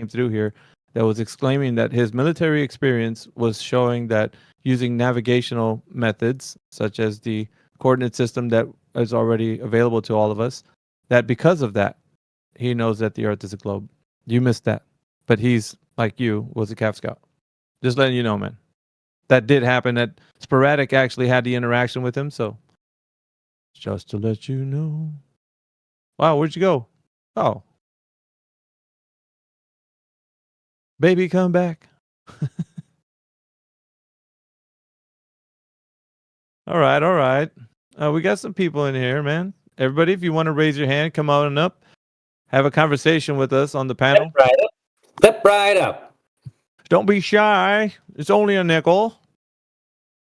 came through here that was exclaiming that his military experience was showing that using navigational methods, such as the coordinate system that is already available to all of us, that because of that, he knows that the Earth is a globe. You missed that. But he's, like you, was a Calf Scout. Just letting you know, man. That did happen. That Sporadic actually had the interaction with him, so just to let you know. Wow, where'd you go? Oh. Baby, come back. All right, all right. We got some people in here, man. Everybody, if you want to raise your hand, come on up. Have a conversation with us on the panel. Step right up. Step right up. Don't be shy. It's only a nickel.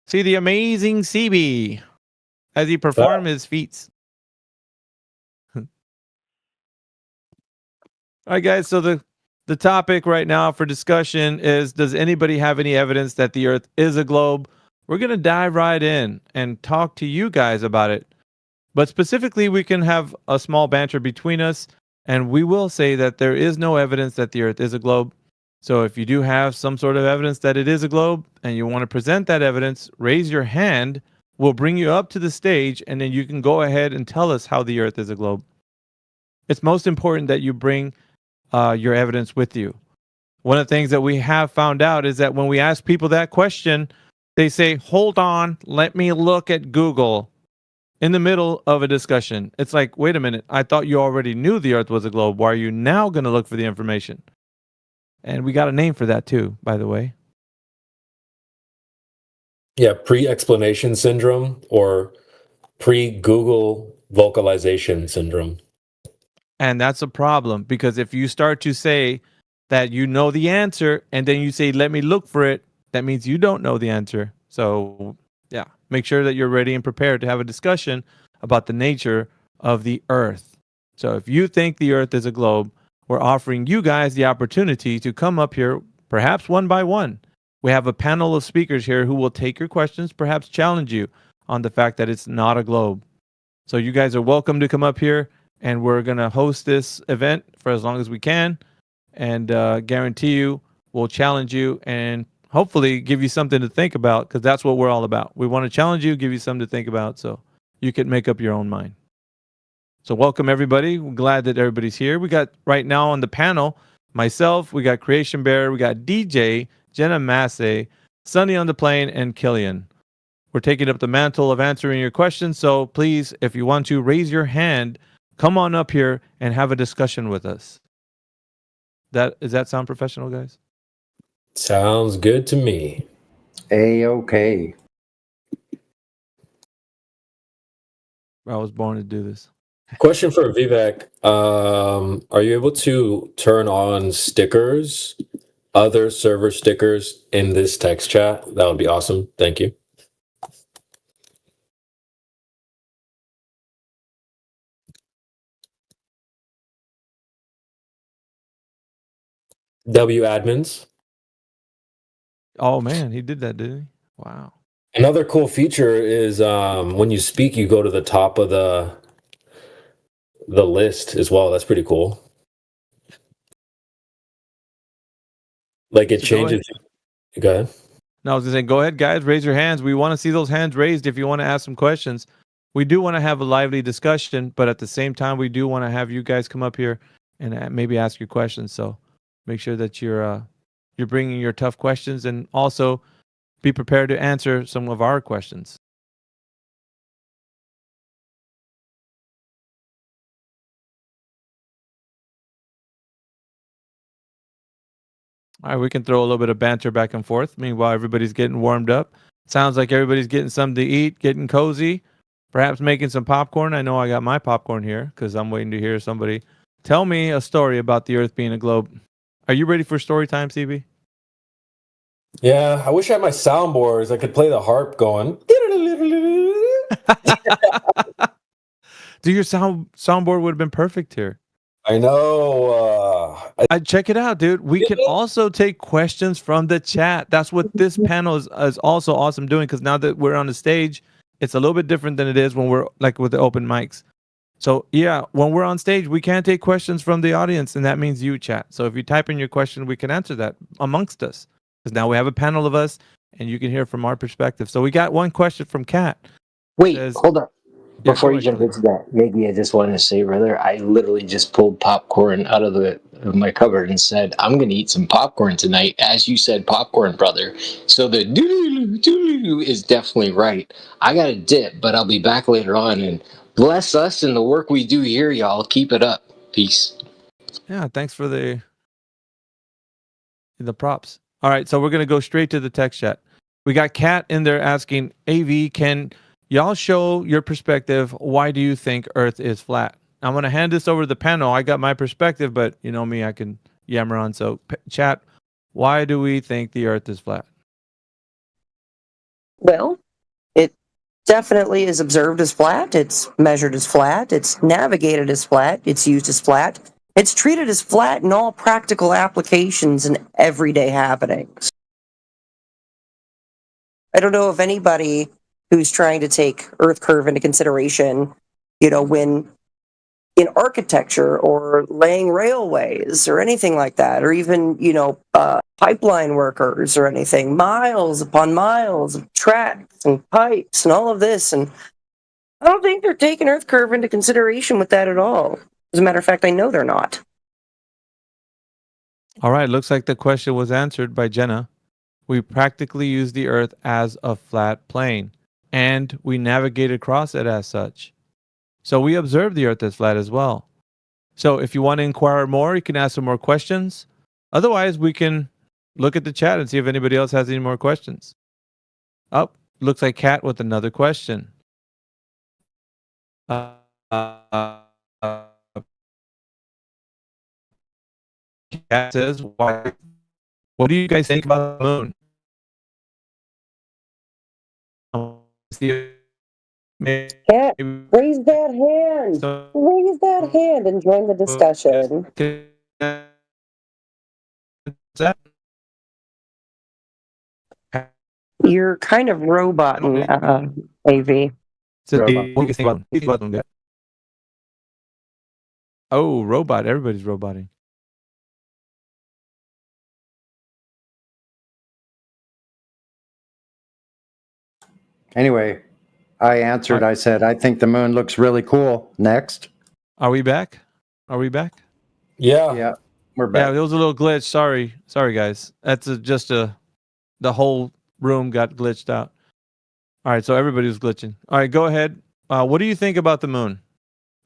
See the amazing CB as he perform his feats. All right, guys. So the topic right now for discussion is, does anybody have any evidence that the Earth is a globe? We're going to dive right in and talk to you guys about it. But specifically, we can have a small banter between us, and we will say that there is no evidence that the Earth is a globe. So if you do have some sort of evidence that it is a globe and you want to present that evidence, raise your hand. We'll bring you up to the stage, and then you can go ahead and tell us how the Earth is a globe. It's most important that you bring your evidence with you. One of the things that we have found out is that when we ask people that question, they say, hold on, let me look at Google in the middle of a discussion. It's like, wait a minute, I thought you already knew the Earth was a globe. Why are you now going to look for the information? And we got a name for that too, by the way. Yeah, pre-explanation syndrome or pre-Google vocalization syndrome. And that's a problem, because if you start to say that you know the answer and then you say, let me look for it, that means you don't know the answer. So yeah, make sure that you're ready and prepared to have a discussion about the nature of the Earth. So if you think the Earth is a globe, we're offering you guys the opportunity to come up here, perhaps one by one. We have a panel of speakers here who will take your questions, perhaps challenge you on the fact that it's not a globe. So you guys are welcome to come up here, and we're going to host this event for as long as we can, and guarantee you we'll challenge you and hopefully give you something to think about, because that's what we're all about. We want to challenge you, give you something to think about so you can make up your own mind. So welcome, everybody. We're glad that everybody's here. We got right now on the panel myself, we got Creation Bear, we got DJ, Jenna Massey, Sunny on the Plane, and Killian. We're taking up the mantle of answering your questions, so please, if you want to raise your hand, come on up here and have a discussion with us. Does that sound professional, guys? Sounds good to me. A-okay. I was born to do this. Question for Vivek. Are you able to turn on stickers, other server stickers in this text chat? That would be awesome. Thank you. W admins. Oh man, he did that, didn't he? Wow. Another cool feature is when you speak, you go to the top of the list as well. That's pretty cool. Like it changes. Go ahead. No, I was gonna say, go ahead, guys, raise your hands. We want to see those hands raised if you want to ask some questions. We do want to have a lively discussion, but at the same time, we do want to have you guys come up here and maybe ask your questions. So make sure that you're bringing your tough questions, and also be prepared to answer some of our questions. All right, we can throw a little bit of banter back and forth. Meanwhile, everybody's getting warmed up. Sounds like everybody's getting something to eat, getting cozy, perhaps making some popcorn. I know I got my popcorn here because I'm waiting to hear somebody tell me a story about the Earth being a globe. Are you ready for story time, CB? Yeah, I wish I had my soundboards. I could play the harp going. Dude, your soundboard would have been perfect here. I know. I'd check it out, dude. We can also take questions from the chat. That's what this panel is also awesome doing, because now that we're on the stage, it's a little bit different than it is when we're like with the open mics. So yeah, when we're on stage, we can't take questions from the audience, and that means you, chat. So if you type in your question, we can answer that amongst us, because now we have a panel of us, and you can hear from our perspective. So we got one question from Kat. Wait, Says- hold on. Yeah, Before go you ahead, jump Kelly. into that, maybe I just wanted to say, brother, I literally just pulled popcorn out of my cupboard and said, I'm going to eat some popcorn tonight, as you said popcorn, brother. So the doo doo is definitely right. I got a dip, but I'll be back later on. And bless us and the work we do here, y'all. Keep it up. Peace. Yeah, thanks for the props. All right, so we're gonna go straight to the text chat. We got Kat in there asking, AV, can y'all show your perspective? Why do you think Earth is flat? I'm gonna hand this over to the panel. I got my perspective, but you know me, I can yammer on. So chat, why do we think the Earth is flat? Well, it definitely is observed as flat. It's measured as flat. It's navigated as flat. It's used as flat. It's treated as flat in all practical applications and everyday happenings. I don't know of anybody who's trying to take Earth curve into consideration, when in architecture or laying railways or anything like that, or even, pipeline workers or anything, miles upon miles of tracks and pipes and all of this. And I don't think they're taking Earth curve into consideration with that at all. As a matter of fact, I know they're not. All right, looks like the question was answered by Jenna. We practically use the Earth as a flat plane, and we navigate across it as such. So we observe the Earth as flat as well. So if you want to inquire more, you can ask some more questions. Otherwise, we can look at the chat and see if anybody else has any more questions. Oh, looks like Kat with another question. Kat says, "Why? What do you guys think about the moon?" Cat, raise that hand. Raise that hand and join the discussion. You're kind of roboting, AV. Oh, robot. Everybody's roboting. Anyway, I answered. I said, I think the moon looks really cool. Next. Are we back? Are we back? Yeah. Yeah, we're Yeah, back. there was a little glitch. Sorry, guys. That's the whole room got glitched out. All right, so everybody was glitching. All right, go ahead. What do you think about the moon,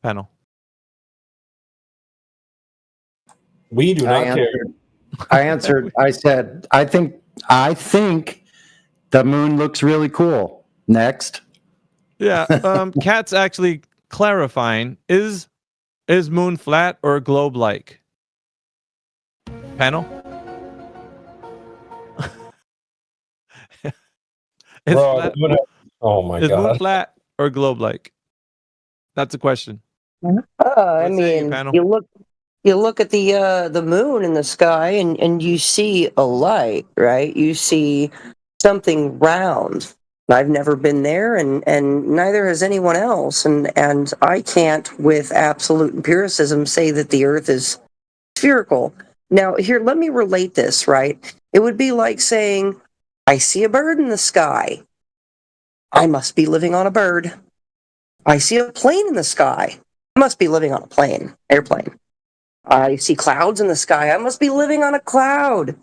panel? We do not care. I answered. I said, I think the moon looks really cool. Next. Yeah, Kat's actually clarifying: is moon flat or globe like? Panel. Bro, oh my Is moon god. flat or globe like? That's a question. I What say you, mean, panel? you look at the moon in the sky and you see a light, right? You see something round. I've never been there, and neither has anyone else, and I can't, with absolute empiricism, say that the Earth is spherical. Now, here, let me relate this, right? It would be like saying, I see a bird in the sky. I must be living on a bird. I see a plane in the sky. I must be living on a plane, airplane. I see clouds in the sky. I must be living on a cloud.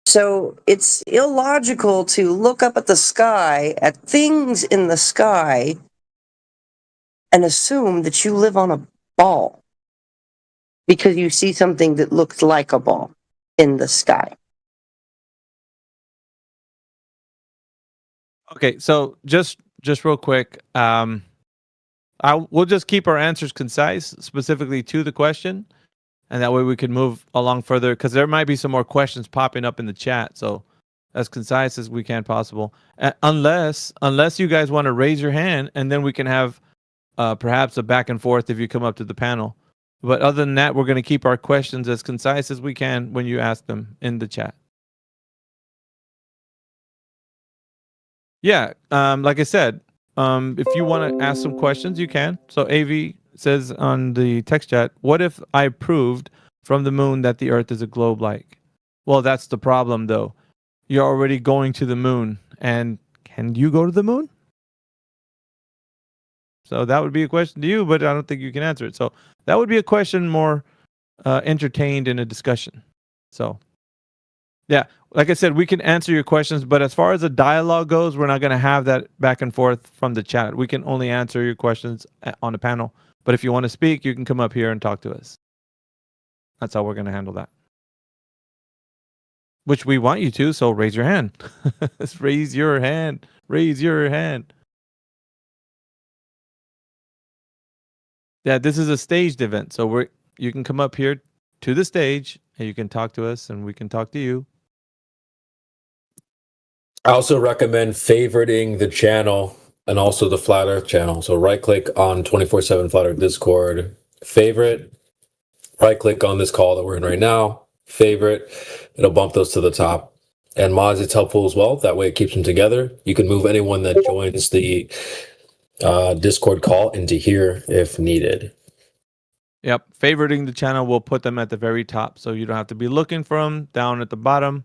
So it's illogical to look up at the sky, at things in the sky, and assume that you live on a ball because you see something that looks like a ball in the sky. Okay, so just real quick, we'll just keep our answers concise, specifically to the question, and that way we can move along further because there might be some more questions popping up in the chat. So as concise as we can possible, unless you guys want to raise your hand, and then we can have perhaps a back and forth if you come up to the panel. But other than that, we're going to keep our questions as concise as we can when you ask them in the chat. Yeah, like I said, if you want to ask some questions, you can. So AV says on the text chat, what if I proved from the moon that the Earth is a globe-like? Well, that's the problem, though. You're already going to the moon, and can you go to the moon? So that would be a question to you, but I don't think you can answer it. So that would be a question more entertained in a discussion. So, yeah, like I said, we can answer your questions, but as far as the dialogue goes, we're not going to have that back and forth from the chat. We can only answer your questions on the panel. But if you want to speak, you can come up here and talk to us. That's how we're going to handle that. Which we want you to, so raise your hand. Raise your hand. Raise your hand. Yeah, this is a staged event, so you can come up here to the stage and you can talk to us and we can talk to you. I also recommend favoriting the channel and also the Flat Earth channel. So right click on 24/7 Flat Earth Discord, favorite, right click on this call that we're in right now, favorite, it'll bump those to the top. And mods, it's helpful as well. That way it keeps them together. You can move anyone that joins the Discord call into here if needed. Yep, favoriting the channel will put them at the very top, so you don't have to be looking for them down at the bottom.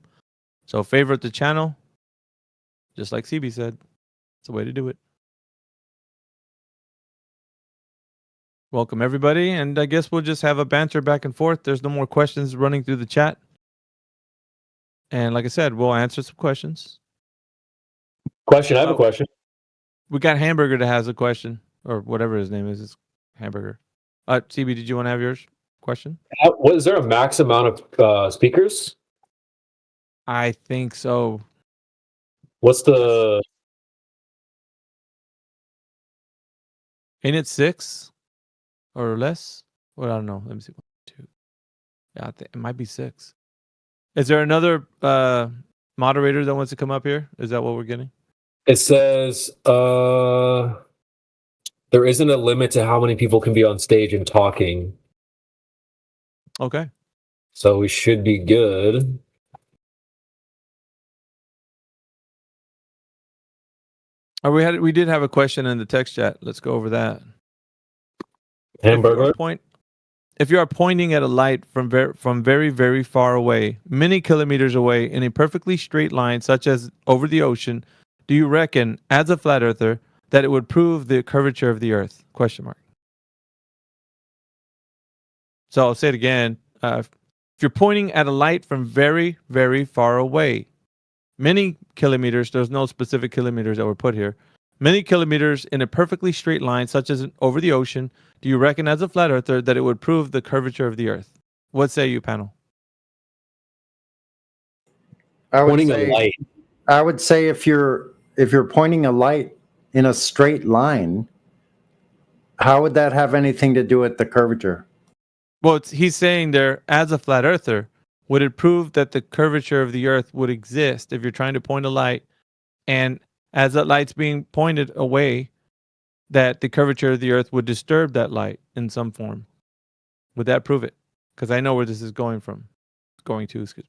So favorite the channel, just like CB said. It's the way to do it. Welcome everybody, and I guess we'll just have a banter back and forth. There's no more questions running through the chat. And like I said, we'll answer some questions. Question, I have a question. We got Hamburger that has a question, or whatever his name is. It's Hamburger. CB, did you want to have yours question? Was there a max amount of speakers? I think so. What's the... Ain't it 6 or less? Well, I don't know. Let me see. 1, 2. Yeah, I think it might be 6. Is there another moderator that wants to come up here? Is that what we're getting? It says there isn't a limit to how many people can be on stage and talking. Okay. So we should be good. We did have a question in the text chat. Let's go over that. Hamburger. If you are pointing at a light from very, very far away, many kilometers away, in a perfectly straight line, such as over the ocean, do you reckon, as a flat earther, that it would prove the curvature of the Earth? Question mark. So I'll say it again. If you're pointing at a light from very, very far away, many kilometers, there's no specific kilometers that were put here, many kilometers in a perfectly straight line, such as over the ocean, do you reckon as a flat earther that it would prove the curvature of the Earth? What say you, panel? I would Pointing say, a light. I would say if you're pointing a light in a straight line, how would that have anything to do with the curvature? Well, he's saying there, as a flat earther, would it prove that the curvature of the Earth would exist if you're trying to point a light, and as that light's being pointed away, that the curvature of the Earth would disturb that light in some form? Would that prove it? Because I know where this is going from. Going to, excuse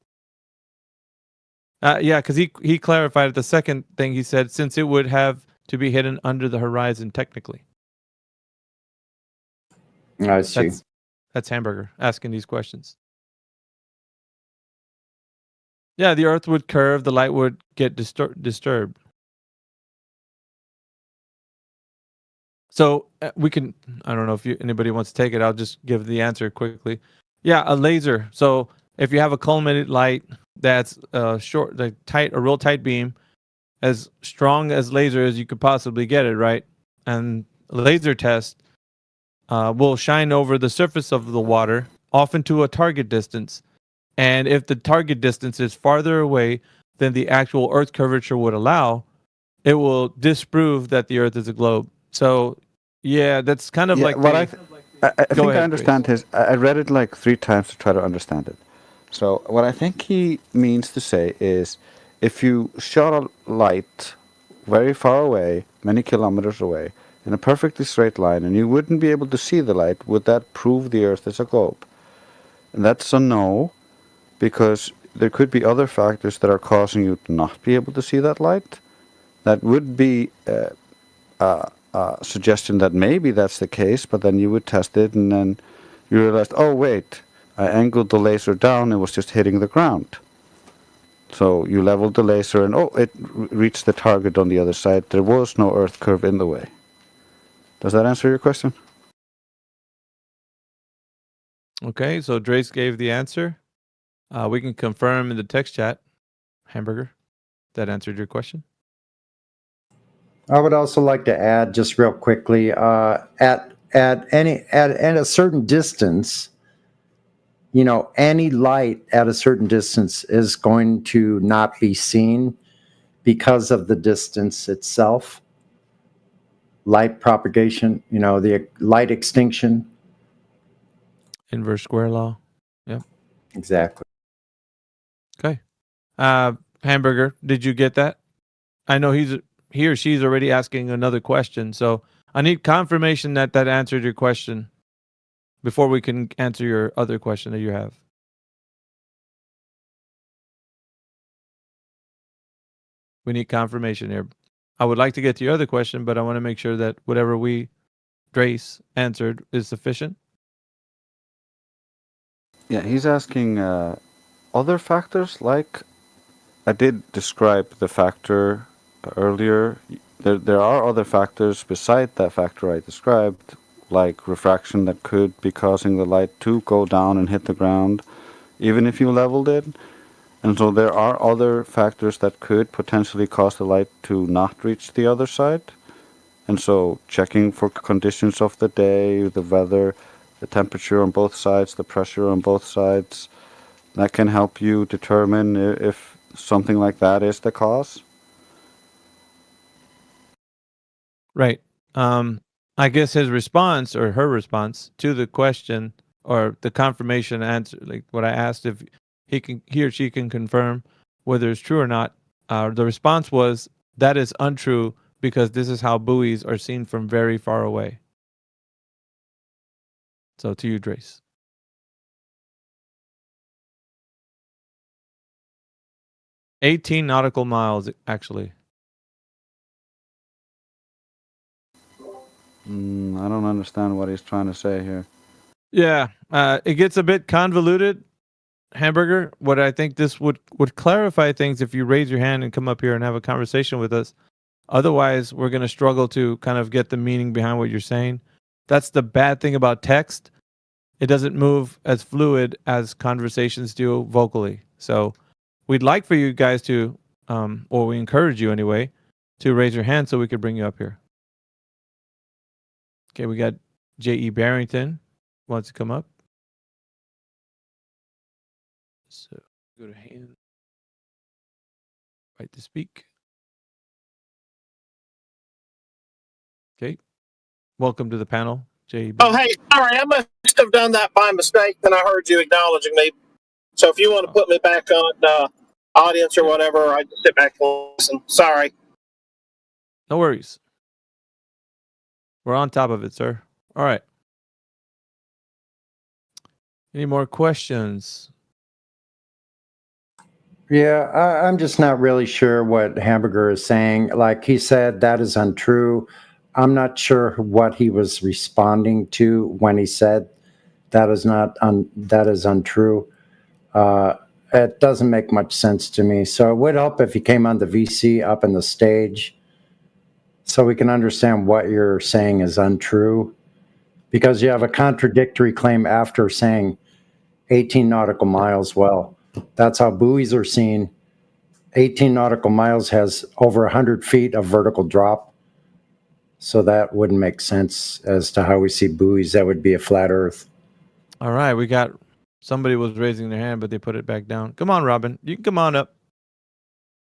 me. Yeah, because he clarified the second thing he said, since it would have to be hidden under the horizon technically. I see. That's Hamburger asking these questions. Yeah, the Earth would curve, the light would get disturbed. So we can, I don't know if anybody wants to take it, I'll just give the answer quickly. Yeah, a laser. So if you have a collimated light that's short, like tight, a real tight beam, as strong as laser as you could possibly get it, right? And a laser test will shine over the surface of the water, often to a target distance. And if the target distance is farther away than the actual Earth curvature would allow, it will disprove that the Earth is a globe. So, yeah, that's kind of like... What I think ahead, I understand I read it like 3 times to try to understand it. So what I think he means to say is, if you shot a light very far away, many kilometers away, in a perfectly straight line, and you wouldn't be able to see the light, would that prove the Earth is a globe? And that's a no, because there could be other factors that are causing you to not be able to see that light. That would be suggestion that maybe that's the case, but then you would test it and then you realized, oh wait, I angled the laser down, it was just hitting the ground. So you leveled the laser and it reached the target on the other side. There was no Earth curve in the way. Does that answer your question? Okay, so Drace gave the answer. We can confirm in the text chat, Hamburger, that answered your question. I would also like to add, just real quickly, at a certain distance, any light at a certain distance is going to not be seen because of the distance itself. Light propagation, the light extinction. Inverse square law. Yep. Exactly. Okay. Hamburger, did you get that? I know he or she's already asking another question, so I need confirmation that answered your question before we can answer your other question that you have. We need confirmation here. I would like to get to your other question, but I want to make sure that whatever Drace answered is sufficient. Yeah, he's asking other factors, like I did describe the factor earlier. There are other factors beside that factor I described, like refraction that could be causing the light to go down and hit the ground, even if you leveled it. And so there are other factors that could potentially cause the light to not reach the other side. And so checking for conditions of the day, the weather, the temperature on both sides, the pressure on both sides, that can help you determine if something like that is the cause. Right. I guess his response or her response to the question or the confirmation answer, like what I asked, if he or she can confirm whether it's true or not. The response was, that is untrue because this is how buoys are seen from very far away. So to you, Drace. "18 nautical miles, actually." I don't understand what he's trying to say here. Yeah, it gets a bit convoluted, Hamburger. What I think this would clarify things if you raise your hand and come up here and have a conversation with us. Otherwise, we're going to struggle to kind of get the meaning behind what you're saying. That's the bad thing about text. It doesn't move as fluid as conversations do vocally. So we'd like for you guys to, or we encourage you anyway, to raise your hand so we could bring you up here. Okay, we got J.E. Barrington wants to come up. So go to hand. Right to speak. Okay. Welcome to the panel, J.E. Oh, hey, sorry, I must have done that by mistake. Then I heard you acknowledging me. So if you want to put me back on audience or whatever, I just sit back and listen. Sorry. No worries. We're on top of it, sir. All right. Any more questions? Yeah, I'm just not really sure what Hamburger is saying. Like he said, that is untrue. I'm not sure what he was responding to when he said that is untrue. It doesn't make much sense to me. So it would help if he came on the VC up in the stage so we can understand what you're saying is untrue, because you have a contradictory claim after saying 18 nautical miles. Well, that's how buoys are seen. 18 nautical miles has over 100 feet of vertical drop. So that wouldn't make sense as to how we see buoys. That would be a flat earth. All right. We got somebody was raising their hand, but they put it back down. Come on, Robin. You can come on up.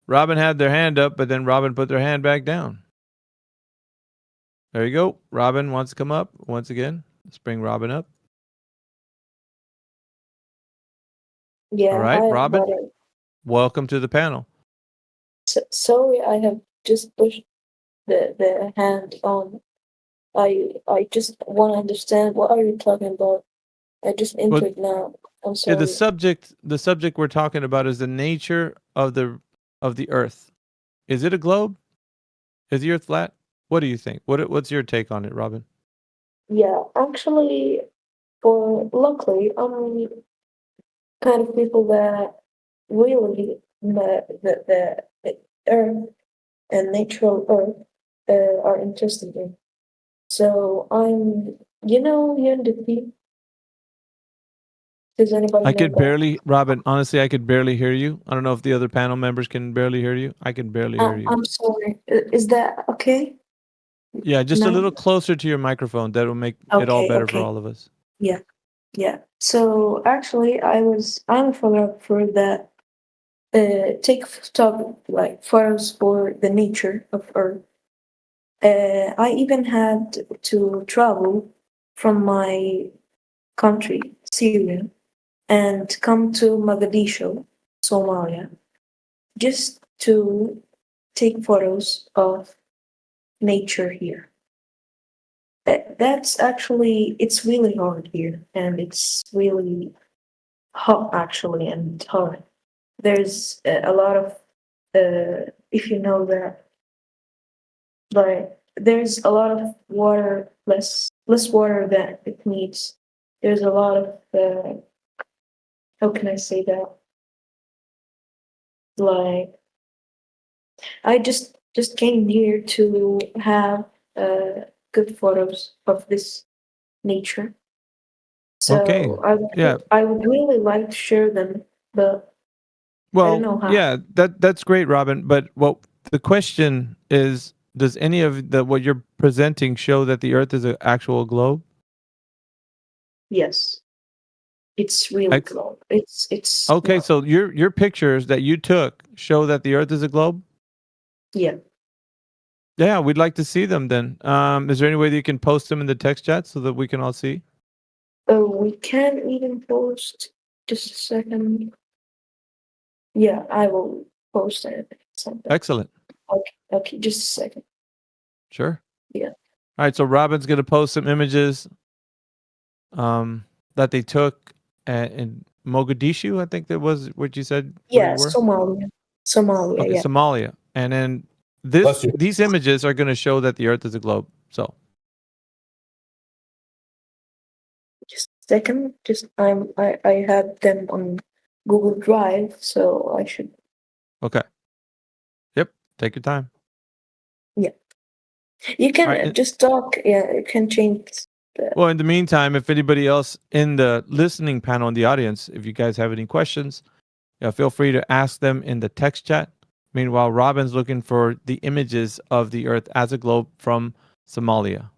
Robin had their hand up, but then Robin put their hand back down. There you go. Robin wants to come up once again. Let's bring Robin up. Yeah. All right, hi, Robin. brother. Welcome to the panel. Sorry, I have just pushed the hand on. I just want to understand, what are you talking about? I just entered now. I'm sorry. Yeah, the subject we're talking about is the nature of the Earth. Is it a globe? Is the Earth flat? What do you think? What's your take on it, Robin? Yeah, actually, for luckily, I'm kind of people that really the earth and natural earth are interested in. So I'm, UNDP. Does anybody I know could that? barely, Robin. Honestly, I could barely hear you. I don't know if the other panel members can barely hear you. I can barely hear you. I'm sorry. Is that okay? Yeah, just a No? little closer to your microphone. That will make it all Okay, better for okay. all of us. Yeah, yeah. So actually, I'm a photographer that take photos for the nature of Earth. I even had to travel from my country, Syria, and come to Mogadishu, Somalia, just to take photos of nature here. That's actually, it's really hard here, and it's really hot actually, and hard. There's a lot of, if you know that, like there's a lot of water, less water that it needs. There's a lot of, how can I say that? Like I just came here to have good photos of this nature. Okay. So Yeah. I would really like to share them, but I don't know Well, how. yeah, that's great, Robin. But the question is, does any of the what you're presenting show that the Earth is an actual globe? Yes, it's really Ex- globe. It's Okay, not- so your pictures that you took show that the Earth is a globe. yeah. Yeah, we'd like to see them. Then, is there any way that you can post them in the text chat so that we can all see? Oh, we can even post. Just a second. Yeah, I will post it. Something. Excellent. Okay, just a second. Sure. Yeah. All right. So Robin's gonna post some images, that they took in Mogadishu. I think that was what you said. Where Yeah, you were. Somalia. Okay, Yeah. Somalia, and then Bless you. these images are going to show that the Earth is a globe. So Just a second. Just I had them on Google Drive, so I should. okay, yep. Take your time. You can Alright, just talk. Yeah, you can change. Well, in the meantime, if anybody else in the listening panel in the audience, if you guys have any questions, feel free to ask them in the text chat. Meanwhile, Robin's looking for the images of the Earth as a globe from Somalia.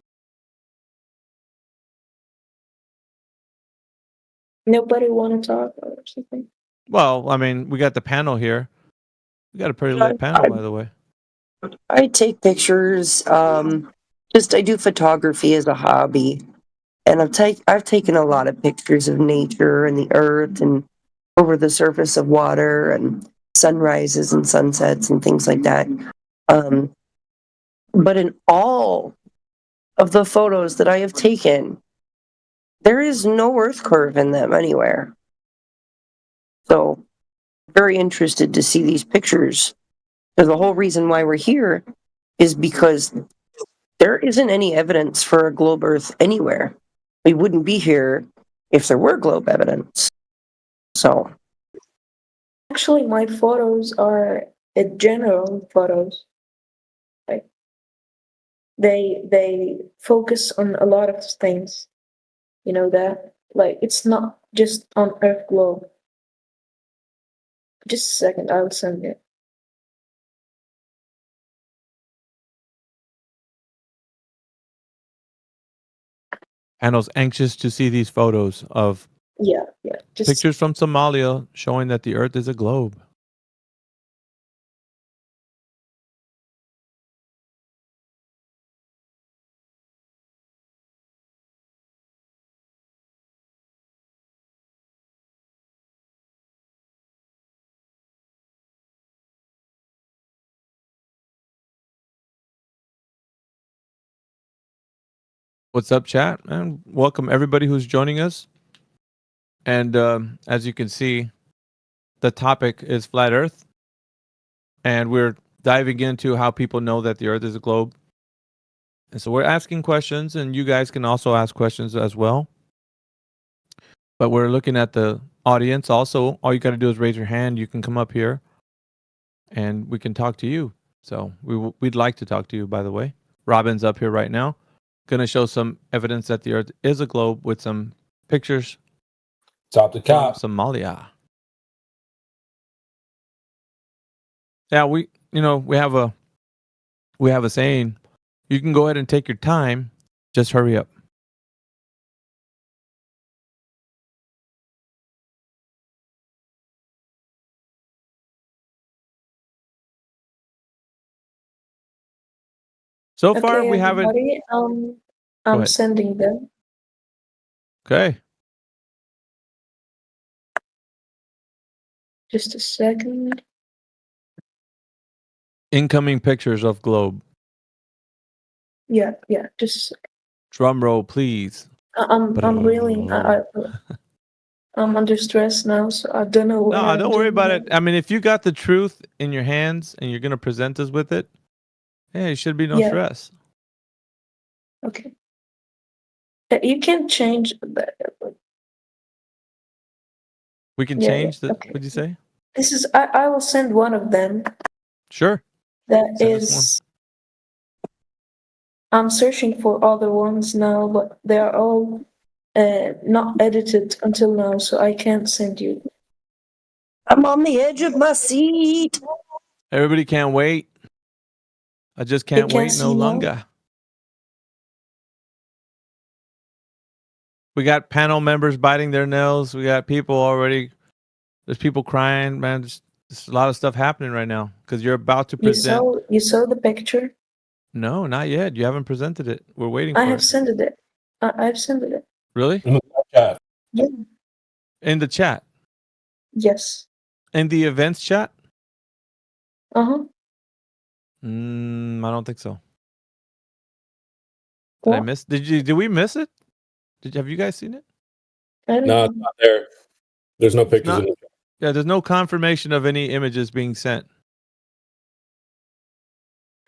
Nobody want to talk or something. Well, I mean, we got the panel here. We got a pretty lit panel, by the way. I take pictures. Just I do photography as a hobby, and I've taken a lot of pictures of nature and the earth and over the surface of water and sunrises and sunsets and things like that. But in all of the photos that I have taken, there is no earth curve in them anywhere. So, very interested to see these pictures. Because the whole reason why we're here is because there isn't any evidence for a globe Earth anywhere. We wouldn't be here if there were globe evidence. So, Actually, my photos are general photos. Like they focus on a lot of things. You know that? Like it's not just on Earth globe. Just a second, I'll send it. Anno's anxious to see these photos of Yeah. Just pictures from Somalia showing that the Earth is a globe. What's up, chat? And welcome everybody who's joining us. And as you can see, the topic is flat Earth, and we're diving into how people know that the Earth is a globe. And so we're asking questions, and you guys can also ask questions as well. But we're looking at the audience also. All you got to do is raise your hand. You can come up here, and we can talk to you. So we'd like to talk to you, by the way. Robin's up here right now. Going to show some evidence that the Earth is a globe with some pictures Top to from top. Somalia. Yeah, we have a saying. You can go ahead and take your time. Just hurry up. So far, Okay, we haven't. everybody, I'm ahead. sending them. Okay. Just a second. Incoming pictures of globe. Yeah, just a second. Drum roll, please. I'm really I'm under stress now, so I don't know what No, I'm don't worry doing about now. it. I mean, if you got the truth in your hands and you're going to present us with it, hey, it should be no Yeah. stress. Okay. You can change the, We can Yeah, change the. okay. What'd you say? this is I will send one of them. Sure. That Send us is I'm searching for other ones now, but they are all not edited until now, so I can't send you. I'm on the edge of my seat. Everybody can't wait. I just can't can't wait no see now? longer. We got panel members biting their nails. We got people already. There's people crying, man. There's a lot of stuff happening right now because you're about to present. You saw the picture? No, not yet. You haven't presented it. We're waiting I for have it. sent it. I've sent it. Really? Chat. Yeah. In the chat? Yes. In the events chat? Uh-huh. I don't think so. Did I What? miss? Did we miss it? Have you guys seen it? I don't No, know. it's not there. There's no pictures not- in the chat. Yeah, there's no confirmation of any images being sent.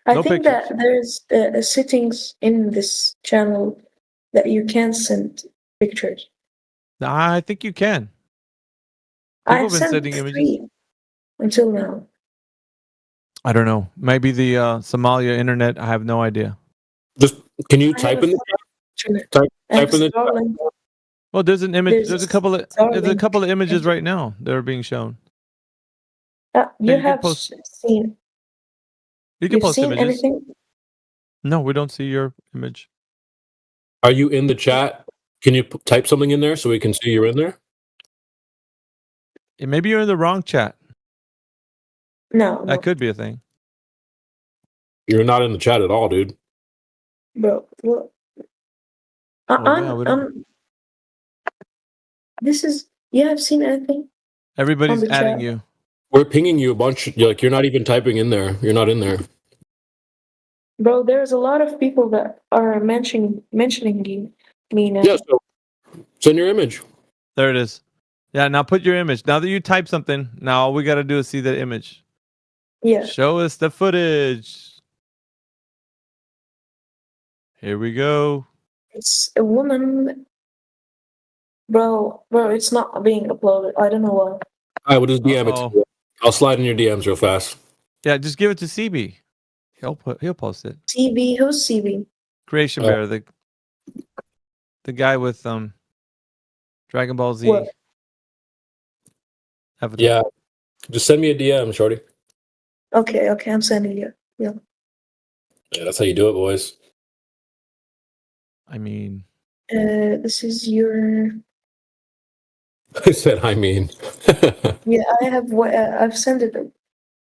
I No think pictures. that there's settings in this channel that you can send pictures. I think you can. I People have have been sent sending images. 3 until now. I don't know. Maybe the Somalia internet. I have no idea. Just can you I type have in the Picture. type And in the chat? Starlink. Well, there's an image. There's There's a couple of. Starlink There's a couple of images picture. right now that are being shown. You you can have post- seen. You can You've post seen images. anything? No, we don't see your image. Are you in the chat? Can you type something in there so we can see you're in there? Maybe you're in the wrong chat. No, That could be a thing. You're not in the chat at all, dude. bro. Look. Well, yeah, we don't- This is. You have seen anything? Everybody's On the adding chat. you. We're pinging you a bunch. You're not even typing in there. You're not in there. Bro, there's a lot of people that are mentioning me now. Yeah, so send your image. There it is. Yeah, now put your image. Now that you type something, now all we got to do is see the image. Yeah. Show us the footage. Here we go. It's a woman. Bro, it's not being uploaded. I don't know why. All right, we'll just DM it to Uh-oh. you. I'll slide in your DMs real fast. Yeah, just give it to CB. He'll post it. CB, who's CB? Creation Oh. Bear, the guy with Dragon Ball Z. What? Avatar. Yeah. Just send me a DM, shorty. Okay, I'm sending you. Yeah, that's how you do it, boys. I mean, This is your. I said, I mean. Yeah, I've sent it.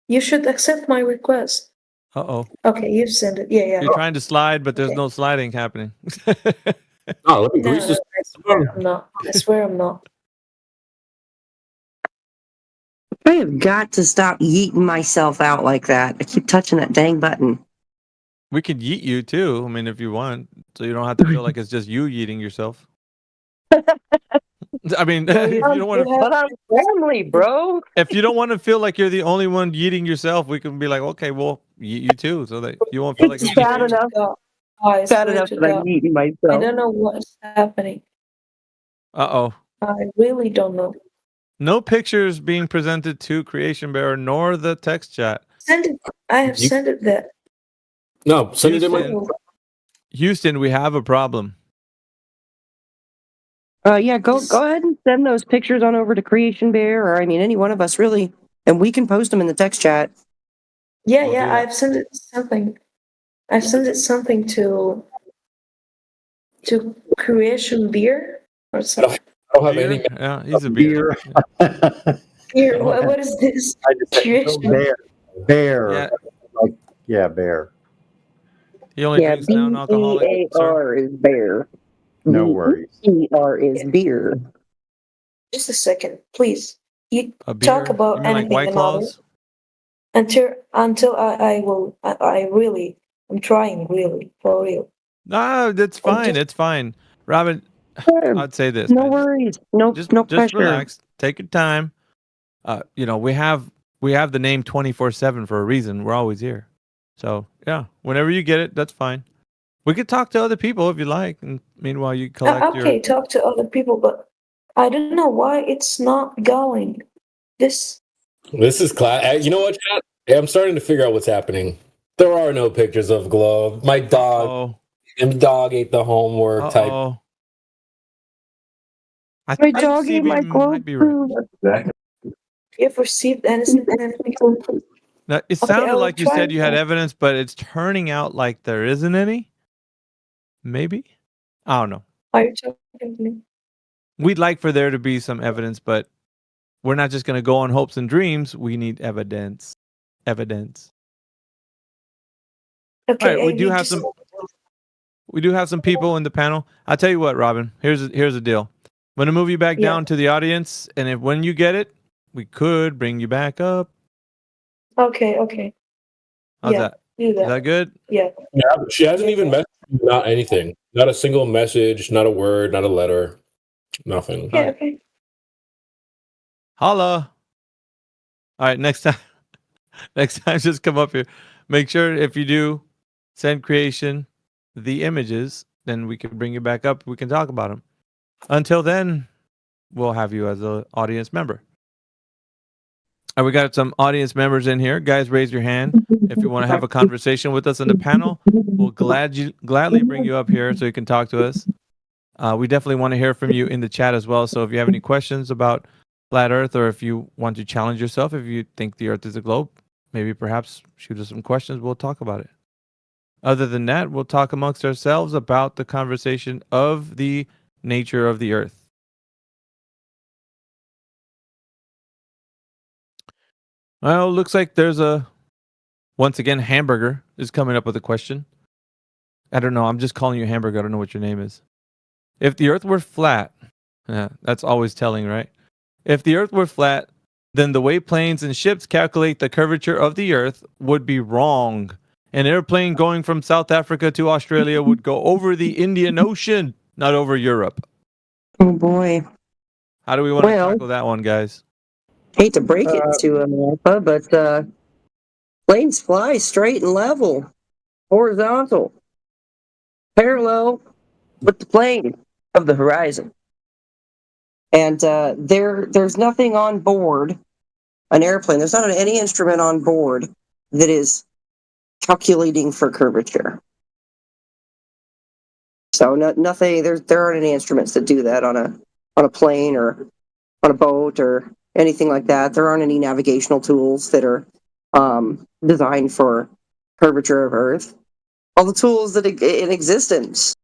You should accept my request. uh-oh. Okay, you've sent it. Yeah. You're trying to slide, but there's Okay. no sliding happening. Oh, let me No, grease this. I swear I'm not. I swear I'm not. I have got to stop yeeting myself out like that. I keep touching that dang button. We could yeet you too. I mean, if you want, so you don't have to feel like it's just you yeeting yourself. I mean, if you don't want to, But I'm family, bro. if you don't want to feel like you're the only one yeeting yourself, we can be like, okay, well, yeet you too, so that you won't feel like It's it's bad just you. enough. I Bad swear enough to that I'm God. eating I myself. don't know what's happening. Uh-oh. I really don't know. No pictures being presented to Creation Bearer nor the text chat. Send it. I have You- sent it there. No, send it in my. Houston. Houston, we have a problem. Yeah, go ahead and send those pictures on over to Creation Bear, or I mean, any one of us really, and we can post them in the text chat. Yeah, We'll do yeah. that. I've sent it something. I've sent it something to Creation Beer or something. I don't have any. Beer? Yeah, he's a beer. Here, what is this? I just said, Creation. bear. Bear. Yeah. Like, yeah, bear. He only Yeah, drinks non-alcoholic, sir. BEAR is bear. No worries. BER is beer. Just a second, please. You A beer? talk about You mean like anything White about Claws? it until I really, I'm trying really for real. No, that's fine. It's fine. Robin, I'd say this. No man. worries. No, Just no pressure. relax. Take your time. We have the name 24/7 for a reason. We're always here. So yeah, whenever you get it, that's fine. We could talk to other people if you like, and meanwhile you collect Okay, your. talk to other people, but I don't know why it's not going. This is class. You know what, chat? I'm starting to figure out what's happening. There are no pictures of Globe. My dog, Oh, and dog ate the homework type. oh. I My think dog ate my CB globe might be right. food. You have received anything. Now, it Okay, sounded I will like you try said you had that. evidence, but it's turning out like there isn't any. Maybe? I don't know. Are you talking to me? We'd like for there to be some evidence, but we're not just going to go on hopes and dreams. We need evidence. Evidence. Okay, All right, we and do you have just- some. We do have some people in the panel. I'll tell you what, Robin. Here's the deal. I'm gonna move you back Yeah. down to the audience, and when you get it, we could bring you back up. Okay, okay. How's Yeah. that? Do Is that. that good? Yeah. Yeah, but she hasn't even messaged me, not anything. Not a single message, not a word, not a letter, nothing. Yeah, okay. Holla. All right, next time. Next time, just come up here. Make sure if you do send creation the images, then we can bring you back up. We can talk about them. Until then, we'll have you as an audience member. All right, we got some audience members in here. Guys, raise your hand if you want to have a conversation with us in the panel. We'll gladly bring you up here so you can talk to us. We definitely want to hear from you in the chat as well. So if you have any questions about flat Earth, or if you want to challenge yourself, if you think the Earth is a globe, maybe perhaps shoot us some questions. We'll talk about it. Other than that, we'll talk amongst ourselves about the conversation of the nature of the Earth. Well, looks like there's once again, Hamburger is coming up with a question. I don't know. I'm just calling you Hamburger. I don't know what your name is. If the Earth were flat, that's always telling, right? If the Earth were flat, then the way planes and ships calculate the curvature of the Earth would be wrong. An airplane going from South Africa to Australia would go over the Indian Ocean, not over Europe. Oh boy. How do we want to Well- tackle that one, guys? Hate to break it to America, but planes fly straight and level, horizontal, parallel with the plane of the horizon. And there's nothing on board an airplane. There's not any instrument on board that is calculating for curvature. So nothing. There aren't any instruments that do that on a plane or on a boat or anything like that. There aren't any navigational tools that are designed for curvature of Earth. All the tools that in existence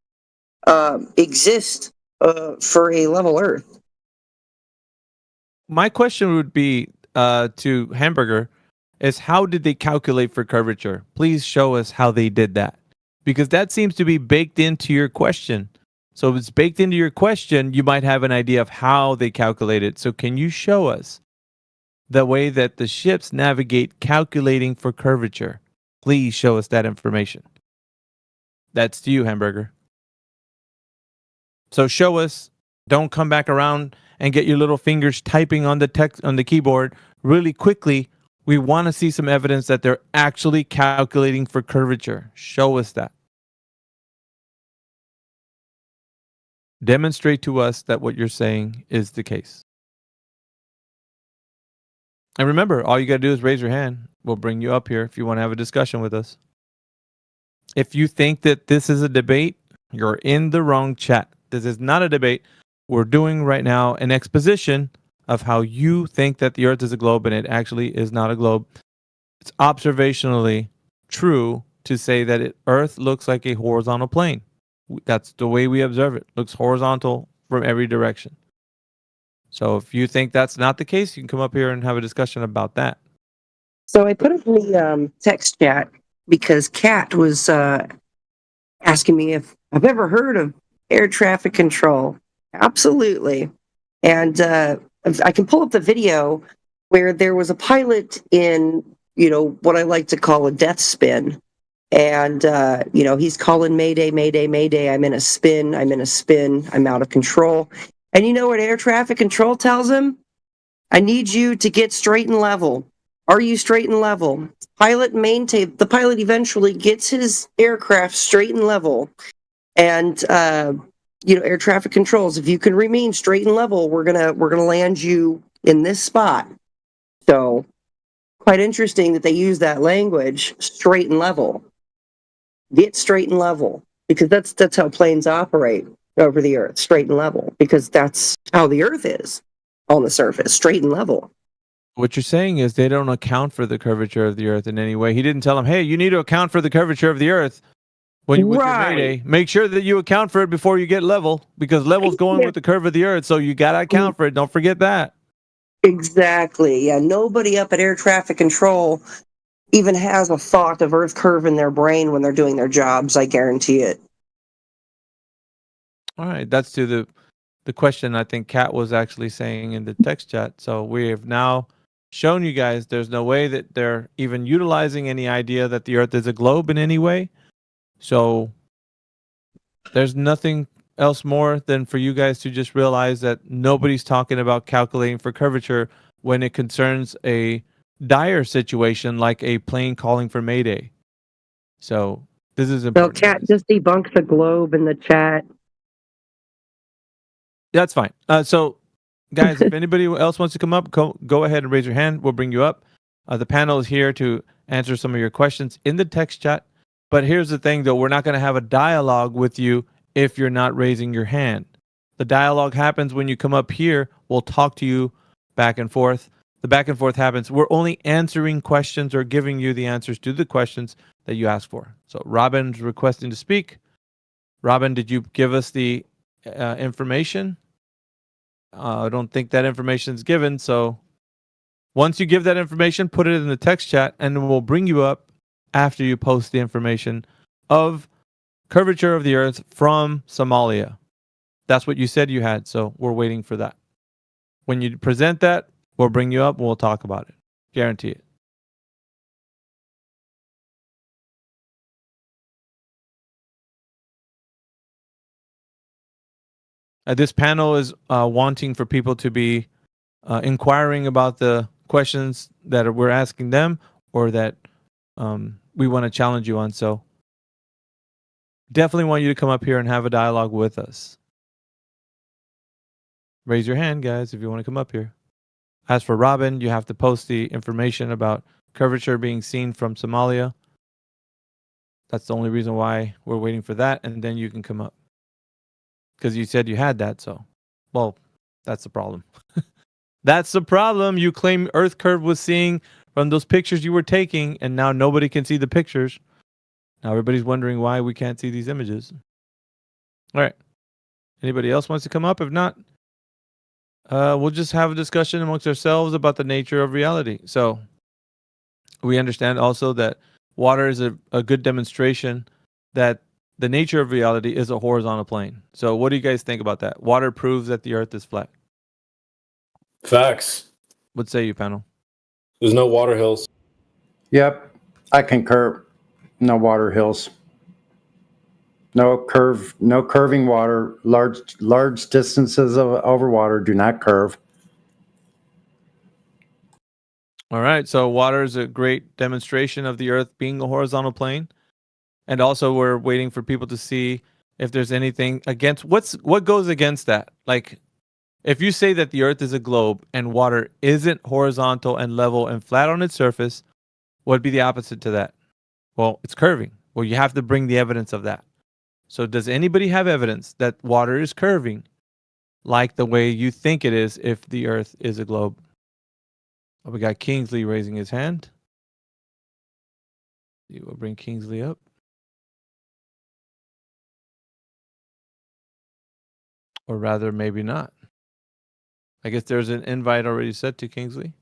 exist for a level Earth. My question would be to Hamburger is how did they calculate for curvature? Please show us how they did that. Because that seems to be baked into your question. So if it's baked into your question, you might have an idea of how they calculate it. So can you show us the way that the ships navigate calculating for curvature? Please show us that information. That's to you, Hamburger. So show us. Don't come back around and get your little fingers typing on the text on the keyboard really quickly. We want to see some evidence that they're actually calculating for curvature. Show us that. Demonstrate to us that what you're saying is the case. And remember, all you got to do is raise your hand. We'll bring you up here if you want to have a discussion with us. If you think that this is a debate, you're in the wrong chat. This is not a debate. We're doing right now an exposition of how you think that the Earth is a globe and it actually is not a globe. It's observationally true to say that Earth looks like a horizontal plane. That's the way we observe it. Looks horizontal from every direction. So if you think that's not the case, you can come up here and have a discussion about that. So I put it in the text chat because Kat was asking me if I've ever heard of air traffic control. Absolutely. And I can pull up the video where there was a pilot in, what I like to call a death spin. And, he's calling Mayday, Mayday, Mayday. I'm in a spin. I'm out of control. And you know what air traffic control tells him? I need you to get straight and level. Are you straight and level? The pilot eventually gets his aircraft straight and level. And, air traffic controls, if you can remain straight and level, we're gonna land you in this spot. So quite interesting that they use that language, straight and level. Get straight and level, because that's how planes operate over the Earth, straight and level, because that's how the Earth is on the surface, straight and level. What you're saying is they don't account for the curvature of the Earth in any way. He didn't tell them, hey, you need to account for the curvature of the Earth. With your Mayday, make sure that you account for it before you get level, because level's going with the curve of the Earth, so you got to account for it. Don't forget that. Exactly. Yeah, nobody up at air traffic control even has a thought of Earth curve in their brain when they're doing their jobs, I guarantee it. All right, that's to the question I think Kat was actually saying in the text chat. So we have now shown you guys there's no way that they're even utilizing any idea that the Earth is a globe in any way. So there's nothing else more than for you guys to just realize that nobody's talking about calculating for curvature when it concerns a dire situation like a plane calling for Mayday. So this is important. Well, Kat just debunked the globe in the chat. That's fine. So guys, if anybody else wants to come up, go ahead and raise your hand. We'll bring you up. The panel is here to answer some of your questions in the text chat. But here's the thing, though. We're not going to have a dialogue with you if you're not raising your hand. The dialogue happens when you come up here. We'll talk to you back and forth. The back and forth happens. We're only answering questions or giving you the answers to the questions that you ask for. So Robin's requesting to speak. Robin, did you give us the information? I don't think that information is given. So once you give that information, put it in the text chat, and we'll bring you up after you post the information of curvature of the Earth from Somalia. That's what you said you had, so we're waiting for that. When you present that, we'll bring you up and we'll talk about it. Guarantee it. This panel is wanting for people to be inquiring about the questions that we're asking them, or that we want to challenge you on. So definitely want you to come up here and have a dialogue with us. Raise your hand, guys, if you want to come up here. As for Robin, you have to post the information about curvature being seen from Somalia. That's the only reason why we're waiting for that, and then you can come up. Because you said you had that, so, well, that's the problem. That's the problem. You claim Earth curve was seeing from those pictures you were taking, and now nobody can see the pictures. Now everybody's wondering why we can't see these images. All right. Anybody else wants to come up? If not, we'll just have a discussion amongst ourselves about the nature of reality. So we understand also that water is a good demonstration that the nature of reality is a horizontal plane. So what do you guys think about that? Water proves that the Earth is flat. Facts. What say you, panel? There's no water hills. Yep, I concur. No water hills. No curving water. Large distances over water do not curve. All right, so water is a great demonstration of the Earth being a horizontal plane. And also we're waiting for people to see if there's anything against what goes against that. Like, if you say that the Earth is a globe and water isn't horizontal and level and flat on its surface, what would be the opposite to that? Well, it's curving. Well, you have to bring the evidence of that. So does anybody have evidence that water is curving like the way you think it is if the Earth is a globe? Oh, we got Kingsley raising his hand. You will bring Kingsley up. Or rather, maybe not. I guess there's an invite already set to Kingsley.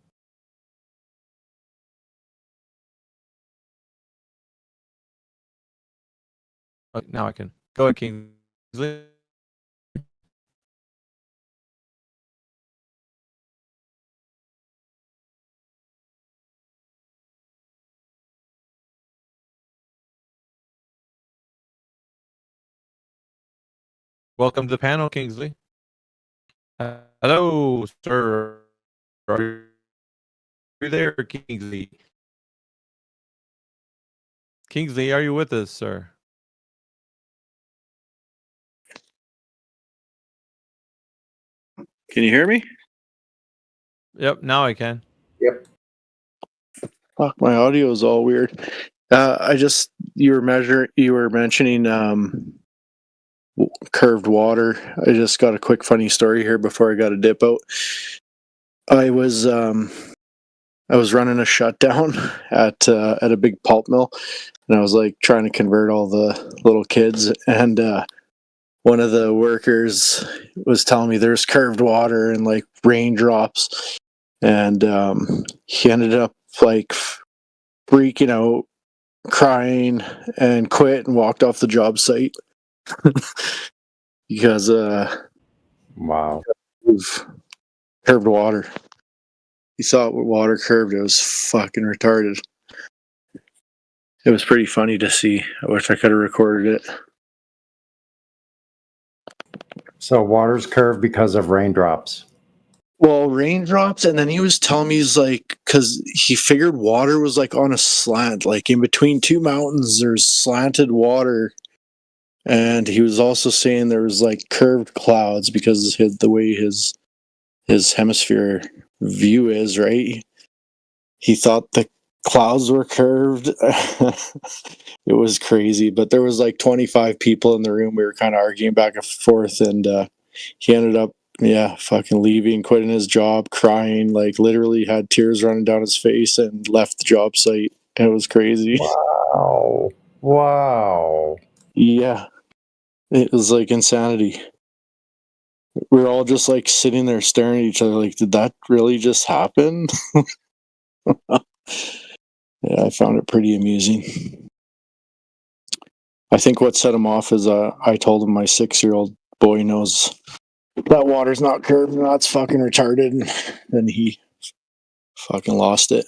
Oh, now I can. Go ahead, Kingsley. Welcome to the panel, Kingsley. Hello, sir. Are you there, Kingsley? Kingsley, are you with us, sir? Can you hear me? Yep, now I can. Fuck, my audio is all weird. You were mentioning curved water. I just got a quick funny story here before I got to dip out. I was running a shutdown at a big pulp mill, and I was like trying to convert all the little kids, and one of the workers was telling me there's curved water and like raindrops, and he ended up like freaking out, crying, and quit and walked off the job site because Wow. of curved water. He thought water curved. It was fucking retarded. It was pretty funny to see. I wish I could have recorded it. So water's curved because of raindrops. Well, raindrops, and then he was telling me he's like, because he figured water was like on a slant, like in between two mountains, there's slanted water, and he was also saying there was like curved clouds because the way his hemisphere view is, right? He thought the clouds were curved. It was crazy, but there was like 25 people in the room. We were kind of arguing back and forth, and he ended up fucking leaving, quitting his job, crying, like literally had tears running down his face, and left the job site. It was crazy. Wow. Yeah, it was like insanity. We were all just like sitting there staring at each other like, did that really just happen? Yeah, I found it pretty amusing. I think what set him off is I told him my 6-year-old boy knows that water's not curved and that's fucking retarded, and then he fucking lost it.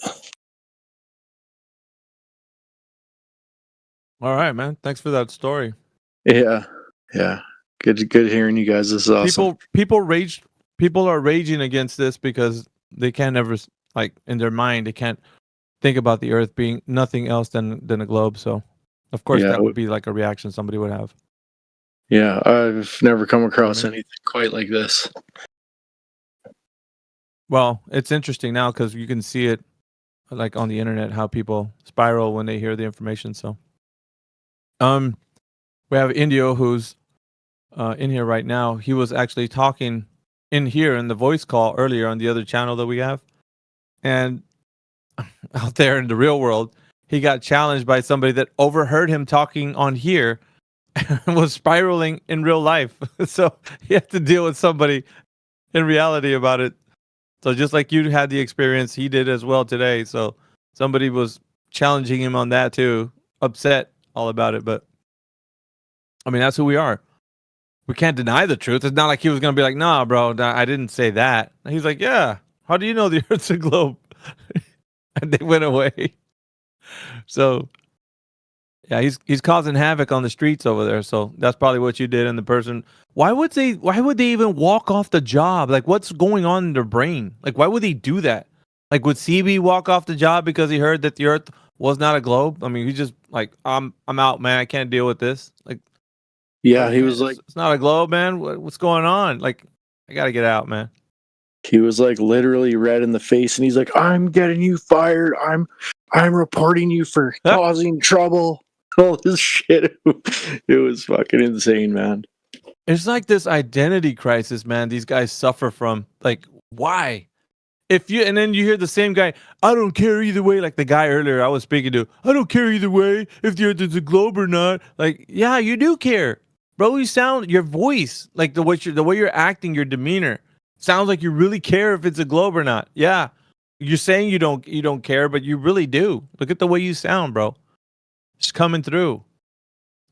All right, man. Thanks for that story. Yeah. Good hearing you guys. This is awesome. People are raging against this because they can't ever, like, in their mind, they can't think about the Earth being nothing else than a globe. So, of course, that would be like a reaction somebody would have. Yeah, I've never come across anything quite like this. Well, it's interesting now because you can see it, like on the internet, how people spiral when they hear the information. So, we have Indio who's in here right now. He was actually talking in here in the voice call earlier on the other channel that we have, and out there in the real world, he got challenged by somebody that overheard him talking on here and was spiraling in real life. So he had to deal with somebody in reality about it. So just like you had the experience, he did as well today. So somebody was challenging him on that too, upset all about it. But I mean, that's who we are. We can't deny the truth. It's not like he was going to be like, nah, bro, I didn't say that. And he's like, yeah, how do you know the Earth's a globe? And they went away. So yeah, he's causing havoc on the streets over there. So that's probably what you did. And the person, why would they even walk off the job? Like, what's going on in their brain? Like, why would they do that? Like, would CB walk off the job because he heard that the Earth was not a globe? I mean, he's just like, I'm out, man. I can't deal with this. Like, Yeah, he was like, it's not a globe, man. What's going on? Like, I gotta get out, man. he was like literally red in the face, and he's like, "I'm getting you fired. I'm reporting you for causing trouble." All this shit. It was fucking insane, man. It's like this identity crisis, man. These guys suffer from. Like, why? And then you hear the same guy, I don't care either way, like the guy earlier I was speaking to, I don't care either way if the earth is a globe or not. Like, yeah, you do care. Bro, you sound, your voice, like the way you're acting, your demeanor, sounds like you really care if it's a globe or not. Yeah. You're saying you don't care, but you really do. Look at the way you sound, bro. It's coming through.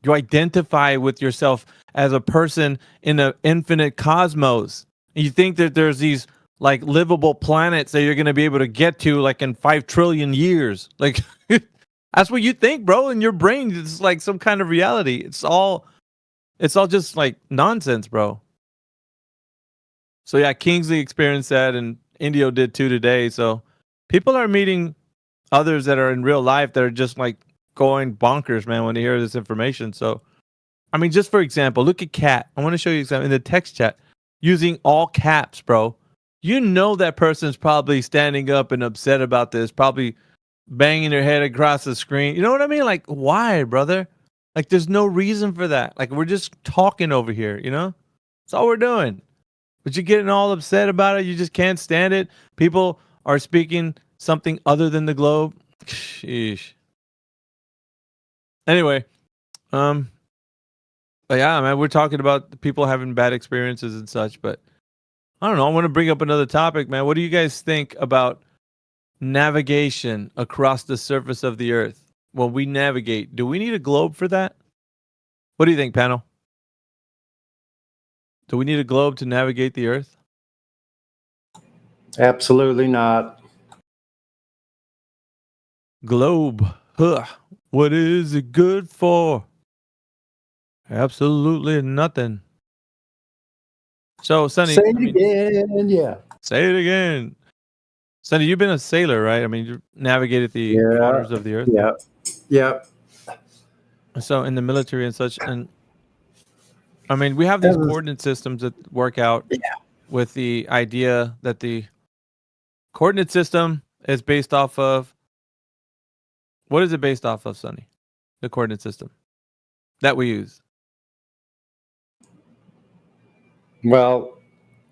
You identify with yourself as a person in an infinite cosmos. You think that there's these like livable planets that you're going to be able to get to like in 5 trillion years. Like that's what you think, bro. In your brain, it's like some kind of reality. It's all just like nonsense, bro. So yeah, Kingsley experienced that and Indio did too today. So people are meeting others that are in real life that are just like going bonkers, man, when they hear this information. So, I mean, just for example, look at Kat. I want to show you example in the text chat using all caps, bro. You know that person's probably standing up and upset about this, probably banging their head across the screen. You know what I mean? Like, why, brother? Like, there's no reason for that. Like, we're just talking over here, you know? That's all we're doing. But you're getting all upset about it. You just can't stand it. People are speaking something other than the globe. Sheesh. Anyway, but yeah, man, we're talking about people having bad experiences and such, but I don't know. I want to bring up another topic, man. What do you guys think about navigation across the surface of the earth? When we navigate, do we need a globe for that? What do you think, panel? Do we need a globe to navigate the earth? Absolutely not. Globe. Huh. What is it good for? Absolutely nothing. So, Sonny, Say it again, yeah. Say it again. Sonny, you've been a sailor, right? I mean, you navigated the waters of the earth. Yeah. Yep. So, in the military and such, and I mean, we have these coordinate systems that work out with the idea that the coordinate system is based off of. What is it based off of, Sonny? The coordinate system that we use. Well,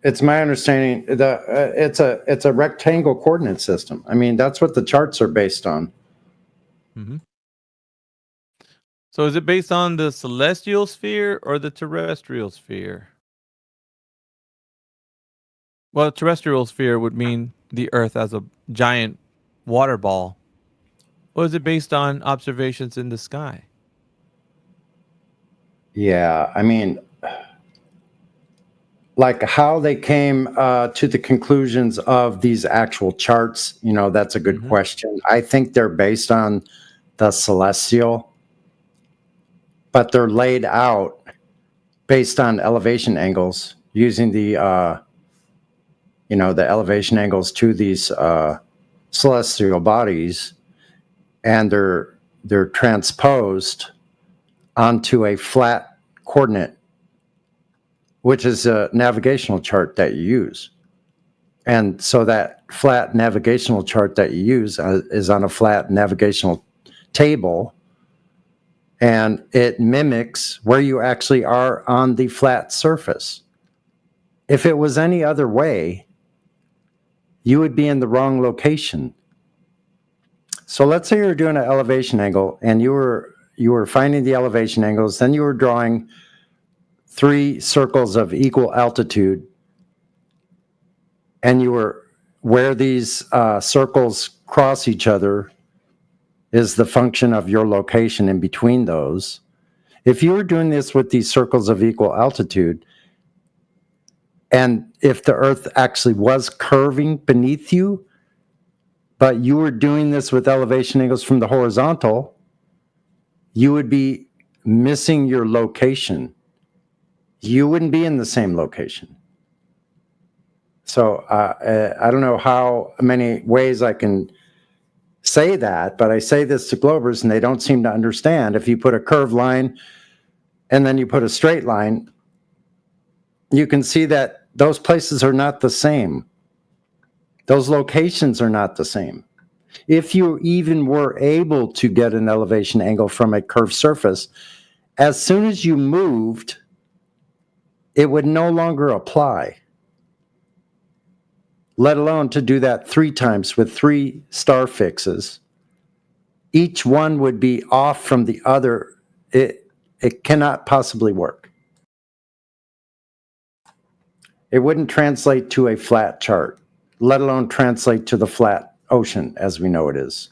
it's my understanding that it's a rectangle coordinate system. I mean, that's what the charts are based on. Mm-hmm. So is it based on the celestial sphere or the terrestrial sphere? Well, terrestrial sphere would mean the Earth as a giant water ball. Or is it based on observations in the sky? Yeah, I mean, like how they came to the conclusions of these actual charts, you know, that's a good question. I think they're based on the celestial, but they're laid out based on elevation angles using the, the elevation angles to these celestial bodies, and they're transposed onto a flat coordinate, which is a navigational chart that you use. And so that flat navigational chart that you use is on a flat navigational table, and it mimics where you actually are on the flat surface. If it was any other way, you would be in the wrong location. So let's say you're doing an elevation angle and you were finding the elevation angles, then you were drawing 3 circles of equal altitude, and you were where these circles cross each other is the function of your location in between those. If you were doing this with these circles of equal altitude, and if the Earth actually was curving beneath you, but you were doing this with elevation angles from the horizontal, you would be missing your location. You wouldn't be in the same location. So I don't know how many ways I can say that, but I say this to Globers and they don't seem to understand. If you put a curved line and then you put a straight line, you can see that those places are not the same. Those locations are not the same. If you even were able to get an elevation angle from a curved surface, as soon as you moved, it would no longer apply. Let alone to do that 3 times with 3 star fixes. Each one would be off from the other. It cannot possibly work. It wouldn't translate to a flat chart, let alone translate to the flat ocean as we know it is.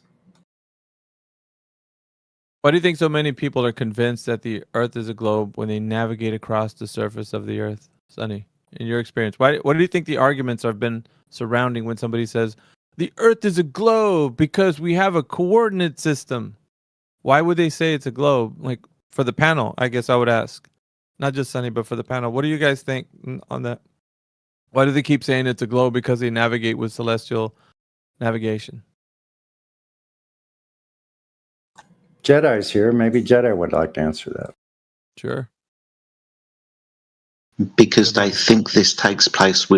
Why do you think so many people are convinced that the Earth is a globe when they navigate across the surface of the Earth? Sonny, in your experience, what do you think the arguments have been surrounding when somebody says the Earth is a globe because we have a coordinate system? Why would they say it's a globe? Like, for the panel, I guess I would ask, not just Sonny, but for the panel, what do you guys think on that? Why do they keep saying it's a globe? Because they navigate with celestial navigation. Jedi's here. Maybe Jedi would like to answer that. Sure. Because they think this takes place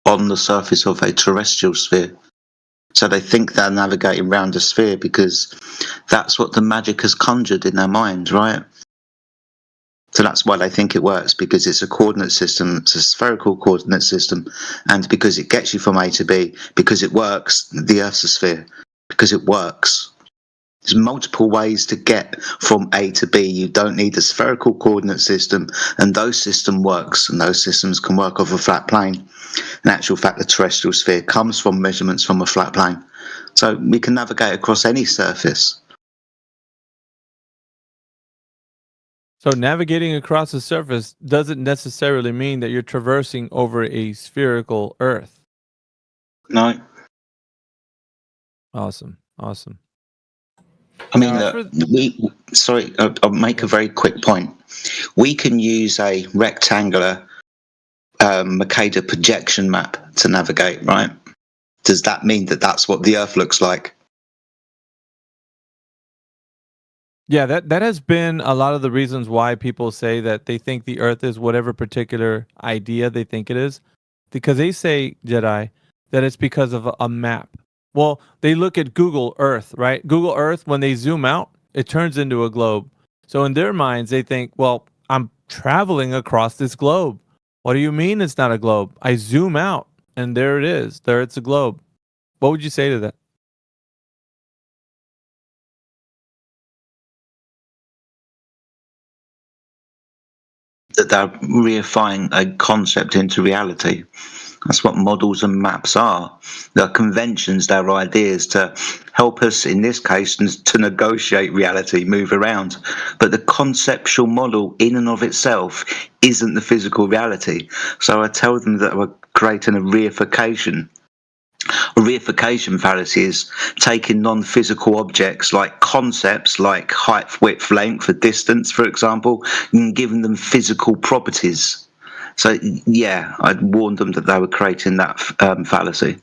on the surface of a terrestrial sphere. So they think they're navigating around a sphere because that's what the magic has conjured in their mind, right? So that's why they think it works, because it's a coordinate system, it's a spherical coordinate system, and because it gets you from A to B, because it works, the Earth's a sphere, because it works. There's multiple ways to get from A to B. You don't need a spherical coordinate system, and those system works, and those systems can work off a flat plane. In actual fact, the terrestrial sphere comes from measurements from a flat plane. So we can navigate across any surface. So navigating across the surface doesn't necessarily mean that you're traversing over a spherical Earth. No. Awesome. Awesome. I mean, I'll make a very quick point. We can use a rectangular Mercator projection map to navigate, right? Does that mean that that's what the Earth looks like? Yeah, that has been a lot of the reasons why people say that they think the Earth is whatever particular idea they think it is. Because they say, Jedi, that it's because of a map. Well, they look at Google Earth, right? Google Earth, when they zoom out, it turns into a globe. So in their minds, they think, well, I'm traveling across this globe. What do you mean it's not a globe? I zoom out, and there it is. There it's a globe. What would you say to that? That they're reifying a concept into reality. That's what models and maps are. They're conventions, they're ideas to help us, in this case, to negotiate reality, move around. But the conceptual model in and of itself isn't the physical reality. So I tell them that we're creating a reification. A reification fallacy is taking non-physical objects like concepts like height, width, length, or distance, for example, and giving them physical properties. So, yeah, I'd warned them that they were creating that fallacy.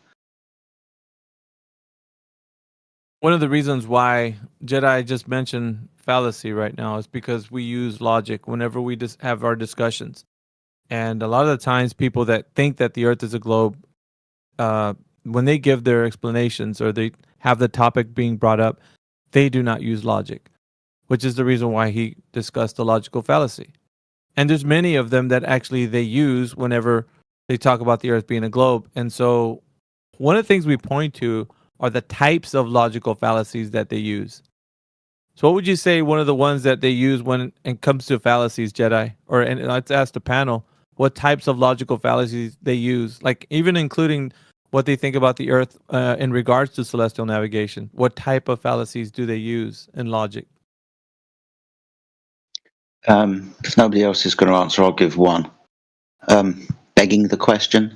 One of the reasons why Jedi just mentioned fallacy right now is because we use logic whenever we just have our discussions. And a lot of the times people that think that the Earth is a globe, when they give their explanations or they have the topic being brought up, they do not use logic, which is the reason why he discussed the logical fallacy. And there's many of them that actually they use whenever they talk about the Earth being a globe. And so one of the things we point to are the types of logical fallacies that they use. So what would you say one of the ones that they use when it comes to fallacies, Jedi? And let's ask the panel, what types of logical fallacies they use, like even including what they think about the Earth in regards to celestial navigation. What type of fallacies do they use in logic? If nobody else is going to answer, I'll give one. Begging the question.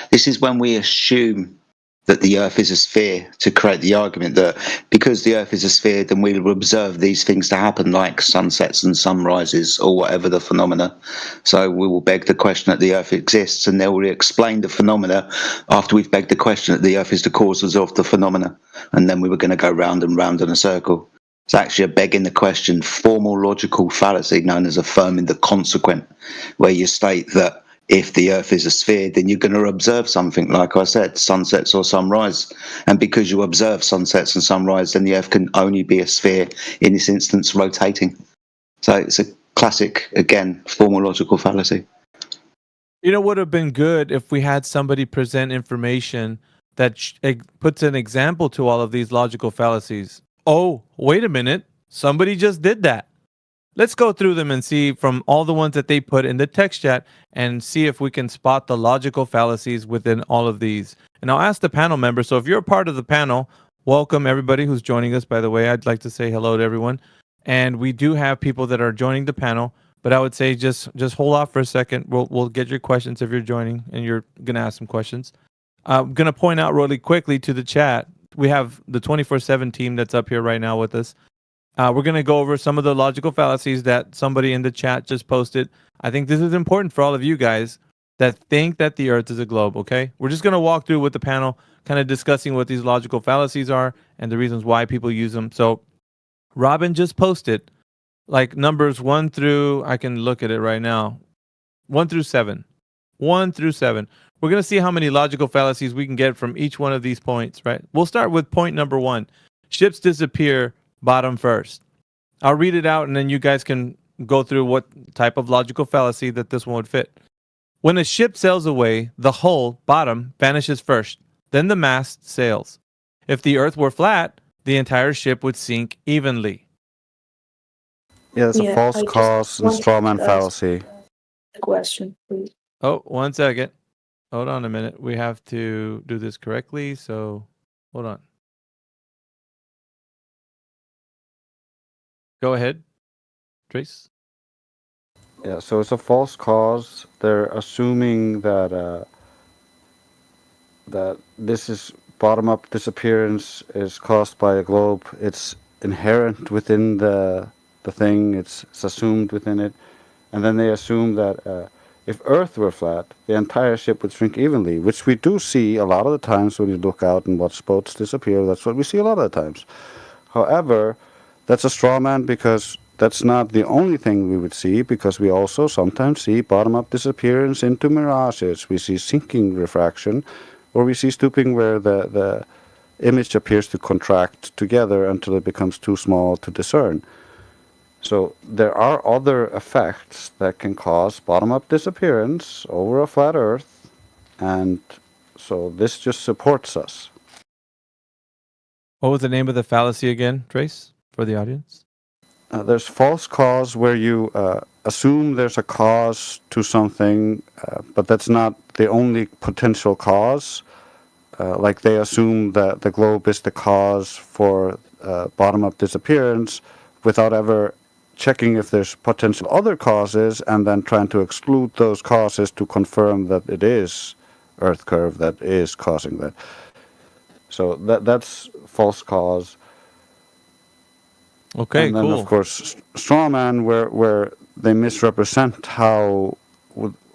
This is when we assume that the Earth is a sphere to create the argument that because the Earth is a sphere, then we will observe these things to happen, like sunsets and sunrises or whatever the phenomena. So we will beg the question that the Earth exists, and they will explain the phenomena after we've begged the question that the Earth is the causes of the phenomena. And then we were going to go round and round in a circle. It's actually a begging the question formal logical fallacy known as affirming the consequent, where you state that if the Earth is a sphere, then you're going to observe something, like I said, sunsets or sunrise. And because you observe sunsets and sunrise, then the Earth can only be a sphere, in this instance, rotating. So it's a classic, again, formal logical fallacy. You know, would have been good if we had somebody present information that puts an example to all of these logical fallacies. Oh, wait a minute. Somebody just did that. Let's go through them and see from all the ones that they put in the text chat and see if we can spot the logical fallacies within all of these. And I'll ask the panel members. So if you're a part of the panel, welcome everybody who's joining us. By the way, I'd like to say hello to everyone. And we do have people that are joining the panel, but I would say just hold off for a second. We'll get your questions if you're joining and you're going to ask some questions. I'm going to point out really quickly to the chat. We have the 24/7 team that's up here right now with us. We're going to go over some of the logical fallacies that somebody in the chat just posted. I think this is important for all of you guys that think that the Earth is a globe, okay? We're just going to walk through with the panel, kind of discussing what these logical fallacies are and the reasons why people use them. So Robin just posted like numbers 1 through, I can look at it right now, 1 through 7. 1 through 7. We're going to see how many logical fallacies we can get from each one of these points, right? We'll start with point number 1. Ships disappear bottom first. I'll read it out and then you guys can go through what type of logical fallacy that this one would fit. When a ship sails away, the hull, bottom, vanishes first. Then the mast sails. If the Earth were flat, the entire ship would sink evenly. Yeah, it's a Yeah, false I just cause and wanted straw man to ask fallacy. the question, please. Oh, 1 second. Hold on a minute. We have to do this correctly. So hold on. Go ahead, Trace. Yeah, so it's a false cause. They're assuming that that this is bottom-up disappearance is caused by a globe. It's inherent within the thing. It's assumed within it, and then they assume that if Earth were flat, the entire ship would shrink evenly, which we do see a lot of the times when you look out and watch boats disappear. That's what we see a lot of the times. However, that's a straw man because that's not the only thing we would see, because we also sometimes see bottom-up disappearance into mirages. We see sinking refraction, or we see stooping where the image appears to contract together until it becomes too small to discern. So there are other effects that can cause bottom-up disappearance over a flat Earth, and so this just supports us. What was the name of the fallacy again, Trace, for the audience? There's false cause where you assume there's a cause to something, but that's not the only potential cause. Like they assume that the globe is the cause for bottom-up disappearance without ever checking if there's potential other causes and then trying to exclude those causes to confirm that it is Earth curve that is causing that. So that's false cause. Okay, and then, cool. of course, straw man, where they misrepresent how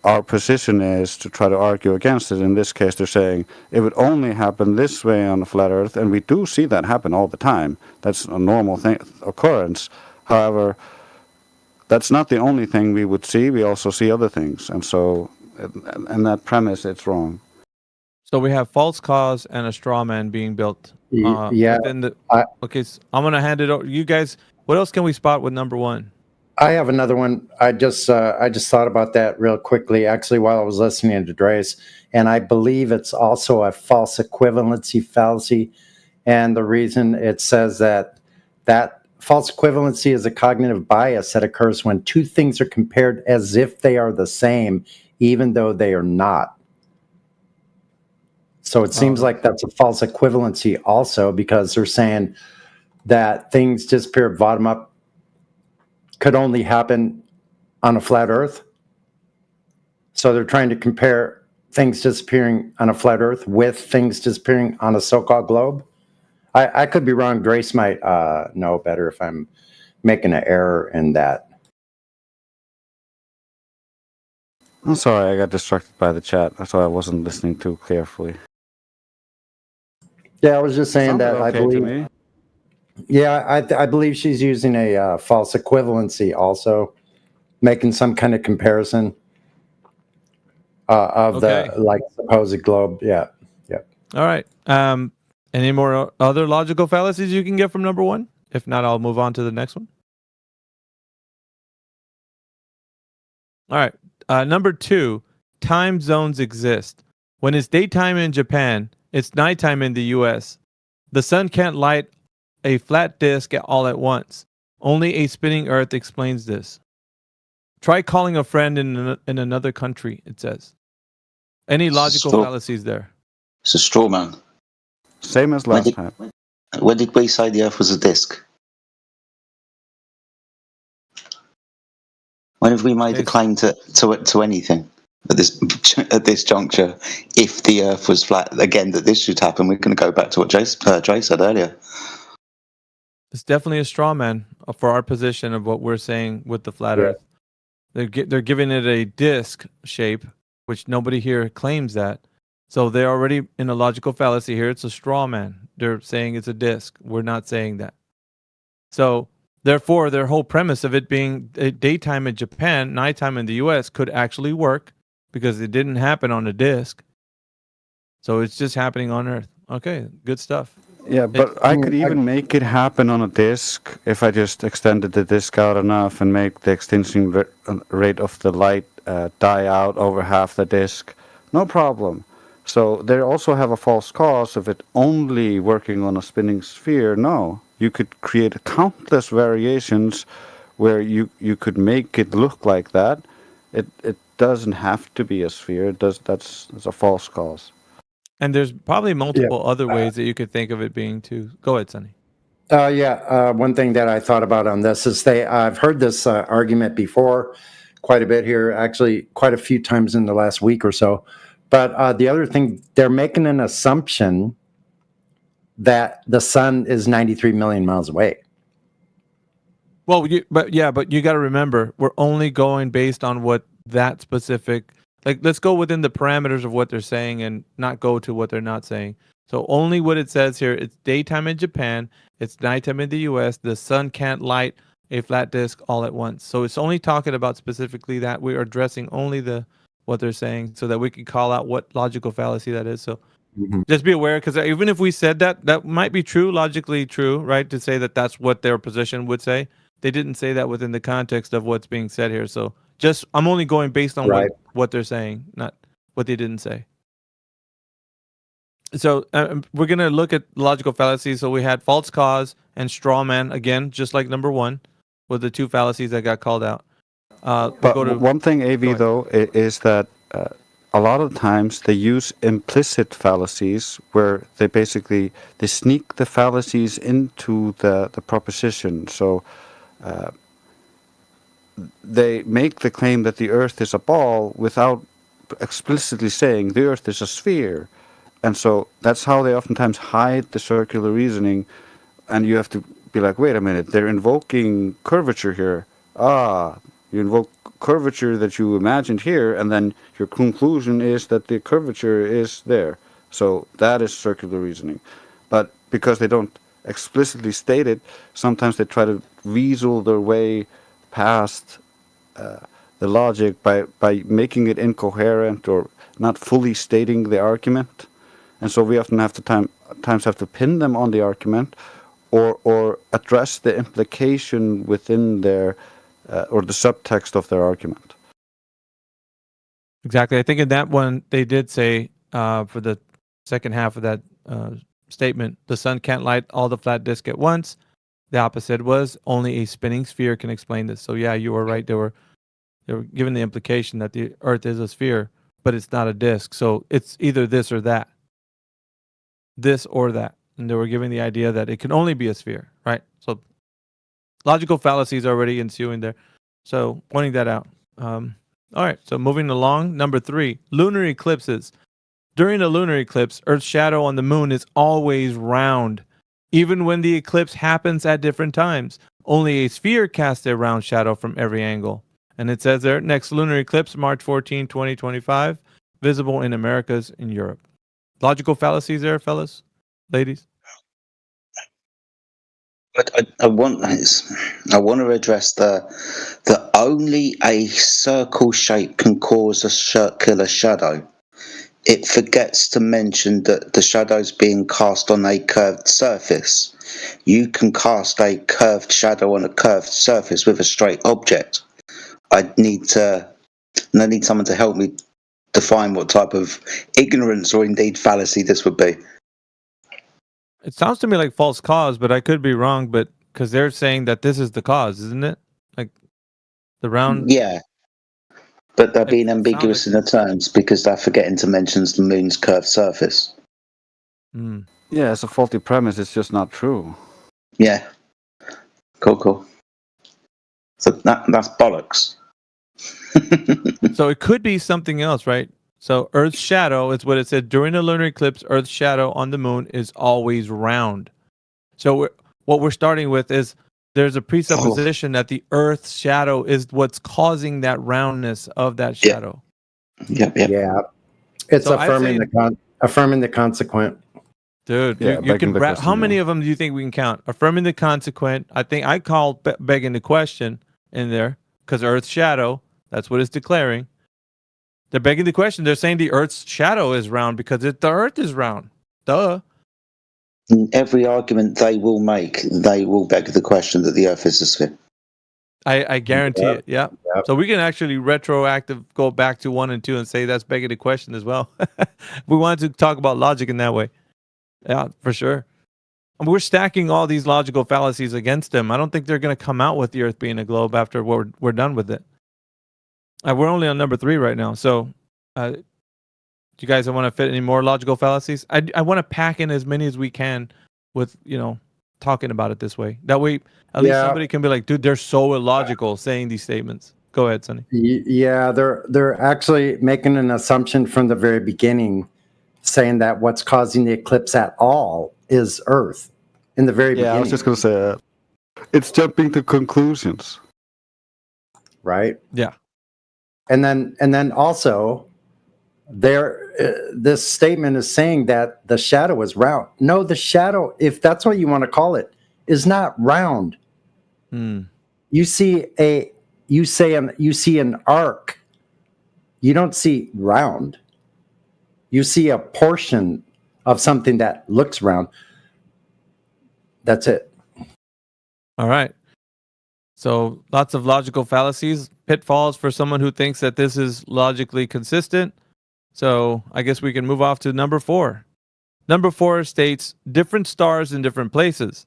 our position is to try to argue against it. In this case, they're saying it would only happen this way on a flat Earth, and we do see that happen all the time. That's a normal occurrence. However, that's not the only thing we would see. We also see other things, and so, in that premise, it's wrong. So we have false cause and a straw man being built. Yeah. Within the, okay, so I'm gonna hand it over. You guys, what else can we spot with number 1? I have another one. I just thought about that real quickly, actually, while I was listening to Dre's, and I believe it's also a false equivalency fallacy. And the reason it says that false equivalency is a cognitive bias that occurs when two things are compared as if they are the same, even though they are not. So it seems like that's a false equivalency also, because they're saying that things disappear bottom up could only happen on a flat Earth. So they're trying to compare things disappearing on a flat Earth with things disappearing on a so-called globe. I could be wrong. Grace might know better if I'm making an error in that. I'm sorry, I got distracted by the chat, so I wasn't listening too carefully. Yeah, I was just saying that I Okay to believe. me. Yeah, I believe she's using a false equivalency also, making some kind of comparison of Okay. the like supposed globe. Yeah, yeah. All right. Any more other logical fallacies you can get from number one? If not, I'll move on to the next one. All right. Number two, time zones exist. When it's daytime in Japan, it's nighttime in the US. The sun can't light a flat disk all at once. Only a spinning earth explains this. Try calling a friend in another country, it says. Any logical fallacies there? It's a straw man. Same as last time. When did we say the Earth was a disk? When have we made a claim to anything at this juncture? If the Earth was flat, again, that this should happen. We're going to go back to what Jay said earlier. It's definitely a straw man for our position of what we're saying with the flat Earth. They're giving it a disc shape, which nobody here claims that. So they're already in a logical fallacy here. It's a straw man. They're saying it's a disc. We're not saying that. So therefore, their whole premise of it being daytime in Japan, nighttime in the US could actually work because it didn't happen on a disc. So it's just happening on Earth. Okay, good stuff. Yeah, but I could even make it happen on a disk if I just extended the disk out enough and make the extinction rate of the light die out over half the disk. No problem. So they also have a false cause of it only working on a spinning sphere. No, you could create countless variations where you could make it look like that. It doesn't have to be a sphere. That's a false cause. And there's probably multiple other ways that you could think of it being too. Go ahead, Sonny. One thing that I thought about on this is I've heard this argument before quite a bit here, actually quite a few times in the last week or so. But the other thing, they're making an assumption that the sun is 93 million miles away. Well, but you got to remember, we're only going based on what that specific. Like, let's go within the parameters of what they're saying and not go to what they're not saying. So only what it says here, it's daytime in Japan, it's nighttime in the US, the sun can't light a flat disk all at once. So it's only talking about specifically that. We are addressing only what they're saying so that we can call out what logical fallacy that is. So just be aware, because even if we said that might be true, logically true, right? To say that that's what their position would say. They didn't say that within the context of what's being said here. So I'm only going based on what they're saying, not what they didn't say. So we're going to look at logical fallacies. So we had false cause and straw man, again, just like number one, with the two fallacies that got called out. But one thing, AV, though, is that a lot of times they use implicit fallacies where they sneak the fallacies into the proposition. So they make the claim that the Earth is a ball without explicitly saying the Earth is a sphere. And so that's how they oftentimes hide the circular reasoning. And you have to be like, wait a minute, they're invoking curvature here. You invoke curvature that you imagined here, and then your conclusion is that the curvature is there. So that is circular reasoning. But because they don't explicitly state it, sometimes they try to weasel their way past the logic by making it incoherent or not fully stating the argument. And so we often have to times have to pin them on the argument or address the implication within their or the subtext of their argument. Exactly. I think in that one, they did say for the second half of that statement, the sun can't light all the flat disk at once. The opposite was only a spinning sphere can explain this. So yeah, you were right. They were given the implication that the Earth is a sphere, but it's not a disk. So it's either this or that. This or that. And they were giving the idea that it can only be a sphere, right? So logical fallacies already ensuing there. So pointing that out. All right. So moving along. Number 3, lunar eclipses. During a lunar eclipse, Earth's shadow on the moon is always round. Even when the eclipse happens at different times, only a sphere casts a round shadow from every angle. And it says there, next lunar eclipse, March 14, 2025, visible in Americas and Europe. Logical fallacies there, fellas, ladies? I want to address that only a circle shape can cause a circular shadow. It forgets to mention that the shadow's being cast on a curved surface. You can cast a curved shadow on a curved surface with a straight object. I need someone to help me define what type of ignorance or indeed fallacy this would be. It sounds to me like false cause, but I could be wrong. But because they're saying that this is the cause, isn't it? Like the round. Yeah. But they're being It sounds ambiguous like- in the terms because they're forgetting to mention the moon's curved surface. Mm. Yeah, it's a faulty premise. It's just not true. Yeah. Cool. So that's bollocks. So it could be something else, right? So Earth's shadow is what it said during the lunar eclipse. Earth's shadow on the moon is always round. So what we're starting with is there's a presupposition that the Earth's shadow is what's causing that roundness of that shadow. Yep. Yeah, it's So I'd affirming say- affirming the consequent. Dude, Yeah, you begging can. the question, How many yeah. of them do you think we can count? Affirming the consequent. I think I call begging the question in there because Earth's shadow. That's what it's declaring. They're begging the question. They're saying the Earth's shadow is round because the Earth is round. Duh. In every argument they will make, they will beg the question that the Earth is a sphere. I guarantee Yep. it. Yeah. Yep. So we can actually retroactive go back to 1 and 2 and say that's begging the question as well. We wanted to talk about logic in that way. Yeah, for sure. And we're stacking all these logical fallacies against them. I don't think they're going to come out with the Earth being a globe after we're done with it. We're only on number 3 right now. So, do you guys want to fit any more logical fallacies? I want to pack in as many as we can with talking about it this way. That way, at least Yeah. somebody can be like, dude, they're so illogical saying these statements. Go ahead, Sonny. Yeah, they're actually making an assumption from the very beginning, saying that what's causing the eclipse at all is Earth. In the very Yeah, beginning, I was just going to say that. It's jumping to conclusions. right? Yeah. And then also, this statement is saying that the shadow is round. No, the shadow, if that's what you want to call it, is not round. Hmm. You see an arc. You don't see round. You see a portion of something that looks round. That's it. All right. So lots of logical fallacies, pitfalls for someone who thinks that this is logically consistent. So I guess we can move off to number 4. Number 4 states different stars in different places.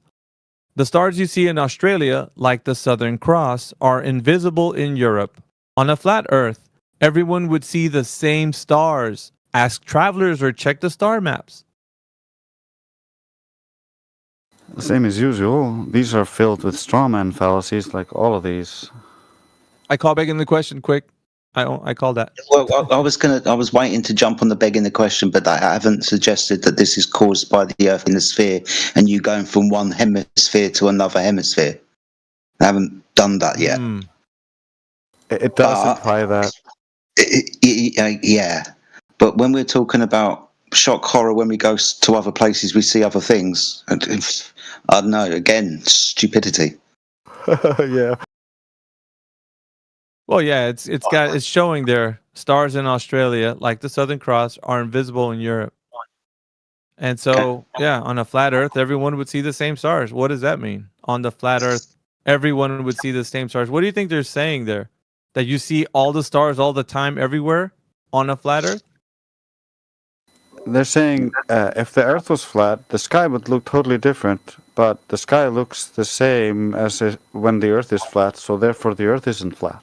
The stars you see in Australia, like the Southern Cross, are invisible in Europe. On a flat Earth, everyone would see the same stars. Ask travelers or check the star maps. Same as usual. These are filled with strawman fallacies, like all of these. I call back in the question quick. I call that. Well, I was waiting to jump on the begging the question, but I haven't suggested that this is caused by the Earth in the sphere and you going from one hemisphere to another hemisphere. I haven't done that yet. Hmm. It does imply that. Yeah, but when we're talking about shock horror, when we go to other places, we see other things. I don't know. Again, stupidity. Yeah. Well, yeah, it's showing there stars in Australia, like the Southern Cross, are invisible in Europe. And so, yeah, on a flat Earth, everyone would see the same stars. What does that mean? On the flat Earth, everyone would see the same stars. What do you think they're saying there? That you see all the stars all the time everywhere on a flat Earth? They're saying if the Earth was flat, the sky would look totally different, but the sky looks the same as when the Earth is flat, so therefore the Earth isn't flat.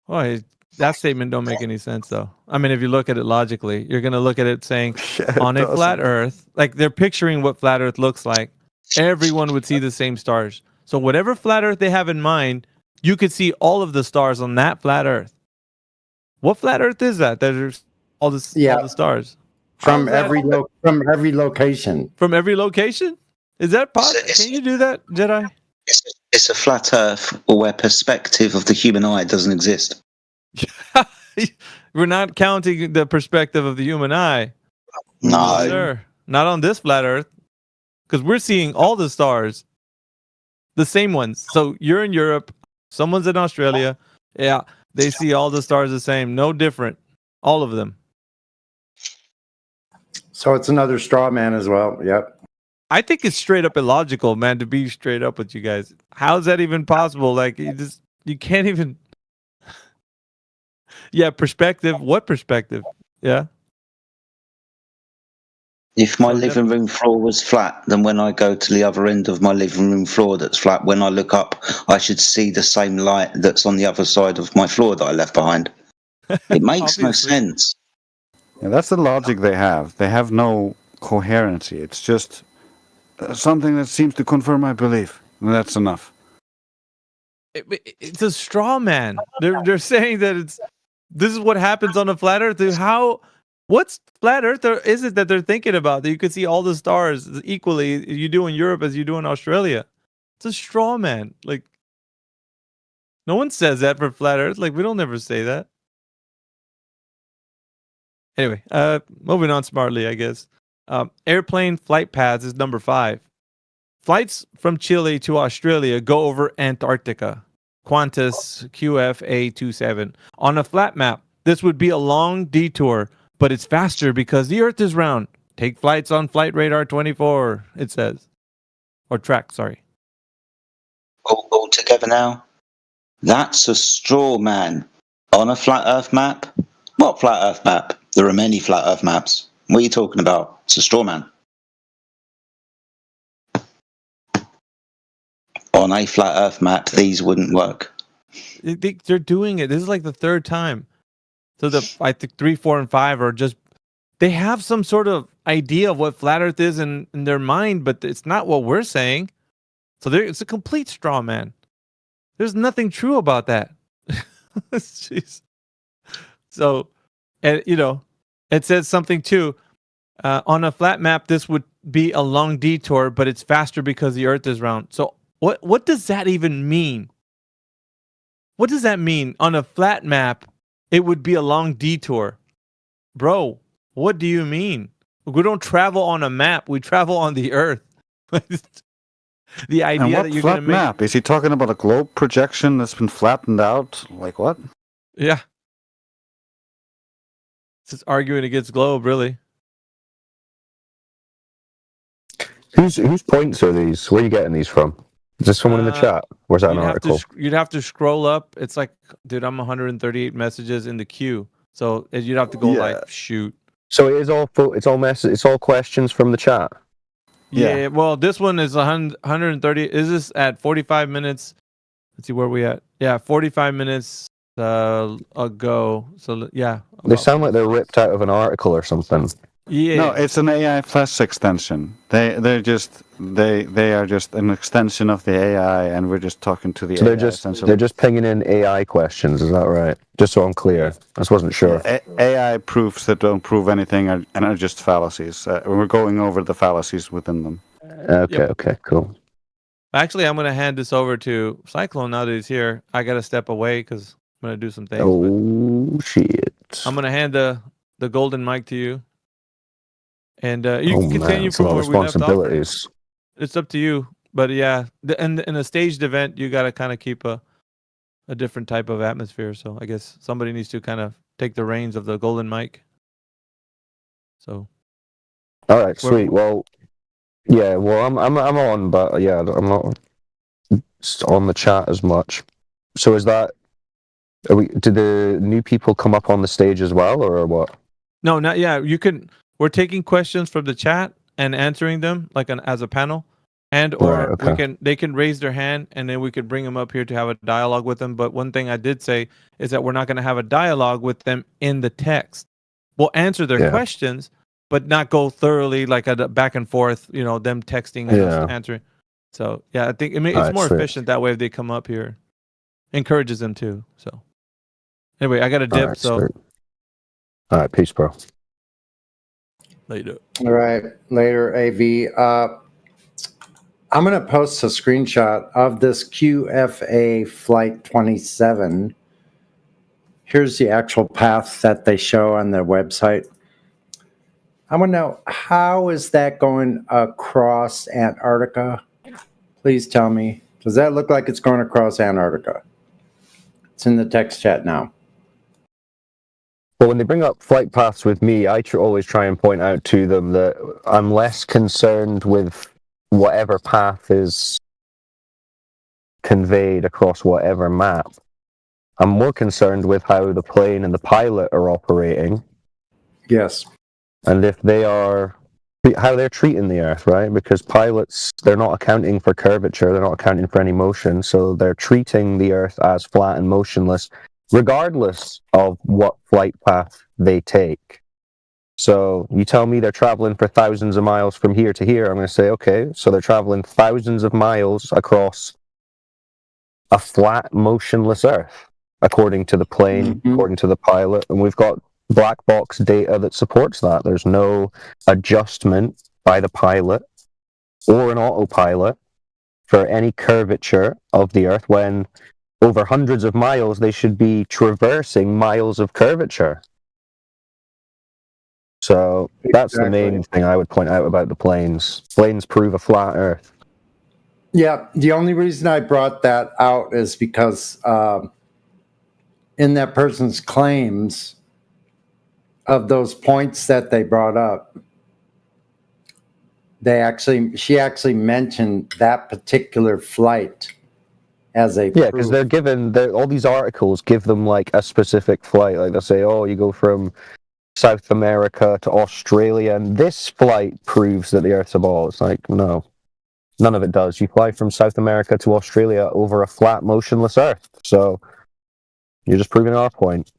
Well, that statement don't make any sense, though. I mean, if you look at it logically, you're going to look at it saying, Yeah, it on a flat doesn't. Earth, like they're picturing what flat Earth looks like, everyone would see the same stars. So whatever flat Earth they have in mind, you could see all of the stars on that flat Earth. What flat Earth is that? There's all the stars From How is that- from every location. from every location. Is that possible? Can you do that, Jedi? It's a flat Earth where perspective of the human eye doesn't exist. We're not counting the perspective of the human eye. No. Sure. Not on this flat Earth. because we're seeing all the stars, the same ones. So you're in Europe, someone's in Australia. Yeah, they see all the stars the same, no different, all of them. So it's another straw man as well. Yep. I think it's straight up illogical, man, to be straight up with you guys. How is that even possible? Like, you can't even. Yeah, perspective. What perspective? Yeah. If my So living room floor was flat, then when I go to the other end of my living room floor that's flat, when I look up, I should see the same light that's on the other side of my floor that I left behind. It makes no Obviously. sense. Yeah, that's the logic they have. They have no coherency. It's just something that seems to confirm my belief. And that's enough. It's a straw man. They're saying that this is what happens on a flat Earth. What's flat Earth is it that they're thinking about? That you could see all the stars equally you do in Europe as you do in Australia. It's a straw man. Like, no one says that for flat Earth. Like, we don't ever say that. Anyway, moving on smartly, I guess. Airplane flight paths is number 5. Flights from Chile to Australia go over Antarctica. Qantas QFA27. On a flat map, this would be a long detour, but it's faster because the Earth is round. Take flights on Flight Radar 24, it says. Or track, sorry. All together now? That's a straw man. On a flat Earth map? What flat Earth map? There are many flat Earth maps. What are you talking about? It's a straw man. On a flat Earth map, these wouldn't work. They're doing it. This is like the 3rd time. So I think 3, 4, and 5 are just, they have some sort of idea of what flat Earth is in their mind, but it's not what we're saying. So it's a complete straw man. There's nothing true about that. Jeez. So, and it says something too. On a flat map, this would be a long detour, but it's faster because the Earth is round. So what does that even mean? What does that mean? On a flat map, it would be a long detour. Bro, what do you mean? We don't travel on a map. We travel on the Earth. The idea And what that you're flat going to make... map? Is he talking about a globe projection that's been flattened out? Like what? Yeah. It's just arguing against globe, really. Whose points are these? Where are you getting these from? Is this someone in the chat? Or is that an article? You'd have to scroll up. It's like, dude, I'm 138 messages in the queue. So you'd have to go shoot. So it is all it's all questions from the chat. Yeah. Well, this one is 130. Is this at 45 minutes? Let's see where we at. Yeah, 45 minutes ago. So yeah. They sound like they're ripped out of an article or something. Yeah. No, it's an AI Flash extension. They are just an extension of the AI, and we're just talking to the So AI. they're just pinging in AI questions. Is that right? Just so I'm clear, I just wasn't sure. AI proofs that don't prove anything and are just fallacies. We're going over the fallacies within them. Okay, cool. Actually, I'm going to hand this over to Cyclone now that he's here. I got to step away because I'm going to do some things. Oh, shit. I'm going to hand the golden mic to you. And you can continue from from where we left off. responsibilities. It's up to you. But yeah, in a staged event, you got to kind of keep a different type of atmosphere. So I guess somebody needs to kind of take the reins of the golden mic. So. All right, sweet. Well, yeah. Well, I'm on, but yeah, I'm not on the chat as much. So is that? Did the new people come up on the stage as well, or what? No, not yeah. You can. We're taking questions from the chat and answering them like as a panel, and or they can raise their hand and then we could bring them up here to have a dialogue with them. But one thing I did say is that we're not going to have a dialogue with them in the text. We'll answer their questions, but not go thoroughly like a back and forth. Them texting and us answering. So yeah, I think it's more efficient that way if they come up here. Encourages them too. So anyway, I got a dip. All right, peace, bro. Later. All right. Later, AV. I'm going to post a screenshot of this QFA Flight 27. Here's the actual path that they show on their website. I want to know, how is that going across Antarctica? Please tell me. Does that look like it's going across Antarctica? It's in the text chat now. Well, when they bring up flight paths with me, I always try and point out to them that I'm less concerned with whatever path is conveyed across whatever map. I'm more concerned with how the plane and the pilot are operating. Yes. And if they are, how they're treating the Earth, right? Because pilots, they're not accounting for curvature, they're not accounting for any motion, so they're treating the Earth as flat and motionless, regardless of what flight path they take. So you tell me they're traveling for thousands of miles from here to here, I'm going to say, okay, so they're traveling thousands of miles across a flat, motionless Earth, according to the plane, according to the pilot, and we've got black box data that supports that. There's no adjustment by the pilot or an autopilot for any curvature of the Earth, when over hundreds of miles they should be traversing miles of curvature. So that's the main thing I would point out about the planes. Planes prove a flat Earth. Yeah, the only reason I brought that out is because in that person's claims of those points that they brought up, she actually mentioned that particular flight as a Yeah, because they're given all these articles give them like a specific flight. Like they'll say, oh, you go from South America to Australia, and this flight proves that the Earth's a ball. It's like, no, none of it does. You fly from South America to Australia over a flat, motionless Earth. So you're just proving our point.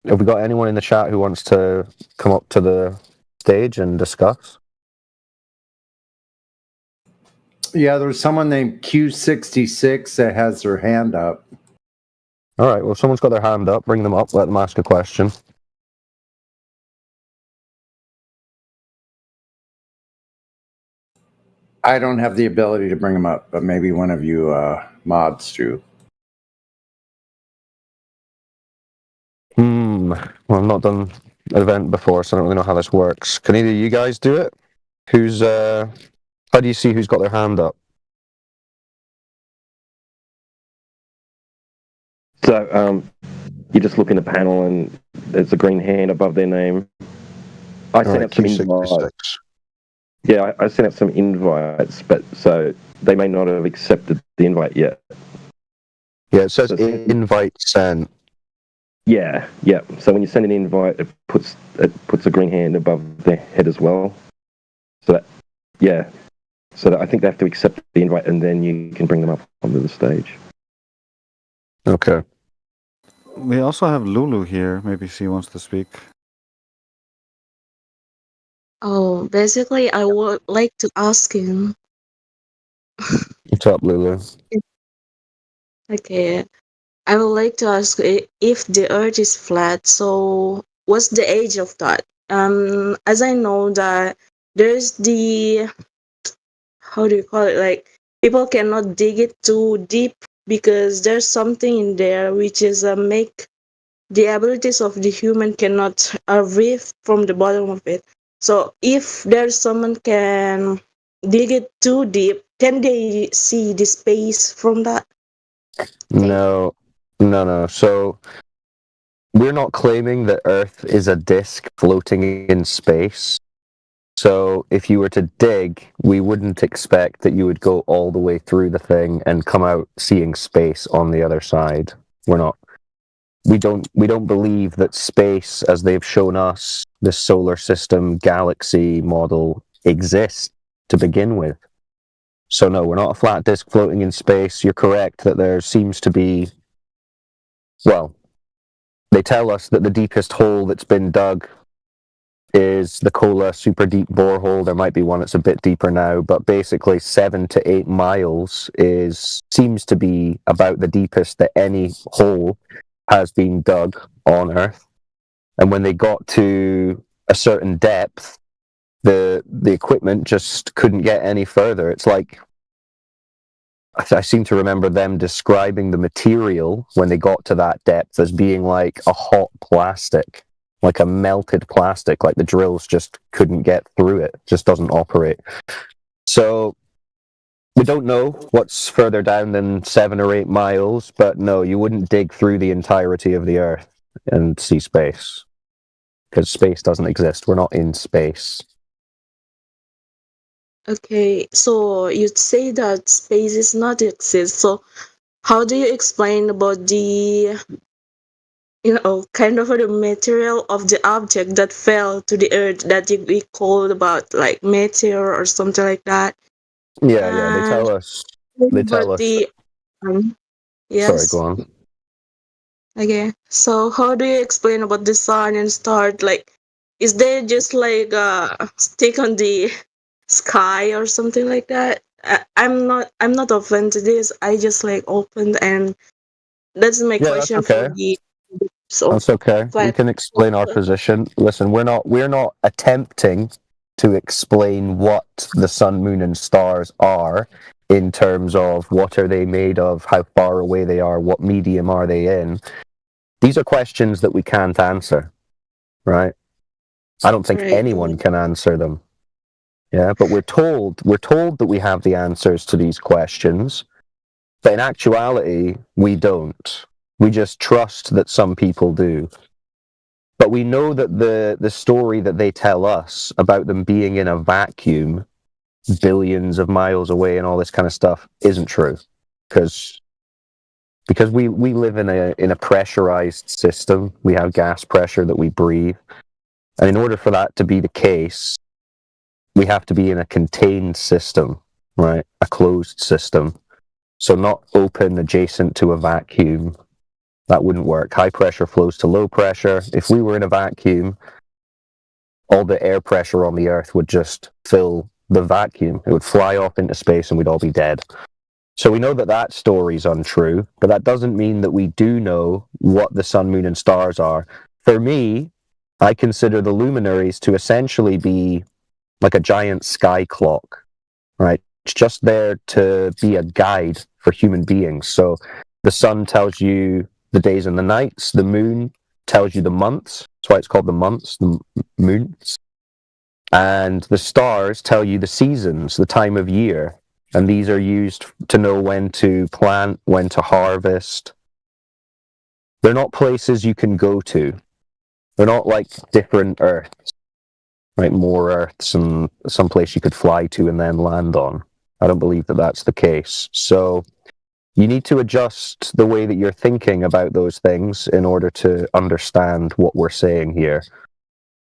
Have we got anyone in the chat who wants to come up to the stage and discuss? Yeah, there's someone named Q66 that has their hand up. All right, well, if someone's got their hand up, bring them up, let them ask a question. I don't have the ability to bring them up, but maybe one of you mods do. Well, I've not done an event before, so I don't really know how this works. Can either of you guys do it? How do you see who's got their hand up? So, you just look in the panel and there's a green hand above their name. I sent out some invites. Yeah, I sent out some invites, but so they may not have accepted the invite yet. Yeah, it says invite sent. Yeah. So when you send an invite, it puts a green hand above their head as well. So I think they have to accept the invite, and then you can bring them up onto the stage. Okay. We also have Lulu here. Maybe she wants to speak. Oh, basically, I would like to ask him. What's up, Lulu? Okay, I would like to ask if the Earth is flat. So, what's the age of that? As I know that there's how do you call it? Like, people cannot dig it too deep because there's something in there which is make the abilities of the human cannot reach from the bottom of it. So if there's someone can dig it too deep, can they see the space from that? No. So we're not claiming that Earth is a disk floating in space. So if you were to dig, we wouldn't expect that you would go all the way through the thing and come out seeing space on the other side. We don't believe that space, as they've shown us, the solar system galaxy model, exists to begin with. So no, we're not a flat disk floating in space. You're correct that there seems to be, well, they tell us that the deepest hole that's been dug is the Kola super deep borehole. There might be one that's a bit deeper now, but basically 7 to 8 miles seems to be about the deepest that any hole has been dug on Earth. And when they got to a certain depth, the equipment just couldn't get any further. It's like I seem to remember them describing the material when they got to that depth as being like a hot plastic, like a melted plastic, like the drills just couldn't get through it, just doesn't operate. So we don't know what's further down than 7 or 8 miles, but no, you wouldn't dig through the entirety of the Earth and see space, because space doesn't exist. We're not in space. Okay, so you'd say that space is not exist. So how do you explain about the, kind of the material of the object that fell to the earth that we called about like meteor or something like that? Yeah, they tell us. They tell But us. Sorry, go yes. on. Okay, so how do you explain about the sun and stars? Like, is there just like a stick on the sky or something like that? I'm not open to this. I just like opened, and that's my Yeah, that's question for okay. the. So, That's okay. We but can explain our position. Listen, we're not attempting to explain what the sun, moon, and stars are in terms of what are they made of, how far away they are, what medium are they in. These are questions that we can't answer, right? I don't think right, anyone can answer them. Yeah, but we're told that we have the answers to these questions, but in actuality, we don't. We just trust that some people do. But we know that the story that they tell us about them being in a vacuum billions of miles away and all this kind of stuff isn't true, because we live in a pressurized system. We have gas pressure that we breathe, and in order for that to be the case, we have to be in a contained system, right? A closed system. So not open adjacent to a vacuum. That wouldn't work. High pressure flows to low pressure. If we were in a vacuum, all the air pressure on the Earth would just fill the vacuum. It would fly off into space and we'd all be dead. So we know that that story's untrue, but that doesn't mean that we do know what the sun, moon, and stars are. For me, I consider the luminaries to essentially be like a giant sky clock, right? It's just there to be a guide for human beings. So the sun tells you the days and the nights, the moon tells you the months. That's why it's called the months, the moons. And the stars tell you the seasons, the time of year. And these are used to know when to plant, when to harvest. They're not places you can go to. They're not like different Earths, right? More Earths and some place you could fly to and then land on. I don't believe that that's the case. So you need to adjust the way that you're thinking about those things in order to understand what we're saying here.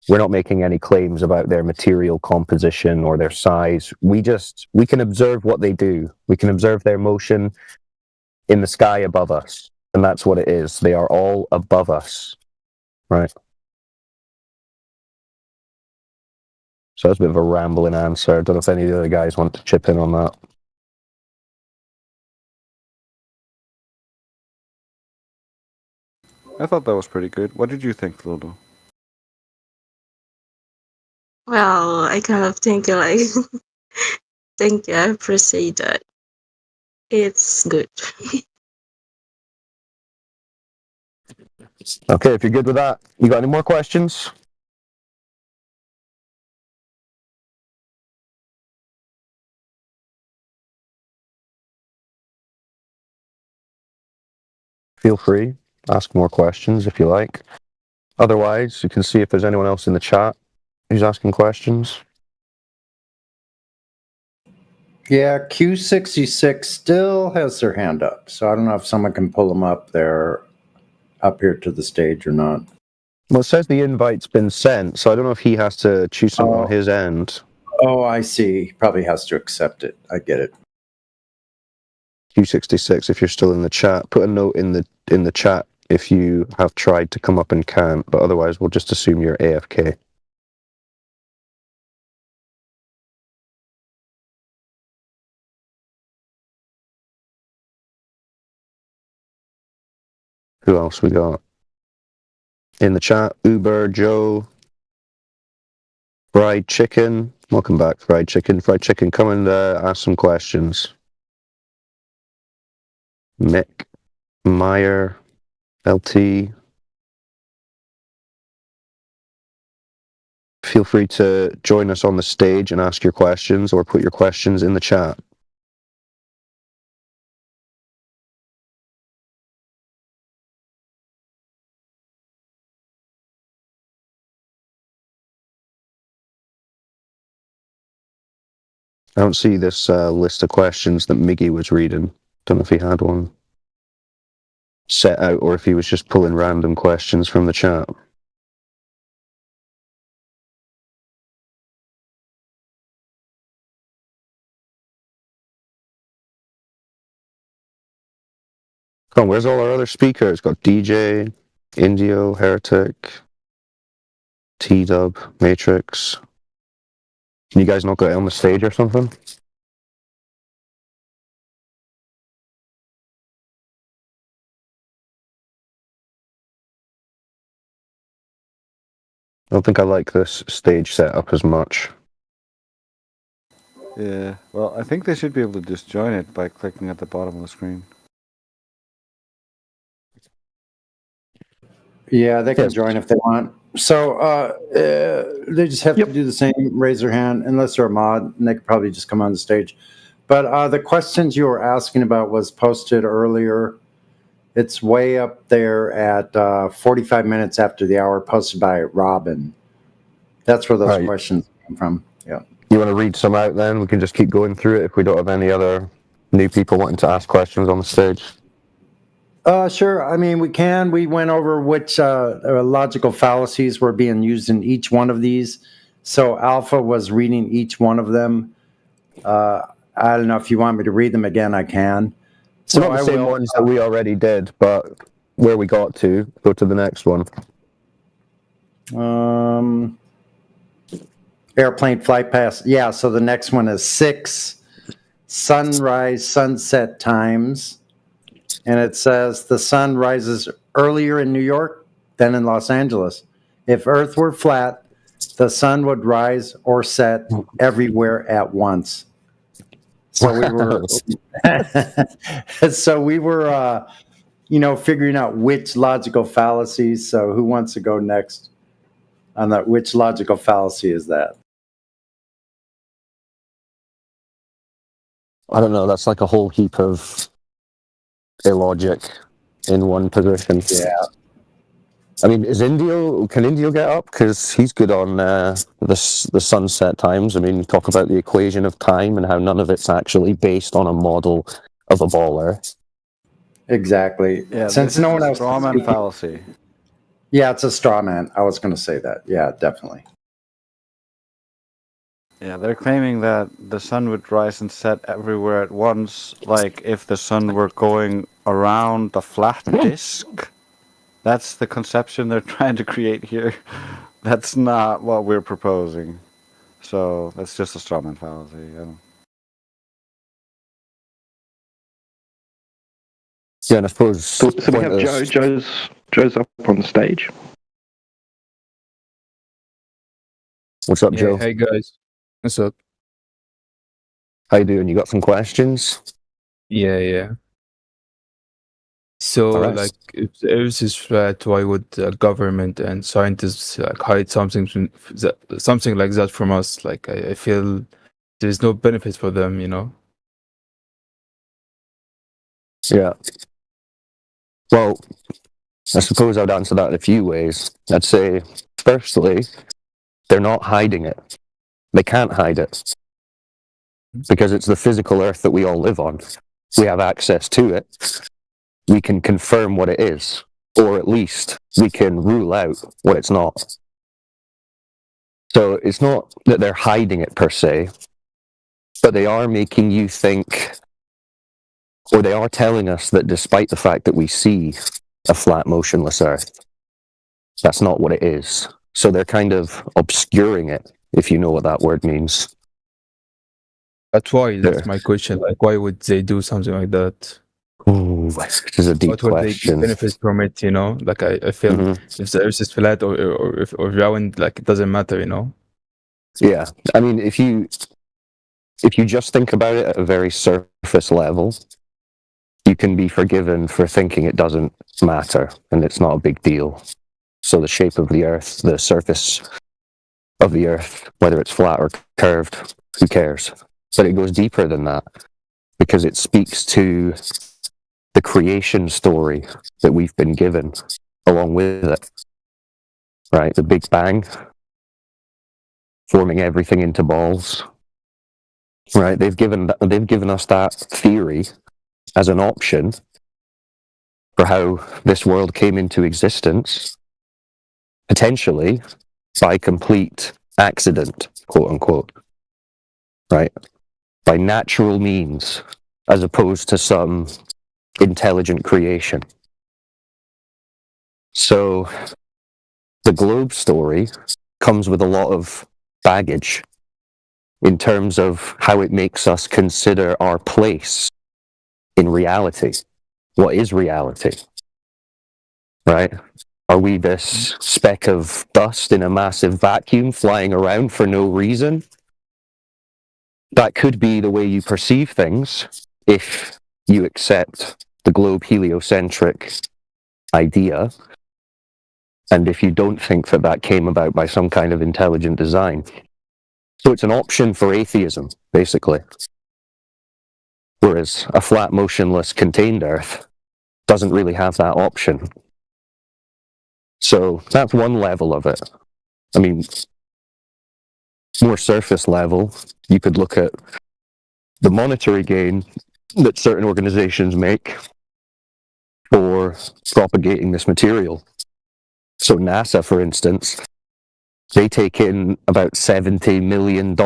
We're not making any claims about their material composition or their size. We can observe what they do. We can observe their motion in the sky above us. And that's what it is. They are all above us, right? So that's a bit of a rambling answer. I don't know if any of the other guys want to chip in on that. I thought that was pretty good. What did you think, Lodo? well, I kind of think like, thank you. I appreciate that. It's good. Okay, if you're good with that, you got any more questions? Feel free, ask more questions if you like. Otherwise, you can see if there's anyone else in the chat who's asking questions. Yeah, Q66 still has their hand up, so I don't know if someone can pull them up there, up here to the stage or not. Well, it says the invite's been sent, so I don't know if he has to choose something on his end. Oh, I see. He probably has to accept it. I get it. Q66, if you're still in the chat, put a note in the chat if you have tried to come up and can't, but otherwise we'll just assume you're AFK. Who else we got? In the chat, Uber, Joe, Fried Chicken. Welcome back, Fried Chicken. Fried Chicken, come and ask some questions. Mick, Meyer, LT. Feel free to join us on the stage and ask your questions or put your questions in the chat. I don't see this list of questions that Miggy was reading. Don't know if he had one set out or if he was just pulling random questions from the chat. Come on, where's all our other speakers? Got DJ, Indio, Heretic, T-Dub, Matrix. Can you guys not get on the stage or something? I don't think I like this stage setup as much. Yeah, well, I think they should be able to just join it by clicking at the bottom of the screen. Yeah, they can join if they want. So they just have to do the same, raise their hand, unless they're a mod, and they could probably just come on the stage. But the questions you were asking about was posted earlier. It's way up there at 45 minutes after the hour, posted by Robin. That's where those questions come from. Yeah. You want to read some out then? We can just keep going through it if we don't have any other new people wanting to ask questions on the stage. Sure. I mean, we can. We went over which logical fallacies were being used in each one of these. So Alpha was reading each one of them. I don't know if you want me to read them again, I can. So not the same ones that we already did, but where we got to, go to the next one. Airplane flight pass. Yeah, so the next one is 6 sunrise, sunset times. And it says the sun rises earlier in New York than in Los Angeles. If Earth were flat, the sun would rise or set everywhere at once. So we were, figuring out which logical fallacies. So who wants to go next on that? Which logical fallacy is that? I don't know. That's like a whole heap of illogic in one position. Yeah. I mean, can Indio get up? Because he's good on the sunset times. I mean, talk about the equation of time and how none of it's actually based on a model of a baller. Exactly. Yeah, since no one else straw man fallacy. Yeah, it's a straw man. I was going to say that. Yeah, definitely. Yeah, they're claiming that the sun would rise and set everywhere at once, like if the sun were going around the flat disk. That's the conception they're trying to create here. That's not what we're proposing. So that's just a strawman fallacy. Yeah, and I suppose. So we have Joe. Joe's up on the stage. What's up, Joe? Hey guys. What's up? How you doing? You got some questions? Yeah. So, Alright. like, if Earth is flat, why would government and scientists hide something like that from us? Like, I feel there's no benefit for them, Yeah. Well, I suppose I'd answer that in a few ways. I'd say, firstly, they're not hiding it. They can't hide it. Because it's the physical Earth that we all live on. We have access to it. We can confirm what it is. Or at least we can rule out what it's not. So it's not that they're hiding it per se, but they are making you think, or they are telling us that despite the fact that we see a flat, motionless Earth, that's not what it is. So they're kind of obscuring it, if you know what that word means. That's my question. Like, why would they do something like that? Ooh, this is a deep what would question. they benefit from it, Like, I feel if the Earth is flat or round, like, it doesn't matter, Yeah, I mean, if you just think about it at a very surface level, you can be forgiven for thinking it doesn't matter and it's not a big deal. So the shape of the Earth, the surface of the Earth, whether it's flat or curved, who cares? But it goes deeper than that because it speaks to the creation story that we've been given along with it. Right? The Big Bang, forming everything into balls. Right? They've given us that theory as an option for how this world came into existence, potentially by complete accident, quote unquote. Right? By natural means, as opposed to some intelligent creation. So the globe story comes with a lot of baggage in terms of how it makes us consider our place in reality. What is reality? Right? Are we this speck of dust in a massive vacuum flying around for no reason? That could be the way you perceive things if you accept the globe heliocentric idea, and if you don't think that that came about by some kind of intelligent design. So it's an option for atheism, basically. Whereas a flat, motionless, contained Earth doesn't really have that option. So that's one level of it. I mean, more surface level, you could look at the monetary gain that certain organizations make for propagating this material. So NASA, for instance, they take in about $70 million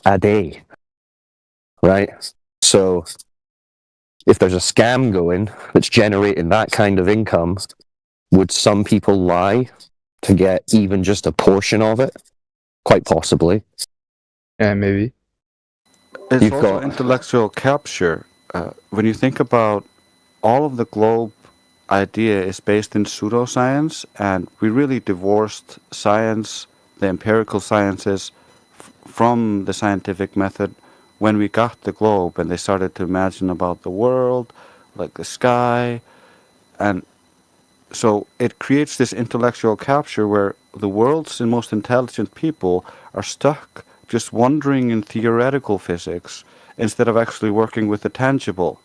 a day, right? So if there's a scam going that's generating that kind of income, would some people lie to get even just a portion of it? Quite possibly. Yeah, maybe. It's also intellectual capture. When you think about all of the globe idea is based in pseudoscience, and we really divorced science, the empirical sciences, from the scientific method when we got the globe and they started to imagine about the world, like the sky. And so it creates this intellectual capture where the world's most intelligent people are stuck just wondering in theoretical physics instead of actually working with the tangible.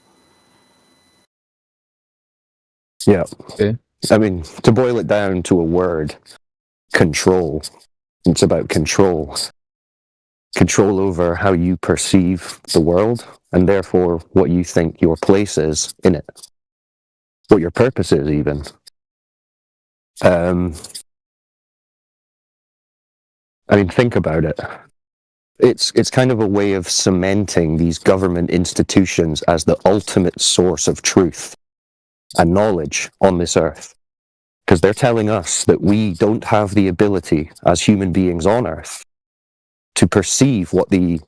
Yeah. I mean, to boil it down to a word, control. It's about control. Control over how you perceive the world, and therefore what you think your place is in it. What your purpose is, even. I mean, think about it. It's kind of a way of cementing these government institutions as the ultimate source of truth and knowledge on this earth. Because they're telling us that we don't have the ability as human beings on earth to perceive what the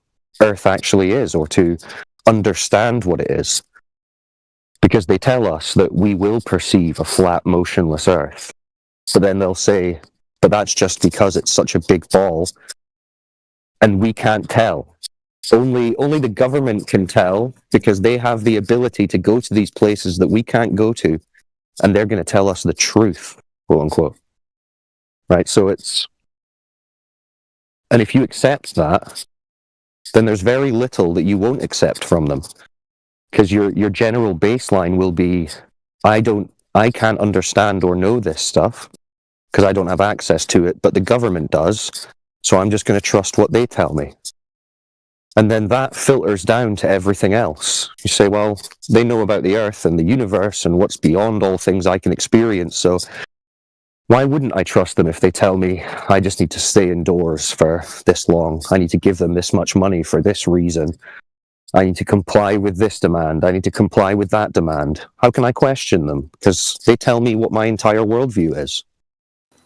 earth actually is or to understand what it is. Because they tell us that we will perceive a flat, motionless earth. But then they'll say, but that's just because it's such a big ball and we can't tell. Only the government can tell because they have the ability to go to these places that we can't go to, and they're going to tell us the truth, quote unquote. Right? So it's... And if you accept that, then there's very little that you won't accept from them. Because your general baseline will be, I can't understand or know this stuff because I don't have access to it, but the government does, so I'm just going to trust what they tell me. And then that filters down to everything else. You say, well, they know about the earth and the universe and what's beyond all things I can experience, so why wouldn't I trust them if they tell me I just need to stay indoors for this long? I need to give them this much money for this reason. I need to comply with this demand. I need to comply with that demand. How can I question them? Because they tell me what my entire worldview is.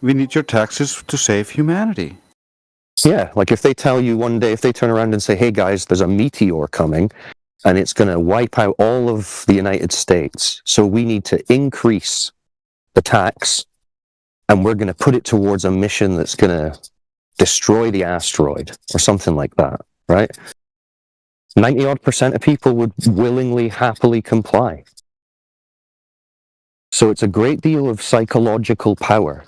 We need your taxes to save humanity. Yeah, like if they tell you one day, if they turn around and say, hey guys, there's a meteor coming and it's going to wipe out all of the United States, so we need to increase the tax and we're going to put it towards a mission that's going to destroy the asteroid or something like that, right? 90% of people would willingly, happily comply. So it's a great deal of psychological power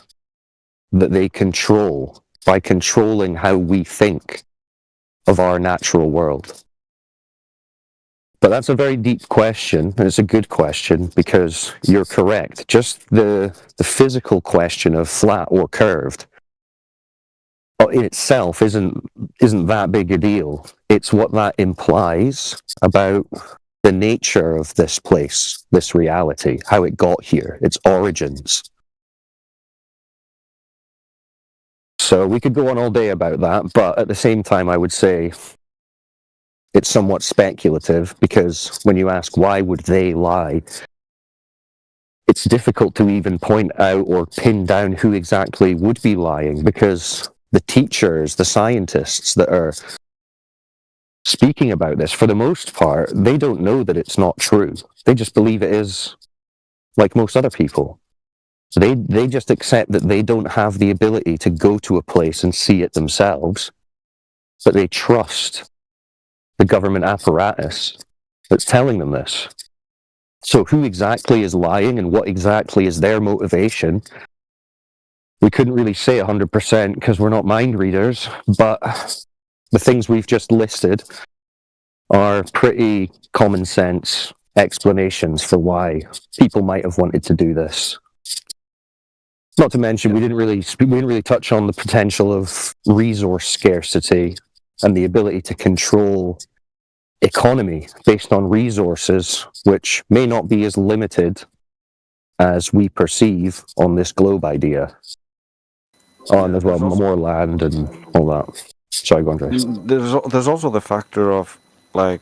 that they control by controlling how we think of our natural world. But that's a very deep question, and it's a good question because you're correct. Just the physical question of flat or curved in itself isn't that big a deal. It's what that implies about the nature of this place, this reality, how it got here, its origins. So we could go on all day about that, but at the same time, I would say it's somewhat speculative, because when you ask why would they lie, it's difficult to even point out or pin down who exactly would be lying, because the teachers, the scientists that are speaking about this, for the most part, they don't know that it's not true. They just believe it is, like most other people. They just accept that they don't have the ability to go to a place and see it themselves, but they trust the government apparatus that's telling them this. So who exactly is lying and what exactly is their motivation? We couldn't really say 100% because we're not mind readers, but the things we've just listed are pretty common sense explanations for why people might have wanted to do this. Not to mention, we didn't really touch on the potential of resource scarcity and the ability to control economy based on resources, which may not be as limited as we perceive on this globe idea. On as well, more land and all that. Sorry, go on, Andres. There's also the factor of, like,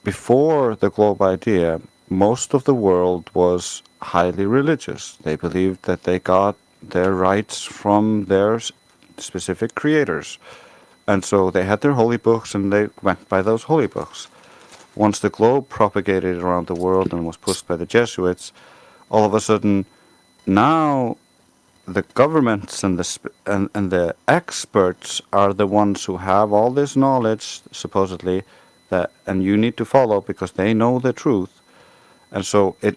before the globe idea, most of the world was highly religious. They believed that they got their rights from their specific creators. And so they had their holy books and they went by those holy books. Once the globe propagated around the world and was pushed by the Jesuits, all of a sudden, now the governments and the experts are the ones who have all this knowledge, supposedly, and you need to follow because they know the truth. And so it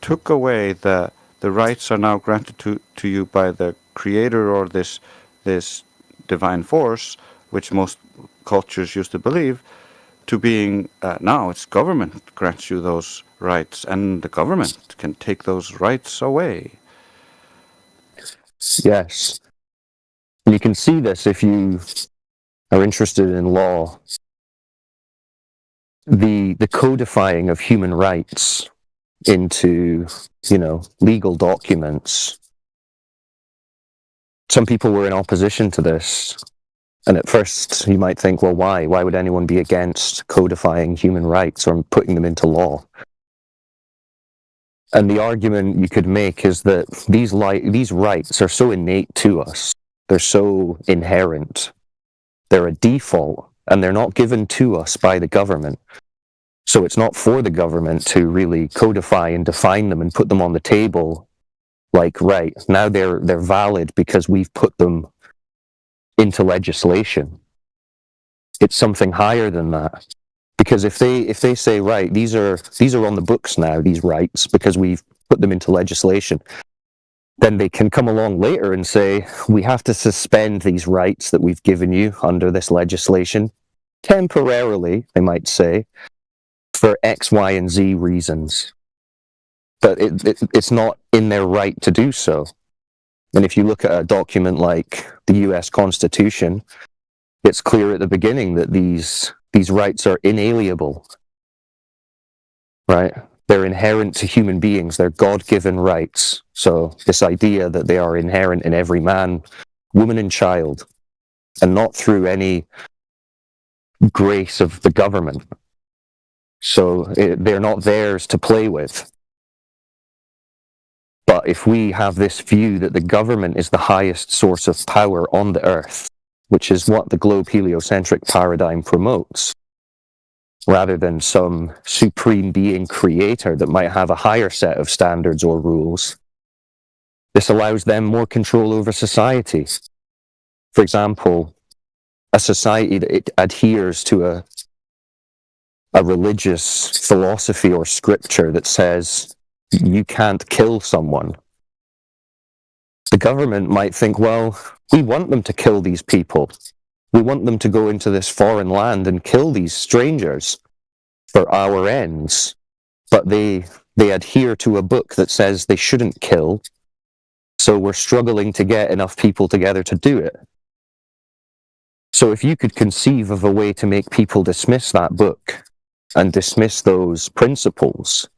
took away the rights are now granted to you by the creator or this divine force, which most cultures used to believe, to being now it's government grants you those rights, and the government can take those rights away. Yes. You can see this if you are interested in law. The codifying of human rights into, legal documents. Some people were in opposition to this. And at first you might think, well, why? Why would anyone be against codifying human rights or putting them into law? And the argument you could make is that these rights are so innate to us. They're so inherent. They're a default, and they're not given to us by the government. So it's not for the government to really codify and define them and put them on the table like, right, now they're valid because we've put them into legislation. It's something higher than that. Because if they say, right, these are on the books now, these rights, because we've put them into legislation, then they can come along later and say, we have to suspend these rights that we've given you under this legislation, temporarily, they might say, for X, Y, and Z reasons. But it's not in their right to do so. And if you look at a document like the US Constitution, it's clear at the beginning that these rights are inalienable, right? They're inherent to human beings. They're God-given rights. So this idea that they are inherent in every man, woman, and child, and not through any grace of the government. So they're not theirs to play with. But if we have this view that the government is the highest source of power on the earth, which is what the globe heliocentric paradigm promotes, rather than some supreme being creator that might have a higher set of standards or rules, this allows them more control over society. For example, a society that adheres to a religious philosophy or scripture that says you can't kill someone, the government might think, well, we want them to kill these people. We want them to go into this foreign land and kill these strangers for our ends. But they adhere to a book that says they shouldn't kill. So we're struggling to get enough people together to do it. So if you could conceive of a way to make people dismiss that book and dismiss those principles,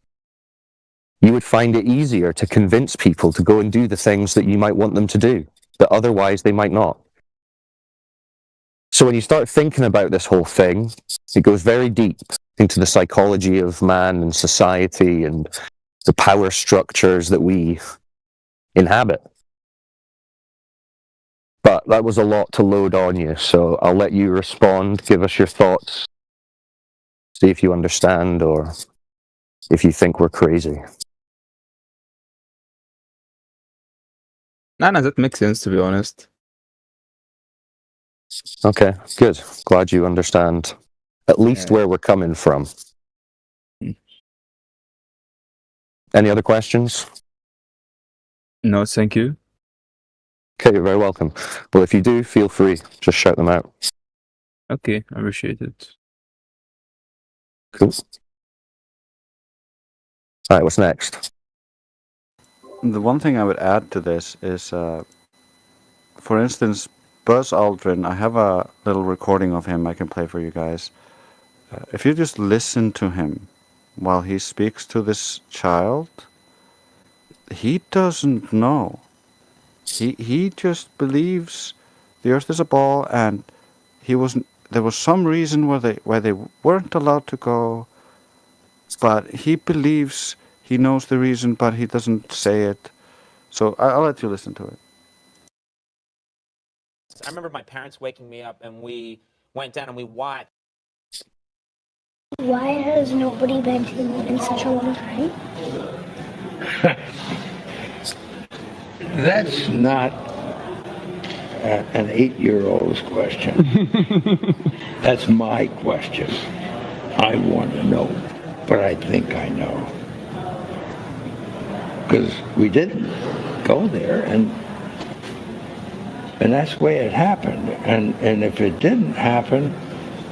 you would find it easier to convince people to go and do the things that you might want them to do, that otherwise they might not. So when you start thinking about this whole thing, it goes very deep into the psychology of man and society and the power structures that we inhabit. But that was a lot to load on you, so I'll let you respond, give us your thoughts, see if you understand or if you think we're crazy. No, that makes sense, to be honest. Okay, good. Glad you understand at least where we're coming from. Any other questions? No, thank you. Okay, you're very welcome. Well, if you do, feel free. Just shout them out. Okay, I appreciate it. Cool. All right, what's next? The one thing I would add to this is, for instance, Buzz Aldrin, I have a little recording of him I can play for you guys. If you just listen to him while he speaks to this child, he doesn't know. He just believes the Earth is a ball, and there was some reason why they weren't allowed to go, but he believes he knows the reason, but he doesn't say it. So I'll let you listen to it. I remember my parents waking me up, and we went down and we watched. Why has nobody been to the moon in such a long time? That's not an 8-year-old's question. That's my question. I want to know, but I think I know. Because we didn't go there, and that's the way it happened. And if it didn't happen,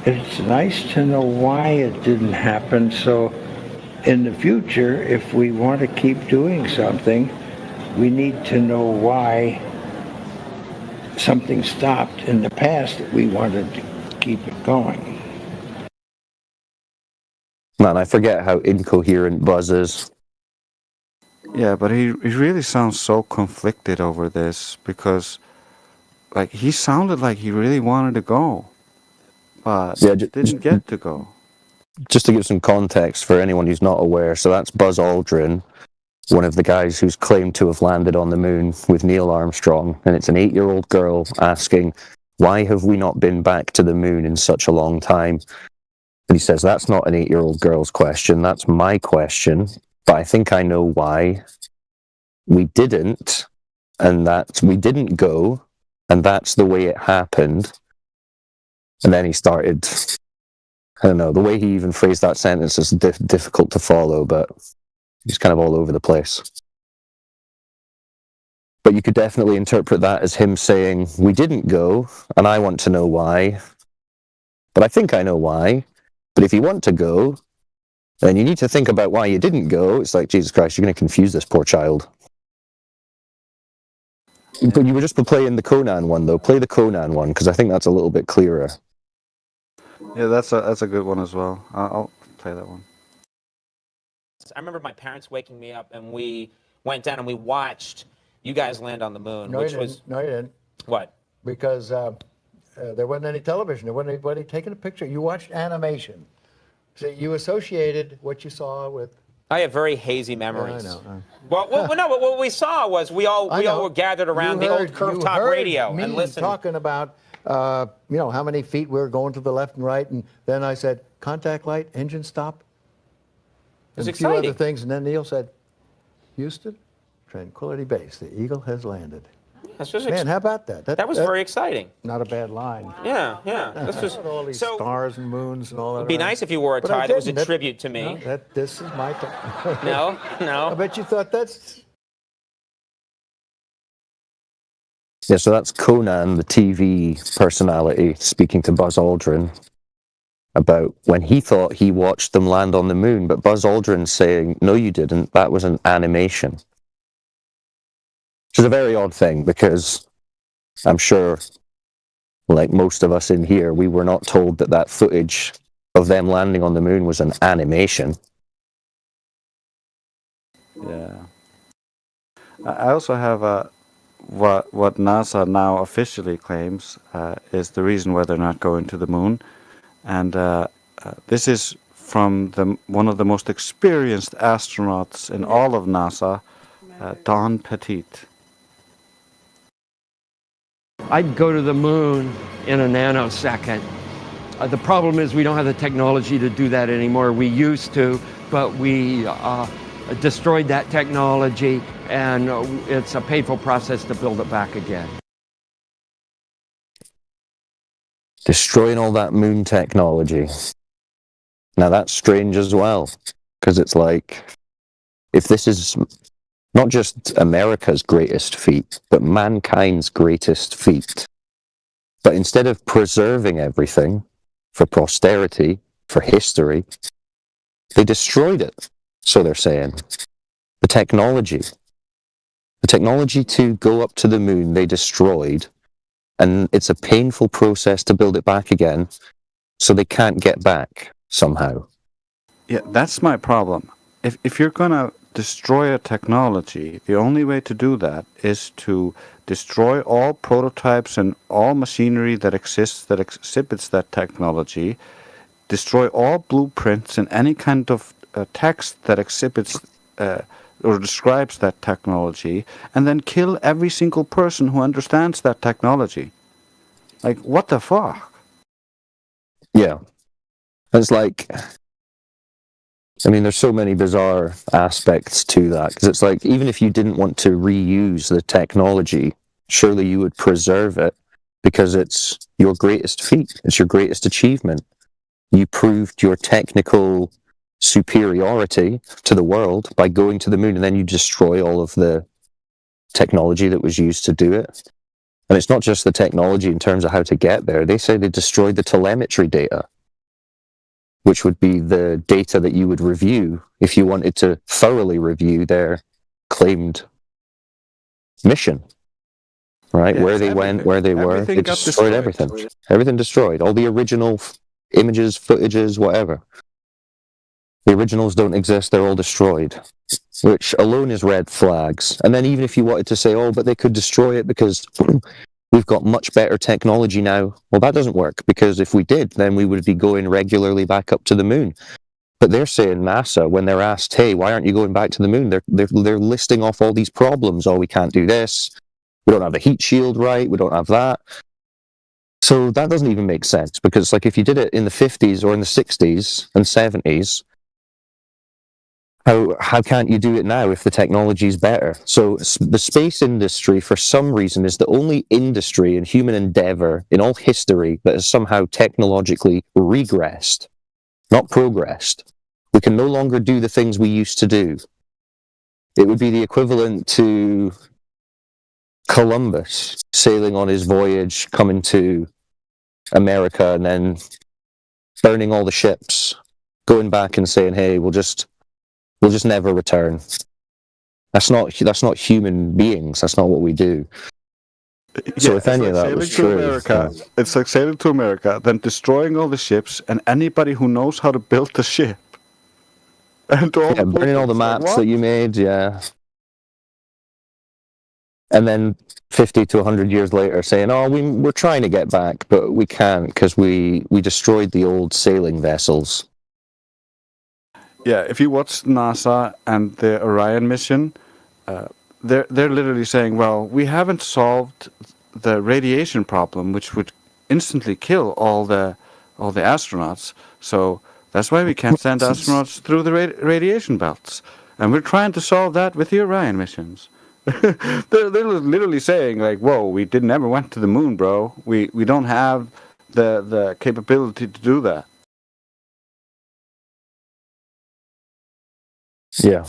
it's nice to know why it didn't happen. So in the future, if we want to keep doing something, we need to know why something stopped in the past that we wanted to keep it going. Man, I forget how incoherent Buzz is. Yeah, but he really sounds so conflicted over this because, like, he sounded like he really wanted to go, but didn't get to go. Just to give some context for anyone who's not aware, so that's Buzz Aldrin, one of the guys who's claimed to have landed on the moon with Neil Armstrong, and it's an 8-year-old girl asking, why have we not been back to the moon in such a long time? And he says, that's not an 8-year-old girl's question, that's my question, but I think I know why we didn't, and that we didn't go, and that's the way it happened. And then he started, I don't know, the way he even phrased that sentence is difficult to follow, but he's kind of all over the place. But you could definitely interpret that as him saying, we didn't go, and I want to know why. But I think I know why. But if you want to go, then you need to think about why you didn't go. It's like, Jesus Christ, you're going to confuse this poor child. But you were just playing the Conan one, though. Play the Conan one, because I think that's a little bit clearer. Yeah, that's a good one as well. I'll play that one. I remember my parents waking me up, and we went down and we watched you guys land on the moon, No, which you was didn't. No, you didn't. What? Because there wasn't any television. There wasn't anybody taking a picture. You watched animation. So you associated what you saw with. I have very hazy memories. I know. Well, no, but what we saw was we all were gathered around the old curved top radio and listened. Talking about how many feet we were going to the left and right, and then I said contact light, engine stop. It was and a few exciting. other things, and then Neil said, Houston, Tranquility Base, the Eagle has landed. This was Man, how about that? that was very exciting. Not a bad line. Yeah, yeah. This was all these so. stars and moons and all that. It'd be around. nice if you wore a But I tie that was a didn't. tribute to me. No, this is my tie. No, no. I bet you thought that's. Yeah, so that's Conan, the TV personality, speaking to Buzz Aldrin about when he thought he watched them land on the moon, but Buzz Aldrin saying, no, you didn't, that was an animation. Which is a very odd thing, because I'm sure, like most of us in here, we were not told that that footage of them landing on the moon was an animation. Yeah. I also have what NASA now officially claims is the reason why they're not going to the moon, and this is from one of the most experienced astronauts in all of NASA, Don Pettit. I'd go to the moon in a nanosecond. The problem is we don't have the technology to do that anymore. We used to, but we destroyed that technology, and it's a painful process to build it back again. Destroying all that moon technology. Now that's strange as well, because it's like, if this is not just America's greatest feat, but mankind's greatest feat, but instead of preserving everything for posterity, for history, they destroyed it, so they're saying. The technology to go up to the moon, they destroyed, and it's a painful process to build it back again, so they can't get back somehow. Yeah, that's my problem. If you're going to destroy a technology, the only way to do that is to destroy all prototypes and all machinery that exists that exhibits that technology, destroy all blueprints and any kind of text that exhibits or describes that technology, and then kill every single person who understands that technology. Like, what the fuck? Yeah. It's like, I mean, there's so many bizarre aspects to that, because it's like, even if you didn't want to reuse the technology, surely you would preserve it, because it's your greatest feat, it's your greatest achievement. You proved your technical superiority to the world by going to the moon, and then you destroy all of the technology that was used to do it. And it's not just the technology in terms of how to get there. They say they destroyed the telemetry data, which would be the data that you would review if you wanted to thoroughly review their claimed mission. Right? Yes, Where they went, where they were. Everything They got destroyed everything. Everything destroyed. All the original images, footages, whatever. The originals don't exist, they're all destroyed, which alone is red flags. And then even if you wanted to say, oh, but they could destroy it because we've got much better technology now, well, that doesn't work, because if we did, then we would be going regularly back up to the moon. But they're saying, NASA, when they're asked, hey, why aren't you going back to the moon? They're listing off all these problems. Oh, we can't do this. We don't have the heat shield right. We don't have that. So that doesn't even make sense, because like if you did it in the 50s or in the 60s and 70s, how can't you do it now if the technology is better? So the space industry, for some reason, is the only industry in human endeavor in all history that has somehow technologically regressed, not progressed. We can no longer do the things we used to do. It would be the equivalent to Columbus sailing on his voyage, coming to America, and then burning all the ships, going back and saying, hey, we'll just never return. That's not human beings. That's not what we do. So if any of that was true, it's like sailing to America, then destroying all the ships and anybody who knows how to build the ship. And burning all the maps that you made, yeah. And then 50 to 100 years later saying, oh, we're trying to get back, but we can't because we destroyed the old sailing vessels. Yeah, if you watch NASA and the Orion mission, they're literally saying, well, we haven't solved the radiation problem, which would instantly kill all the astronauts. So that's why we can't send astronauts through the radiation belts. And we're trying to solve that with the Orion missions. they're literally saying like, "Whoa, we never went to the moon, bro. We don't have the capability to do that." Yeah.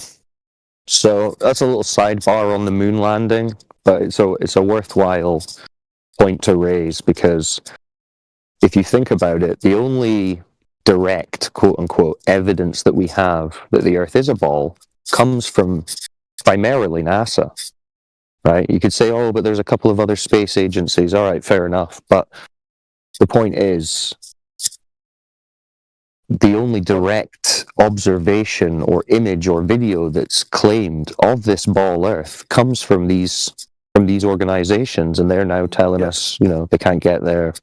So that's a little sidebar on the moon landing, but it's a worthwhile point to raise, because if you think about it, the only direct quote unquote evidence that we have that the Earth is a ball comes from primarily NASA. Right? You could say, oh, but there's a couple of other space agencies. All right, fair enough. But the point is, the only direct observation or image or video that's claimed of this ball Earth comes from these organizations, and they're now telling us, they can't get there.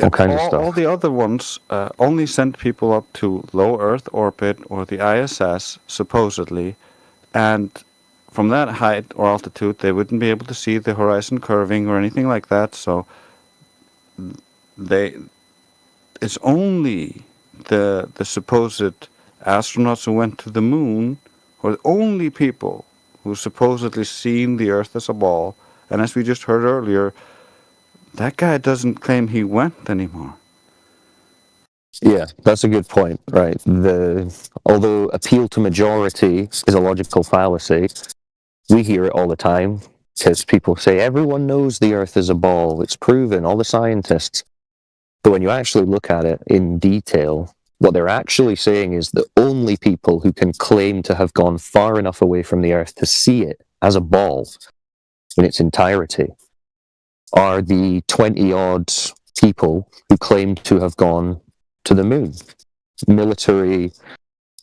All kinds of stuff. All the other ones only sent people up to low Earth orbit or the ISS, supposedly, and from that height or altitude, they wouldn't be able to see the horizon curving or anything like that. So it's only the supposed astronauts who went to the moon were the only people who supposedly seen the Earth as a ball. And as we just heard earlier, that guy doesn't claim he went anymore. Yeah, that's a good point, right? Although appeal to majority is a logical fallacy, we hear it all the time because people say everyone knows the Earth is a ball. It's proven, all the scientists. But when you actually look at it in detail, what they're actually saying is the only people who can claim to have gone far enough away from the Earth to see it as a ball in its entirety are the 20-odd people who claim to have gone to the moon. Military,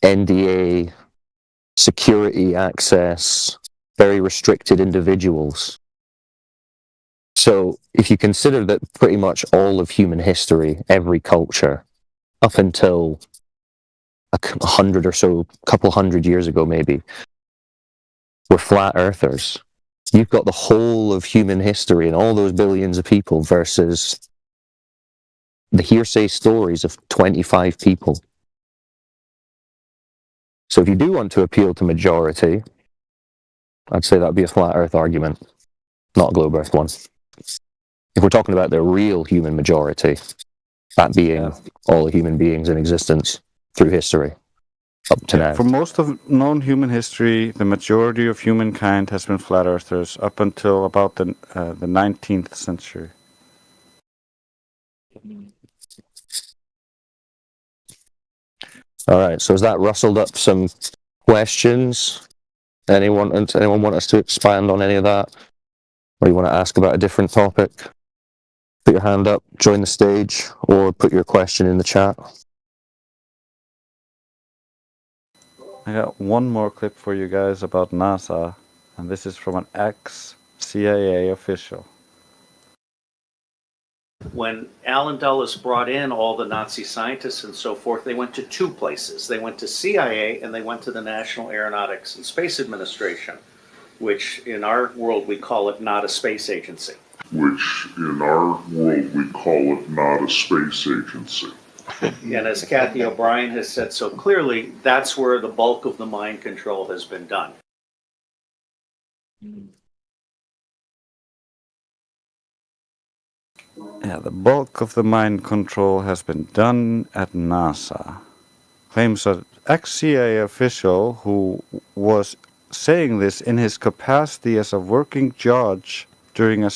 NDA, security access, very restricted individuals. So if you consider that pretty much all of human history, every culture, up until a couple hundred years ago maybe, were flat earthers, you've got the whole of human history and all those billions of people versus the hearsay stories of 25 people. So if you do want to appeal to majority, I'd say that'd be a flat earth argument, not a globe earth one. If we're talking about the real human majority, that being all the human beings in existence through history up to now. For most of known human history, the majority of humankind has been flat earthers up until about the 19th century. All right, so has that rustled up some questions? Anyone want us to expand on any of that? Or you want to ask about a different topic? Put your hand up, join the stage, or put your question in the chat. I got one more clip for you guys about NASA, and this is from an ex-CIA official. When Alan Dulles brought in all the Nazi scientists and so forth, they went to two places. They went to CIA and they went to the National Aeronautics and Space Administration, which in our world we call it not a space agency. And as Kathy O'Brien has said so clearly, that's where the bulk of the mind control has been done. Yeah, the bulk of the mind control has been done at NASA. Claims an ex-CIA official who was saying this in his capacity as a working judge during a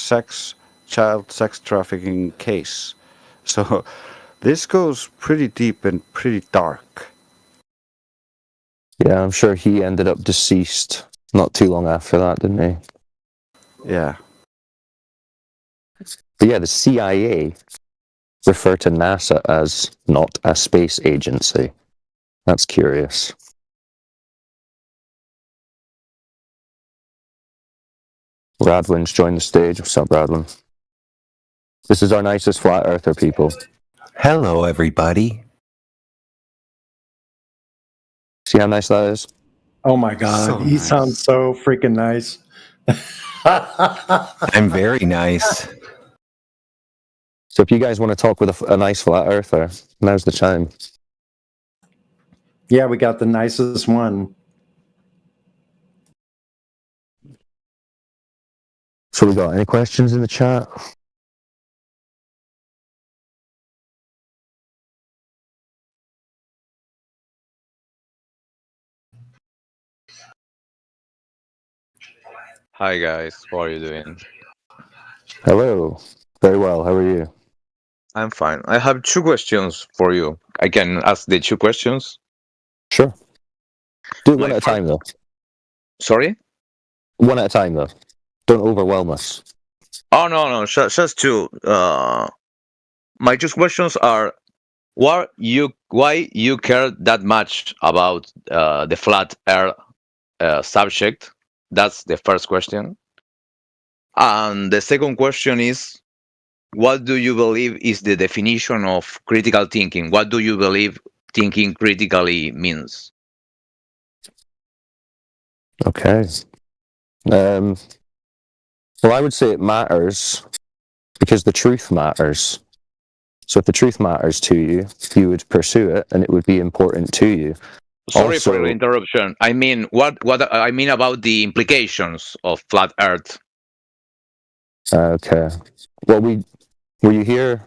child sex trafficking case. So this goes pretty deep and pretty dark. Yeah, I'm sure he ended up deceased not too long after that, didn't he? Yeah. But yeah, the CIA refer to NASA as not a space agency. That's curious. Radwin's joined the stage. What's up, Radwin? This is our nicest flat earther, people. Hello, everybody. See how nice that is? Oh my God, So he nice. sounds so freaking nice. I'm very nice. So if you guys want to talk with a nice flat earther, now's the time. Yeah, we got the nicest one. So we got any questions in the chat? Hi guys, how are you doing? Hello. Very well. How are you? I'm fine. I have two questions for you. I can ask the two questions? Sure. Do it one at a time, though. Sorry? One at a time, though. Don't overwhelm us. Oh, no, just two. My two questions are, why you care that much about the flat earth subject? That's the first question. And the second question is, what do you believe is the definition of critical thinking? What do you believe thinking critically means? Okay. Well, I would say it matters because the truth matters. So if the truth matters to you, you would pursue it, and it would be important to you. Sorry Also, for the interruption. I mean, what I mean about the implications of flat Earth. Okay. Well, were you here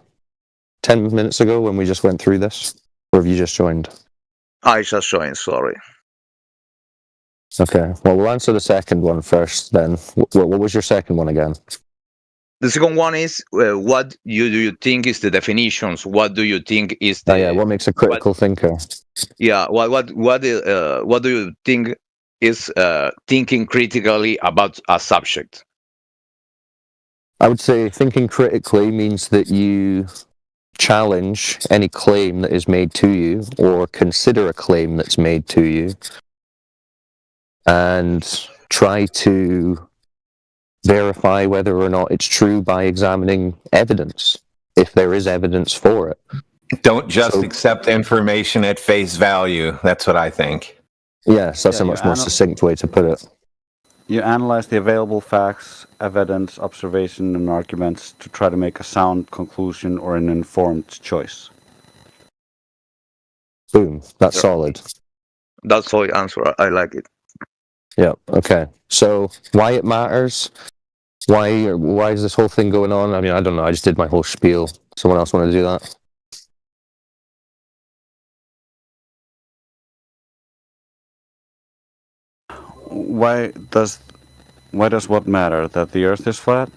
10 minutes ago when we just went through this, or have you just joined? I just joined. Sorry. Okay. Well, we'll answer the second one first. Then, what was your second one again? The second one is, what do you think is the definitions? What do you think is the? What makes a critical thinker? Yeah. What do you think is thinking critically about a subject? I would say thinking critically means that you challenge any claim that is made to you, or consider a claim that's made to you, and try to verify whether or not it's true by examining evidence, if there is evidence for it. Don't just accept information at face value. That's what I think. Yes, that's a much more succinct way to put it. You analyze the available facts, evidence, observation, and arguments to try to make a sound conclusion or an informed choice. Boom. That's solid. That's solid answer. I like it. Yeah. Okay. So why it matters? Why is this whole thing going on? I mean, I don't know. I just did my whole spiel. Someone else want to do that? Why does what matter? That the Earth is flat?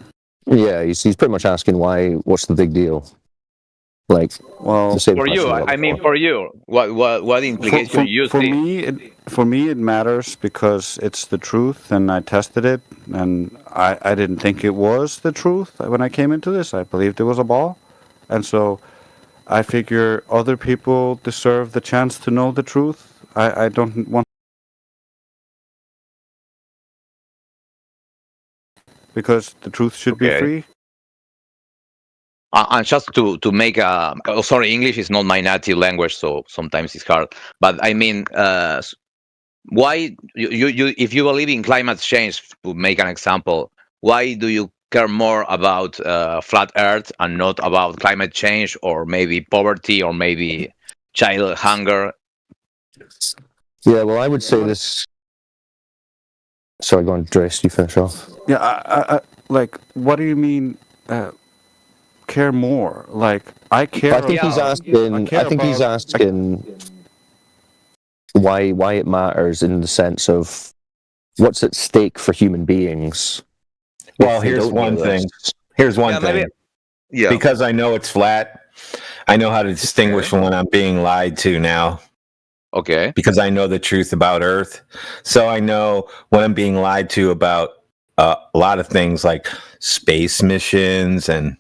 Yeah, he's pretty much asking why. What's the big deal? Like, well, for you, I mean, for you, what implication you see? For me, it matters because it's the truth, and I tested it, and I didn't think it was the truth when I came into this. I believed it was a ball, and so I figure other people deserve the chance to know the truth. I don't want, because the truth should be free. And just to make a sorry, English is not my native language, so sometimes it's hard. But I mean, why you if you believe in climate change, to make an example, why do you care more about flat Earth and not about climate change, or maybe poverty, or maybe child hunger? Yeah, well, I would say this. Sorry, go on, Dres. You finish off. Yeah, I like. What do you mean? Care more? Like, I care. I think he's asking. I think he's asking why it matters in the sense of what's at stake for human beings. Well, here's one thing. Here's one thing. Yeah. Because I know it's flat, I know how to distinguish when I'm being lied to now. Okay. Because I know the truth about Earth. So I know when I'm being lied to about a lot of things like space missions and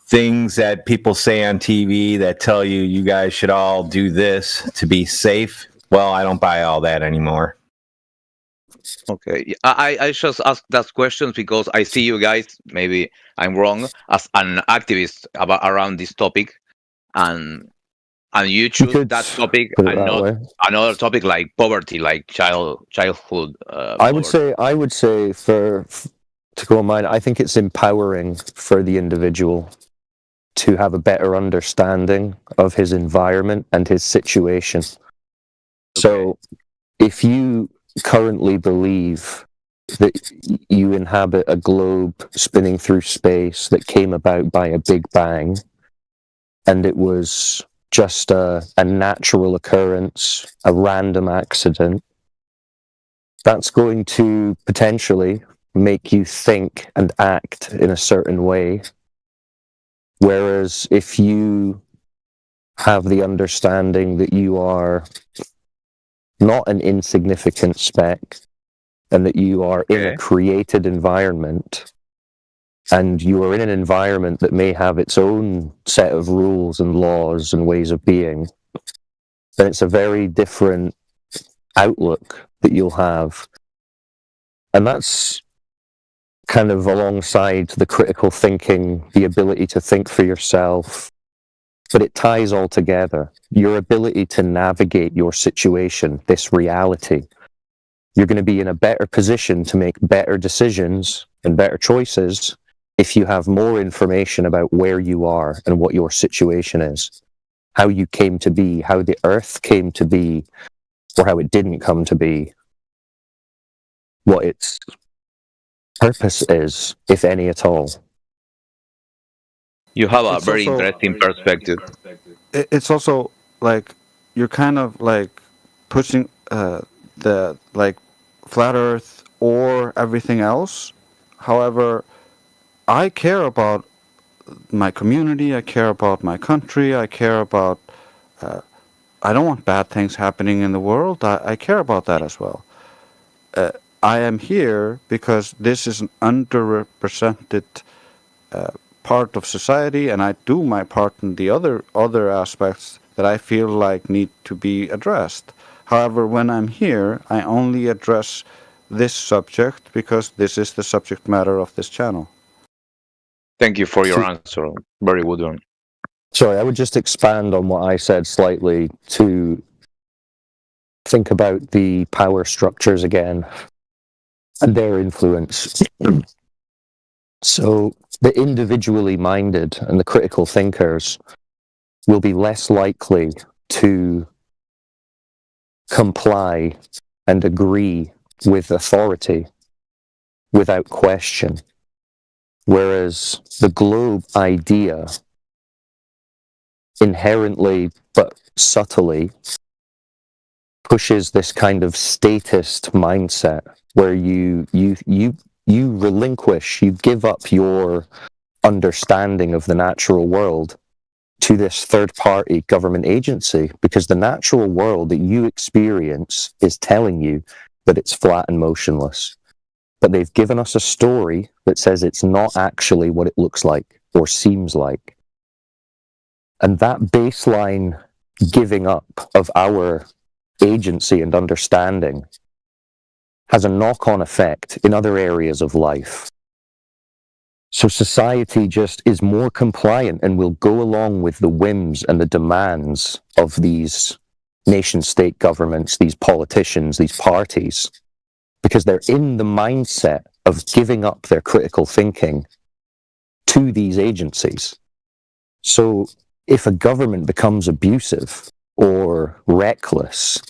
things that people say on TV that tell you guys should all do this to be safe. Well, I don't buy all that anymore. Okay, I just ask that questions because I see you guys, maybe I'm wrong, as an activist around this topic, and you choose that topic and not another topic like poverty, like childhood. I would say to go on mine, I think it's empowering for the individual to have a better understanding of his environment and his situation. So if you currently believe that you inhabit a globe spinning through space that came about by a big bang, and it was just a natural occurrence, a random accident, that's going to potentially make you think and act in a certain way. Whereas if you have the understanding that you are not an insignificant speck and that you are in a created environment, and you are in an environment that may have its own set of rules and laws and ways of being, then it's a very different outlook that you'll have. And that's kind of alongside the critical thinking, the ability to think for yourself, but it ties all together. Your ability to navigate your situation, this reality. You're going to be in a better position to make better decisions and better choices if you have more information about where you are and what your situation is, how you came to be, how the earth came to be, or how it didn't come to be, what its purpose is, if any at all. You have a It's very also- interesting perspective. It's also like you're kind of like pushing the like flat Earth or everything else. However, I care about my community. I care about my country. I care about. I don't want bad things happening in the world. I care about that as well. I am here because this is an underrepresented part of society, and I do my part in the other aspects that I feel like need to be addressed. However, when I'm here, I only address this subject because this is the subject matter of this channel. Thank you for your answer. Very good one. Sorry, I would just expand on what I said slightly to think about the power structures again and their influence. So the individually minded and the critical thinkers will be less likely to comply and agree with authority without question. Whereas the globe idea inherently but subtly pushes this kind of statist mindset where you relinquish, you give up your understanding of the natural world to this third-party government agency, because the natural world that you experience is telling you that it's flat and motionless. But they've given us a story that says it's not actually what it looks like or seems like. And that baseline giving up of our agency and understanding has a knock-on effect in other areas of life. So society just is more compliant and will go along with the whims and the demands of these nation-state governments, these politicians, these parties, because they're in the mindset of giving up their critical thinking to these agencies. So if a government becomes abusive or reckless,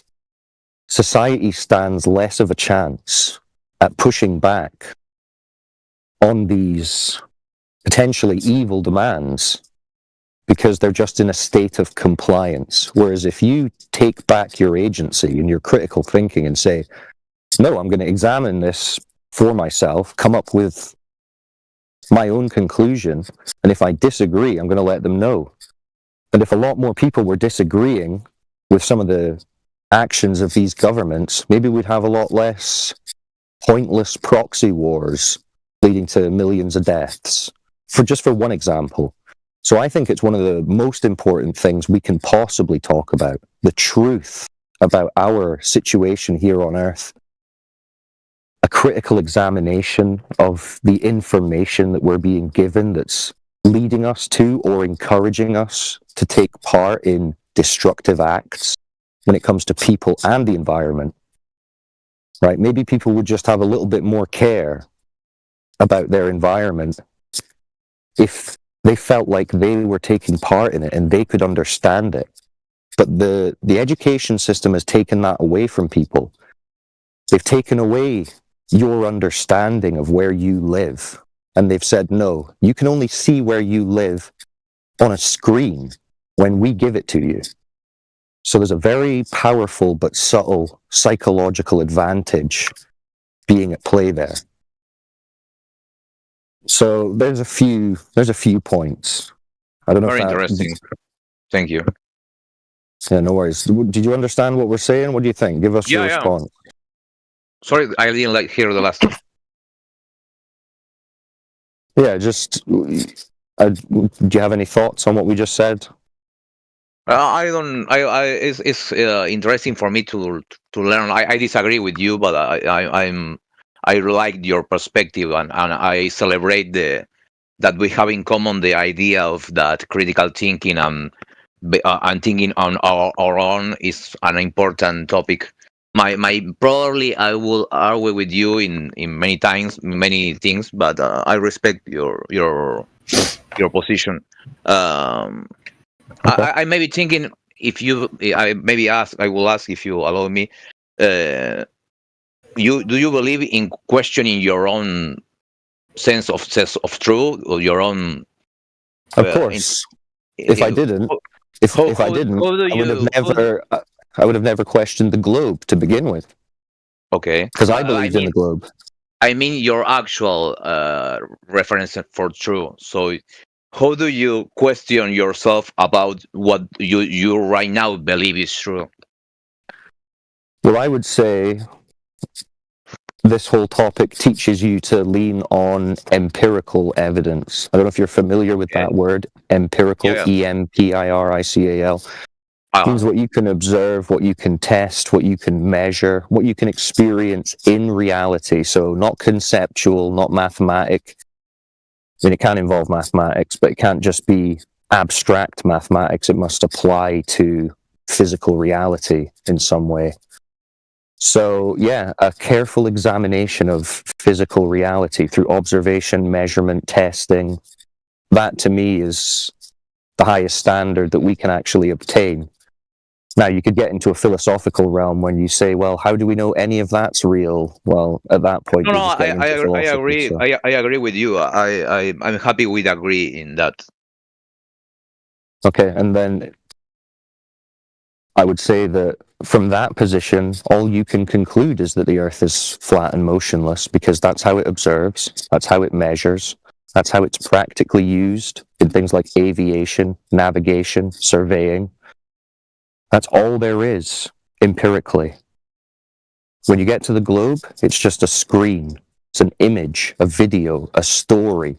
society stands less of a chance at pushing back on these potentially evil demands because they're just in a state of compliance. Whereas if you take back your agency and your critical thinking and say, no, I'm going to examine this for myself, come up with my own conclusion, and if I disagree, I'm going to let them know. And if a lot more people were disagreeing with some of the actions of these governments, maybe we'd have a lot less pointless proxy wars leading to millions of deaths, for one example. So I think it's one of the most important things we can possibly talk about, the truth about our situation here on Earth, a critical examination of the information that we're being given that's leading us to or encouraging us to take part in destructive acts when it comes to people and the environment. Right? Maybe people would just have a little bit more care about their environment if they felt like they were taking part in it and they could understand it. But the education system has taken that away from people. They've taken away your understanding of where you live. And they've said, no, you can only see where you live on a screen when we give it to you. So there's a very powerful but subtle psychological advantage being at play there. So there's a few points. I don't know Very if that, interesting. Thank you. Yeah, no worries. Did you understand what we're saying? What do you think? Give us your response. Sorry, I didn't hear the last. Yeah, just do you have any thoughts on what we just said? I don't. It's interesting for me to learn. I disagree with you, but I like your perspective, and I celebrate that we have in common the idea of that critical thinking and thinking on our own is an important topic. My probably I will argue with you in many things, but I respect your position. I may be thinking if you I will ask if you allow me. Do you believe in questioning your own sense of truth or your own? Of course. If I didn't, I would have never questioned the globe to begin with. Okay. Because I believed in the globe. I mean your actual reference for true. So how do you question yourself about what you right now believe is true? Well, I would say this whole topic teaches you to lean on empirical evidence. I don't know if you're familiar with that word, empirical, EMPIRICAL. Means what you can observe, what you can test, what you can measure, what you can experience in reality. So not conceptual, not mathematic. I mean, it can involve mathematics, but it can't just be abstract mathematics. It must apply to physical reality in some way. So, yeah, a careful examination of physical reality through observation, measurement, testing, that to me is the highest standard that we can actually obtain. Now, you could get into a philosophical realm when you say, well, how do we know any of that's real? Well, at that point, No, I agree. So. I agree with you. I'm happy we'd agree in that. Okay, and then I would say that from that position, all you can conclude is that the Earth is flat and motionless because that's how it observes, that's how it measures, that's how it's practically used in things like aviation, navigation, surveying. That's all there is, empirically. When you get to the globe, it's just a screen. It's an image, a video, a story.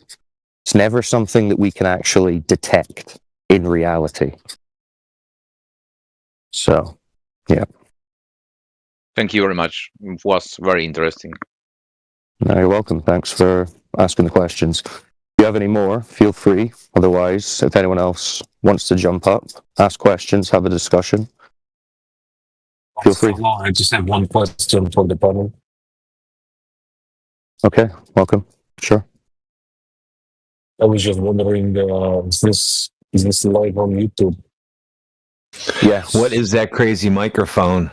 It's never something that we can actually detect in reality. So, yeah. Thank you very much. It was very interesting. No, you're welcome. Thanks for asking the questions. If you have any more, feel free. Otherwise, if anyone else wants to jump up, ask questions, have a discussion, feel free. I just have one question for the panel. Okay, welcome. Sure. I was just wondering, is this live on YouTube? Yes. What is that crazy microphone?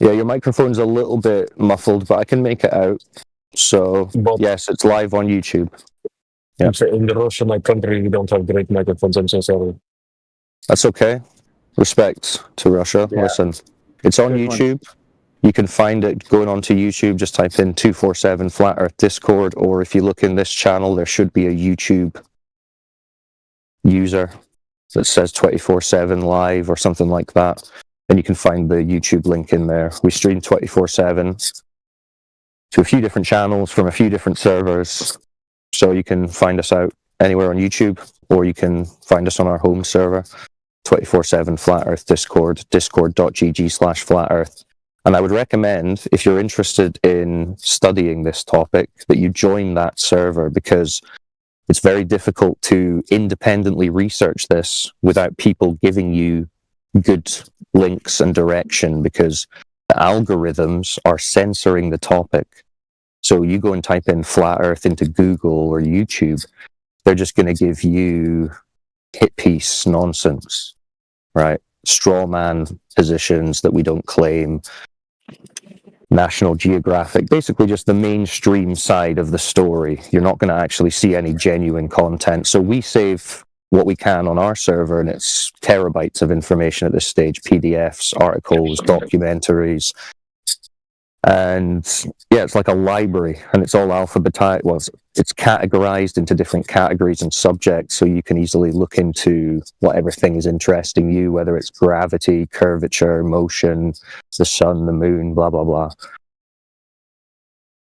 Yeah, your microphone's a little bit muffled, but I can make it out. So, yes, it's live on YouTube. Yeah. In Russia, my country, we don't have great microphones. I'm so sorry. That's okay. Respect to Russia. Yeah. Listen, it's on YouTube. You can find it going onto YouTube. Just type in 247 Flat Earth Discord, or if you look in this channel, there should be a YouTube user that says 24/7 live or something like that. And you can find the YouTube link in there. We stream 24/7 to a few different channels from a few different servers. So you can find us out anywhere on YouTube, or you can find us on our home server, 24/7 Flat Earth Discord, discord.gg/Flat Earth. And I would recommend, if you're interested in studying this topic, that you join that server, because it's very difficult to independently research this without people giving you good links and direction, because the algorithms are censoring the topic. So you go and type in Flat Earth into Google or YouTube, they're just going to give you hit piece nonsense, right? Straw man positions that we don't claim. National Geographic, basically just the mainstream side of the story. You're not going to actually see any genuine content. So we save what we can on our server, and it's terabytes of information at this stage, PDFs, articles, documentaries. And yeah, it's like a library, and it's all alphabetized. Well, it's categorized into different categories and subjects, so you can easily look into whatever thing is interesting you, whether it's gravity, curvature, motion, the sun, the moon, blah blah blah.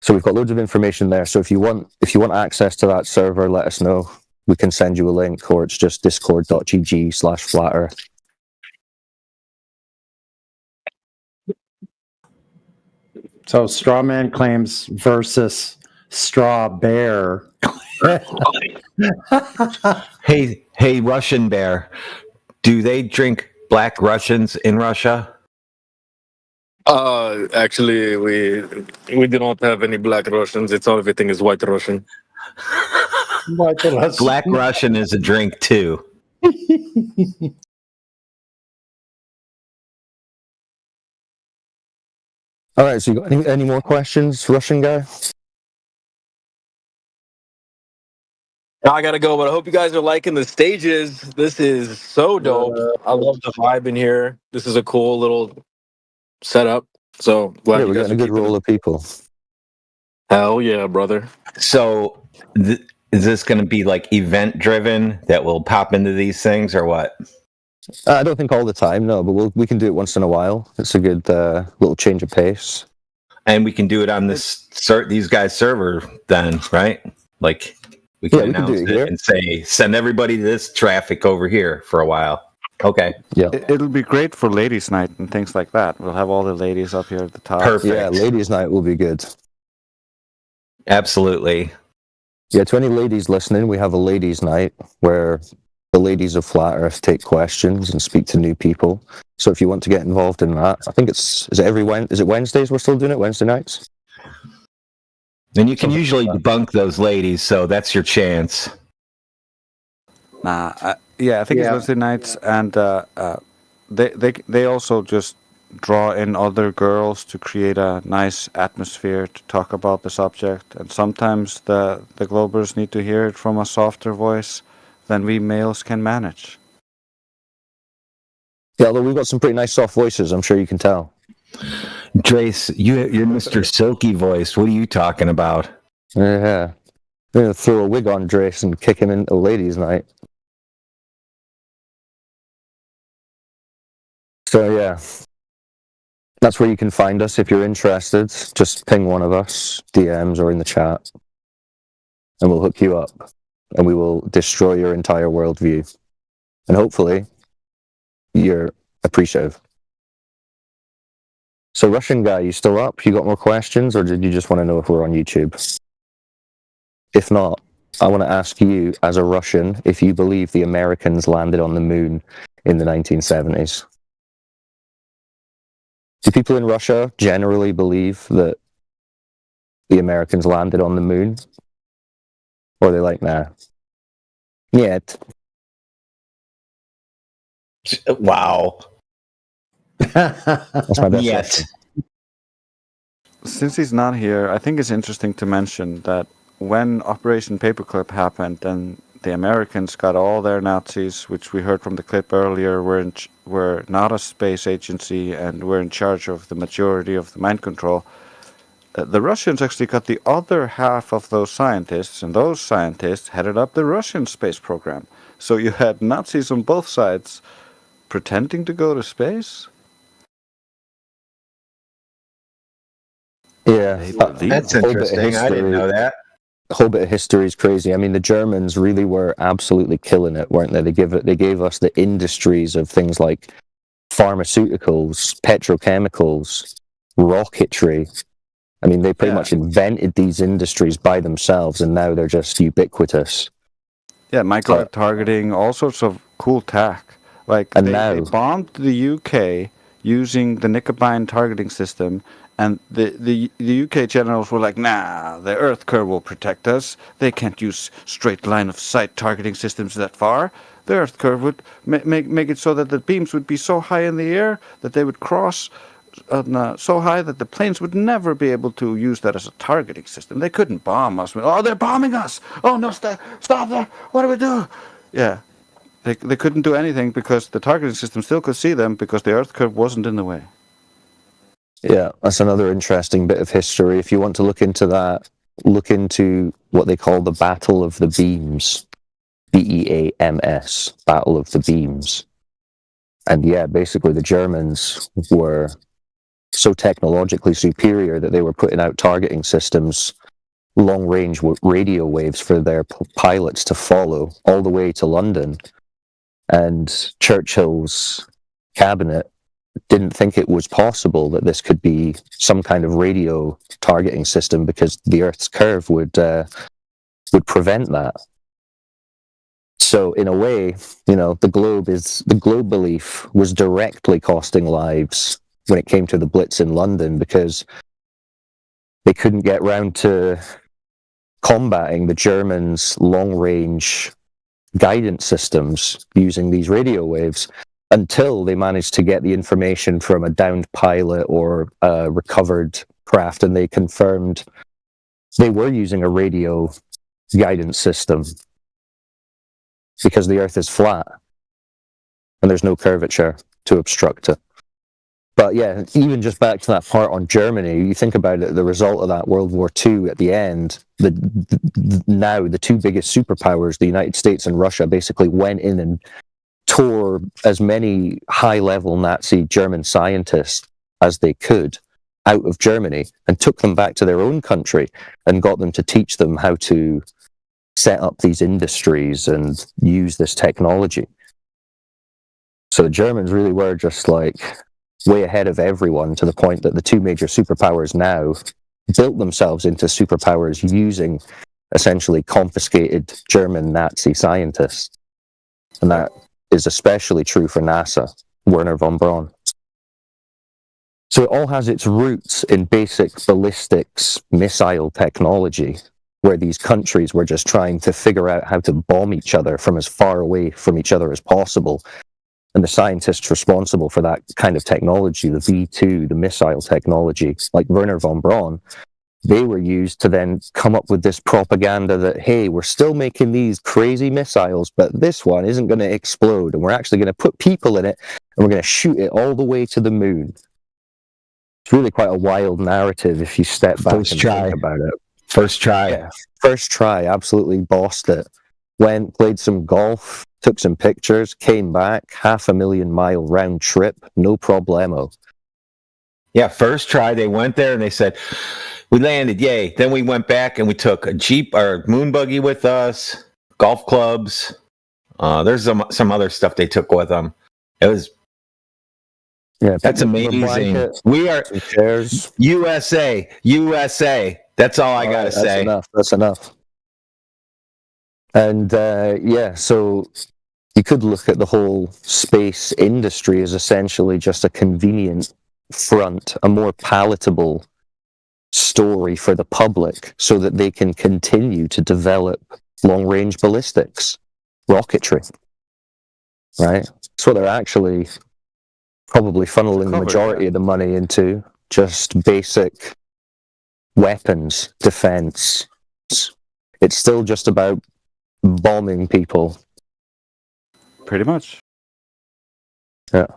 So we've got loads of information there. So if you want access to that server, let us know. We can send you a link, or it's just discord.gg/flatearth. So Strawman claims versus Straw Bear. Hey, Russian Bear, do they drink Black Russians in Russia? Actually, we do not have any Black Russians. Everything is White Russian. Black Russian is a drink too. All right, so you got any more questions, Russian guy? Now I gotta go, but I hope you guys are liking the stages. This is so dope. I love the vibe in here. This is a cool little setup. So glad Yeah, you we're guys getting a good roll of people. Hell yeah, brother. So is this going to be like event driven that will pop into these things, or what? I don't think all the time, no, but we can do it once in a while. It's a good little change of pace. And we can do it on these guys' server then, right? Like we can announce do it here and say, send everybody this traffic over here for a while. Okay. Yeah. It'll be great for ladies' night and things like that. We'll have all the ladies up here at the top. Perfect. Yeah, ladies' night will be good. Absolutely. Yeah, to any ladies listening, we have a ladies' night where the ladies of Flat Earth take questions and speak to new people. So if you want to get involved in that, I think is it Wednesdays we're still doing it? Wednesday nights? And you can usually debunk those ladies, so that's your chance. I think it's Wednesday nights, and they also just draw in other girls to create a nice atmosphere to talk about the subject. And sometimes the Globers need to hear it from a softer voice than we males can manage. Yeah, although we've got some pretty nice soft voices, I'm sure you can tell. Drace, you're Mr. Silky Voice. What are you talking about? Yeah. I'm going to throw a wig on Drace and kick him into ladies' night. So, yeah. That's where you can find us if you're interested. Just ping one of us, DMs or in the chat, and we'll hook you up. And we will destroy your entire worldview. And hopefully, you're appreciative. So, Russian guy, you still up? You got more questions, or did you just want to know if we're on YouTube? If not, I want to ask you, as a Russian, if you believe the Americans landed on the moon in the 1970s. Do people in Russia generally believe that the Americans landed on the moon? Or are they like, nah? Yet. Wow. That's my best Yes. Russian. Since he's not here, I think it's interesting to mention that when Operation Paperclip happened and the Americans got all their Nazis, which we heard from the clip earlier, were not a space agency and were in charge of the majority of the mind control, the Russians actually got the other half of those scientists, and those scientists headed up the Russian space program. So you had Nazis on both sides pretending to go to space? Yeah, That's interesting. I didn't know that. A whole bit of history is crazy. I mean, the Germans really were absolutely killing it, weren't they? They gave us the industries of things like pharmaceuticals, petrochemicals, rocketry. I mean, they pretty much invented these industries by themselves, and now they're just ubiquitous. Yeah, microwave targeting, all sorts of cool tech. Like they bombed the UK using the Nicobine targeting system, and the UK generals were like, nah, the Earth curve will protect us. They can't use straight line of sight targeting systems that far. The Earth curve would make it so that the beams would be so high in the air that they would cross so high that the planes would never be able to use that as a targeting system. They couldn't bomb us. Oh, they're bombing us! Oh no, stop there! What do we do? Yeah, they couldn't do anything because the targeting system still could see them because the Earth curve wasn't in the way. Yeah, that's another interesting bit of history. If you want to look into that, look into what they call the Battle of the Beams. BEAMS, Battle of the Beams. And yeah, basically the Germans were so technologically superior that they were putting out targeting systems, long-range radio waves for their pilots to follow all the way to London. And Churchill's cabinet didn't think it was possible that this could be some kind of radio targeting system because the Earth's curve would prevent that. So in a way, the globe belief was directly costing lives when it came to the Blitz in London because they couldn't get round to combating the Germans' long-range guidance systems using these radio waves until they managed to get the information from a downed pilot or a recovered craft, and they confirmed they were using a radio guidance system because the Earth is flat and there's no curvature to obstruct it. But yeah, even just back to that part on Germany, you think about it, the result of that World War II at the end, now the two biggest superpowers, the United States and Russia, basically went in and tore as many high-level Nazi German scientists as they could out of Germany and took them back to their own country and got them to teach them how to set up these industries and use this technology. So the Germans really were just like way ahead of everyone to the point that the two major superpowers now built themselves into superpowers using essentially confiscated German Nazi scientists. And that is especially true for NASA, Wernher von Braun. So it all has its roots in basic ballistics missile technology, where these countries were just trying to figure out how to bomb each other from as far away from each other as possible. And the scientists responsible for that kind of technology, the V2, the missile technology, like Wernher von Braun, they were used to then come up with this propaganda that, hey, we're still making these crazy missiles, but this one isn't going to explode, and we're actually going to put people in it, and we're going to shoot it all the way to the moon. It's really quite a wild narrative if you step back and think about it. First try. Yeah, first try, absolutely bossed it. Went, played some golf, took some pictures, came back, 500,000-mile round trip, no problemo. Yeah, first try, they went there and they said, we landed, yay. Then we went back and we took a Jeep or moon buggy with us, golf clubs. There's some other stuff they took with them. It was... Yeah, that's amazing. We are USA. That's all I gotta say. That's enough. And so you could look at the whole space industry as essentially just a convenient front, a more palatable story for the public so that they can continue to develop long-range ballistics, rocketry, right? That's what they're actually probably funneling the majority of the money into, just basic weapons, defense. It's still just about bombing people. Pretty much. Yeah.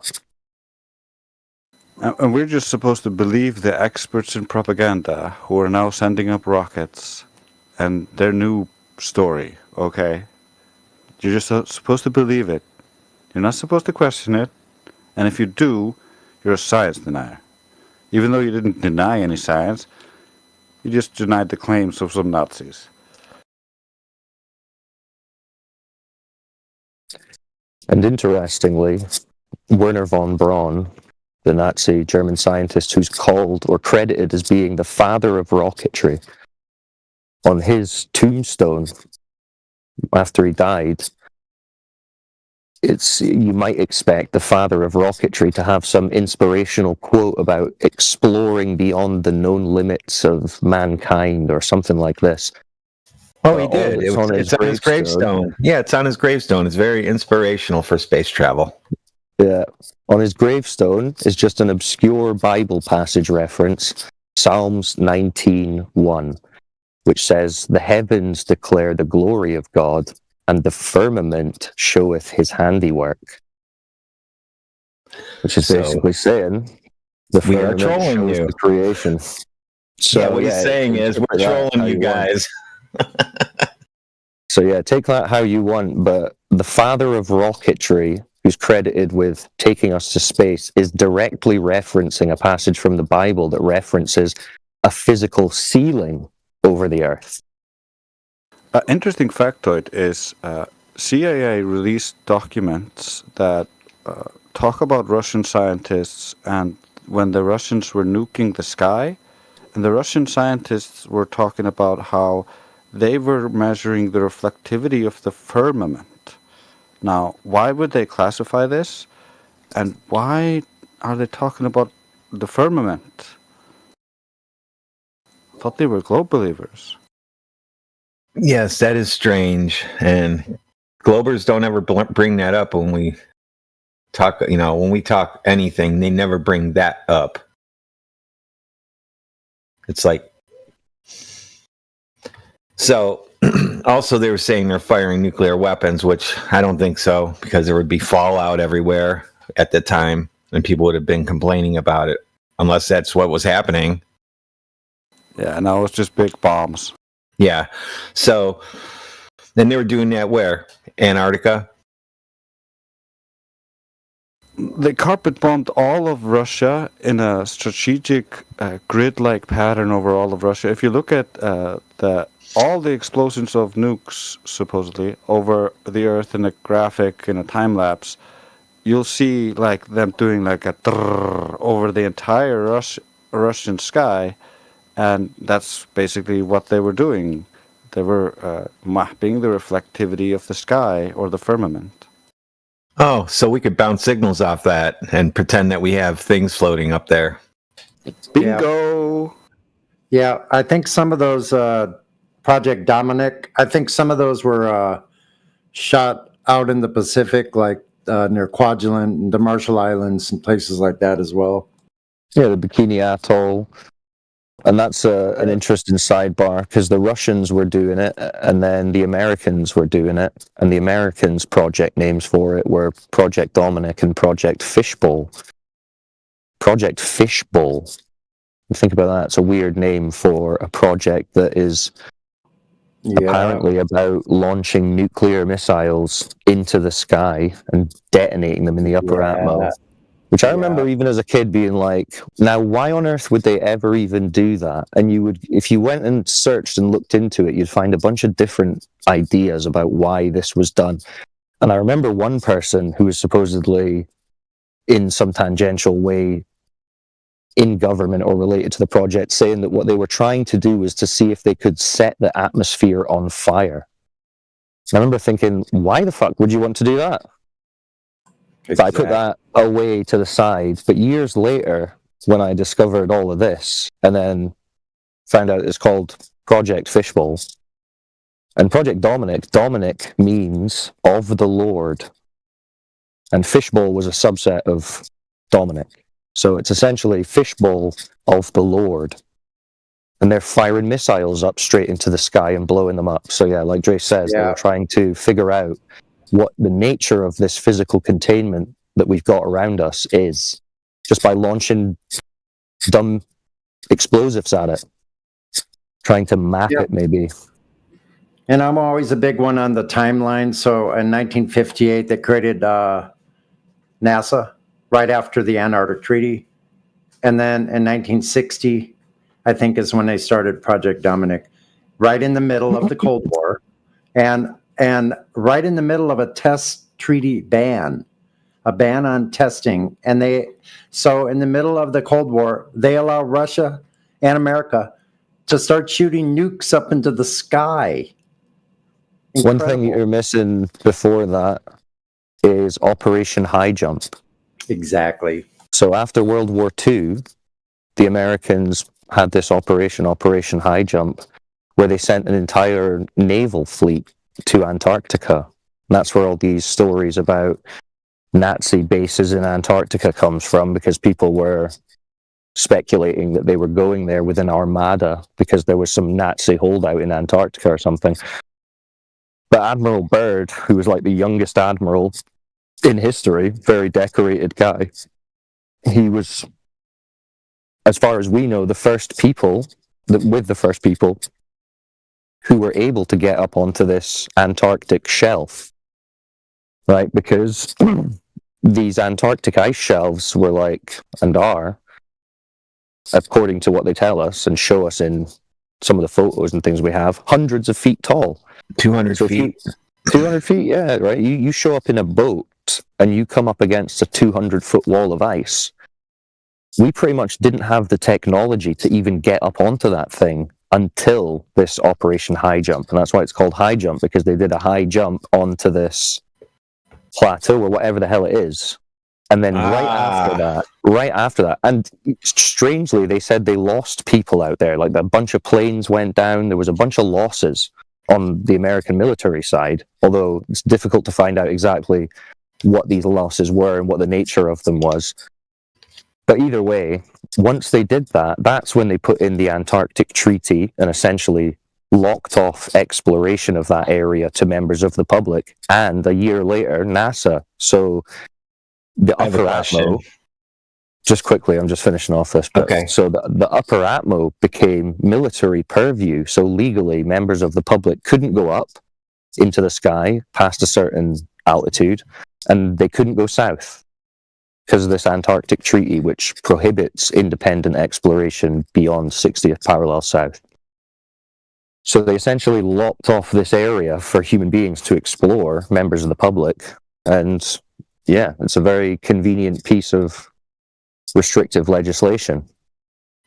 And we're just supposed to believe the experts in propaganda who are now sending up rockets and their new story, okay? You're just supposed to believe it. You're not supposed to question it. And if you do, you're a science denier. Even though you didn't deny any science, you just denied the claims of some Nazis. And interestingly, Wernher von Braun, the Nazi German scientist who's called or credited as being the father of rocketry, on his tombstone after he died, you might expect the father of rocketry to have some inspirational quote about exploring beyond the known limits of mankind or something like this. Oh, he did. It's on his gravestone. Yeah, it's on his gravestone. It's very inspirational for space travel. Yeah. On his gravestone is just an obscure Bible passage reference, Psalms 19:1, which says, "The heavens declare the glory of God, and the firmament showeth his handiwork." Which is basically saying the we are firmament trolling shows you. the creation. So, yeah, what he's saying is we're trolling you guys. So yeah, take that how you want, but the father of rocketry, who's credited with taking us to space, is directly referencing a passage from the Bible that references a physical ceiling over the Earth. Interesting factoid is CIA released documents that talk about Russian scientists and when the Russians were nuking the sky, and the Russian scientists were talking about how they were measuring the reflectivity of the firmament. Now, why would they classify this? And why are they talking about the firmament? I thought they were globe believers. Yes, that is strange. And Globers don't ever bring that up when we talk, when we talk anything, they never bring that up. It's like, so also they were saying they're firing nuclear weapons, which I don't think so, because there would be fallout everywhere at the time and people would have been complaining about it, unless that's what was happening. Yeah, now it's just big bombs. Yeah. So then they were doing that where? Antarctica? They carpet bombed all of Russia in a strategic grid-like pattern over all of Russia. If you look at all the explosions of nukes, supposedly, over the Earth in a graphic, in a time-lapse, you'll see like them doing like a over the entire Russian sky, and that's basically what they were doing. They were mapping the reflectivity of the sky or the firmament. Oh, so we could bounce signals off that and pretend that we have things floating up there. Bingo! Yeah, I think some of those Project Dominic, I think some of those were shot out in the Pacific, like near Kwajalein and the Marshall Islands and places like that as well. Yeah, the Bikini Atoll. And that's an interesting sidebar, because the Russians were doing it, and then the Americans were doing it, and the Americans' project names for it were Project Dominic and Project Fishbowl. Project Fishbowl. Think about that. It's a weird name for a project that is apparently about launching nuclear missiles into the sky and detonating them in the upper atmo. Which I remember even as a kid being like, now why on earth would they ever even do that? And you would, if you went and searched and looked into it, you'd find a bunch of different ideas about why this was done. And I remember one person who was supposedly in some tangential way in government or related to the project saying that what they were trying to do was to see if they could set the atmosphere on fire. And I remember thinking, why the fuck would you want to do that? But I put that away to the side. But years later, when I discovered all of this, and then found out it's called Project Fishbowl, and Project Dominic means of the Lord, and Fishbowl was a subset of Dominic. So it's essentially Fishbowl of the Lord. And they're firing missiles up straight into the sky and blowing them up. So yeah, like Dre says, they were trying to figure out what the nature of this physical containment that we've got around us is, just by launching dumb explosives at it, trying to map it maybe. And I'm always a big one on the timeline. So in 1958, they created NASA right after the Antarctic Treaty. And then in 1960, I think is when they started Project Dominic, right in the middle of the Cold War. And right in the middle of a test treaty ban, a ban on testing. And so in the middle of the Cold War, they allow Russia and America to start shooting nukes up into the sky. Incredible. One thing you're missing before that is Operation High Jump. Exactly. So after World War II, the Americans had this Operation High Jump, where they sent an entire naval fleet to Antarctica. And that's where all these stories about Nazi bases in Antarctica comes from, because people were speculating that they were going there with an armada because there was some Nazi holdout in Antarctica or something. But Admiral Byrd, who was like the youngest admiral in history, very decorated guy, he was, as far as we know, the first people who were able to get up onto this Antarctic shelf, right? Because these Antarctic ice shelves were like, and are, according to what they tell us and show us in some of the photos and things we have, hundreds of feet tall. 200 feet. 200 feet, yeah, right? You show up in a boat and you come up against a 200-foot wall of ice. We pretty much didn't have the technology to even get up onto that thing until this Operation High Jump. And that's why it's called High Jump, because they did a high jump onto this plateau or whatever the hell it is. And then right after that, and strangely, they said they lost people out there. Like, a bunch of planes went down. There was a bunch of losses on the American military side, although it's difficult to find out exactly what these losses were and what the nature of them was. But either way, once they did that, that's when they put in the Antarctic Treaty and essentially locked off exploration of that area to members of the public. And a year later, NASA. So the upper atmo, just quickly, I'm just finishing off this. But, okay. So the upper atmo became military purview. So legally, members of the public couldn't go up into the sky past a certain altitude, and they couldn't go south because of this Antarctic Treaty, which prohibits independent exploration beyond 60th parallel south. So they essentially locked off this area for human beings to explore, members of the public. And yeah, it's a very convenient piece of restrictive legislation.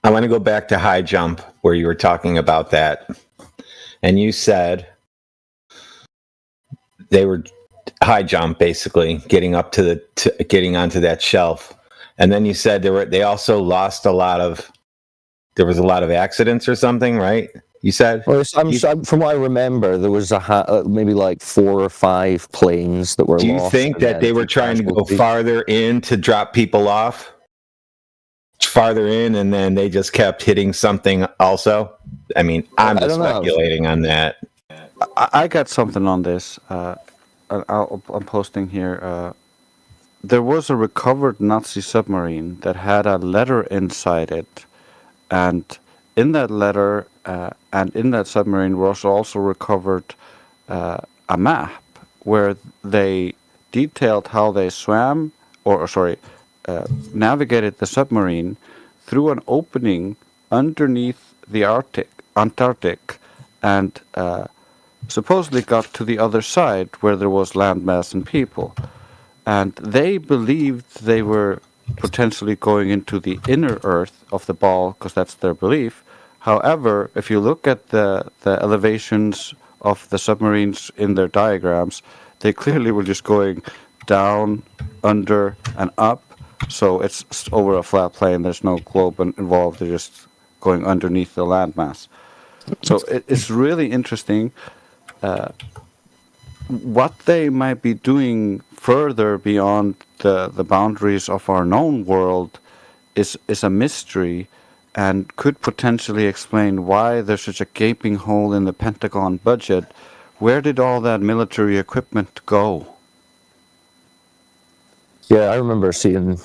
I want to go back to High Jump, where you were talking about that. And you said they were high jump, basically getting up to getting onto that shelf. And then you said they also lost there was a lot of accidents or something, right? You said? Well, from what I remember, there was maybe like 4 or 5 planes that were lost. Do you think that they were trying to go farther in to drop people off? Farther in, and then they just kept hitting something also? I mean, I'm just speculating on that. I got something on this. I'm posting here. There was a recovered Nazi submarine that had a letter inside it, and in that letter and in that submarine was also recovered a map where they detailed how they navigated the submarine through an opening underneath the Antarctic, and supposedly got to the other side where there was landmass and people. And they believed they were potentially going into the inner Earth of the ball, because that's their belief. However, if you look at the elevations of the submarines in their diagrams, they clearly were just going down, under, and up. So it's over a flat plane. There's no globe involved. They're just going underneath the landmass. So it's really interesting. What they might be doing further beyond the boundaries of our known world is a mystery, and could potentially explain why there's such a gaping hole in the Pentagon budget. Where did all that military equipment go? Yeah, I remember seeing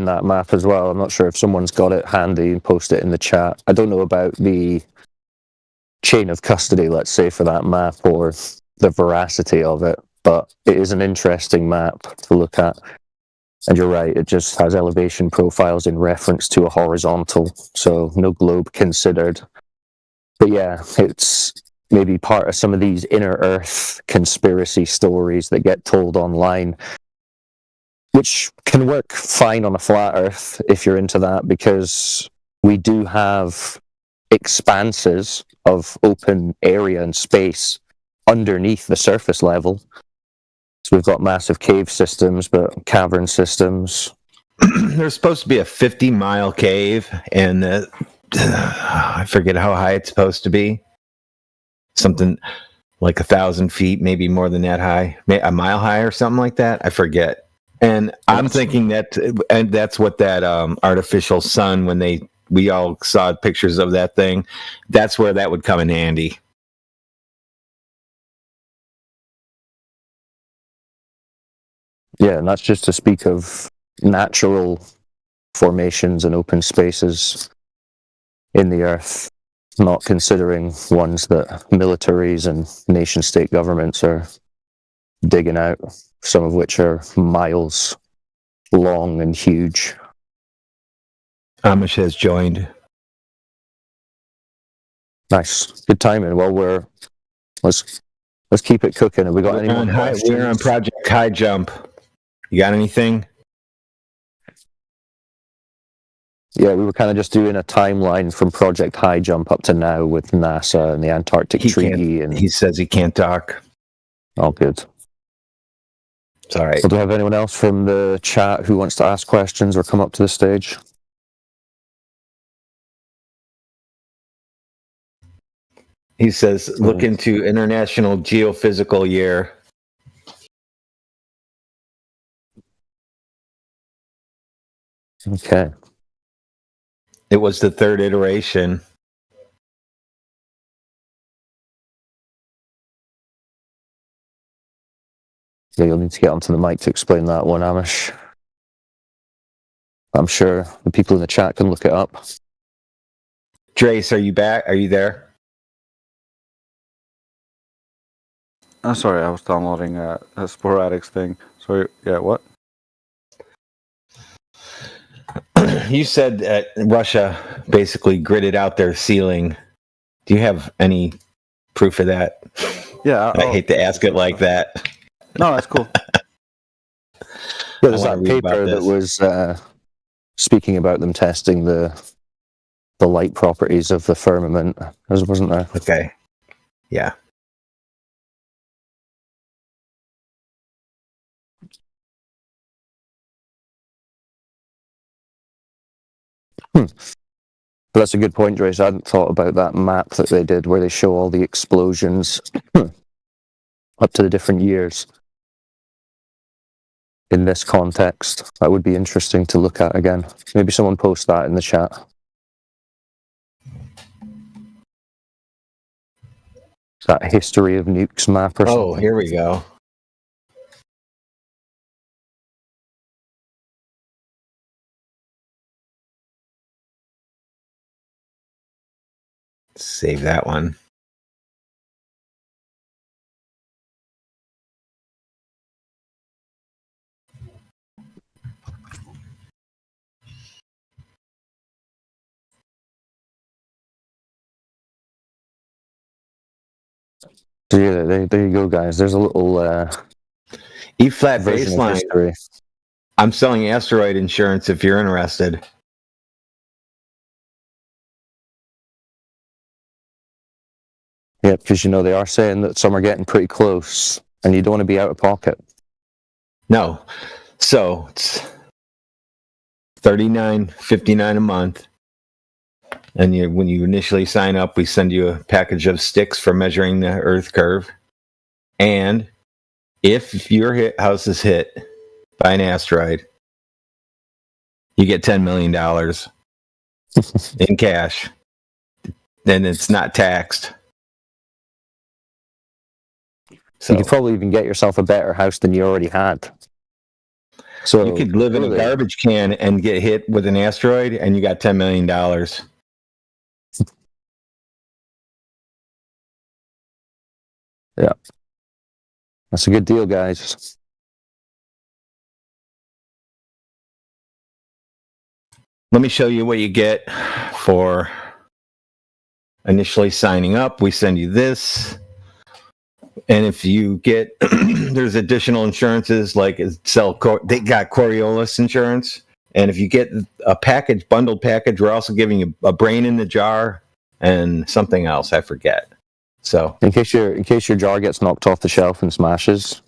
that map as well. I'm not sure if someone's got it handy and post it in the chat. I don't know about the chain of custody, let's say, for that map, or the veracity of it, but it is an interesting map to look at. And you're right, it just has elevation profiles in reference to a horizontal, so no globe considered. But yeah, it's maybe part of some of these inner Earth conspiracy stories that get told online, which can work fine on a flat Earth if you're into that, because we do have expanses of open area and space underneath the surface level. So we've got massive cave systems, but cavern systems. There's supposed to be a 50-mile cave, and I forget how high it's supposed to be. Something like 1,000 feet, maybe more than that high, a mile high or something like that. I forget. And I'm thinking and that's what that artificial sun, when we all saw pictures of that thing, that's where that would come in handy. Yeah, and that's just to speak of natural formations and open spaces in the earth, not considering ones that militaries and nation-state governments are digging out, some of which are miles long and huge. Amish has joined. Nice, good timing. Well, let's keep it cooking. Have we got any more questions? We're on Project High Jump. You got anything? Yeah, we were kind of just doing a timeline from Project High Jump up to now with NASA and the Antarctic Treaty. And he says he can't talk. Oh, good. It's all right. So do we have anyone else from the chat who wants to ask questions or come up to the stage? He says, look into International Geophysical Year. Okay. It was the third iteration. Yeah, you'll need to get onto the mic to explain that one, Amish. I'm sure the people in the chat can look it up. Drace, are you back? Are you there? I'm sorry, I was downloading a Sporadics thing. Sorry, yeah, what? You said that Russia basically gridded out their ceiling. Do you have any proof of that? Yeah. I hate to ask it like that. No, that's cool. Yeah, there's that paper that was speaking about them testing the light properties of the firmament, wasn't there? Okay. Yeah. But that's a good point, Drace. I hadn't thought about that map that they did where they show all the explosions up to the different years. In this context, that would be interesting to look at again. Maybe someone post that in the chat. Is that history of nukes map or something? Oh, here we go. Save that one. So yeah, there you go, guys. There's a little E-flat version of baseline. history. I'm selling asteroid insurance if you're interested. Yeah, because they are saying that some are getting pretty close, and you don't want to be out of pocket. No. So it's $39.59 a month. And when you initially sign up, we send you a package of sticks for measuring the Earth curve. And if your house is hit by an asteroid, you get $10 million in cash. Then it's not taxed. So you could probably even get yourself a better house than you already had. So you could live in a garbage can and get hit with an asteroid, and you got $10 million. Yeah. That's a good deal, guys. Let me show you what you get for initially signing up. We send you this. And if you get, there's additional insurances like they got Coriolis insurance. And if you get a bundled package, we're also giving you a brain in the jar and something else. I forget. So in case your jar gets knocked off the shelf and smashes,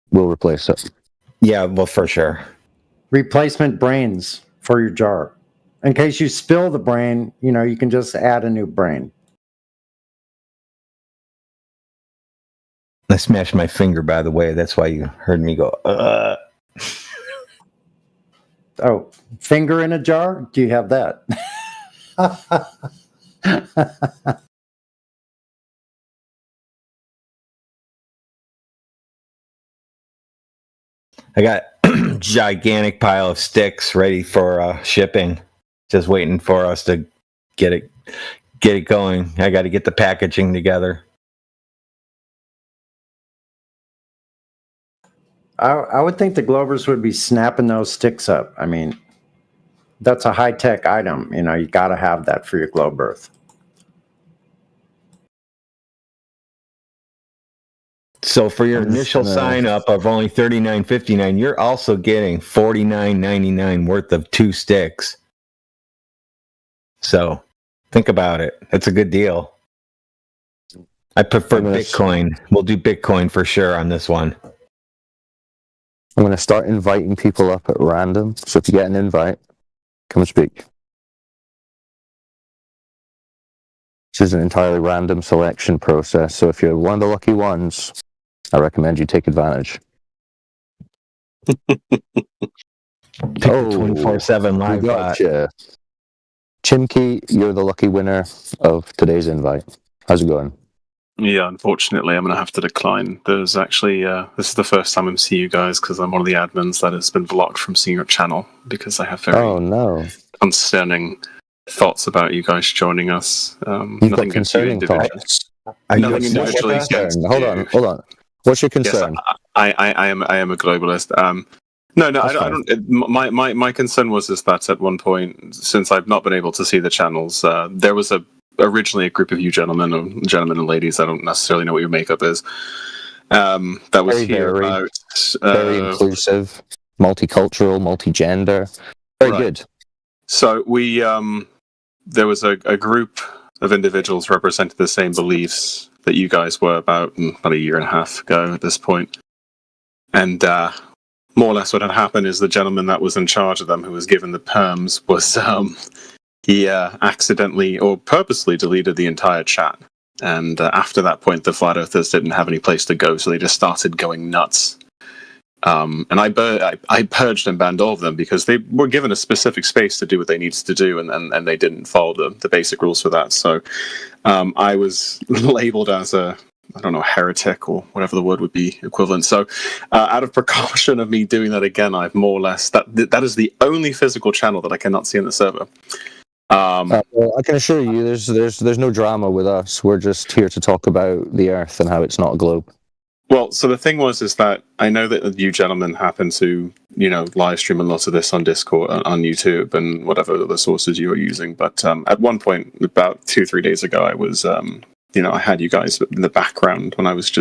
we'll replace it. Yeah, well, for sure. Replacement brains for your jar. In case you spill the brain, you can just add a new brain. I smashed my finger, by the way. That's why you heard me go, Oh, finger in a jar? Do you have that? I got gigantic pile of sticks ready for shipping, just waiting for us to get it going. I got to get the packaging together. I would think the Glovers would be snapping those sticks up. I mean, that's a high-tech item. You know, you got to have that for your globe Earth. So for your initial sign up of only $39.59, you're also getting $49.99 worth of 2 sticks. So think about it. That's a good deal. I prefer Bitcoin. We'll do Bitcoin for sure on this one. I'm going to start inviting people up at random. So if you get an invite, come and speak. This is an entirely random selection process. So if you're one of the lucky ones, I recommend you take advantage. Pick the 24/7 live bot. Chimkey, you're the lucky winner of today's invite. How's it going? Yeah, unfortunately, I'm going to have to decline. There's actually, this is the first time I'm seeing you guys because I'm one of the admins that has been blocked from seeing your channel because I have very concerning thoughts about you guys joining us. You've got concerning thoughts. Nothing individually against you. Hold on. What's your concern? Yes, I am a globalist. No, I don't. My concern was that at one point, since I've not been able to see the channels, there was originally a group of you gentlemen and ladies. I don't necessarily know what your makeup is. That was very inclusive, multicultural, multi-gender. Very good. So we there was a group of individuals representing the same beliefs that you guys were about a year and a half ago at this point. And more or less what had happened is the gentleman that was in charge of them, who was given the perms, was he accidentally or purposely deleted the entire chat. And after that point, the Flat Earthers didn't have any place to go, so they just started going nuts. And I purged and banned all of them because they were given a specific space to do what they needed to do, and they didn't follow the basic rules for that. So I was labeled as a, I don't know, heretic or whatever the word would be equivalent. So out of precaution of me doing that again, I've more or less, that is the only physical channel that I cannot see in the server. Well, I can assure you there's no drama with us. We're just here to talk about the Earth and how it's not a globe. Well, so the thing is that I know that you gentlemen happen to, live stream a lot of this on Discord, on YouTube, and whatever other sources you are using. But at one point, about 2-3 days ago, I was, I had you guys in the background when I was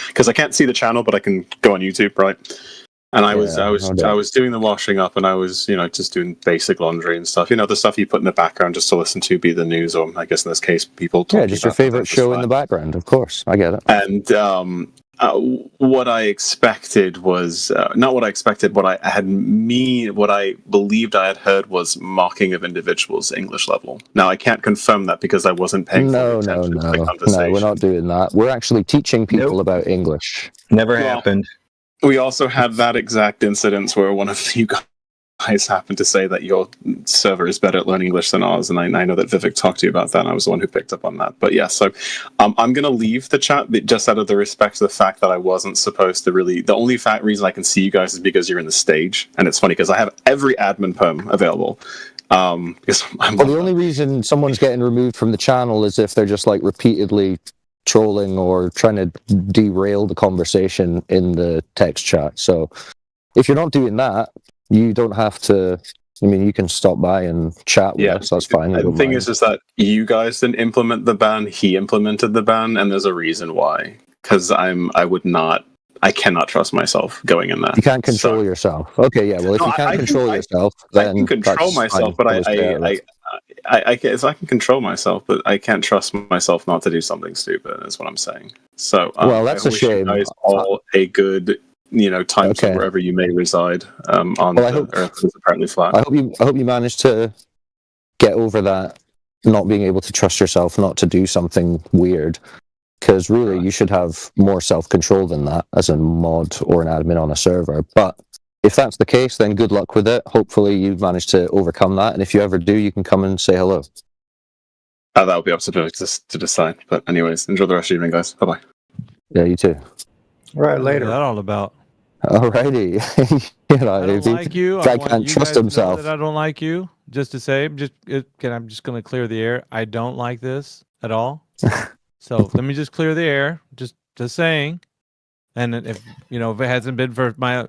because I can't see the channel, but I can go on YouTube, right? And I was doing the washing up, and I was, just doing basic laundry and stuff. The stuff you put in the background just to listen to, be the news, or I guess in this case, people talking. Yeah, just your favorite show in the background, of course. I get it. And what I expected was not what I expected. What I believed I had heard was mocking of individuals' English level. Now I can't confirm that because I wasn't paying full attention to the conversation. No, we're not doing that. We're actually teaching people about English. Never happened. We also had that exact incident where one of you guys happened to say that your server is better at learning English than ours, and I know that Vivek talked to you about that, and I was the one who picked up on that. But yeah, so I'm going to leave the chat just out of the respect of the fact that I wasn't supposed to really. The only reason I can see you guys is because you're in the stage, and it's funny because I have every admin perm available. Because the only reason someone's getting removed from the channel is if they're just repeatedly trolling or trying to derail the conversation in the text chat. So if you're not doing that, you don't have to. You can stop by and chat with us. That's fine. The thing is that you guys didn't implement the ban. He implemented the ban, and there's a reason why. Because I cannot trust myself going in there. You can't control yourself. Okay, yeah. Well, if you can't control yourself, then I can control myself, but I can control myself, but I can't trust myself not to do something stupid. Is what I'm saying. So well, that's a shame. You guys all a good. Time zone wherever you may reside on the Earth is apparently flat. I hope you manage to get over that not being able to trust yourself not to do something weird, because really you should have more self-control than that as a mod or an admin on a server. But if that's the case, then good luck with it. Hopefully you've managed to overcome that. And if you ever do, you can come and say hello. That would be up to decide. But anyways, enjoy the rest of your evening, guys. Bye-bye. Yeah, you too. Right, What's later. that all about? Alrighty. I don't like you. Guy I want can't you trust guys to know himself. that I don't like you. Just to say, I'm just going to clear the air. I don't like this at all. So let me just clear the air. Just saying. And if if it hasn't been for my,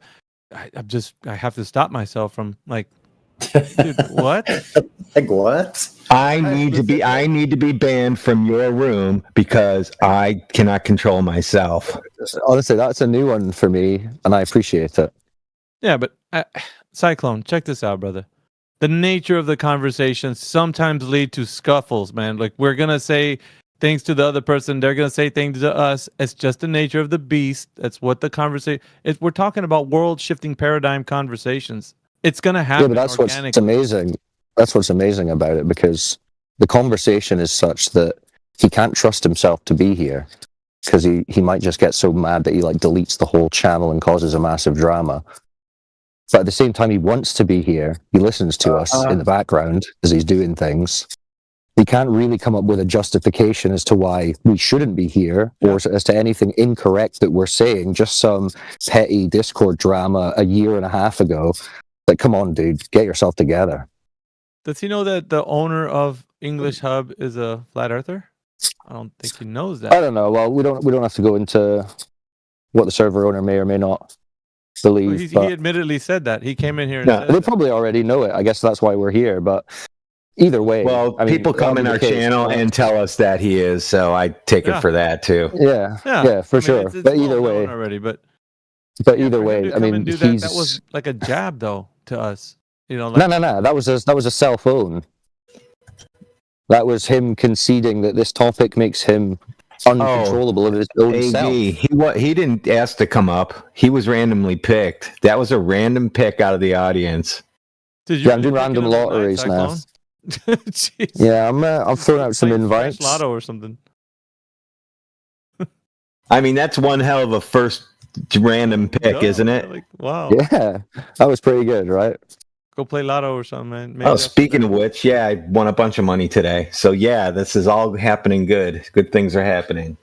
I have to stop myself from like, dude, what? Like what? I need to be banned from your room because I cannot control myself. Honestly, that's a new one for me, and I appreciate it. Yeah, but Cyclone, check this out, brother. The nature of the conversation sometimes lead to scuffles, man. Like we're gonna say things to the other person, they're gonna say things to us. It's just the nature of the beast. That's what the conversation is. We're talking about world-shifting paradigm conversations. It's gonna happen. Yeah, but that's what's amazing. That's what's amazing about it, because the conversation is such that he can't trust himself to be here, because he might just get so mad that he like deletes the whole channel and causes a massive drama. But at the same time, he wants to be here. He listens to us in the background as he's doing things. He can't really come up with a justification as to why we shouldn't be here, or as to anything incorrect that we're saying, just some petty Discord drama a year and a half ago. Like, come on, dude, get yourself together. Does he know that the owner of English Hub is a flat earther? I don't think he knows that. I don't know. Well, we don't have to go into what the server owner may or may not believe. He but admittedly said that. He came in here and no, said they that. probably already know it. I guess that's why we're here. But either way, Well, I mean, people come in our channel and tell us that he is, so I take it for that too. Yeah, for sure. It's But well either known way, already. But either for him way, to I come mean, and do he's that was like a jab though to us. Like, no. That was a cell phone. That was him conceding that this topic makes him uncontrollable of his own self. He didn't ask to come up. He was randomly picked. That was a random pick out of the audience. Yeah, I'm doing random lotteries now. Yeah, I'm throwing out some invites. Lotto or something. I mean, that's one hell of a first random pick, isn't it? Like, wow. Yeah, that was pretty good, right? Go play Lotto or something, man. Maybe Oh, that's speaking of which, yeah, I won a bunch of money today. So yeah, this is all happening good. Good things are happening.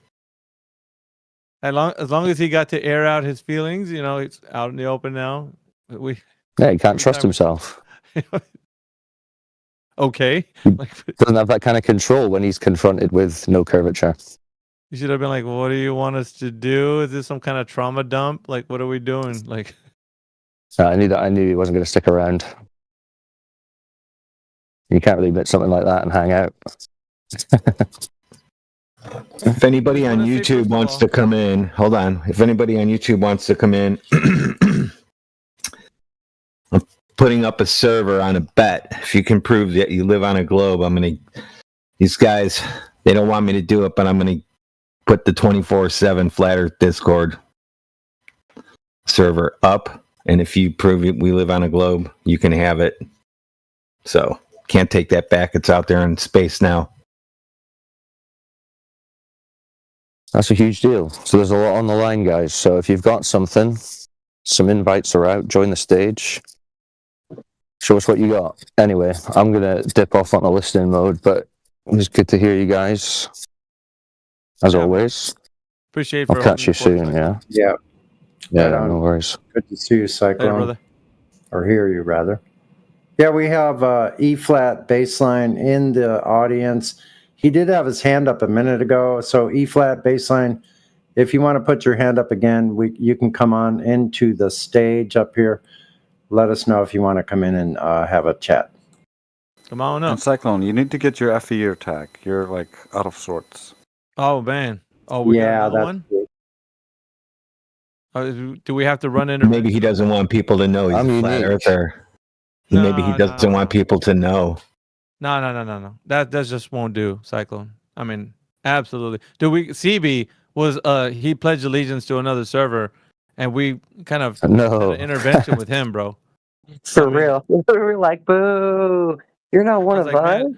as long as he got to air out his feelings, it's out in the open now. Yeah, he can't trust himself. Okay. Doesn't have that kind of control when he's confronted with no curvature. You should have been like, "What do you want us to do? Is this some kind of trauma dump? Like, what are we doing?" Like, I knew he wasn't going to stick around. You can't really admit something like that and hang out. If anybody on YouTube wants to come in, hold on. If anybody on YouTube wants to come in, I'm putting up a server on a bet. If you can prove that you live on a globe, these guys, they don't want me to do it, but I'm going to put the 24/7 Flat Earth Discord server up. And if you prove we live on a globe, you can have it. So, can't take that back. It's out there in space now. That's a huge deal. So there's a lot on the line, guys. So if you've got something, some invites are out, join the stage. Show us what you got. Anyway, I'm going to dip off on the listening mode, but it was good to hear you guys. As always. Appreciate I'll catch you soon, yeah? Yeah. Yeah, Right on. no worries. Good to see you, Cyclone. brother. Or hear you, rather. Yeah, we have E-flat baseline in the audience. He did have his hand up a minute ago. So E-flat baseline, if you want to put your hand up again, you can come on into the stage up here. Let us know if you want to come in and have a chat. Come on up. And Cyclone, you need to get your FE tag. You're like out of sorts. Oh man. Oh, we got another one. Do we have to run into? Maybe he doesn't want people to know he's a flat earther. Maybe he doesn't want people to know. No. That just won't do, Cyclone. I mean, absolutely. CB was he pledged allegiance to another server, and we kind of had an intervention with him, bro. For real. We're like, boo, you're not one of us.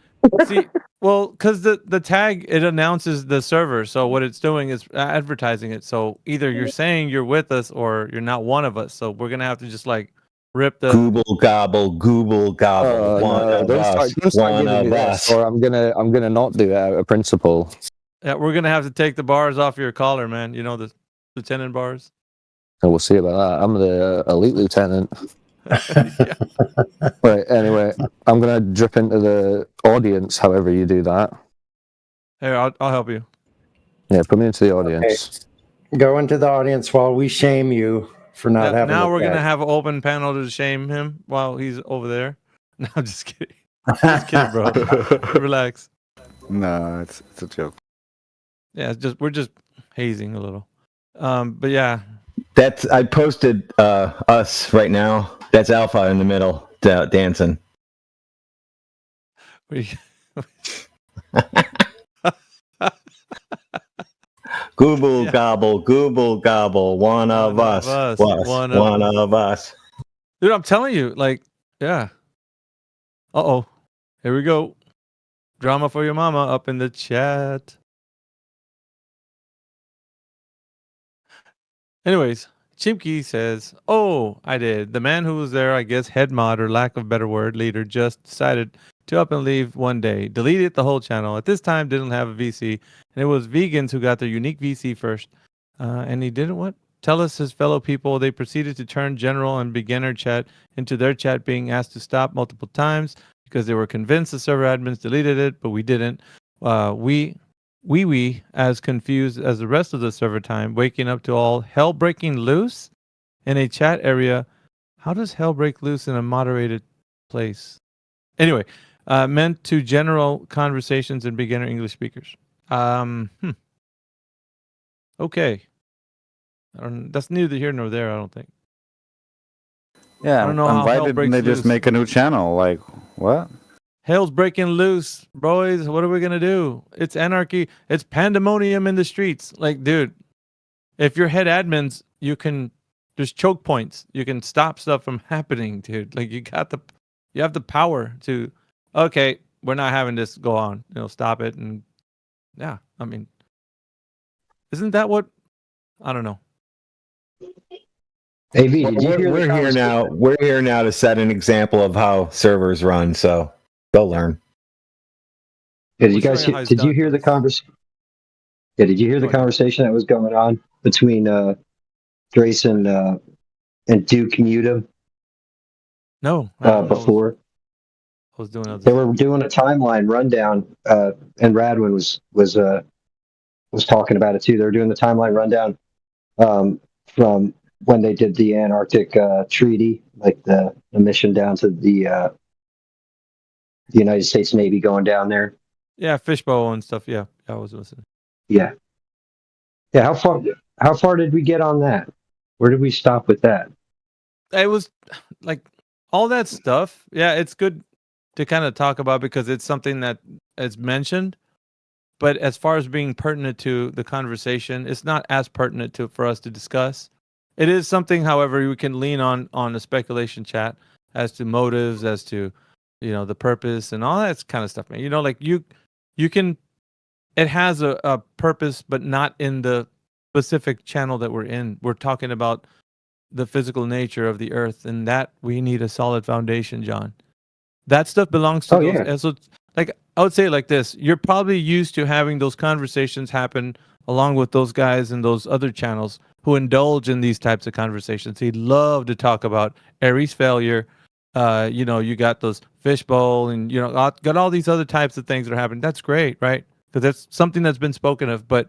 See, well, because the tag, it announces the server. So what it's doing is advertising it. So either you're saying you're with us or you're not one of us. So we're going to have to just like Rip the Google gobble, one of us, don't start one giving me of this, us. or I'm gonna not do it out of principle. Yeah, we're gonna have to take the bars off your collar, man. You know the lieutenant bars. And we'll see about that. I'm the elite lieutenant. Right. Anyway, I'm gonna drip into the audience. However you do that. Here, I'll help you. Yeah, put me into the audience. Go into the audience while we shame you for not having. Now a we're pet. gonna have an open panel to shame him while he's over there. No, I'm just kidding. Just kidding, bro. Relax. No, it's a joke. Yeah, we're just hazing a little. But yeah. I posted us right now. That's Alpha in the middle dancing. Google gobble, one of us. One of us. Dude, I'm telling you, like, yeah. Uh-oh. Here we go. Drama for your mama up in the chat. Anyways, Chimkey says, "Oh, I did. The man who was there, I guess head mod or lack of better word, leader, just decided to up and leave one day. Deleted the whole channel. At this time, didn't have a VC. And it was vegans who got their unique VC first. And he didn't what? Tell us his fellow people. They proceeded to turn general and beginner chat into their chat being asked to stop multiple times because they were convinced the server admins deleted it, but we didn't. We as confused as the rest of the server time, waking up to all hell breaking loose in a chat area. How does hell break loose in a moderated place? Anyway, meant to general conversations and beginner English speakers. Okay. That's neither here nor there, I don't think. Yeah, I don't know how hell invited breaks and they loose. just make a new channel. Like, what? Hell's breaking loose, boys. What are we gonna do? It's anarchy. It's pandemonium in the streets. Like, dude, if you're head admins, there's choke points. You can stop stuff from happening, dude. Like, you have the power to, okay, we're not having this go on. Stop it. And yeah, I mean, isn't that what? I don't know. Well, we're here now. We're here now to set an example of how servers run. So go learn. Yeah, did you hear the conversation? Yeah, did you hear the conversation that was going on between Grace and Duke and Udom? No. Before I was doing they were doing a timeline rundown, and Radwin was talking about it too. They were doing the timeline rundown from when they did the Antarctic treaty, like the mission down to the United States Navy going down there. Yeah, fishbowl and stuff. Yeah, I was listening. Yeah. How far did we get on that? Where did we stop with that? It was like all that stuff. Yeah, it's good to kind of talk about because it's something that is mentioned. But as far as being pertinent to the conversation, it's not as pertinent for us to discuss. It is something, however, we can lean on a speculation chat as to motives, as to the purpose and all that kind of stuff, man. Like you can. It has a purpose, but not in the specific channel that we're in. We're talking about the physical nature of the earth, and that we need a solid foundation, John. That stuff belongs to those. And so, like, I would say it like this: you're probably used to having those conversations happen along with those guys and those other channels who indulge in these types of conversations. They love to talk about Ares failure. You got those fishbowl, and got all these other types of things that are happening. That's great, right? Because that's something that's been spoken of, but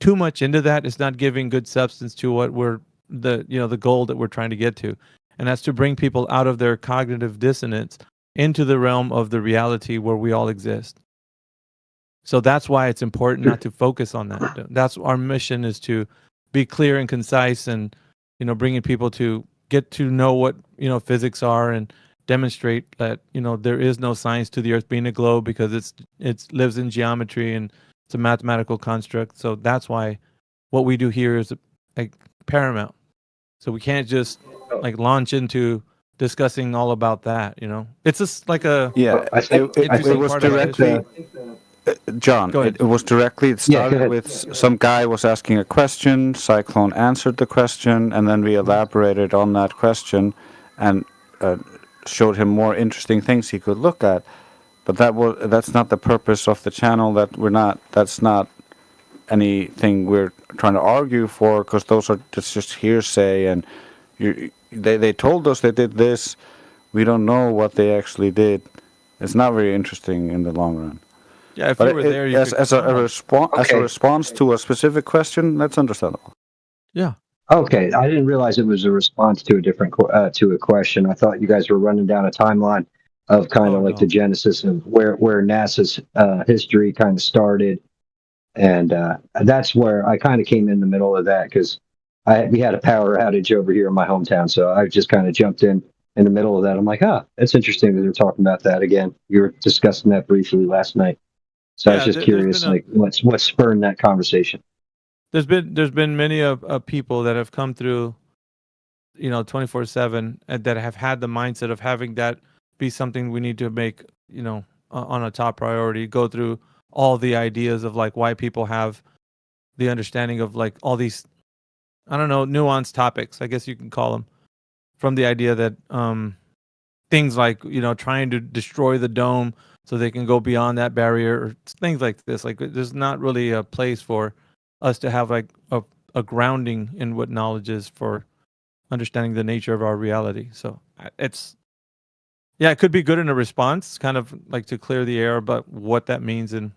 too much into that is not giving good substance to what we're the goal that we're trying to get to, and that's to bring people out of their cognitive dissonance into the realm of the reality where we all exist. So that's why it's important not to focus on that. That's our mission, is to be clear and concise, and bringing people to get to know what physics are and demonstrate that there is no science to the earth being a globe, because it lives in geometry and it's a mathematical construct. So that's why what we do here is like paramount. So we can't just like launch into discussing all about that. It's just like a it was directly John. It was directly. It started with some guy was asking a question. Cyclone answered the question, and then we elaborated on that question, and showed him more interesting things he could look at. But that's not the purpose of the channel. That's not anything we're trying to argue for, because that's just hearsay. And they told us they did this. We don't know what they actually did. It's not very interesting in the long run. Yeah, if But you were there, you as could a response to a specific question, that's understandable. Yeah. Okay, I didn't realize it was a response to to a question. I thought you guys were running down a timeline of kind of like the genesis of where NASA's history kind of started, and that's where I kind of came in the middle of that because we had a power outage over here in my hometown, so I just kind of jumped in the middle of that. I'm like, it's interesting that they're talking about that again. You were discussing that briefly last night, so I was just curious, like what spurred that conversation. There's been many of people that have come through, 24/7, and that have had the mindset of having that be something we need to make, on a top priority. Go through all the ideas of like why people have the understanding of like all these, I don't know, nuanced topics, I guess you can call them, from the idea that things like trying to destroy the dome so they can go beyond that barrier, or things like this. Like there's not really a place for us to have like a grounding in what knowledge is for understanding the nature of our reality. So it could be good in a response, kind of like to clear the air about what that means in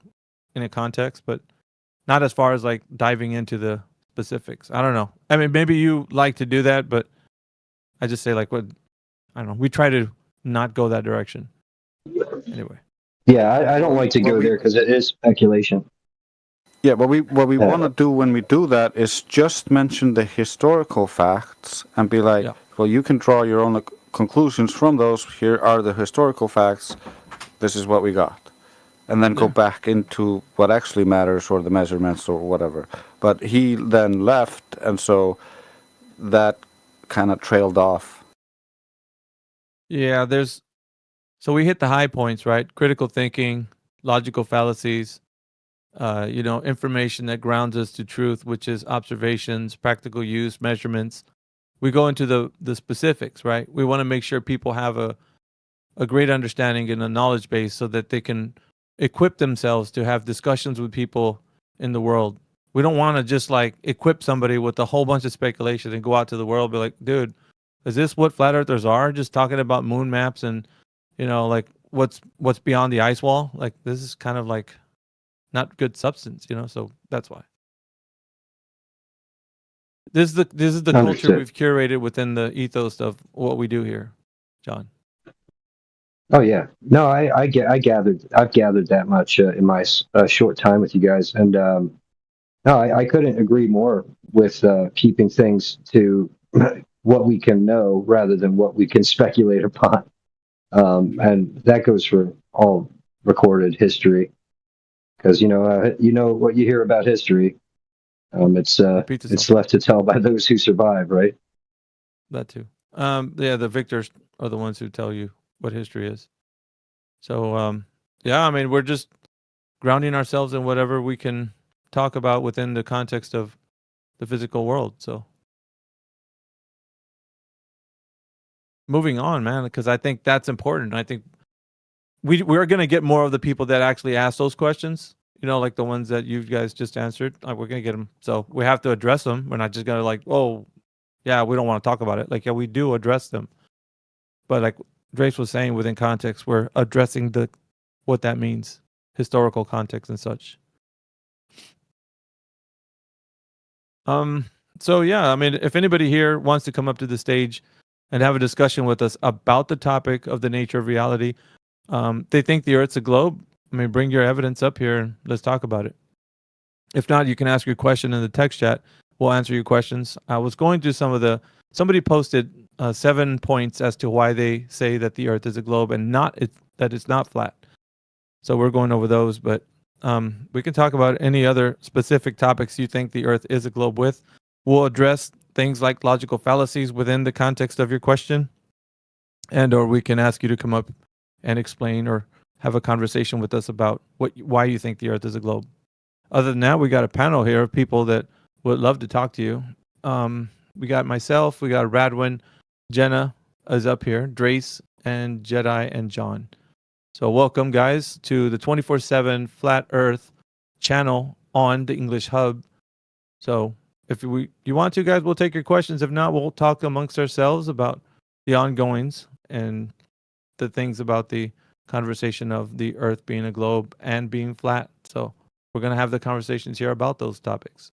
a context, but not as far as like diving into the specifics. I don't know. I mean, maybe you like to do that, but I just say like I don't know. We try to not go that direction. Anyway. Yeah, I don't like to go there because it is speculation. Yeah, what we want to do when we do that is just mention the historical facts and be like, well, you can draw your own conclusions from those. Here are the historical facts. This is what we got. And then go back into what actually matters, or the measurements or whatever. But he then left, and so that kind of trailed off. Yeah, so we hit the high points, right? Critical thinking, logical fallacies, information that grounds us to truth, which is observations, practical use, measurements. We go into the specifics, right? We want to make sure people have a great understanding and a knowledge base so that they can equip themselves to have discussions with people in the world. We don't want to just like equip somebody with a whole bunch of speculation and go out to the world and be like, dude, is this what flat earthers are? Just talking about moon maps and, like what's beyond the ice wall? Like this is kind of like not good substance, so that's why. This is the culture we've curated within the ethos of what we do here, John. Oh yeah, no, I've gathered that much in my short time with you guys, and no, I couldn't agree more with keeping things to what we can know rather than what we can speculate upon, and that goes for all recorded history, because what you hear about history, it's left to tell by those who survive, right? That too. The victors are the ones who tell you what history is. So, I mean, we're just grounding ourselves in whatever we can talk about within the context of the physical world. So, moving on, man, because I think that's important. I think we're going to get more of the people that actually ask those questions, like the ones that you guys just answered. We're going to get them. So we have to address them. We're not just going to like, oh, yeah, we don't want to talk about it. Like, yeah, we do address them. But like Drace was saying, within context, we're addressing what that means, historical context and such. So yeah, I mean, if anybody here wants to come up to the stage and have a discussion with us about the topic of the nature of reality, they think the Earth's a globe. I mean, bring your evidence up here and let's talk about it. If not, you can ask your question in the text chat. We'll answer your questions. I was going through somebody posted 7 points as to why they say that the Earth is a globe and that it's not flat. So we're going over those, but we can talk about any other specific topics you think the Earth is a globe with. We'll address things like logical fallacies within the context of your question, or we can ask you to come up and explain or have a conversation with us about why you think the Earth is a globe. Other than that, we got a panel here of people that would love to talk to you. We got myself, we got Radwin, Jenna, is up here, Drace and Jedi and John. So welcome, guys, to the 24/7 Flat Earth channel on the English Hub. So if you want to, guys, we'll take your questions. If not, we'll talk amongst ourselves about the ongoings and the things about the conversation of the Earth being a globe and being flat. So we're going to have the conversations here about those topics.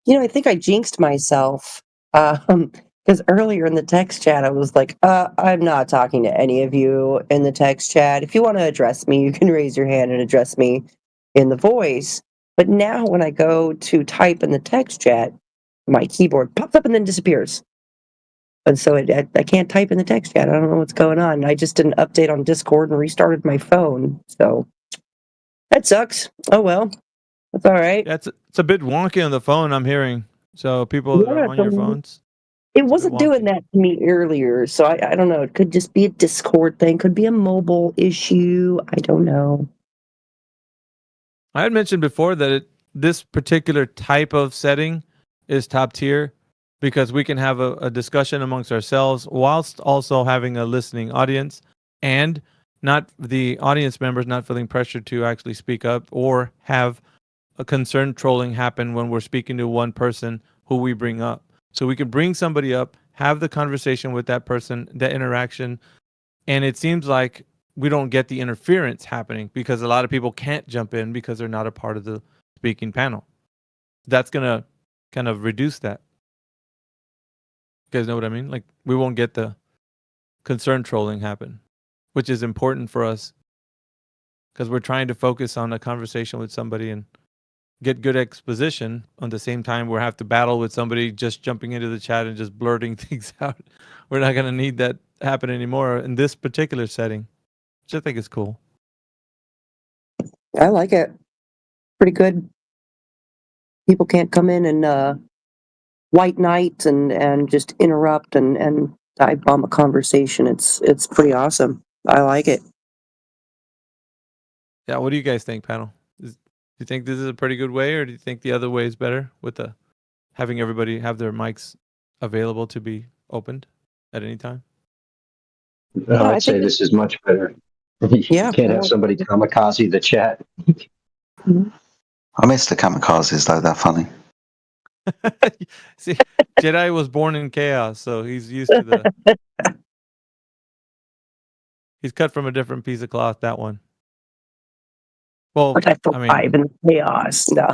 You know, I think I jinxed myself because earlier in the text chat, I was like, I'm not talking to any of you in the text chat. If you want to address me, you can raise your hand and address me in the voice. But now when I go to type in the text chat, my keyboard pops up and then disappears. And so I can't type in the text chat. I don't know what's going on. I just did an update on Discord and restarted my phone. So that sucks. Oh, well. That's all right. Yeah, it's a bit wonky on the phone, I'm hearing. So people that are on your phones. It wasn't doing that to me earlier. So I don't know. It could just be a Discord thing. Could be a mobile issue. I don't know. I had mentioned before that this particular type of setting is top tier because we can have a discussion amongst ourselves whilst also having a listening audience, and not the audience members not feeling pressured to actually speak up or have a concerned trolling happen when we're speaking to one person who we bring up. So we can bring somebody up, have the conversation with that person, that interaction, and it seems like we don't get the interference happening because a lot of people can't jump in because they're not a part of the speaking panel. That's going to kind of reduce that. You guys know what I mean? Like, we won't get the concern trolling happen, which is important for us because we're trying to focus on a conversation with somebody and get good exposition. On the same time, we'll have to battle with somebody just jumping into the chat and just blurting things out. We're not going to need that happen anymore in this particular setting, which I think is cool. I like it. Pretty good. People can't come in and white knight and just interrupt and dive bomb a conversation. It's pretty awesome. I like it. Yeah, what do you guys think, panel? Do you think this is a pretty good way, or do you think the other way is better with the having everybody have their mics available to be opened at any time? I'd say this is much better. You can't have somebody kamikaze the chat. I miss the kamikazes though, they're funny. See, Jedi was born in chaos, so he's used to the he's cut from a different piece of cloth, that one. Well, I mean, in chaos. No.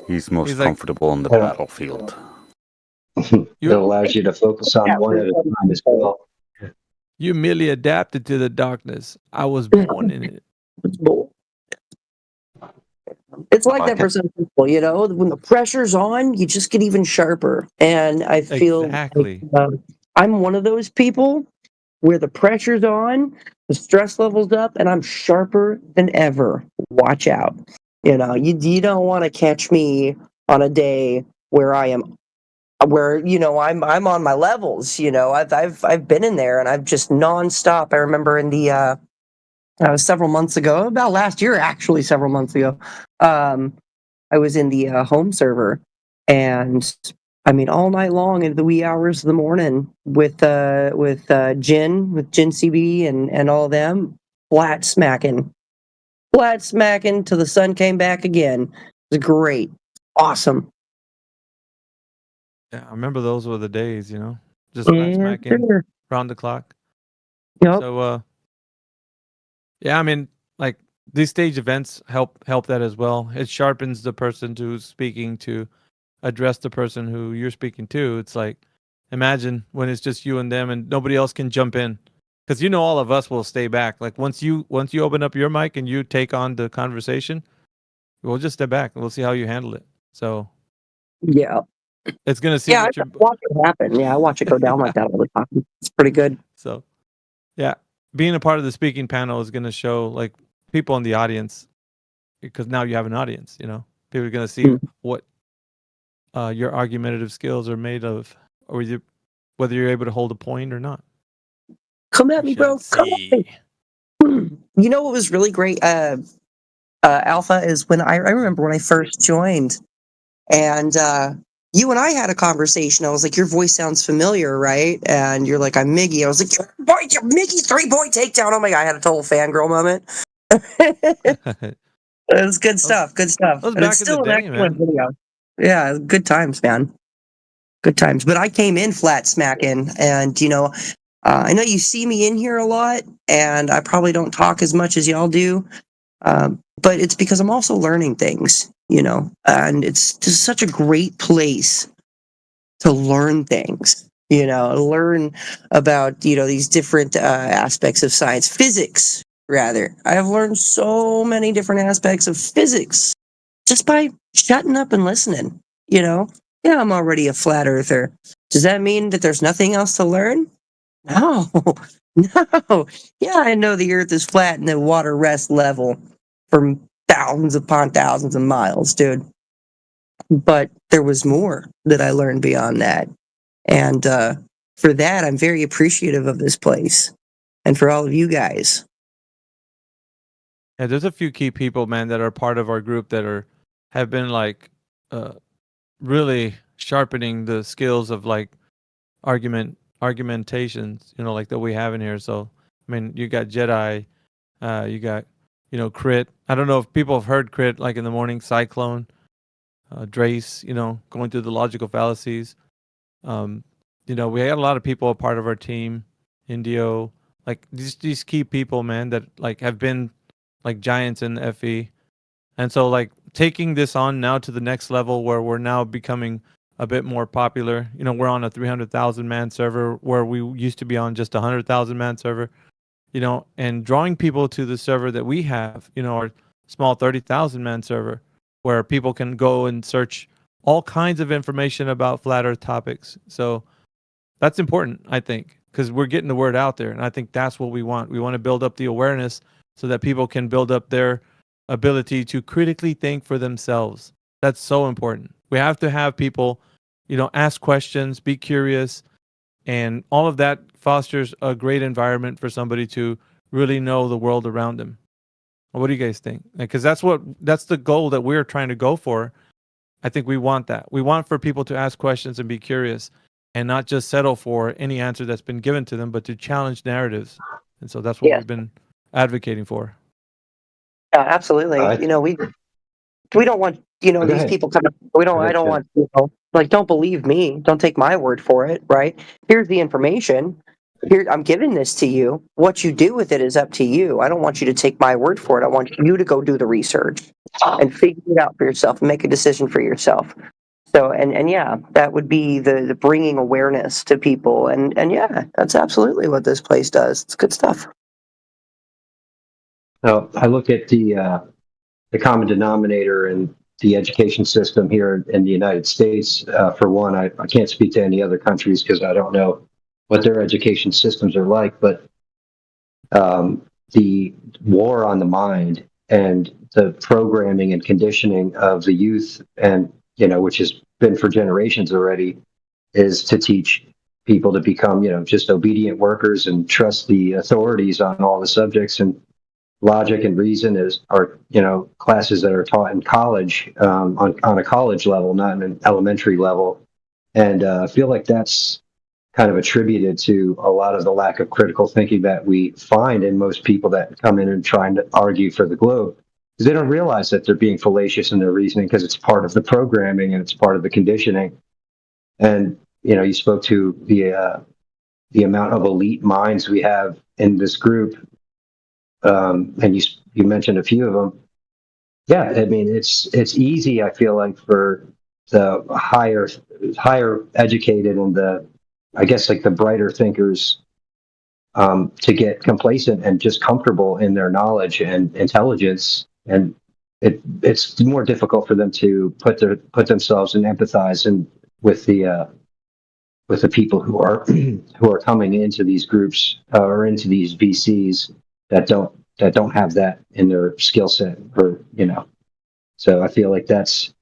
He's most He's like- comfortable on the battlefield. It allows you to focus on one at a time as well. You merely adapted to the darkness. I was born in it. It's like that for some people, you know, when the pressure's on, you just get even sharper. And I feel Exactly. like, I'm one of those people where the pressure's on, the stress level's up, and I'm sharper than ever. Watch out. You know, you don't want to catch me on a day where I'm on my levels. You know, I've been in there and I've just nonstop. I remember in the several months ago, about last year, actually, several months ago, I was in the home server, and I mean, all night long into the wee hours of the morning with Jin CB and all them, flat smacking till the sun came back again. It was great, awesome. Yeah, I remember those were the days, you know, just flat smacking sure. round the clock. Yep. So, yeah, I mean, like these stage events help that as well. It sharpens the person who's speaking to address the person who you're speaking to. It's like, imagine when it's just you and them and nobody else can jump in, because you know all of us will stay back. Like once you open up your mic and you take on the conversation, we'll just step back and we'll see how you handle it. So yeah, it's gonna see yeah, what I you're. watch it happen. Yeah, I watch it go down like that all the time. It's pretty good. So, yeah, being a part of the speaking panel is going to show like people in the audience, because now you have an audience. You know, people are going to see what your argumentative skills are made of, or whether you're able to hold a point or not. Come at me, bro. Come at me. You know what was really great? Alpha is when I remember when I first joined, and you and I had a conversation. I was like, your voice sounds familiar, right? And you're like, I'm Miggy. I was like, Miggy 3-point takedown. Oh my God, I had a total fangirl moment. It was good stuff. Good stuff. That was And it's back in the still an day, excellent man. video. Yeah, good times, man. Good times. But I came in flat smacking, and I know you see me in here a lot, and I probably don't talk as much as y'all do. But it's because I'm also learning things, and it's just such a great place to learn things, learn about, these different aspects of science, physics, rather. I have learned so many different aspects of physics just by shutting up and listening, Yeah, I'm already a flat earther. Does that mean that there's nothing else to learn? No, no. Yeah, I know the earth is flat and the water rests level for thousands upon thousands of miles, dude. But there was more that I learned beyond that. And for that, I'm very appreciative of this place and for all of you guys. Yeah, there's a few key people, man, that are part of our group that have been like really sharpening the skills of like argumentations, like that we have in here. So I mean, you got Jedi, you got Crit. I don't know if people have heard Crit, like in the morning, Cyclone, Drace, going through the logical fallacies. We had a lot of people a part of our team, Indio, like these key people, man, that like have been like giants in FE. And so like taking this on now to the next level where we're now becoming a bit more popular. We're on a 300,000 man server where we used to be on just a 100,000 man server, and drawing people to the server that we have, our small 30,000 man server where people can go and search all kinds of information about flat earth topics. So that's important, I think, because we're getting the word out there. And I think that's what we want. We want to build up the awareness so that people can build up their ability to critically think for themselves. That's so important. We have to have people, ask questions, be curious, and all of that fosters a great environment for somebody to really know the world around them. What do you guys think? Because that's the goal that we're trying to go for. I think we want that. We want for people to ask questions and be curious and not just settle for any answer that's been given to them, but to challenge narratives. And so that's what we've been advocating for. Yeah, absolutely. We don't want, these people coming. I don't want people like, don't believe me. Don't take my word for it, right? Here's the information. Here, I'm giving this to you. What you do with it is up to you. I don't want you to take my word for it. I want you to go do the research and figure it out for yourself and make a decision for yourself. So, and yeah, that would be the bringing awareness to people. And yeah, that's absolutely what this place does. It's good stuff. Now, I look at the common denominator in the education system here in the United States. For one, I can't speak to any other countries because I don't know what their education systems are like, but the war on the mind and the programming and conditioning of the youth, and which has been for generations already, is to teach people to become just obedient workers and trust the authorities on all the subjects. And logic and reason are classes that are taught in college, on a college level, not in an elementary level. And I feel like that's kind of attributed to a lot of the lack of critical thinking that we find in most people that come in and trying to argue for the globe, because they don't realize that they're being fallacious in their reasoning because it's part of the programming and it's part of the conditioning. And you spoke to the amount of elite minds we have in this group, and you mentioned a few of them. Yeah, I mean it's easy, I feel like, for the higher educated and the brighter thinkers to get complacent and just comfortable in their knowledge and intelligence, and it's more difficult for them to put themselves and empathize with the people who are coming into these groups or into these VCs that don't have that in their skill set, or So I feel like that's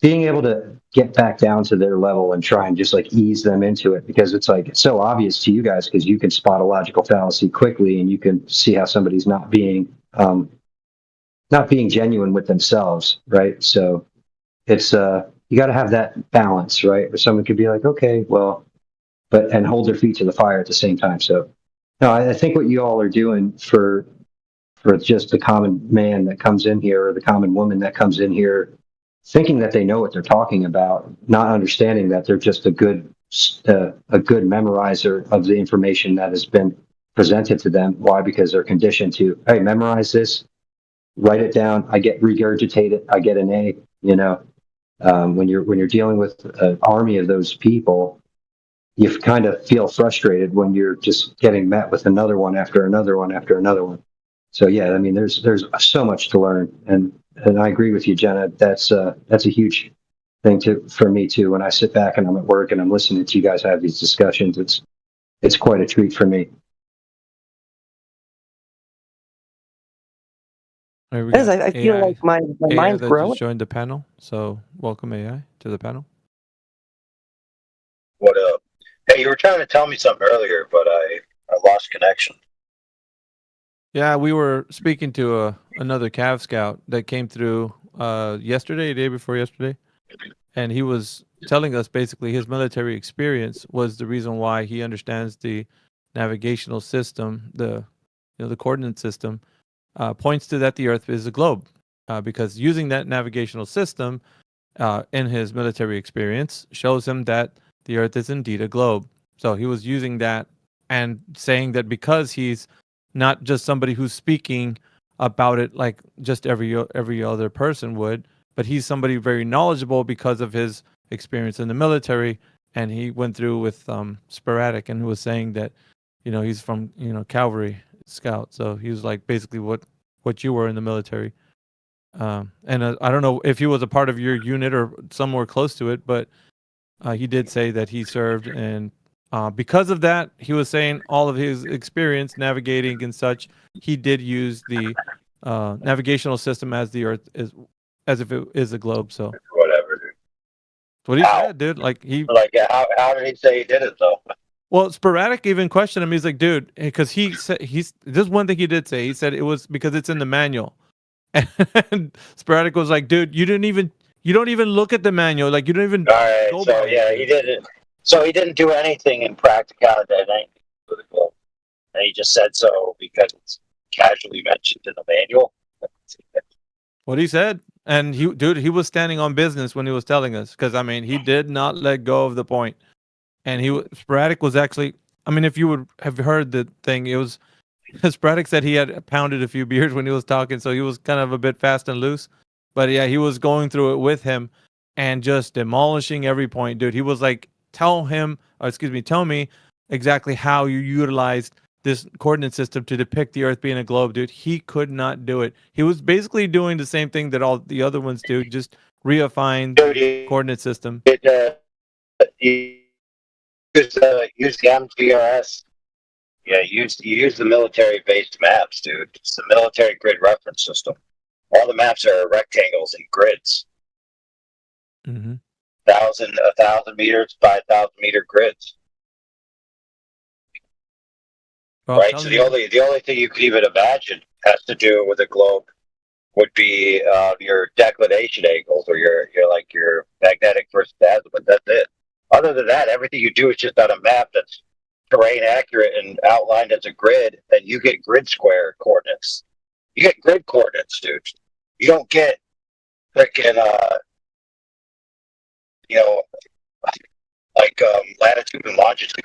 being able to get back down to their level and try and just like ease them into it, because it's so obvious to you guys because you can spot a logical fallacy quickly and you can see how somebody's not being genuine with themselves, right? So it's you got to have that balance, right? Where someone could be like, okay, well, and hold their feet to the fire at the same time. So, no, I think what you all are doing for just the common man that comes in here or the common woman that comes in here, thinking that they know what they're talking about, not understanding that they're just a good memorizer of the information that has been presented to them. Why? Because they're conditioned to, hey, memorize this, write it down. I get regurgitate it. I get an A. You know, when you're dealing with an army of those people, you kind of feel frustrated when you're just getting met with another one after another one after another one. So yeah, I mean, there's so much to learn, and I agree with you, Jenna. That's a huge thing for me too. When I sit back and I'm at work and I'm listening to you guys have these discussions, it's quite a treat for me. Yes, I feel like my AI mind's that growing. just joined the panel. So welcome AI to the panel. What up? Hey, you were trying to tell me something earlier, but I lost connection. Yeah, we were speaking to another Cav Scout that came through yesterday, day before yesterday, and he was telling us basically his military experience was the reason why he understands the navigational system, the coordinate system, points to that the Earth is a globe, because using that navigational system in his military experience shows him that the Earth is indeed a globe. So he was using that and saying that because he's not just somebody who's speaking about it like just every other person would, but he's somebody very knowledgeable because of his experience in the military. And he went through with Sporadic, and who was saying that, he's from cavalry scout, so he was like basically what you were in the military. And I don't know if he was a part of your unit or somewhere close to it, but he did say that he served, and because of that, he was saying all of his experience navigating and such, he did use the navigational system as the Earth is, as if it is a globe. So Whatever, dude. that's what he said, dude. How did he say he did it though? Well, Sporadic even questioned him. He's like, dude, because he said this one thing he did say. He said it was because it's in the manual, and Sporadic was like, dude, you don't even look at the manual. Like, you don't even. All right, so yeah, he didn't. So he didn't do anything in practicality, anything for the globe, and he just said so because it's casually mentioned in the manual. What he said, and he was standing on business when he was telling us, because I mean, he did not let go of the point, and Sporadic was actually. I mean, if you would have heard the thing, it was Sporadic said he had pounded a few beers when he was talking, so he was kind of a bit fast and loose. But yeah, he was going through it with him and just demolishing every point, dude. He was like, tell me exactly how you utilized this coordinate system to depict the Earth being a globe, dude. He could not do it. He was basically doing the same thing that all the other ones do, just reifying the coordinate system. He used the MGRS. Yeah, you use the military-based maps, dude. It's the military grid reference system. All the maps are rectangles and grids. Mm-hmm. 1,000 meters, 5,000 meter grids. Well, right. So the only thing you could even imagine has to do with a globe would be your declination angles or your magnetic versus azimuth. That's it. Other than that, everything you do is just on a map that's terrain accurate and outlined as a grid, and you get grid square coordinates. You get grid coordinates, dude. You don't get freaking latitude and longitude.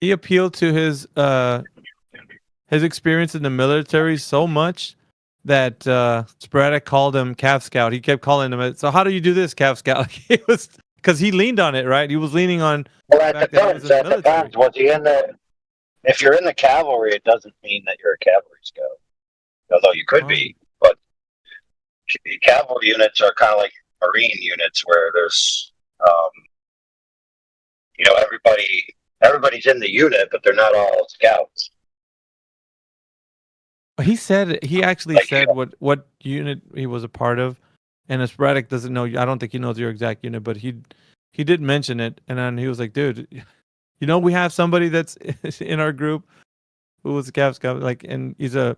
He appealed to his experience in the military so much that Sporadic called him Cav Scout. He kept calling him it. So how do you do this, Cav Scout? It was because he leaned on it, right? He was leaning on. Well, that depends. That depends. Was he in the? If you're in the cavalry, it doesn't mean that you're a cavalry scout. Although you could be, but cavalry units are kind of like Marine units where there's, everybody's in the unit, but they're not all scouts. He actually said what unit he was a part of, and Sporadic doesn't know. I don't think he knows your exact unit, but he did mention it, and then he was like, "Dude, we have somebody that's in our group who was a Cav Scout, and he's a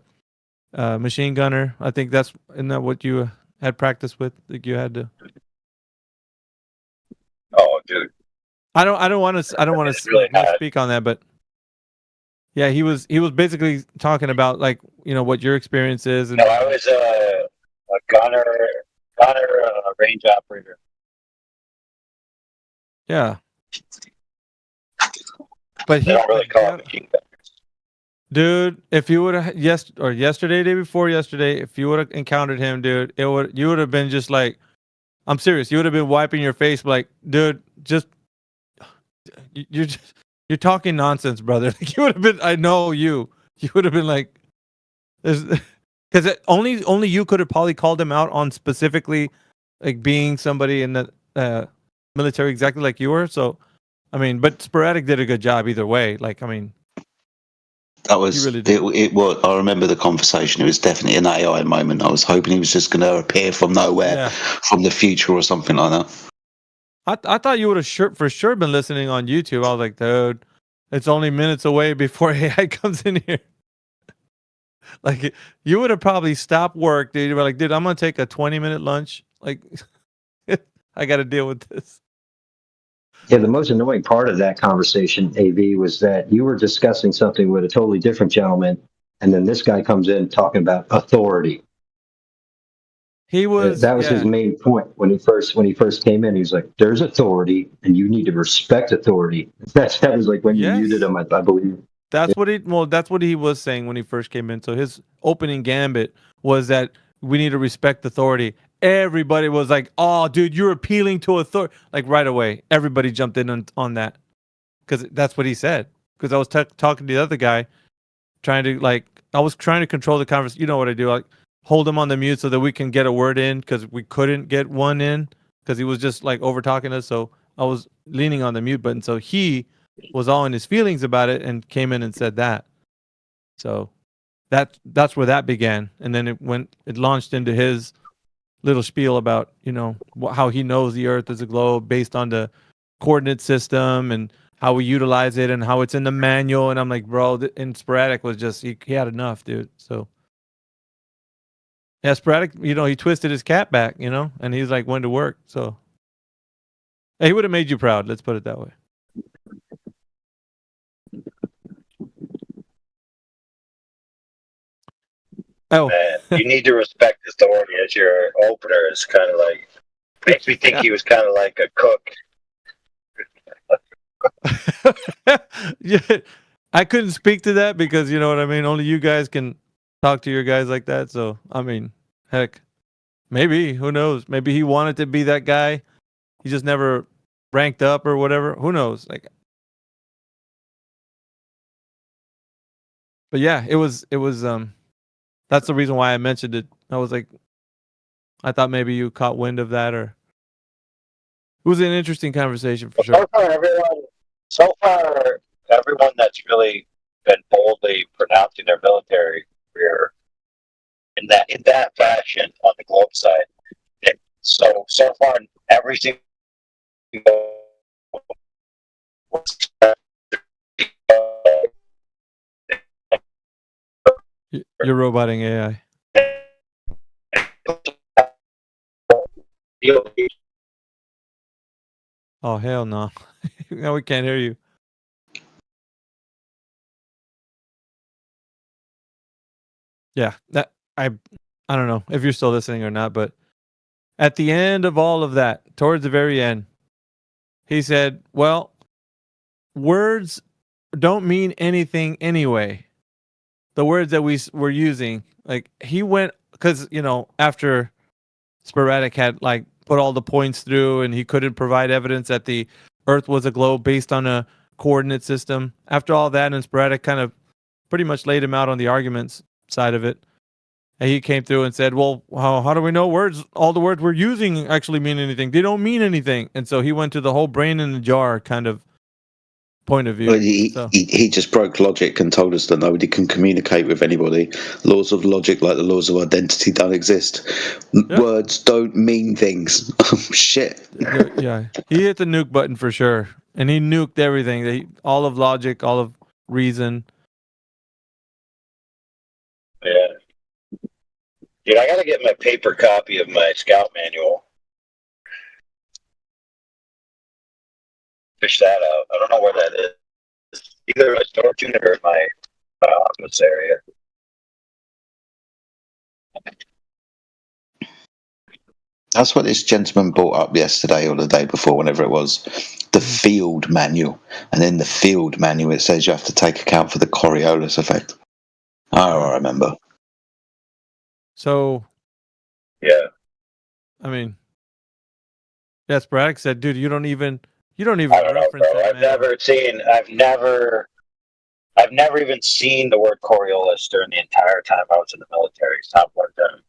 machine gunner. I think isn't that what you had practice with? Like you had to. Oh, dude. I don't want to really speak on that, but yeah, he was basically talking about like what your experience is. And No, I was a gunner range operator. yeah, but They don't really call them machine gunners. dude, if you would have yesterday, day before yesterday, if you would have encountered him, dude, you would have been just like, I'm serious, you would have been wiping your face like, dude, just you're talking nonsense, brother. Like you would have been, I know you would have been like, because only you could have probably called him out on specifically like being somebody in the military exactly like you were. So, I mean, but Sporadic did a good job either way. Like, I mean, that was really it was. I remember the conversation. It was definitely an AI moment. I was hoping he was just going to appear from nowhere, from the future or something like that. I thought you would have for sure been listening on YouTube. I was like, dude, it's only minutes away before AI comes in here. Like you would have probably stopped work, dude. You were like, dude, I'm gonna take a 20-minute lunch. Like, I got to deal with this. Yeah, the most annoying part of that conversation, AV, was that you were discussing something with a totally different gentleman, and then this guy comes in talking about authority. He was that was his main point when he first came in. He was like, "There's authority, and you need to respect authority." That was like when you muted him, I believe. That's what he was saying when he first came in. So his opening gambit was that we need to respect authority. Everybody was like, "Oh, dude, you're appealing to authority!" Like right away, everybody jumped in on that because that's what he said. Because I was talking to the other guy, I was trying to control the conversation. You know what I do? Like hold him on the mute so that we can get a word in because we couldn't get one in because he was just like over talking us. So I was leaning on the mute button. So he was all in his feelings about it and came in and said that. So that's where that began, and then it launched into his little spiel about how he knows the Earth is a globe based on the coordinate system and how we utilize it and how it's in the manual. And I'm like, bro, and Sporadic was just he had enough, dude. So yeah, Sporadic, he twisted his cat back, and he's like went to work. So he would have made you proud. Let's put it that way. Oh, man, you need to respect authority as your opener. Is kind of like makes me think he was kind of like a cook. Yeah, I couldn't speak to that because you know what I mean. Only you guys can talk to your guys like that. So I mean, heck, maybe who knows? Maybe he wanted to be that guy. He just never ranked up or whatever. Who knows? Like, but yeah, it was. That's the reason why I mentioned it. I was like, I thought maybe you caught wind of that, or it was an interesting conversation for sure. So far, everyone that's really been boldly pronouncing their military career in that fashion on the globe side. So far, every single You're roboting AI. Oh hell no! No, we can't hear you. Yeah, that I don't know if you're still listening or not, but at the end of all of that, towards the very end, he said, "Well, words don't mean anything anyway. The words that we were using, like he went because after Sporadic had like put all the points through and he couldn't provide evidence that the Earth was a globe based on a coordinate system. After all that, and Sporadic kind of pretty much laid him out on the arguments side of it. And he came through and said, well, how do we know all the words we're using actually mean anything? They don't mean anything. And so he went to the whole brain in the jar kind of point of view. Well, he just broke logic and told us that nobody can communicate with anybody. Laws of logic, like the laws of identity, don't exist. Words don't mean things. Shit. Yeah, he hit the nuke button for sure, and he nuked everything. All of logic, all of reason. Yeah. Dude, I gotta get my paper copy of my scout manual. Fish that out. I don't know where that is. Either a storage unit or in my office area. That's what this gentleman brought up yesterday or the day before, whenever it was, the field manual. And in the field manual, it says you have to take account for the Coriolis effect. Oh, I remember. So, yeah, I mean, yeah, Sporadic said, dude, you don't even I don't know, reference bro. that manual. I've never even seen the word Coriolis during the entire time I was in the military. Stop like that.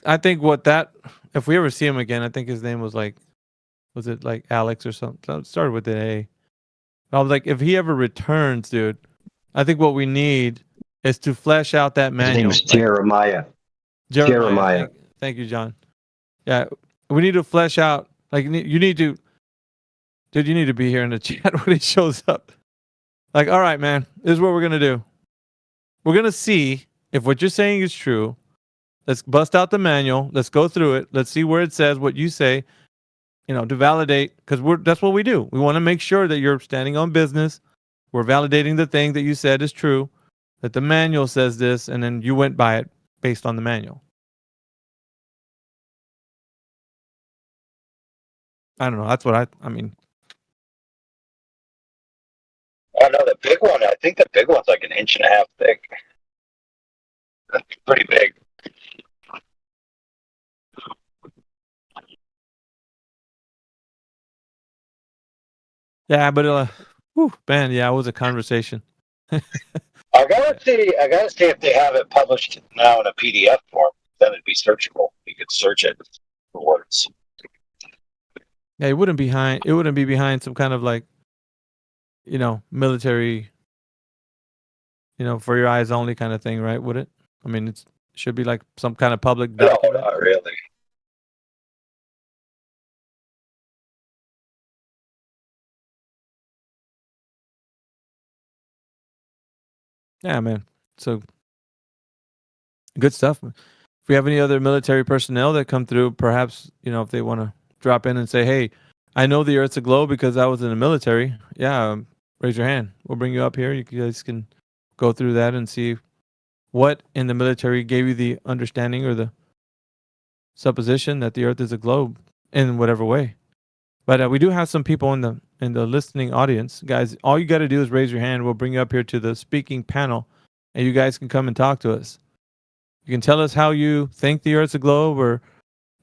I think what that, if we ever see him again, I think his name was it like Alex or something? It started with an A. I was like, if he ever returns, dude, I think what we need is to flesh out that His manual. name is Jeremiah. Jeremiah. Thank you, John. Yeah, we need to flesh out. Like, you need to, dude, you need to be here in the chat when he shows up. Like, all right, man, this is what we're gonna do. We're gonna see if what you're saying is true. Let's bust out the manual. Let's go through it. Let's see where it says what you say. To validate, because that's what we do. We want to make sure that you're standing on business. We're validating the thing that you said is true, that the manual says this, and then you went by it based on the manual. I don't know. That's what I mean. Oh no, the big one. I think the big one's like an inch and a half thick. That's pretty big. Yeah, but man, yeah, it was a conversation. I gotta see if they have it published now in a PDF form. Then it'd be searchable. You could search it for words. Yeah, it wouldn't be behind some kind of like, military, for your eyes only kind of thing, right? Would it? I mean, it should be like some kind of public document. No, not really. Yeah, man. So good stuff. If we have any other military personnel that come through, perhaps, if they want to drop in and say, hey, I know the Earth's a globe because I was in the military. Yeah, raise your hand. We'll bring you up here. You guys can go through that and see what in the military gave you the understanding or the supposition that the Earth is a globe in whatever way. But we do have some people in the listening audience. Guys, all you got to do is raise your hand. We'll bring you up here to the speaking panel, and you guys can come and talk to us. You can tell us how you think the Earth's a globe, or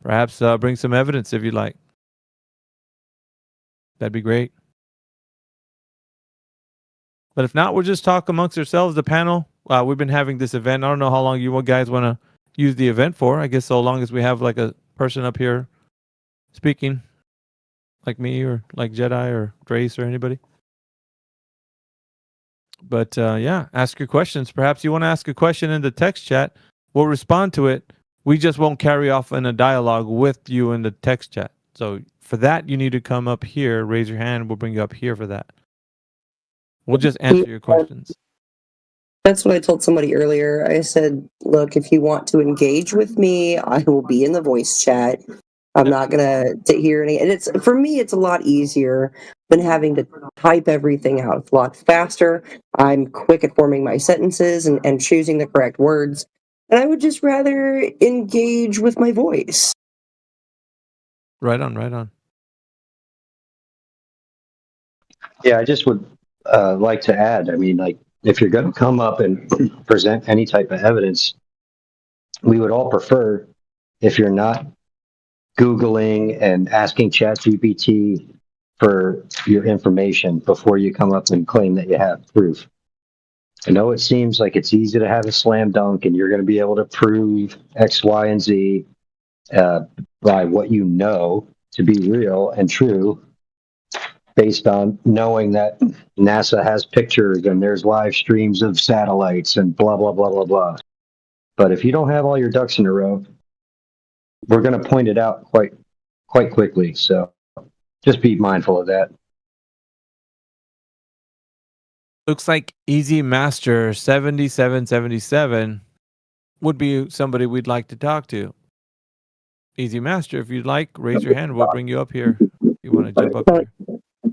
perhaps bring some evidence if you'd like. That'd be great. But if not, we'll just talk amongst ourselves, the panel. We've been having this event. I don't know how long you guys want to use the event for. I guess so long as we have like a person up here speaking, like me or like Jedi or Drace or anybody. But yeah, ask your questions. Perhaps you want to ask a question in the text chat. We'll respond to it. We just won't carry off in a dialogue with you in the text chat. So for that, you need to come up here, raise your hand. We'll bring you up here for that. We'll just answer your questions. That's what I told somebody earlier. I said, look, if you want to engage with me, I will be in the voice chat. I'm not going to sit here. And for me, it's a lot easier than having to type everything out. It's a lot faster. I'm quick at forming my sentences and choosing the correct words. And I would just rather engage with my voice. Right on, right on. Yeah, I just would like to add, I mean, like, if you're going to come up and present any type of evidence, we would all prefer if you're not Googling and asking ChatGPT for your information before you come up and claim that you have proof. I know it seems like it's easy to have a slam dunk and you're going to be able to prove X, Y, and Z by what you know to be real and true, based on knowing that NASA has pictures and there's live streams of satellites and blah, blah, blah, blah, blah. But if you don't have all your ducks in a row, we're going to point it out quite quickly. So just be mindful of that. Looks like Easy Master 7777 would be somebody we'd like to talk to. Easy Master, if you'd like, raise your hand. We'll bring you up here. If you want to jump up here.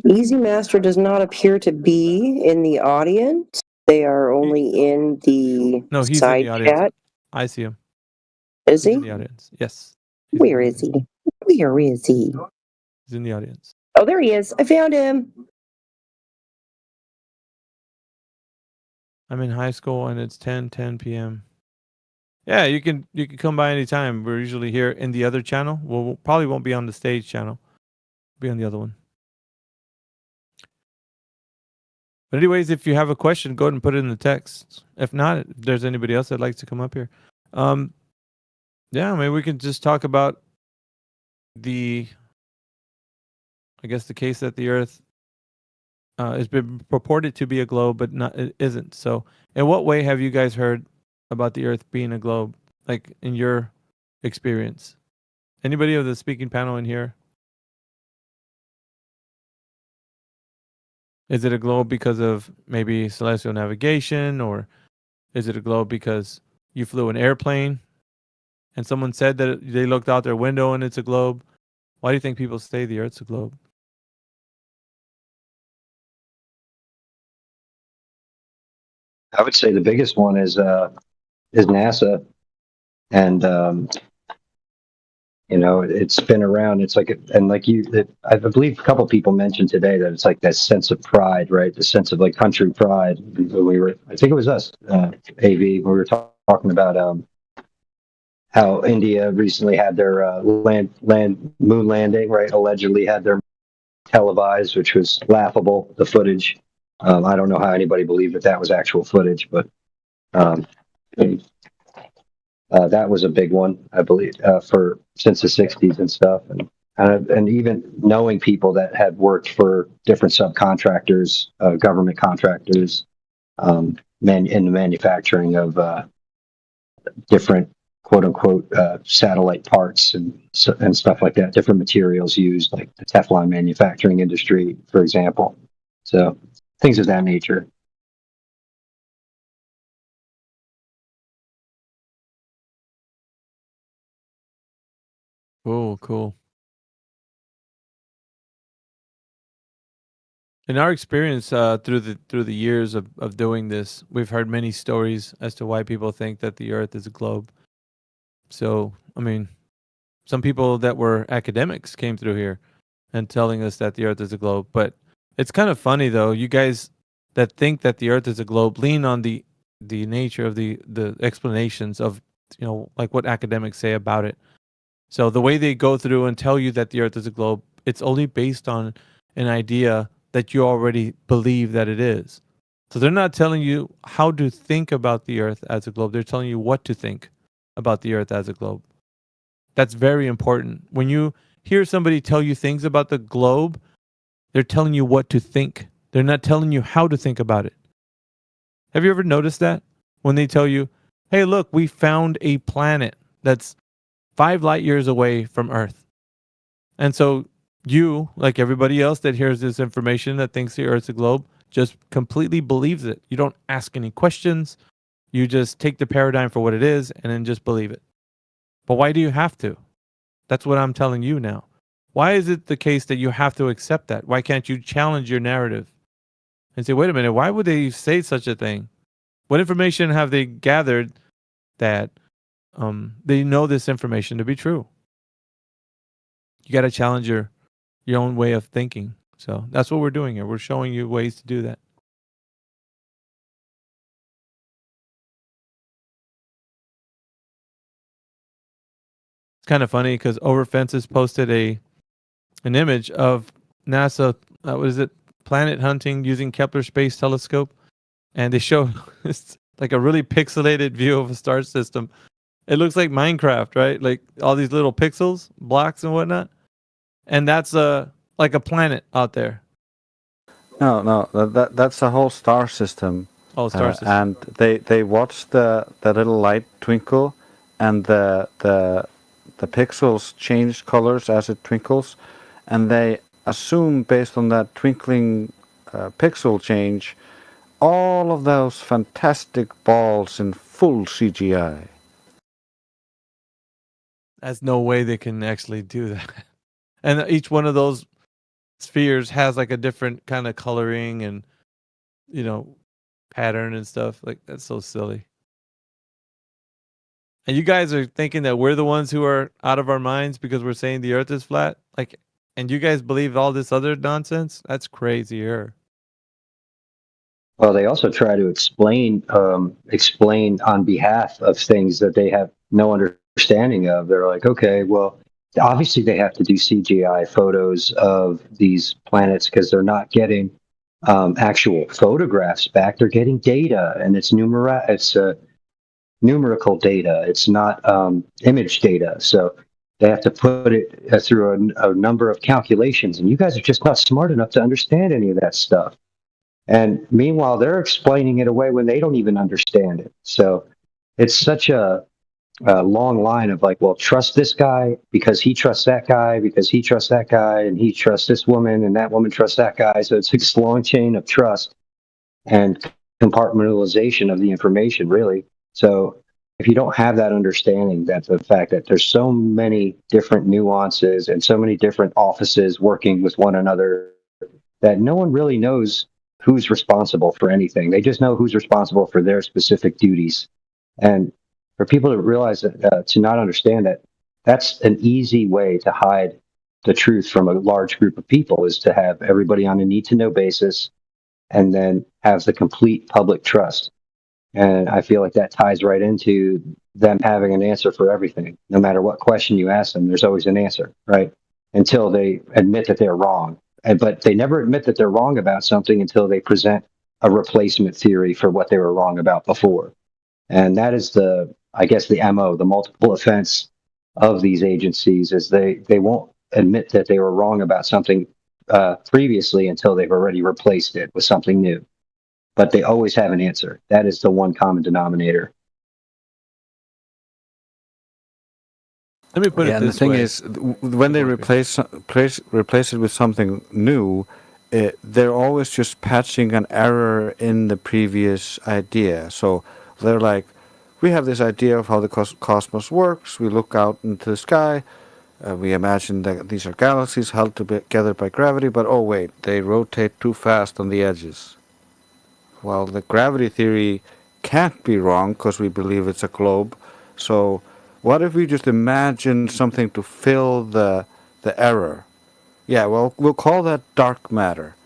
Easy Master does not appear to be in the audience. They are only in the No, he's side in the audience. chat. I see him. Is He's he? in the audience. Yes. Where is he? Where is he? He's in the audience. Oh, there he is. I found him. I'm in high school and it's 10 p.m. Yeah, you can come by anytime. We're usually here in the other channel. We'll probably won't be on the stage channel. Be on the other one. But anyways, if you have a question, go ahead and put it in the text. If not, if there's anybody else that'd like to come up here. Yeah, maybe we can just talk about the case that the Earth has been purported to be a globe, but it isn't. So, in what way have you guys heard about the Earth being a globe, like in your experience? Anybody of the speaking panel in here? Is it a globe because of maybe celestial navigation, or is it a globe because you flew an airplane and someone said that they looked out their window and it's a globe? Why do you think people say the Earth's a globe? I would say the biggest one is NASA, and it's been around. It's like, I believe a couple people mentioned today that it's like that sense of pride, right? The sense of like country pride. When I think it was us, AV, we were talking about how India recently had their moon landing, right? Allegedly had their televised, which was laughable. The footage. I don't know how anybody believed that was actual footage, but that was a big one, I believe, for since the '60s and stuff, and even knowing people that had worked for different subcontractors, government contractors, in the manufacturing of different quote unquote satellite parts and stuff like that, different materials used, like the Teflon manufacturing industry, for example. So things of that nature. Oh, cool. In our experience through the years of doing this, we've heard many stories as to why people think that the Earth is a globe. So, I mean, some people that were academics came through here and telling us that the Earth is a globe. But it's kind of funny, though. You guys that think that the Earth is a globe lean on the nature of the explanations of, like what academics say about it. So the way they go through and tell you that the Earth is a globe, it's only based on an idea that you already believe that it is. So they're not telling you how to think about the Earth as a globe. They're telling you what to think about the Earth as a globe. That's very important. When you hear somebody tell you things about the globe, they're telling you what to think. They're not telling you how to think about it. Have you ever noticed that? When they tell you, hey, look, we found a planet that's 5 light years away from Earth. And so you, like everybody else that hears this information that thinks the Earth's a globe, just completely believes it. You don't ask any questions. You just take the paradigm for what it is and then just believe it. But why do you have to? That's what I'm telling you now. Why is it the case that you have to accept that? Why can't you challenge your narrative and say, wait a minute, why would they say such a thing? What information have they gathered that they know this information to be true? You got to challenge your own way of thinking. So that's what we're doing here. We're showing you ways to do that. It's kind of funny because Overfences posted an image of NASA, what is it, planet hunting using Kepler Space Telescope, and they show it's like a really pixelated view of a star system. It looks like Minecraft, right? Like all these little pixels, blocks and whatnot. And that's like a planet out there. No, that's a whole star system. Oh, star system. And they watch the little light twinkle, and the pixels change colors as it twinkles, and they assume based on that twinkling pixel change all of those fantastic balls in full CGI. There's no way they can actually do that. And each one of those spheres has like a different kind of coloring and, you know, pattern and stuff. Like, that's so silly. And you guys are thinking that we're the ones who are out of our minds because we're saying the earth is flat? Like, and you guys believe all this other nonsense? That's crazier. Well, they also try to explain on behalf of things that they have no understanding of. They're like, okay, well, obviously they have to do CGI photos of these planets because they're not getting actual photographs back. They're getting data, and it's numerical data. It's not image data. So they have to put it through a number of calculations, and you guys are just not smart enough to understand any of that stuff. And meanwhile, they're explaining it away when they don't even understand it. So it's such a long line of like, well, trust this guy because he trusts that guy, because he trusts that guy, and he trusts this woman, and that woman trusts that guy. So it's this long chain of trust and compartmentalization of the information, really. So if you don't have that understanding, that the fact that there's so many different nuances and so many different offices working with one another, that no one really knows who's responsible for anything. They just know who's responsible for their specific duties. And for people to realize that, to not understand that, that's an easy way to hide the truth from a large group of people, is to have everybody on a need-to-know basis and then have the complete public trust. And I feel like that ties right into them having an answer for everything. No matter what question you ask them, there's always an answer, right? Until they admit that they're wrong. But they never admit that they're wrong about something until they present a replacement theory for what they were wrong about before. And that is I guess the MO, the multiple offense of these agencies, is they won't admit that they were wrong about something previously until they've already replaced it with something new. But they always have an answer. That is the one common denominator. Let me put it this way. And the thing is, when they replace it with something new, they're always just patching an error in the previous idea. So they're like, we have this idea of how the cosmos works. We look out into the sky. We imagine that these are galaxies held together by gravity, but oh wait, they rotate too fast on the edges. Well, the gravity theory can't be wrong because we believe it's a globe. So what if we just imagine something to fill the error? Yeah, well, we'll call that dark matter.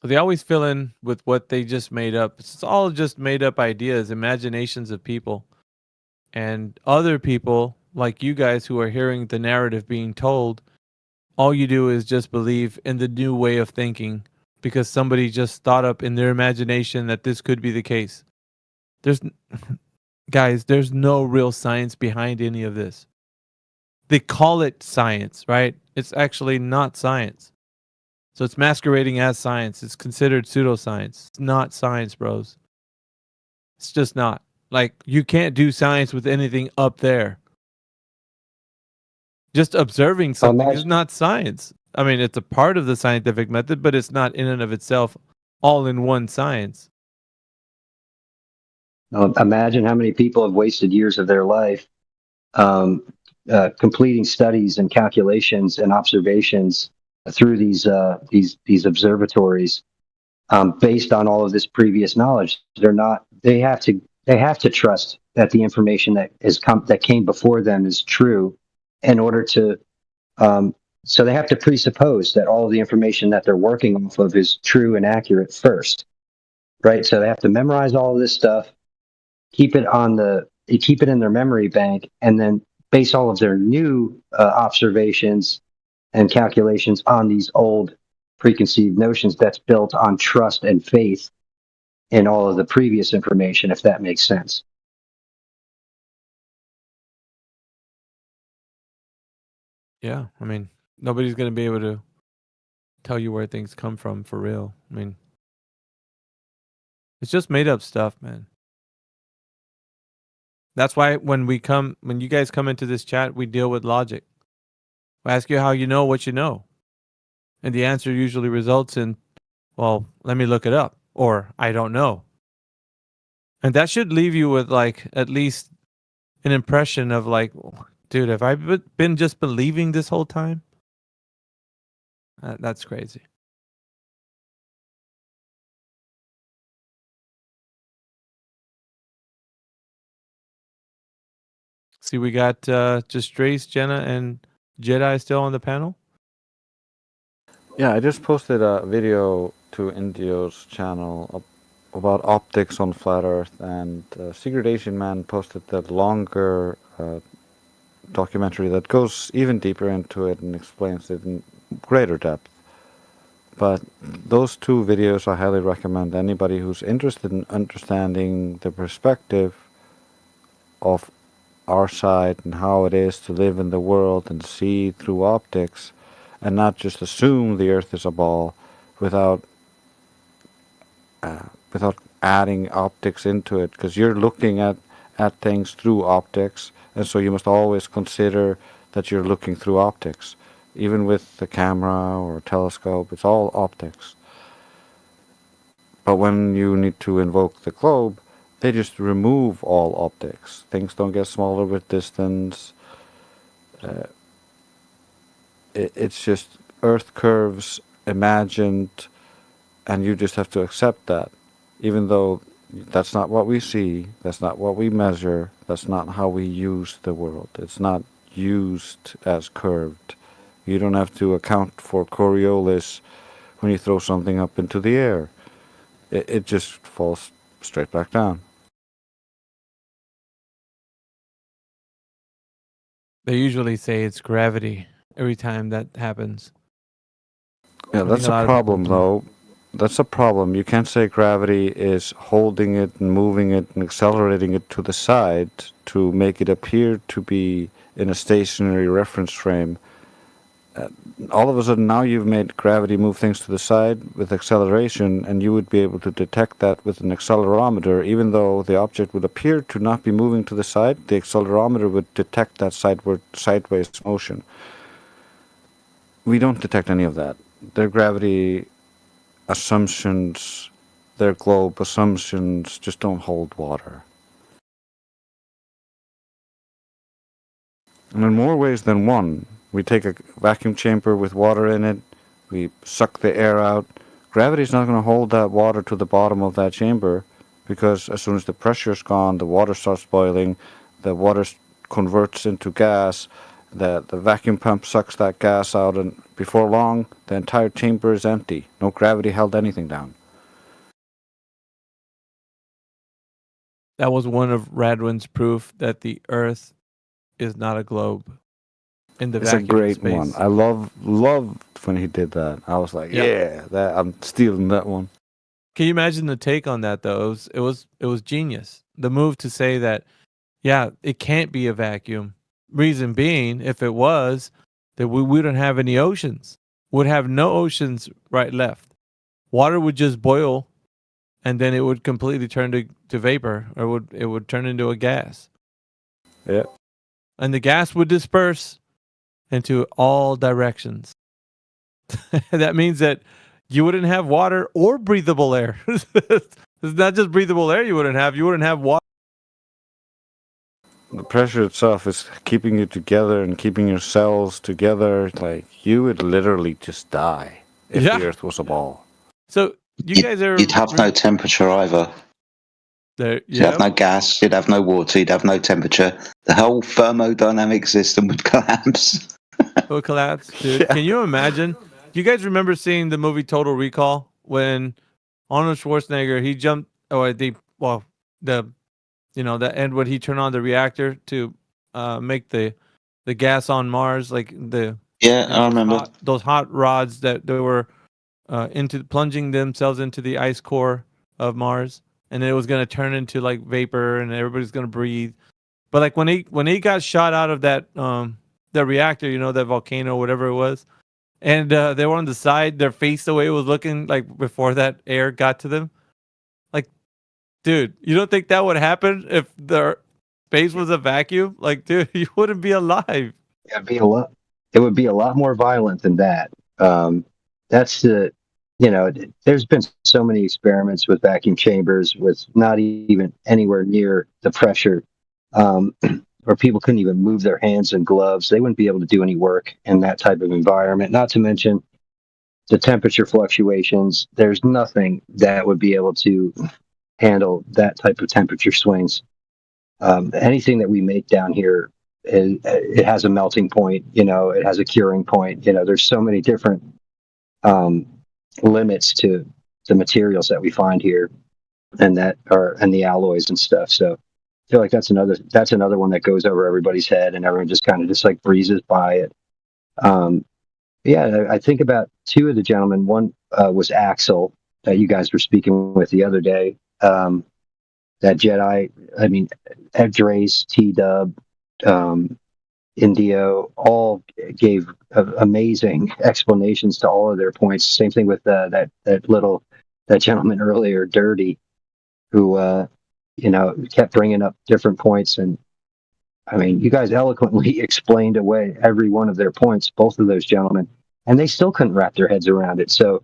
So they always fill in with what they just made up. It's all just made up ideas, imaginations of people. And other people, like you guys who are hearing the narrative being told, all you do is just believe in the new way of thinking because somebody just thought up in their imagination that this could be the case. Guys, there's no real science behind any of this. They call it science, right? It's actually not science. So it's masquerading as science. It's considered pseudoscience. It's not science, bros. It's just not. Like, you can't do science with anything up there. Just observing something is not science. I mean, it's a part of the scientific method, but it's not in and of itself all in one science. Imagine how many people have wasted years of their life completing studies and calculations and observations through these observatories based on all of this previous knowledge. They have to trust that the information that came before them is true in order to so they have to presuppose that all of the information that they're working off of is true and accurate first, right? So they have to memorize all of this stuff, keep it in their memory bank, and then base all of their new observations and calculations on these old preconceived notions that's built on trust and faith in all of the previous information, if that makes sense. Yeah, I mean, nobody's going to be able to tell you where things come from for real. I mean, it's just made up stuff, man. That's why when you guys come into this chat, we deal with logic. We ask you how you know what you know. And the answer usually results in, well, let me look it up, or I don't know. And that should leave you with like at least an impression of like, dude, have I been just believing this whole time? That's crazy. See, we got just Drace, Jenna, and Jedi still on the panel. Yeah, I just posted a video to Indio's channel about optics on flat Earth, and Secret Asian Man posted the longer documentary that goes even deeper into it and explains it in greater depth. But those two videos I highly recommend anybody who's interested in understanding the perspective of our side and how it is to live in the world and see through optics and not just assume the Earth is a ball without adding optics into it, because you're looking at things through optics, and so you must always consider that you're looking through optics. Even with the camera or telescope, it's all optics. But when you need to invoke the globe, they just remove all optics. Things don't get smaller with distance. It's just Earth curves imagined, and you just have to accept that. Even though that's not what we see, that's not what we measure, that's not how we use the world. It's not used as curved. You don't have to account for Coriolis when you throw something up into the air. It just falls straight back down. They usually say it's gravity every time that happens. Yeah, that's a problem, though. That's a problem. You can't say gravity is holding it and moving it and accelerating it to the side to make it appear to be in a stationary reference frame. All of a sudden, now you've made gravity move things to the side with acceleration, and you would be able to detect that with an accelerometer. Even though the object would appear to not be moving to the side, the accelerometer would detect that sideways motion. We don't detect any of that. Their gravity assumptions, their globe assumptions just don't hold water. And in more ways than one. We take a vacuum chamber with water in it, we suck the air out. Gravity's not going to hold that water to the bottom of that chamber, because as soon as the pressure's gone, the water starts boiling, the water converts into gas, the vacuum pump sucks that gas out, and before long, the entire chamber is empty. No gravity held anything down. That was one of Radwin's proof that the Earth is not a globe. In the it's a great one. I loved when he did that. I was like, I'm stealing that one. Can you imagine the take on that though? It was genius. The move to say that, yeah, it can't be a vacuum. Reason being, if it was, that we wouldn't have any oceans. Would have no oceans right left. Water would just boil, and then it would completely turn to vapor, or it would turn into a gas. Yeah. And the gas would disperse into all directions. That means that you wouldn't have water or breathable air. It's not just breathable air you wouldn't have water. The pressure itself is keeping you together and keeping your cells together. Like, you would literally just die if the Earth was a ball. So guys are... You'd have no temperature either. You'd have no gas, you'd have no water, you'd have no temperature. The whole thermodynamic system would collapse. It would collapse, dude. Yeah. Can you imagine? Do you guys remember seeing the movie Total Recall when Arnold Schwarzenegger, he jumped, the end when he turned on the reactor to make the gas on Mars, like I remember those hot rods that they were plunging themselves into the ice core of Mars, and it was going to turn into like vapor, and everybody's going to breathe. But like when he got shot out of that the reactor, that volcano, whatever it was, and they were on the side, their face, the way it was looking like before that air got to them. Like, dude, you don't think that would happen if the space was a vacuum? Like, dude, you wouldn't be alive. It would be a lot more violent than that. that's the, there's been so many experiments with vacuum chambers with not even anywhere near the pressure, where people couldn't even move their hands in gloves. They wouldn't be able to do any work in that type of environment. Not to mention the temperature fluctuations. There's nothing that would be able to handle that type of temperature swings. Anything that we make down here, it has a melting point. It has a curing point. There's so many different limits to the materials that we find here, and the alloys and stuff. So I feel like that's another one that goes over everybody's head, and everyone just kind of just like breezes by it. Yeah, I think about two of the gentlemen. One was Axel that you guys were speaking with the other day. That Jedi, I mean, Eddrace, T-Dub, Indio, all gave amazing explanations to all of their points. Same thing with that gentleman earlier, Dirty, who kept bringing up different points. And I mean, you guys eloquently explained away every one of their points, both of those gentlemen, and they still couldn't wrap their heads around it. So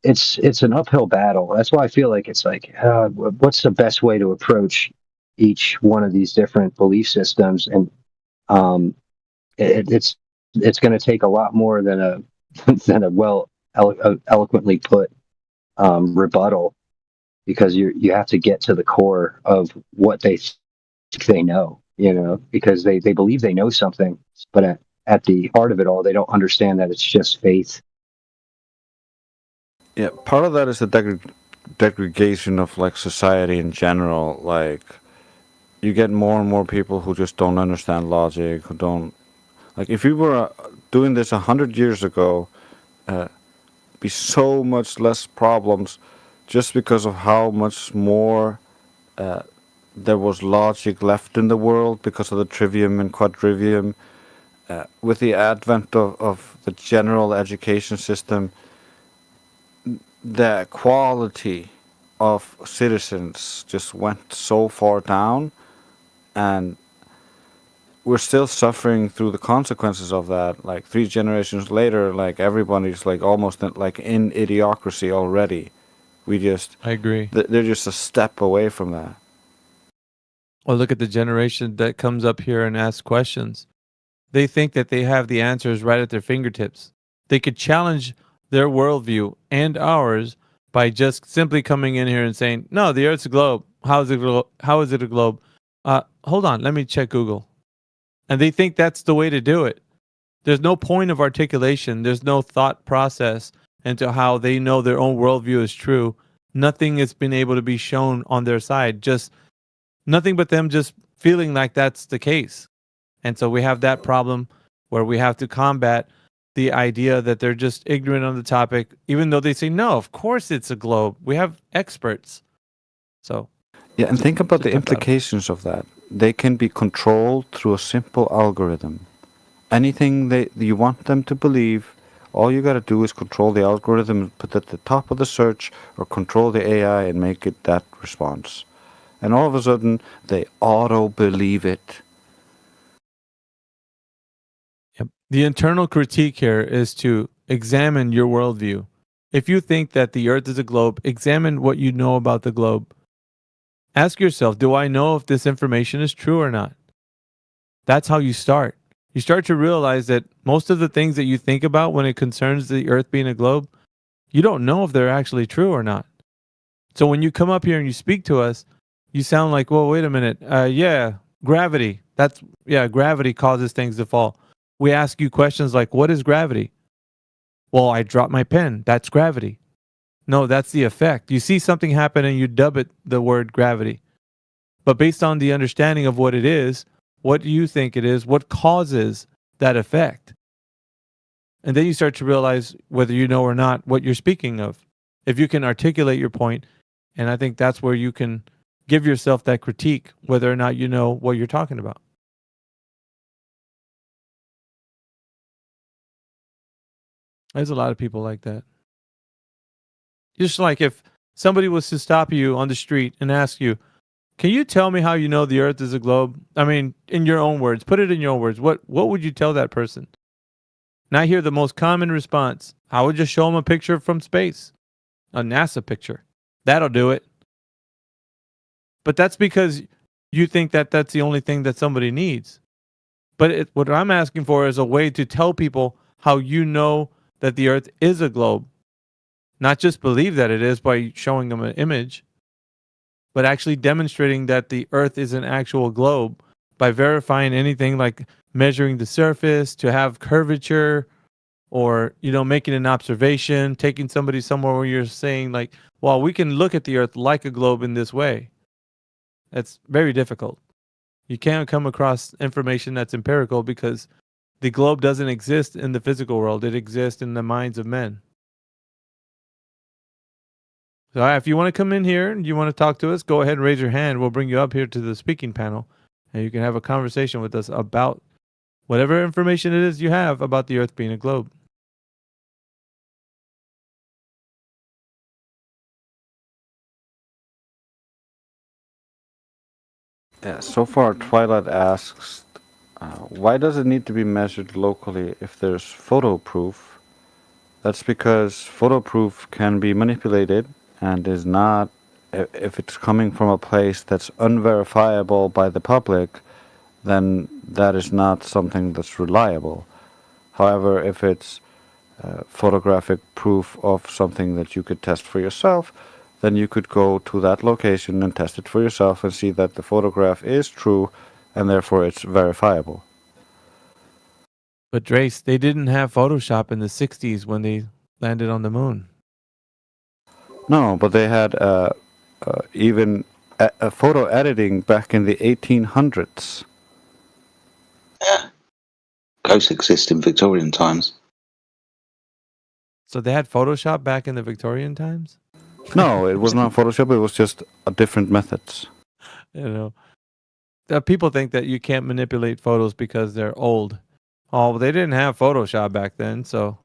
it's an uphill battle. That's why I feel like it's like, what's the best way to approach each one of these different belief systems? And it's going to take a lot more than a well eloquently put rebuttal, because you have to get to the core of what they know, because they believe they know something, but at the heart of it all, they don't understand that it's just faith. Yeah, part of that is the degradation of like society in general. Like, you get more and more people who just don't understand logic, who don't like. If we were doing this 100 years ago, be so much less problems, just because of how much more there was logic left in the world because of the trivium and quadrivium. With the advent of the general education system, the quality of citizens just went so far down, and we're still suffering through the consequences of that. Like 3 generations later, like everybody's like almost like in idiocracy already. I agree. They're just a step away from that. Well, look at the generation that comes up here and asks questions. They think that they have the answers right at their fingertips. They could challenge their worldview and ours by just simply coming in here and saying, no, the Earth's a globe. How is it a globe? Hold on, let me check Google. And they think that's the way to do it. There's no point of articulation. There's no thought process into how they know their own worldview is true. Nothing has been able to be shown on their side. Just nothing but them just feeling like that's the case. And so we have that problem where we have to combat the idea that they're just ignorant on the topic, even though they say, no, of course it's a globe. We have experts. So, yeah, and think about the implications of that. They can be controlled through a simple algorithm. Anything you want them to believe, all you got to do is control the algorithm, put it at the top of the search, or control the AI and make it that response. And all of a sudden, they auto-believe it. Yep. The internal critique here is to examine your worldview. If you think that the Earth is a globe, examine what you know about the globe. Ask yourself, do I know if this information is true or not? That's how you start. You start to realize that most of the things that you think about when it concerns the Earth being a globe, you don't know if they're actually true or not. So when you come up here and you speak to us, you sound like, well, wait a minute. Yeah, gravity. Gravity causes things to fall. We ask you questions like, what is gravity? Well, I dropped my pen. That's gravity. No, that's the effect. You see something happen and you dub it the word gravity. But based on the understanding of what it is, what do you think it is? What causes that effect? And then you start to realize whether you know or not what you're speaking of. If you can articulate your point, and I think that's where you can give yourself that critique, whether or not you know what you're talking about. There's a lot of people like that. Just like if somebody was to stop you on the street and ask you, can you tell me how you know the Earth is a globe? I mean, in your own words, put it in your own words. What would you tell that person? And I hear the most common response I would just show them a picture from space, a NASA picture. That'll do it. But that's because you think that that's the only thing that somebody needs. But what I'm asking for is a way to tell people how you know that the Earth is a globe. Not just believe that it is by showing them an image, but actually demonstrating that the Earth is an actual globe by verifying anything like measuring the surface to have curvature, or making an observation, taking somebody somewhere where you're saying like, well, we can look at the Earth like a globe in this way. That's very difficult. You can't come across information that's empirical because the globe doesn't exist in the physical world. It exists in the minds of men. So if you want to come in here and you want to talk to us, go ahead and raise your hand. We'll bring you up here to the speaking panel and you can have a conversation with us about whatever information it is you have about the Earth being a globe. Yeah, so far Twilight asks, why does it need to be measured locally if there's photo proof? That's because photo proof can be manipulated and is not, if it's coming from a place that's unverifiable by the public, then that is not something that's reliable. However, if it's photographic proof of something that you could test for yourself, then you could go to that location and test it for yourself and see that the photograph is true and therefore it's verifiable. But Drace, they didn't have Photoshop in the 60s when they landed on the moon. No, but they had even a photo editing back in the 1800s. Ghosts exist in Victorian times. So they had Photoshop back in the Victorian times? No, it was not Photoshop. It was just different methods. People think that you can't manipulate photos because they're old. Oh, well, they didn't have Photoshop back then, so.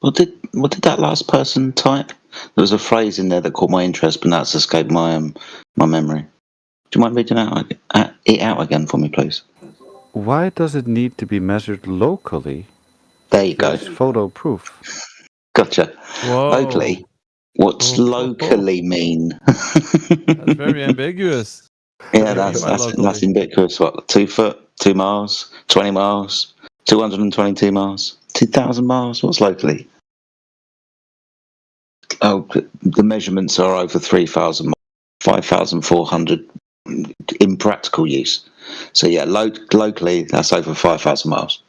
What did that last person type? There was a phrase in there that caught my interest, but that's escaped my memory. Do you mind reading it out again for me, please? Why does it need to be measured locally? There you go. It's photo proof. Gotcha. Whoa. Locally. What's locally mean? That's very ambiguous. Yeah, that's ambiguous. What, 2 foot, 2 miles, 20 miles, 222 miles, 2,000 miles? What's locally? Oh, the measurements are over 3,000 miles, 5,400 in practical use. So yeah, locally, that's over 5,000 miles.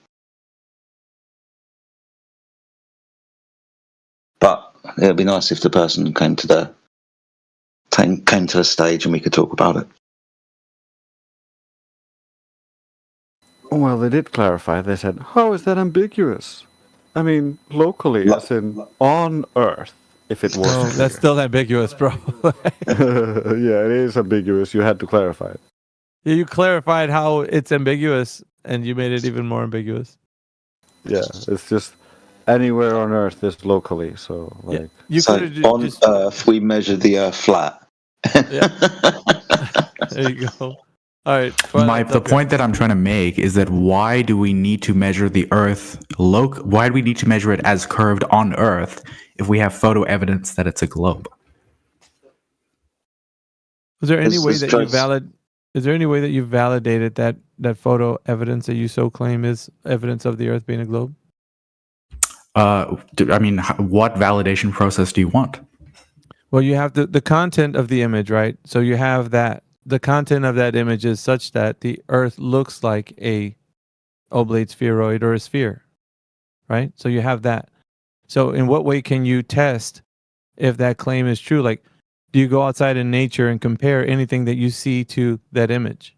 But it would be nice if the person came to the stage and we could talk about it. Well, they did clarify. They said, how is that ambiguous? I mean, locally, as in on Earth, if it was. Oh, that's still ambiguous, bro. Yeah, it is ambiguous. You had to clarify it. Yeah, you clarified how it's ambiguous, and you made it even more ambiguous. Yeah, it's just anywhere on Earth is locally. So, like, on Earth, we measure the Earth flat. Yeah. There you go. All right. The point that I'm trying to make is that why do we need to measure the Earth why do we need to measure it as curved on Earth if we have photo evidence that it's a globe? Is there any way that Is there any way that you validated that photo evidence that you so claim is evidence of the Earth being a globe? I mean, what validation process do you want? Well, you have the content of the image, right? So you have that. The content of that image is such that the Earth looks like a oblate spheroid or a sphere, right? So you have that. So in what way can you test if that claim is true? Like, do you go outside in nature and compare anything that you see to that image?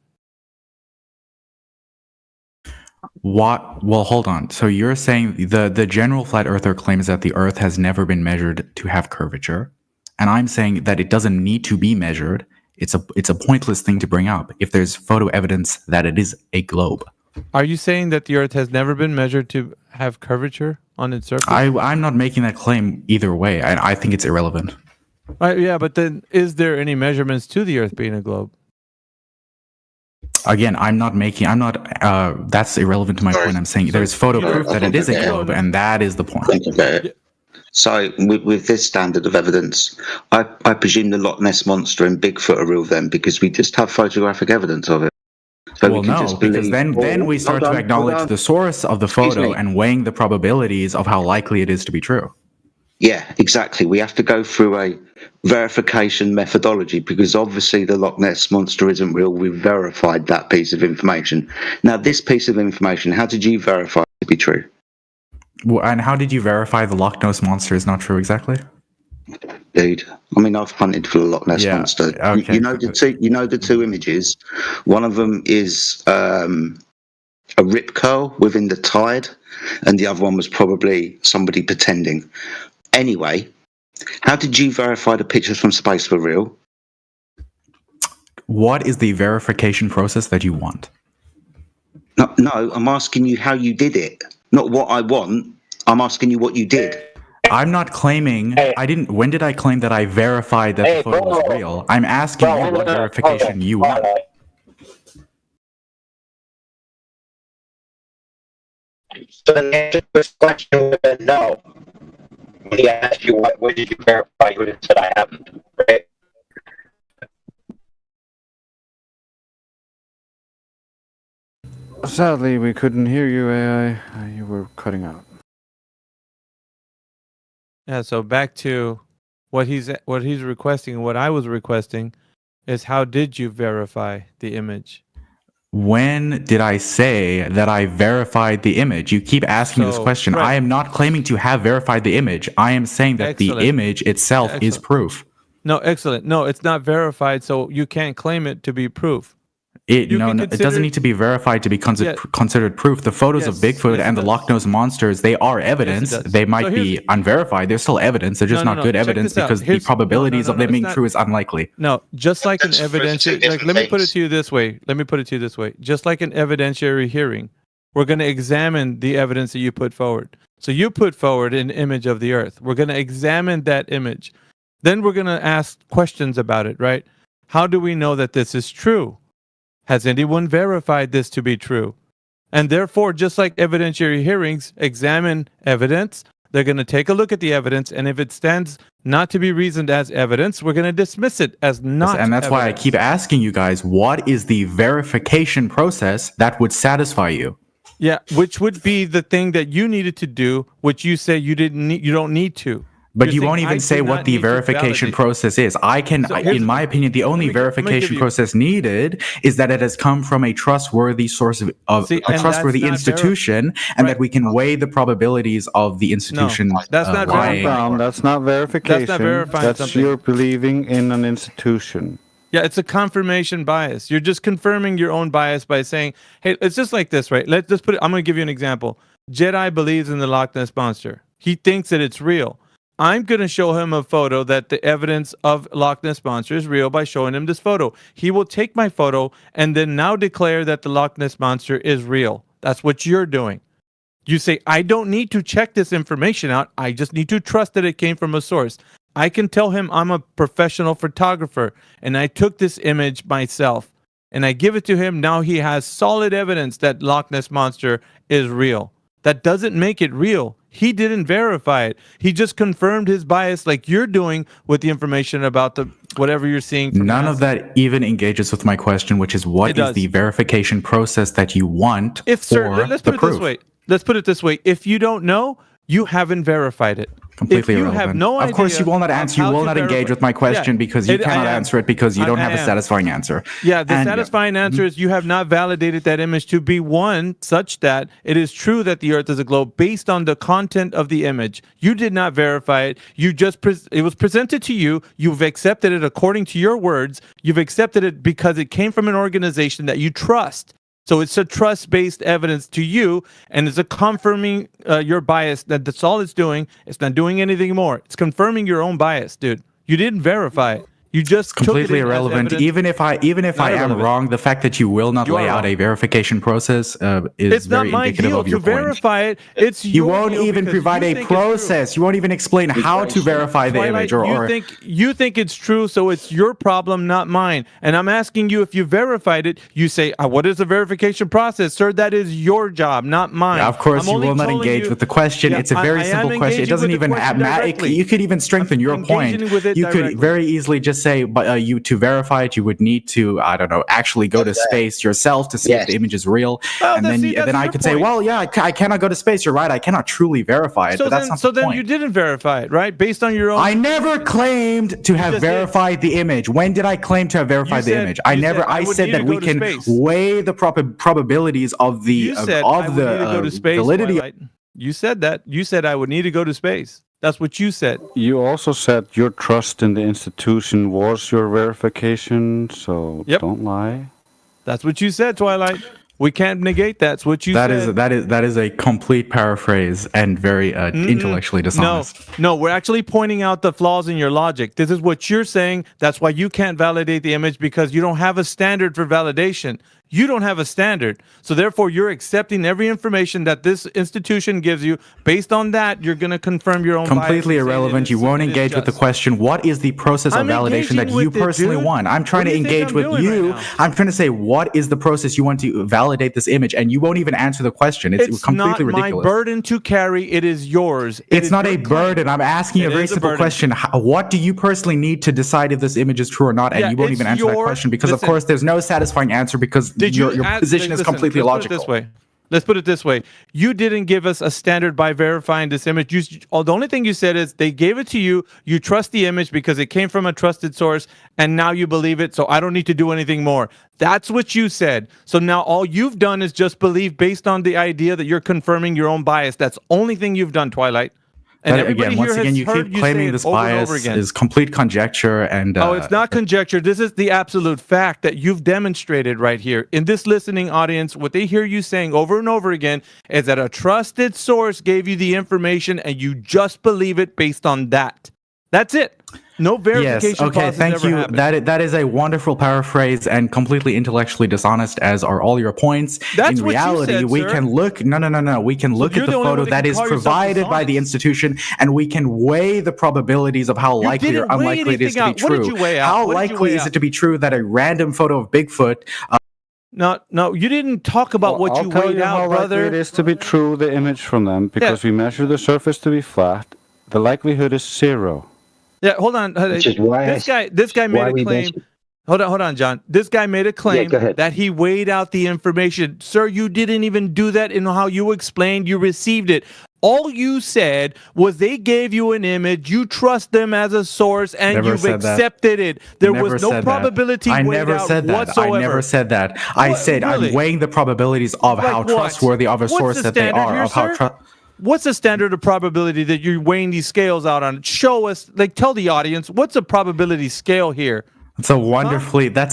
What? Well, hold on. So you're saying the general flat earther claims that the Earth has never been measured to have curvature, and I'm saying that it doesn't need to be measured. It's a pointless thing to bring up if there's photo evidence that it is a globe. Are you saying that the Earth has never been measured to have curvature on its surface? I'm not making that claim either way. I think it's irrelevant. Yeah, but then is there any measurements to the Earth being a globe? Again, that's irrelevant to my point. I'm saying there is photo proof that it is a globe, and that is the point. So, with this standard of evidence, I presume the Loch Ness Monster and Bigfoot are real then, because we just have photographic evidence of it. So well, we can no, just because believe, then we start to acknowledge the source of the photo and weighing the probabilities of how likely it is to be true. Yeah, exactly. We have to go through a verification methodology because obviously the Loch Ness Monster isn't real. We verified that piece of information. Now, this piece of information, how did you verify it to be true? Well, and how did you verify the Loch Ness Monster is not true exactly? Dude, I mean, I've hunted for the Loch Ness Monster. Okay. You know the two images. One of them is a rip curl within the tide, and the other one was probably somebody pretending. Anyway, how did you verify the pictures from space were real? What is the verification process that you want? No, I'm asking you how you did it. Not what I want. I'm asking you what you did. I'm not claiming. When did I claim that I verified that the photo was real? I'm asking you what verification you want. So the answer to this question would have been no. When he asked you what did you verify, you would have said I haven't. Right? Sadly, we couldn't hear you, AI. You were cutting out. Yeah, so back to what he's requesting and what I was requesting is how did you verify the image? When did I say that I verified the image? You keep asking this question. right. I am not claiming to have verified the image. I am saying that the image itself is proof. No, excellent. No, it's not verified, so you can't claim it to be proof. It doesn't need to be verified to be considered proof. The photos of Bigfoot and the Loch Ness Monsters, they are evidence. They might be unverified. They're still evidence. They're just not good evidence because the probabilities of them being true is unlikely. No, just like an evidentiary, let me put it to you this way. Just like an evidentiary hearing, we're going to examine the evidence that you put forward. So you put forward an image of the earth. We're going to examine that image. Then we're going to ask questions about it, right? How do we know that this is true? Has anyone verified this to be true? And therefore, just like evidentiary hearings examine evidence, they're going to take a look at the evidence, and if it stands not to be reasoned as evidence, we're going to dismiss it as not. And that's evidence. why I keep asking you guys, what is the verification process that would satisfy you? Yeah, which would be the thing that you needed to do, which you say you don't need to. But you won't even say what the verification process is. In my opinion, the only verification process needed is that it has come from a trustworthy source of a trustworthy institution, and that we can weigh the probabilities of the institution. That's not verification. That's not verification. That's not verifying That's something. you're believing in an institution. Yeah, it's a confirmation bias. You're just confirming your own bias by saying, hey, it's just like this, right? Let's just put it, I'm going to give you an example. Jedi believes in the Loch Ness Monster. He thinks that it's real. I'm going to show him a photo that the evidence of Loch Ness Monster is real by showing him this photo. He will take my photo and then now declare that the Loch Ness Monster is real. That's what you're doing. You say, I don't need to check this information out. I just need to trust that it came from a source. I can tell him I'm a professional photographer and I took this image myself and I give it to him. Now he has solid evidence that Loch Ness Monster is real. That doesn't make it real. He didn't verify it. He just confirmed his bias like you're doing with the information about the whatever you're seeing. None of that even engages with my question, which is what is the verification process that you want Let's for put the it proof? this way. Let's put it this way. If you don't know, you haven't verified it. Completely if you irrelevant. have no of course, you will not answer. You will not engage with my question because you cannot answer it because you don't have a satisfying answer. Yeah, the satisfying answer is you have not validated that image to be one such that it is true that the Earth is a globe based on the content of the image. You did not verify it. You just it was presented to you. You've accepted it according to your words. You've accepted it because it came from an organization that you trust. So it's a trust-based evidence to you, and it's a confirming your bias. That's all it's doing. It's not doing anything more. It's confirming your own bias, dude. You didn't verify it. You just took it Completely in as irrelevant. evidence. Even if I Not am irrelevant. wrong, the fact that you will not You lay are out wrong. a verification process is It's not very my indicative deal of your to point. verify it. It's You your won't deal even because provide you a think it's true. process. You won't even explain how to verify the Twilight, image, or you think it's true, so it's your problem, not mine. And I'm asking you if you verified it. You say, "What is the verification process, sir?" That is your job, not mine. Yeah, of course, I'm you only will not telling engage you- with the question. Yeah, It's a very I am simple question. It engaging doesn't with the even question directly. you could even strengthen your point. engaging with it You could directly. very easily just say, but you to verify it, you would need to, I don't know, actually go to space yourself to see if the image is real, Well, and that's- then see, that's I your could say, point. well, yeah, I cannot go to space. You're right. I cannot truly verify it, but that's not the then point. you didn't verify it, right? Based on your own. I never claimed to have just did. verified the image. When did I claim to have verified the said- image? I you never. said, I I would said need that to we go to can space. weigh the probabilities of the You said I of would need to go the to space, validity. Twilight. You said that. You said I would need to go to space. That's what you said. You also said your trust in the institution was your verification, so Yep. don't lie. That's what you said, Twilight. We can't negate that. That's what you That said. is that is a complete paraphrase and very intellectually dishonest. No, we're actually pointing out the flaws in your logic. This is what you're saying. That's why you can't validate the image, because you don't have a standard for validation. You don't have a standard. So therefore, you're accepting every information that this institution gives you. Based on that, you're going to confirm your own bias Completely and say that irrelevant. You it's- won't it is engage with the just. question, what is the process of I'm validation that engaging you with it, personally dude. want? I'm trying What to do you think engage I'm with doing you. right now? I'm trying to say, what is the process you want to validate this image? And you won't even answer the question. It's completely not ridiculous. my burden to carry. It is yours. It It's is not your a claim. burden. I'm asking you a It very is a simple burden. question. What do you personally need to decide if this image is true or not? And Yeah, you won't it's even answer that your- question because, of listen. course, there's no satisfying answer because your position is listen, completely let's illogical. Put it this way. Let's put it this way. You didn't give us a standard by verifying this image. The only thing you said is they gave it to you. You trust the image because it came from a trusted source, and now you believe it, so I don't need to do anything more. That's what you said. So now all you've done is just believe based on the idea that you're confirming your own bias. That's the only thing you've done, Twilight. And But everybody again, once here again, has you heard keep you say claiming it this over and over bias again. is complete conjecture and Oh, it's not conjecture. This is the absolute fact that you've demonstrated right here. In this listening audience, what they hear you saying over and over again is that a trusted source gave you the information and you just believe it based on that. That's it. No verification Yes. Okay. process Thank ever you. happened. That is a wonderful paraphrase and completely intellectually dishonest, as are all your points. That's In what you reality, said, we sir. can look. No. We can look you're at the the only photo one that that can is call yourself provided by the institution, and we can weigh the probabilities of how likely or didn't weigh unlikely it is to anything be out. What true. did you weigh out? How What did you likely weigh is out? it to be true that a random photo of Bigfoot? No, you didn't talk about what I'll you tell weighed you how out, likely brother. it is to be true, the image from them, because we measure the surface to be flat. The likelihood is 0. Yeah, hold on. Which is why This guy made why a we claim. mentioned- Hold on, John. This guy made a claim go ahead. that he weighed out the information. Sir, you didn't even do that in how you explained you received it. All you said was they gave you an image, you trust them as a source, and Never you've said that. accepted it. There Never was no said that. probability I weighed never out said that. whatsoever. I never said that. I said really? I'm weighing the probabilities of how Like what? trustworthy of a What's source the that they standard are. here, Of how sir? What's the standard of probability that you're weighing these scales out on? Show us, tell the audience, what's a probability scale here? It's a wonderfully that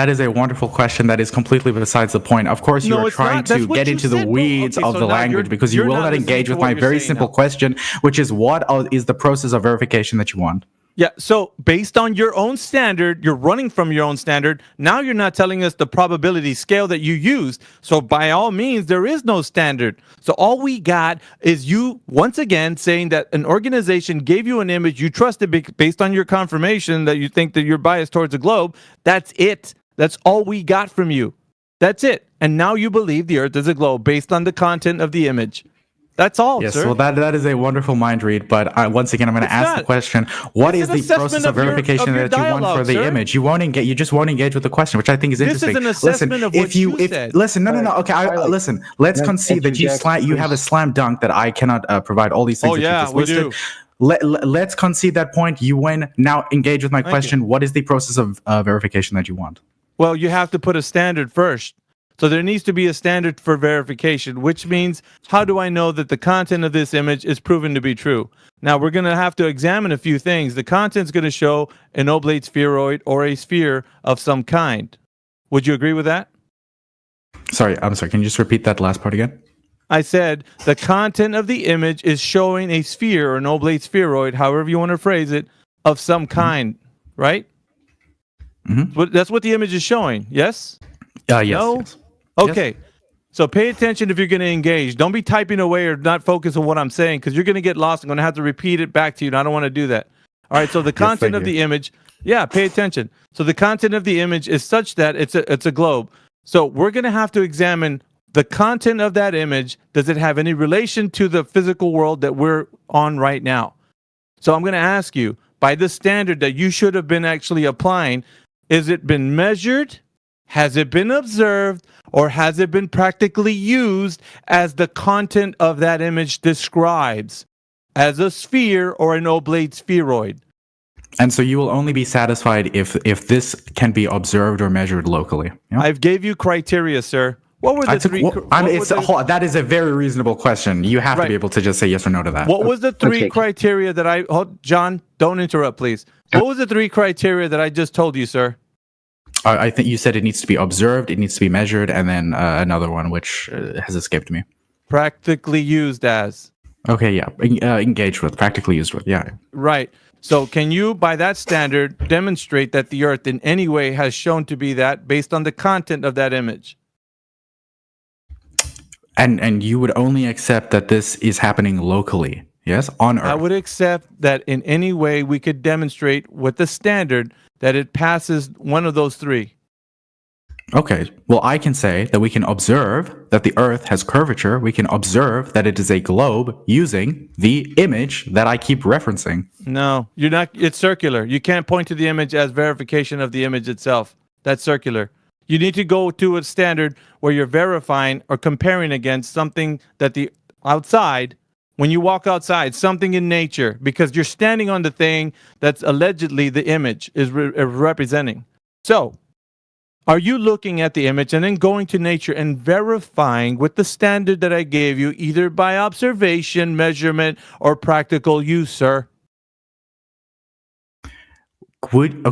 is a wonderful question that is completely besides the point. Of course, you No, are it's not. trying That's to what get you into the said, bro. weeds Okay, of so the now language you're- because you you're will not not listening engage to with what my you're very saying simple now. question, which is what is the process of verification that you want? Yeah, so based on your own standard, you're running from your own standard. Now you're not telling us the probability scale that you used. So by all means, there is no standard. So all we got is you once again saying that an organization gave you an image, you trusted based on your confirmation that you think that you're biased towards the globe. That's it. That's all we got from you. That's it. And now you believe the earth is a globe based on the content of the image. That's all, Yes, sir. well, that is a wonderful mind read. But once again, I'm going to ask the not. question: what It's is an the assessment process of of your- verification of your that you want dialogue, for the sir. image? You won't engage. You just won't engage with the question, which I think is This is interesting. an assessment of what you said. Listen, no. Okay, listen. Let's concede that you have a slam dunk that I cannot provide all these things. Oh, that you yeah, just we listed. do. Let's concede that point. You win. Now engage with my Thank question. What is the process of verification that you want? Well, you have to put a standard first. So there needs to be a standard for verification, which means how do I know that the content of this image is proven to be true? Now, we're going to have to examine a few things. The content's going to show an oblate spheroid or a sphere of some kind. Would you agree with that? I'm sorry. Can you just repeat that last part again? I said the content of the image is showing a sphere or an oblate spheroid, however you want to phrase it, of some kind, right? That's what the image is showing. Yes. Yes. No. Yes. Okay. So pay attention if you're going to engage. Don't be typing away or not focus on what I'm saying because you're going to get lost. I'm going to have to repeat it back to you, and I don't want to do that. All right. So the content of the image. Yeah. Pay attention. So the content of the image is such that it's a globe. So we're going to have to examine the content of that image. Does it have any relation to the physical world that we're on right now? So I'm going to ask you, by the standard that you should have been actually applying, is it been measured? Has it been observed? Or has it been practically used as the content of that image describes, as a sphere or an oblate spheroid? And so you will only be satisfied if this can be observed or measured locally. Yeah? I've gave you criteria, sir. What were the three? That is a very reasonable question. You have to be able to just say yes or no to that. What was the three criteria that John, don't interrupt, please. What was the three criteria that I just told you, sir? I think you said it needs to be observed, it needs to be measured, and then another one which has escaped me. Practically used as. Okay, yeah. Engaged with, practically used with, yeah. Right. So can you, by that standard, demonstrate that the Earth in any way has shown to be that based on the content of that image? And you would only accept that this is happening locally, yes, on Earth. I would accept that in any way we could demonstrate with the standard that it passes one of those three. Okay, well, I can say that we can observe that the Earth has curvature. We can observe that it is a globe using the image that I keep referencing. No, you're not. It's circular. You can't point to the image as verification of the image itself. That's circular. You need to go to a standard where you're verifying or comparing against something that the outside, when you walk outside, something in nature, because you're standing on the thing that's allegedly the image is representing. So, are you looking at the image and then going to nature and verifying with the standard that I gave you, either by observation, measurement, or practical use, sir? Would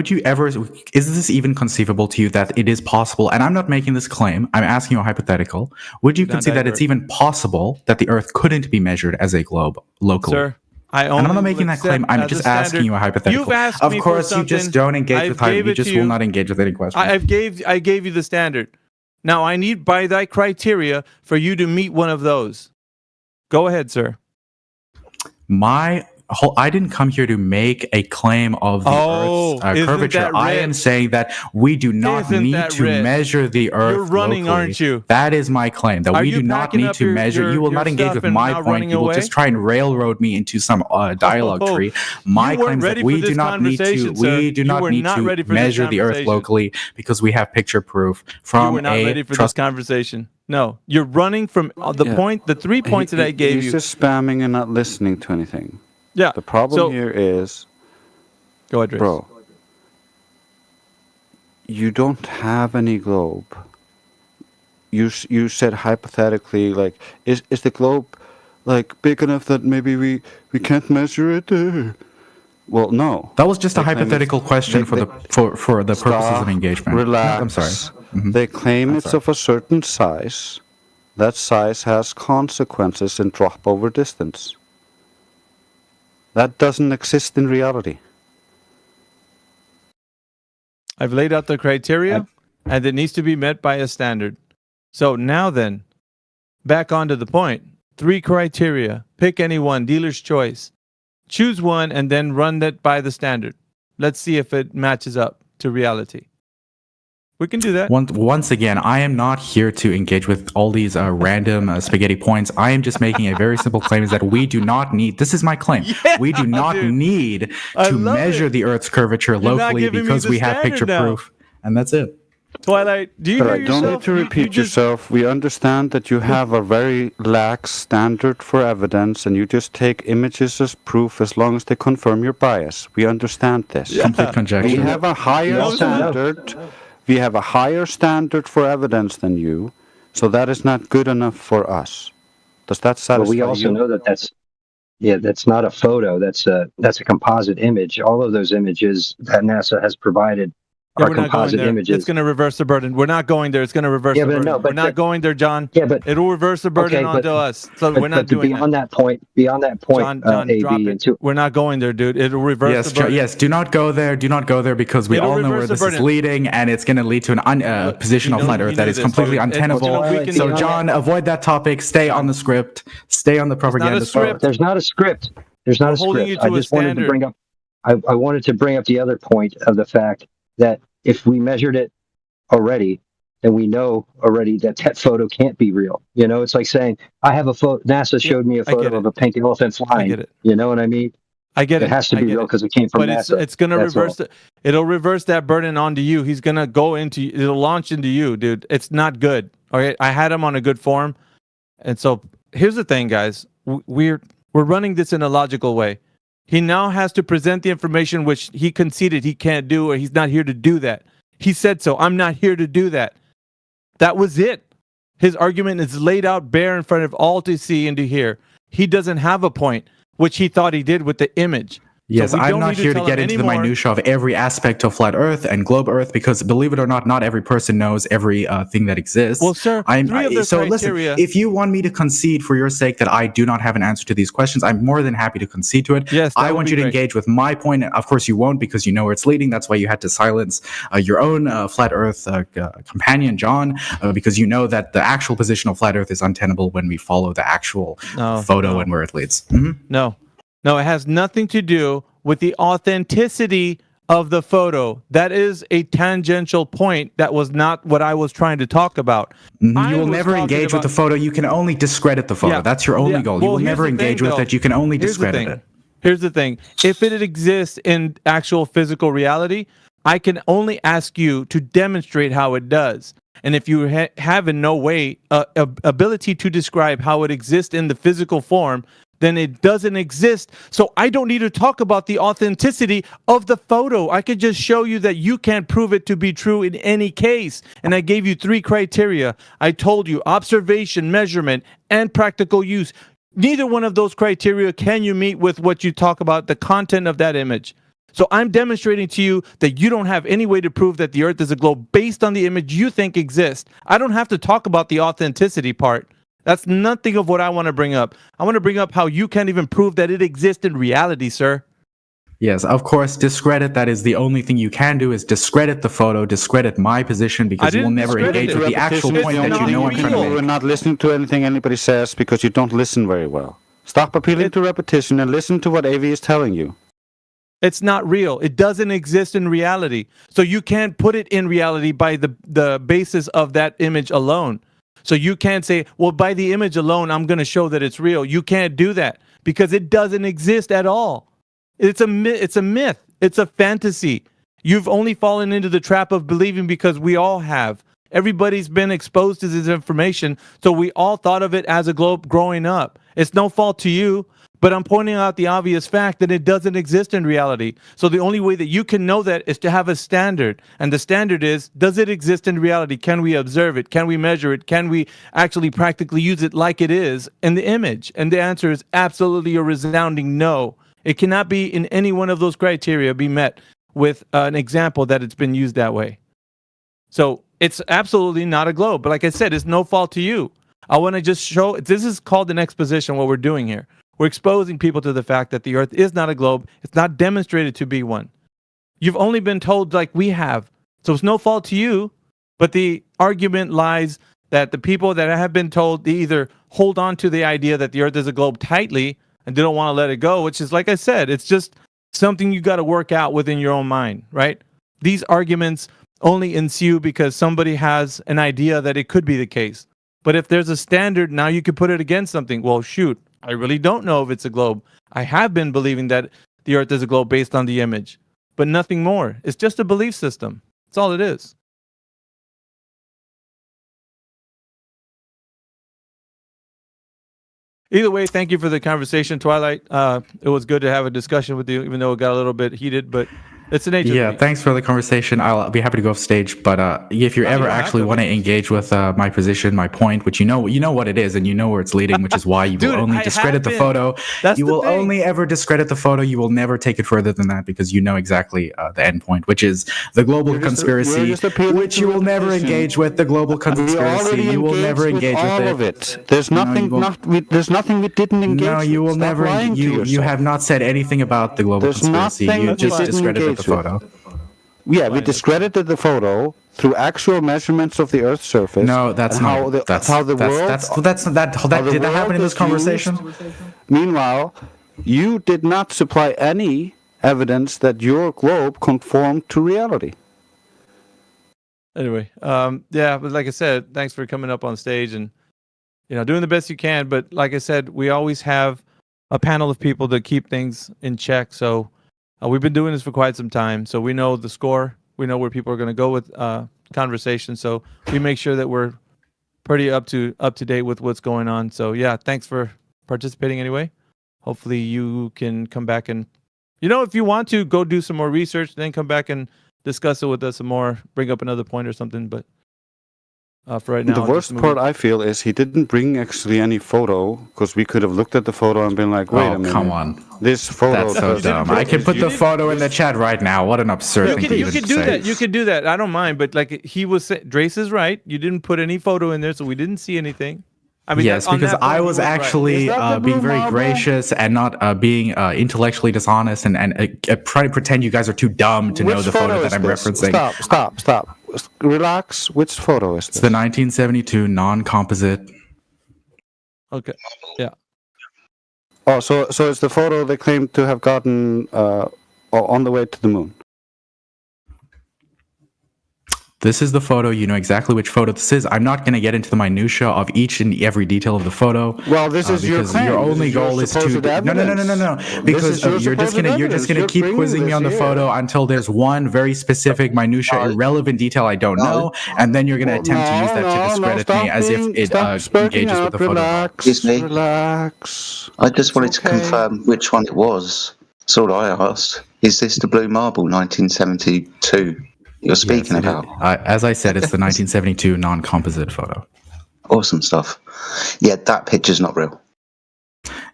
you ever, is this even conceivable to you that it is possible, and I'm not making this claim, I'm asking you a hypothetical, would you concede that it's even possible that the Earth couldn't be measured as a globe locally? Sir, and I'm not making that claim, I'm just asking you a hypothetical. You've asked of me course, for you just don't engage with hypotheticals, you just will not engage with any question. I gave you the standard. Now I need by that criteria for you to meet one of those. Go ahead, sir. I didn't come here to make a claim of the Earth's curvature. I am saying that we do not need to measure the Earth. You're running, locally. aren't you? That is my claim, that we do not need to measure. You will not engage with my point. You will just try and railroad me into some dialogue tree. My claim is that we do not need to measure the Earth locally because we have picture proof from you were not ready for this conversation. No, you're running from the 3 points that I gave you. He's just spamming and not listening to anything. Yeah. The problem here is, go ahead, bro. You don't have any globe. You said hypothetically, like, is the globe like big enough that maybe we can't measure it? Well, no. That was just a hypothetical question for the purposes of engagement. Relax. I'm sorry. They claim it's of a certain size. That size has consequences in drop over distance. That doesn't exist in reality. I've laid out the criteria, and it needs to be met by a standard. So now then, back onto the point. 3 criteria. Pick any one, dealer's choice. Choose one and then run that by the standard. Let's see if it matches up to reality. We can do that. Once again, I am not here to engage with all these random spaghetti points. I am just making a very simple claim: is that we do not need. This is my claim. Yeah, we do not need to measure the Earth's curvature locally because we have picture proof, and that's it. Twilight, do you hear yourself? Don't need to repeat yourself. We understand that you have a very lax standard for evidence, and you just take images as proof as long as they confirm your bias. We understand this. Complete conjecture. We have a higher standard. We have a higher standard for evidence than you, so that is not good enough for us. Does that satisfy you? Well, we also know that that's not a photo. That's a composite image. All of those images that NASA has provided are we're not going composite there. images. It's going to reverse the burden. We're not going there. It's going to reverse Yeah, the but burden. no, but we're not going there, John. Yeah, but it'll reverse the burden okay, onto us. So but, we're not to doing beyond that point, John, AB, drop it. and two. We're not going there, dude. It'll reverse Yes, the burden. yes. Do not go there. Do not go there because we It'll all know where reverse the this is burden. leading, and it's going to lead to an position of flat Earth that is completely untenable. So, John, avoid that topic. Stay on the script. Stay on the propaganda script. There's not a script. There's not a holding script. you I to a just wanted to standard. bring up. I wanted to bring up the other point of the fact that if we measured it already, then we know already that that photo can't be real. You know, it's like saying I have a photo. NASA showed me a photo of a pink elephant flying. I get it. You know what I mean? I get it. It has to I be get real it. because it came from But NASA. it's going to That's reverse all. it'll reverse that burden onto you. He's going to go into it'll launch into you, dude. It's not good. All right, I had him on a good form. And so here's the thing, guys. We're running this in a logical way. He now has to present the information which he conceded he can't do, or he's not here to do that. He said so. I'm not here to do that. That was it. His argument is laid out bare in front of all to see and to hear. He doesn't have a point, which he thought he did with the image. Yes, So we I'm don't not need here to tell get him into the anymore. minutia of every aspect of flat Earth and globe Earth because, believe it or not every person knows every thing that exists. Well, sir, three of the so criteria- listen, if you want me to concede for your sake that I do not have an answer to these questions, I'm more than happy to concede to it. Yes, that I would want be you to great. engage with my point. Of course, you won't because you know where it's leading. That's why you had to silence your own flat Earth companion, John, because you know that the actual position of flat Earth is untenable when we follow the actual photo and where it leads. Mhm. No, it has nothing to do with the authenticity of the photo. That is a tangential point. That was not what I was trying to talk about. You I will was never talking engage with about- the photo. You can only discredit the photo. Yeah. That's your only Yeah. goal. You Well, will here's never the thing, engage with though. it. You can only Here's the discredit thing. it. Here's the thing. If it exists in actual physical reality, I can only ask you to demonstrate how it does. And if you have in no way ability to describe how it exists in the physical form, then it doesn't exist. So I don't need to talk about the authenticity of the photo. I could just show you that you can't prove it to be true in any case. And I gave you 3 criteria. I told you observation, measurement, and practical use. Neither one of those criteria can you meet with what you talk about, the content of that image. So I'm demonstrating to you that you don't have any way to prove that the Earth is a globe based on the image you think exists. I don't have to talk about the authenticity part. That's nothing of what I want to bring up. I want to bring up how you can't even prove that it exists in reality, sir. Yes, of course, discredit. That is the only thing you can do is discredit the photo, discredit my position because you will never engage with the actual point that you know I'm trying to make. You're not listening to anything anybody says because you don't listen very well. Stop appealing to repetition and listen to what AV is telling you. It's not real. It doesn't exist in reality. So you can't put it in reality by the basis of that image alone. So you can't say, well, by the image alone, I'm going to show that it's real. You can't do that because it doesn't exist at all. It's a myth. It's a fantasy. You've only fallen into the trap of believing because we all have. Everybody's been exposed to this information, so we all thought of it as a globe growing up. It's no fault to you, but I'm pointing out the obvious fact that it doesn't exist in reality. So the only way that you can know that is to have a standard. And the standard is, does it exist in reality? Can we observe it? Can we measure it? Can we actually practically use it like it is in the image? And the answer is absolutely a resounding no. It cannot be in any one of those criteria be met with an example that it's been used that way. So it's absolutely not a globe. But like I said, it's no fault to you. I want to just show, this is called an exposition, what we're doing here. We're exposing people to the fact that the Earth is not a globe. It's not demonstrated to be one. You've only been told like we have. So it's no fault to you. But the argument lies that the people that have been told, they either hold on to the idea that the Earth is a globe tightly and they don't want to let it go, which is, like I said, it's just something you got to work out within your own mind, right? These arguments only ensue because somebody has an idea that it could be the case. But if there's a standard, now you could put it against something. Well, shoot, I really don't know if it's a globe. I have been believing that the Earth is a globe based on the image, but nothing more. It's just a belief system. That's all it is. Either way, thank you for the conversation, Twilight. It was good to have a discussion with you, even though it got a little bit heated, but It's the nature. Yeah, thanks for the conversation. I'll be happy to go off stage, but if you ever actually want to engage with my position, my point, which you know what it is, and you know where it's leading, which is why you will only discredit the photo. You will only ever discredit the photo. You will never take it further than that because you know exactly the end point, which is the global conspiracy, which you will never engage with. The global conspiracy, you will never engage with it. There's nothing. There's nothing we didn't engage. No, you will never. You have not said anything about the global conspiracy. You just discredited the photo. Yeah, we discredited the photo through actual measurements of the Earth's surface. No, that's not. Did that happen in this conversation? Meanwhile, you did not supply any evidence that your globe conformed to reality. Anyway, yeah, but like I said, thanks for coming up on stage and doing the best you can. But like I said, we always have a panel of people to keep things in check. So we've been doing this for quite some time. So we know the score. We know where people are going to go with conversation. So we make sure that we're pretty up to date with what's going on. So yeah, thanks for participating anyway. Hopefully you can come back and, if you want to go do some more research, then come back and discuss it with us some more, bring up another point or something. But for right now, the worst part I feel is he didn't bring actually any photo because we could have looked at the photo and been like, wait a minute. Come on. This photo. That's so dumb. I can put the photo in the chat right now. What an absurd thing to even say. You could do that. You could do that. I don't mind. But like he was saying, Drace is right. You didn't put any photo in there, so we didn't see anything. I mean, yes, because I was actually being very gracious and not being intellectually dishonest and trying to pretend you guys are too dumb to know the photo that I'm referencing. Stop. Relax. Which photo is this? It's the 1972 non-composite. Okay. Yeah. Oh, so it's the photo they claim to have gotten on the way to the moon. This is the photo. You know exactly which photo this is. I'm not going to get into the minutia of each and every detail of the photo. Well, this is your claim. Your only goal is to no. Because you're just gonna keep quizzing me on the photo until there's one very specific minutia, irrelevant detail I don't know, and then you're going to attempt to use that to discredit me as if it engages with the photo. Excuse me. Relax. I just wanted to confirm which one it was. That's all I asked. Is this the Blue Marble 1972? You're speaking about. As I said, it's the 1972 non-composite photo. Awesome stuff. Yeah, that picture's not real.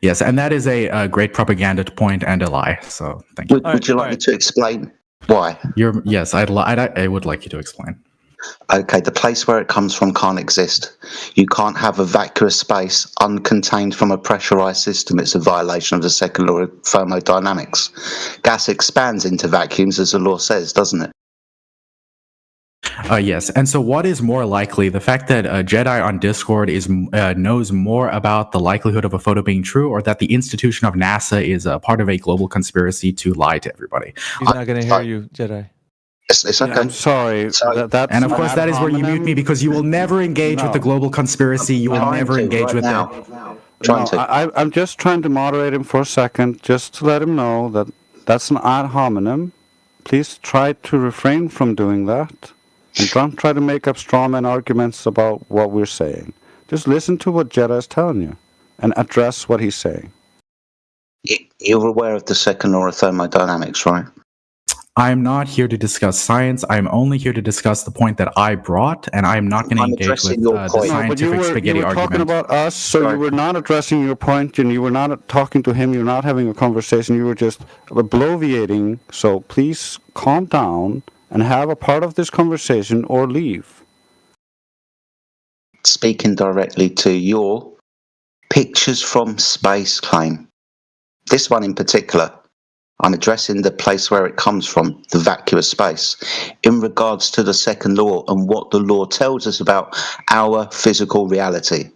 Yes, and that is a great propaganda point and a lie. So thank you. Would you like me to explain why? Yes, I would like you to explain. Okay, the place where it comes from can't exist. You can't have a vacuous space uncontained from a pressurized system. It's a violation of the second law of thermodynamics. Gas expands into vacuums, as the law says, doesn't it? Yes, and so what is more likely, the fact that Jedi on Discord knows more about the likelihood of a photo being true, or that the institution of NASA is a part of a global conspiracy to lie to everybody? He's not going to hear you, Jedi. It's okay. I'm sorry. And of course, that is where you mute me because you will never engage with the global conspiracy. You will never engage with it. I'm just trying to moderate him for a second, just to let him know that that's an ad hominem. Please try to refrain from doing that. And don't try to make up straw man arguments about what we're saying. Just listen to what Jedi is telling you and address what he's saying. You're aware of the second law of thermodynamics, right? I'm not here to discuss science. I'm only here to discuss the point that I brought, and I'm not going to engage with the scientific spaghetti argument. You were talking about us, so you were not addressing your point, and you were not talking to him. You were not having a conversation. You were just bloviating. So please calm down and have a part of this conversation or leave. Speaking directly to your pictures from space claim. This one in particular, I'm addressing the place where it comes from, the vacuous space, in regards to the second law and what the law tells us about our physical reality.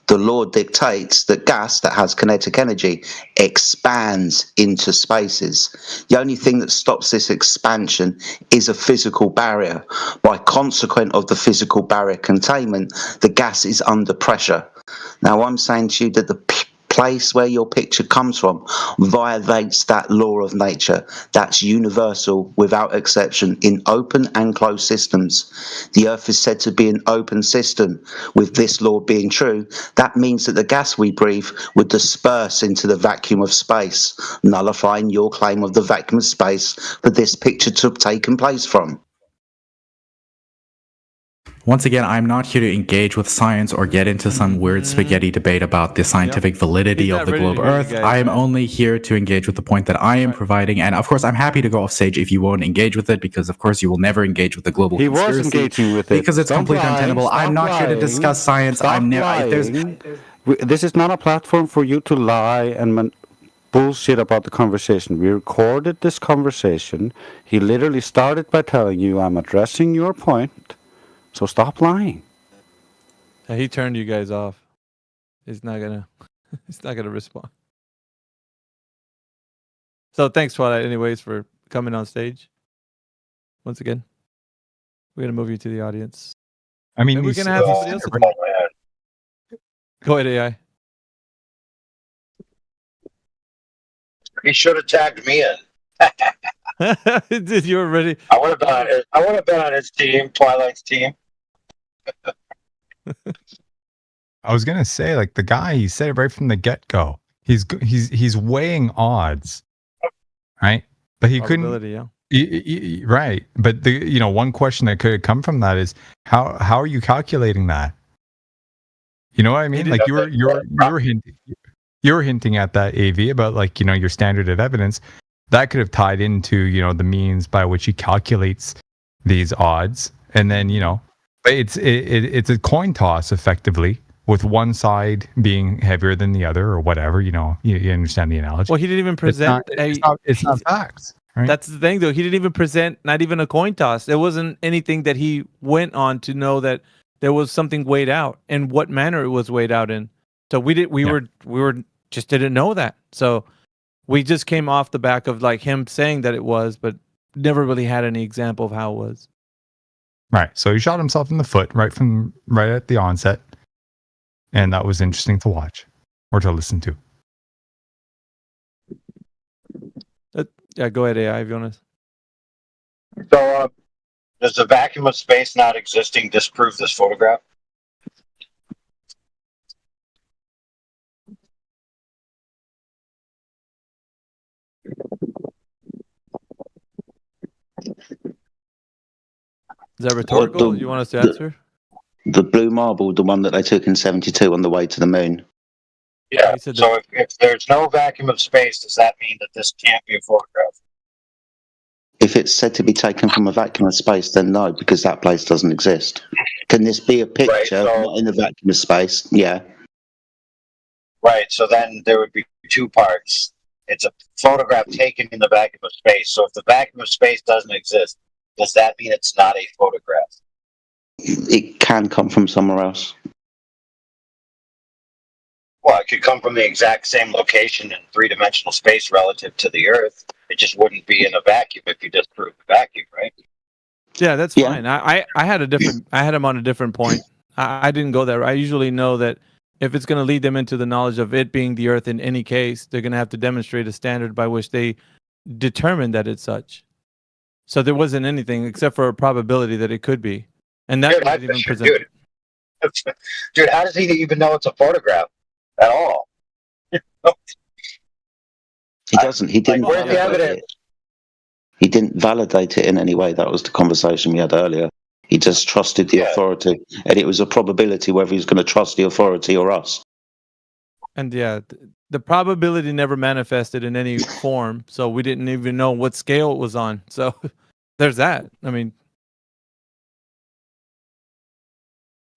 The law dictates that gas that has kinetic energy expands into spaces. The only thing that stops this expansion is a physical barrier. By consequent of the physical barrier containment, the gas is under pressure. Now I'm saying to you that the place where your picture comes from violates that law of nature. That's universal without exception in open and closed systems. The Earth is said to be an open system. With this law being true, that means that the gas we breathe would disperse into the vacuum of space, nullifying your claim of the vacuum of space for this picture to have taken place from. Once again, I'm not here to engage with science or get into some weird spaghetti debate about the scientific validity of the globe Earth. I am only here to engage with the point that I am providing. And of course, I'm happy to go off stage if you won't engage with it, because of course you will never engage with the global He was conspiracy. engaging with it. Because it's Don't completely lie. untenable. Stop I'm not here to discuss science. Stop I'm lying. This is not a platform for you to lie and bullshit about the conversation. We recorded this conversation. He literally started by telling you, I'm addressing your point, so stop lying. He turned you guys off. He's not gonna respond. So thanks, Twilight, anyways, for coming on stage. Once again, we're gonna move you to the audience. I mean, maybe we these- can have somebody else. Go ahead, AI. He should have tagged me in. Did you already? I would have been on his team, Twilight's team. I was gonna say, like, the guy, he said it right from the get-go. He's weighing odds, right? But he couldn't. Probability, yeah. Right, but the one question that could come from that is how are you calculating that? You know what I mean? Like you were hinting at that, AV, about like your standard of evidence that could have tied into the means by which he calculates these odds, and then but it's a coin toss effectively, with one side being heavier than the other or whatever. You understand the analogy. Well, he didn't even present. It's not facts. Right? That's the thing, though. He didn't even present, not even a coin toss. There wasn't anything that he went on to know that there was something weighed out and what manner it was weighed out in. So we were just didn't know that. So we just came off the back of like him saying that it was, but never really had any example of how it was. Right. So he shot himself in the foot right at the onset, and that was interesting to watch or to listen to. Yeah, go ahead, AI, if you want to. So, does the vacuum of space not existing disprove this photograph? Is that rhetorical? You want us to answer? The blue marble, the one that they took in 72 on the way to the moon. Yeah. So if there's no vacuum of space, does that mean that this can't be a photograph? If it's said to be taken from a vacuum of space, then no, because that place doesn't exist. Can this be a picture not in the vacuum of space? Yeah. Right. So then there would be two parts. It's a photograph taken in the vacuum of space. So if the vacuum of space doesn't exist, does that mean it's not a photograph? It can come from somewhere else. Well, it could come from the exact same location in three-dimensional space relative to the Earth. It just wouldn't be in a vacuum if you disprove the vacuum, right? Yeah, that's fine. I had him on a different point. I didn't go there. I usually know that if it's going to lead them into the knowledge of it being the Earth in any case, they're going to have to demonstrate a standard by which they determine that it's such. So there wasn't anything except for a probability that it could be. And that wasn't even presented. Dude, how does he even know it's a photograph at all? He doesn't. He didn't. Where's the evidence? He didn't validate it in any way. That was the conversation we had earlier. He just trusted the authority, and it was a probability whether he was going to trust the authority or us. And yeah, the probability never manifested in any form, so we didn't even know what scale it was on. So there's that. I mean,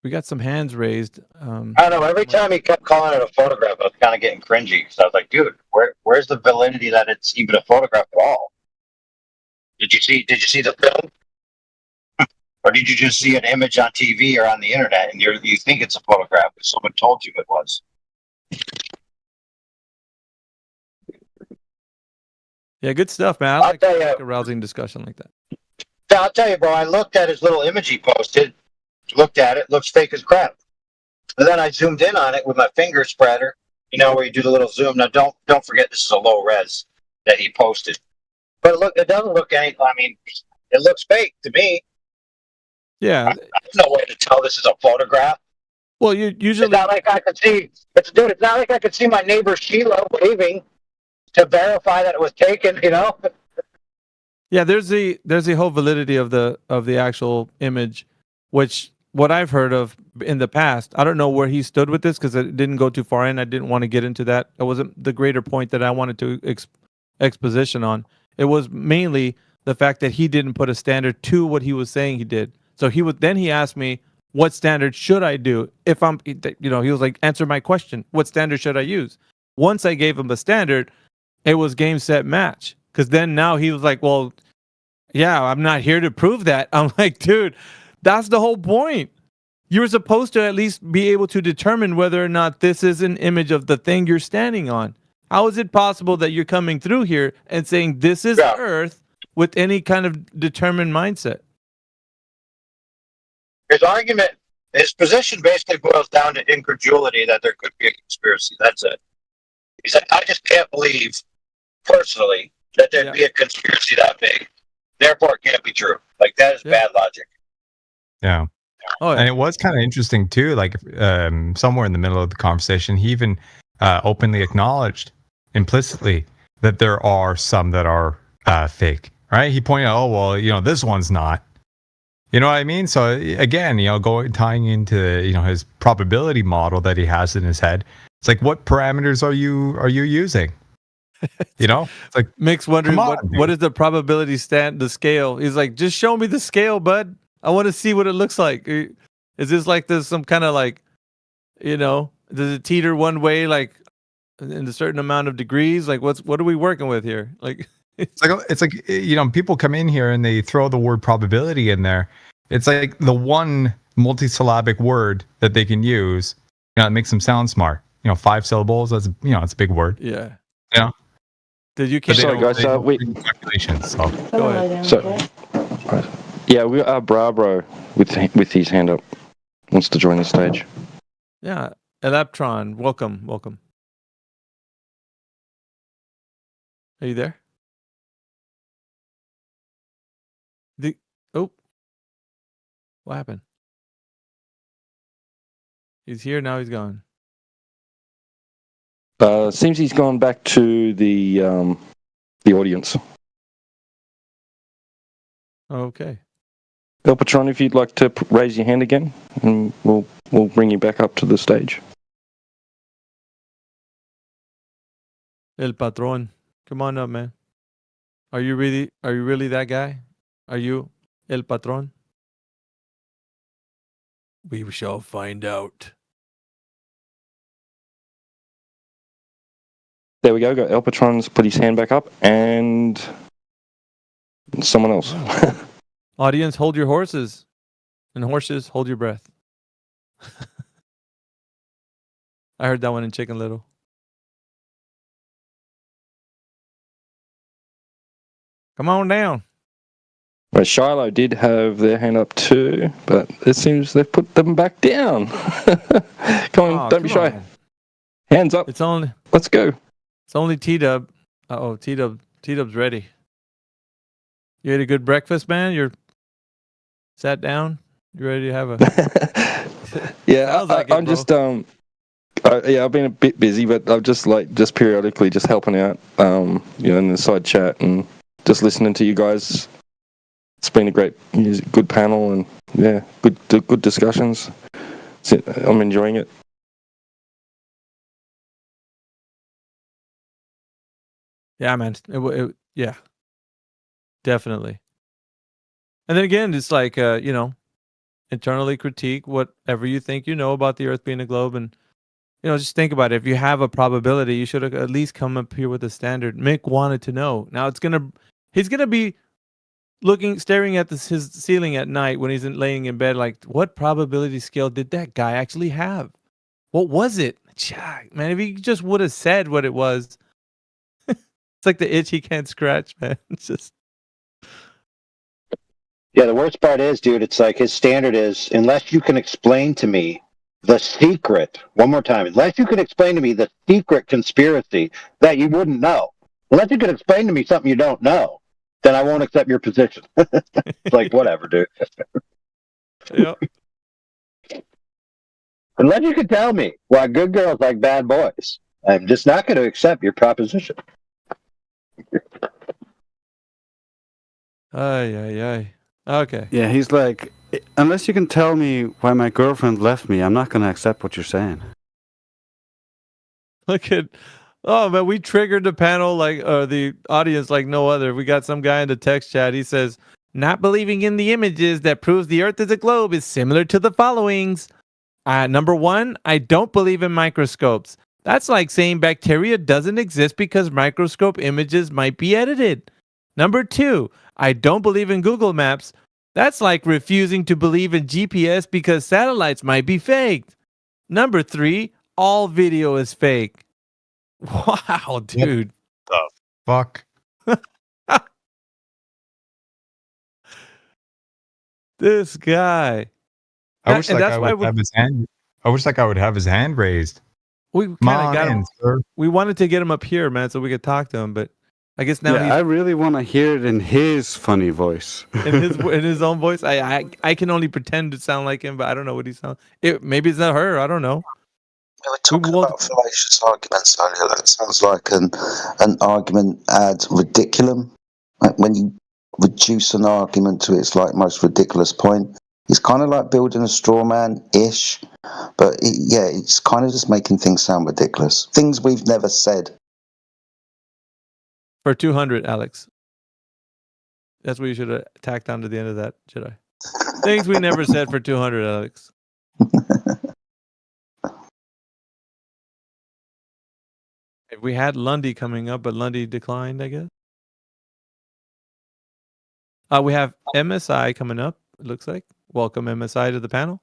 we got some hands raised. I don't know. Every time he kept calling it a photograph, I was kind of getting cringy. So I was like, dude, where's the validity that it's even a photograph at all? Did you see the film? Or did you just see an image on TV or on the internet and you think it's a photograph because someone told you it was? Yeah, good stuff, man. I like a rousing discussion like that. I'll tell you, bro, I looked at his little image he posted, looked at it, looks fake as crap. And then I zoomed in on it with my finger spreader, where you do the little zoom. Now, don't forget this is a low res that he posted. But look, it doesn't look any. I mean, it looks fake to me. Yeah. There's no way to tell this is a photograph. Well, you usually. It's not like I could see. It's not like I could see my neighbor Sheila waving to verify that it was taken. Yeah, there's the whole validity of the actual image, which what I've heard of in the past. I don't know where he stood with this because it didn't go too far in. I didn't want to get into that. It wasn't the greater point that I wanted to exposition on. It was mainly the fact that he didn't put a standard to what he was saying he did. So he asked me, what standard should I do if I'm, he was like, answer my question. What standard should I use? Once I gave him a standard, it was game, set, match. Because then now he was like, well, yeah, I'm not here to prove that. I'm like, dude, that's the whole point. You were supposed to at least be able to determine whether or not this is an image of the thing you're standing on. How is it possible that you're coming through here and saying this is Earth with any kind of determined mindset? His position basically boils down to incredulity that there could be a conspiracy. That's it. He said, I just can't believe, personally, that there'd be a conspiracy that big. Therefore, it can't be true. Like, that is bad logic. Yeah. Oh, yeah. And it was kind of interesting, too. Like, somewhere in the middle of the conversation, he even openly acknowledged implicitly that there are some that are fake, right? He pointed out, oh, well, this one's not. You know what I mean? So again, tying into his probability model that he has in his head. It's like, what parameters are you using? It's like Mick's wondering what is the probability the scale. He's like, just show me the scale, bud. I want to see what it looks like. Is this like there's some kind of like, does it teeter one way like in a certain amount of degrees? Like what are we working with here? Like it's like people come in here and they throw the word probability in there. It's like the one multisyllabic word that they can use. It makes them sound smart. 5 syllables. That's it's a big word. Yeah. Yeah. Did you? Sorry, guys. Calculations. So go ahead. So, yeah, we got Brabro with his hand up. Wants to join the stage. Yeah, Eleptron, welcome. Are you there? What happened? He's here, now he's gone. Seems he's gone back to the audience. Okay. Elpatron, if you'd like to raise your hand again, and we'll bring you back up to the stage. El Patron, come on up, man. Are you really that guy? Are you El Patron? We shall find out. There we go. Got Elpatron's put his hand back up, and someone else. Audience, hold your horses. And horses, hold your breath. I heard that one in Chicken Little. Come on down. Well, Shiloh did have their hand up too, but it seems they've put them back down. Come on, don't be shy. On. Hands up. Let's go. It's only T-Dub. T-Dub's ready. You ate a good breakfast, man? You're sat down? You ready to have a... Yeah, I'm just I've been a bit busy, but I'm just periodically just helping out, in the side chat and just listening to you guys. It's been a good panel and good discussions. I'm enjoying it. Yeah, man. Yeah, definitely. And then again, it's like, internally critique whatever you think you know about the Earth being a globe. And, just think about it. If you have a probability, you should have at least come up here with a standard. Mick wanted to know. Now he's going to be staring at his ceiling at night when he's laying in bed, like, what probability scale did that guy actually have? What was it? Man, if he just would have said what it was. It's like the itch he can't scratch, man. It's just... Yeah, the worst part is, dude, it's like his standard is, unless you can explain to me the secret, one more time, unless you can explain to me the secret conspiracy that you wouldn't know, unless you can explain to me something you don't know, then I won't accept your position. It's like, whatever, dude. Yep. Unless you can tell me why good girls like bad boys, I'm just not going to accept your proposition. Ay. Okay. Yeah, he's like, unless you can tell me why my girlfriend left me, I'm not going to accept what you're saying. Look at, oh man, we triggered the panel like the audience like no other. We got some guy in the text chat. He says, "Not believing in the images that proves the Earth is a globe is similar to the followings. Number one, I don't believe in microscopes. That's like saying bacteria doesn't exist because microscope images might be edited. Number two, I don't believe in Google Maps. That's like refusing to believe in GPS because satellites might be faked. Number three, all video is fake." Wow, dude. The fuck? This guy. I wish And like that's I why would have his hand. I wish like I would have his hand raised. we Come kind of on got in, him. sir. We wanted to get him up here, man, so we could talk to him, but I guess now I really want to hear it in his funny voice. he's in his own voice. I can only pretend to sound like him, but I don't know what he sounds. Maybe it's not her. I don't know. We were talking about fallacious arguments earlier. That sounds like an argument ad ridiculum. Like when you reduce an argument to its like most ridiculous point, it's kind of like building a straw man-ish. But it's kind of just making things sound ridiculous. Things we've never said. For 200, Alex. That's what you should have tacked on to the end of that, should I? Things we never said for 200, Alex. We had Lundy coming up, but Lundy declined, I guess. We have MSI coming up, it looks like. Welcome, MSI, to the panel.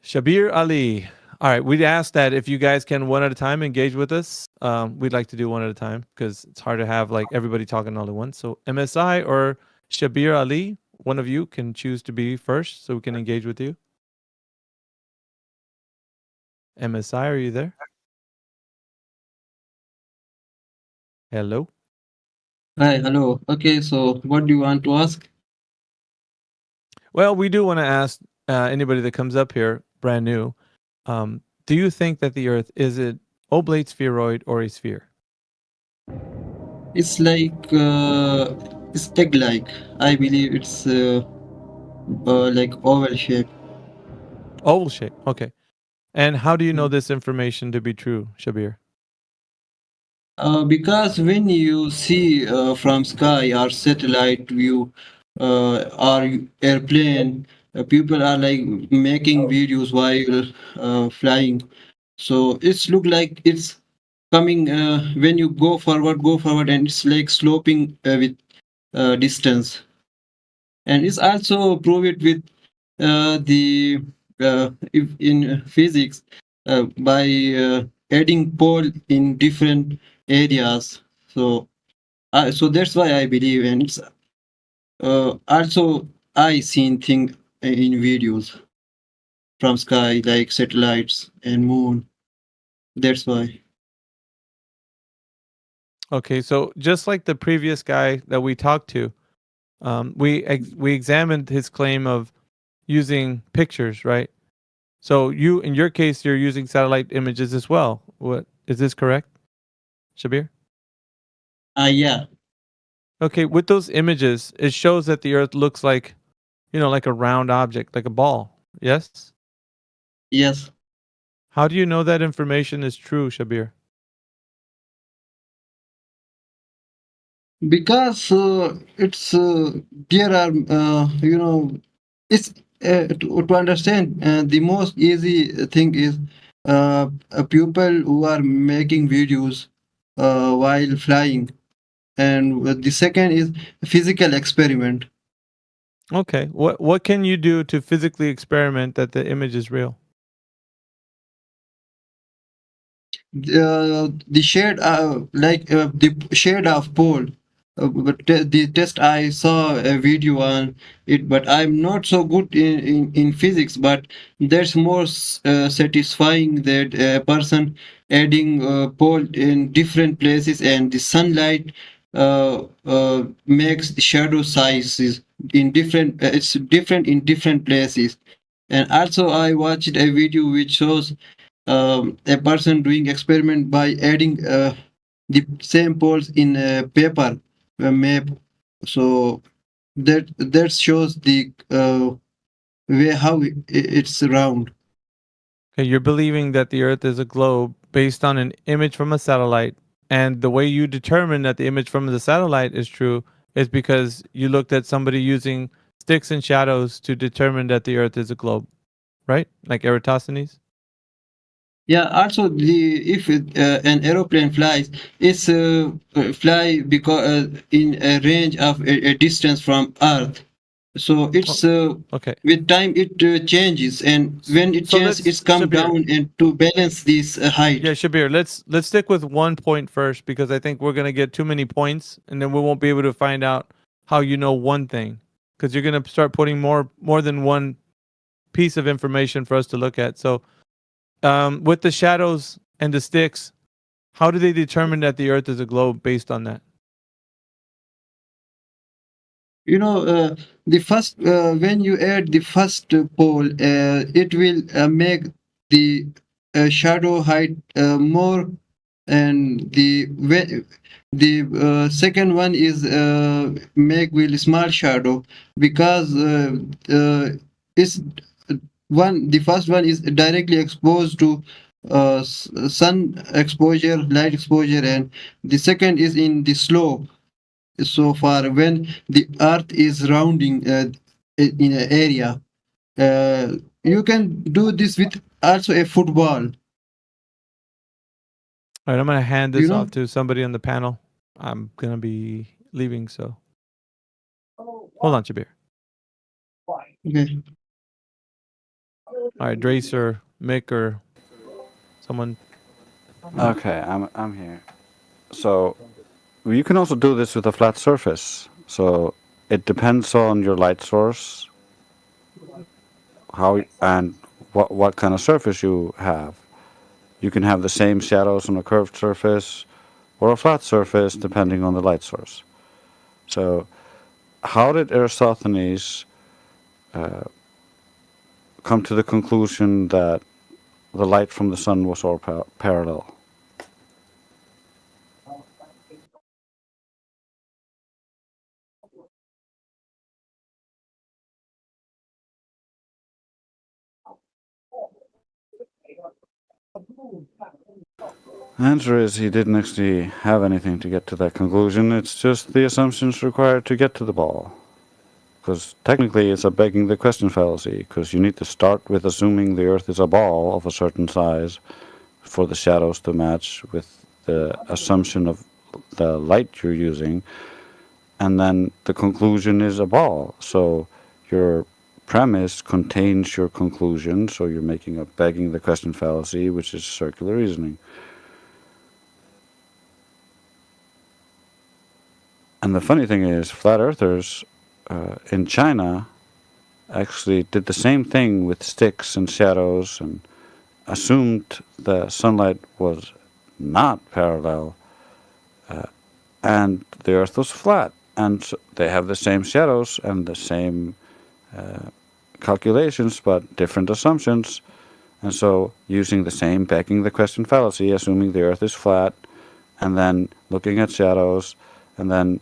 Shabir Ali. All right, we'd ask that if you guys can one at a time engage with us. We'd like to do one at a time because it's hard to have like everybody talking all at once. So MSI or Shabir Ali, one of you can choose to be first so we can engage with you. MSI, are you there? Hello? Hi, hello. Okay, so what do you want to ask? Well, we do want to ask anybody that comes up here, brand new, do you think that the Earth is an oblate spheroid or a sphere? It's like it's egg-like. I believe it's like oval shape. Oval shape. Okay. And how do you know this information to be true, Shabir? Because when you see from sky or satellite view or airplane, people are like making videos while flying. So it's look like it's coming when you go forward, and it's like sloping with distance. And it's also proved with if in physics by adding pole in different areas. So that's why I believe, and it's also I seen thing in videos from sky like satellites and moon. That's why. Okay, so just like the previous guy that we talked to, we examined his claim of using pictures, right? So you, in your case, you're using satellite images as well. What is this correct, Shabir? Yeah. Okay, with those images, it shows that the Earth looks like, like a round object, like a ball. Yes? Yes. How do you know that information is true, Shabir? Because it's there are it's to understand the most easy thing is people who are making videos while flying, and the second is physical experiment. Okay, what can you do to physically experiment that the image is real? The shade the shade of pole the test I saw a video on it, but I'm not so good in physics. But that's more satisfying that a person adding pole in different places and the sunlight makes the shadow sizes in different. It's different in different places. And also, I watched a video which shows a person doing experiment by adding the same poles in a paper map. So that shows the way how it's round. Okay, you're believing that the Earth is a globe based on an image from a satellite, and the way you determine that the image from the satellite is true is because you looked at somebody using sticks and shadows to determine that the Earth is a globe, right? Like Eratosthenes. Yeah. Also, if an aeroplane flies, it's fly because in a range of a distance from Earth. So it's okay. With time it changes, and when it changes, it's come down and to balance this height. Yeah, Shabir, let's stick with 1 point first, because I think we're gonna get too many points, and then we won't be able to find out how you know one thing, because you're gonna start putting more than one piece of information for us to look at. So, with the shadows and the sticks, how do they determine that the Earth is a globe based on that? The first when you add the first pole, it will make the shadow height more, and the second one is make will small shadow, because it's the first one is directly exposed to sun exposure, light exposure, and the second is in the slope. So far, when the Earth is rounding in an area, you can do this with also a football. All right, I'm gonna hand this off to somebody on the panel. I'm gonna be leaving, so hold on, Shabir. Okay. All right, Drace or Mick or someone. Okay, I'm here. So you can also do this with a flat surface. So it depends on your light source, how and what kind of surface you have. You can have the same shadows on a curved surface or a flat surface depending on the light source. So how did Eratosthenes come to the conclusion that the light from the sun was all parallel? The answer is he didn't actually have anything to get to that conclusion. It's just the assumptions required to get to the ball. Because technically it's a begging the question fallacy, because you need to start with assuming the Earth is a ball of a certain size for the shadows to match with the assumption of the light you're using, and then the conclusion is a ball. So your premise contains your conclusion, so you're making a begging the question fallacy, which is circular reasoning. And the funny thing is, flat earthers in China actually did the same thing with sticks and shadows and assumed the sunlight was not parallel, and the earth was flat. And so they have the same shadows and the same calculations, but different assumptions. And so using the same begging the question fallacy, assuming the earth is flat, and then looking at shadows, and then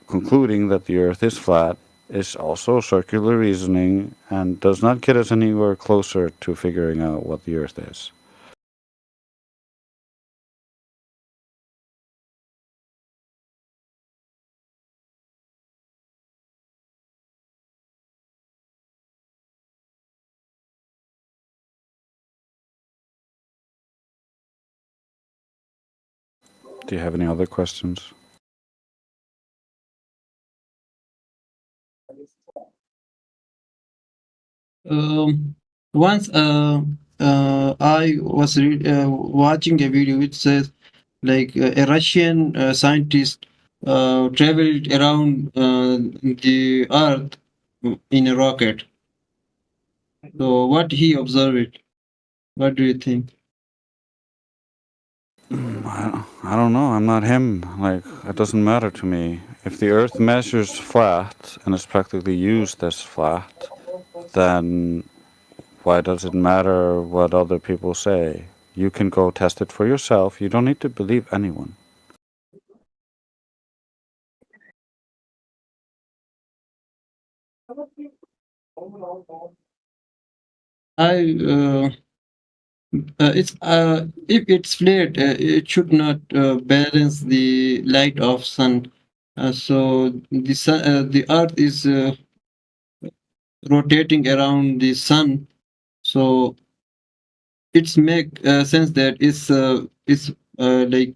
concluding that the earth is flat, is also circular reasoning and does not get us anywhere closer to figuring out what the earth is. Do you have any other questions? Once I was watching a video which says like a Russian scientist traveled around the Earth in a rocket. So what he observed? What do you think? I don't know. I'm not him. Like, it doesn't matter to me. If the Earth measures flat and is practically used as flat, then why does it matter what other people say? You can go test it for yourself. You don't need to believe anyone. It's if it's flat, it should not balance the light of sun. So the Earth is rotating around the sun. So it's make sense that it's like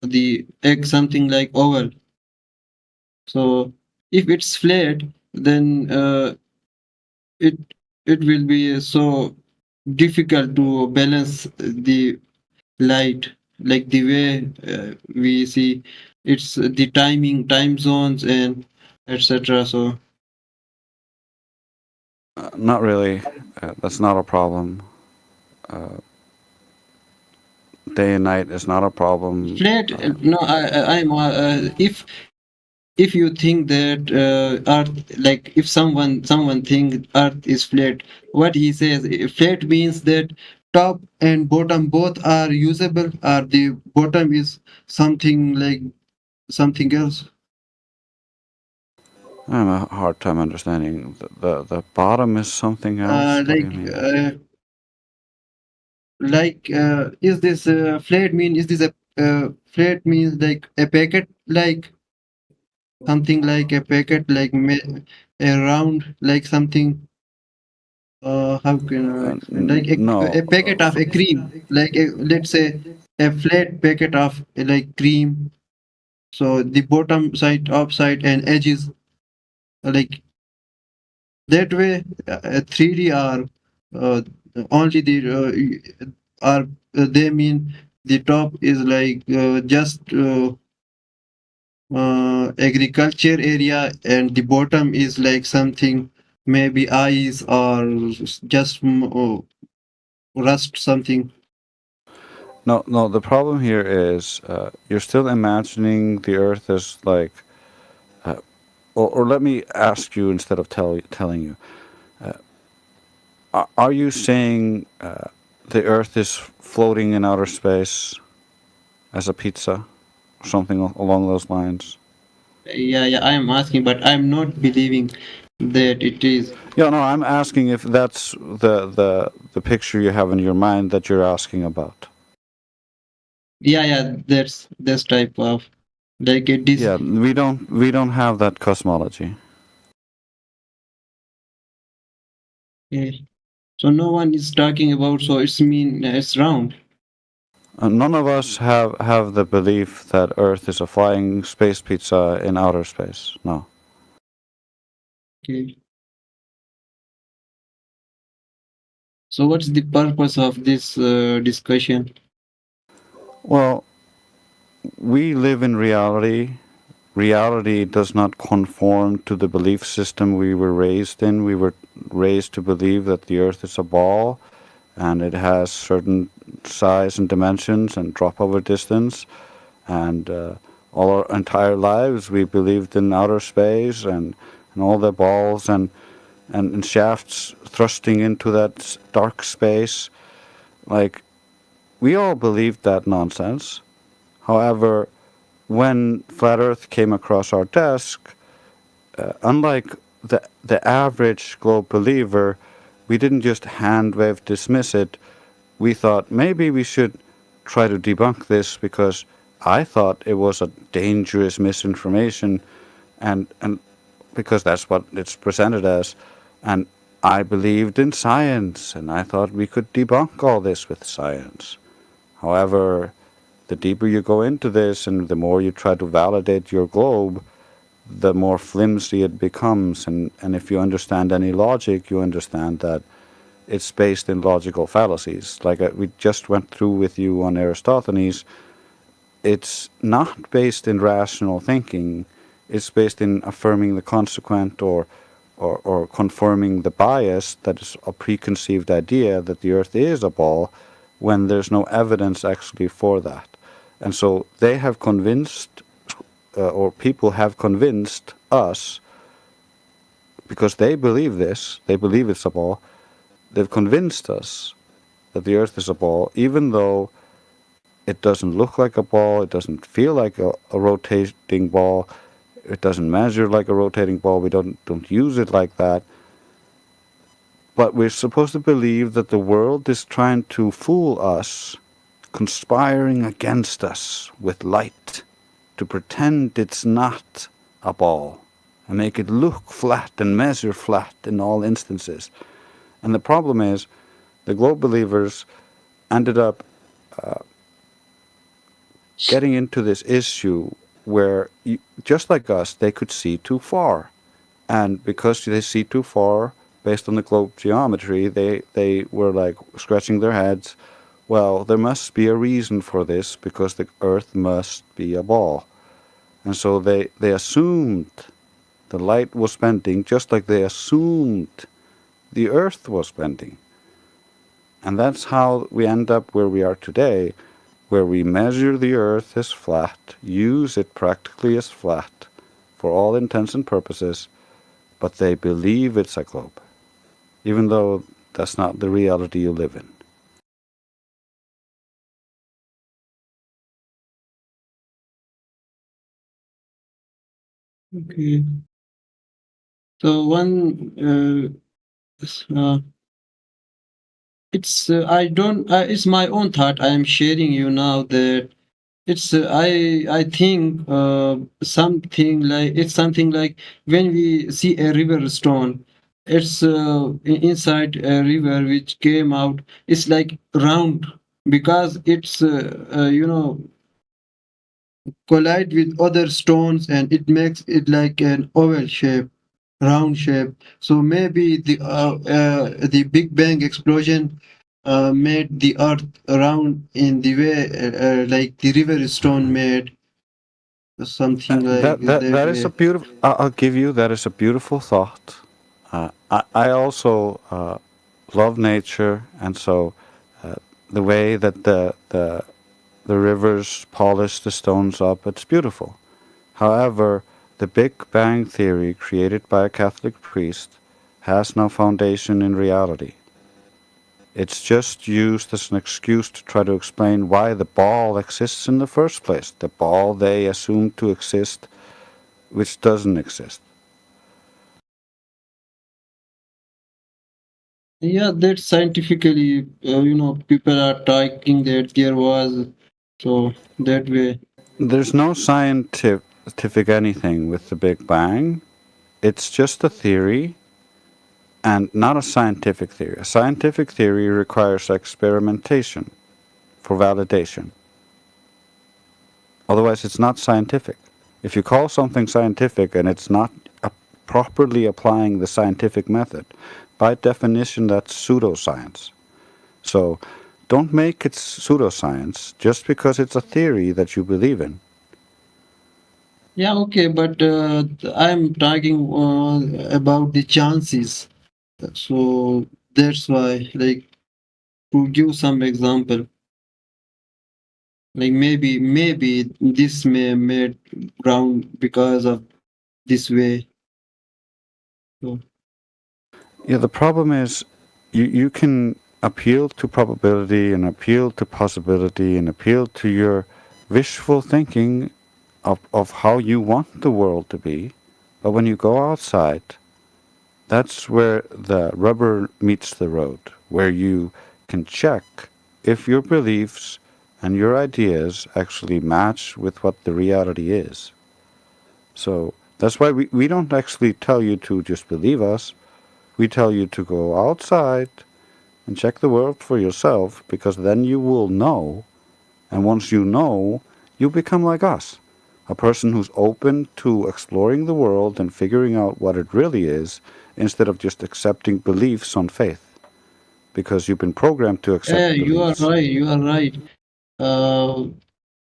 the egg something like oval. So if it's flat, then it will be so difficult to balance the light like the way we see it's the time zones and etc. So Not really. That's not a problem. Day and night is not a problem. flat no I'm if you think that earth like if someone think earth is flat, what he says flat means that top and bottom both are usable, or the bottom is something like something else. I have a hard time understanding. The bottom is something else. What do you mean? Is this flat mean is this a flat means like a packet, like something like a packet, like a round, like something how can I explain? Like a packet of a cream, like let's say a flat packet of like cream. So the bottom side, top side, and edges like that way. 3D are only the are they mean the top is like just agriculture area, and the bottom is like something maybe ice or just rust something. No. The problem here is you're still imagining the Earth as like, or let me ask you instead of telling you. Are you saying the Earth is floating in outer space as a pizza, or something along those lines? Yeah, I am asking, but I'm not believing that it is. Yeah, no, I'm asking if that's the picture you have in your mind that you're asking about. Yeah, that's this type of like it is. Yeah, we don't have that cosmology. Okay. So no one is talking about. So it's mean it's round. None of us have the belief that Earth is a flying space pizza in outer space. No. Okay. So what's the purpose of this discussion? Well, we live in reality. Reality does not conform to the belief system we were raised in. We were raised to believe that the Earth is a ball and it has certain size and dimensions and drop over distance. And all our entire lives we believed in outer space and all the balls and shafts thrusting into that dark space. Like, we all believed that nonsense. However, when Flat Earth came across our desk, unlike the average globe believer, we didn't just hand-wave dismiss it. We thought maybe we should try to debunk this because I thought it was a dangerous misinformation, and because that's what it's presented as, and I believed in science, and I thought we could debunk all this with science. However, the deeper you go into this and the more you try to validate your globe, the more flimsy it becomes. And if you understand any logic, you understand that it's based in logical fallacies. Like we just went through with you on Aristophanes, it's not based in rational thinking. It's based in affirming the consequent or confirming the bias that is a preconceived idea that the Earth is a ball when there's no evidence actually for that. And so they have convinced, or people have convinced us, because they believe this, they believe it's a ball, they've convinced us that the Earth is a ball, even though it doesn't look like a ball, it doesn't feel like a rotating ball, it doesn't measure like a rotating ball, we don't use it like that. But we're supposed to believe that the world is trying to fool us, conspiring against us with light, to pretend it's not a ball, and make it look flat and measure flat in all instances. And the problem is, the globe believers ended up getting into this issue where, just like us, they could see too far. And because they see too far, based on the globe geometry, they were like scratching their heads. Well, there must be a reason for this, because the Earth must be a ball. And so they assumed the light was bending, just like they assumed the Earth was bending. And that's how we end up where we are today, where we measure the Earth as flat, use it practically as flat for all intents and purposes, but they believe it's a globe, even though that's not the reality you live in. Okay. So I don't. It's my own thought. I am sharing you now that it's. I think something like it's something like when we see a river stone. It's inside a river which came out. It's like round because it's collide with other stones and it makes it like an oval shape, round shape. So maybe the Big Bang explosion made the Earth round in the way like the river stone made, something like That is a beautiful. I'll give you that is a beautiful thought. I also love nature, and so the way that the rivers polish the stones up, it's beautiful. However, the Big Bang Theory created by a Catholic priest has no foundation in reality. It's just used as an excuse to try to explain why the ball exists in the first place. The ball they assume to exist, which doesn't exist. Yeah, that scientifically, people are talking that there was, so that way. There's no scientific anything with the Big Bang. It's just a theory, and not a scientific theory. A scientific theory requires experimentation for validation. Otherwise, it's not scientific. If you call something scientific and it's not properly applying the scientific method, by definition, that's pseudoscience. So don't make it pseudoscience just because it's a theory that you believe in. Yeah, okay, but I'm talking about the chances. So that's why, like, to give some example, like maybe this may made ground because of this way. So. Yeah, the problem is you can appeal to probability and appeal to possibility and appeal to your wishful thinking of how you want the world to be. But when you go outside, that's where the rubber meets the road, where you can check if your beliefs and your ideas actually match with what the reality is. So that's why we don't actually tell you to just believe us. We tell you to go outside and check the world for yourself, because then you will know, and once you know, you become like us, a person who's open to exploring the world and figuring out what it really is, instead of just accepting beliefs on faith, because you've been programmed to accept Yeah, beliefs. you are right.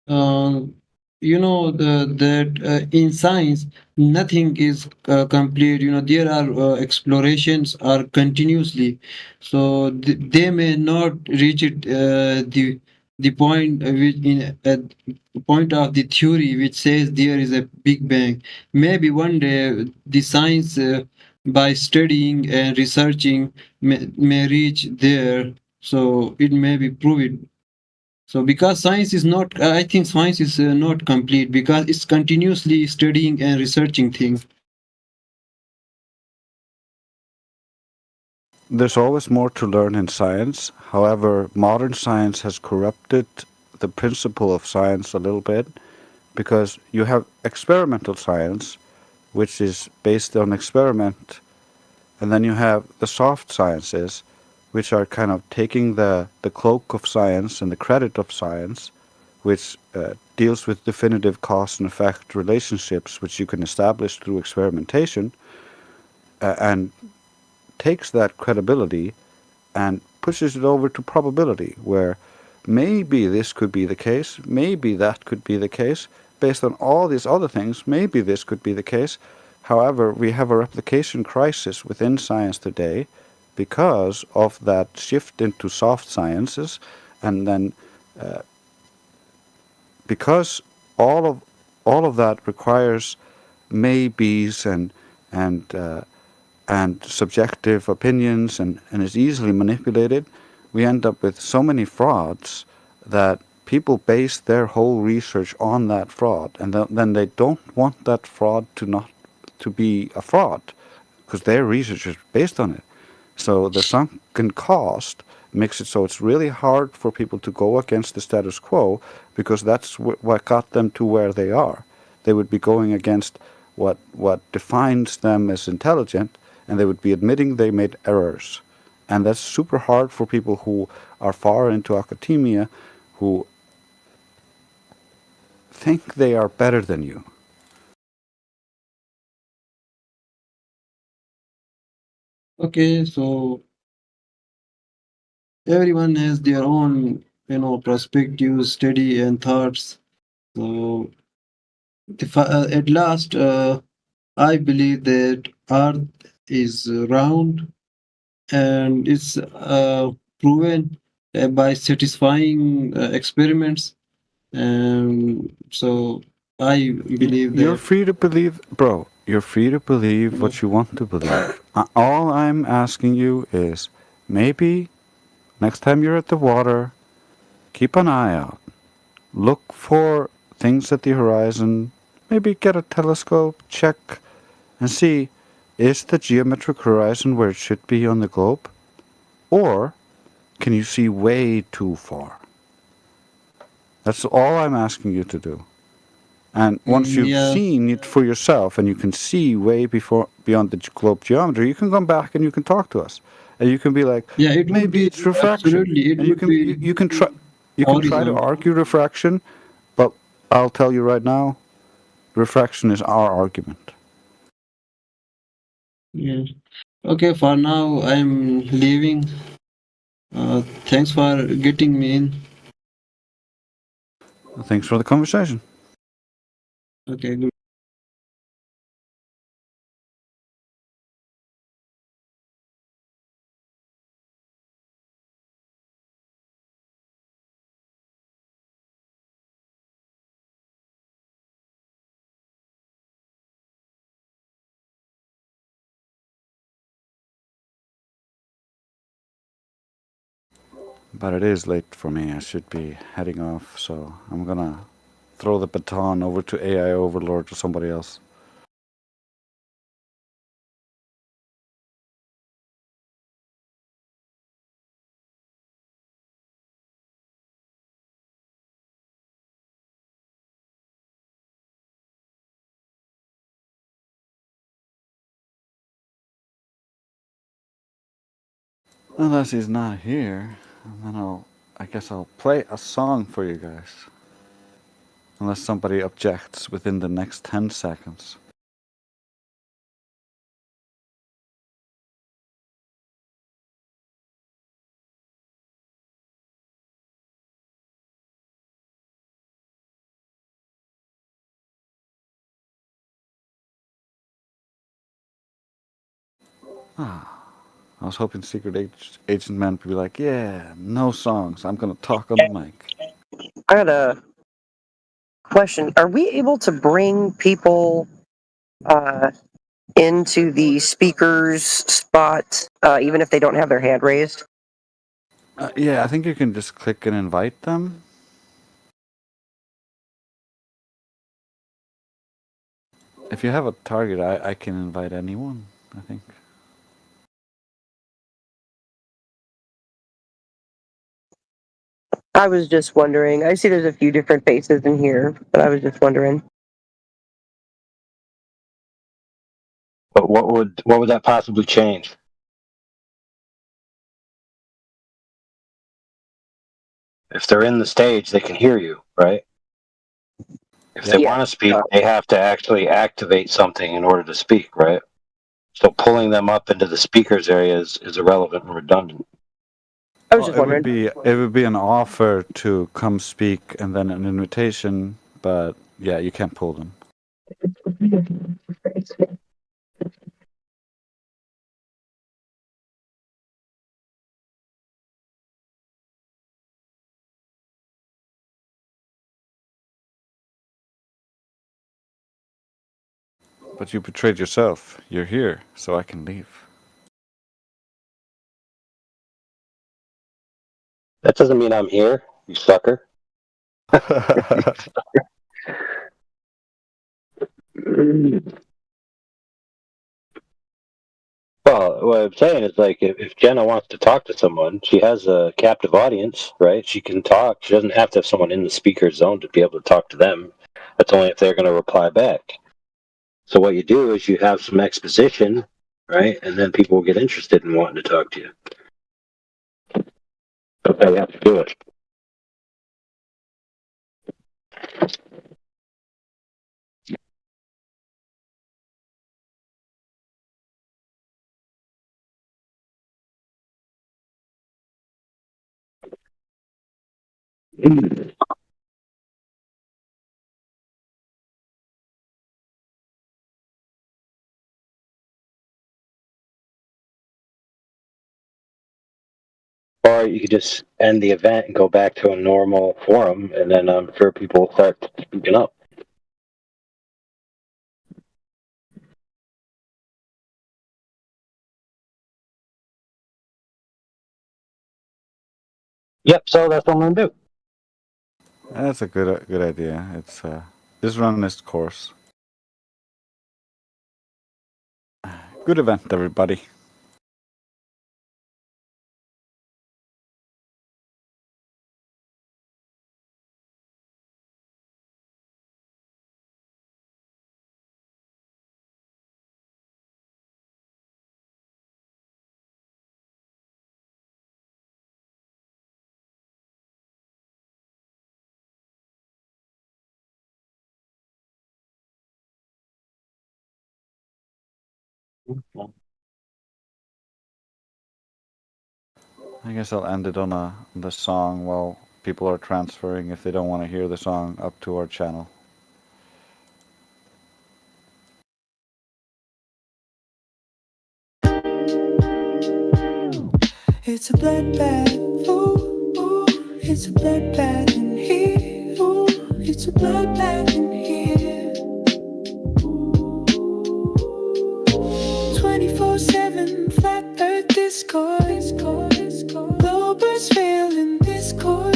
you know that in science nothing is complete. You know, there are explorations are continuously, so they may not reach it the point which in at point of the theory which says there is a big bang. Maybe one day the science by studying and researching may reach there, so it may be proven. So because science is not, I think science is not complete because it's continuously studying and researching things. There's always more to learn in science. However, modern science has corrupted the principle of science a little bit because you have experimental science, which is based on experiment, and then you have the soft sciences, which are kind of taking the cloak of science and the credit of science, which deals with definitive cause and effect relationships, which you can establish through experimentation, and takes that credibility and pushes it over to probability, where maybe this could be the case, maybe that could be the case, based on all these other things, maybe this could be the case. However, we have a replication crisis within science today because of that shift into soft sciences, and then because all of that requires maybes and subjective opinions and is easily manipulated, we end up with so many frauds that people base their whole research on that fraud, and then they don't want that fraud to be a fraud because their research is based on it. So the sunken cost makes it so it's really hard for people to go against the status quo because that's what got them to where they are. They would be going against what defines them as intelligent, and they would be admitting they made errors. And that's super hard for people who are far into academia, who think they are better than you. Okay, so everyone has their own, you know, perspective, study, and thoughts. So at last, I believe that Earth is round, and it's proven by satisfying experiments. So I believe You're that. free to believe, bro. You're free to believe what you want to believe. All I'm asking you is maybe next time you're at the water, keep an eye out. Look for things at the horizon. Maybe get a telescope, check, and see, is the geometric horizon where it should be on the globe? Or can you see way too far? That's all I'm asking you to do. And once you've Yeah. seen it for yourself and you can see way beyond the globe geometry, you can come back and you can talk to us. And you can be like, Yeah, it would maybe be it's refraction. absolutely. It And you would be can try to horizon. argue refraction, but I'll tell you right now, refraction is our argument. Yeah. Okay, for now I'm leaving. Thanks for getting me in. Thanks for the conversation. Okay, good. But it is late for me. I should be heading off, so I'm gonna throw the baton over to AI Overlord or somebody else. Unless he's not here, and then I guess I'll play a song for you guys. Unless somebody objects within the next 10 seconds. I was hoping Secret Agent Man would be like, yeah, no songs. I'm going to talk on the mic. I got a question. Are we able to bring people into the speakers spot even if they don't have their hand raised? Yeah, I think you can just click and invite them. If you have a target, I can invite anyone, I think. I was just wondering. I see there's a few different faces in here, but I was just wondering. But what would that possibly change? If they're in the stage, they can hear you, right? If they want to speak, they have to actually activate something in order to speak, right? So pulling them up into the speakers area is irrelevant and redundant. I was just wondering. It would be an offer to come speak and then an invitation, but yeah, you can't pull them. But you betrayed yourself. You're here, so I can leave. That doesn't mean I'm here, you sucker. Well, what I'm saying is, like, if Jenna wants to talk to someone, she has a captive audience, right? She can talk. She doesn't have to have someone in the speaker zone to be able to talk to them. That's only if they're going to reply back. So what you do is you have some exposition, right? And then people will get interested in wanting to talk to you. That's how you have to do it. Or you could just end the event and go back to a normal forum, and then I'm sure people will start speaking up. Yep, so that's what I'm going to do. That's a good idea. It's just run this course. Good event, everybody. I guess I'll end it on the song while people are transferring if they don't want to hear the song up to our channel. It's a bloodbath, ooh, ooh. It's a bloodbath in here, ooh. It's a bloodbath in here. 24/7 flat earth discord. Globers fail in discord.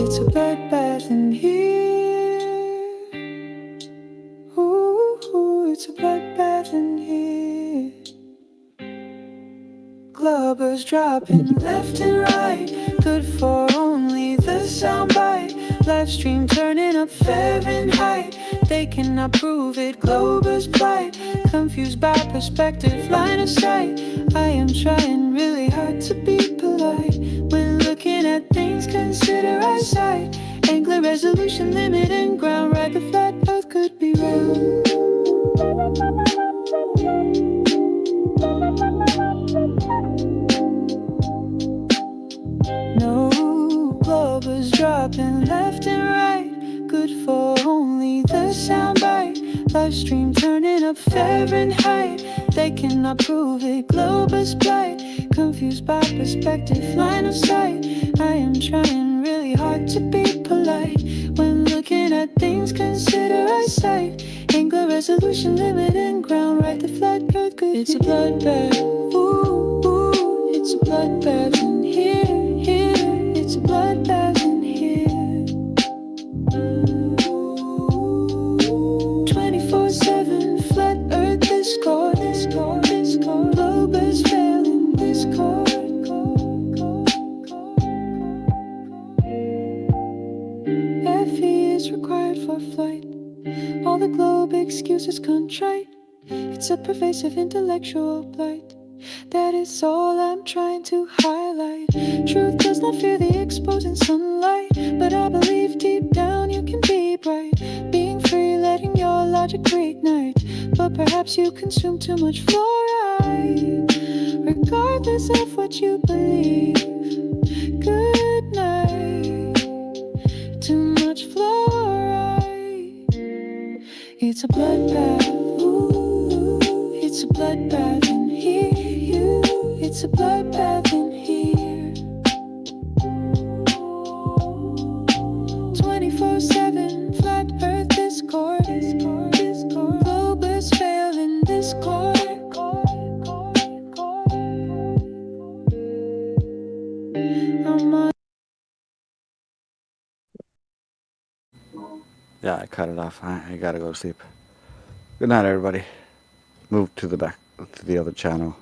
It's a bloodbath in here. Ooh, it's a bloodbath in here. Glubbers dropping left and right. Good for only the soundbite. Live stream turning up Fahrenheit. They cannot prove it, Glober's plight. Confused by perspective, line of sight. I am trying really hard to be polite. When looking at things, consider eyesight. Angular resolution, limit and ground. Right, the flat earth could be round. dropping left and right. Good for only the soundbite. Live stream turning up Fahrenheit. They cannot prove it, globe is bright. Confused by perspective, line of sight. I am trying really hard to be polite. When looking at things, consider eyesight. Angular resolution, limit and ground. Right, the flat earth, good. It's a bloodbath. Ooh, ooh, it's a bloodbath in here, here. It's a bloodbath in here. 24/7 flat earth discord, discord, discord. Globe is failing, discord. FE is required for flight. All the globe excuses contrite. It's a pervasive intellectual blight. That is all I'm trying to highlight. Truth does not fear the exposing sunlight, but I believe deep down you can be bright. Being free, letting your logic reignite. But perhaps you consume too much fluoride. Regardless of what you believe, good night. Too much fluoride. It's a bloodbath. Ooh, it's a bloodbath in here. It's a bloodbath in here. 24/7 flat earth discord, discord, discord. Globe is failing, discord. I'm on. Yeah, I cut it off. I gotta go to sleep. Good night, everybody. Move to the back, to the other channel.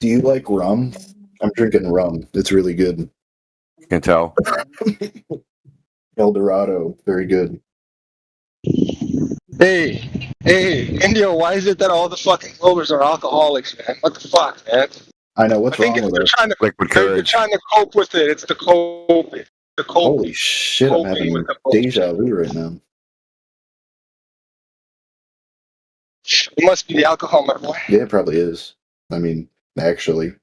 Do you like rum? I'm drinking rum. It's really good. You can tell. El Dorado, very good. Hey, India, why is it that all the fucking Globers are alcoholics, man? What the fuck, man? I know, what's I think wrong with they're us? trying to Liquid they're courage. trying to cope with it. It's the cope. The cope. Holy shit, I'm coping having with the deja vu right now. It must be the alcohol, my boy. Yeah, it probably is. I mean, actually.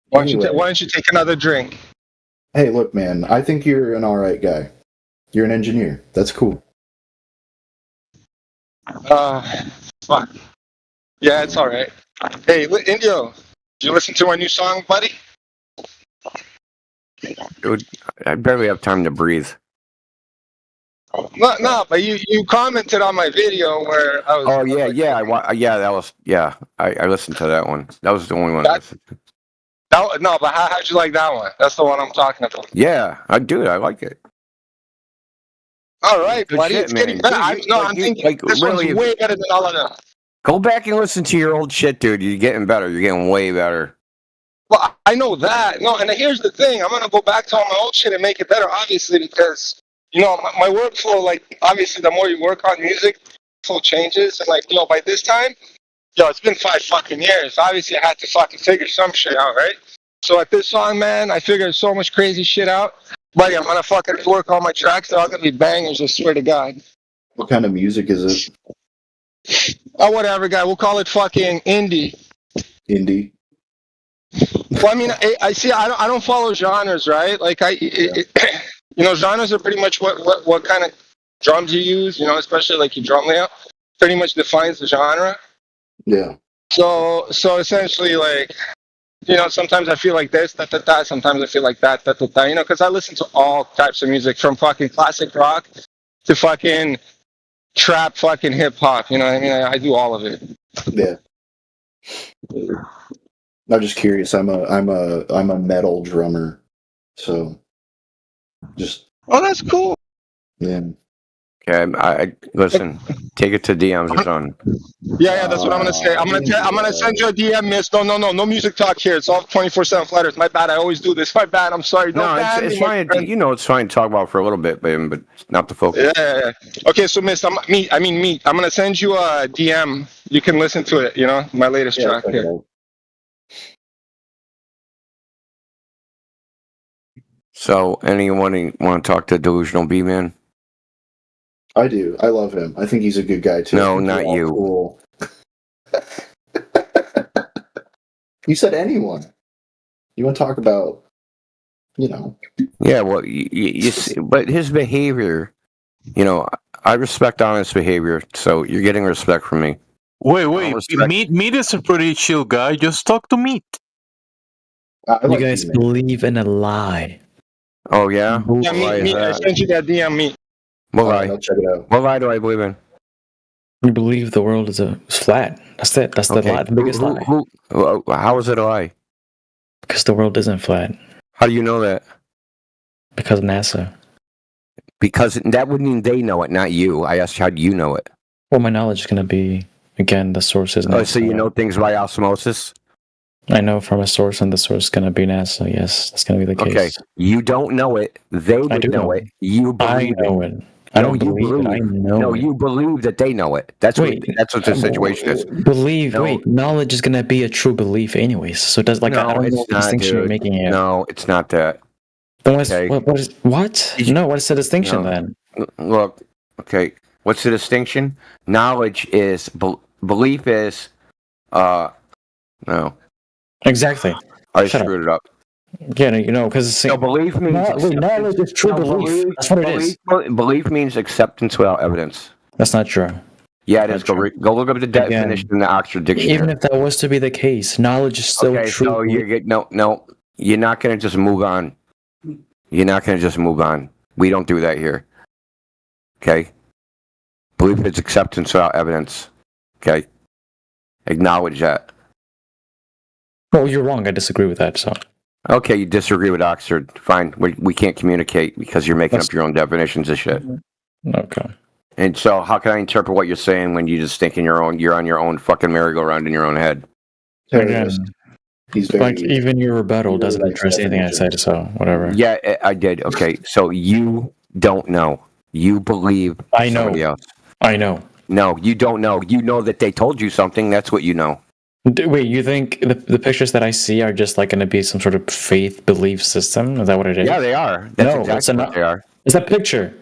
Why Anyway. don't you take another drink? Hey, look, man, I think you're an alright guy. You're an engineer. That's cool. Fuck. Yeah, it's all right. Hey, Indio, did you listen to my new song, buddy? Dude, I barely have time to breathe. No, but you commented on my video where I was. Oh yeah, I listened to that one. That was the only one I listened to. No, but how'd you like that one? That's the one I'm talking about. Yeah, I do. I like it. All right, Good buddy, shit, it's man. getting better. I'm thinking this one's really, way better than all of them. Go back and listen to your old shit, dude. You're getting better. You're getting way better. Well, I know that. No, and here's the thing. I'm gonna go back to all my old shit and make it better, obviously, because my workflow. Like, obviously, the more you work on music, flow changes, and by this time, it's been 5 fucking years. Obviously, I had to fucking figure some shit out, right? So at this song, man, I figured so much crazy shit out. Buddy, I'm gonna fucking work all my tracks. They're all gonna be bangers, I swear to God. What kind of music is it? Oh, whatever, guy. We'll call it fucking indie. Indie? Well, I mean, I see. I don't follow genres, right? Like genres are pretty much what kind of drums you use. Especially like your drum layout, pretty much defines the genre. Yeah. So essentially, like, sometimes I feel like this, da. Sometimes I feel like that, da. Because I listen to all types of music, from fucking classic rock to fucking trap, fucking hip hop. You know what I mean? I do all of it. Yeah. I'm just curious. I'm a metal drummer, so just. Oh, that's cool. Yeah. Okay, I listen. Take it to DMs or something. Yeah, that's what I'm gonna say. I'm gonna send you a DM, miss. No music talk here. It's all 24/7 flat earth. My bad. I always do this. My bad. I'm sorry. No, it's fine. It's fine to talk about for a little bit, but not the focus. Yeah. Okay, so miss, meat. I'm gonna send you a DM. You can listen to it. My latest track here. So, anyone want to talk to Delusional B-Man? I do. I love him. I think he's a good guy too. No, not you. Cool. You said anyone. You want to talk about, Yeah, well, you see, but his behavior, I respect honest behavior, so you're getting respect from me. Wait. Meat is a pretty chill guy. Just talk to Meat. You guys believe in a lie. Oh, yeah? Yeah, Meat. I sent you that DM, Meat. What lie? I'll check it out. What lie do I believe in? You believe the world is flat. That's it. That's the lie, the biggest lie. How is it a lie? Because the world isn't flat. How do you know that? Because of NASA. Because that would mean they know it, not you. I asked, how do you know it? Well, my knowledge is going to be, again, the source is NASA. Oh, so you know things by osmosis? I know from a source, and the source is going to be NASA. Yes, that's going to be the case. Okay, you don't know it. They do know it. You believe I know it. I don't believe it. I know. No, you believe that they know it. That's what the situation is. Wait, knowledge is gonna be a true belief, anyways. So it does I don't know the distinction you're making here. No, it's not that. Then what is the distinction then? Look, okay, what's the distinction? Knowledge is belief is no. Exactly. I screwed it up. Yeah, because belief means knowledge is true belief. That's what it is. Belief means acceptance without evidence. That's not true. Yeah, it is. Go look up the definition in the Oxford Dictionary. Even if that was to be the case, knowledge is still true. So you're not going to just move on. You're not going to just move on. We don't do that here. Okay? Belief is acceptance without evidence. Okay? Acknowledge that. Well, you're wrong. I disagree with that. So. Okay, you disagree with Oxford. Fine. We can't communicate because you're making up your own definitions of shit. Okay. And so, how can I interpret what you're saying when you just think you're on your own fucking merry-go-round in your own head? Again, He's very, like even your rebuttal doesn't address anything I said, so whatever. Yeah, I did. Okay, so you don't know. You believe I know. somebody else. I know. No, you don't know. You know that they told you something. That's what you know. Wait, you think the pictures that I see are just like going to be some sort of faith belief system? Is that what it is? Yeah, they are. That's No, exactly it's what not. they are. It's a picture.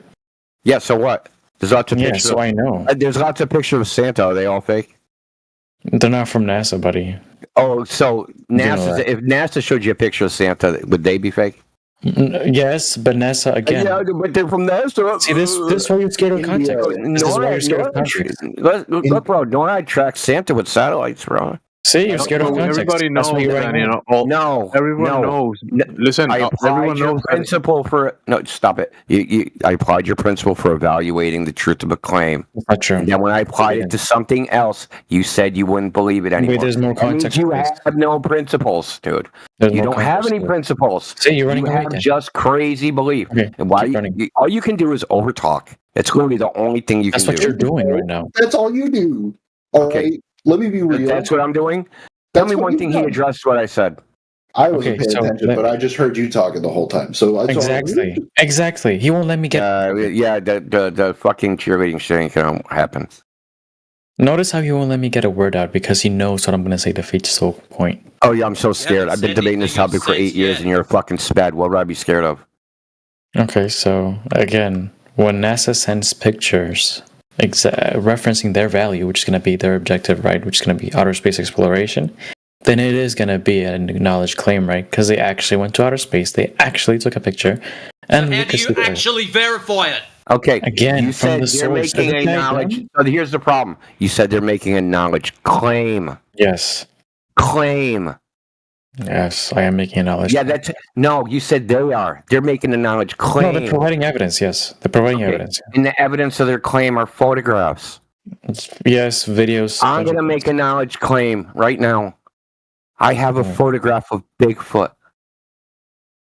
Yeah, so what? There's lots of Yeah, pictures. so I know. There's lots of pictures of Santa. Are they all fake? They're not from NASA, buddy. Oh, so know NASA. that. If NASA showed you a picture of Santa, would they be fake? Yes, but NASA again. Yeah, but they're from NASA. See, this is why you're scared of context. This is why you're scared of context. Look, bro, NORAD tracks Santa with satellites, bro. See, you're scared of context. Everybody knows That's why you're that, running you away. know. No, Everyone knows. Listen, I applied everyone your knows that. principle for no. Stop it. I applied your principle for evaluating the truth of a claim. That's not true. And then when I applied it to something else, you said you wouldn't believe it anymore. Wait, there's more That means context you to this. have no principles, dude. There's You more don't have context any to it. principles. See, you're running You away have then. just crazy belief. Okay, And why keep running. all you can do is overtalk. That's literally the only thing you That's can what do. you're doing right now. that's all you do. All Okay. right? Let me be real. That's what I'm doing. Tell That's me what one you've thing he done. addressed what I said. I wasn't Okay, paying so attention, but I just heard you talking the whole time. So that's all I Exactly. do. Exactly. He won't let me get. Yeah, the fucking cheerleading shit ain't gonna happen. Notice how he won't let me get a word out because he knows what I'm going to say defeats the whole point. Oh yeah, I'm so scared. I've been debating this topic for 8 years, and you're a fucking sped. What would I be scared of? Okay, so again, when NASA sends pictures referencing their value, which is going to be their objective, right, which is going to be outer space exploration, then it is going to be an acknowledged claim, right? Because they actually went to outer space, they actually took a picture, and How do you actually verify it? Okay, Again, you from said the they're source. making a Okay, knowledge. So here's the problem. You said they're making a knowledge claim. Yes. Claim. Yes, I am making a knowledge. Yeah, that's no. You said they are. They're making a knowledge No, claim. they're providing evidence. Yes, they're providing evidence. And the evidence of their claim are photographs. Yes, videos. I'm gonna make a knowledge claim right now. I have a photograph of Bigfoot.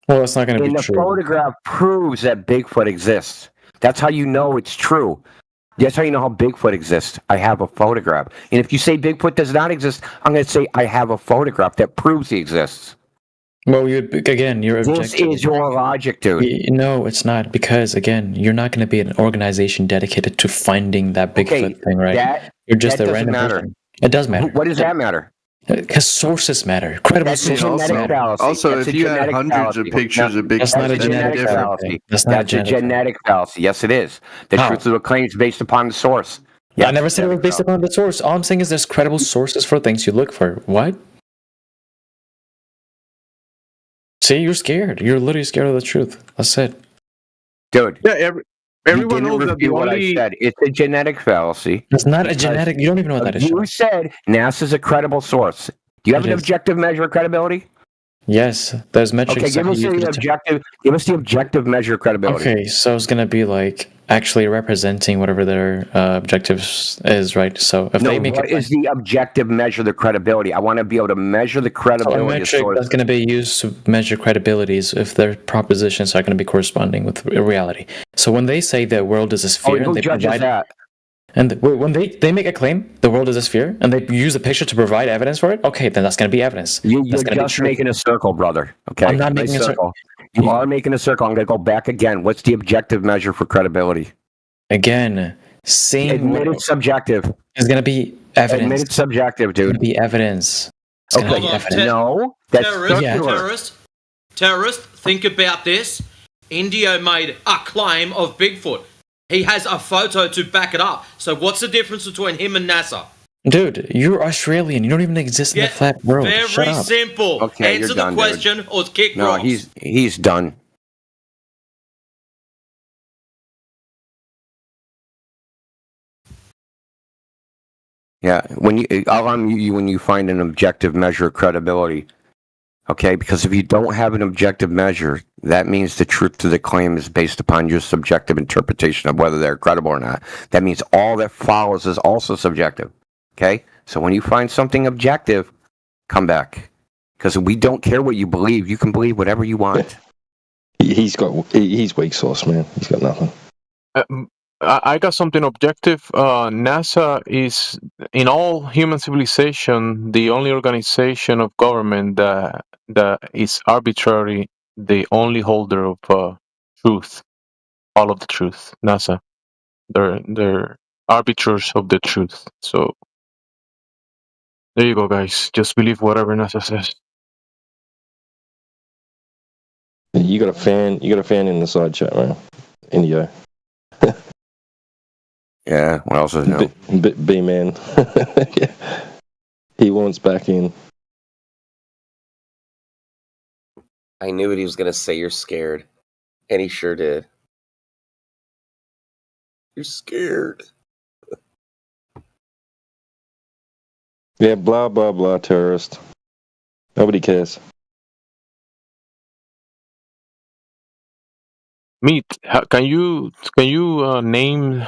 Well, it's not going to And be the true. photograph proves that Bigfoot exists. That's how you know it's true. That's how you know how Bigfoot exists. I have a photograph. And if you say Bigfoot does not exist, I'm going to say I have a photograph that proves he exists. Well, you're This objective. is your logic, dude. No, it's not, because again, you're not going to be an organization dedicated to finding that Bigfoot thing, right? You're just that a doesn't random matter. person. It does matter. What does that matter? Because sources matter. Credible That's a sources genetic matter. fallacy. Also, That's if a you had genetic hundreds of fallacy. pictures of Bigfoot, That's not a That's genetic genetic fallacy. fallacy. That's not a That's a genetic genetic fallacy. Yes, it is. The How? truth of the claim is based upon the source. I never said it was based upon the source. All I'm saying is there's credible sources for things you look for. What? See, you're scared. You're literally scared of the truth. That's it. Dude. Yeah, everyone you didn't knows that the refute what I only. said. It's a genetic fallacy. It's not a Because genetic. You don't even know what that is. You said NASA's a credible source. Do you have It an is. objective measure of credibility? Yes, there's metrics. Okay, give that us you use the to- objective. Give us the objective measure of credibility. Okay, so it's gonna be like actually representing whatever their objectives is, right? So if No, they make what it is the objective measure of the credibility? I want to be able to measure the so a credibility of metric source. that's going to be used to measure credibilities if their propositions are going to be corresponding with reality. So when they say the world is a Oh, sphere, who and they judges provide, that? and when they make a claim, the world is a sphere, and they use a picture to provide evidence for it. Okay, then that's going to be evidence. You're That's gonna be just true. making a circle, brother. Okay, I'm not Nice making a circle. You are making a circle. I'm going to go back again. What's the objective measure for credibility? Again, seeing Admit it's subjective. is going to be evidence. Admit it's subjective, It's going dude. to be evidence. It's going to Okay, be Hold on, evidence. no, that's Terrorist, circular. terrorist, think about this. Indio made a claim of Bigfoot. He has a photo to back it up. So what's the difference between him and NASA? Dude, you're Australian. You don't even exist in the flat world. Shut Very up. simple. Okay, Answer you're the done, dude. question or kick No, rocks. he's done. Yeah, I'll unmute you when you find an objective measure of credibility. Okay, because if you don't have an objective measure, that means the truth of the claim is based upon your subjective interpretation of whether they're credible or not. That means all that follows is also subjective. Okay, so when you find something objective, come back. Because we don't care what you believe. You can believe whatever you want. He's weak sauce, man. He's got nothing. I got something objective. NASA is, in all human civilization, the only organization of government that is arbitrary, the only holder of truth, all of the truth. NASA, they're arbiters of the truth. So there you go, guys. Just believe whatever NASA says. You got a fan. You got a fan in the side chat, man. Indio. Yeah. What else is new? B man. He wants back in. I knew what he was gonna say. You're scared, and he sure did. You're scared. Yeah, blah blah blah. Terrorist. Nobody cares. Meet. Can you name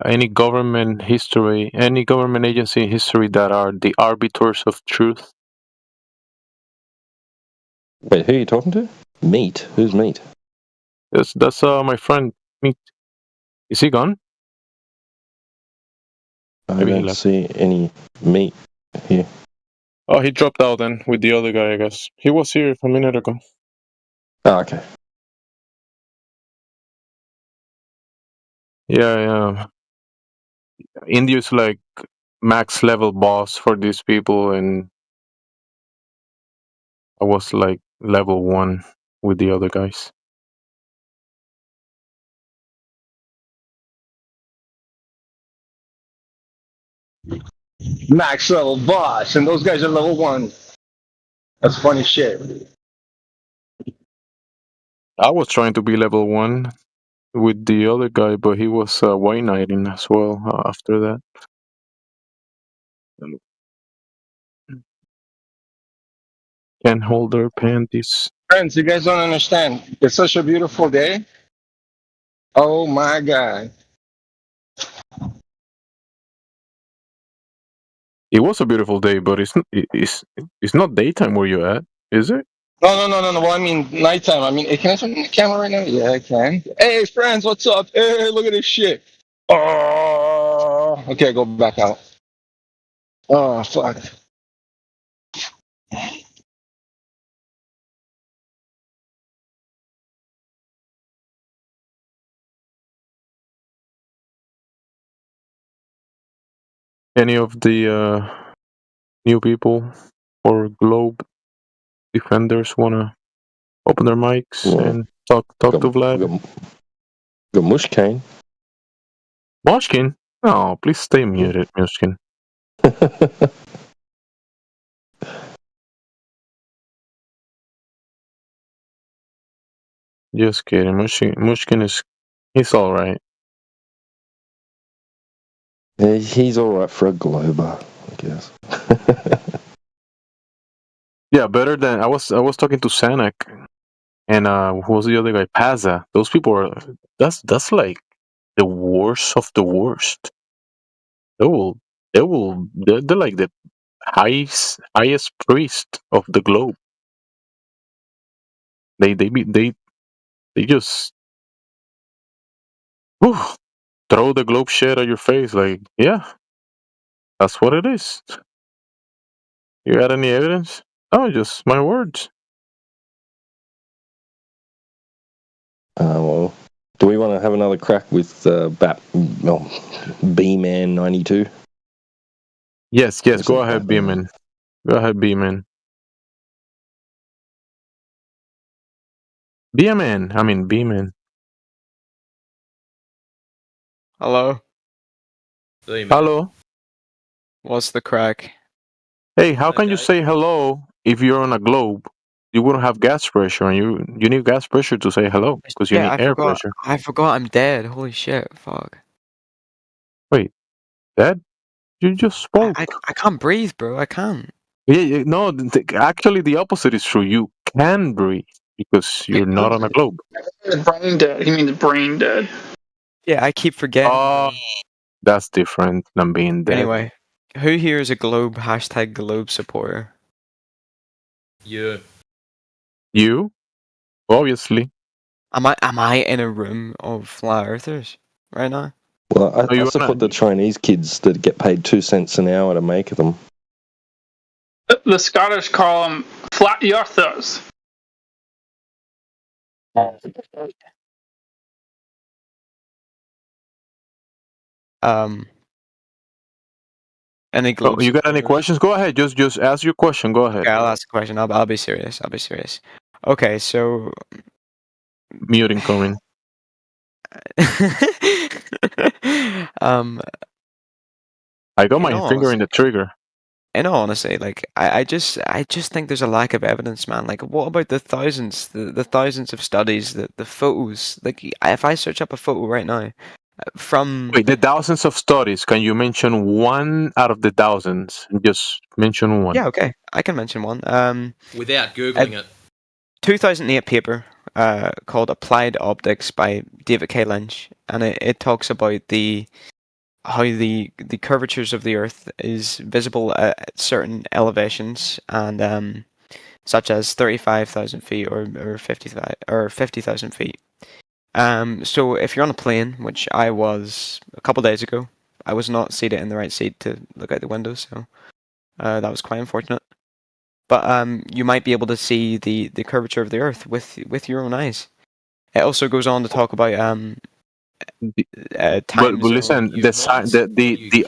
any government history, any government agency history that are the arbiters of truth? Wait, who are you talking to? Meat? Who's Meat? That's my friend Meet. Is he gone? I don't see any meat here. Oh, he dropped out then with the other guy, I guess. He was here a minute ago. Oh, okay. Yeah. India's like max level boss for these people, and I was like level 1 with the other guys. Max level boss, and those guys are level 1. That's funny shit. I was trying to be level 1 with the other guy, but he was white knighting as well after that. Can't hold their panties. Friends, you guys don't understand. It's such a beautiful day. Oh my god. It was a beautiful day, but it's not daytime where you're at, is it? No. Well, I mean, nighttime. I mean, can I turn on the camera right now? Yeah, I can. Hey, friends, what's up? Hey, look at this shit. Oh, okay, go back out. Oh, fuck. Any of the new people or Globe defenders wanna open their mics and talk to Vlad? Got Mushkane. Mushkin? Oh, please stay muted, Mushkin. Just kidding. Mushkin he's all right. Yeah, he's all right for a Glober, I guess. Yeah, better than I was talking to Sanak and who was the other guy? Paza. Those people are that's like the worst of the worst. They're like the highest priest of the globe. They just throw the globe shit at your face like, yeah, that's what it is. You got any evidence? Oh, just my words. Well, do we want to have another crack with B-Man 92? Yes, go ahead, Beeman. Go ahead, Beeman. Beeman. I mean, Beeman. Hello? Hello? What's the crack? Hey, how can you say hello if you're on a globe? You wouldn't have gas pressure, and you need gas pressure to say hello because you Yeah, need air pressure. I forgot I'm dead. Holy shit, fuck. Wait, Dad? You just spoke. I can't breathe, bro. I can't. Yeah, no, actually the opposite is true. You can breathe because you're not on a globe. Brain dead. He means brain dead. Yeah, I keep forgetting. Oh, that's different than being dead. Anyway, who here is a Globe #Globe supporter? You. You? Obviously. Am I in a room of flat earthers? right now. Well, Oh, I you support wanna- the Chinese kids that get paid 2 cents an hour to make them. The Scottish call them flat earthers. Any Oh, globe you got any supporters? questions? Go ahead. Just ask your question. Go ahead. Okay, I'll ask a question. I'll be serious. I'll be serious. Okay, so Muting Corin. um, I got in my all finger in honesty, the trigger. in all honesty, like I just think there's a lack of evidence, man. Like, what about the thousands, the thousands of studies, the photos? Like, if I search up a photo right now, from Wait, the thousands of studies. Can you mention one out of the thousands? Just mention one. yeah, okay, I can mention one. Without googling it. 2008 paper called Applied Optics by David K. Lynch, and it talks about how the curvatures of the Earth is visible at certain elevations, and such as 35,000 feet or 50,000 feet. So if you're on a plane, which I was a couple days ago, I was not seated in the right seat to look out the window, so that was quite unfortunate. But you might be able to see the curvature of the Earth with your own eyes. It also goes on to talk about But time listen, zone. the si- the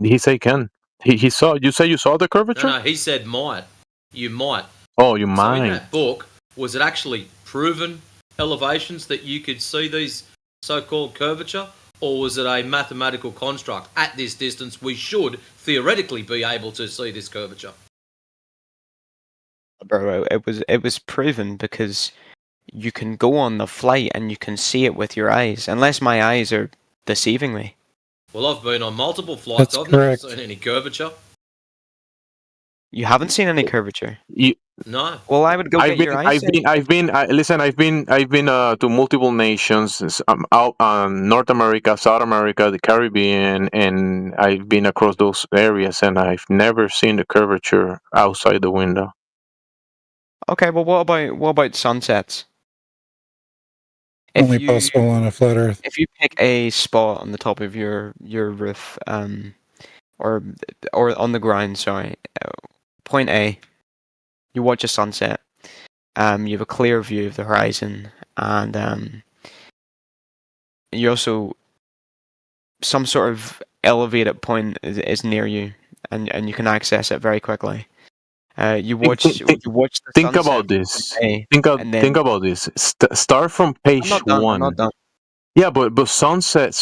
he say can. He saw. You say you saw the curvature? No, he said might. You might. Oh, you So in might. that book, was it actually proven elevations that you could see these so-called curvature, or was it a mathematical construct? At this distance, we should theoretically be able to see this curvature. Bro, it was proven because you can go on the flight and you can see it with your eyes, unless my eyes are deceiving me. Well, I've been on multiple flights. That's I've never correct. seen any curvature. You haven't seen any curvature. No. Well, I would go get your eyes. Listen, I've been to multiple nations, out North America, South America, the Caribbean, and I've been across those areas, and I've never seen the curvature outside the window. Okay, well, what about sunsets? Only possible on a flat Earth. If you pick a spot on the top of your roof, or on the ground, sorry, point A, you watch a sunset. You have a clear view of the horizon, and you also some sort of elevated point is near you, and you can access it very quickly. You watch the Think sunset about this. from A, Think and then think about this. Start from page I'm not done. one. I'm not done. Yeah, but sunset,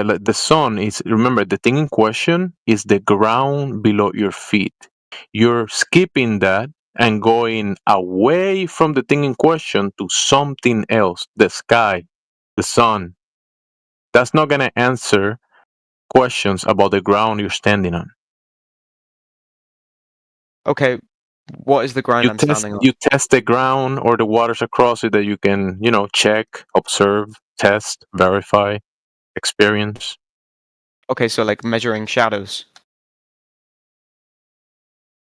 like the sun is. Remember, the thing in question is the ground below your feet. You're skipping that and going away from the thing in question to something else, the sky, the sun. That's not gonna answer questions about the ground you're standing on. Okay, what is the ground You I'm test standing on? you test the ground or the waters across it that you can, check, observe, test, verify, experience. Okay, so like measuring shadows.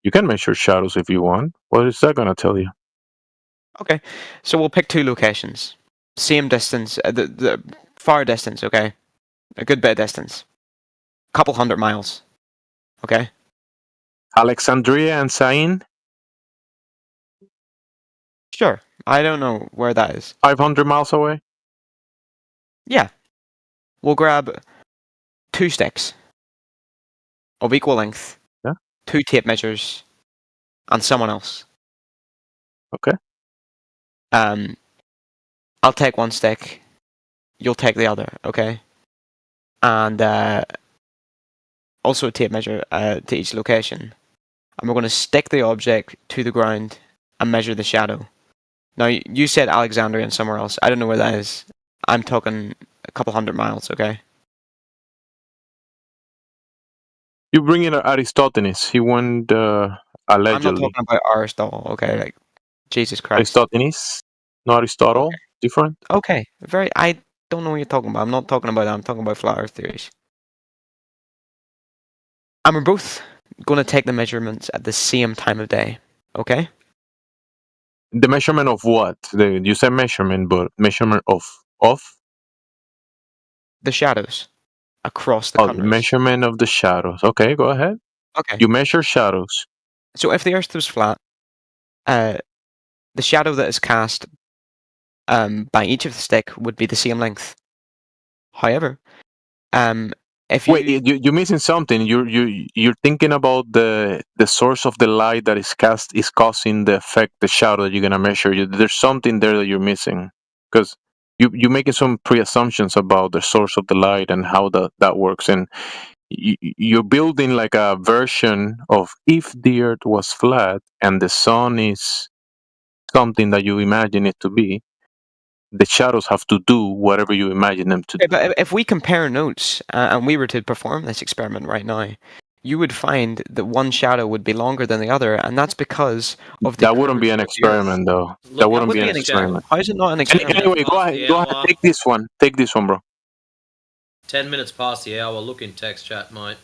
You can measure shadows if you want. What is that gonna tell you? Okay, so we'll pick two locations, same distance, the far distance. Okay, a good bit of distance, couple 100 miles. Okay. Alexandria and Sain, Sure. I don't know where that is. 500 miles away. Yeah. We'll grab 2 sticks of equal length. Yeah. 2 tape measures, and someone else. Okay. I'll take 1 stick. You'll take the other. Okay. And also a tape measure to each location. And we're going to stick the object to the ground and measure the shadow. Now, you said Alexandria and somewhere else. I don't know where that is. I'm talking a couple 100 miles, okay? You bring in Aristophanes. He went I'm allegedly. not talking about Aristotle, okay? Like, Jesus Christ. Aristophanes, not Aristotle. Different. Okay, I don't know what you're talking about. I'm not talking about that. I'm talking about flat Earth theories. And we're both going to take the measurements at the same time of day, okay? The measurement of what? You said measurement, but measurement of? the shadows across the Oh, countries. measurement of the shadows. Okay, go ahead. Okay. You measure shadows. So if the Earth was flat, the shadow that is cast by each of the stick would be the same length. However, if you Wait, you're missing something. You're thinking about the source of the light that is cast is causing the effect, the shadow that you're gonna measure. There's something there that you're missing because you're making some pre-assumptions about the source of the light and how that works, and you're building like a version of if the Earth was flat and the sun is something that you imagine it to be. The shadows have to do whatever you imagine them to do. But if we compare notes and we were to perform this experiment right now, you would find that one shadow would be longer than the other, and that's because of the. That wouldn't be an experiment, though. That wouldn't be an experiment. How is it not an experiment? Anyway, go ahead. Take this one. Take this one, bro. 10 minutes past the hour. Look in text chat, mate.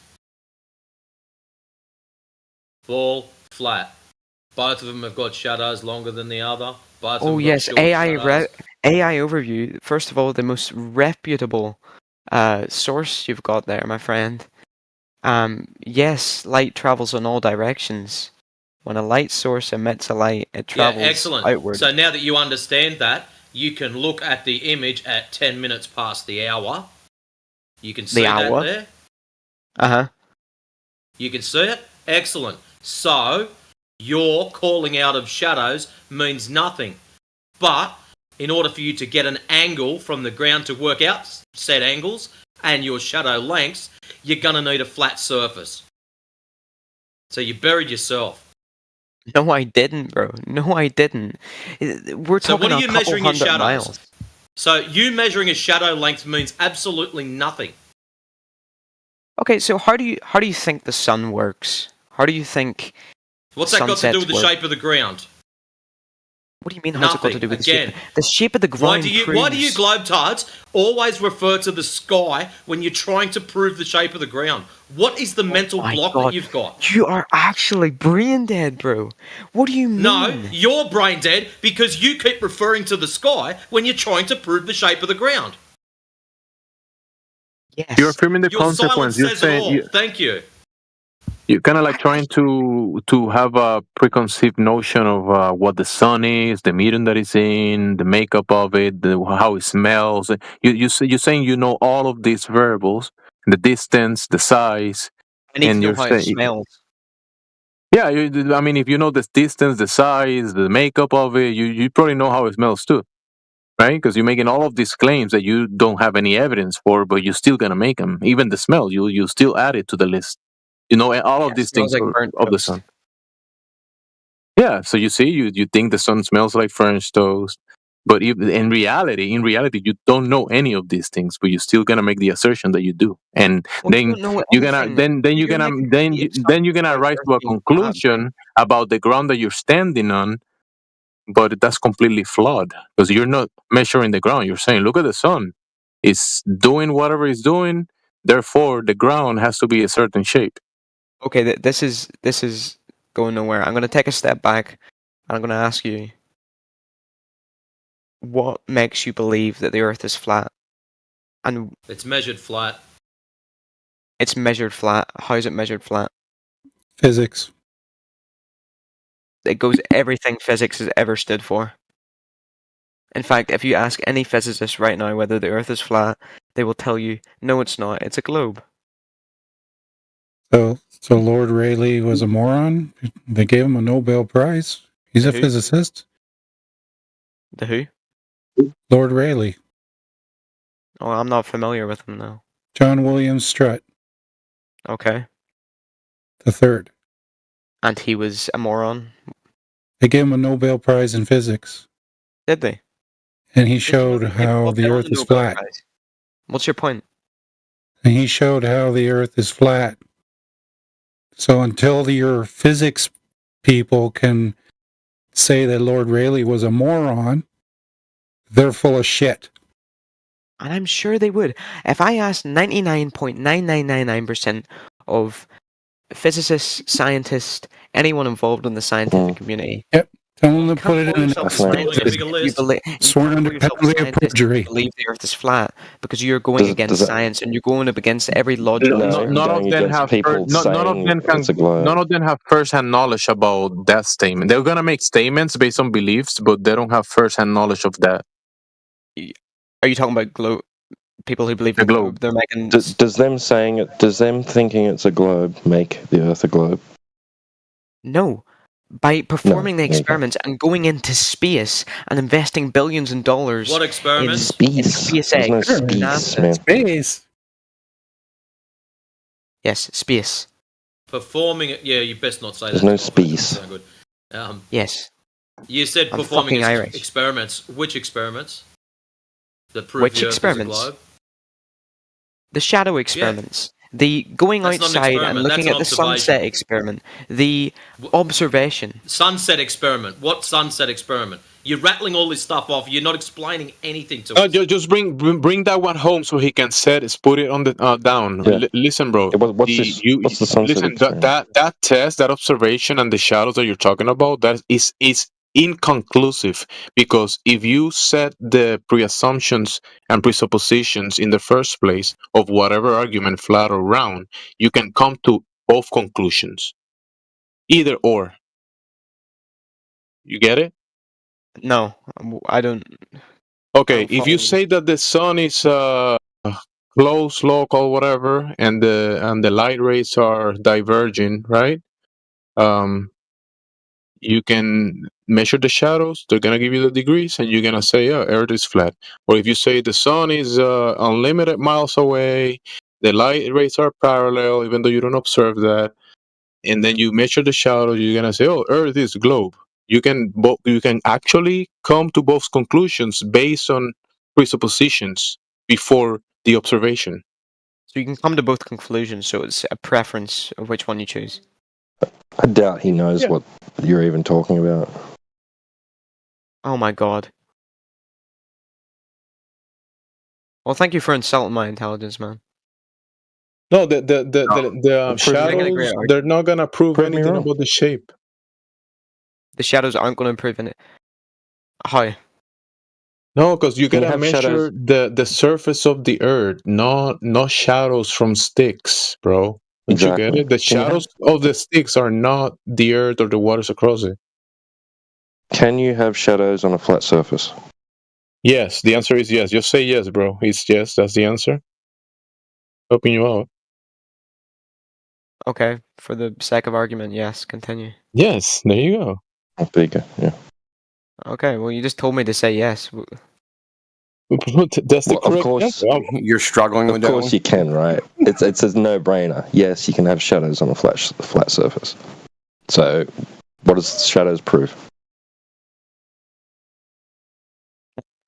Ball flat. Both of them have got shadows longer than the other. Both of them Oh got yes, short AI shadows. AI overview. First of all, the most reputable source you've got there, my friend. Yes, light travels in all directions. When a light source emits a light, it travels excellent. outward. So now that you understand that, you can look at the image at 10 minutes past the hour. You can see that there. Uh-huh. You can see it? Excellent. So, your calling out of shadows means nothing. But, in order for you to get an angle from the ground to work out said angles and your shadow lengths, you're going to need a flat surface. So you buried yourself. No, I didn't, bro. No, I didn't. We're So talking what are a you couple measuring your hundred shadows? miles. So you measuring a shadow length means absolutely nothing. Okay, so how do you think the sun works? How do you think What's that got to do sunsets with the work? shape of the ground? What do you mean? How's it got to Nothing. do with Again. the shape of the ground? Why do you globetards always refer to the sky when you're trying to prove the shape of the ground? What is the mental my block God. that you've got? You are actually brain dead, bro. What do you mean? No, you're brain dead because you keep referring to the sky when you're trying to prove the shape of the ground. Yes. You're affirming the Your consequence. silence You're says it saying all. Thank you. you're kind of like trying to have a preconceived notion of what the sun is, the medium that it's in, the makeup of it, how it smells. You're saying you know all of these variables, the distance, the size, I need to know you're how it saying, smells. yeah. I mean, if you know the distance, the size, the makeup of it, you probably know how it smells too, right? Because you're making all of these claims that you don't have any evidence for, but you're still gonna make them. Even the smell, you still add it to the list. You know all of Yeah, these smells things like burnt of the toast. sun. Yeah, so you see, you think the sun smells like French toast, but in reality, you don't know any of these things, but you're still gonna make the assertion that you do, and Well, then you don't know you're gonna anything. then you're You're gonna making then complete then you're assumptions gonna about the arrive Earth to a being flat, bro. conclusion about the ground that you're standing on, but that's completely flawed because you're not measuring the ground. You're saying, look at the sun, it's doing whatever it's doing, therefore the ground has to be a certain shape. Okay, this is going nowhere. I'm going to take a step back and I'm going to ask you, what makes you believe that the Earth is flat? And It's measured flat. it's measured flat. How is it measured flat? Physics. It goes everything physics has ever stood for. In fact, if you ask any physicist right now whether the Earth is flat, they will tell you, no, it's not. It's a globe. So Lord Rayleigh was a moron? They gave him a Nobel Prize? He's a Who? physicist? The who? Lord Rayleigh. Oh, I'm not familiar with him though. John William Strutt Okay. the third. And he was a moron. They gave him a Nobel Prize in physics. Did they? And he showed how What the about Earth is Nobel flat. Prize? What's your point? And he showed how the Earth is flat. So until your physics people can say that Lord Rayleigh was a moron, they're full of shit. And I'm sure they would. If I asked 99.9999% of physicists, scientists, anyone involved in the scientific community, Yep. Tell them to put it in an yourself a affidavit. scientist. Sworn under penalty of perjury. Believe the Earth is flat because you're going against science and you're going up against every logical. None of them have none of them can none of them have first-hand knowledge about that statement. They're gonna make statements based on beliefs, but they don't have first-hand knowledge of that. Are you talking about people who believe in the globe? They're making. Does them saying it? Does them thinking it's a globe make the Earth a globe? No. By performing the there you go. experiments and going into space and investing billions in dollars. What experiments? In SpaceX. There's no space, man. Space. Yes, space. Performing it. Yeah, you best not say There's that. no space. Sound good. Yes. You said I'm performing fucking Irish. experiments. Which experiments? That prove Which the Earth is a experiments? globe? The shadow experiments. The going That's not an outside and experiment, looking that's at the an observation. sunset experiment. The observation. Sunset experiment. What sunset experiment? You're rattling all this stuff off. You're not explaining anything to us. Just bring that one home so he can set it, put it on the down. Yeah. Listen, bro. What's the sunset listen? experiment? That test, that observation, and the shadows that you're talking about, that is inconclusive, because if you set the pre-assumptions and presuppositions in the first place of whatever argument, flat or round, you can come to both conclusions, either or. You get it? No, I don't. Okay, if you say that the sun is close, local, whatever, and the light rays are diverging, right? You can measure the shadows. They're gonna give you the degrees, and you're gonna say, "Yeah, Earth is flat." Or if you say the sun is unlimited miles away, the light rays are parallel, even though you don't observe that, and then you measure the shadows, you're gonna say, "Oh, Earth is globe." You can actually come to both conclusions based on presuppositions before the observation. So you can come to both conclusions. So it's a preference of which one you choose. I doubt he knows what you're even talking about. Oh my god. Well, thank you for insulting my intelligence, man. No, the shadows, they're not gonna prove Prove me anything wrong. about the shape. The shadows aren't going to improve in it. How? No, because you Can you gotta have measure the surface of the earth, not shadows from sticks, bro. Don't you get Exactly. it? The Can you have- shadows of the sticks are not the earth or the waters across it. Can you have shadows on a flat surface? Yes, the answer is yes. Just say yes, bro. It's yes. That's the answer. Helping you out. Okay, for the sake of argument, yes, continue. Yes, there you go. There you go. Yeah. Okay, well, you just told me to say yes. That's the Well, of correct course, answer. You're struggling of with that course one? you can, right? It's a no-brainer. Yes, you can have shadows on a flat surface. So, what does shadows prove?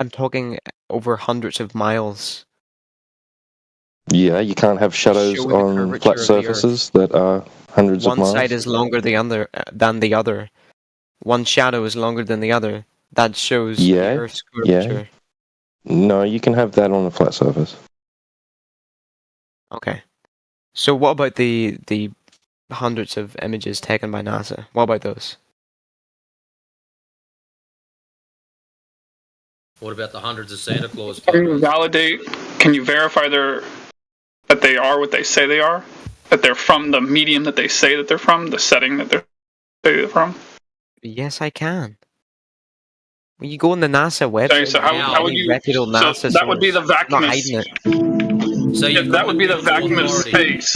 I'm talking over hundreds of miles. Yeah, you can't have shadows Show the on curvature flat of the surfaces that are hundreds of One miles. side is longer than the other. One shadow is longer than the other. That shows the Yeah, Earth's curvature. No, you can have that on a flat surface. Okay. So what about the hundreds of images taken by NASA? What about those? What about the hundreds of Santa Claus Can you photos? validate? Can you verify that they are what they say they are? That they're from the medium that they say that they're from, the setting that they're from? Yes, I can. When you go on the NASA website, So how would you? reputable NASA So that would be the source. I'm not vacuum. hiding it. So Yeah, that would be the vacuum of space.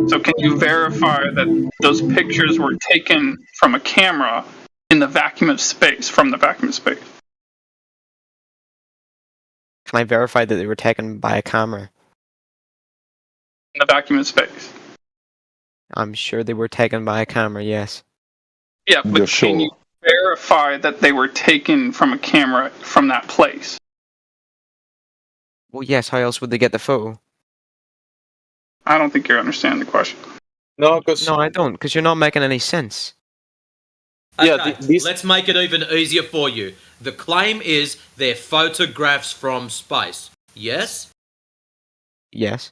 So can you verify that those pictures were taken from a camera in the vacuum of space, from the vacuum of space? Can I verify that they were taken by a camera? In the vacuum of space. I'm sure they were taken by a camera, yes. Yeah, but can you verify that they were taken from a camera from that place? Well, yes, how else would they get the photo? I don't think you understand the question. No, because No, I don't, because you're not making any sense. Okay, let's make it even easier for you. The claim is they're photographs from space. Yes? Yes.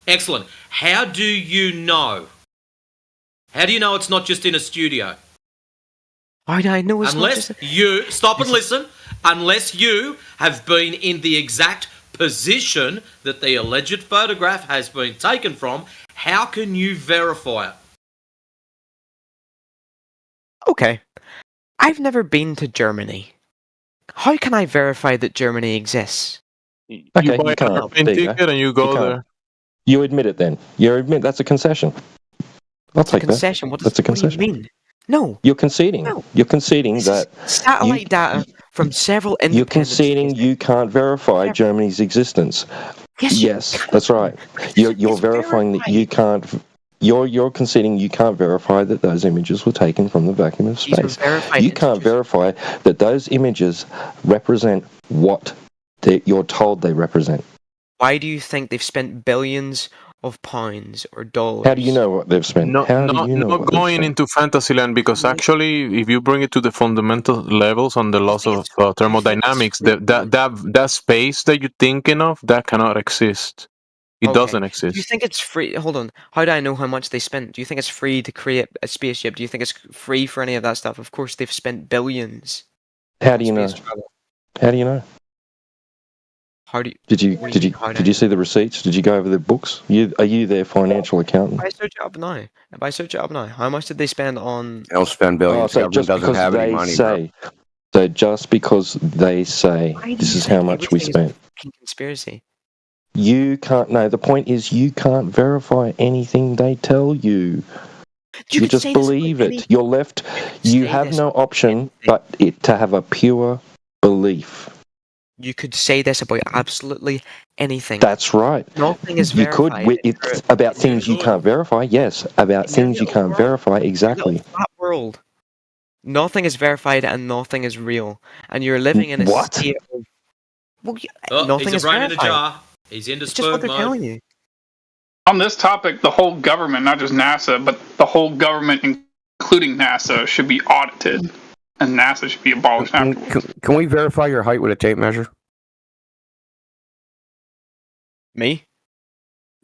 Excellent. How do you know? How do you know it's not just in a studio? I know it's unless you stop and listen. Unless you have been in the exact position that the alleged photograph has been taken from, how can you verify it? Okay. I've never been to Germany. How can I verify that Germany exists? Okay, You buy you can't. an airplane There you go. ticket and you go can't. there. You admit it then. You admit that's a concession. I'll take Concession? that. What That's a do you concession. mean? No. You're conceding. No. You're conceding This that is satellite data from several you're independent conceding you can't verify Germany's existence. Yes, That's right. You're verifying that you can't. You're conceding you can't verify that those images were taken from the vacuum of These are space. verified You can't verify that those images represent what you're told they represent. Why do you think they've spent billions of pounds or dollars? How do you know what they've spent? Not going into Fantasyland, because actually, if you bring it to the fundamental levels on the laws of thermodynamics, that space that you're thinking of, that cannot exist. It doesn't Do you exist. think it's free? Hold on. How do I know how much they spent? Do you think it's free to create a spaceship? Do you think it's free for any of that stuff? Of course, they've spent billions. How do you know? How do you know? How do you? Did you what do did you you mean, how do did I you see the receipts? Did you go over the books? Are you their financial accountant? If I search it up now, how much did they spend on? They'll spend billions. So Government just doesn't because have any they money, bro. say, so just because they say Why do this you is how think much we everything is a spent, fucking conspiracy? you can't. No, the point is you can't verify anything they tell you. You You could just say this about believe it. any- You're left. You say have this no about option but to have a pure belief. You could say this about absolutely anything. That's right. Nothing is You could. verified. It's about things you can't verify. Yes, about things you can't verify. Exactly. Flat world. Nothing is verified and nothing is real, and you're living in a What? state of. Well, Oh, nothing he's a is brain in a verified. jar. He's into It's just what spook they're mode. telling you. On this topic, the whole government, not just NASA, but the whole government, including NASA, should be audited, and NASA should be abolished afterwards. Can we verify your height with a tape measure? Me?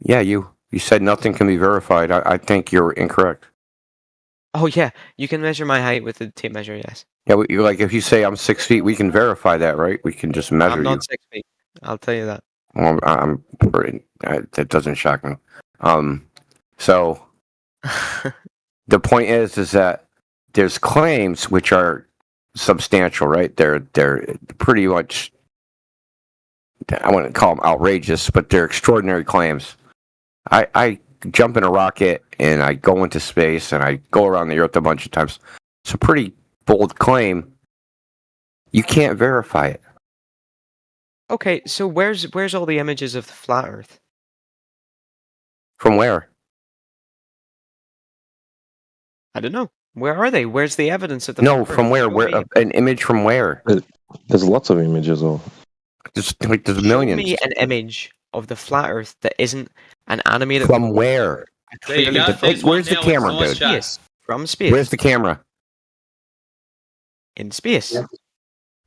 Yeah, you. You said nothing can be verified. I think you're incorrect. Oh yeah, you can measure my height with a tape measure. Yes. Yeah, you're like if you say I'm 6 feet, we can verify that, right? We can just measure I'm not you. 6 feet. I'll tell you that. Well, I'm pretty, that doesn't shock me. So the point is that there's claims which are substantial, right? They're pretty much, I wouldn't call them outrageous, but they're extraordinary claims. I jump in a rocket and I go into space and I go around the Earth a bunch of times. It's a pretty bold claim. You can't verify it. Okay, so where's all the images of the flat Earth? From where? I don't know. Where are they? Where's the evidence of the No, flat from Earth? where? Show Where? me. An image from where? There's lots of images of. There's Show millions. me an image of the flat Earth that isn't an animated. From where? There you go. There's Where's one the now camera, in voice dude? chat. Space. From space. Where's the camera? In space.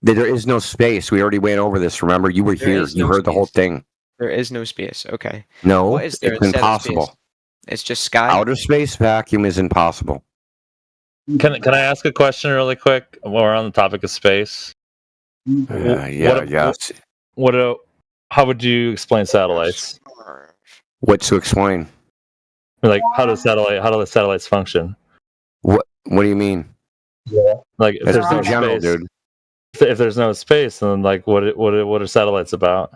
There is no space. We already went over this. Remember, you were There here. is You no heard the whole thing. There is no space. Okay. No, What is there it's instead of impossible. space? It's just sky. Outer space vacuum is impossible. Can I ask a question really quick? While we're on the topic of space. Yes. How would you explain satellites? What to explain? Like how do the satellites function? What do you mean? Like if That's there's no in general, space, dude. if there's no space, then like what are satellites about?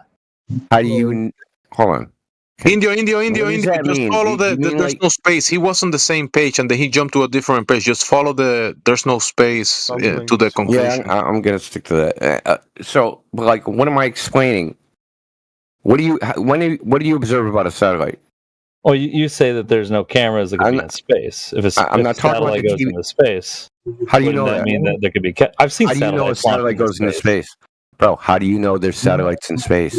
How do you? Hold on. Indio. does that Just mean? follow You mean there's like- no space. He was on the same page, and then he jumped to a different page. Just follow there's no space to the conclusion. Yeah, I'm gonna stick to that. So, like, what am I explaining? What do you observe about a satellite? Well, you say that there's no cameras that could be in space. If I'm not a talking about satellite the goes TV. into space, how do you know wouldn't that? mean that there could be? I've seen. How do you know a satellites launch satellite goes into space, bro? How do you know there's satellites in space?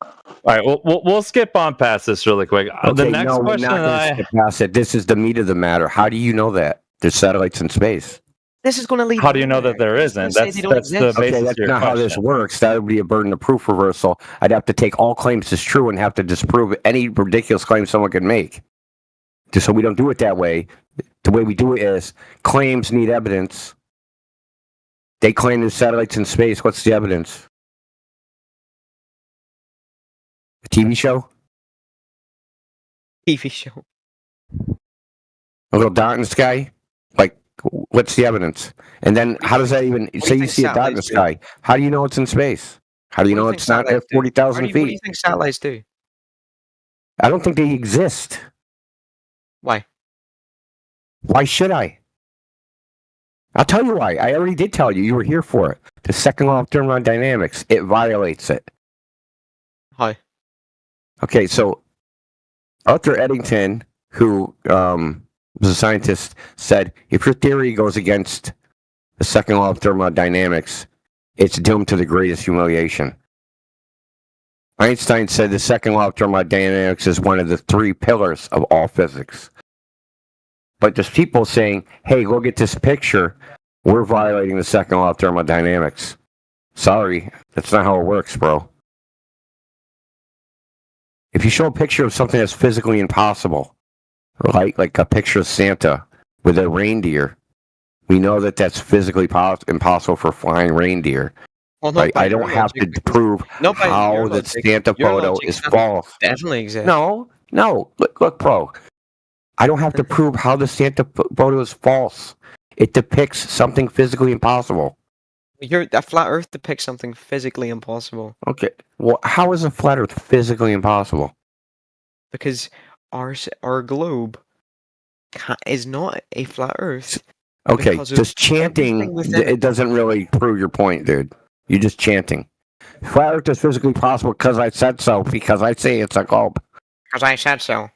All right, we'll skip on past this really quick. The Okay, next no, we're question not gonna that skip past it. This is the meat of the matter. How do you know that there's satellites in space? This is going to lead. How do you know that there isn't? say That's they don't the exist. basis Okay, of that's your not how this question. works. That would be a burden of proof reversal. I'd have to take all claims as true and have to disprove any ridiculous claim someone could make. Just so we don't do it that way, The way we do it is claims need evidence. They claim there's satellites in space. What's the evidence? A TV show? TV show. A little dot in the sky? Like, what's the evidence? And then how does that even, say you see a dot in the sky, how do you know it's in space? How do you know it's not at 40,000 What do you feet? think satellites do? I don't think they exist. Why? Why should I? I'll tell you why. I already did tell you. You were here for it. The second law of thermodynamics. It violates it. Hi. Okay, so Arthur Eddington, who was a scientist, said if your theory goes against the second law of thermodynamics, it's doomed to the greatest humiliation. Einstein said the second law of thermodynamics is one of the three pillars of all physics. But there's people saying, hey, look at this picture. We're violating the second law of thermodynamics. Sorry, that's not how it works, bro. If you show a picture of something that's physically impossible, like a picture of Santa with a reindeer, we know that that's physically impossible for flying reindeer. Well, right? I don't have to prove how the Santa photo is false. Definitely exists. No. Look, bro. I don't have to prove how the Santa photo is false. It depicts something physically impossible. A flat Earth depicts something physically impossible. Okay. Well, how is a flat Earth physically impossible? Because our globe is not a flat Earth. Okay, because of just chanting, everything within it doesn't really prove your point, dude. You're just chanting. Flat Earth is physically possible because I said so, because I say it's a globe. Because I said so.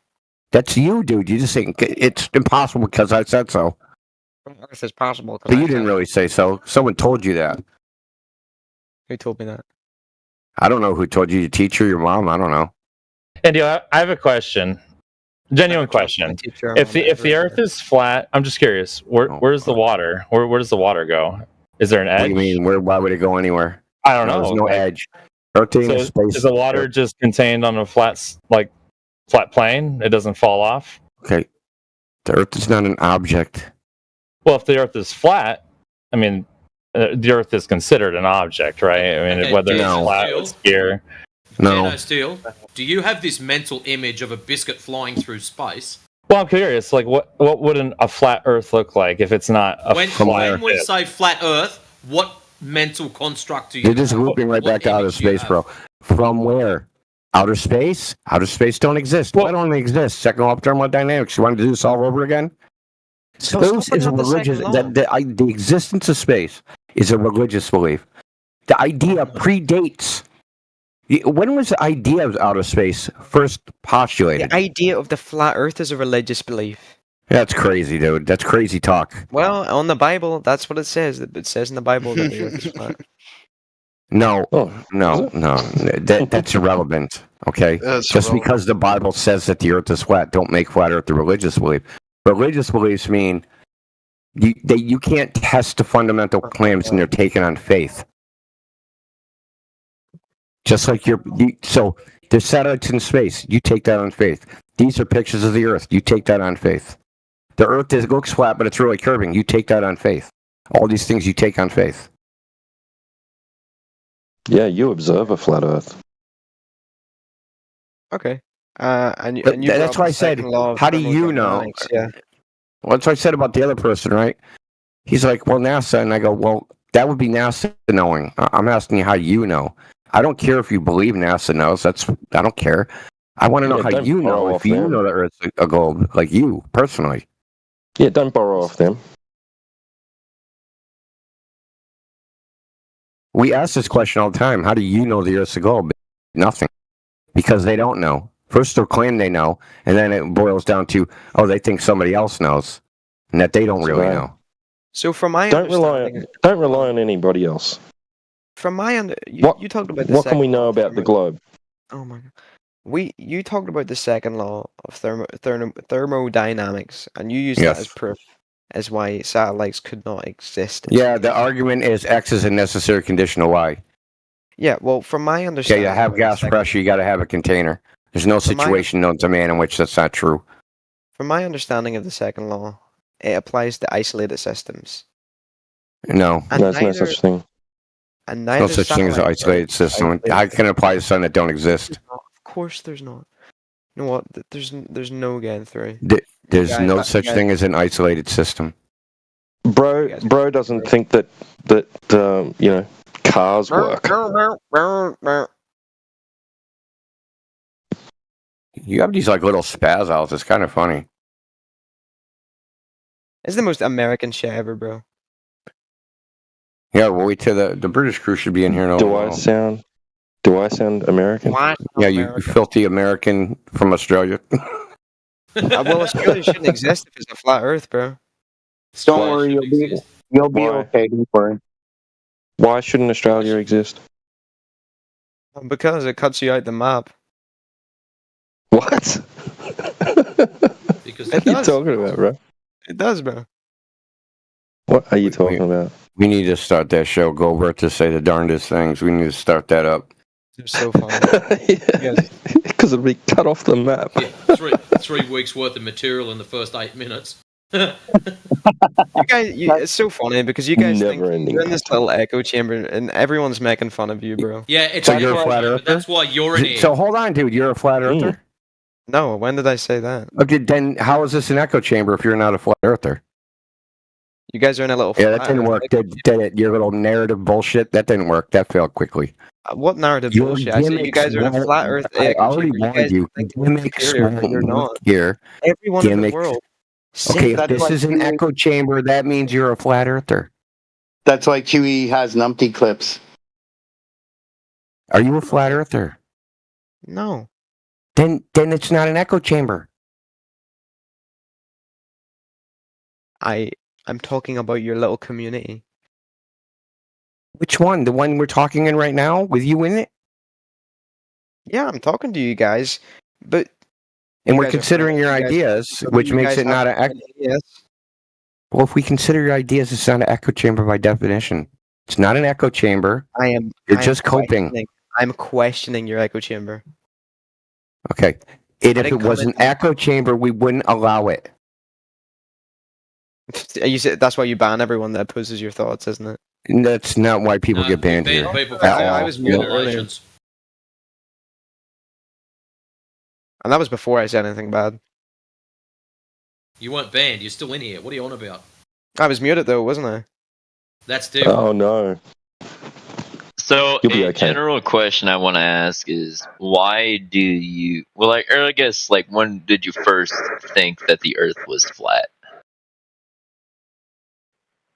That's you, dude. You just saying it's impossible because I said so. Earth is possible. But you didn't really say so. Someone told you that. Who told me that? I don't know who told you. Your teacher, your mom? I don't know. Andy, I have a question. Genuine question. If the Earth is flat, I'm just curious. Where's the water? Where does the water go? Is there an edge? What do you mean? Why would it go anywhere? I don't know. There's no edge. Earth ain't So space. is the water just contained on a flat plane? It doesn't fall off? Okay. The Earth is not an object. Well, if the Earth is flat, I mean, the Earth is considered an object, right? I mean, whether it's flat or sphere. No. Steel, do you have this mental image of a biscuit flying through space? Well, I'm curious. Like, what would a flat Earth look like if it's not a When we say flat Earth, what mental construct do you You're just looping right back to outer space, bro. From where? Outer space? Outer space don't exist. Why don't they exist? Second law of thermodynamics. You want to do this all over again? Space is a religious. The existence of space is a religious belief. The idea predates. When was the idea of outer space first postulated? The idea of the flat Earth is a religious belief. That's crazy, dude. That's crazy talk. Well, on the Bible, that's what it says. It says in the Bible that the Earth is flat. No. That's irrelevant. Okay, just because the Bible says that the Earth is flat, don't make flat Earth a religious belief. Religious beliefs mean you can't test the fundamental claims, and they're taken on faith. Just like so there's satellites in space. You take that on faith. These are pictures of the Earth. You take that on faith. The Earth looks flat, but it's really curving. You take that on faith. All these things you take on faith. Yeah, you observe a flat Earth. Okay. That's why I said, how do you know? Yeah. Well, that's what I said about the other person, right? He's like, well, NASA. And I go, well, that would be NASA knowing. I'm asking you how you know. I don't care if you believe NASA knows. I don't care. I want to know how you know if you know that Earth's a globe, like you, personally. Yeah, don't borrow off them. We ask this question all the time. How do you know the Earth's a globe? Nothing. Because they don't know. First they'll claim they know, and then it boils down to, they think somebody else knows, and that they don't really know. So from my don't rely on anybody else. From my you talked about the what can we know about the globe? Oh my god. You talked about the second law of thermodynamics, and you used that as proof as why satellites could not exist. Yeah, the argument is X is a necessary condition of Y. Yeah, well, from my understanding... Yeah, you have gas pressure, you got to have a container. There's no situation known to man in which that's not true. From my understanding of the second law, it applies to isolated systems. No, And there's no neither- such thing. And no neither such thing as an satellite isolated system. How can it apply to something that don't exist? Of course, there's not. You know what? There's no getting through. There's Guys, no that- such guys- thing as an isolated system. Bro doesn't think that you know, cars work. You have these like little spaz outs. It's kind of funny. It's the most American shit ever, bro. Yeah, well, wait till the British crew should be in here in a Do while. I sound American? Yeah, you filthy American from Australia. Well, Australia shouldn't exist if it's a flat Earth, bro. Don't worry, you'll be Why? okay. Don't worry. Why shouldn't Australia exist? Because it cuts you out the map. What? Because What are you talking about, bro? It does, bro. What are you talking about? We need to start that show. Go over to say the darndest things. We need to start that up. They're so funny. Because it'll be cut off the map. Yeah, 3 weeks worth of material in the first 8 minutes. You guys, it's so funny because you guys think Never-ending you're in this little echo chamber and everyone's making fun of you, bro. Yeah, it's So an you're a echo flat chamber, earther? That's why you're in here. So hold on, dude. You're a flat earther? No, when did I say that? Okay, then how is this an echo chamber if you're not a flat earther? You guys are in a little. Yeah, that flat didn't Earth work. echo Did it? Your little narrative bullshit, that didn't work. That failed quickly. What narrative Your bullshit? I said you gimmicks guys are in a won't- flat Earth I echo already chamber. warned guys you. think you're Gimmicks superior, but won't you're work not. here. Everyone in the Gimmicks. world. Okay, That's if this like is an QE echo chamber, that means you're a flat earther. That's why QE has numpty clips. Are you a flat earther? No. Then it's not an echo chamber. I'm talking about your little community. Which one? The one we're talking in right now with you in it? Yeah, I'm talking to you guys, but And you we're guys are considering your you guys- ideas, but which you makes guys it not have an echo. Yes. Well, if we consider your ideas, it's not an echo chamber by definition. It's not an echo chamber. You're just coping. I'm questioning your echo chamber. Okay. And if didn't it was an come in- echo chamber, we wouldn't allow it. You said that's why you ban everyone that opposes your thoughts, isn't it? And that's not why people get banned here. people for at I all. was muted earlier. Relations. And that was before I said anything bad. You weren't banned. You're still in here. What are you on about? I was muted though, wasn't I? That's different. Oh no. So You'll be a okay. general question I want to ask is why do you or I guess like when did you first think that the Earth was flat?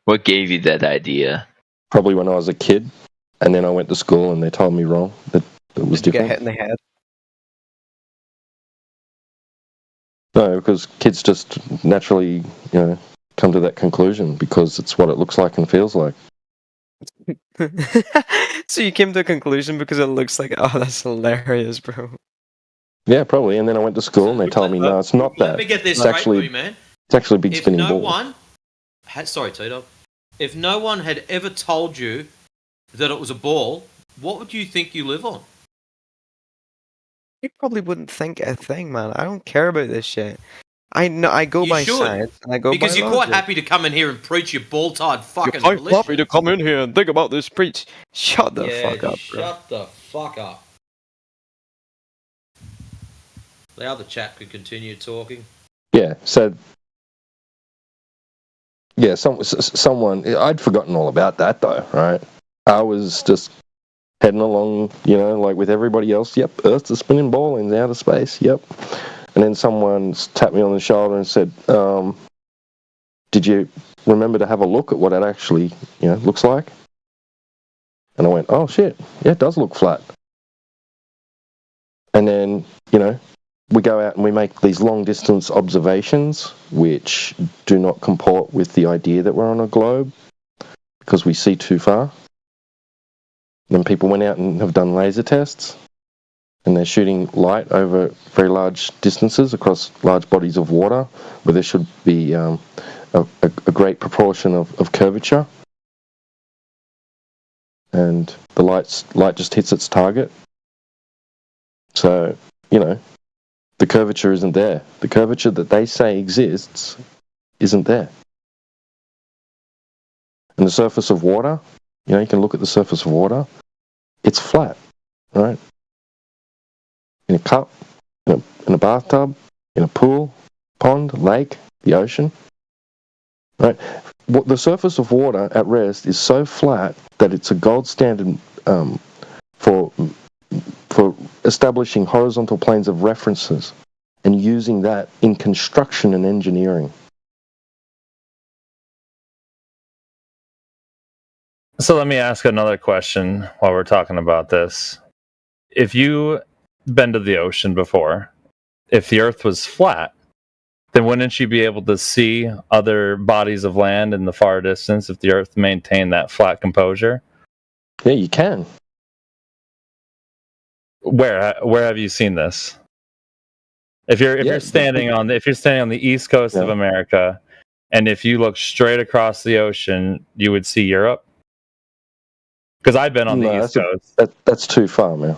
What gave you that idea? Probably when I was a kid, and then I went to school and they told me wrong that it was Did you get different. hit in the head? No, because kids just naturally, come to that conclusion because it's what it looks like and feels like. So you came to a conclusion because it looks like, oh, that's hilarious, bro. Yeah, probably. And then I went to school and they told me, no, it's not that. Let me get this It's straight actually, for you, man. It's actually a big If spinning no ball. one had, sorry, Tito, if no one had ever told you that it was a ball, what would you think you live on? You probably wouldn't think a thing, man. I don't care about this shit. I know. I go You by should, science and I go because by you're logic. quite happy to come in here and preach your ball-tied fucking You're quite religion. happy to come in here and think about this preach. Shut the Yeah, fuck up, bro. Shut the fuck up. The other chap could continue talking. Yeah, so... Yeah, someone... I'd forgotten all about that, though, right? I was just heading along, like with everybody else. Yep, Earth's a spinning ball in outer space, yep. And then someone tapped me on the shoulder and said, did you remember to have a look at what it actually, looks like? And I went, oh, shit, yeah, it does look flat. And then, we go out and we make these long-distance observations, which do not comport with the idea that we're on a globe, because we see too far. Then people went out and have done laser tests, and they're shooting light over very large distances across large bodies of water, where there should be a great proportion of curvature. And the light just hits its target. So, the curvature isn't there. The curvature that they say exists isn't there. And the surface of water, you can look at the surface of water, it's flat, right? In a cup, in a bathtub, in a pool, pond, lake, the ocean, right? The surface of water at rest is so flat that it's a gold standard for establishing horizontal planes of references and using that in construction and engineering. So let me ask another question while we're talking about this. If you been to the ocean before, if the Earth was flat, then wouldn't you be able to see other bodies of land in the far distance if the Earth maintained that flat composure? Yeah, you can. Where have you seen this? If you're standing on the east coast of America, and if you look straight across the ocean, you would see Europe. Because I've been on the east coast. That's too far, man.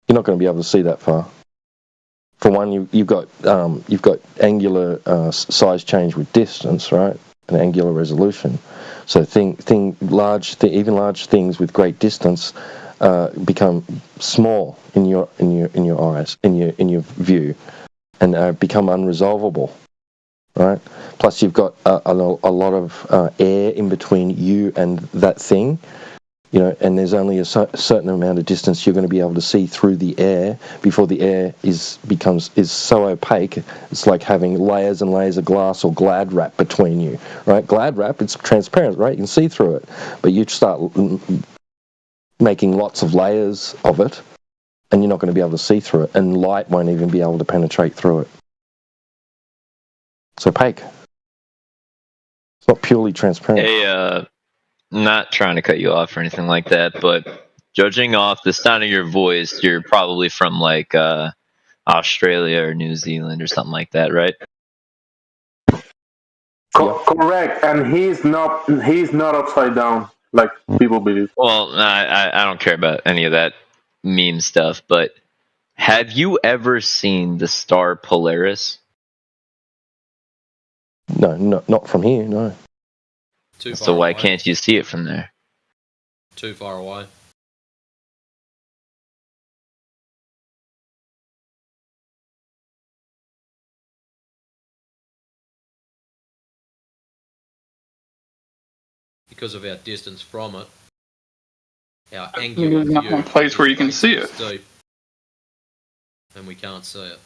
You're not going to be able to see that far. For one, you've got angular size change with distance, right, and angular resolution. So even large things with great distance become small in your eyes, in your view, and become unresolvable, right? Plus, you've got a lot of air in between you and that thing. And there's only a certain amount of distance you're going to be able to see through the air before the air is so opaque. It's like having layers and layers of glass or Glad wrap between you, right? Glad wrap, it's transparent, right? You can see through it, but you start making lots of layers of it, and you're not going to be able to see through it, and light won't even be able to penetrate through it. It's opaque. It's not purely transparent. Hey, not trying to cut you off or anything like that, but judging off the sound of your voice, you're probably from like Australia or New Zealand or something like that, right? Correct, and he's not upside down like people believe. Well, I don't care about any of that meme stuff, but have you ever seen the star Polaris? No, not from here, no. So why can't you see it from there? Too far away. Because of our distance from it, our angular There's not view one place where you can see it. is deep, and we can't see it.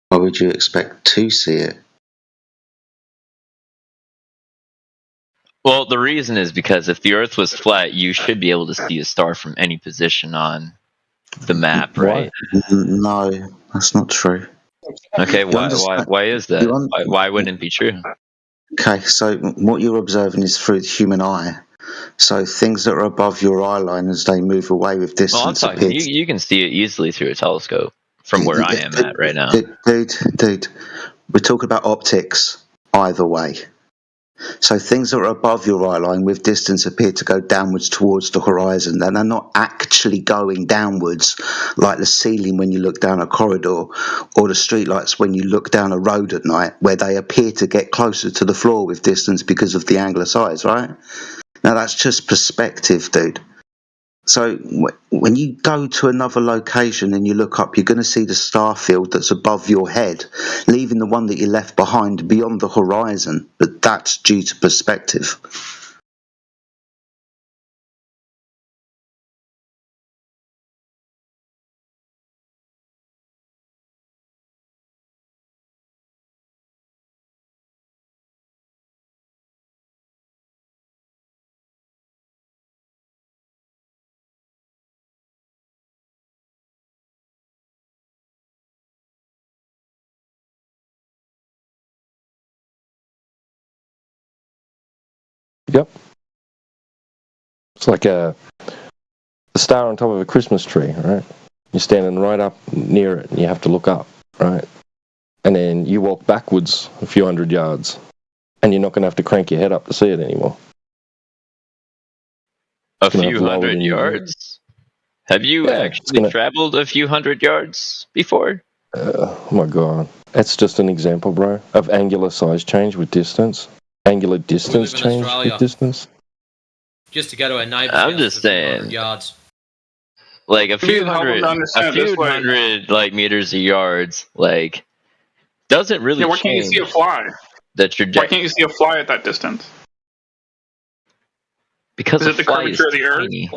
Why would you expect to see it? Well, the reason is because if the Earth was flat, you should be able to see a star from any position on the map, right? No, that's not true. Okay, why is that? Why wouldn't it be true? Okay, so what you're observing is through the human eye. So things that are above your eye line as they move away with distance. Well, I'm talking. You can see it easily through a telescope from where I am at right now. Dude, we're talking about optics either way. So things that are above your eye line with distance appear to go downwards towards the horizon, and they're not actually going downwards like the ceiling when you look down a corridor or the streetlights when you look down a road at night, where they appear to get closer to the floor with distance because of the angular size, right? Now that's just perspective, dude. So when you go to another location and you look up, you're going to see the star field that's above your head, leaving the one that you left behind beyond the horizon. But that's due to perspective. Yep. It's like a star on top of a Christmas tree, right? You're standing right up near it and you have to look up, right? And then you walk backwards a few hundred yards and you're not going to have to crank your head up to see it anymore. A few hundred yards? Have you Yeah, it's actually gonna. traveled a few hundred yards before? Oh my god, that's just an example, bro, of angular size change with distance. Angular We distance live in change with Australia. distance. Just to go to our neighbour's I'm house just is a few hundred saying, yards. like a To me, few it's helpful hundred, to a understand it few this way. hundred like meters or yards, like doesn't really Yeah, why can't you see a change fly? the Why trajectory can't you see a fly at that distance? because Is a it the fly is curvature of the Earth? tiny.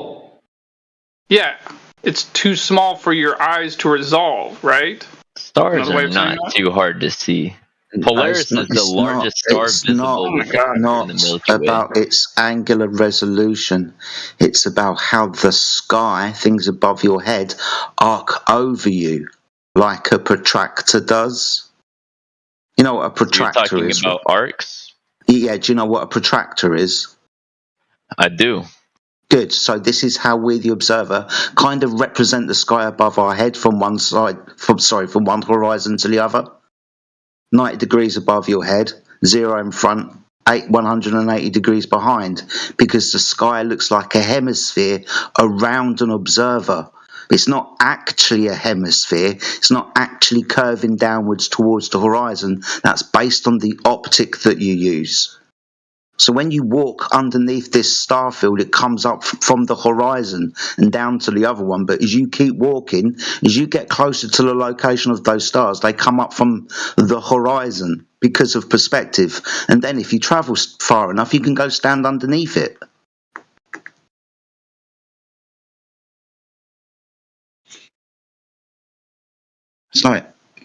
Yeah, it's too small for your eyes to resolve, right? Stars Another way are of saying not that? too hard to see. No, Polaris is the largest star it's visible Oh my God. in the not Milky Way. about its angular resolution. It's about how the sky, things above your head, arc over you like a protractor does. You know what a You're protractor talking is? about arcs? Yeah, do you know what a protractor is? I do. Good. So this is how we, the observer, kind of represent the sky above our head from one horizon to the other. 90 degrees above your head, 0 in front, 180 degrees behind, because the sky looks like a hemisphere around an observer. It's not actually a hemisphere. It's not actually curving downwards towards the horizon. That's based on the optic that you use. So when you walk underneath this star field, it comes up from the horizon and down to the other one. But as you keep walking, as you get closer to the location of those stars, they come up from the horizon because of perspective. And then if you travel far enough, you can go stand underneath it.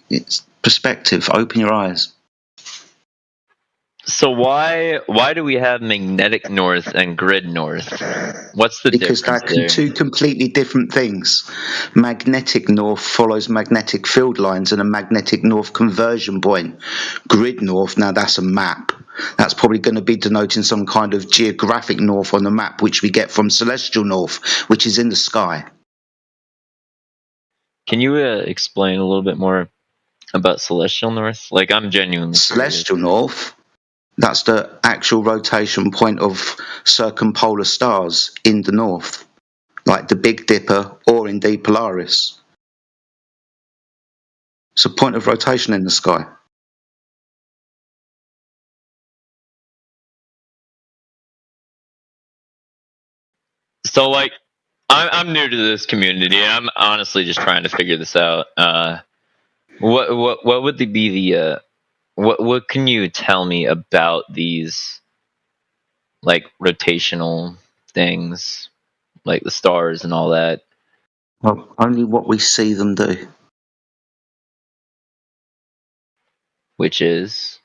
It's perspective. Open your eyes. So why do we have magnetic north and grid north? What's the Because difference they're there? two completely different things. Magnetic north follows magnetic field lines and a magnetic north conversion point. Grid north, now that's a map. That's probably going to be denoting some kind of geographic north on the map, which we get from celestial north, which is in the sky. Can you explain a little bit more about celestial north? Like, I'm genuinely Celestial north, that's the actual rotation point of circumpolar stars in the north, like the Big Dipper or indeed Polaris. It's a point of rotation in the sky. So, like, I'm new to this community. I'm honestly just trying to figure this out. What would be the what can you tell me about these like rotational things, like the stars and all that? Well, only what we see them do. Which is?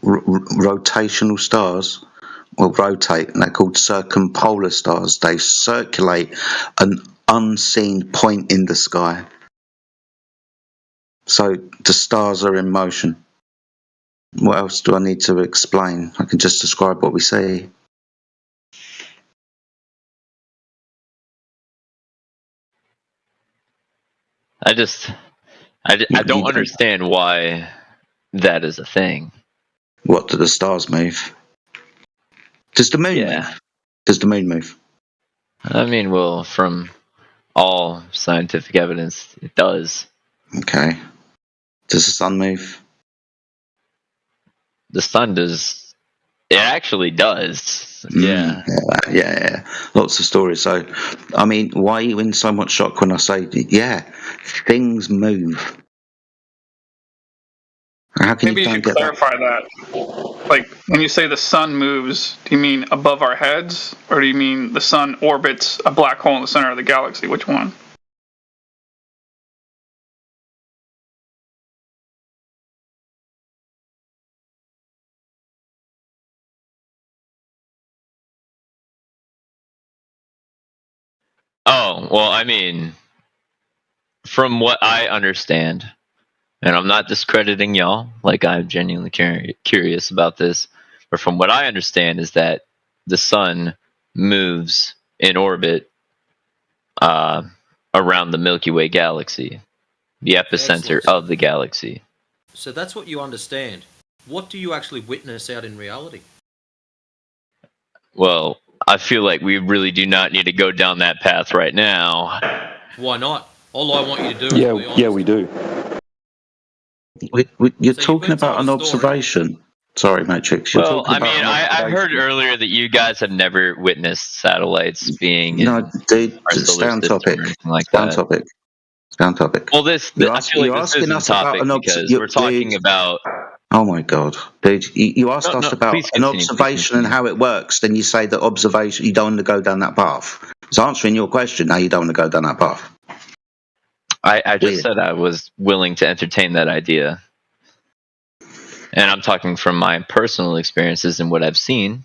Rotational stars will rotate, and they're called circumpolar stars. They circulate an unseen point in the sky. So the stars are in motion. What else do I need to explain? I can just describe what we see. I don't understand why that is a thing. What, do the stars move? Does the moon move? Does the moon move? I mean, well, from all scientific evidence, it does. Okay. Does the sun move? The sun does. It actually does. Yeah. Yeah. Lots of stories. So, I mean, why are you in so much shock when I say, yeah, things move? How can Maybe you you don't should get that? clarify that. Like, when you say the sun moves, do you mean above our heads, or do you mean the sun orbits a black hole in the center of the galaxy? Which one? Oh, well, I mean, from what I understand, and I'm not discrediting y'all, like I'm genuinely curious about this, but from what I understand is that the sun moves in orbit around the Milky Way galaxy, the epicenter Excellent. of the galaxy. So that's what you understand. What do you actually witness out in reality? Well, I feel like we really do not need to go down that path right now. Why not? All I want you to do is Yeah, be honest. yeah, we do. You're talking about an observation. Sorry, Matrix. You're Well, talking I about mean, an I heard observation. earlier that you guys have never witnessed satellites being in No, dude, our solar stay on system topic. or anything like Stay on that. topic. Stay on topic. Well, You're I feel like this asking is us a about topic an because we're talking about. Oh my god, dude! You asked No, us no, about please an continue, please observation and continue. how it works. Then you say that observation. You don't want to go down that path. It's answering your question. Now you don't want to go down that path. I just Weird. said I was willing to entertain that idea. And I'm talking from my personal experiences and what I've seen.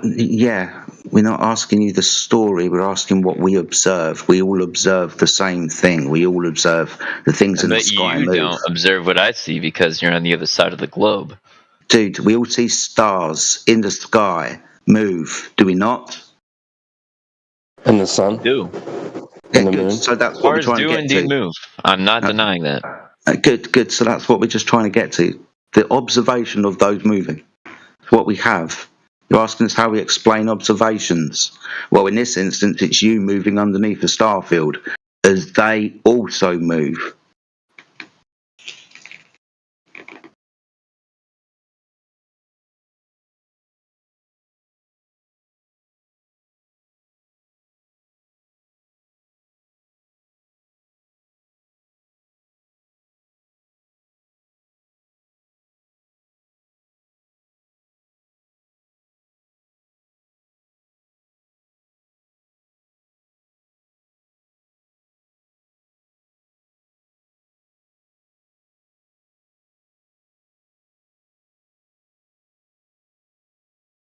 Yeah, we're not asking you the story. We're asking what we observe. We all observe the same thing. We all observe the things in the But sky you move. don't observe what I see because you're on the other side of the globe. Dude, we all see stars in the sky move. Do we not? In the sun. Do. Yeah, good. So that's what we're Stars trying to do get indeed to. move. I'm not denying that. Good. So that's what we're just trying to get to. The observation of those moving. It's what we have. You're asking us how we explain observations. Well, in this instance, it's you moving underneath the star field as they also move.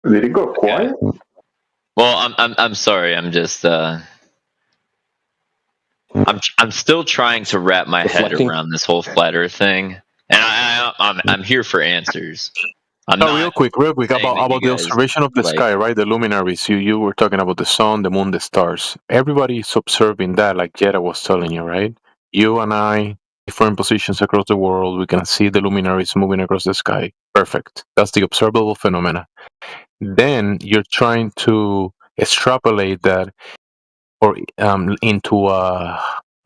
Did it go quiet? Well, I'm sorry. I'm just I'm still trying to wrap my head Reflecting. around this whole flat Earth thing, and I'm here for answers. I'm No, not real quick saying about that you the guys, observation of the like, sky, right? The luminaries. You were talking about the sun, the moon, the stars. Everybody's observing that, like Jetta was telling you, right? You and I, different positions across the world, we can see the luminaries moving across the sky. Perfect. That's the observable phenomena. Then you're trying to extrapolate that or into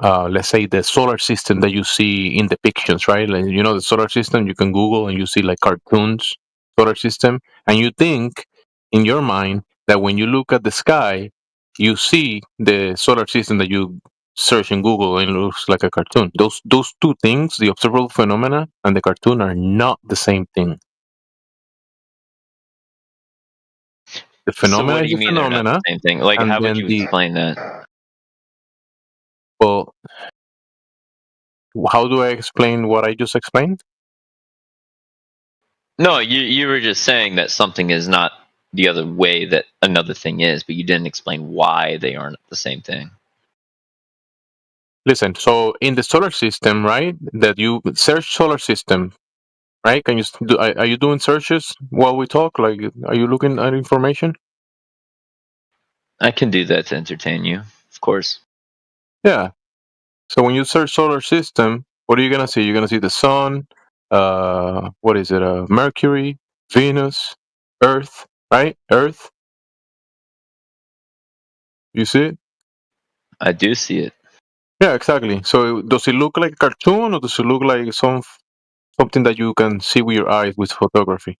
let's say the solar system that you see in depictions, right? Like, you know, the solar system, you can Google and you see like cartoons solar system, and you think in your mind that when you look at the sky, you see the solar system that you search in Google and it looks like a cartoon. Those two things, the observable phenomena and the cartoon, are not the same thing. The so phenomena what do is you the mean they're not phenomena, the same thing? Like, and how would then you explain that? well, how do I explain what I just explained? No, you were just saying that something is not the other way that another thing is, but you didn't explain why they aren't the same thing. Listen, so in the solar system, right, that you search solar system, right? Can you do? Are you doing searches while we talk? Like, are you looking at information? I can do that to entertain you, of course. Yeah. So when you search solar system, what are you gonna see? You're gonna see the sun. What is it? Mercury, Venus, Earth, right? Earth. You see it? I do see it. Yeah, exactly. So does it look like a cartoon, or does it look like something that you can see with your eyes with photography?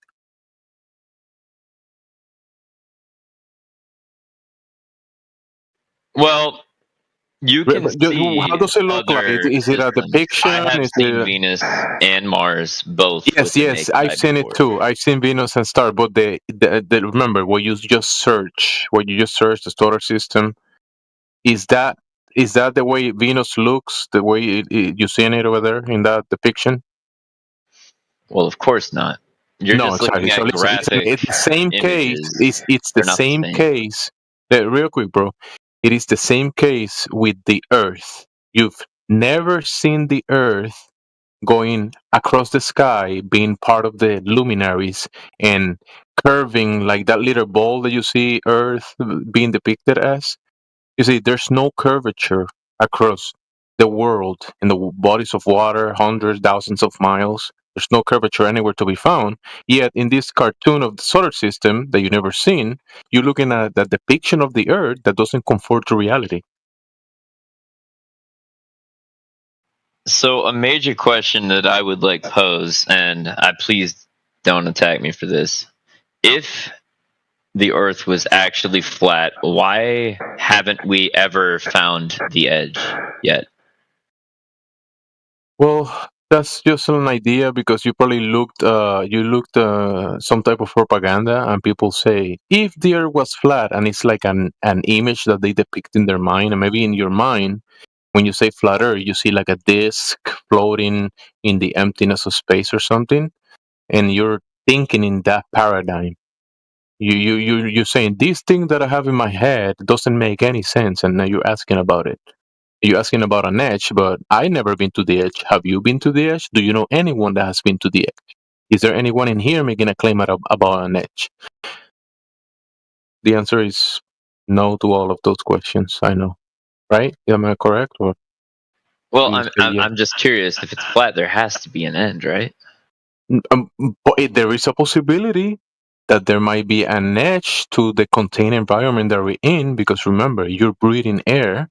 Well, you can How see does it look like? other Is it a systems. depiction? I have Is seen it? Venus and Mars both with Yes, the yes, naked I've eye seen it before. too. I've seen Venus and Star, but the remember what you just search, the solar system. Is that the way Venus looks? The way you seeing it over there in that depiction? Well, of course not. You're No, just exactly. looking So at listen, graphic it's the same case. images. It's the They're not the same same. case. Real quick, bro. It is the same case with the Earth. You've never seen the Earth going across the sky, being part of the luminaries and curving like that little ball that you see Earth being depicted as. You see, there's no curvature across the world in the bodies of water, hundreds, thousands of miles. There's no curvature anywhere to be found. Yet in this cartoon of the solar system that you've never seen, you're looking at the depiction of the Earth that doesn't conform to reality. So a major question that I would like pose, and please don't attack me for this. If the Earth was actually flat, why haven't we ever found the edge yet? Well, that's just an idea because you probably looked some type of propaganda, and people say if the Earth was flat, and it's like an image that they depict in their mind, and maybe in your mind, when you say flat Earth, you see like a disc floating in the emptiness of space or something, and you're thinking in that paradigm. You're saying this thing that I have in my head doesn't make any sense, and now you're asking about it. You're asking about an edge, but I never been to the edge. Have you been to the edge? Do you know anyone that has been to the edge? Is there anyone in here making a claim about an edge? The answer is no to all of those questions. I know, right? Am I correct? Or Well, you say yes? I'm just curious. If it's flat, there has to be an end, right? But there is a possibility that there might be an edge to the contained environment that we're in, because remember, you're breathing air,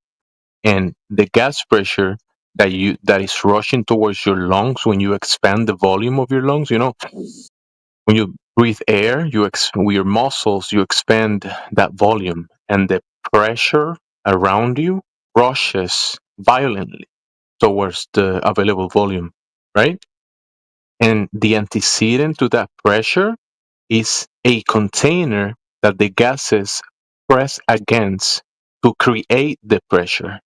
and the gas pressure that is rushing towards your lungs when you expand the volume of your lungs. You know, when you breathe air, with your muscles, you expand that volume, and the pressure around you rushes violently towards the available volume, right? And the antecedent to that pressure is a container that the gases press against to create the pressure.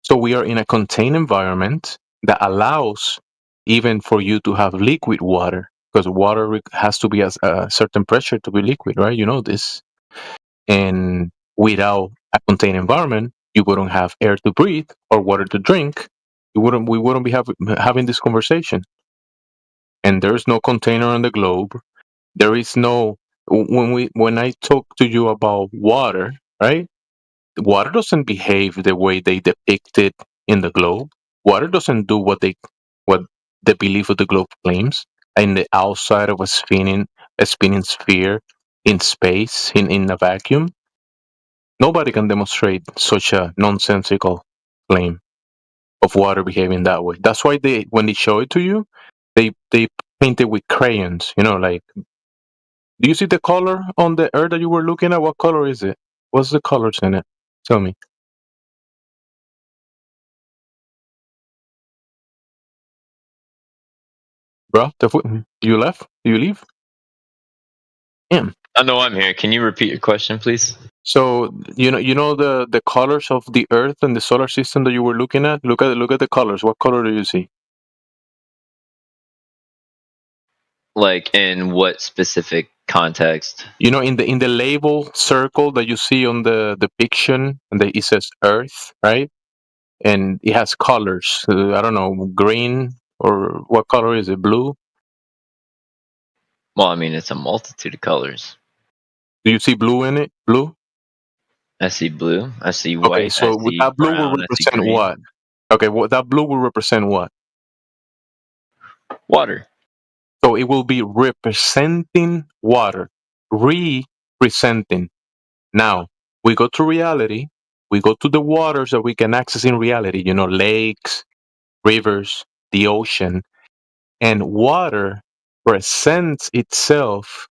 So we are in a contained environment that allows even for you to have liquid water, because water has to be at a certain pressure to be liquid, right? You know this. And without a contained environment, you wouldn't have air to breathe or water to drink. We wouldn't be having this conversation. And there's no container on the globe. There is no when I talk to you about water, right? Water doesn't behave the way they depict it in the globe. Water doesn't do what the belief of the globe claims. In the outside of a spinning sphere in space, in a vacuum, nobody can demonstrate such a nonsensical claim of water behaving that way. That's why when they show it to you, they paint it with crayons. You know, like, do you see the color on the Earth that you were looking at? What color is it? What's the colors in it? Tell me. Bro, you left? You leave? Damn. I know I'm here. Can you repeat your question, please? So you know the colors of the Earth and the solar system that you were looking at. Look at the colors. What color do you see? Like in what specific context? You know, in the label circle that you see on the depiction, and it says Earth, right? And it has colors. I don't know, green, or what color is it? Blue? Well, I mean, it's a multitude of colors. Do you see blue in it? Blue? I see blue. I see white. Okay, so I see that blue brown, will represent what? Okay, that blue will represent what? Water. So it will be representing water, representing. Now, we go to reality, we go to the waters that we can access in reality, you know, lakes, rivers, the ocean, and water presents itself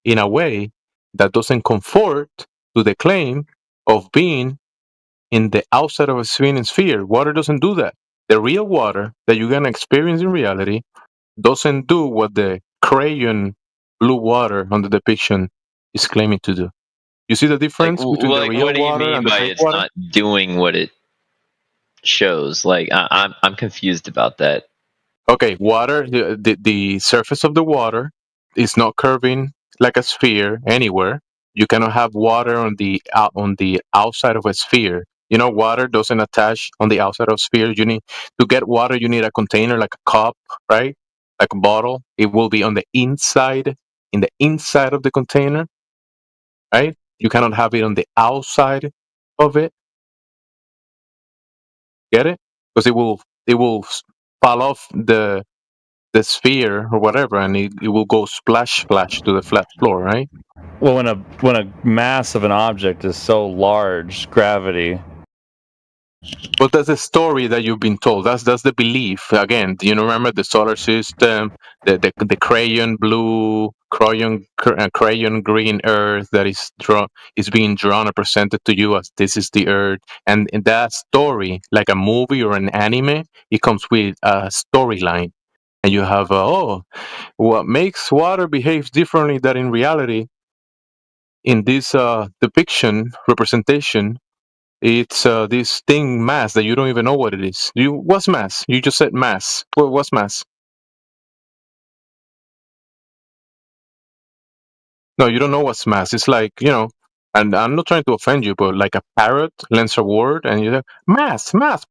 in a way that doesn't conform to the claim of being in the outside of a spinning sphere. Water doesn't do that. The real water that you're going to experience in reality doesn't do what the crayon blue water on the depiction is claiming to do. You see the difference between the real what do you water mean and the by fake it's water? not doing what it shows? Like I'm confused about that. Okay, water, the surface of the water is not curving like a sphere anywhere. You cannot have water on the outside of a sphere. You know, water doesn't attach on the outside of a sphere. You need to get water. You need a container, like a cup, right? Like a bottle. It will be on the inside, in the inside of the container, right? You cannot have it on the outside of it. Get it? Because it will fall off the sphere or whatever, and it will go splash to the flat floor, right? Well, when a mass of an object is so large, gravity. But that's the story that you've been told. That's the belief. Again, do you remember the solar system, the crayon blue, crayon green Earth that is being drawn and presented to you as this is the Earth, and in that story, like a movie or an anime, it comes with a storyline, and you have what makes water behave differently than in reality. In this depiction representation, it's this thing mass that you don't even know what it is. What's mass? You just said mass. What's mass? No, you don't know what's mass. It's like, and I'm not trying to offend you, but like a parrot learns a word and you're like, mass, mass,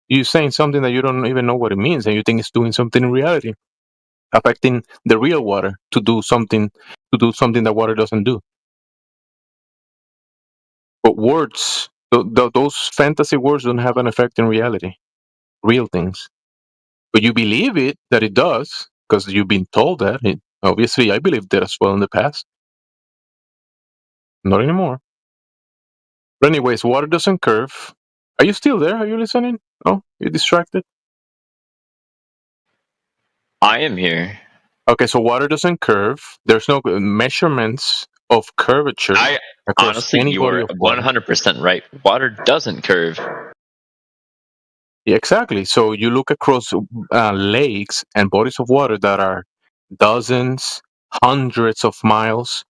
you're saying something that you don't even know what it means, and you think it's doing something in reality, affecting the real water to do something that water doesn't do. But words, those fantasy words don't have an effect in reality, real things. But you believe it, that it does, because you've been told that. Obviously, I believed that as well in the past. Not anymore. But anyways, water doesn't curve. Are you still there? Are you listening? Oh, you're distracted? I am here. Okay, so water doesn't curve. There's no measurements of curvature across Honestly, any you body are of water. 100% right. Water doesn't curve. Yeah, exactly. So you look across lakes and bodies of water that are dozens, hundreds of miles,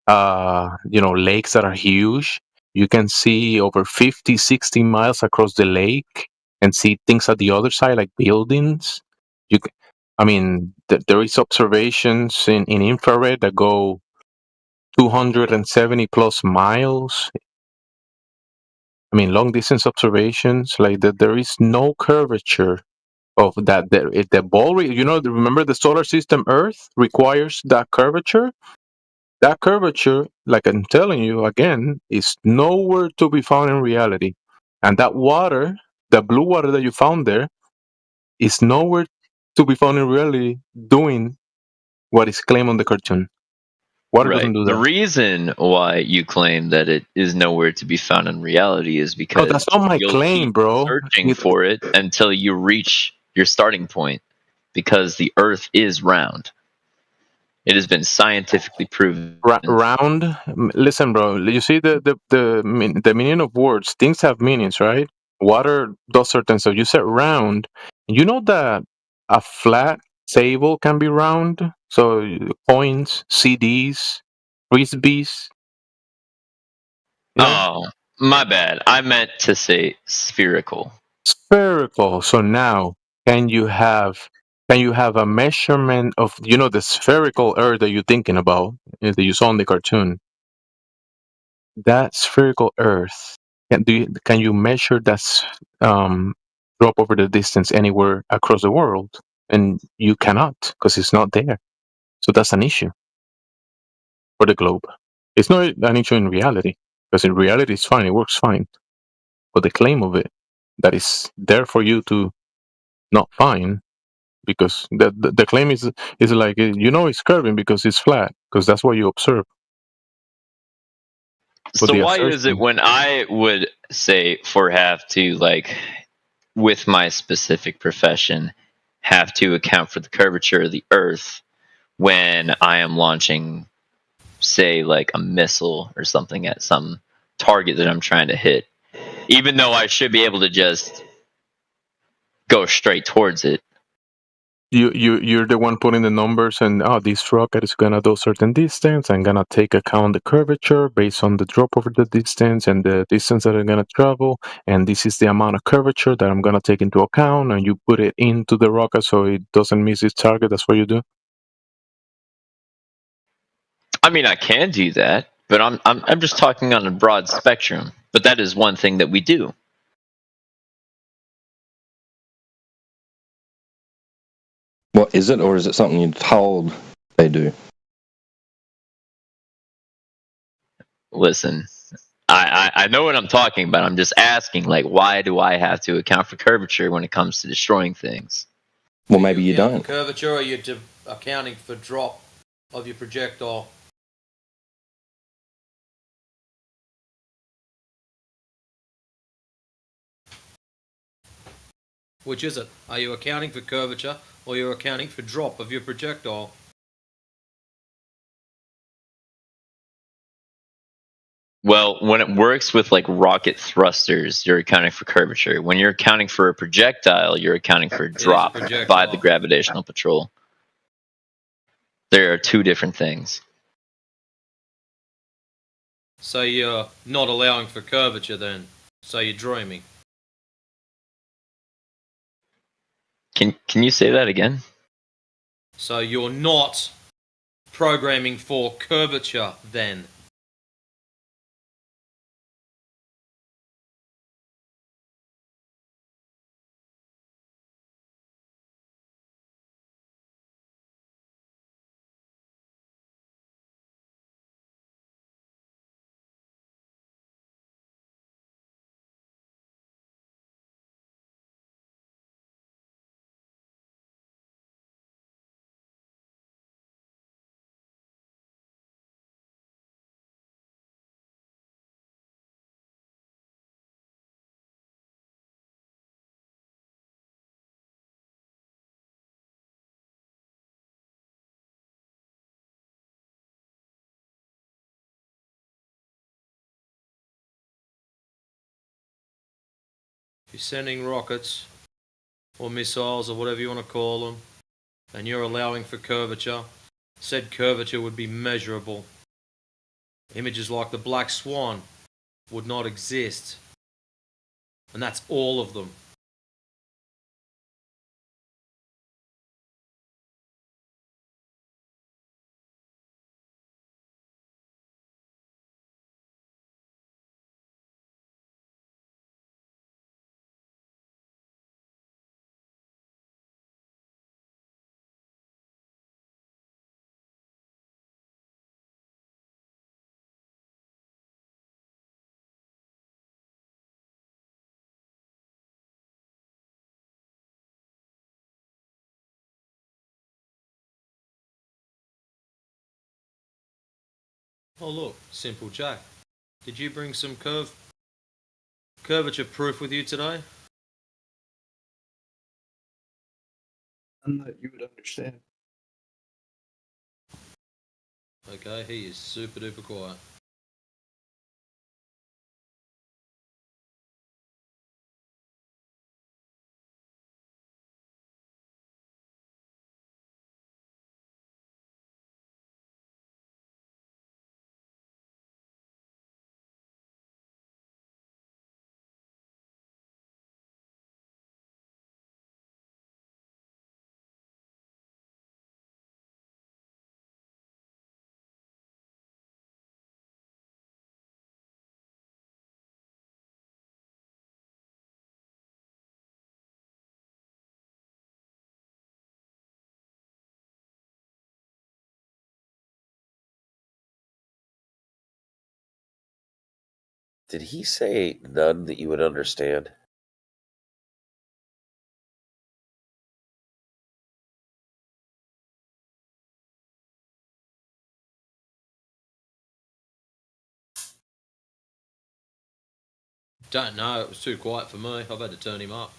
lakes that are huge. You can see over 50, 60 miles across the lake and see things at the other side, like buildings. There is observations in infrared that go 270 plus miles. Long distance observations, like that. There is no curvature of that. If the ball, remember the solar system Earth requires that curvature. That curvature, like I'm telling you again, is nowhere to be found in reality. And that water, the blue water that you found there, is nowhere to be found in reality doing what is claimed on the cartoon. Water Right. doesn't do The that. reason why you claim that it is nowhere to be found in reality is because that's not my you'll claim, keep bro. searching for it until you reach your starting point, because the Earth is round. It has been scientifically proven. Round. Listen, bro. You see the meaning of words. Things have meanings, right? Water does certain stuff. You said round. You know that a flat table can be round. So coins, CDs, frisbees. Oh, my bad. I meant to say spherical. Spherical. So now, can you have a measurement of the spherical Earth that you're thinking about, that you saw in the cartoon? That spherical Earth, can you measure that drop over the distance anywhere across the world? And you cannot, because it's not there. So that's an issue for the globe. It's not an issue in reality, because in reality it's fine, it works fine. But the claim of it, that is there for you to not find, because the claim is like, it's curving because it's flat, because that's what you observe. So why is it when I would say have to, like, with my specific profession, have to account for the curvature of the Earth when I am launching, say, like a missile or something at some target that I'm trying to hit, even though I should be able to just go straight towards it? You're the one putting the numbers, and this rocket is gonna do a certain distance. I'm gonna take account the curvature based on the drop over the distance and the distance that I'm gonna travel, and this is the amount of curvature that I'm gonna take into account, and you put it into the rocket so it doesn't miss its target. That's what you do. I mean, I can do that, but I'm just talking on a broad spectrum. But that is one thing that we do. What is it, or is it something you're told they do? Listen, I know what I'm talking about. I'm just asking, like, why do I have to account for curvature when it comes to destroying things? Well, maybe you Accounting don't. for curvature, or you're accounting for drop of your projectile? Which is it? Are you accounting for curvature, or you're accounting for drop of your projectile? Well, when it works with like rocket thrusters, you're accounting for curvature. When you're accounting for a projectile, you're accounting for is a drop by projectile. the gravitational patrol. There are two different things. So you're not allowing for curvature then. So you're dreaming. Can you say that again? So you're not programming for curvature then. If you're sending rockets or missiles or whatever you want to call them, and you're allowing for curvature, said curvature would be measurable. Images like the Black Swan would not exist. And that's all of them. Oh look, Simple Jack. Did you bring some curvature proof with you today? None that you would understand. Okay, he is super duper quiet. Did he say none that you would understand? Don't know, it was too quiet for me. I've had to turn him up.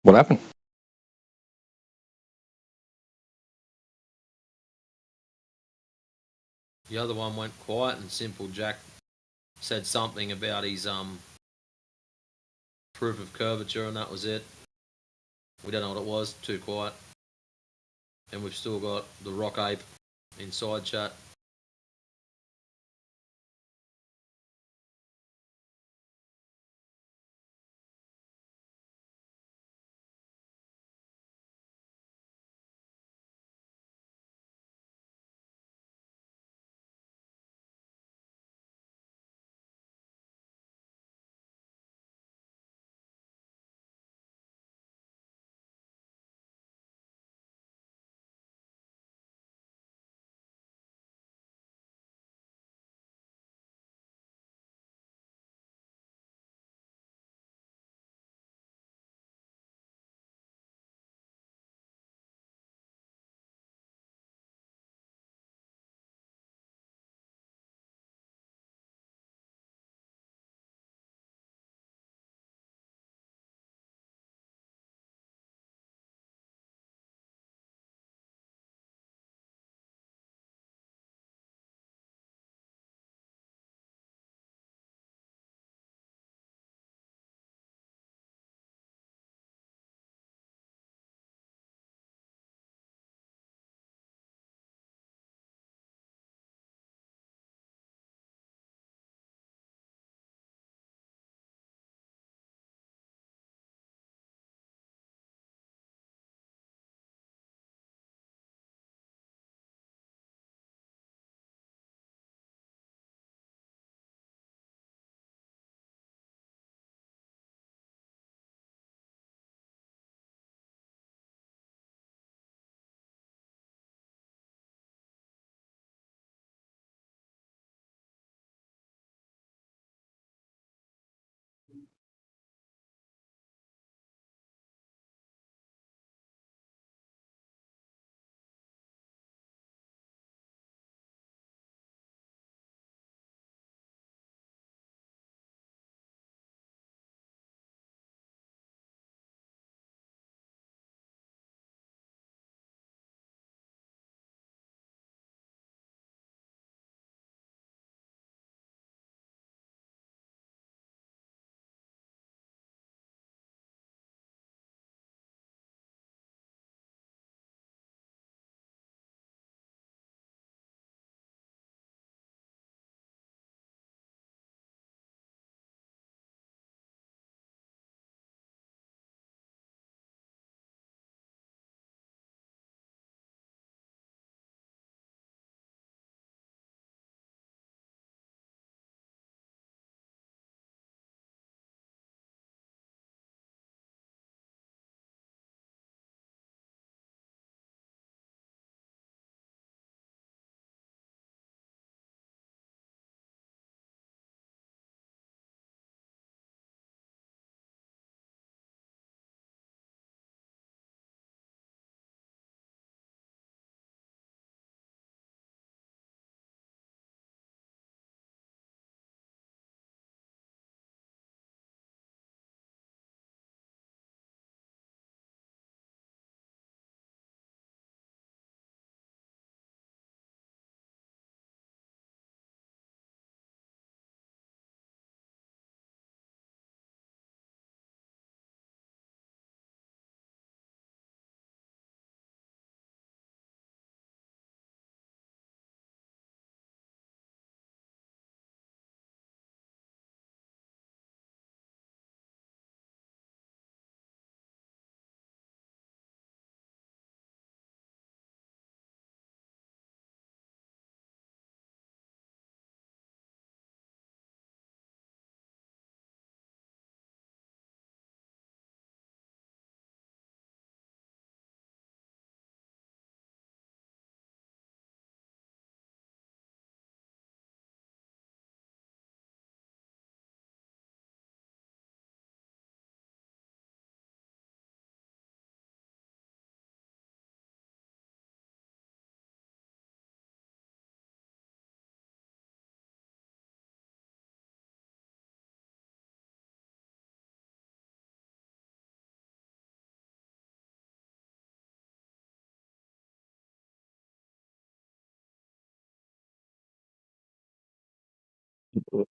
What happened? The other one went quiet and simple. Jack said something about his proof of curvature, and that was it. We don't know what it was. Too quiet. And we've still got the Rock Ape inside chat.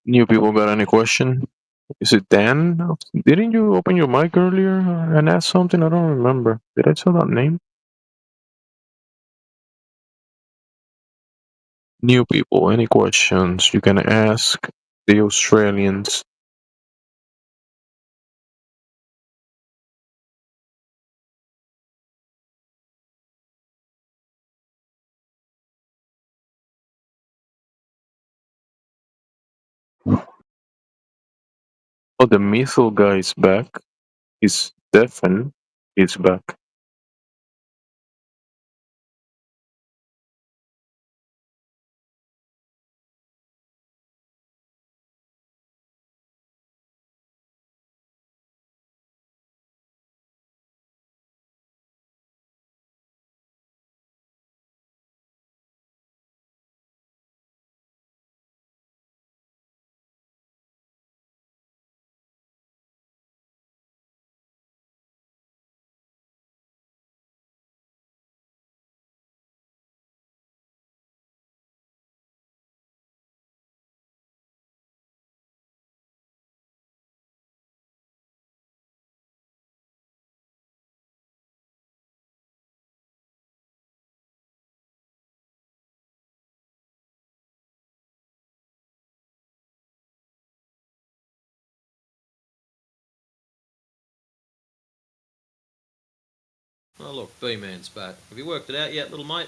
New people got any question? Is it Dan? Didn't you open your mic earlier and ask something? I don't remember. Did I say that name? New people, any questions? You can ask the Australians. Oh, the Mythal guy is back. He's Stefan. He's back. Oh, look, B-Man's back. Have you worked it out yet, little mate?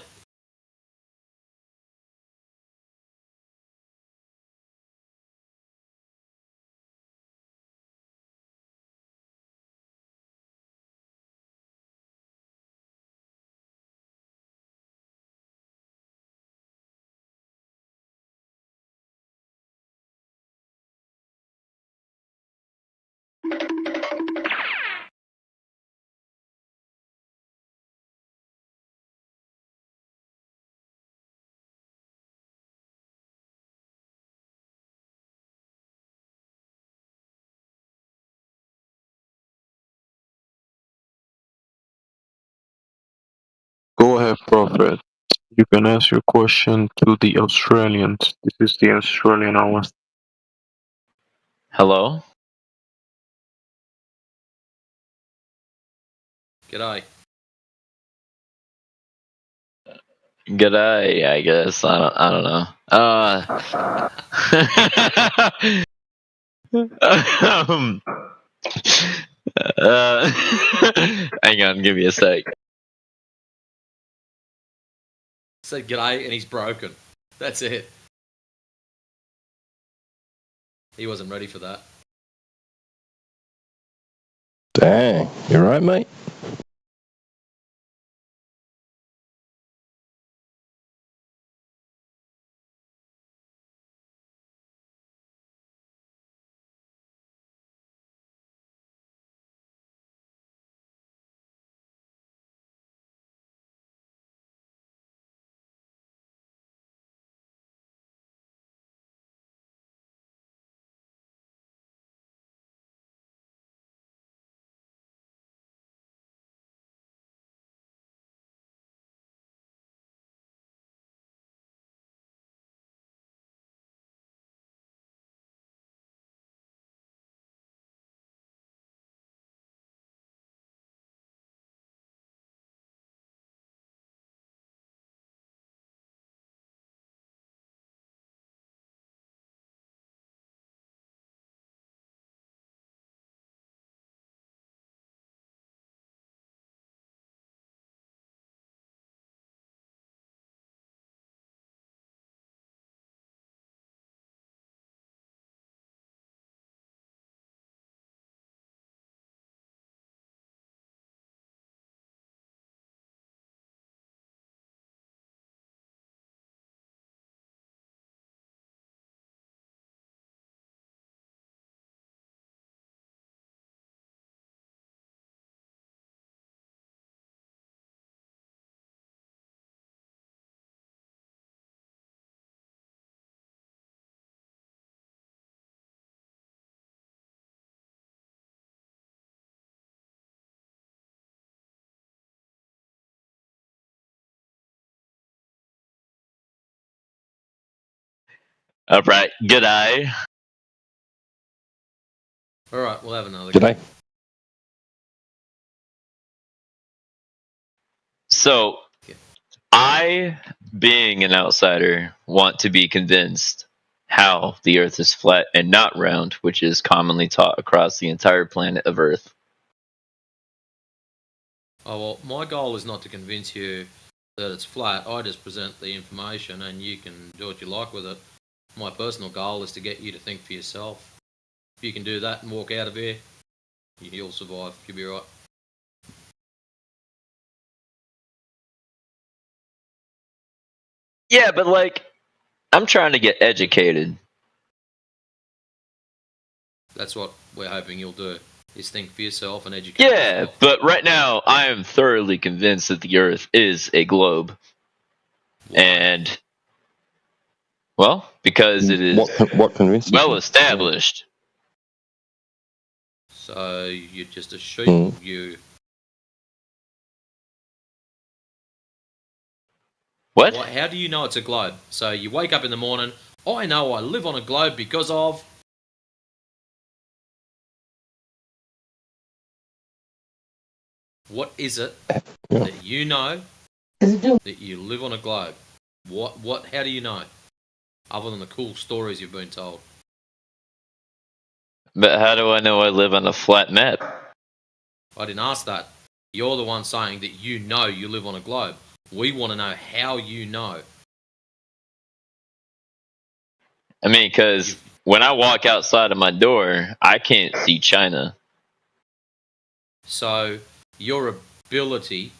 Go ahead, Prophet. You can ask your question to the Australians. This is the Australian hour. Hello? G'day. G'day, I guess. I don't know. Hang on, give me a sec. Said g'day and he's broken. That's it. He wasn't ready for that. Dang, you right, mate? All right. Good eye. All right, we'll have another. G'day. So, I, being an outsider, want to be convinced how the Earth is flat and not round, which is commonly taught across the entire planet of Earth. Oh, well, my goal is not to convince you that it's flat. I just present the information and you can do what you like with it. My personal goal is to get you to think for yourself. If you can do that and walk out of here, you'll survive. You'll be right. Yeah, but like, I'm trying to get educated. That's what we're hoping you'll do, is think for yourself and educate Yeah, yourself. but right now I am thoroughly convinced that the Earth is a globe. And, well, because it is What convinced well you? established. So you're just a sheep, you... What? How do you know it's a globe? So you wake up in the morning, I know I live on a globe because of... What is it that you know that you live on a globe? How do you know? Other than the cool stories you've been told. But how do I know I live on a flat map? I didn't ask that. You're the one saying that you know you live on a globe. We want to know how you know. I mean, because when I walk outside of my door, I can't see China. So your ability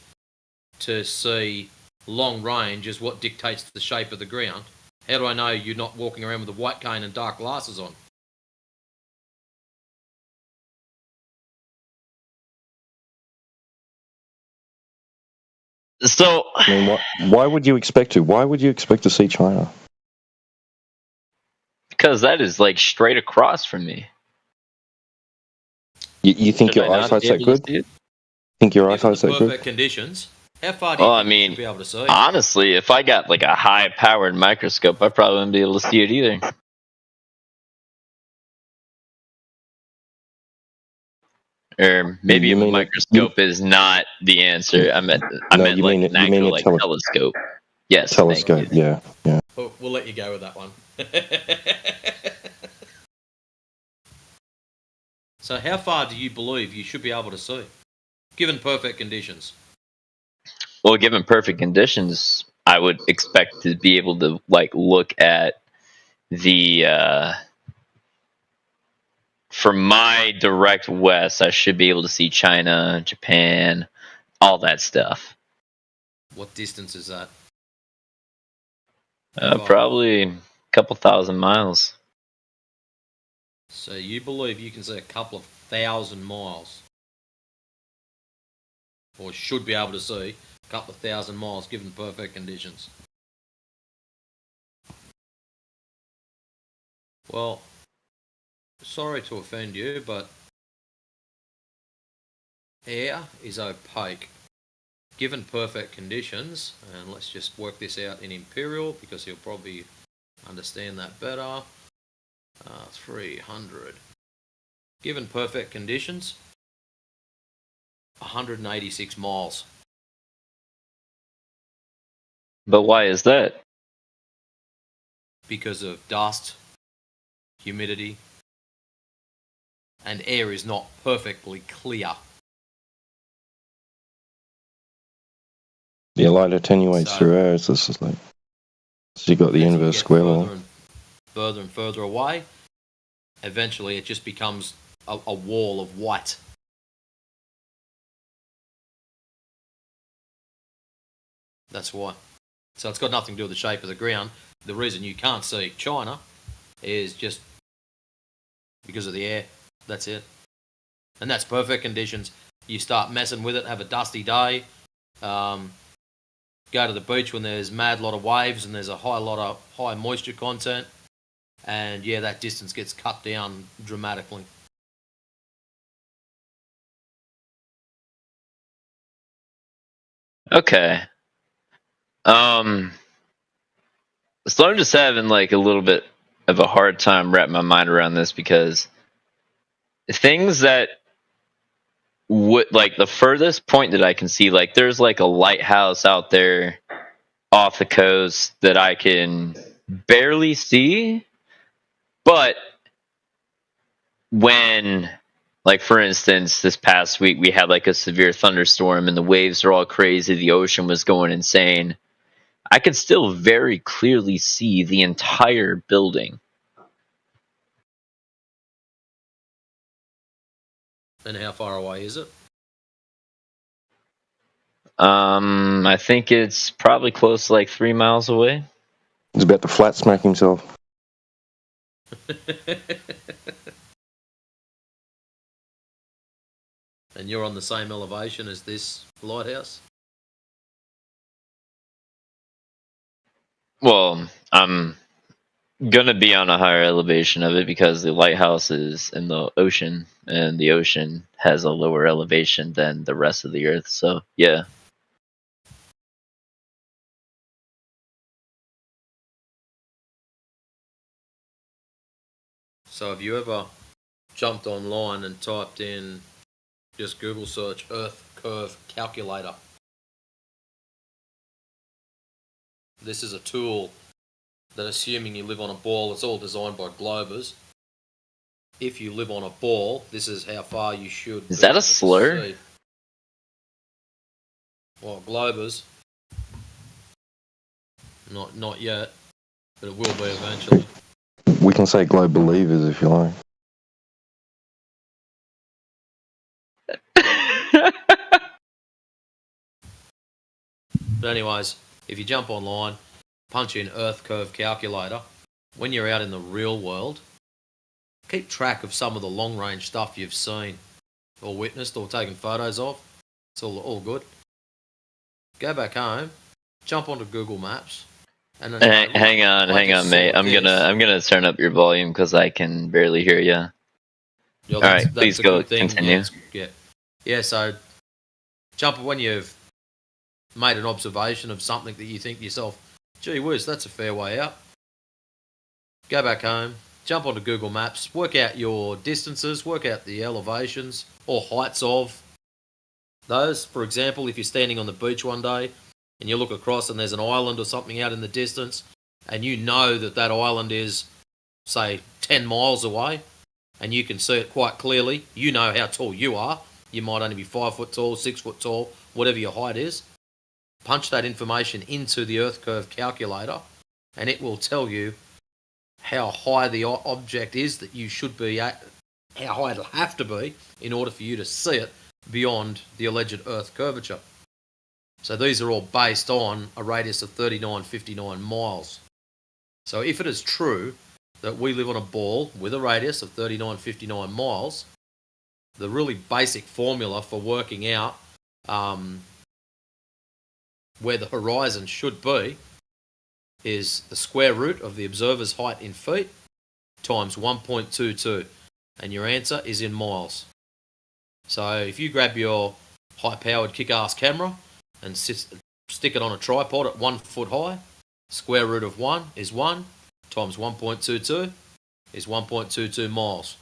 to see long range is what dictates the shape of the ground. How do I know you're not walking around with a white cane and dark glasses on? So, I mean, why would you expect to? Why would you expect to see China? Because that is like straight across from me. You think Should your I not eyesight's be that able to good? see it? Think your Given eyesight's the that good? perfect conditions, how far do you Well, I think you mean, should be able to see? honestly, if I got like a high-powered microscope, I probably wouldn't be able to see it either. Or maybe You a mean microscope is not the answer. I meant No, like you mean an you mean actual a like telescope. Yes, thank telescope. you. Yeah, yeah. We'll let you go with that one. So how far do you believe you should be able to see, given perfect conditions? Well, given perfect conditions, I would expect to be able to like look at the from my direct west, I should be able to see China, Japan, all that stuff. What distance is that? Probably a couple thousand miles. So you believe you can see a couple of 1,000 miles, or should be able to see a couple of 1,000 miles given perfect conditions? Well, sorry to offend you, but air is opaque. Given perfect conditions, and let's just work this out in Imperial because he'll probably understand that better. 300. Given perfect conditions, 186 miles. But why is that? Because of dust, humidity, and air is not perfectly clear. Yeah, light attenuates So- through air. It's just like so you got the inverse square law. Further and further away, eventually it just becomes a wall of white. That's why. So it's got nothing to do with the shape of the ground. The reason you can't see China is just because of the air. That's it. And that's perfect conditions. You start messing with it, have a dusty day, go to the beach when there's mad lot of waves and there's a high moisture content, and yeah, that distance gets cut down dramatically. Okay. So I'm just having like a little bit of a hard time wrapping my mind around this because things that would like the furthest point that I can see, like there's like a lighthouse out there off the coast that I can barely see, but when, like for instance, this past week we had like a severe thunderstorm and the waves are all crazy, the ocean was going insane, I could still very clearly see the entire building. And how far away is it? I think it's probably close to like 3 miles away. He's about to flat smack himself. And you're on the same elevation as this lighthouse? Well, I'm gonna be on a higher elevation of it because the lighthouse is in the ocean, and the ocean has a lower elevation than the rest of the earth. So, yeah. So have you ever jumped online and typed in, just Google search Earth Curve Calculator? This is a tool that, assuming you live on a ball, it's all designed by Globers. If you live on a ball, this is how far you should Is be that able a to slur? see. Well, Globers. Not yet, but it will be eventually. We can say globe believers if you like. But anyways, if you jump online, punch in Earth Curve Calculator, when you're out in the real world, keep track of some of the long range stuff you've seen or witnessed or taken photos of. It's all good. Go back home, jump onto Google Maps, and then Hang on, mate. I'm gonna turn up your volume because I can barely hear you. Yeah, All that's right, please a go good thing. continue. Yeah. So jump when you've made an observation of something that you think to yourself, gee whiz, that's a fair way out. Go back home, jump onto Google Maps, work out your distances, work out the elevations or heights of those. For example, if you're standing on the beach one day and you look across and there's an island or something out in the distance, and you know that that island is, say, 10 miles away, and you can see it quite clearly, you know how tall you are. You might only be 5 foot tall, 6 foot tall, whatever your height is. Punch that information into the Earth Curve Calculator, and it will tell you how high the object is that you should be at, how high it'll have to be in order for you to see it beyond the alleged Earth curvature. So these are all based on a radius of 3959 miles. So if it is true that we live on a ball with a radius of 3959 miles, the really basic formula for working out where the horizon should be is the square root of the observer's height in feet times 1.22, and your answer is in miles. So if you grab your high-powered kick-ass camera and stick it on a tripod at 1 foot high, square root of 1 is 1 times 1.22 is 1.22 miles.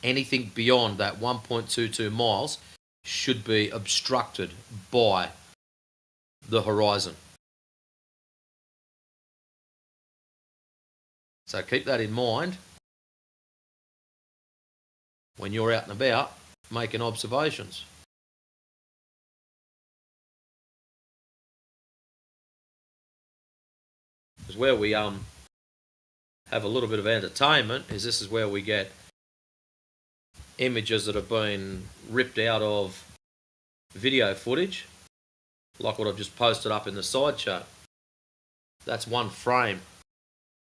Anything beyond that 1.22 miles should be obstructed by the horizon. So keep that in mind when you're out and about making observations. Because where we have a little bit of entertainment is this is where we get images that have been ripped out of video footage, like what I've just posted up in the side chat. That's one frame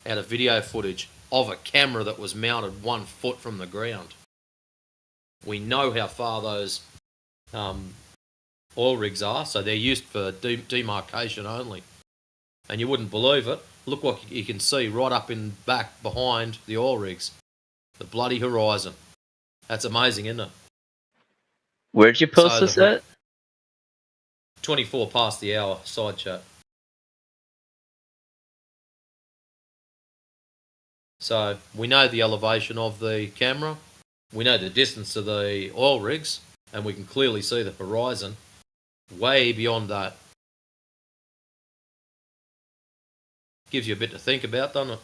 out of video footage of a camera that was mounted 1 foot from the ground. We know how far those oil rigs are, so they're used for demarcation only. And you wouldn't believe it. Look what you can see right up in back behind the oil rigs. The bloody horizon. That's amazing, isn't it? Where'd you post this at? 24 past the hour, side chat. So we know the elevation of the camera, we know the distance to the oil rigs, and we can clearly see the horizon way beyond that. Gives you a bit to think about, doesn't it?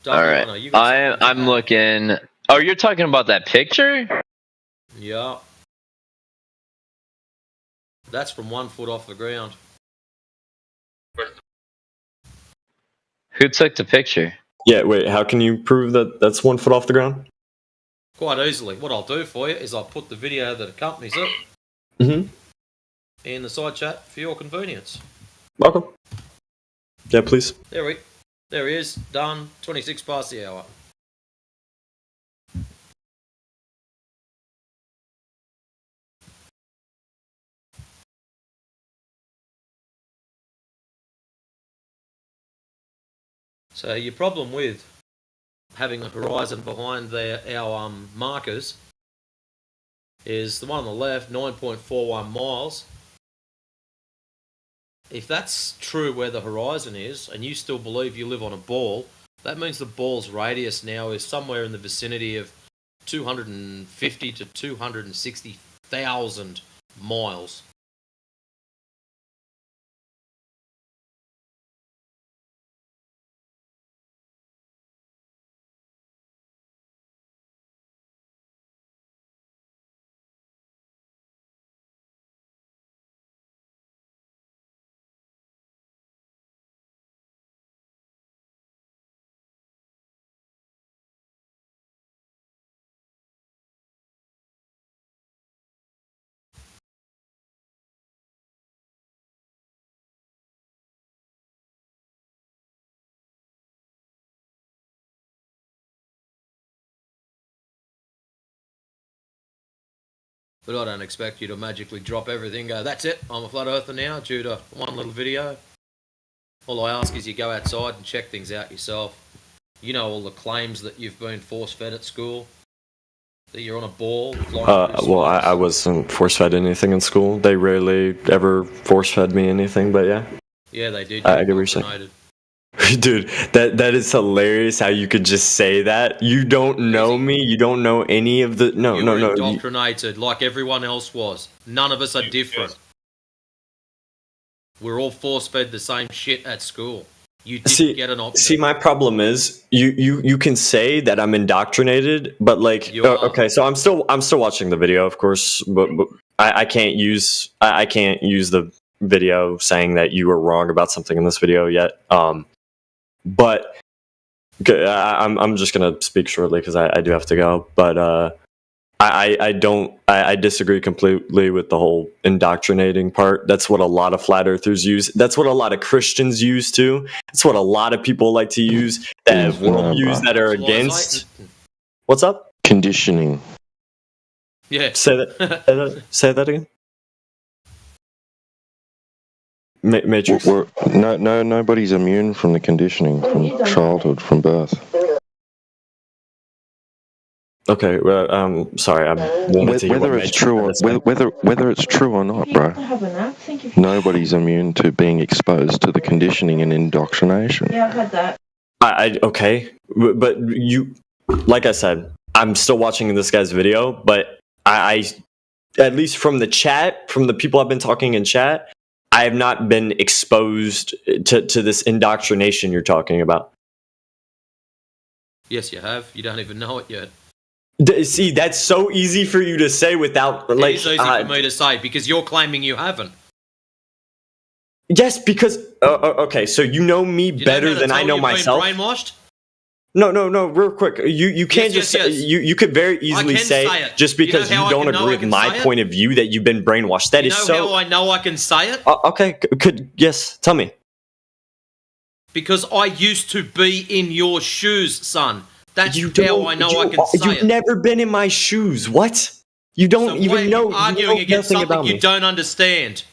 All right, I'm looking. Oh, you're talking about that picture? Yeah. That's from 1 foot off the ground. Who took the picture? Yeah, wait, how can you prove that that's 1 foot off the ground? Quite easily. What I'll do for you is I'll put the video that accompanies it in the side chat for your convenience. Okay. Yeah, please. There he is. Done. 26 past the hour. So your problem with having a horizon behind our markers is the one on the left, 9.41 miles. If that's true where the horizon is, and you still believe you live on a ball, that means the ball's radius now is somewhere in the vicinity of 250 to 260,000 miles. But I don't expect you to magically drop everything and go, that's it, I'm a flat earther now, due to one little video. All I ask is you go outside and check things out yourself. You know all the claims that you've been force-fed at school, that you're on a ball. Well, I wasn't force-fed anything in school. They rarely ever force-fed me anything, but yeah. Yeah, they did. I get what you're saying. Dude, that is hilarious how you could just say that. You don't know me. You don't know any of the... No. Indoctrinated like everyone else was. None of us are different. We're all force-fed the same shit at school. You didn't get an option. See, my problem is you can say that I'm indoctrinated, but like, okay, so I'm still watching the video, of course, but I can't use the video saying that you were wrong about something in this video yet. But I'm just gonna speak shortly because I do have to go. But I disagree completely with the whole indoctrinating part. That's what a lot of flat earthers use. That's what a lot of Christians use too. That's what a lot of people like to use that have worldviews that are against. What's up? Conditioning. Yeah. Say that again. Matrix. Nobody's immune from the conditioning from childhood, from birth. Okay, well, sorry. Whether it's true or not, bro. Nobody's immune to being exposed to the conditioning and indoctrination. Yeah, I've had that. Okay, but you, like I said, I'm still watching this guy's video, but I at least from the chat, from the people I've been talking in chat, I have not been exposed to this indoctrination you're talking about. Yes, you have. You don't even know it yet. See, that's so easy for you to say without like. It's easy for me to say because you're claiming you haven't. Yes, because okay, so you know me better than I know myself. Been brainwashed? No, real quick. You can't say you could very easily say just because you don't agree with my point of view that you've been brainwashed. That is so. You know how I know I can say it? Okay, yes, tell me. Because I used to be in your shoes, son. That's how I know I can say it. You've never been in my shoes. What? You don't even know. Arguing against something you don't understand.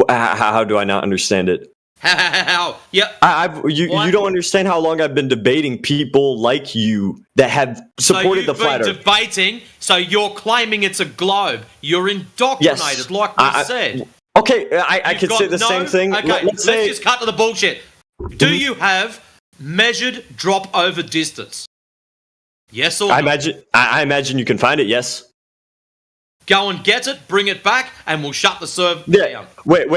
How do I not understand it? How? Yeah. You don't understand how long I've been debating people like you that have supported the flat So Earth. you've been debating, so you're claiming it's a globe. You're indoctrinated, like we said. Okay, I You've could got say the same thing. Okay, Let's let's say just cut to the bullshit. Do you have measured drop over distance? Yes or no? I imagine you can find it. Yes. Go and get it, bring it back, and we'll shut the server down. Wait.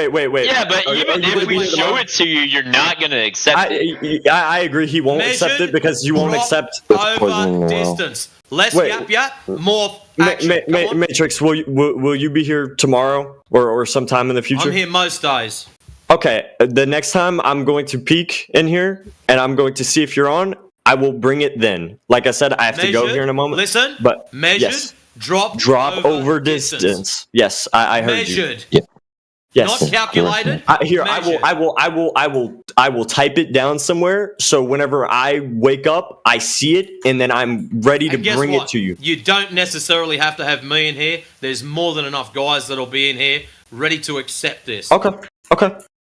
Yeah, but even if we show it to you, you're not going to accept it. I agree. He won't accept it because you won't drop accept over distance. Less yap, more action. Matrix, will you be here tomorrow or sometime in the future? I'm here most days. Okay, the next time I'm going to peek in here and I'm going to see if you're on. I will bring it then. Like I said, I have to go here in a moment. Listen, but measured, yes. drop over distance. Yes, I heard measured. you. Yes. Not calculated. I will type it down somewhere. So whenever I wake up, I see it, and then I'm ready to guess bring what? it to you. You don't necessarily have to have me in here. There's more than enough guys that'll be in here ready to accept this. Okay.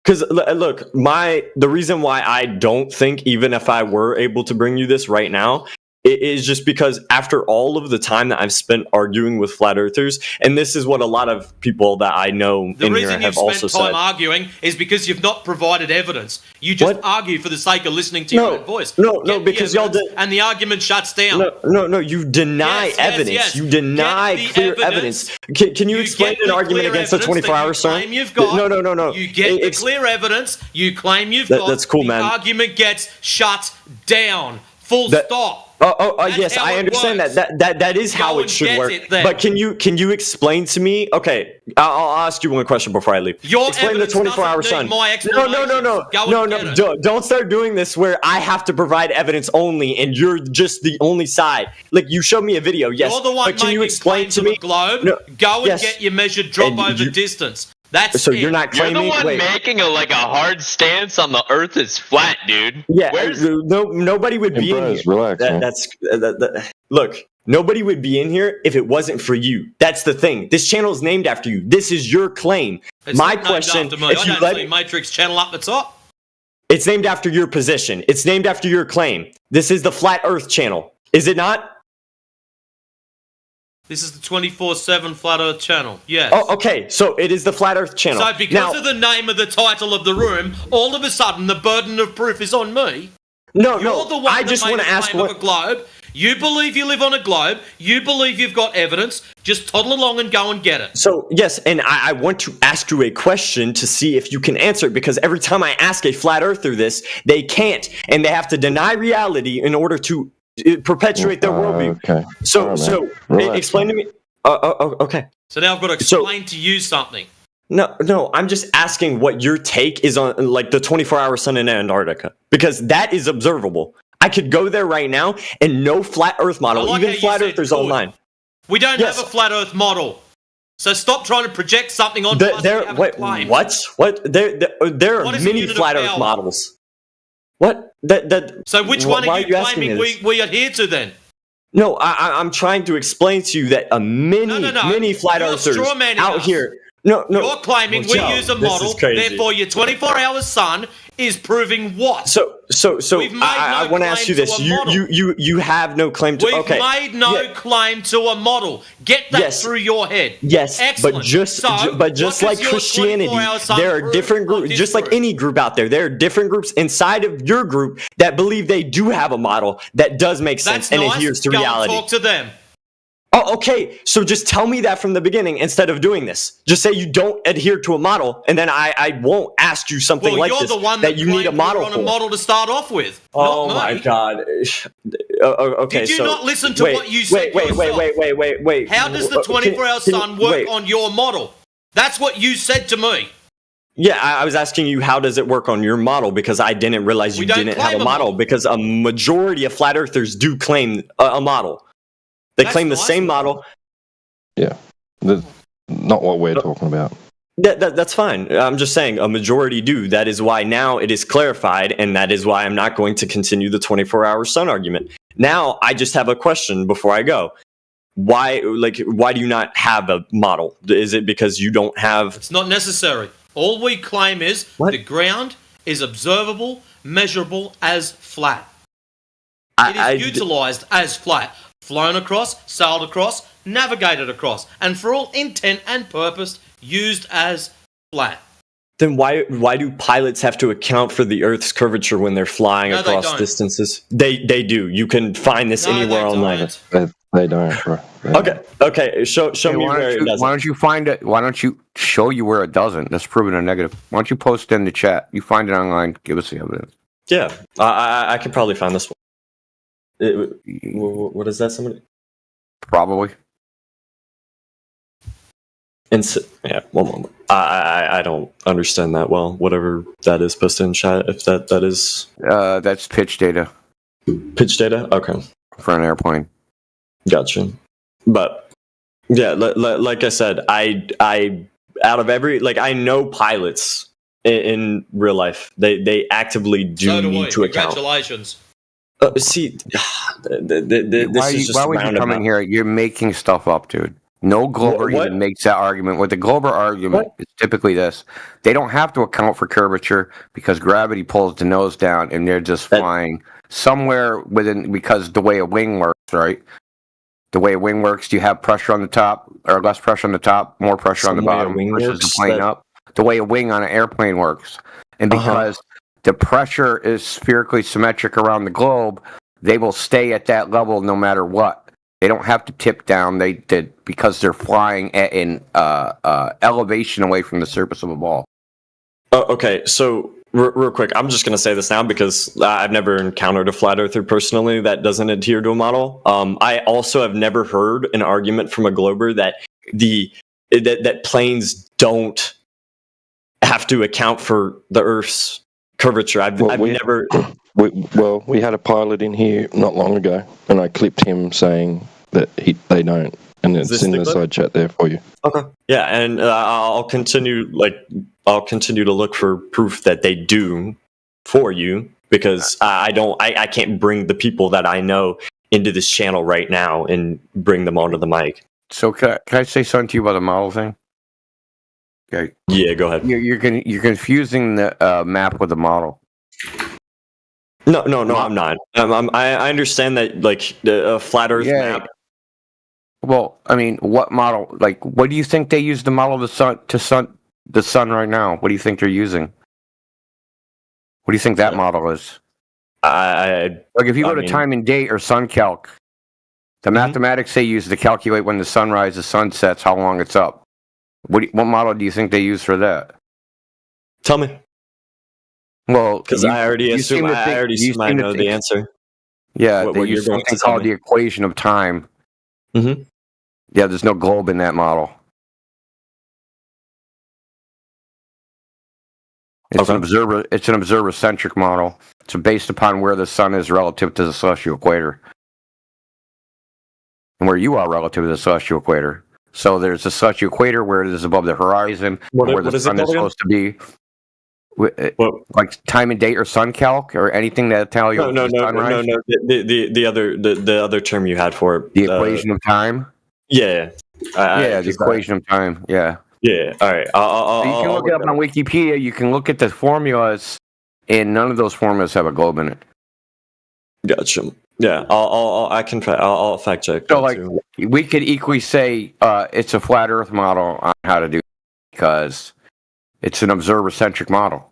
Because look, the reason why I don't think, even if I were able to bring you this right now, it is just because after all of the time that I've spent arguing with flat earthers, and this is what a lot of people that I know The in here reason have you've also spent time said. arguing is because you've not provided evidence. You just argue for the sake of listening to your own voice. No, Get the because y'all evidence, and the argument shuts down. No, you deny Yes, evidence. yes. You deny Get the clear evidence. Can you explain get an the argument clear against the evidence 24-hour that you sun? claim you've got. No. You get the clear evidence. You claim you've got. That's cool, the man. argument gets shut down. Full stop. That's Yes, how I it understand works. that is how Go it and should get work. it then. But can you explain to me? Okay, I'll ask you one question before I leave. Your Explain the evidence 24-hour doesn't sun. need my explanations. No. Don't start doing this where I have to provide evidence only, and you're just the only side. Like you showed me a video, yes. You're the one but can you making explain claims to of me? a globe. No, Go and yes. get your measured drop And over you- distance. That's So it. you're not You're claiming. the one wait. making a hard stance on the Earth is flat, dude. Yeah, Where's nobody would be in here. Relax, man. Look. Nobody would be in here if it wasn't for you. That's the thing. This channel is named after you. This is your claim. It's My not named question: after me. if I you don't let see Matrix channel up the top. it's named after your position. It's named after your claim. This is the Flat Earth channel. Is it not? This is the 24/7 Flat Earth channel. Yes. Oh, okay. So it is the Flat Earth channel. So because now, of the name of the title of the room, all of a sudden the burden of proof is on me. No. You're the one I that just made want a to ask claim of a globe. You believe you live on a globe. You believe you've got evidence. Just toddle along and go and get it. So, yes, and I want to ask you a question to see if you can answer it, because every time I ask a flat earther this, they can't, and they have to deny reality in order to perpetuate their worldview. Okay. So Relax, explain to me. Okay. So now I've got to explain to you something. No, I'm just asking what your take is on like the 24-hour sun in Antarctica, because that is observable. I could go there right now and no flat earth model, like even how you flat said earthers could. online. We don't Yes. have a flat Earth model. So stop trying to project something onto us. There, wait, what? There are What is a many unit of flat earth power? models. What? So which one why are you asking claiming me this? we adhere to then? No, I'm trying to explain to you that many flat You're earthers strawmanning out us. here. No. You're claiming we Joe, use a this is model, crazy. therefore your 24-hour sun is proving what? So We've made I no want to ask you claim this. to a model. You have no claim to. We've Okay. made no claim to a model. Get that Yes. through your head. Yes, Excellent. but just So, like what does your Christianity, 24-hour sun there are prove different or groups. Just like disprove? any group out there, there are different groups inside of your group that believe they do have a model that does make sense That's and nice. adheres to Go reality. and talk to them. Oh, okay. So just tell me that from the beginning instead of doing this. Just say you don't adhere to a model, and then I won't ask you something Well, like you're this the one that you need a claimed model we were on for. a model to start off with. Oh not my me. God. Okay. Did you so, not listen to wait, what you said Wait. yourself? How does the 24-hour sun work wait. on your model? That's what you said to me. Yeah, I was asking you how does it work on your model, because I didn't realize you don't didn't have claim a a model, because a majority of flat earthers do claim a model. They That's claim the nice. same model. Yeah. Not what we're talking about. That's fine. I'm just saying a majority do. That is why now it is clarified, and that is why I'm not going to continue the 24-hour sun argument. Now, I just have a question before I go. Why do you not have a model? Is it because you don't have... It's not necessary. All we claim is the ground is observable, measurable as flat. It is utilised as flat, flown across, sailed across, navigated across, and for all intent and purpose, used as flat. Then why do pilots have to account for the Earth's curvature when they're flying No, they across don't. distances? They do. You can find this anywhere online. They don't, bro. Okay. Show Hey, me where it doesn't. why don't you find it? Why don't you show you where it doesn't? That's proven a negative. Why don't you post in the chat? You find it online. Give us the evidence. Yeah, I could probably find this one. What is that? Somebody? Probably. Yeah, one moment. I don't understand that well. Whatever that is posted in chat, if that is that's pitch data. Pitch data. Okay. For an airplane. Gotcha. But yeah, like I said, I out of every I know pilots in real life. They actively do need to account. Congratulations. See, why would you come in here? You're making stuff up, dude. No Glober even makes that argument. What the Glober argument is typically this: they don't have to account for curvature because gravity pulls the nose down, and they're just flying somewhere within. Because the way a wing works, right? The way a wing works, you have pressure on the top, or less pressure on the top, more pressure on the bottom, pushes the plane up. The way a wing on an airplane works, and because the pressure is spherically symmetric around the globe, they will stay at that level no matter what. They don't have to tip down. They did because they're flying at an elevation away from the surface of a ball. Okay, so real quick, I'm just going to say this now because I've never encountered a flat earther personally that doesn't adhere to a model. I also have never heard an argument from a Glober that that planes don't have to account for the Earth's curvature. I've never. We had a pilot in here not long ago, and I clipped him saying that they don't, and it's in the side chat there for you. Okay. Yeah, and I'll continue to look for proof that they do for you because I can't bring the people that I know into this channel right now and bring them onto the mic. So can I say something to you about the model thing? Okay. Yeah, go ahead. You're confusing the map with the model. No, I'm not. I understand that, the flat Earth map. Well, I mean, what model? What do you think they use the model of the sun right now? What do you think they're using? What do you think that model is? If you go to time and date or sun calc, the mathematics they use to calculate when the sun rises, sun sets, how long it's up. What model do you think they use for that? Tell me. Well, because I already assume I know the answer. Yeah, they use something called the equation of time. Mm-hmm. Yeah, there's no globe in that model. It's an observer. It's an observer-centric model. It's based upon where the sun is relative to the celestial equator, and where you are relative to the celestial equator. So there's the celestial equator where it is above the horizon, where the sun is supposed to be. Like time and date or sun calc or anything that tell you no. The other term you had for it, the equation of time. Yeah, the equation of time. Yeah. All right. You can look it up on Wikipedia. You can look at the formulas, and none of those formulas have a globe in it. Gotcha. Yeah, I can try. I'll fact check. So, we could equally say it's a flat Earth model on how to do it because it's an observer-centric model.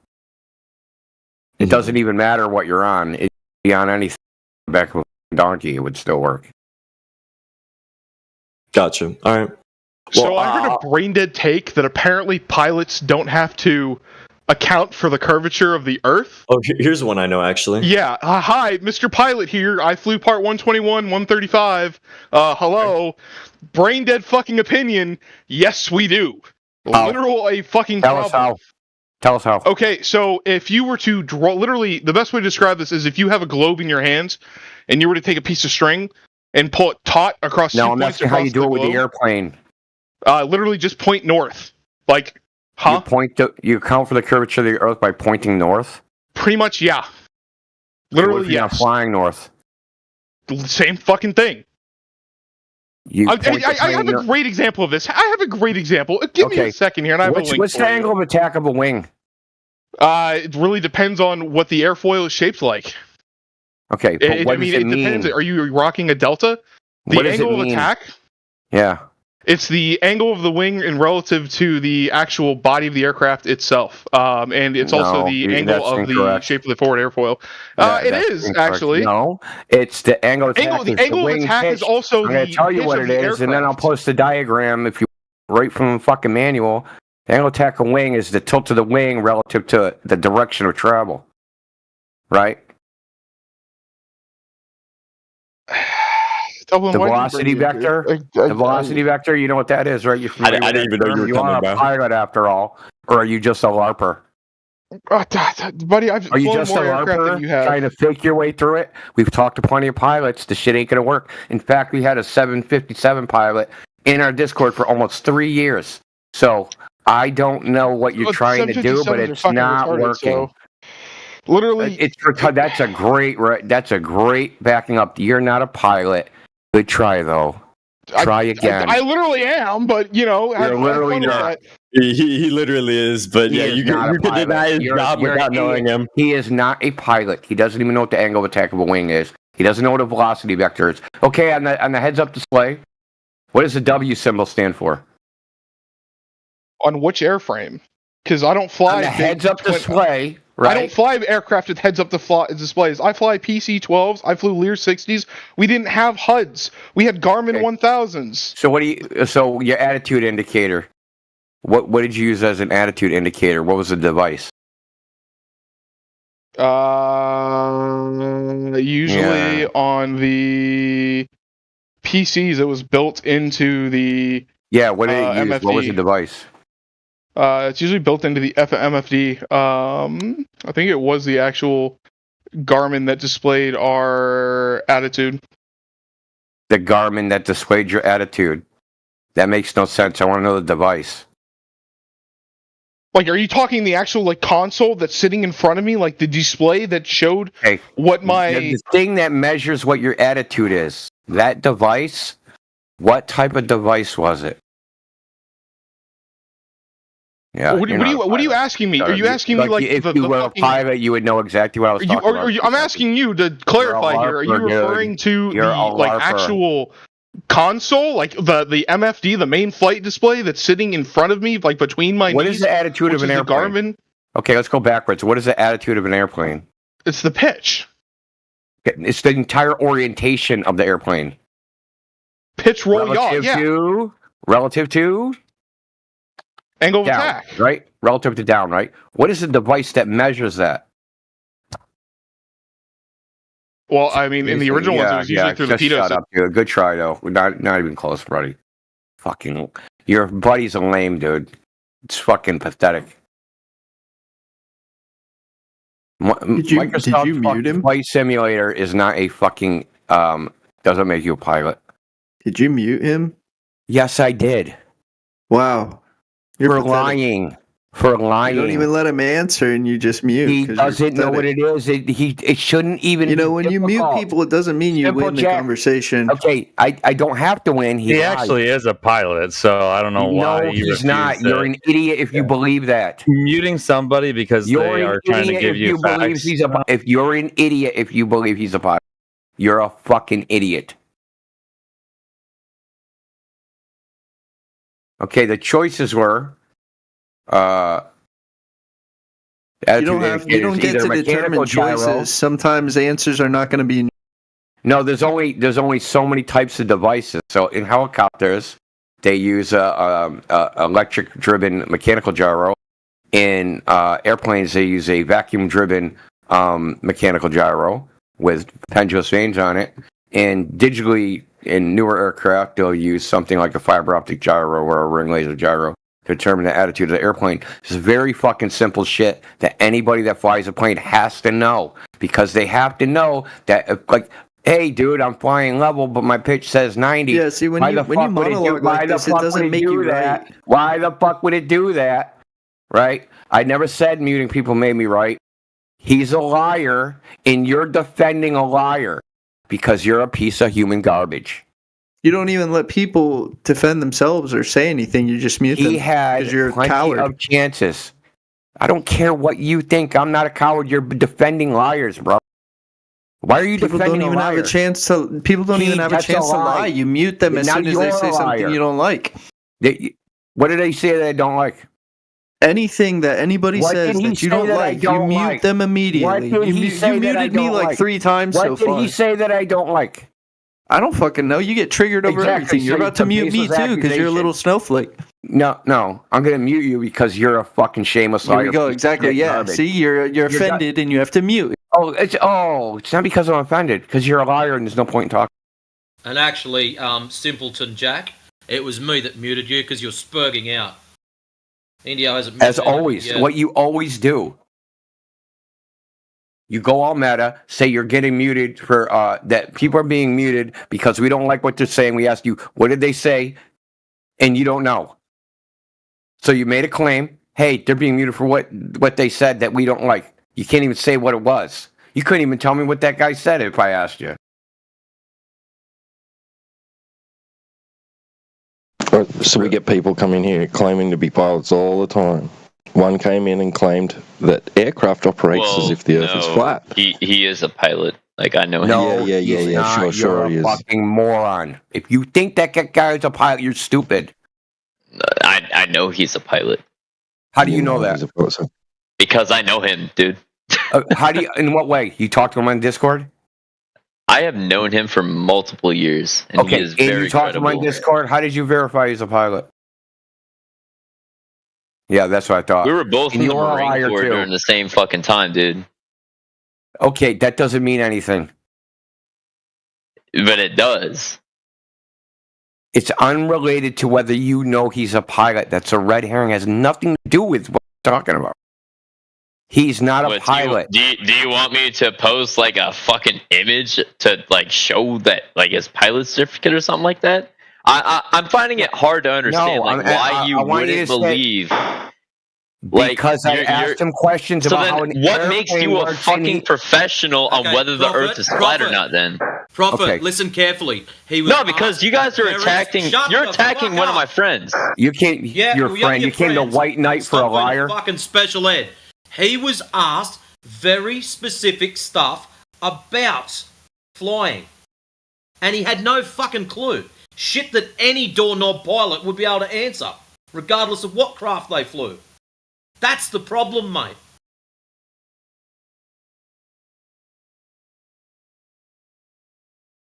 It doesn't even matter what you're on. It could be on anything. Back of a donkey, it would still work. Gotcha. All right. So I heard a brain-dead take that apparently pilots don't have to account for the curvature of the Earth. Oh, here's one I know, actually. Yeah. Hi, Mr. Pilot here. I flew part 121, 135. Hello. Brain-dead fucking opinion. Yes, we do. Literal a fucking problem. Tell us how. Okay, so if you were to draw, literally, the best way to describe this is if you have a globe in your hands and you were to take a piece of string and pull it taut across. No, I'm asking how you do it with the airplane. Literally just point north. You account for the curvature of the Earth by pointing north? Pretty much, yeah. Literally, you're not flying north. Same fucking thing. I have a great example of this. I have a great example. Give me a second here, and I have a link What's the angle of attack of a wing? It really depends on what the airfoil is shaped like. Okay, but what does it mean? Depends. Are you rocking a delta? The What does it angle of mean? attack. Yeah. It's the angle of the wing in relative to the actual body of the aircraft itself, and it's also the angle of the shape of the forward airfoil. It is actually. No, it's the angle of attack. The angle of attack is also I'm going to tell you what it is, and then I'll post a diagram if you right from the fucking manual. The angle of attack of wing is the tilt of the wing relative to the direction of travel. Right? The velocity vector. The velocity vector. You know what that is, right? You're I didn't even know you were you coming are a about. pilot after all, or are you just a larper? Buddy, I've Are you flown just a more aircraft than you larper have. trying to fake your way through it? We've talked to plenty of pilots. The shit ain't gonna work. In fact, we had a 757 pilot in our Discord for almost 3 years. So I don't know what you're trying to do, but 757s are it's fucking not retarded, working. so literally, That's a great backing up. You're not a pilot. Good try though. Try again. I literally am, but You're literally not. He literally is, but He yeah, is you not a could pilot. deny his You're job an without knowing idiot. him. He is not a pilot. He doesn't even know what the angle of attack of a wing is. He doesn't know what a velocity vector is. Okay, on the heads-up display, what does the W symbol stand for? on which airframe? Because I don't fly On the big heads-up display, right? I don't fly aircraft with heads-up displays. I fly PC-12s. I flew Lear 60s. We didn't have HUDs. We had Garmin 1000s. So what do you? So your attitude indicator. What did you use as an attitude indicator? What was the device? Usually on the PCs, it was built into the What did it use? MFD. What was the device? It's usually built into the MFD. I think it was the actual Garmin that displayed our attitude. The Garmin that displayed your attitude. That makes no sense. I want to know the device. Like, are you talking the actual console that's sitting in front of me, like the display that showed what my the thing that measures what your attitude is? That device. What type of device was it? Yeah. What are you asking me? Are you asking me like if the you were fucking- a pilot, you would know exactly what I was talking about. I'm asking you to clarify here. Are you larper, dude. referring to You're the a larper. actual console, like the MFD, the main flight display that's sitting in front of me, like between my What knees? is the attitude which of an is the airplane? Garmin. Okay, let's go backwards. What is the attitude of an airplane? It's the pitch. It's the entire orientation of the airplane. Pitch roll yaw. Yeah. Relative to Angle of down, attack. right? Relative to down, right? What is the device that measures that? Well, I mean, in the original ones, it was usually through the just shut pitot. up, dude. Good try, though. We're not even close, buddy. Fucking, your buddy's a lame, dude. It's fucking pathetic. Microsoft did you mute him? Flight Simulator is not a fucking doesn't make you a pilot. Did you mute him? Yes, I did. Wow. For lying. For lying. You don't even let him answer, and you just mute. He 'cause you're doesn't know what pathetic. it is. It shouldn't even. You know, be when you mute difficult. people, it doesn't mean you Simple win the Jack. conversation. Okay, I don't have to win. He lied. actually is a pilot, so I don't know why No, he he's not. refused You're it. an idiot if you believe that. Muting somebody because You're they an are trying to idiot give if you believe facts. he's a. If you're an idiot if you believe he's a pilot, you're a fucking idiot. Okay, the choices were. You don't get to determine choices. Sometimes answers are not going to be. No, there's only so many types of devices. So in helicopters, they use a electric-driven mechanical gyro. In airplanes, they use a vacuum-driven mechanical gyro with pendulous vanes on it. And digitally, in newer aircraft, they'll use something like a fiber optic gyro or a ring laser gyro to determine the attitude of the airplane. It's very fucking simple shit that anybody that flies a plane has to know, because they have to know that, hey, dude, I'm flying level, but my pitch says 90. Yeah, see, when you monologue like this, it doesn't make you right. Why the fuck would it do that? Right? I never said muting people made me right. He's a liar, and you're defending a liar because you're a piece of human garbage. You don't even let people defend themselves or say anything. You just mute them. He had because you're a plenty coward. of chances. I don't care what you think. I'm not a coward. You're defending liars, bro. Why are you People defending don't even a liar? have a chance to. People don't even have a That's chance to lie. lie. You mute them as Now soon as they you're say a something liar. you don't like. What did they say that I don't like? Anything that anybody What says did he that you say don't that I like, you don't mute like? them immediately. What did he say You that I muted me don't like like? 3 times What so did far. he say that I don't like? I don't fucking know. You get triggered over Exactly, everything. You're so about to it's a mute me baseless too because you're a little accusation. snowflake. No. I'm gonna mute you because you're a fucking shameless Here liar. we go. Exactly. Yeah. Garbage. See, you're offended and you have to mute. It's not because I'm offended. Because you're a liar and there's no point in talking. And actually, Simpleton Jack, it was me that muted you because you're spurging out. Indio hasn't muted As always, yet. what you always do. You go all meta, say you're getting muted for that people are being muted because we don't like what they're saying. We ask you, what did they say? And you don't know. So you made a claim, hey, they're being muted for what they said that we don't like. You can't even say what it was. You couldn't even tell me what that guy said if I asked you. So we get people coming here claiming to be pilots all the time. One came in and claimed that aircraft operates as if the Earth is flat. He is a pilot. Like, I know him. No, Yeah, he's not. sure You're he a is. fucking moron. If you think that guy is a pilot, you're stupid. I know he's a pilot. How do you know that? Because I know him, dude. How do you? In what way? You talk to him on Discord? I have known him for multiple years, and Okay, he is and very you talked to him on credible. Discord. How did you verify he's a pilot? Yeah, that's what I thought. We were both And in the you're a Marine liar, Corps too. during the same fucking time, dude. Okay, that doesn't mean anything. But it does. It's unrelated to whether you know he's a pilot. That's a red herring. It has nothing to do with what we're talking about. He's not a What, pilot. Do you want me to post like a fucking image to like show that like his pilot certificate or something like that? I'm finding it hard to understand why you I want you wouldn't to say- believe. Because I asked him questions So about then how an what makes airplane you a works and fucking professional on Okay, whether the Prophet, Earth is flat or Prophet. not? Then Prophet, Okay. listen carefully. He was no, because asked you guys are very- attacking. Shut You're the attacking fuck one of up. my friends. You can't. Yeah, your well, friend. your You came to friends. White Knight for a Stop being liar. Fucking special ed. He was asked very specific stuff about flying, and he had no fucking clue. Shit that any doorknob pilot would be able to answer, regardless of what craft they flew. That's the problem, mate.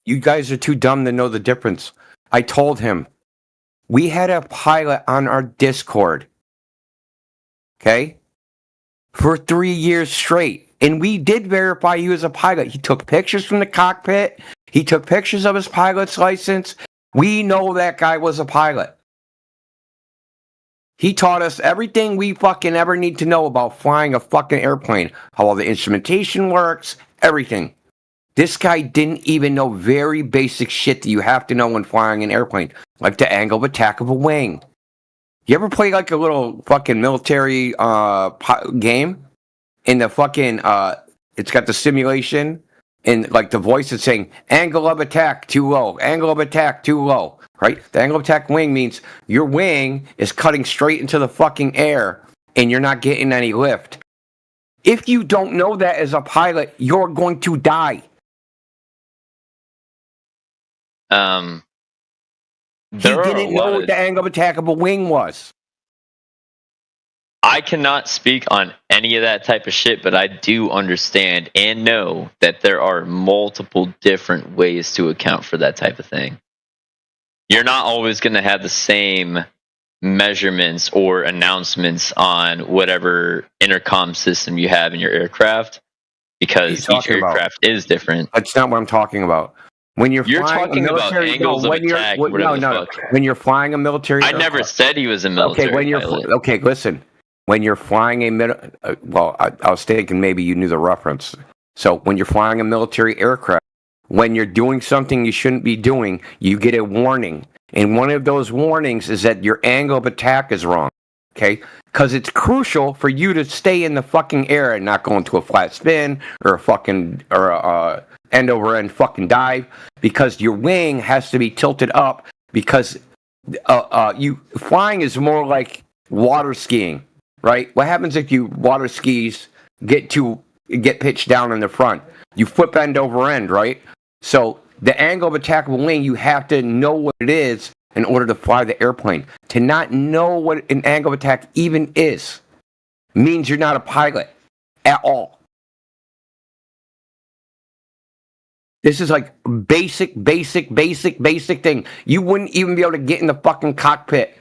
You guys are too dumb to know the difference. I told him. We had a pilot on our Discord. Okay? For 3 years straight. And we did verify he was a pilot. He took pictures from the cockpit. He took pictures of his pilot's license. We know that guy was a pilot. He taught us everything we fucking ever need to know about flying a fucking airplane. How all the instrumentation works. Everything. This guy didn't even know very basic shit that you have to know when flying an airplane. Like the angle of attack of a wing. You ever play like a little fucking military game? In the fucking, it's got the simulation, and like the voice is saying, angle of attack too low, angle of attack too low, right? The angle of attack wing means your wing is cutting straight into the fucking air, and you're not getting any lift. If you don't know that as a pilot, you're going to die. He There are a didn't lot know of- what the angle of attack of a wing was. I cannot speak on any of that type of shit, but I do understand and know that there are multiple different ways to account for that type of thing. You're not always going to have the same measurements or announcements on whatever intercom system you have in your aircraft, because each talking about? aircraft is different. That's not what I'm talking about. When you're flying talking a about military, angles of when you're, attack, when- whatever the no. fuck. When you're flying a military, I never said he was a military Okay, when you're pilot. okay, listen. When you're flying I was thinking maybe you knew the reference. So when you're flying a military aircraft, when you're doing something you shouldn't be doing, you get a warning, and one of those warnings is that your angle of attack is wrong. Okay, because it's crucial for you to stay in the fucking air and not go into a flat spin or a end over end fucking dive, because your wing has to be tilted up, because you flying is more like water skiing. right? What happens if you water skis get pitched down in the front? You flip end over end, right? So the angle of attackable wing, you have to know what it is in order to fly the airplane. To not know what an angle of attack even is means you're not a pilot at all. This is like basic thing. You wouldn't even be able to get in the fucking cockpit.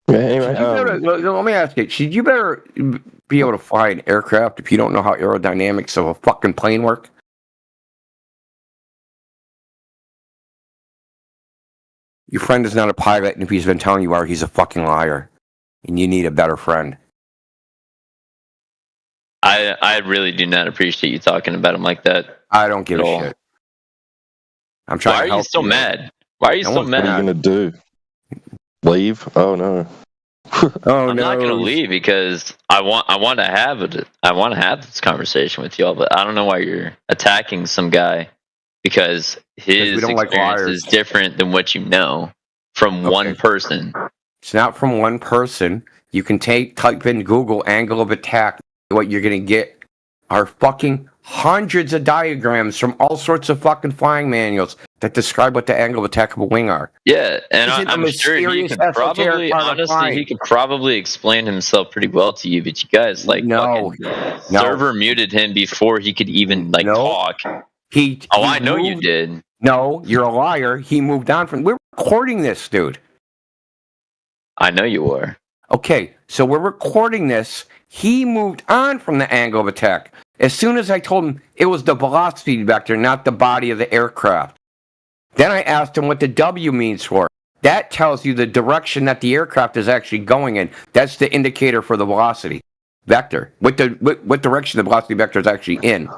Yeah, anyway, Let me ask you, should you better be able to fly an aircraft if you don't know how aerodynamics of a fucking plane work? Your friend is not a pilot, and if he's been telling you are, he's a fucking liar. And you need a better friend. I really do not appreciate you talking about him like that. I don't give a shit. I'm trying Why to are help you so mad? Why are you so What are you mad? gonna do? Leave? Oh no. I'm not gonna leave because I want to have this conversation with y'all, but I don't know why you're attacking some guy because his we don't like experience liars. is different than what you know from one person. It's not from one person. You can type in Google angle of attack. What you're gonna get are fucking hundreds of diagrams from all sorts of fucking flying manuals that describe what the angle of attackable wing are. Yeah, and Isn't I'm a sure he mysterious could esoteric probably, part of honestly, flying. he could probably explain himself pretty well to you, but you guys server muted him before he could even talk. I know you did. No, you're a liar. He moved on from. We're recording this, dude. I know you were. Okay, so we're recording this. He moved on from the angle of attack. As soon as I told him it was the velocity vector, not the body of the aircraft. Then I asked him what the W means for. That tells you the direction that the aircraft is actually going in. That's the indicator for the velocity vector. What direction the velocity vector is actually in.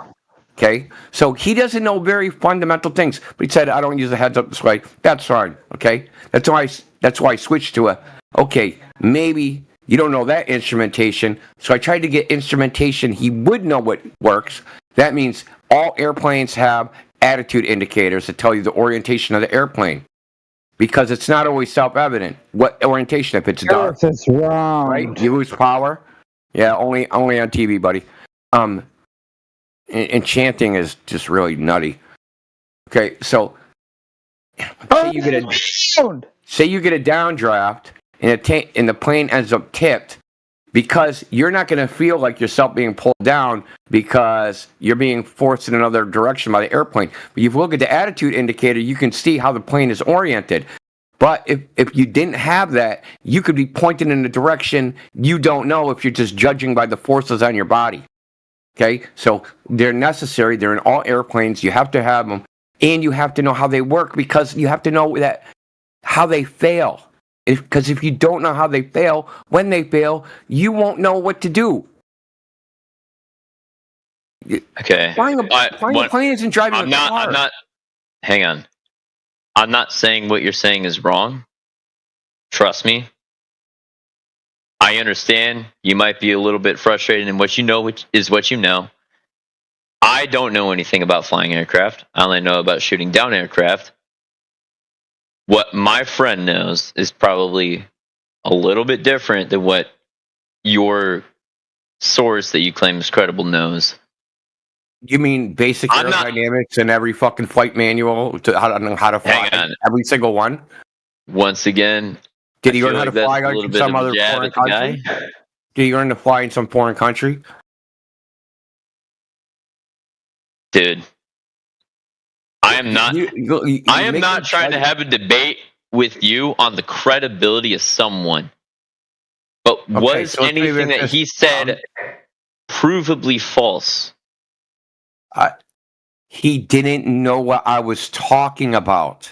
Okay? So he doesn't know very fundamental things. But he said, I don't use a heads-up display. That's fine. Okay? That's why I switched to okay, maybe you don't know that instrumentation. So I tried to get instrumentation he would know what works. That means all airplanes have attitude indicators that tell you the orientation of the airplane. Because it's not always self-evident what orientation if it's dark. It's wrong. Right? You lose power. Yeah, only on TV, buddy. Enchanting is just really nutty. Okay, so say you get a downdraft and the plane ends up tipped because you're not going to feel like yourself being pulled down because you're being forced in another direction by the airplane. But if you look at the attitude indicator, you can see how the plane is oriented. But if you didn't have that, you could be pointed in a direction you don't know if you're just judging by the forces on your body. Okay? So they're necessary. They're in all airplanes. You have to have them. And you have to know how they work because you have to know how they fail. Because if you don't know how they fail, when they fail, you won't know what to do. Okay. Flying a plane isn't driving a car. Hang on. I'm not saying what you're saying is wrong. Trust me. I understand you might be a little bit frustrated in what you know is what you know. I don't know anything about flying aircraft. I only know about shooting down aircraft. What my friend knows is probably a little bit different than what your source that you claim is credible knows. You mean basic aerodynamics in every fucking flight manual to how to fly every single one? Once again, did he learn how to fly in some other foreign country? Did he learn to fly in some foreign country? Dude, I am not. I am not trying to have a debate with you on the credibility of someone. But was anything that he said provably false? He didn't know what I was talking about.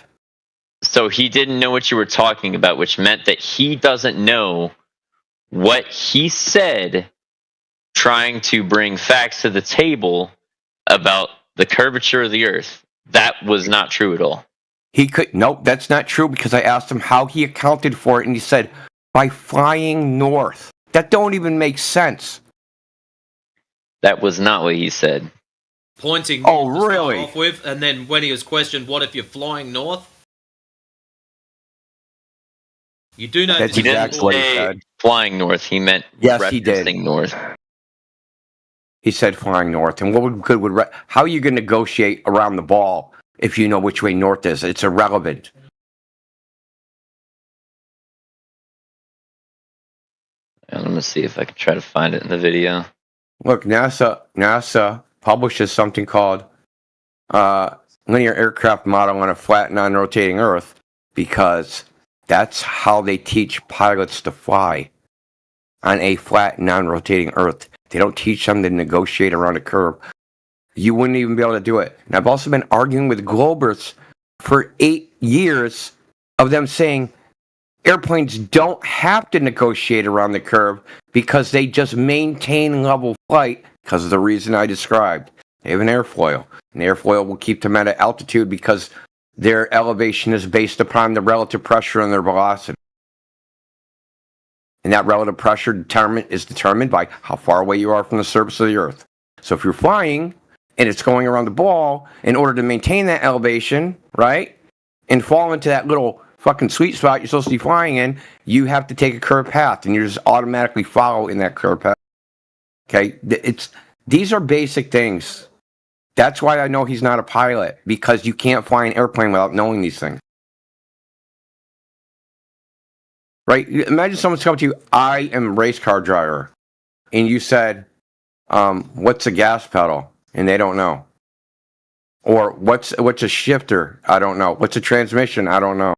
So he didn't know what you were talking about, which meant that he doesn't know what he said, trying to bring facts to the table about the curvature of the Earth. That was not true at all. Nope, that's not true because I asked him how he accounted for it, and he said, by flying north. That don't even make sense. That was not what he said. pointing Oh, north to start really? off with, and then when he was questioned, what if you're flying north? You do know That's this is exactly all- what he said. Flying north. He meant Yes, he did. referencing north. He said flying north. And what would how are you going to negotiate around the ball if you know which way north is? It's irrelevant. And I'm gonna see if I can try to find it in the video. Look, NASA publishes something called linear aircraft model on a flat, non-rotating Earth because that's how they teach pilots to fly on a flat, non-rotating Earth. They don't teach them to negotiate around a curve. You wouldn't even be able to do it. And I've also been arguing with Globers for 8 years of them saying airplanes don't have to negotiate around the curve because they just maintain level flight because of the reason I described. They have an airfoil. An airfoil will keep them at an altitude because their elevation is based upon the relative pressure and their velocity. And that relative pressure is determined by how far away you are from the surface of the Earth. So if you're flying and it's going around the ball, in order to maintain that elevation, right, and fall into that little fucking sweet spot you're supposed to be flying in, you have to take a curved path, and you just automatically follow in that curved path. Okay, these are basic things. That's why I know he's not a pilot, because you can't fly an airplane without knowing these things. Right? Imagine someone's coming to you, I am a race car driver, and you said, what's a gas pedal? And they don't know. Or what's a shifter? I don't know. What's a transmission? I don't know.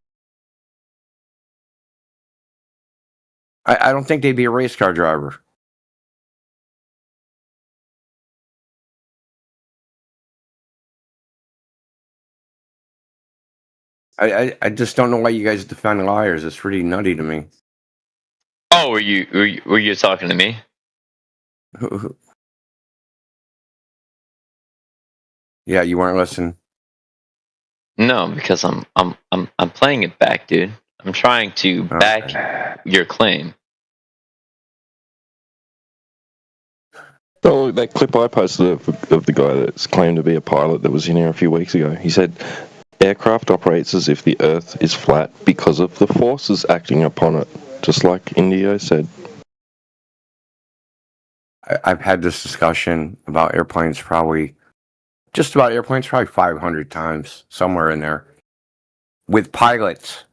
I don't think they'd be a race car driver. I just don't know why you guys defend liars. It's pretty nutty to me. Oh, were you talking to me? Yeah, you weren't listening. No, because I'm playing it back, dude. I'm trying to back your claim. Oh, that clip I posted of the guy that's claimed to be a pilot that was in here a few weeks ago. He said, aircraft operates as if the Earth is flat because of the forces acting upon it, just like Indio said. I've had this discussion about airplanes probably 500 times, somewhere in there, with pilots.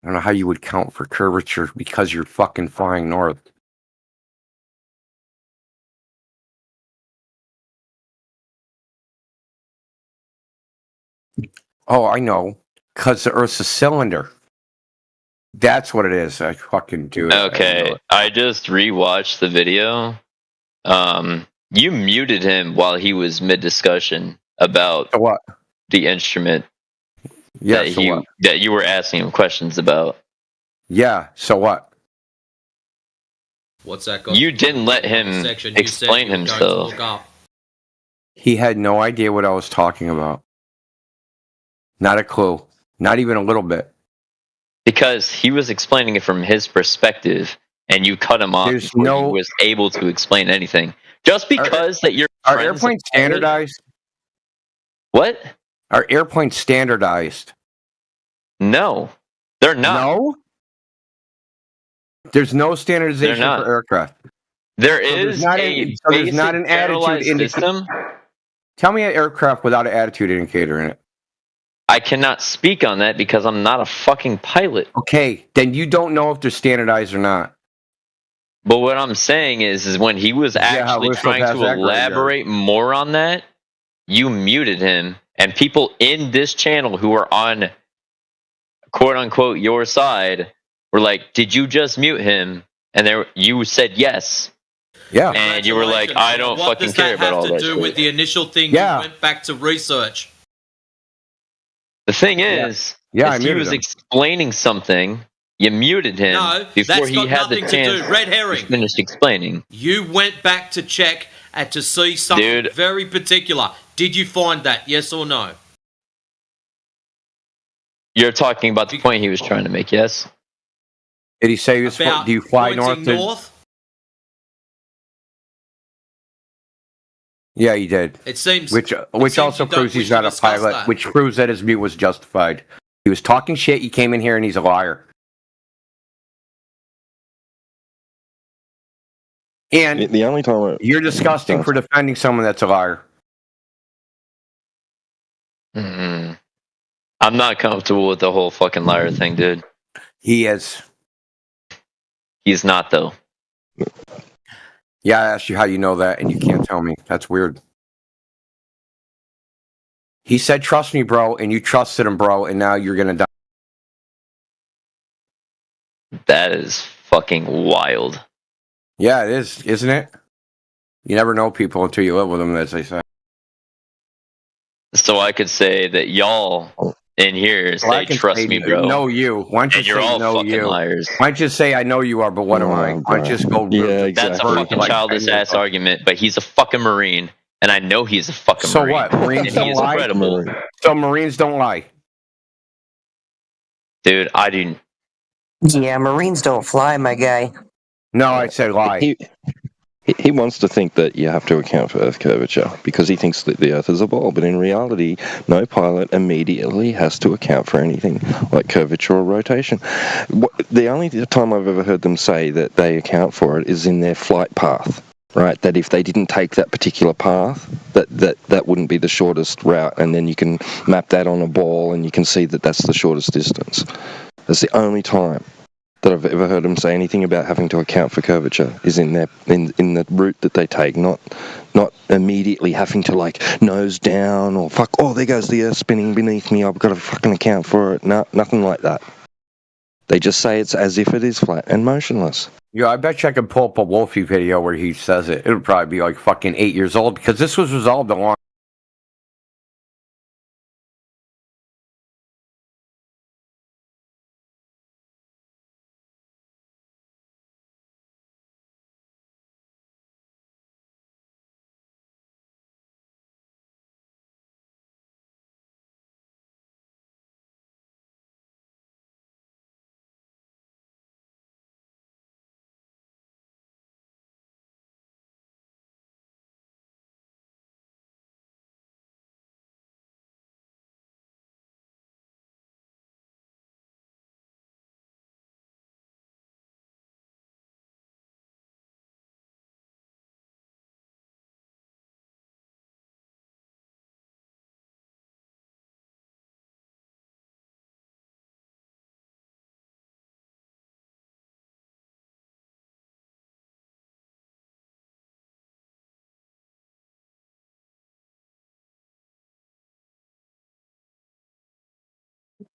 I don't know how you would count for curvature because you're fucking flying north. Oh, I know. Because the Earth's a cylinder. That's what it is. I fucking do it. Okay, I just rewatched the video. You muted him while he was mid-discussion about what the instrument Yeah, that so what? that you were asking him questions about. Yeah, so what? What's that got? You didn't let him Section you explain said you were going to himself. look up. He had no idea what I was talking about. Not a clue. Not even a little bit. Because he was explaining it from his perspective, and you cut him off before he was able to explain anything. Just because that you're Are airplanes standardized? What? Are airplanes standardized? No, they're not. No? There's no standardization They're not. for aircraft. There So is there's not an attitude indicator. system. Tell me an aircraft without an attitude indicator in it. I cannot speak on that because I'm not a fucking pilot. Okay, then you don't know if they're standardized or not. But what I'm saying is when he was actually we're so trying past to that grade, elaborate more on that, you muted him, and people in this channel who are on quote unquote your side were like, "Did you just mute him?" And you said yes. Yeah. And you were like, "I don't What fucking does care that about have all to that do shit." with the initial thing Yeah. you went back to research? The thing is, Yeah, I he muted was him. explaining something. You muted him No, before that's he got had the nothing to chance do. Red to herring. finish explaining. You went back to check and to see something Dude. very particular. Did you find that? Yes or no? You're talking about the point he was trying to make, yes? Did he say he was? About Do you fly pointing north? north? Yeah, he did. It seems. Which seems also you don't proves he's wish to not a discuss pilot. that. Which proves that his mute was justified. He was talking shit. He came in here and he's a liar. And The only time you're disgusting for defending someone that's a liar. I'm not comfortable with the whole fucking liar thing, dude. He is. He's not, though. Yeah, I asked you how you know that, and you can't tell me. That's weird. He said, "Trust me, bro," and you trusted him, bro, and now you're gonna die. That is fucking wild. Yeah, it is, isn't it? You never know people until you live with them, as they say. So I could say that y'all in here Well, I say, can "Trust say, me, bro." know you. Why don't you And you're say all know fucking you? liars. Why don't you say I know you are, but what am I? Why don't you just go? That's a fucking childish ass argument, but he's a fucking Marine, and I know he's a fucking So Marine. what? Marines and don't he's lie. incredible. So Marines don't lie. Dude, I do. Yeah, Marines don't fly, my guy. No, I said lie. He wants to think that you have to account for Earth curvature because he thinks that the Earth is a ball, but in reality, no pilot immediately has to account for anything like curvature or rotation. The only time I've ever heard them say that they account for it is in their flight path, right? That if they didn't take that particular path, that wouldn't be the shortest route, and then you can map that on a ball and you can see that that's the shortest distance. That's the only time that I've ever heard them say anything about having to account for curvature is in their in the route that they take, not immediately having to like nose down or fuck, oh, there goes the Earth spinning beneath me, I've got to fucking account for it. No, nothing like that. They just say it's as if it is flat and motionless. Yeah, I bet you I could pull up a Wolfie video where he says it. It would probably be like fucking 8 years old because this was resolved a long.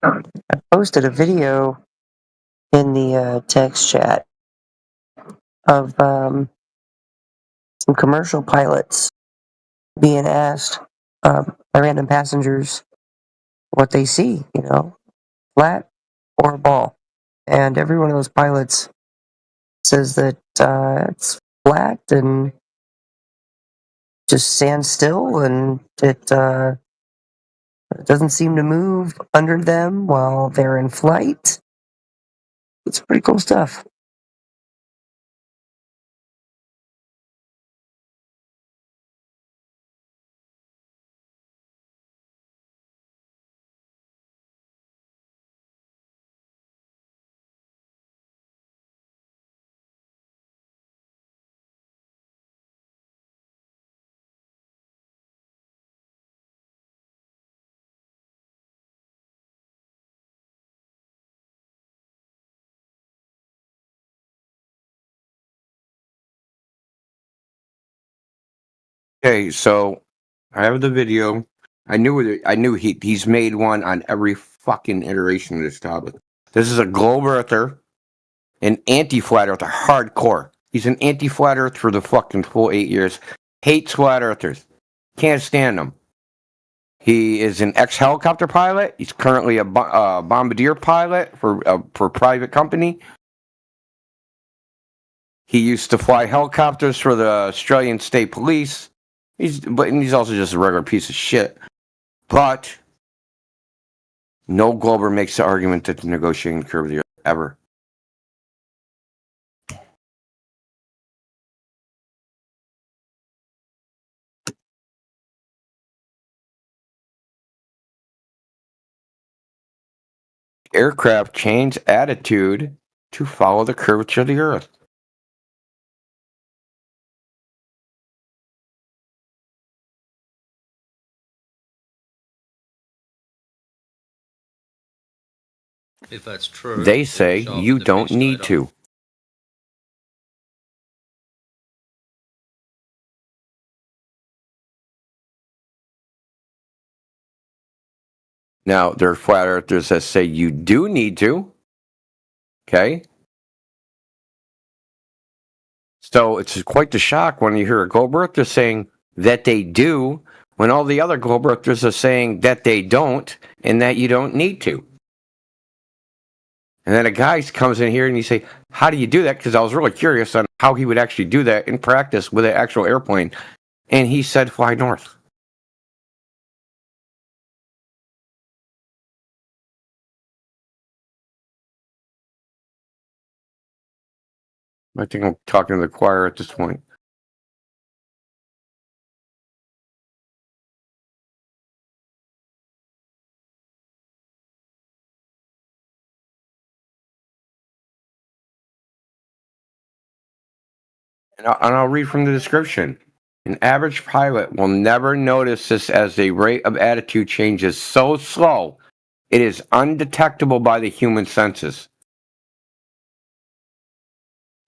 I posted a video in the text chat of some commercial pilots being asked by random passengers what they see, flat or a ball. And every one of those pilots says that it's flat and just stands still, and it doesn't seem to move under them while they're in flight. It's pretty cool stuff. Okay, so I have the video. I knew he's made one on every fucking iteration of this topic. This is a globe earther, an anti-flat earther, hardcore. He's an anti-flat earth for the fucking full 8 years. Hates flat earthers. Can't stand them. He is an ex-helicopter pilot. He's currently a bombardier pilot for a private company. He used to fly helicopters for the Australian State Police. He's also just a regular piece of shit. But No Glober makes the argument that the negotiating curve of the earth ever. Aircraft change attitude to follow the curvature of the earth. If that's true. They say show up you in the don't fish need later. to. Now, there are flat earthers that say you do need to. Okay? So it's quite the shock when you hear a globe earther saying that they do, when all the other globe earthers are saying that they don't, and that you don't need to. And then a guy comes in here and you say, how do you do that? Because I was really curious on how he would actually do that in practice with an actual airplane. And he said, fly north. I think I'm talking to the choir at this point. And I'll read from the description. An average pilot will never notice this as the rate of attitude change is so slow, it is undetectable by the human senses.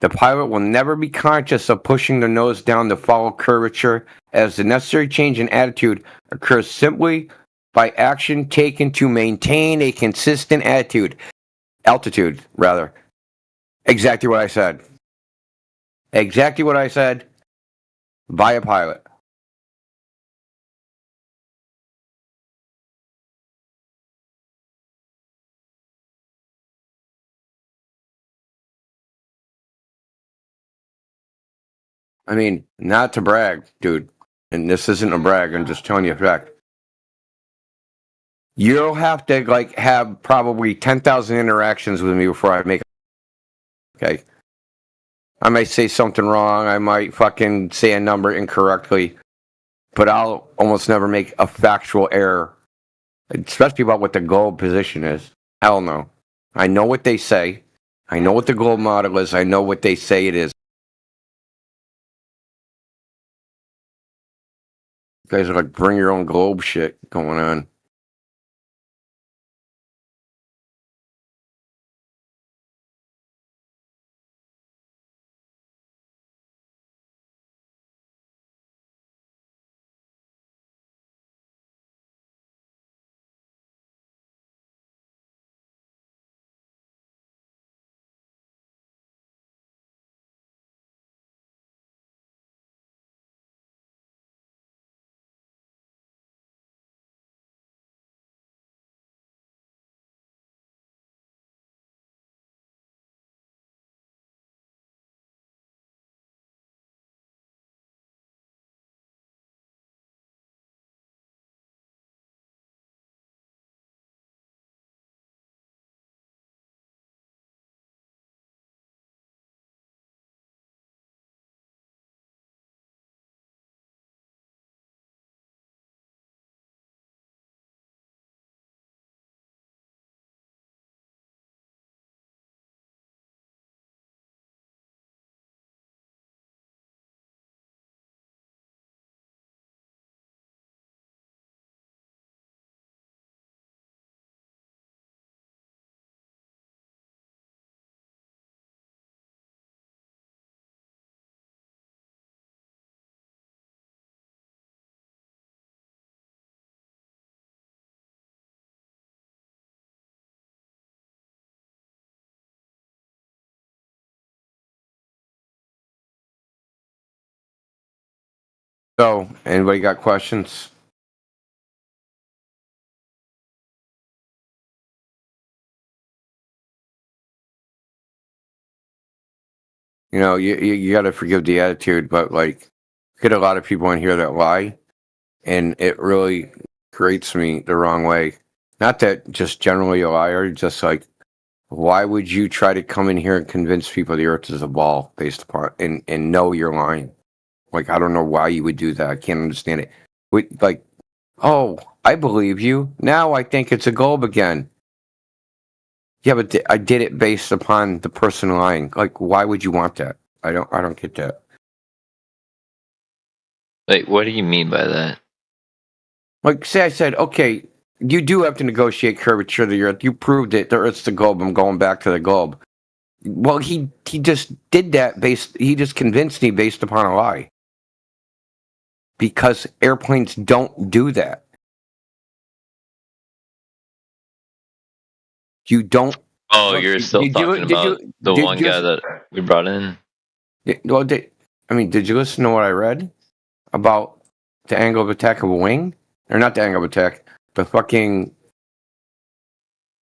The pilot will never be conscious of pushing the nose down to follow curvature, as the necessary change in attitude occurs simply by action taken to maintain a consistent altitude, rather. Exactly what I said. Exactly what I said by a pilot. I mean, not to brag, dude, and this isn't a brag, I'm just telling you a fact. You'll have to have probably 10,000 interactions with me before I make it. Okay. I might say something wrong, I might fucking say a number incorrectly, but I'll almost never make a factual error, especially about what the gold position is. Hell no. I know what they say. I know what the gold model is. I know what they say it is. You guys are like bring your own globe shit going on. So, anybody got questions? You know, you got to forgive the attitude, but like, get a lot of people in here that lie, and it really creates me the wrong way. Not that just generally a liar, just like, why would you try to come in here and convince people the Earth is a ball based upon and know you're lying? Like, I don't know why you would do that. I can't understand it. Like, oh, I believe you. Now I think it's a globe again. Yeah, but I did it based upon the person lying. Like, why would you want that? I don't get that. Like, what do you mean by that? Like, say I said, okay, you do have to negotiate curvature of the Earth. You proved it. The Earth's the globe. I'm going back to the globe. Well, he just did that he just convinced me based upon a lie. Because airplanes don't do that. You don't. Oh, you're still talking about the one guy that we brought in? Well, did you listen to what I read about the angle of attack of a wing? Or not the angle of attack, the fucking...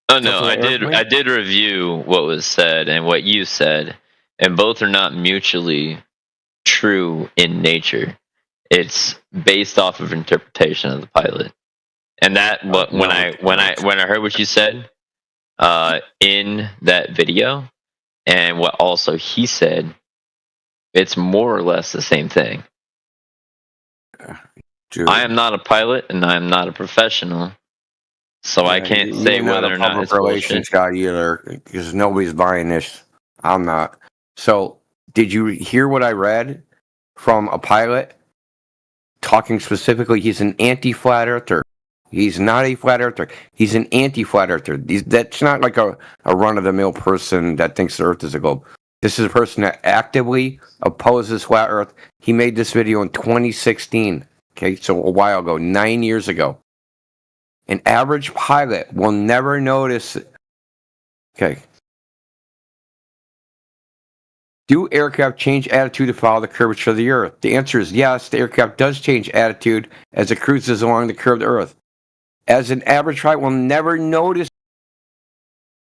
Oh, no, I did review what was said and what you said, and both are not mutually true in nature. It's based off of interpretation of the pilot. And that, when I heard what you said in that video, and what also he said, it's more or less the same thing. Dude. I am not a pilot, and I am not a professional, so I can't say whether or not it's relations guy either, because nobody's buying this. I'm not. So, did you hear what I read from a pilot talking specifically? He's an anti-flat earther. He's not a flat earther. He's an anti-flat earther. That's not like a run-of-the-mill person that thinks the Earth is a globe. This is a person that actively opposes flat Earth. He made this video in 2016. Okay, so a while ago, 9 years ago. An average pilot will never notice. Okay. Do aircraft change attitude to follow the curvature of the Earth? The answer is yes. The aircraft does change attitude as it cruises along the curved Earth. As an average pilot will never notice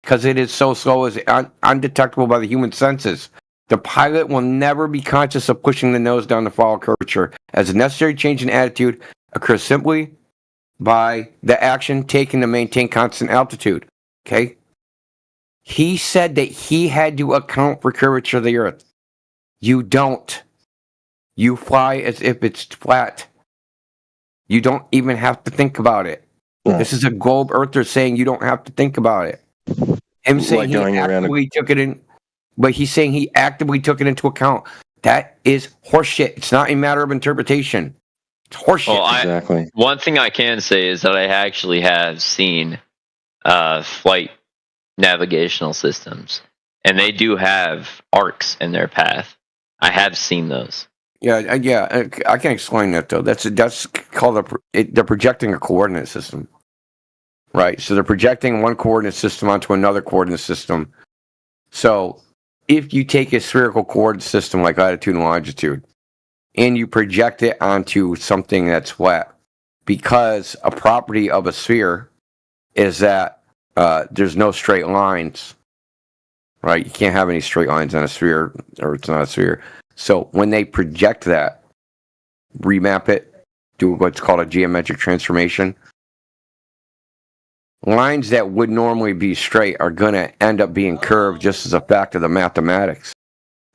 because it is so slow as undetectable by the human senses. The pilot will never be conscious of pushing the nose down to follow curvature, as a necessary change in attitude occurs simply by the action taken to maintain constant altitude. Okay? He said that he had to account for curvature of the Earth. You don't. You fly as if it's flat. You don't even have to think about it. Yeah. This is a globe earther saying you don't have to think about it. Him saying he actively took it in, but he's saying he actively took it into account. That is horseshit. It's not a matter of interpretation. It's horseshit. Well, exactly. One thing I can say is that I actually have seen flight navigational systems, and they do have arcs in their path. I have seen those. Yeah. I can explain that though. That's called they're projecting a coordinate system, right? So they're projecting one coordinate system onto another coordinate system. So if you take a spherical coordinate system like latitude and longitude, and you project it onto something that's flat, because a property of a sphere is that there's no straight lines, right? You can't have any straight lines on a sphere, or it's not a sphere. So when they project that, remap it, do what's called a geometric transformation, lines that would normally be straight are going to end up being curved just as a fact of the mathematics.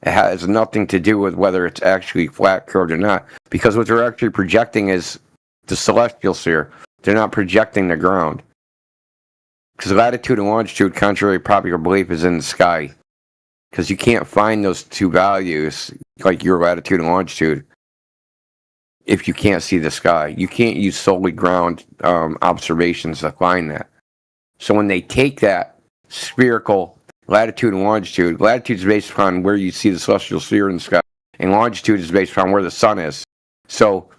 It has nothing to do with whether it's actually flat, curved, or not, because what they're actually projecting is the celestial sphere. They're not projecting the ground. Because latitude and longitude, contrary to popular belief, is in the sky. Because you can't find those two values, like your latitude and longitude, if you can't see the sky. You can't use solely ground observations to find that. So when they take that spherical latitude and longitude is based upon where you see the celestial sphere in the sky, and longitude is based upon where the sun is. So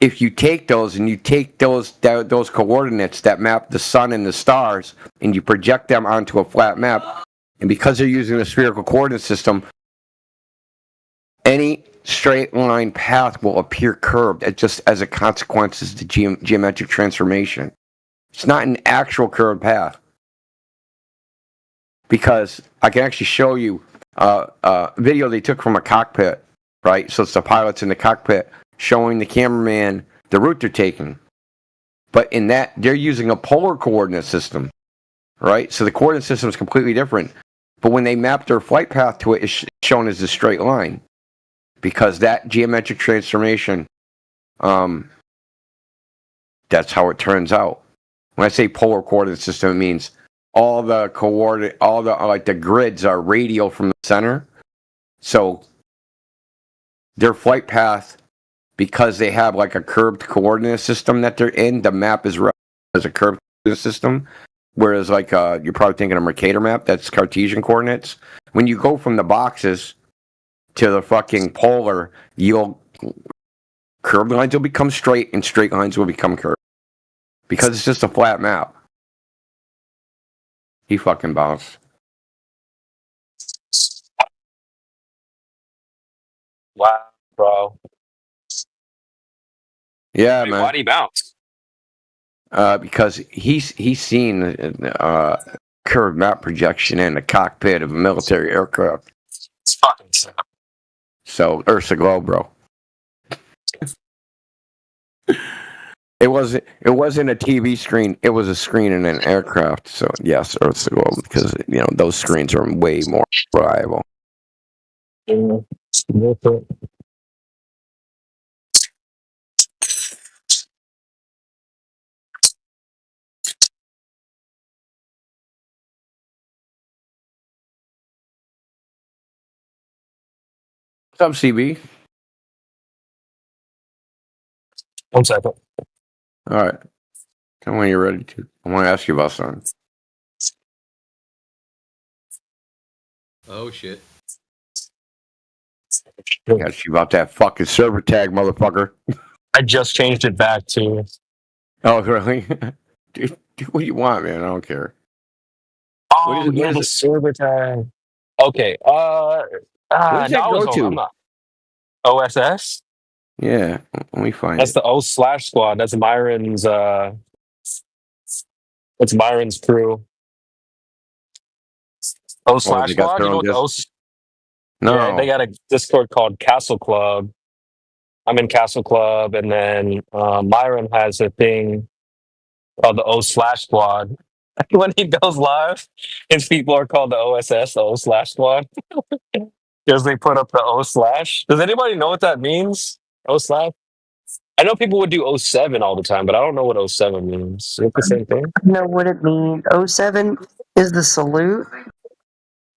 if you take those and you take those coordinates that map the sun and the stars, and you project them onto a flat map, and because they're using a spherical coordinate system, any straight line path will appear curved just as a consequence of the geometric transformation. It's not an actual curved path. Because I can actually show you a video they took from a cockpit, right? So it's the pilots in the cockpit showing the cameraman the route they're taking. But in that, they're using a polar coordinate system, right? So the coordinate system is completely different. But when they map their flight path to it, it's shown as a straight line. Because that geometric transformation, that's how it turns out. When I say polar coordinate system, it means all the grids are radial from the center. So their flight path, because they have like a curved coordinate system that they're in, the map is as a curved coordinate system. Whereas like you're probably thinking a Mercator map, that's Cartesian coordinates. When you go from the boxes to the fucking polar, curved lines will become straight and straight lines will become curved. Because it's just a flat map. He fucking bounced. Wow, bro. Yeah, Wait, man. why'd he bounce? Because he's seen curved map projection in the cockpit of a military aircraft. It's fucking sick. So Ursa Globe, bro. It wasn't a TV screen. It was a screen in an aircraft. So yes, Ursa Globe, because those screens are way more reliable. What's up, CB? 1 second. All right. Tell me when you're ready to. I want to ask you about something. Oh shit. Ask you about that fucking server tag, motherfucker. I just changed it back to. Oh, really? Dude, do what you want, man. I don't care. Oh, yeah, the server tag. Okay. What does that go to? I'm not. OSS? Yeah, let me find That's it. the O/Squad. That's Myron's. That's Myron's crew. O/Squad. You know what the O? No. Yeah, they got a Discord called Castle Club. I'm in Castle Club, and then Myron has a thing called the O/Squad. When he goes live, his people are called the OSS, the O/Squad, because they put up the O/. Does anybody know what that means? O/. I know people would do 07 all the time, but I don't know what 07 means. Is it the same thing? I know what it means. 07 is the salute.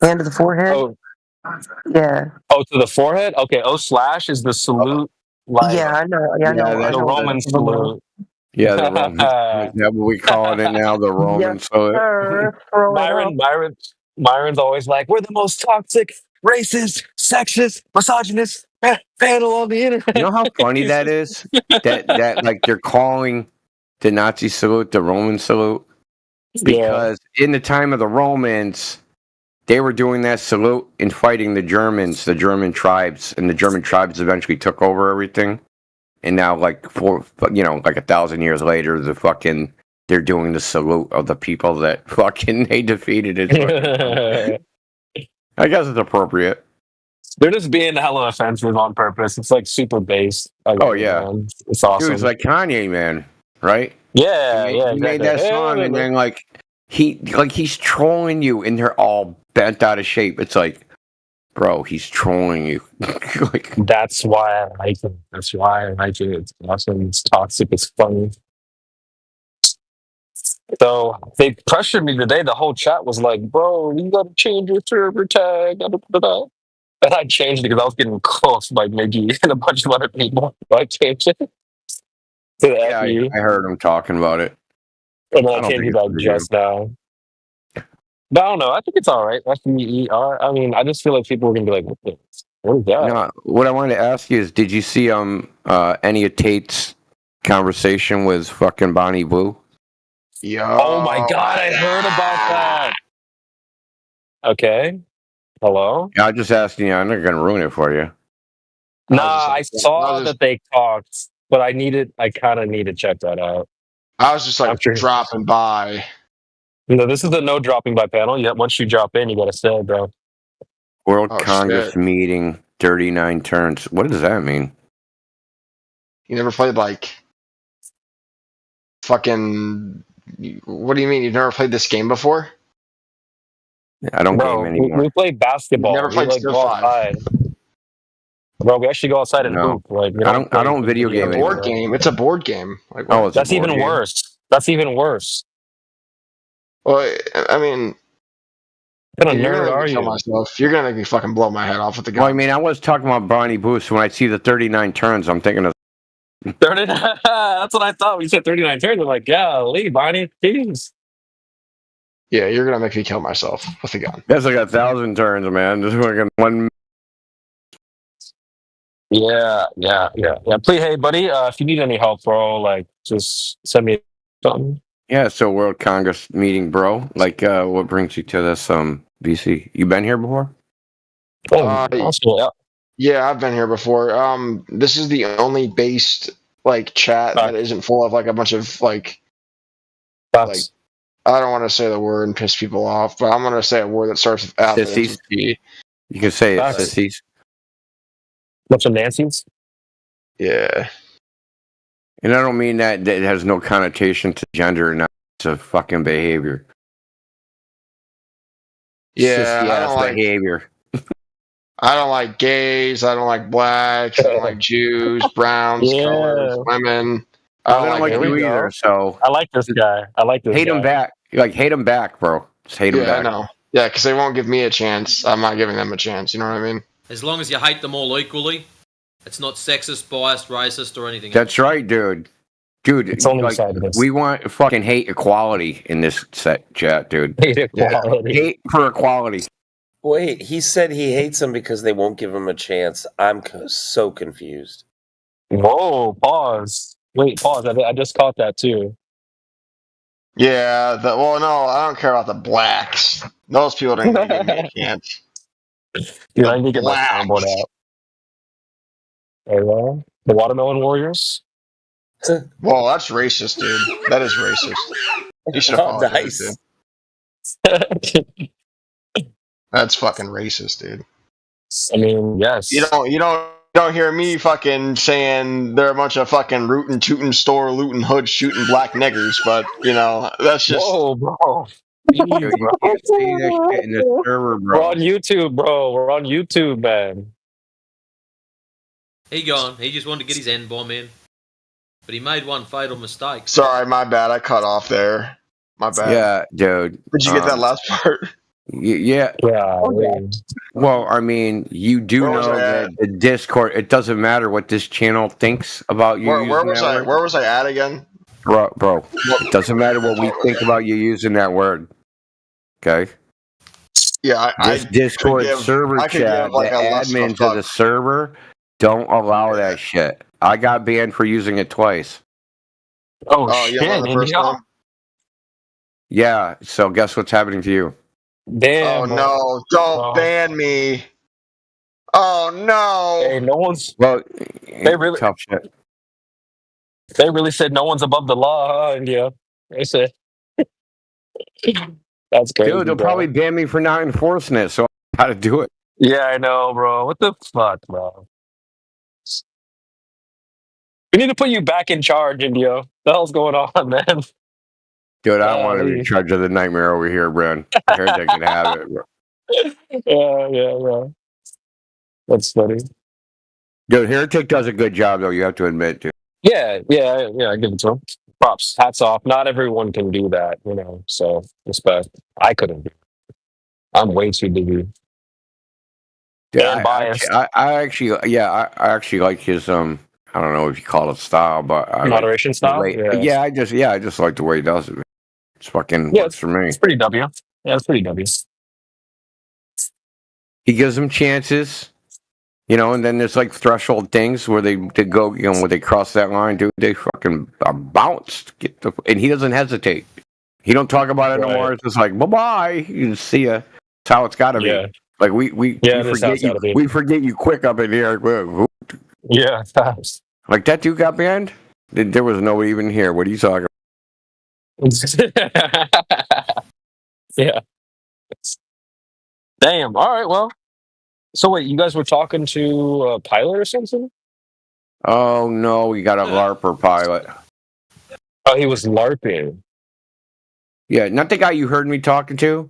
Hand to the forehead. Oh, yeah. Oh, to the forehead? Okay, O/ is the salute. Like, Yeah, I know. Yeah, I know. I the know Roman salute. Yeah, the Roman. Is that what we call it now? The Roman salute. Myron's always like, we're the most toxic, racist, sexist, misogynist panel on the internet. You know how funny that is? that like they're calling the Nazi salute the Roman salute? Because in the time of the Romans, they were doing that salute and fighting the Germans, the German tribes, and the German tribes eventually took over everything. And now, like 1,000 years later, they're doing the salute of the people that fucking they defeated. I guess it's appropriate. They're just being hella offensive on purpose. It's like super based. Oh yeah, man. It's awesome. Dude, it's like Kanye, man, right? Yeah, he made that song, and then he's trolling you, and they're all bent out of shape. It's like, bro, he's trolling you. That's why I like it. That's why I like it. It's awesome. It's toxic. It's funny. So they pressured me today. The whole chat was like, "Bro, you gotta change your server tag." And I changed it because I was getting close by Miggy and a bunch of other people. So I changed it to the FE. I heard him talking about it. And then I changed it back just now. But I don't know. I think it's all right. FEER. I mean, I just feel like people are gonna be like, "What is that?" No, what I wanted to ask you is, did you see any of Tate's conversation with fucking Bonnie Blue? Yeah. Oh my god, I heard about that. Okay. Hello? Yeah, I'm just asking you. I'm not gonna ruin it for you. Nah, I saw that they talked, but I kind of need to check that out. I was just like dropping by. No, this is the no dropping by panel. Yeah, once you drop in, you gotta stay, bro. World Congress meeting, 39 turns. What does that mean? You never played like fucking. What do you mean? You've never played this game before? I don't Bro, game anymore. we play basketball. Never We played like Civ go 5. outside. Bro, we actually go outside and No. hoop. Like we I don't play video game It's a board anymore. game. It's a board game. Like, Oh, it's a That's board even game. worse. That's even worse. well, I mean, What kind of you're nerd gonna are make me kill you? myself. You're gonna make me fucking blow my head off with the gun. Well, I mean, I was talking about Barney Boost. When I see the 39 turns, I'm thinking of 39. That's what I thought. When you said 39 turns, I'm like, yeah, Lee, Barney, jeez. Yeah, you're gonna make me kill myself with the gun. that's like 1,000 turns, man. Just fucking one. Yeah. Please, hey, buddy, if you need any help, bro, like, just send me something. Yeah, so World Congress meeting, bro. Like, what brings you to this BC? You been here before? Oh, awesome. Yeah, I've been here before. This is the only based like chat that isn't full of like a bunch of like I don't want to say the word and piss people off, but I'm gonna say a word that starts with F. Sissies. You can say it, sissies. Bunch of Nancy's? Yeah. And I don't mean that it has no connotation to gender and to fucking behavior. Yeah, Sissy I ass don't like behavior. I don't like gays. I don't like blacks. I don't like Jews, browns, colors, women. I don't like you either. So I like this guy. I like this hate guy. him back. Like hate him back, bro. Just hate him Yeah, I back. know. Yeah, because they won't give me a chance. I'm not giving them a chance. You know what I mean? As long as you hate them all equally, it's not sexist, biased, racist, or anything That's right, dude. Dude, It's only like, side of this. we want fucking hate equality in this set chat, dude. Hate equality. Hate for equality. Wait, he said he hates them because they won't give him a chance. I'm so confused. Whoa, pause. Wait, pause. I just caught that too. Yeah. Well, no, I don't care about the blacks. Those people don't even give me a chance. Dude, I need to get my soundboard out. There you go. The Watermelon Warriors? Well, that's racist, dude. That is racist. You should Oh, apologize, nice. dude. That's fucking racist, dude. I mean, yes. You don't hear me fucking saying they're a bunch of fucking rootin' tootin' store looting hood shooting black niggers, but you know that's just. Whoa, bro. Dude, you can't say that shit in the server, We're bro. on YouTube, bro. We're on YouTube, man. He gone. He just wanted to get his end bomb in. But he made one fatal mistake. Sorry, my bad. I cut off there. My bad. Yeah, dude. Did you get that last part? Yeah. Yeah. Well, I mean, you do Where was know I that at? the Discord. It doesn't matter what this channel thinks about you. Where using was that I? word. Where was I at again? Bro? It doesn't matter what we think about you using that word. Okay. Yeah, This Discord server I could chat, give like the a less of a admins of the server don't allow that shit. I got banned for using it twice. Oh, you shit. know the first India? time? Yeah. So guess what's happening to you? Damn. Oh bro. no! Don't ban me! Oh no! Hey, no one's. Well, They really. tough shit. They really said no one's above the law, huh, India? They said. That's crazy. Dude, they'll bro. probably ban me for not enforcing it. So I got to do it. Yeah, I know, bro. What the fuck, bro? We need to put you back in charge, India. What the hell's going on, man? Dude, I don't want to be in charge of the nightmare over here, Brent. Heretic can have it, bro. Yeah. That's funny. Dude, Heretic does a good job, though. You have to admit, dude. Yeah. I give it to him. Props. Hats off. Not everyone can do that, you know. So respect. I couldn't do it. I'm way too busy. Yeah, And biased. I actually like his I don't know if you call it style, but I Moderation like style? the way- Yeah. I just like the way he does it. Man. It's fucking Yeah, works for me. It's pretty W. Yeah, it's pretty W. He gives them chances, you know, and then there's like threshold things where they go, you know, where they cross that line, dude. They fucking are bounced. And he doesn't hesitate. He don't talk about it no Right. more. It's just like bye bye. You just see ya. It's how it's got to be. Yeah. Like we Yeah, this is how forget it's you. gotta be. We forget you quick up in here. Yeah, fast. Like that dude got banned. There was nobody even here. What are you talking Yeah. Damn. All right. Well. So wait, you guys were talking to a pilot or something? Oh no, we got a LARPer pilot. Oh, he was LARPing. Yeah, not the guy you heard me talking to.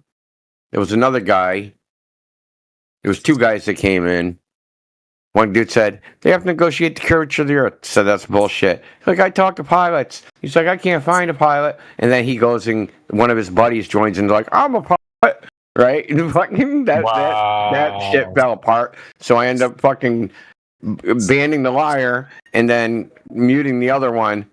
There was another guy. There was two guys that came in. One dude said, they have to negotiate the curvature of the Earth. Said that's bullshit. Like, I talked to pilots. He's like, I can't find a pilot. And then he goes and one of his buddies joins and is like, I'm a pilot. Right? And fucking that shit fell apart. So I end up fucking banning the liar and then muting the other one.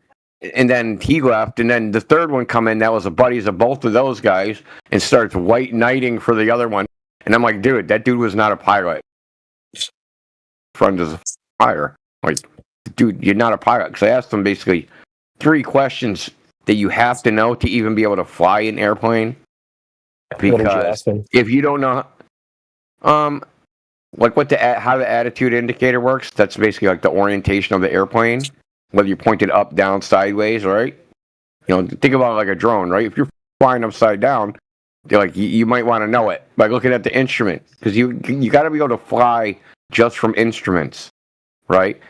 And then he left. And then the third one come in. That was a buddies of both of those guys and starts white knighting for the other one. And I'm like, dude, that dude was not a pilot. Friend is a fire. Like, dude, you're not a pilot. Because I asked him basically 3 questions that you have to know to even be able to fly an airplane. Because if you don't know, like how the attitude indicator works, that's basically like the orientation of the airplane, whether you point it up, down, sideways, right? You know, think about it like a drone, right? If you're flying upside down, like you might want to know it by looking at the instrument, because you got to be able to fly just from instruments, right?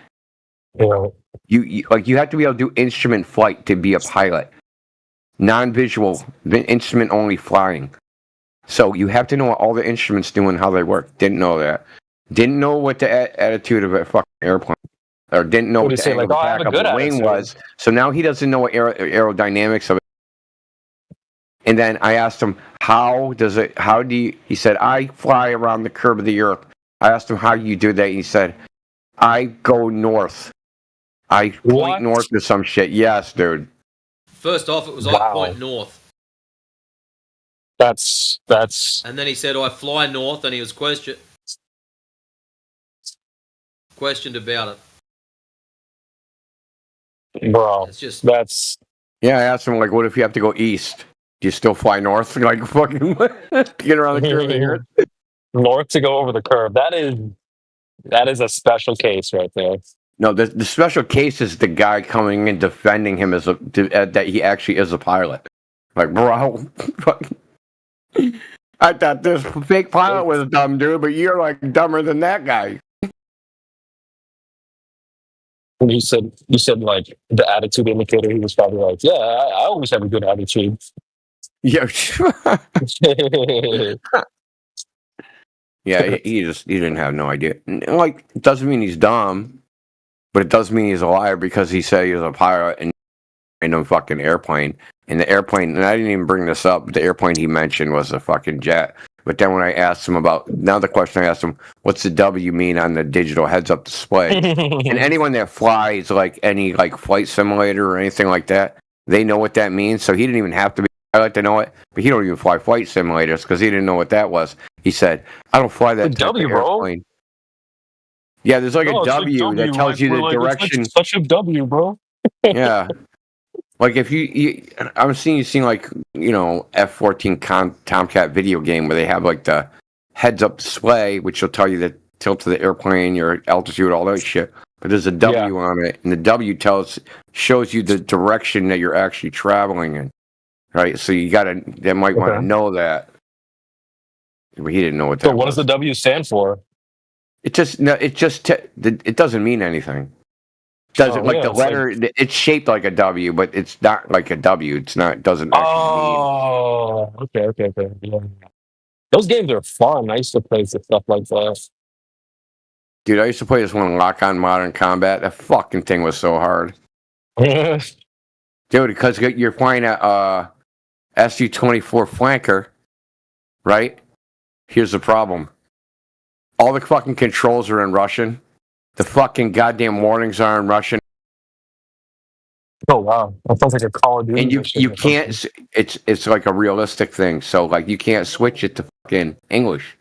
Yeah. You have to be able to do instrument flight to be a pilot, non-visual, instrument only flying. So you have to know what all the instruments do and how they work. Didn't know that. Didn't know what the attitude of a fucking airplane, or didn't know what the angle of the back of the wing was. So now he doesn't know what aerodynamics of it. And then I asked him, he said, I fly around the curve of the Earth. I asked him, how do you do that? He said, I go north. I point north or some shit. Yes, dude. First off, it was I point north. That's. And then he said, I fly north, and he was questioned about it. Bro, that's. Yeah, I asked him, like, what if you have to go east? Do you still fly north? Like, fucking get around the curve of the Earth? North to go over the curve. That is a special case right there. No, the special case is the guy coming and defending him that he actually is a pilot. Like, bro, I thought this fake pilot was dumb, dude, but you're like dumber than that guy. You said like the attitude indicator. He was probably like, yeah, I always have a good attitude. Yeah. Yeah, he didn't have no idea. Like, it doesn't mean he's dumb, but it does mean he's a liar because he said he was a pilot and in a fucking airplane. And the airplane, and I didn't even bring this up, the airplane he mentioned was a fucking jet. But then when I asked him the question I asked him, what's the W mean on the digital heads-up display? And anyone that flies, like, any, like, flight simulator or anything like that, they know what that means. So he didn't even have to be a pilot to know it. But he don't even fly flight simulators because he didn't know what that was. He said, I don't fly that type of airplane. Yeah, there's like a W that tells you the direction. Such a W, bro. Yeah. Like if I'm seeing like, F-14 Tomcat video game where they have like the heads-up display, which will tell you the tilt of the airplane, your altitude, all that shit. But there's a W on it, and the W shows you the direction that you're actually traveling in, right? So they might want to know that. But he didn't know what that. So what does the W stand for? It doesn't mean anything. Doesn't the letter? It's shaped like a W, but it's not like a W. It's not. It doesn't. Oh, okay. Yeah. Those games are fun. I used to play stuff like that. Dude, I used to play this one, Lock On Modern Combat. That fucking thing was so hard. Dude, because you're flying a Su-24 flanker, right? Here's the problem. All the fucking controls are in Russian. The fucking goddamn warnings are in Russian. Oh wow, that sounds like a Call of Duty. And you can't. It's like a realistic thing. So like you can't switch it to fucking English.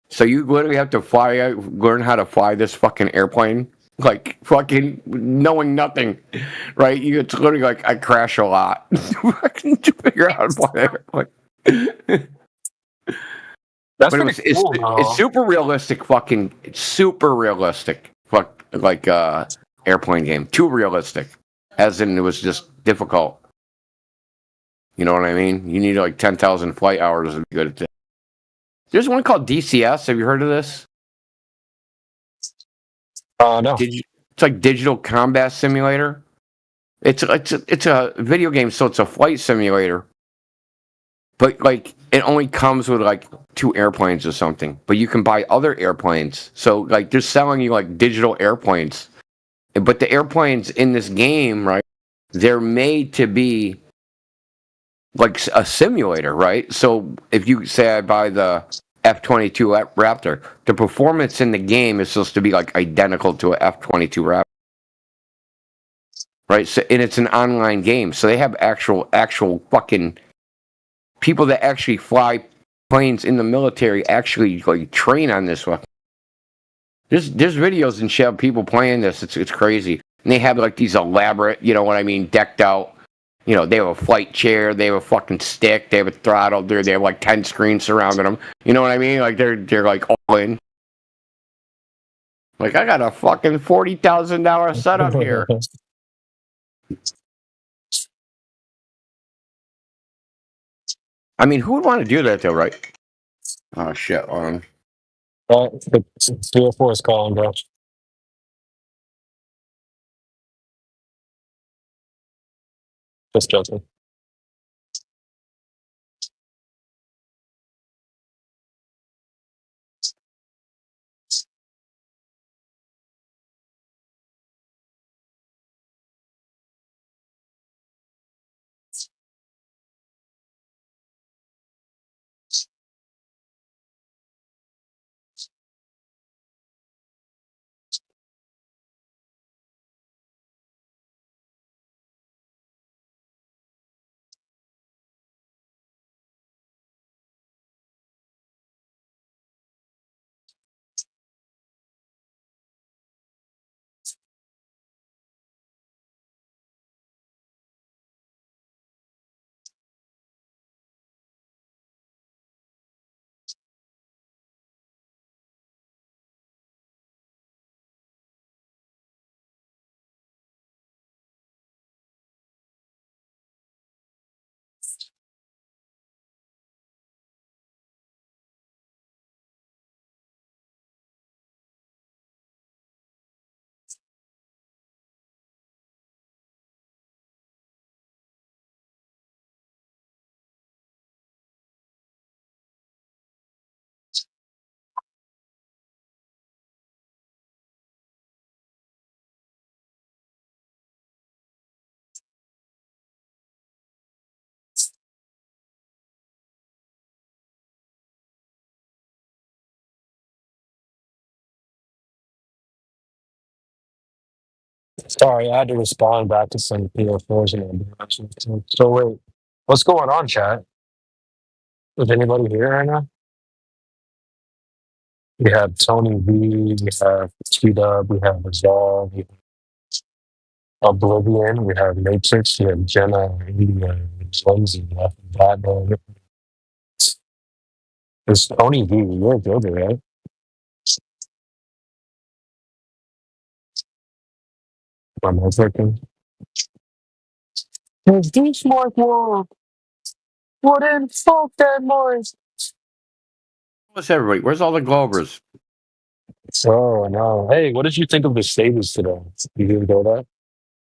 So you literally have to learn how to fly this fucking airplane, like fucking knowing nothing, right? It's literally like I crash a lot. To figure out how to fly an airplane. That's but it's super realistic. It's super realistic. Like airplane game. Too realistic. As in, it was just difficult. You know what I mean? You need like 10,000 flight hours to be good at that. There's one called DCS. Have you heard of this? No. It's like Digital Combat Simulator. It's a video game, so it's a flight simulator. But like it only comes with like 2 airplanes or something. But you can buy other airplanes. So like they're selling you like digital airplanes. But the airplanes in this game, right? They're made to be like a simulator, right? So if you say I buy the F-22 Raptor, the performance in the game is supposed to be like identical to a F-22 Raptor. Right? So and it's an online game. So they have actual fucking people that actually fly planes in the military actually like train on this one. There's videos and shit of people playing this. It's crazy. And they have like these elaborate, you know what I mean, decked out. You know, they have a flight chair, they have a fucking stick, they have a throttle, they have like 10 screens surrounding them. You know what I mean? Like they're like all in. Like I got a fucking $40,000 setup here. I mean, who would want to do that though, right? Oh shit, The 304 is calling, bro. Just joking. Sorry, I had to respond back to some PO4s and interactions. So wait, what's going on, chat? Is anybody here right now? We have Tony V, we have T-Dub, we have Resolve, we have Oblivion, we have Matrix, we have Jenna, we have Lindsay, we have Batman. It's Tony V, you're a builder, right? My mic's working. Is this Mark Wall? What in fuck that noise? What's everybody? Where's all the Globers? Oh no. Hey, what did you think of the stages today? You didn't go that?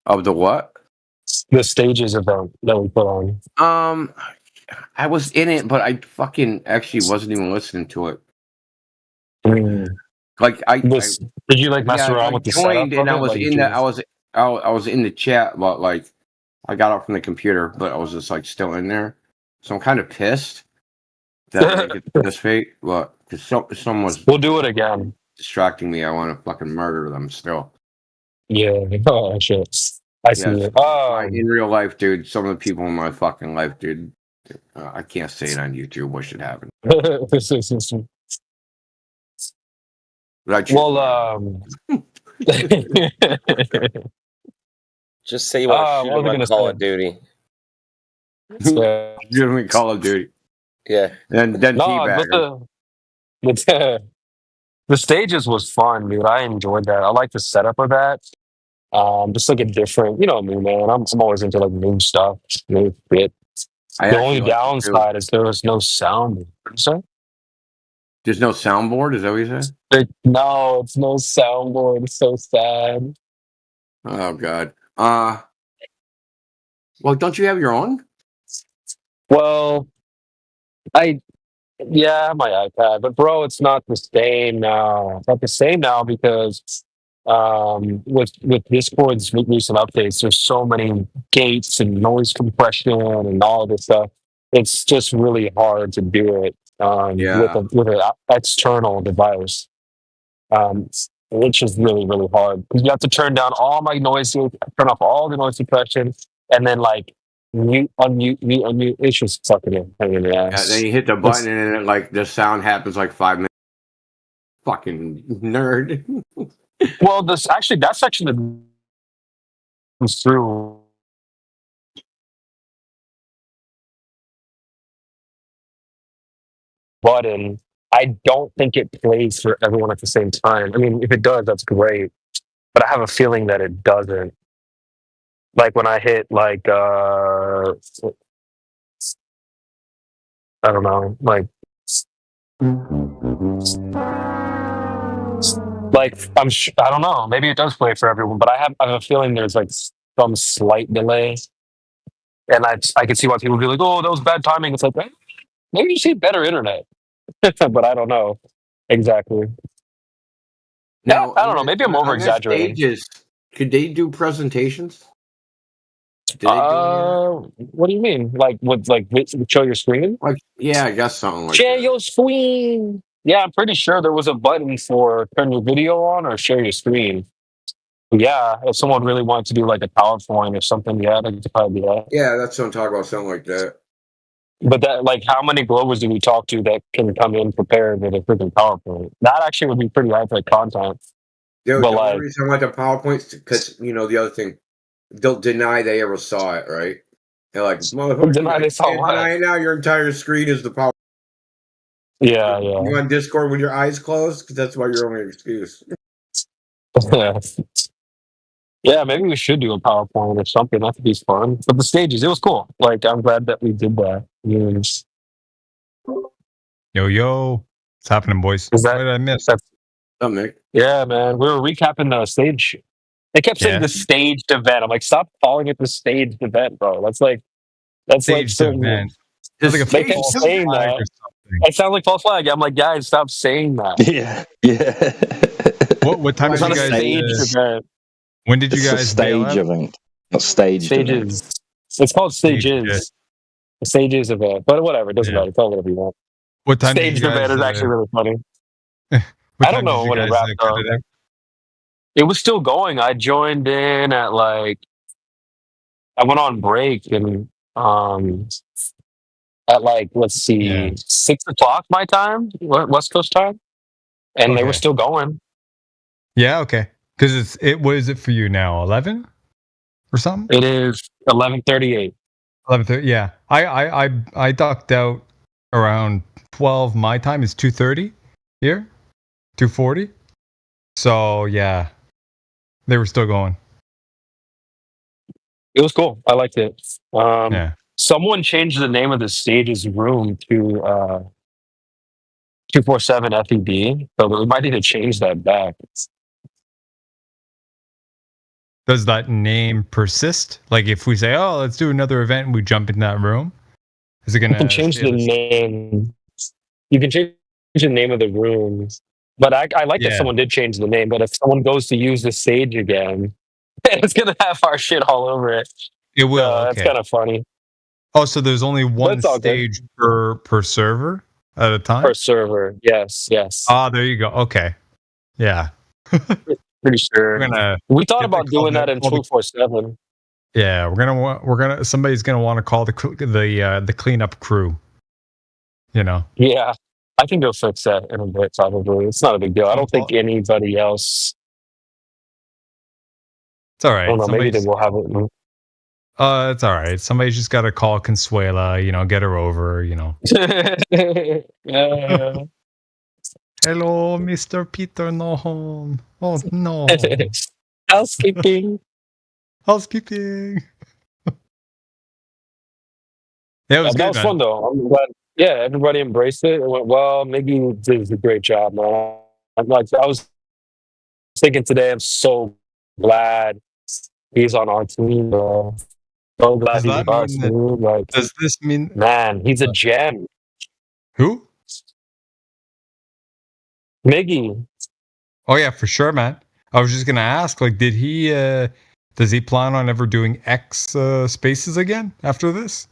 Of the what? The stages event that we put on. I was in it, but I fucking actually wasn't even listening to it. Like did you like mess around with the setup? And I was in the I was in the chat, but like I got off from the computer, but I was just like still in there. So I'm kind of pissed that I didn't get to participate. But because someone's we'll do it again. Distracting me, I want to fucking murder them still. Yeah. Oh shit. I see it. In real life, dude. Some of the people in my fucking life, dude. I can't say it on YouTube. What should happen? Just say you want to shoot him on Call of Duty. Shoot him in Call of Duty. Yeah. And then teabag. The stages was fun, dude. I enjoyed that. I like the setup of that. Just like a different, you know me, man. I'm always into like new stuff, new bit. The only downside is there was no sound. Sorry? There's no soundboard? Is that what you said? No, it's no soundboard. It's so sad. Oh god. Well, don't you have your own? Well, I yeah, my iPad, but bro, it's not the same now. It's not the same now because with Discord's recent updates, there's so many gates and noise compression and all of this stuff. It's just really hard to do it with an external device. Which is really hard because you have to turn down all my noise, turn off all the noise suppression, and then like mute, unmute. It's just fucking in the Yeah, ass. then you hit the button and then like the sound happens like 5 minutes. Fucking nerd. Well, that section that comes through button. I don't think it plays for everyone at the same time. I mean, if it does, that's great. But I have a feeling that it doesn't. Like when I hit like I don't know, like I don't know. Maybe it does play for everyone, but I have a feeling there's like some slight delay, and I can see why people be like, "Oh, that was bad timing." It's like maybe you see better internet, but I don't know exactly. Now, I don't know. Maybe I'm over on their exaggerating. stages, could they do presentations? Do they What do you mean? Like show your screen? Like yeah, I guess something like Share your screen. Yeah, I'm pretty sure there was a button for turn your video on or share your screen. Yeah, if someone really wanted to do like a PowerPoint or something, yeah, they could probably do that. Yeah, that's what I'm talking about, something like that. But that, like, how many Globers do we talk to that can come in prepared with a freaking PowerPoint? That actually would be pretty high for content. Dude, But the like, only reason I like the PowerPoints because the other thing, they'll deny they ever saw it, right? They're like, motherfucker, Deny they saw you what? deny it now. Your entire screen is the PowerPoint. yeah. You on Discord with your eyes closed? Because that's why your only excuse. Yeah, maybe we should do a PowerPoint or something. That could be fun. But the stages, it was cool. Like, I'm glad that we did that. Yes. Yo, what's happening, boys? Is that- What did I miss? Oh, Nick. Yeah, man. We were recapping the stage. They kept saying Yeah. the staged event. I'm like, stop calling it the staged event, bro. That's like Staged certain- event. It's like a They kept false saying flag that. or something. It sounds like false flag. I'm like, guys, stop saying that. Yeah. What time It's did not you a guys? staged event. When did you It's a guys bail stage out? event, not staged event. Stages. It's called stages. The stages event. But whatever, it doesn't matter. Call it whatever you want. What time Staged did you guys? event is actually really funny. what I don't time know did you when it guys, wrapped cut up. it out? It was still going. I joined in at like I went on break and at like let's see 6 o'clock my time, West Coast time, and they were Okay. still going. Yeah, okay. Because what is it for you now? 11 or something? It is 11:38. 11:30. Yeah, I ducked out around 12 my time. It's 2:30 here, 2:40. So yeah, they were still going. It was cool. I liked it. Yeah. Someone changed the name of the stage's room to 247 FED, so we might need to change that back. Does that name persist? Like if we say, "Oh, let's do another event," and we jump in that room, is it gonna? You can change the name. You can change the name of the room. But I like that Yeah. someone did change the name. But if someone goes to use the stage again, it's gonna have our shit all over it. It will. That's Okay. kind of funny. Oh, so there's only one it's all good. stage per server at a time? Per server, yes. Ah, there you go. Okay. Yeah. Pretty sure. We're gonna We thought get about the call doing that the- in call the- 247. Yeah, somebody's gonna want to call the cleanup crew. You know. Yeah, I think they'll fix that in a bit. Probably, it's not a big deal. I don't think anybody else. It's all I right. don't know. Maybe they Somebody's- will have it. It's all right. Somebody's just got to call Consuela. Get her over. Yeah. Hello, Mr. Peter. No home. Oh no. Housekeeping. Housekeeping. Yeah, it was that good, was man. fun though. I'm glad. Yeah, everybody embraced it. It went well. Miggy did a great job, man. I was thinking today. I'm so glad he's on our team, bro. So glad Does he's that with us, mean that? dude. Like, Does this mean man, he's a gem. who? Miggy. Oh yeah, for sure, man. I was just gonna ask, like, did he? Does he plan on ever doing X spaces again after this?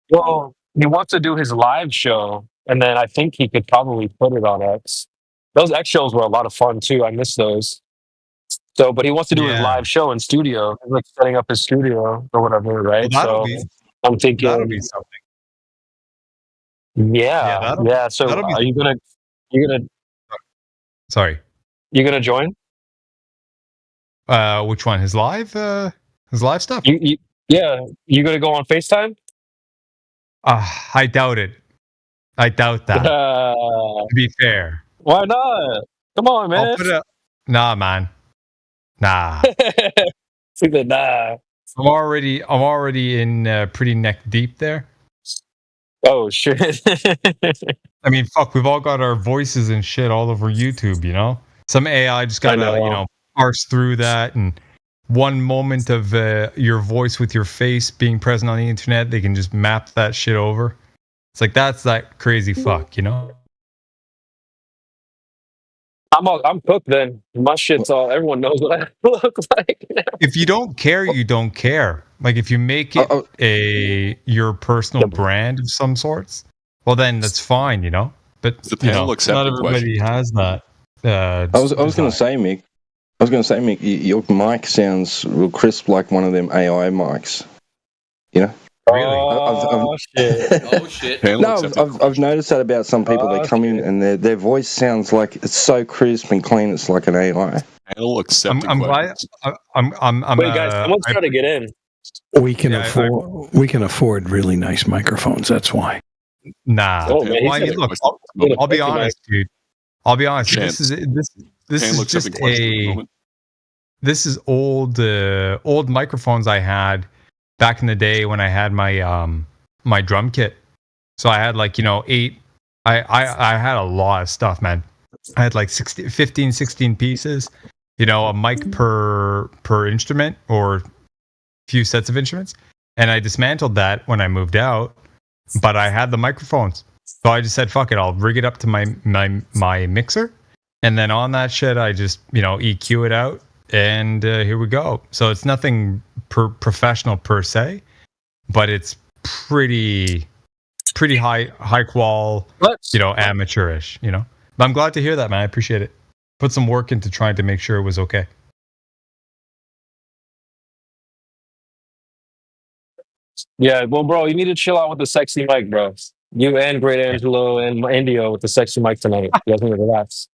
Well, he wants to do his live show, and then I think he could probably put it on X. Those X shows were a lot of fun too. I miss those. So, but he wants to do his Yeah. live show in studio, like setting up his studio or whatever, right? Well, that'll So, be I'm thinking, that'll be something. yeah, that'll yeah. So, that'll be. are you gonna Sorry. join? Which one? His live stuff? Yeah, you gonna go on FaceTime? I doubt it. I doubt that. To be fair, Why not? Come on, man. I'll put it. Nah, man. Nah. He said, nah. I'm already in pretty neck deep there. Oh shit. I mean, fuck. We've all got our voices and shit all over YouTube. You know, some AI just gotta parse through that, and one moment of your voice with your face being present on the internet, they can just map that shit over. It's like that's that crazy fuck, you know. I'm cooked then. My shit's all. Everyone knows what I look like. If you don't care, you don't care. Like if you make it your personal brand of some sorts, well then that's fine, you know. But the panel accept not the everybody has that. I was going to say, Mick. Your mic sounds real crisp, like one of them AI mics. You know. Really? Oh shit! Oh shit! No, I've noticed that about some people. They come in and their voice sounds like it's so crisp and clean. It's like an AI. Panel accept. I'm glad. I'm. Wait, guys, someone's trying to get in. We can afford really nice microphones. That's why. Nah. Oh, man, Well, look, I'll be honest, dude. I'll be honest. This is just this is old microphones I had back in the day when I had my my drum kit. So I had like, 8 I had a lot of stuff, man. I had like 15, 16 pieces, a mic per instrument or few sets of instruments. And I dismantled that when I moved out, but I had the microphones. So I just said, fuck it, I'll rig it up to my mixer. And then on that shit, I just, EQ it out. And here we go. So it's nothing professional per se, but it's pretty high qual, amateurish, But I'm glad to hear that, man. I appreciate it. Put some work into trying to make sure it was okay. Yeah, well, bro, you need to chill out with the sexy mic, bro. You and Great Angelo and Indio with the sexy mic tonight. You guys need to relax.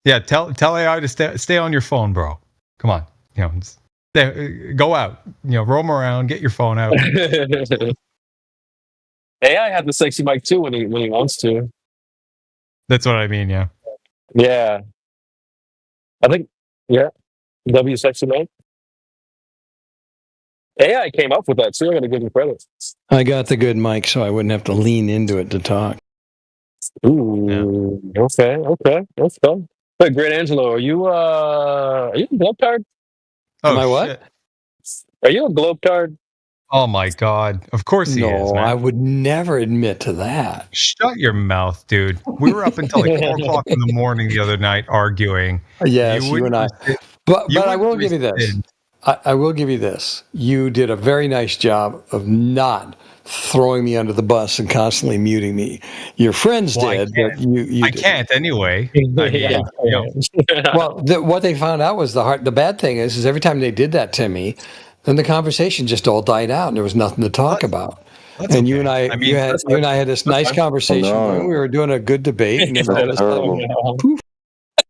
Yeah, tell AI to stay on your phone, bro. Come on, go out, roam around, get your phone out. AI had the sexy mic too when he wants to. That's what I mean. Yeah. Yeah. I think. Yeah. W sexy mic. AI came up with that too. I got to give him credit. I got the good mic, so I wouldn't have to lean into it to talk. Ooh. Yeah. Okay. That's fun. But Great Angelo, are you a globetard? Am I what? Shit. Are you a globetard? Oh my god! Of course he is, man. I would never admit to that. Shut your mouth, dude. We were up until like 4 o'clock in the morning the other night arguing. Yes, you and I. But I will give you this. I will give you this. You did a very nice job of not throwing me under the bus and constantly muting me. Your friends did, but you I can't anyway. I mean, Well, what they found out was the bad thing is every time they did that to me, then the conversation just all died out and there was nothing to talk about. And you and I, you and I had this nice conversation where we were doing a good debate. And then all of a sudden, poof.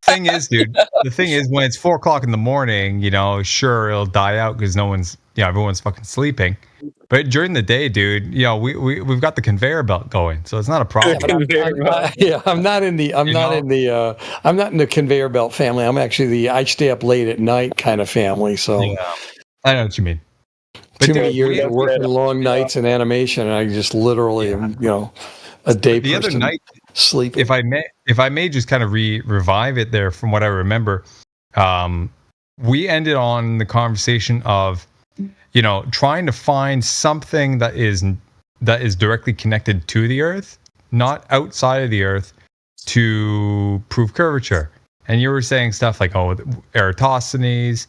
Thing is, dude, the thing is when it's 4 o'clock in the morning, sure it'll die out because no one's, everyone's fucking sleeping. But during the day, dude, we've got the conveyor belt going, so it's not a problem. I'm not in the conveyor belt family. I'm actually I stay up late at night kind of family. So I know what you mean. But too many years of working long nights in animation, and I just literally am, a day the person. Other night, sleeping. If I may just kind of revive it there from what I remember. we ended on the conversation of, you know, trying to find something that is directly connected to the Earth, not outside of the Earth, to prove curvature. And you were saying stuff like, oh, Eratosthenes,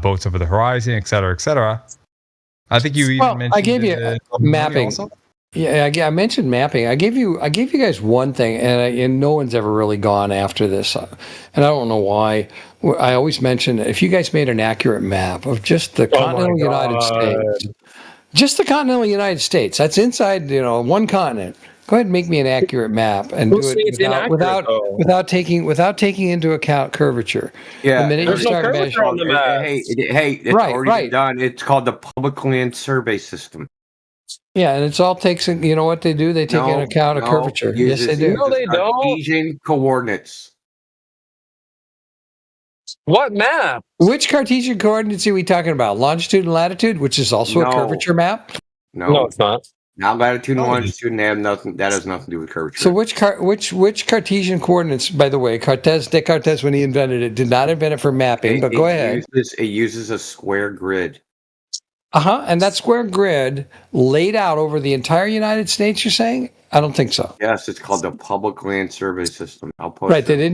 boats over the horizon, et cetera, et cetera. I think you even mentioned. I gave you mapping. Also. Yeah, I mentioned mapping. I gave you guys one thing, and no one's ever really gone after this, and I don't know why. I always mention if you guys made an accurate map of just the continental United States, just the continental United States. That's inside, you know, one continent. Go ahead and make me an accurate map and do it without taking into account curvature. Yeah, the minute there's you no start curvature on the map. Hey, it's already been done. It's called the Public Land Survey System. Yeah, and it's all takes. You know what they do? They take into account a curvature. Yes, they do. No, they don't. Cartesian coordinates. What map? Which Cartesian coordinates are we talking about? Longitude and latitude, which is also a curvature map? No, it's not. Not latitude and longitude, and they have nothing. That has nothing to do with curvature. So which Cartesian coordinates? By the way, Descartes, when he invented it, did not invent it for mapping. But go ahead. It uses a square grid. And that square grid laid out over the entire United States. You're saying? I don't think so. Yes, it's called the Public Land Survey System. I'll post Right. it. They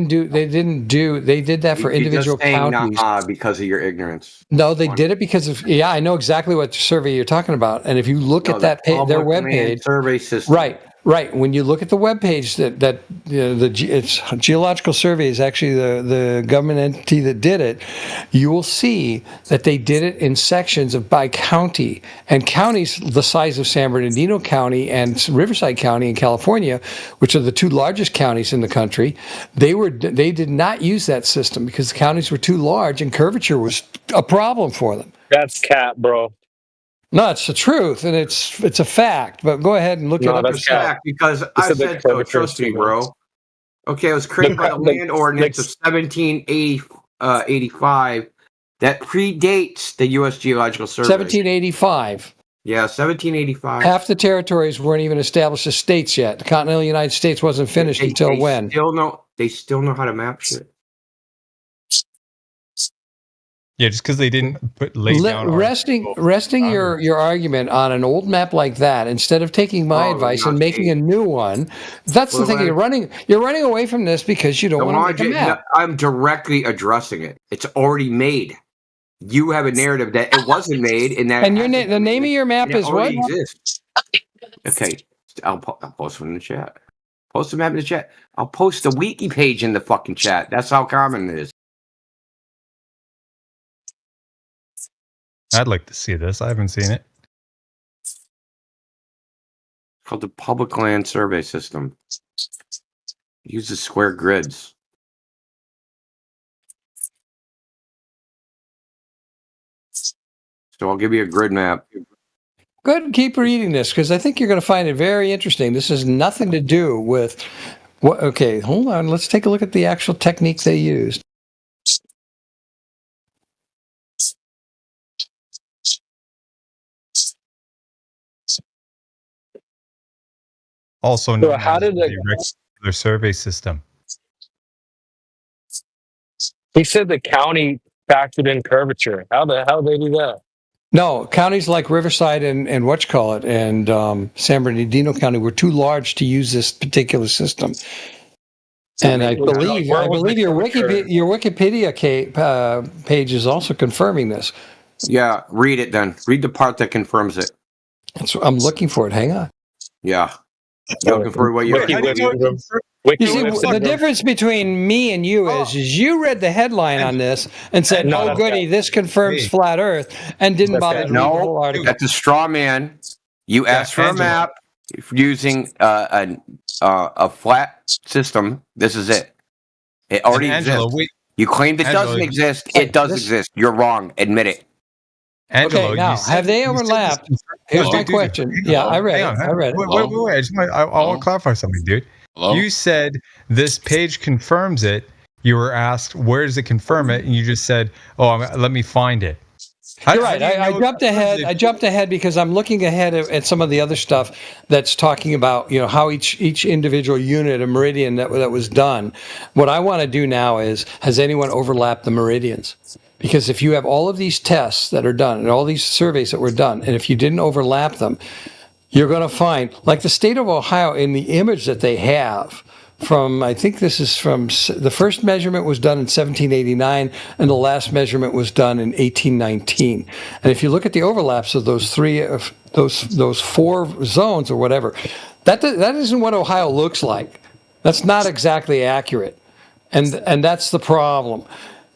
did that for individual counties. Because of your ignorance. No, they did it because of. Yeah, I know exactly what survey you're talking about. And if you look at that their webpage, survey system. Right. When you look at the webpage, it's Geological Survey is actually the government entity that did it. You will see that they did it in sections by county, and counties the size of San Bernardino County and Riverside County in California, which are the two largest counties in the country. They did not use that system because the counties were too large and curvature was a problem for them. That's cap, bro. No, it's the truth, and it's a fact. But go ahead and look it up yourself. Because I said so. Trust me, bro. Okay, it was created by the Land Ordinance of 1785 that predates the U.S. Geological Survey. 1785. Yeah, 1785. Half the territories weren't even established as states yet. The continental United States wasn't finished until when? They still know how to map shit. Yeah, just because they didn't lay down. Resting your argument on an old map like that, instead of taking my advice and making a new one. That's the thing. You're running away from this because you don't want to make a map. I'm directly addressing it. It's already made. You have a narrative that it wasn't made, and that. And the name of your map is what? Exists. Okay, I'll post it in the chat. Post the map in the chat. I'll post the wiki page in the fucking chat. That's how common it is. I'd like to see this. I haven't seen it. It's called the Public Land Survey System. It uses square grids. So I'll give you a grid map. Go ahead and keep reading this because I think you're going to find it very interesting. This has nothing to do with what. Okay, hold on. Let's take a look at the actual technique they used. Also known as the rectangular survey system. He said the county factored in curvature. How the hell did they do that? No, counties like Riverside and and San Bernardino County were too large to use this particular system. And I believe your Wikipedia page is also confirming this. Yeah, read it then. Read the part that confirms it. I'm looking for it. Hang on. Yeah. Looking for what you see, the difference between me and you is you read the headline on this and said, "Oh, goody, this confirms flat Earth," and didn't bother to read the whole article. That's a straw man. You asked for a map using a flat system. This is it. It already exists. You claimed it doesn't exist. It does exist. You're wrong. Admit it. Angelo, okay, now have they overlapped? Here's my question. Yeah, I read it. I read it. Wait. I want to clarify something, dude. Hello? You said this page confirms it. You were asked, where does it confirm it? And you just said, let me find it. You're right. I jumped ahead. I jumped ahead because I'm looking ahead at some of the other stuff that's talking about, how each individual unit, a meridian that was done. What I want to do now is, has anyone overlapped the meridians? Because if you have all of these tests that are done and all these surveys that were done, and if you didn't overlap them, you're going to find, like the state of Ohio, in the image that they have from, I think this is from, the first measurement was done in 1789, and the last measurement was done in 1819. And if you look at the overlaps of those those four zones or whatever, that isn't what Ohio looks like. That's not exactly accurate, and that's the problem.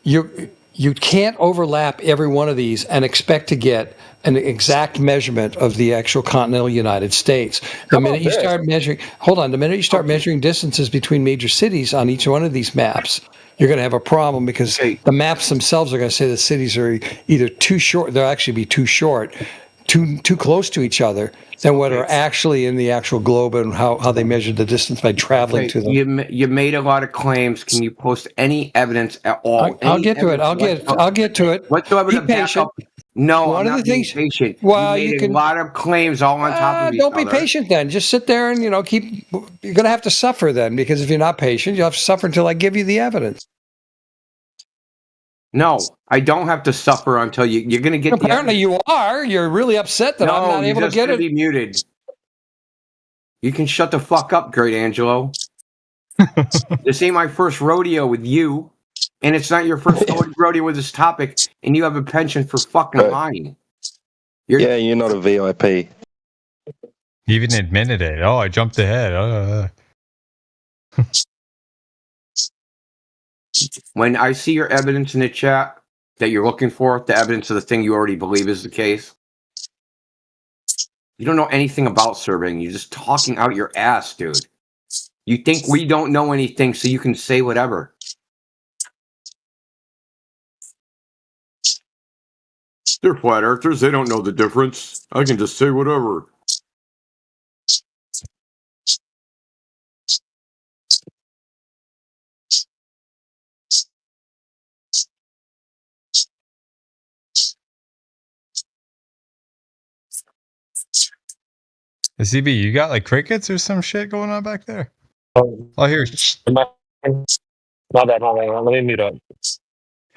You can't overlap every one of these and expect to get an exact measurement of the actual continental United States. The minute you start measuring, the minute you start measuring distances between major cities on each one of these maps, you're going to have a problem because the maps themselves are going to say the cities are either too short, they'll actually be too short, too close to each other than what are actually in the actual globe and how they measure the distance by traveling to them. You made a lot of claims. Can you post any evidence at all? I'll get to it. I'll get to it. Whatsoever to back up. No, One I'm of not the being things. patient. Well, you you made can a lot of claims all on top of each don't other. be patient then. Just sit there and keep. You're going to have to suffer then, because if you're not patient, you'll have to suffer until I give you the evidence. No, I don't have to suffer until you're going to get. Apparently, you are. You're really upset that I'm not able to get it. Be muted. You can shut the fuck up, Great Angelo. This ain't my first rodeo with you, and it's not your first rodeo with this topic, and you have a penchant for fucking lying. You're not a VIP. He even admitted it. Oh, I jumped ahead. When I see your evidence in the chat that you're looking for, the evidence of the thing you already believe is the case, you don't know anything about surveying. You're just talking out your ass, dude. You think we don't know anything, so you can say whatever. They're flat earthers. They don't know the difference. I can just say whatever. CB, you got like crickets or some shit going on back there? Oh, here. not bad. Let me mute up.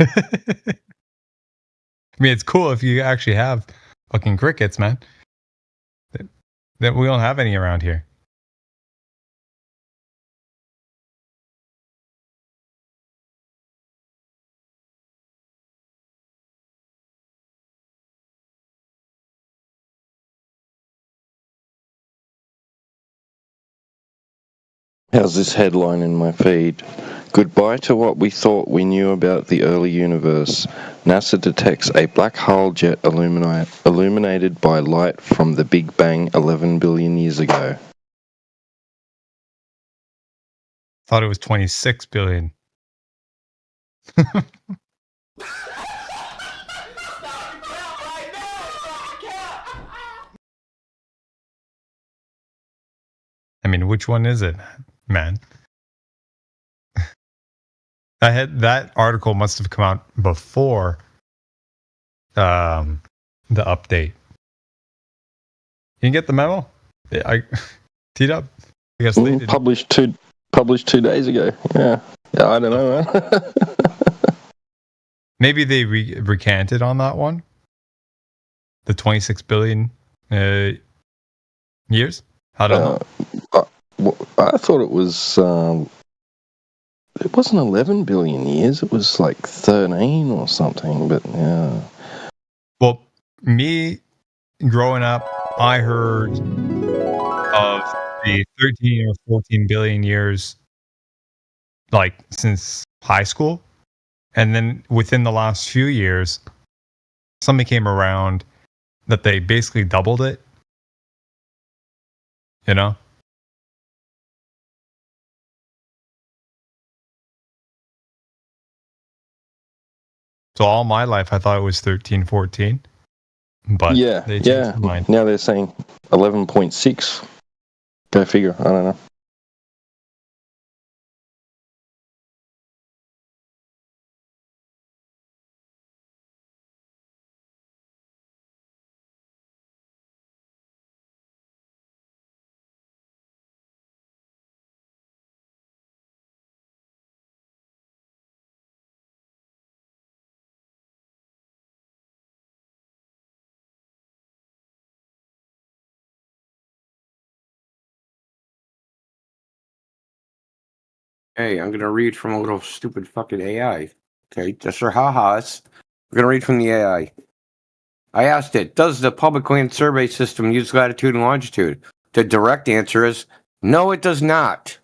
I mean, it's cool if you actually have fucking crickets, man. That we don't have any around here. How's this headline in my feed? Goodbye to what we thought we knew about the early universe. NASA detects a black hole jet illuminated by light from the Big Bang 11 billion years ago. Thought it was 26 billion. I mean, which one is it, man? That article must have come out before the update. You can get the memo? I teed up. I guess they did. Published 2 days ago. Yeah, I don't know, man. Maybe they recanted on that one. The 26 billion years. I don't know. I thought it was. It wasn't 11 billion years. It was like 13 or something. But yeah. Well, me growing up, I heard of the 13 or 14 billion years, like since high school, and then within the last few years, something came around that they basically doubled it. You know. So all my life, I thought it was 13, 14. But yeah, they changed their mind. Now they're saying 11.6. Go figure. I don't know. Hey, I'm gonna read from a little stupid fucking AI. Okay, just for ha-has. We're gonna read from the AI. I asked it, does the public land survey system use latitude and longitude? The direct answer is, no, it does not.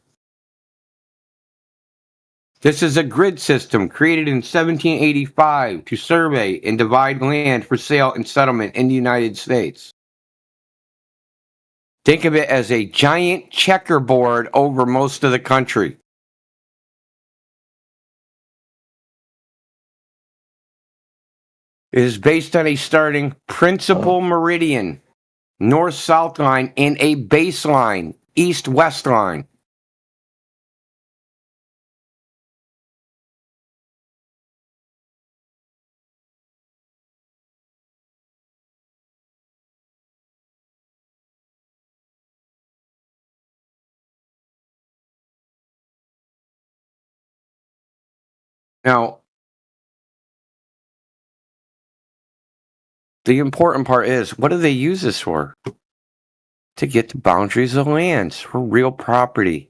This is a grid system created in 1785 to survey and divide land for sale and settlement in the United States. Think of it as a giant checkerboard over most of the country. It is based on a starting principal meridian, north-south line, and a baseline, east-west line. Now, the important part is, what do they use this for? To get the boundaries of lands for real property.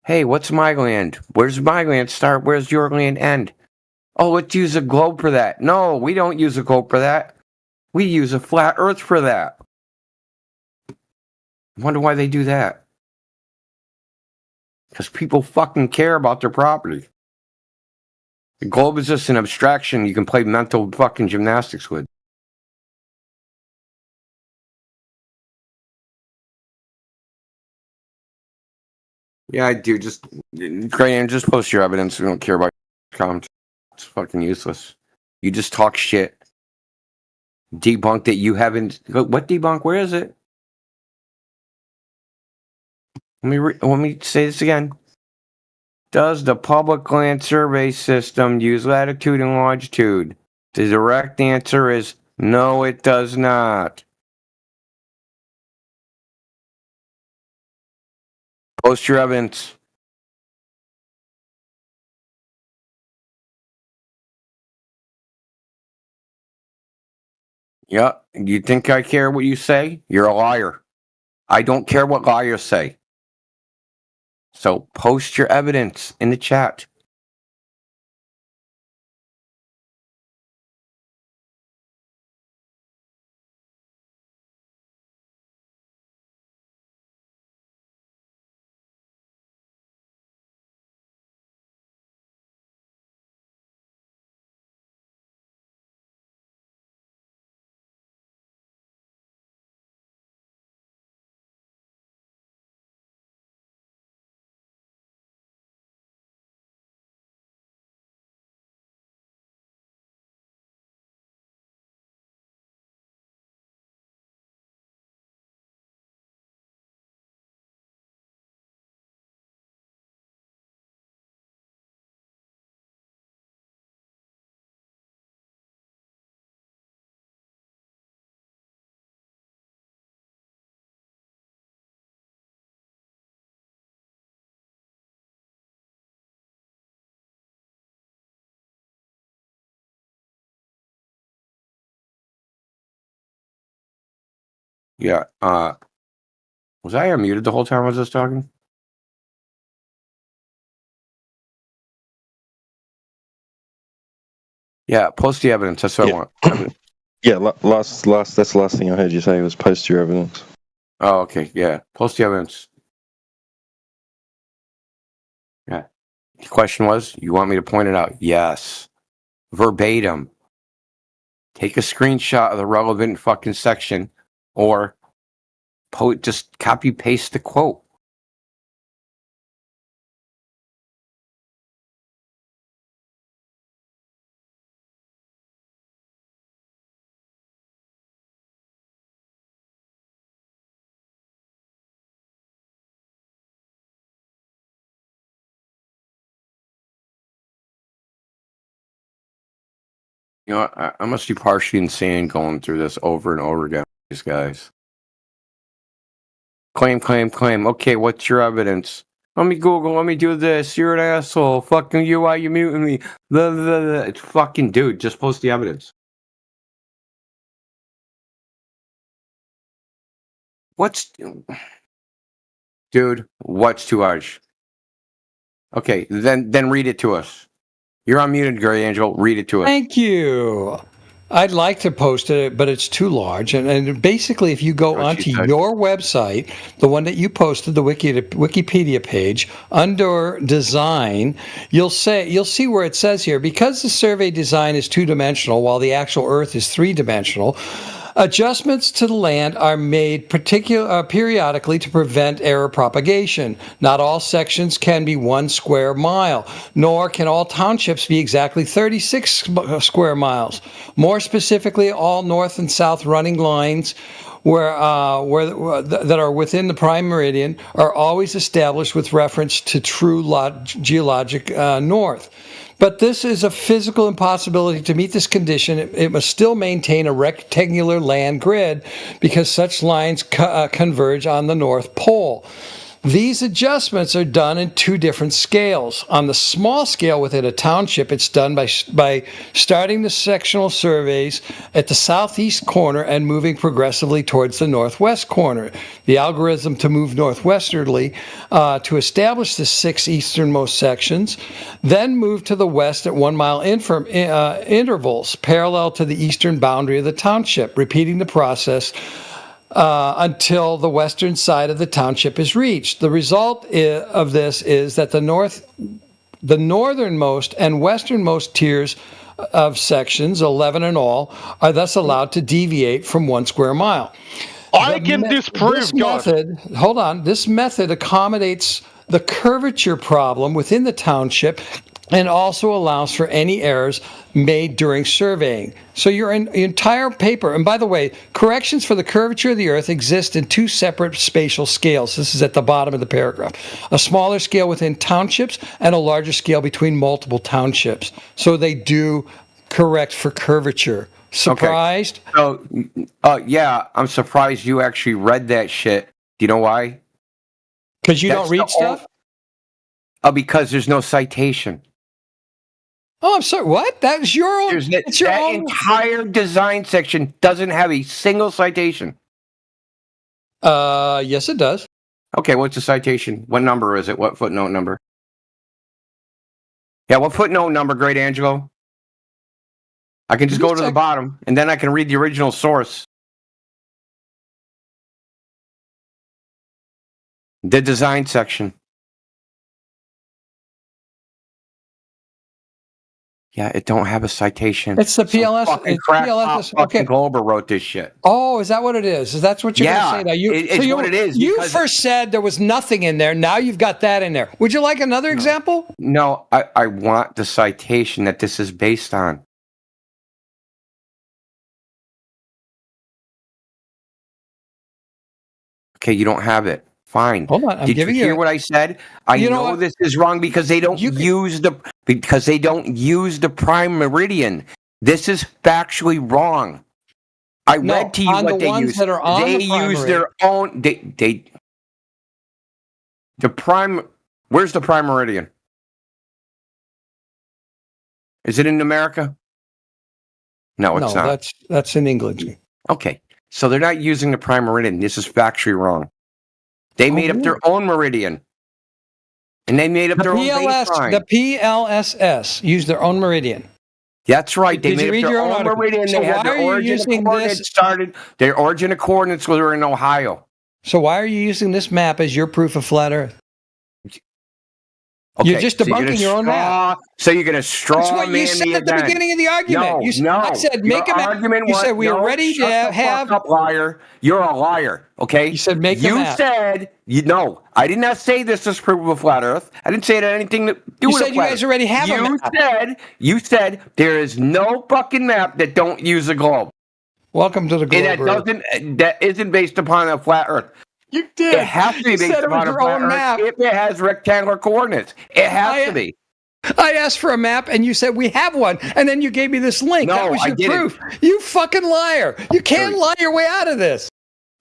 Hey, what's my land? Where's my land start? Where's your land end? Oh, let's use a globe for that. No, we don't use a globe for that. We use a flat earth for that. I wonder why they do that. Because people fucking care about their property. The globe is just an abstraction you can play mental fucking gymnastics with. Yeah, I do. Just post your evidence. We don't care about comments. It's fucking useless. You just talk shit. Debunk that you haven't. What debunk? Where is it? Let me say this again. Does the public land survey system use latitude and longitude? The direct answer is no, it does not. Post your evidence. Yeah, you think I care what you say? You're a liar. I don't care what liars say. So post your evidence in the chat. Yeah, was I unmuted the whole time I was just talking? Yeah, post the evidence. That's what I want. Yeah, that's the last thing I heard you say was post your evidence. Oh, okay. Yeah, post the evidence. Yeah. The question was, you want me to point it out? Yes. Verbatim. Take a screenshot of the relevant fucking section or just copy paste the quote. You know, I must be partially insane going through this over and over again with these guys. Claim. Okay, what's your evidence? Let me Google, let me do this. You're an asshole. Fucking you, why you muting me? Blah, blah, blah. It's fucking dude, just post the evidence. Dude, what's too harsh? Okay, then read it to us. You're unmuted, Gray Angel. Read it to us. Thank you. I'd like to post it, but it's too large. And basically, if you go onto your website, the one that you posted, the Wikipedia page, under design, you'll see where it says here, because the survey design is two-dimensional while the actual Earth is three-dimensional, adjustments to the land are made periodically to prevent error propagation. Not all sections can be 1 square mile, nor can all townships be exactly 36 square miles. More specifically, all north and south running lines that are within the prime meridian are always established with reference to true geologic north. But this is a physical impossibility. To meet this condition, it must still maintain a rectangular land grid because such lines converge on the North Pole. These adjustments are done in two different scales. On the small scale within a township, it's done by starting the sectional surveys at the southeast corner and moving progressively towards the northwest corner. The algorithm to move northwesterly to establish the 6 easternmost sections, then move to the west at 1 mile intervals, parallel to the eastern boundary of the township, repeating the process until the western side of the township is reached. The result of this is that the northernmost and westernmost tiers of sections, 11 in all, are thus allowed to deviate from 1 square mile. I can disprove this method. Hold on. This method accommodates the curvature problem within the township and also allows for any errors made during surveying. So your entire paper, and by the way, corrections for the curvature of the Earth exist in 2 separate spatial scales. This is at the bottom of the paragraph. A smaller scale within townships and a larger scale between multiple townships. So they do correct for curvature. Surprised? Okay. So, yeah, I'm surprised you actually read that shit. Do you know why? Because you don't read stuff? Because there's no citation. Oh, I'm sorry. What? That's your own. It's your own entire design section doesn't have a single citation. Yes, it does. Okay, what's the citation? What number is it? What footnote number? Yeah, what footnote number, Great Angelo? I can just go to the bottom, and then I can read the original source. The design section. Yeah, it don't have a citation. It's the PLS. Fucking PLS. Okay. Glober wrote this shit. Oh, is that what it is? Is that what you're going to say now? It's what it is. You first said there was nothing in there. Now you've got that in there. Would you like another example? No, I want the citation that this is based on. Okay, you don't have it. Fine. Hold on, I'm Did giving you hear what I said? I know this is wrong because they don't use the prime meridian. This is factually wrong. I read to you what they use. They use their own. The prime. Where's the prime meridian? Is it in America? No, it's not. That's in England. Okay, so they're not using the prime meridian. This is factually wrong. They made up their own meridian. And they made up their own baseline. The PLSS used their own meridian. That's right. They made up their own meridian. So they had their origin of coordinates started. Their origin of coordinates were in Ohio. So why are you using this map as your proof of flat Earth? Okay, you're just debunking your own map. So you're going to straw man the That's what you said at the beginning of the argument. I said make a map. You said we are ready to have. Shut up, liar. You're a liar. Okay. You said make a map. You said I did not say this is proof of a flat Earth. I didn't say it had anything to do with a flat Earth. You said you guys already have a map. You said there is no fucking map that don't use a globe. Welcome to the globe. And that isn't based upon a flat Earth. You did. It has to be based upon a flat Earth if it has rectangular coordinates. It has to be. I asked for a map and you said we have one, and then you gave me this link. No, that was your I didn't. proof. You fucking liar. You can't lie your way out of this.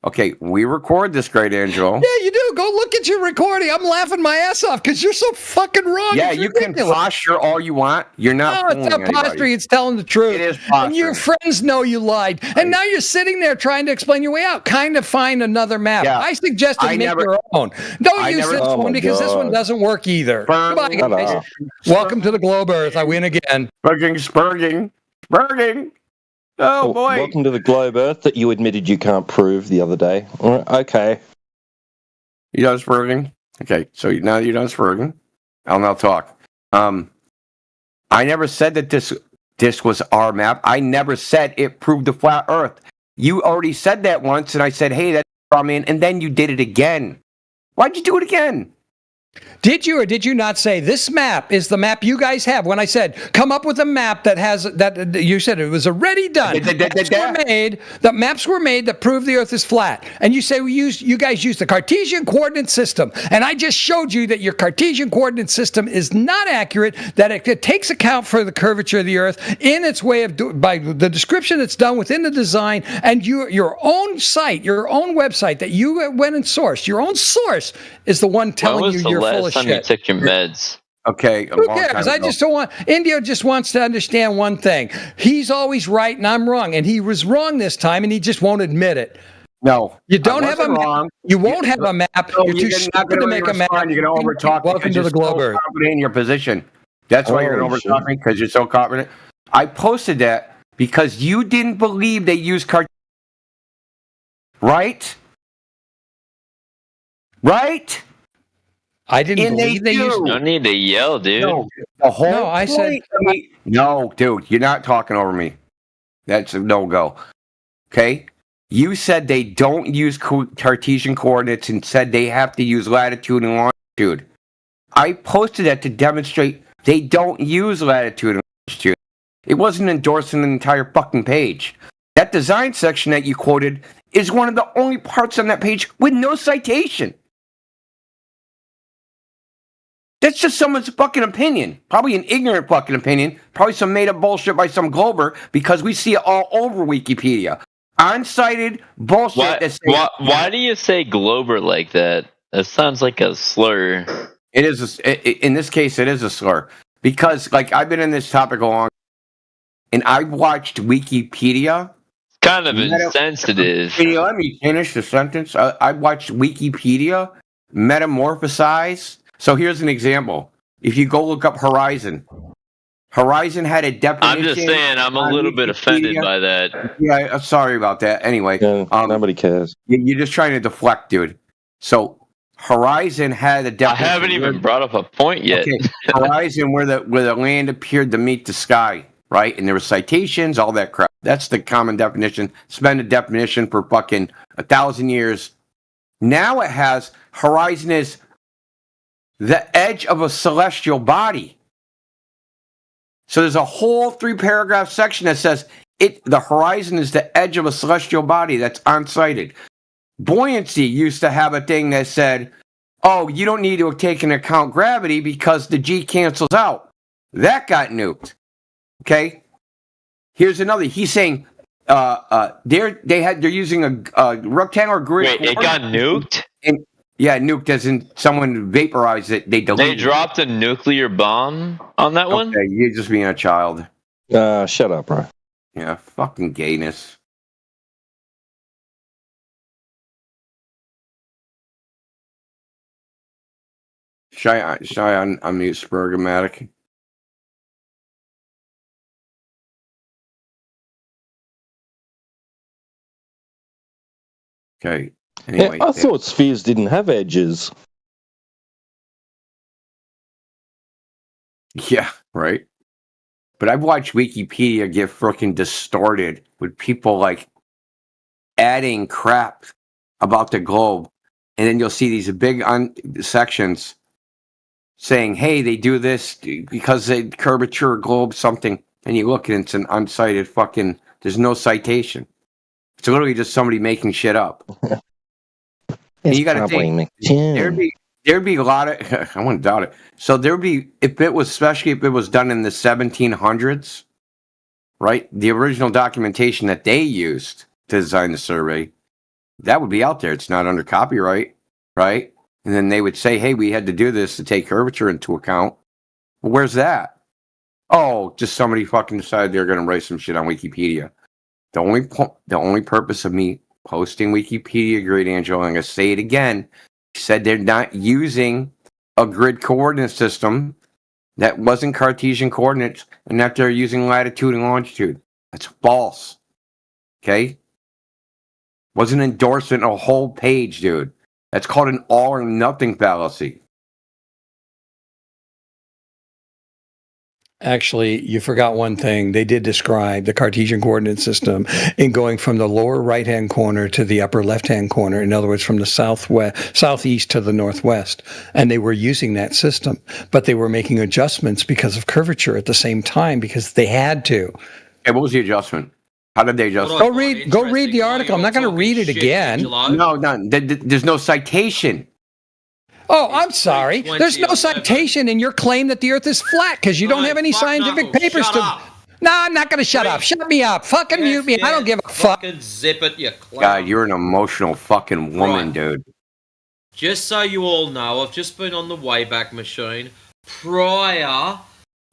Okay, we record this, Great Angelo. Yeah, you do. Go look at your recording. I'm laughing my ass off because you're so fucking wrong. Yeah, It's you can ridiculous. posture all you want. You're not No, it's fooling not anybody. posturing. It's telling the truth. It is And your posturing. friends know you lied. And now you're sitting there trying to explain your way out. Kind of find another map. Yeah. I suggested I make never- your own. Don't I use never- this Oh one my because this one God. doesn't work either. Goodbye, Shut guys. up. Welcome to the Globe Earth. I win again. Spurging. Oh, boy. Welcome to the Globe Earth that you admitted you can't prove the other day. All right, okay. You done spurging? Okay, so now you're done spurging. I'll now talk. I never said that this was our map. I never said it proved the flat Earth. You already said that once, and I said, hey, that's from in, and then you did it again. Why'd you do it again? Did you or did you not say this map is the map you guys have? When I said come up with a map that has that, you said it was already done. Maps were made that prove the Earth is flat, and you say you guys use the Cartesian coordinate system, and I just showed you that your Cartesian coordinate system is not accurate. That it takes account for the curvature of the Earth in its way of by the description that's done within the design, and your own site, your own website that you went and sourced. Your own source is the one telling you you're full of Last time you shit. took your meds. Okay, Who cares? I just don't want. Indio just wants to understand one thing. He's always right and I'm wrong, and he was wrong this time, and he just won't admit it. No, you don't I have a wasn't map. wrong. You won't have a map. No, You're too not stupid gonna to make a map. respond. You're going to overtalk. Welcome because to the you're Globe so Earth. confident in your position. That's why you're going to overtalk me, because you're so confident. I posted that because you didn't believe they used right? Right? I didn't And believe they used. No need to yell, dude. No, the whole No, I said. No, dude, you're not talking over me. That's a no-go. Okay? You said they don't use Cartesian coordinates and said they have to use latitude and longitude. I posted that to demonstrate they don't use latitude and longitude. It wasn't endorsing the entire fucking page. That design section that you quoted is one of the only parts on that page with no citation. That's just someone's fucking opinion. Probably an ignorant fucking opinion. Probably some made up bullshit by some Glober, because we see it all over Wikipedia. Uncited bullshit. Why do you say Glober like that? That sounds like a slur. It is. In this case, it is a slur. Because, like, I've been in this topic a long time, and I've watched Wikipedia. Kind of insensitive. Can you let me finish the sentence? I watched Wikipedia metamorphosize. So here's an example. If you go look up Horizon, Horizon had a definition. I'm just saying, I'm a little bit offended by that. Yeah, sorry about that. Anyway, nobody cares. You're just trying to deflect, dude. So Horizon had a definition. I haven't even brought up a point yet. Okay. Horizon, where the land appeared to meet the sky, right? And there were citations, all that crap. That's the common definition. It's been a definition for fucking 1,000 years. Now it has Horizon is the edge of a celestial body. So there's a whole 3-paragraph section that says the horizon is the edge of a celestial body that's unsighted. Buoyancy used to have a thing that said, oh, you don't need to take into account gravity because the G cancels out. That got nuked. Okay? Here's another. He's saying they're using a rectangular grid. Wait, it got nuked? Yeah, nuked as in someone vaporized it. They deleted. They dropped a nuclear bomb on that one? Okay, you're just being a child. Shut up, bro. Yeah, fucking gayness. Shy on unmute Spurgomatic. Okay. Anyway, I thought spheres didn't have edges. Yeah, right. But I've watched Wikipedia get freaking distorted with people like adding crap about the globe, and then you'll see these big sections saying, "Hey, they do this because they curvature globe something," and you look and it's an uncited fucking. There's no citation. It's literally just somebody making shit up. And you got to think there'd be a lot of. I wouldn't doubt it. So there'd be especially if it was done in the 1700s, right? The original documentation that they used to design the survey, that would be out there. It's not under copyright, right? And then they would say, hey, we had to do this to take curvature into account. Well, where's that? Oh, just somebody fucking decided they're going to write some shit on Wikipedia. The only purpose of me posting Wikipedia, Great Angel, I'm going to say it again, said they're not using a grid coordinate system that wasn't Cartesian coordinates and that they're using latitude and longitude. That's false. Okay? Wasn't endorsing a whole page, dude. That's called an all or nothing fallacy. Actually, you forgot one thing. They did describe the Cartesian coordinate system in going from the lower right-hand corner to the upper left-hand corner. In other words, from the southeast to the northwest. And they were using that system, but they were making adjustments because of curvature at the same time because they had to. Hey, what was the adjustment? How did they adjust? Go read the article. I'm not going to read it again. No, there's no citation. Oh, I'm sorry. There's no citation in your claim that the Earth is flat because you don't have any scientific papers to. No, I'm not going to shut up. Shut me up. Fucking mute me. I don't give a fuck. Fucking zip it, you clown. God, you're an emotional fucking woman, dude. Just so you all know, I've just been on the Wayback Machine. Prior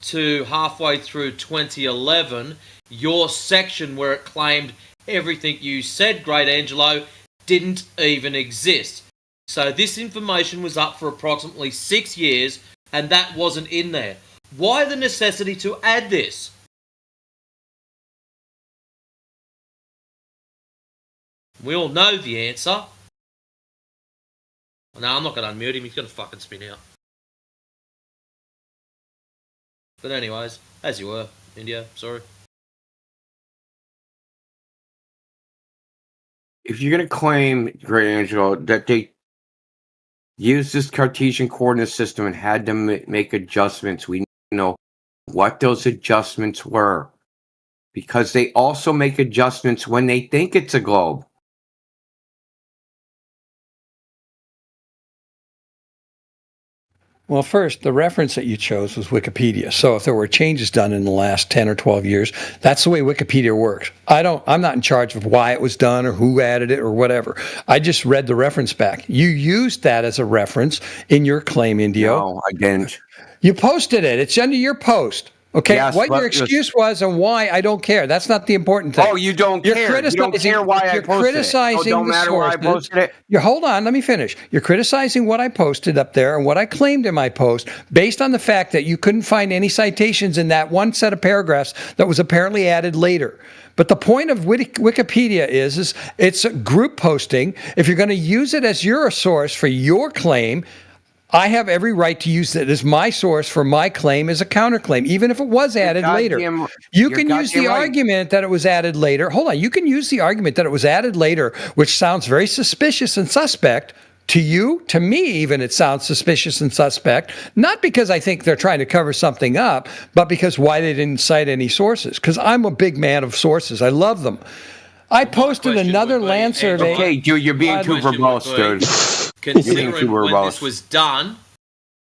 to halfway through 2011, your section where it claimed everything you said, Great Angelo, didn't even exist. So this information was up for approximately 6 years, and that wasn't in there. Why the necessity to add this? We all know the answer. No, I'm not going to unmute him. He's going to fucking spin out. But anyways, as you were, India, sorry. If you're going to claim, Great Angelo, that they used this Cartesian coordinate system and had to make adjustments, we need to know what those adjustments were. Because they also make adjustments when they think it's a globe. Well, first, the reference that you chose was Wikipedia. So if there were changes done in the last 10 or 12 years, that's the way Wikipedia works. I'm not in charge of why it was done or who added it or whatever. I just read the reference back. You used that as a reference in your claim, Indio. No, I didn't. You posted it. It's under your post. Okay, yes, what your excuse was and why, I don't care. That's not the important thing. Oh, you don't care. You don't care why I posted it. You're criticizing it don't matter why I posted it. Hold on, let me finish. You're criticizing what I posted up there and what I claimed in my post based on the fact that you couldn't find any citations in that one set of paragraphs that was apparently added later. But the point of Wikipedia is it's a group posting. If you're going to use it as your source for your claim, I have every right to use it as my source for my claim as a counterclaim, even if it was added later. You can use the argument that it was added later. Hold on. You can use the argument that it was added later, which sounds very suspicious and suspect. To you, to me even, it sounds suspicious and suspect, not because I think they're trying to cover something up, but because why they didn't cite any sources. Because I'm a big man of sources. I love them. I posted another land survey. Okay, dude, you're being too verbose, dude. Considering when this was done,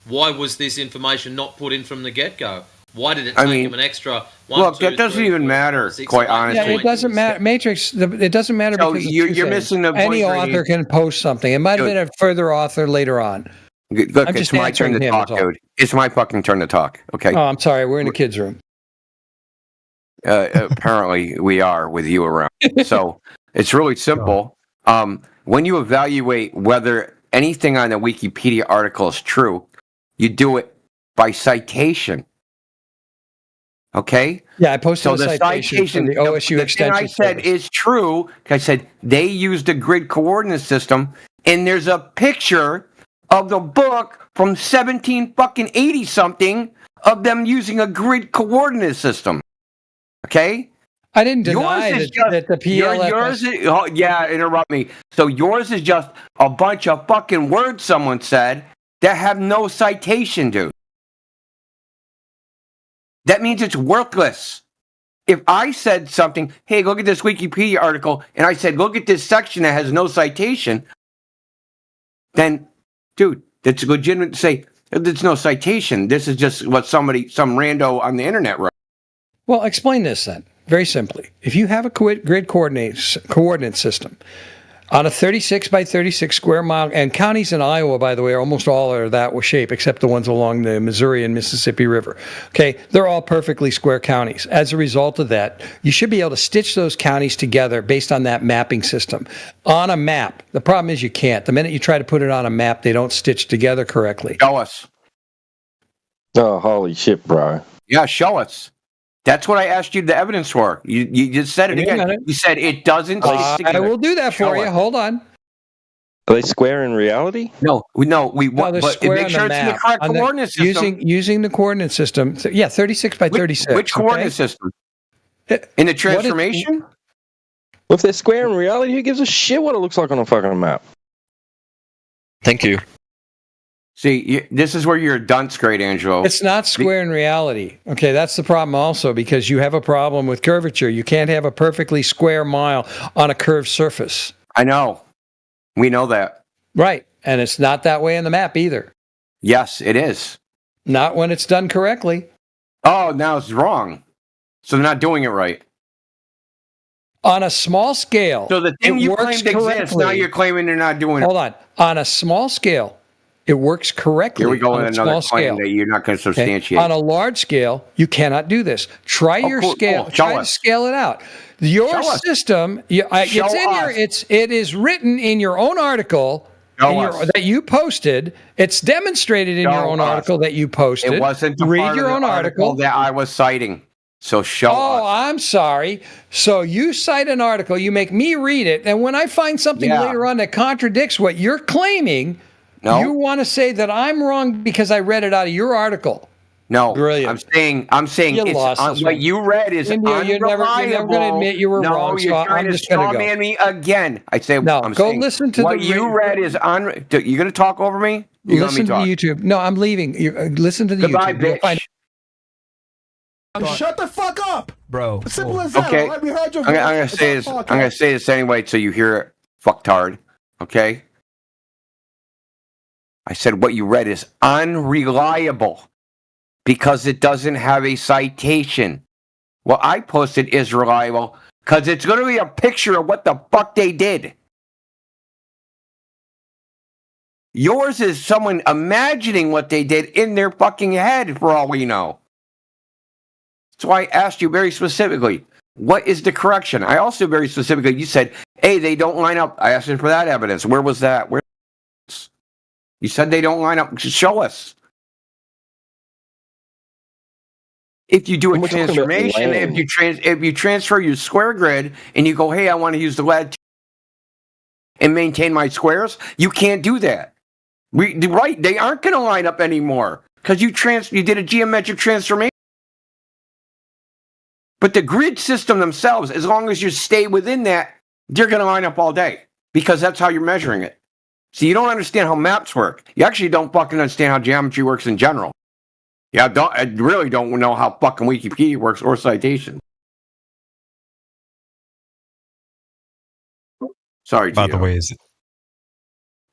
why was this information not put in from the get-go? Why did it take him an extra 1, look, 2, that doesn't 3, even 4, matter, 6, quite 7, honestly. Yeah, it doesn't matter. Matrix, it doesn't matter so because you're missing the point. Any author can post something. It might have been a further author later on. Look, it's my turn to talk, dude. It's my fucking turn to talk, okay? Oh, I'm sorry. We're in a kid's room. Apparently, we are with you around. So it's really simple. When you evaluate whether anything on a Wikipedia article is true, you do it by citation. Okay? Yeah, I posted so a the citation from the OSU Extension thing I said Service. is true. I said they used a grid coordinate system, and there's a picture of the book from 1780 something of them using a grid coordinate system. Okay? I didn't deny that the PLF. Yours is, yeah, interrupt me. So yours is just a bunch of fucking words someone said that have no citation, dude. That means it's worthless. If I said something, hey, look at this Wikipedia article, and I said, look at this section that has no citation, then, dude, that's legitimate to say, there's no citation. This is just what some rando on the internet wrote. Well, explain this then. Very simply, if you have a grid coordinate system, On a 36 by 36 square mile, and counties in Iowa, by the way, almost all are that shape, except the ones along the Missouri and Mississippi River. Okay, they're all perfectly square counties. As a result of that, you should be able to stitch those counties together based on that mapping system. On a map, the problem is you can't. The minute you try to put it on a map, they don't stitch together correctly. Show us. Oh, holy shit, bro. Yeah, show us. That's what I asked you the evidence for. You just said it again. You said it doesn't. I will do that for you. Hold on. Are they square in reality? No, we want, they're but square make on sure the it's in the map. correct On the- coordinate system. Using the coordinate system. Yeah, 36 by 36. Which coordinate system? In the transformation? Well, if they're square in reality, who gives a shit what it looks like on a fucking map? Thank you. See, this is where you're a dunce, great Angelo. It's not square in reality. Okay, that's the problem also, because you have a problem with curvature. You can't have a perfectly square mile on a curved surface. I know. We know that. Right, and it's not that way in the map either. Yes, it is. Not when it's done correctly. Oh, now it's wrong. So they're not doing it right. On a small scale, So the thing it you works claimed exists, correctly. now you're claiming they're not doing it. Hold on. On a small scale, it works correctly. Here we go on with a another small claim scale. that you're not going to Okay? substantiate. On a large scale, you cannot do this. Try your cool. scale. Cool. Show Try to us. scale it out. Your Show us. system. Show It is written in your own article that you posted. It's demonstrated in your Show own us. article that you posted. It wasn't the Read part your of the own article. that I was citing. So show Oh, us. I'm sorry. So you cite an article, you make me read it, and when I find something Yeah. later on that contradicts what you're claiming, you want to say that I'm wrong because I read it out of your article. No, Brilliant. I'm saying You it's lost this what one. you read is India, you're never unreliable. going to admit you were no, wrong. you're So trying I'm to just going straw to go. man me again. I say No, I'm go saying listen to what the you read is you're going to talk over me. You let me Listen to talk. YouTube. No, I'm leaving. Listen to the Goodbye, YouTube. You'll bitch. find- Shut the fuck up, bro. Simple as that. Okay, All right, we heard your I'm voice. gonna It's say our this. I'm podcast. gonna say this anyway, so you hear it, fucktard. Okay. I said what you read is unreliable because it doesn't have a citation. What I posted is reliable because it's going to be a picture of what the fuck they did. Yours is someone imagining what they did in their fucking head, for all we know. So I asked you very specifically, what is the correction? I also very specifically, you said, hey, they don't line up. I asked you for that evidence. Where was that? Where? You said they don't line up. Show us. If you do a We're talking about transformation, land. if you transfer your square grid and you go, hey, I want to use the lead and maintain my squares, you can't do that. Right? They aren't going to line up anymore because you did a geometric transformation. But the grid system themselves, as long as you stay within that, they're going to line up all day because that's how you're measuring it. So you don't understand how maps work. You actually don't fucking understand how geometry works in general. Yeah, I really don't know how fucking Wikipedia works or citation. Sorry, By the way,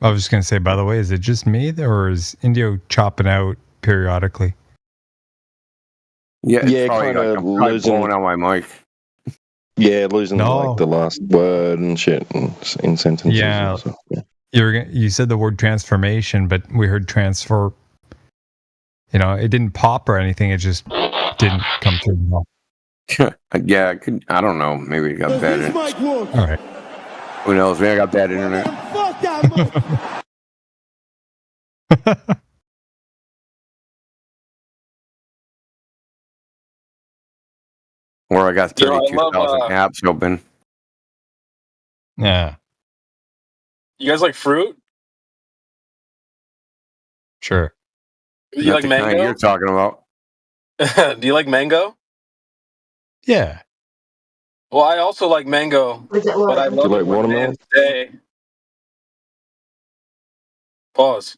I was just going to say, by the way, is it just me or is Indio chopping out periodically? Yeah, it's Yeah, probably kinda like I'm probably losing- blowing out my mic. Yeah, losing No. like the last word and shit in sentences. Yeah. And stuff. Yeah. You said the word transformation, but we heard transfer. You know, it didn't pop or anything. It just didn't come through. Yeah, I don't know. Maybe it got bad. All right. Who knows? Maybe I got bad internet. Fuck that. Or I got You know, I 32,000 love, apps open. Yeah, You guys like fruit? sure. Do you Not like the kind mango? you're talking about. Do you like mango? Yeah. Well, I also like mango, but I love like it when watermelon? men stay. Pause.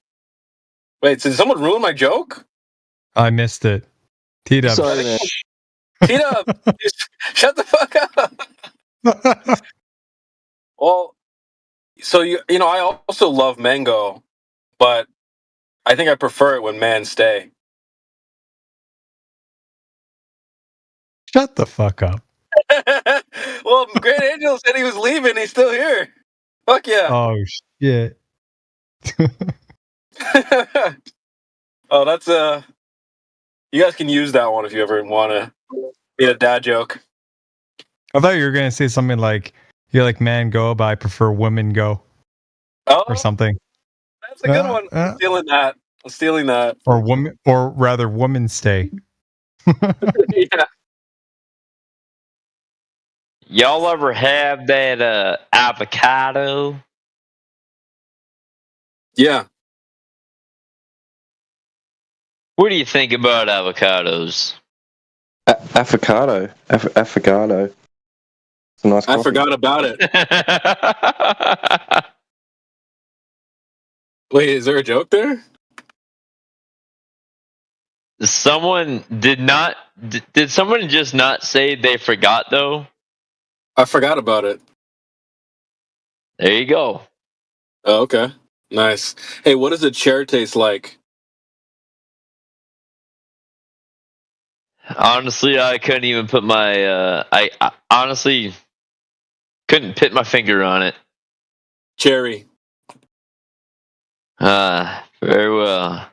Wait, did someone ruin my joke? I missed it. T-Dub. Sorry, man. T-Dub, shut the fuck up. Well, so you know, I also love mango, but I think I prefer it when men stay. Shut the fuck up. Well, Great Angel said he was leaving. He's still here. Fuck yeah. Oh shit. Oh, that's you guys can use that one if you ever want to be a dad joke. I thought you were gonna say something like you're like man go, but I prefer women go. Oh, or something. That's a good one. I'm stealing that. I'm stealing that. Or woman, or rather, woman stay. Yeah. Y'all ever have that avocado? Yeah. What do you think about avocados? Affogato. Affogato. It's a nice I coffee. forgot about it. Wait, is there a joke there? Someone did not. Did someone just not say they forgot though? I forgot about it. There you go. Oh, okay. Nice. Hey, what does a chair taste like? Honestly, I couldn't even put my. I honestly couldn't put my finger on it. Cherry. Very well.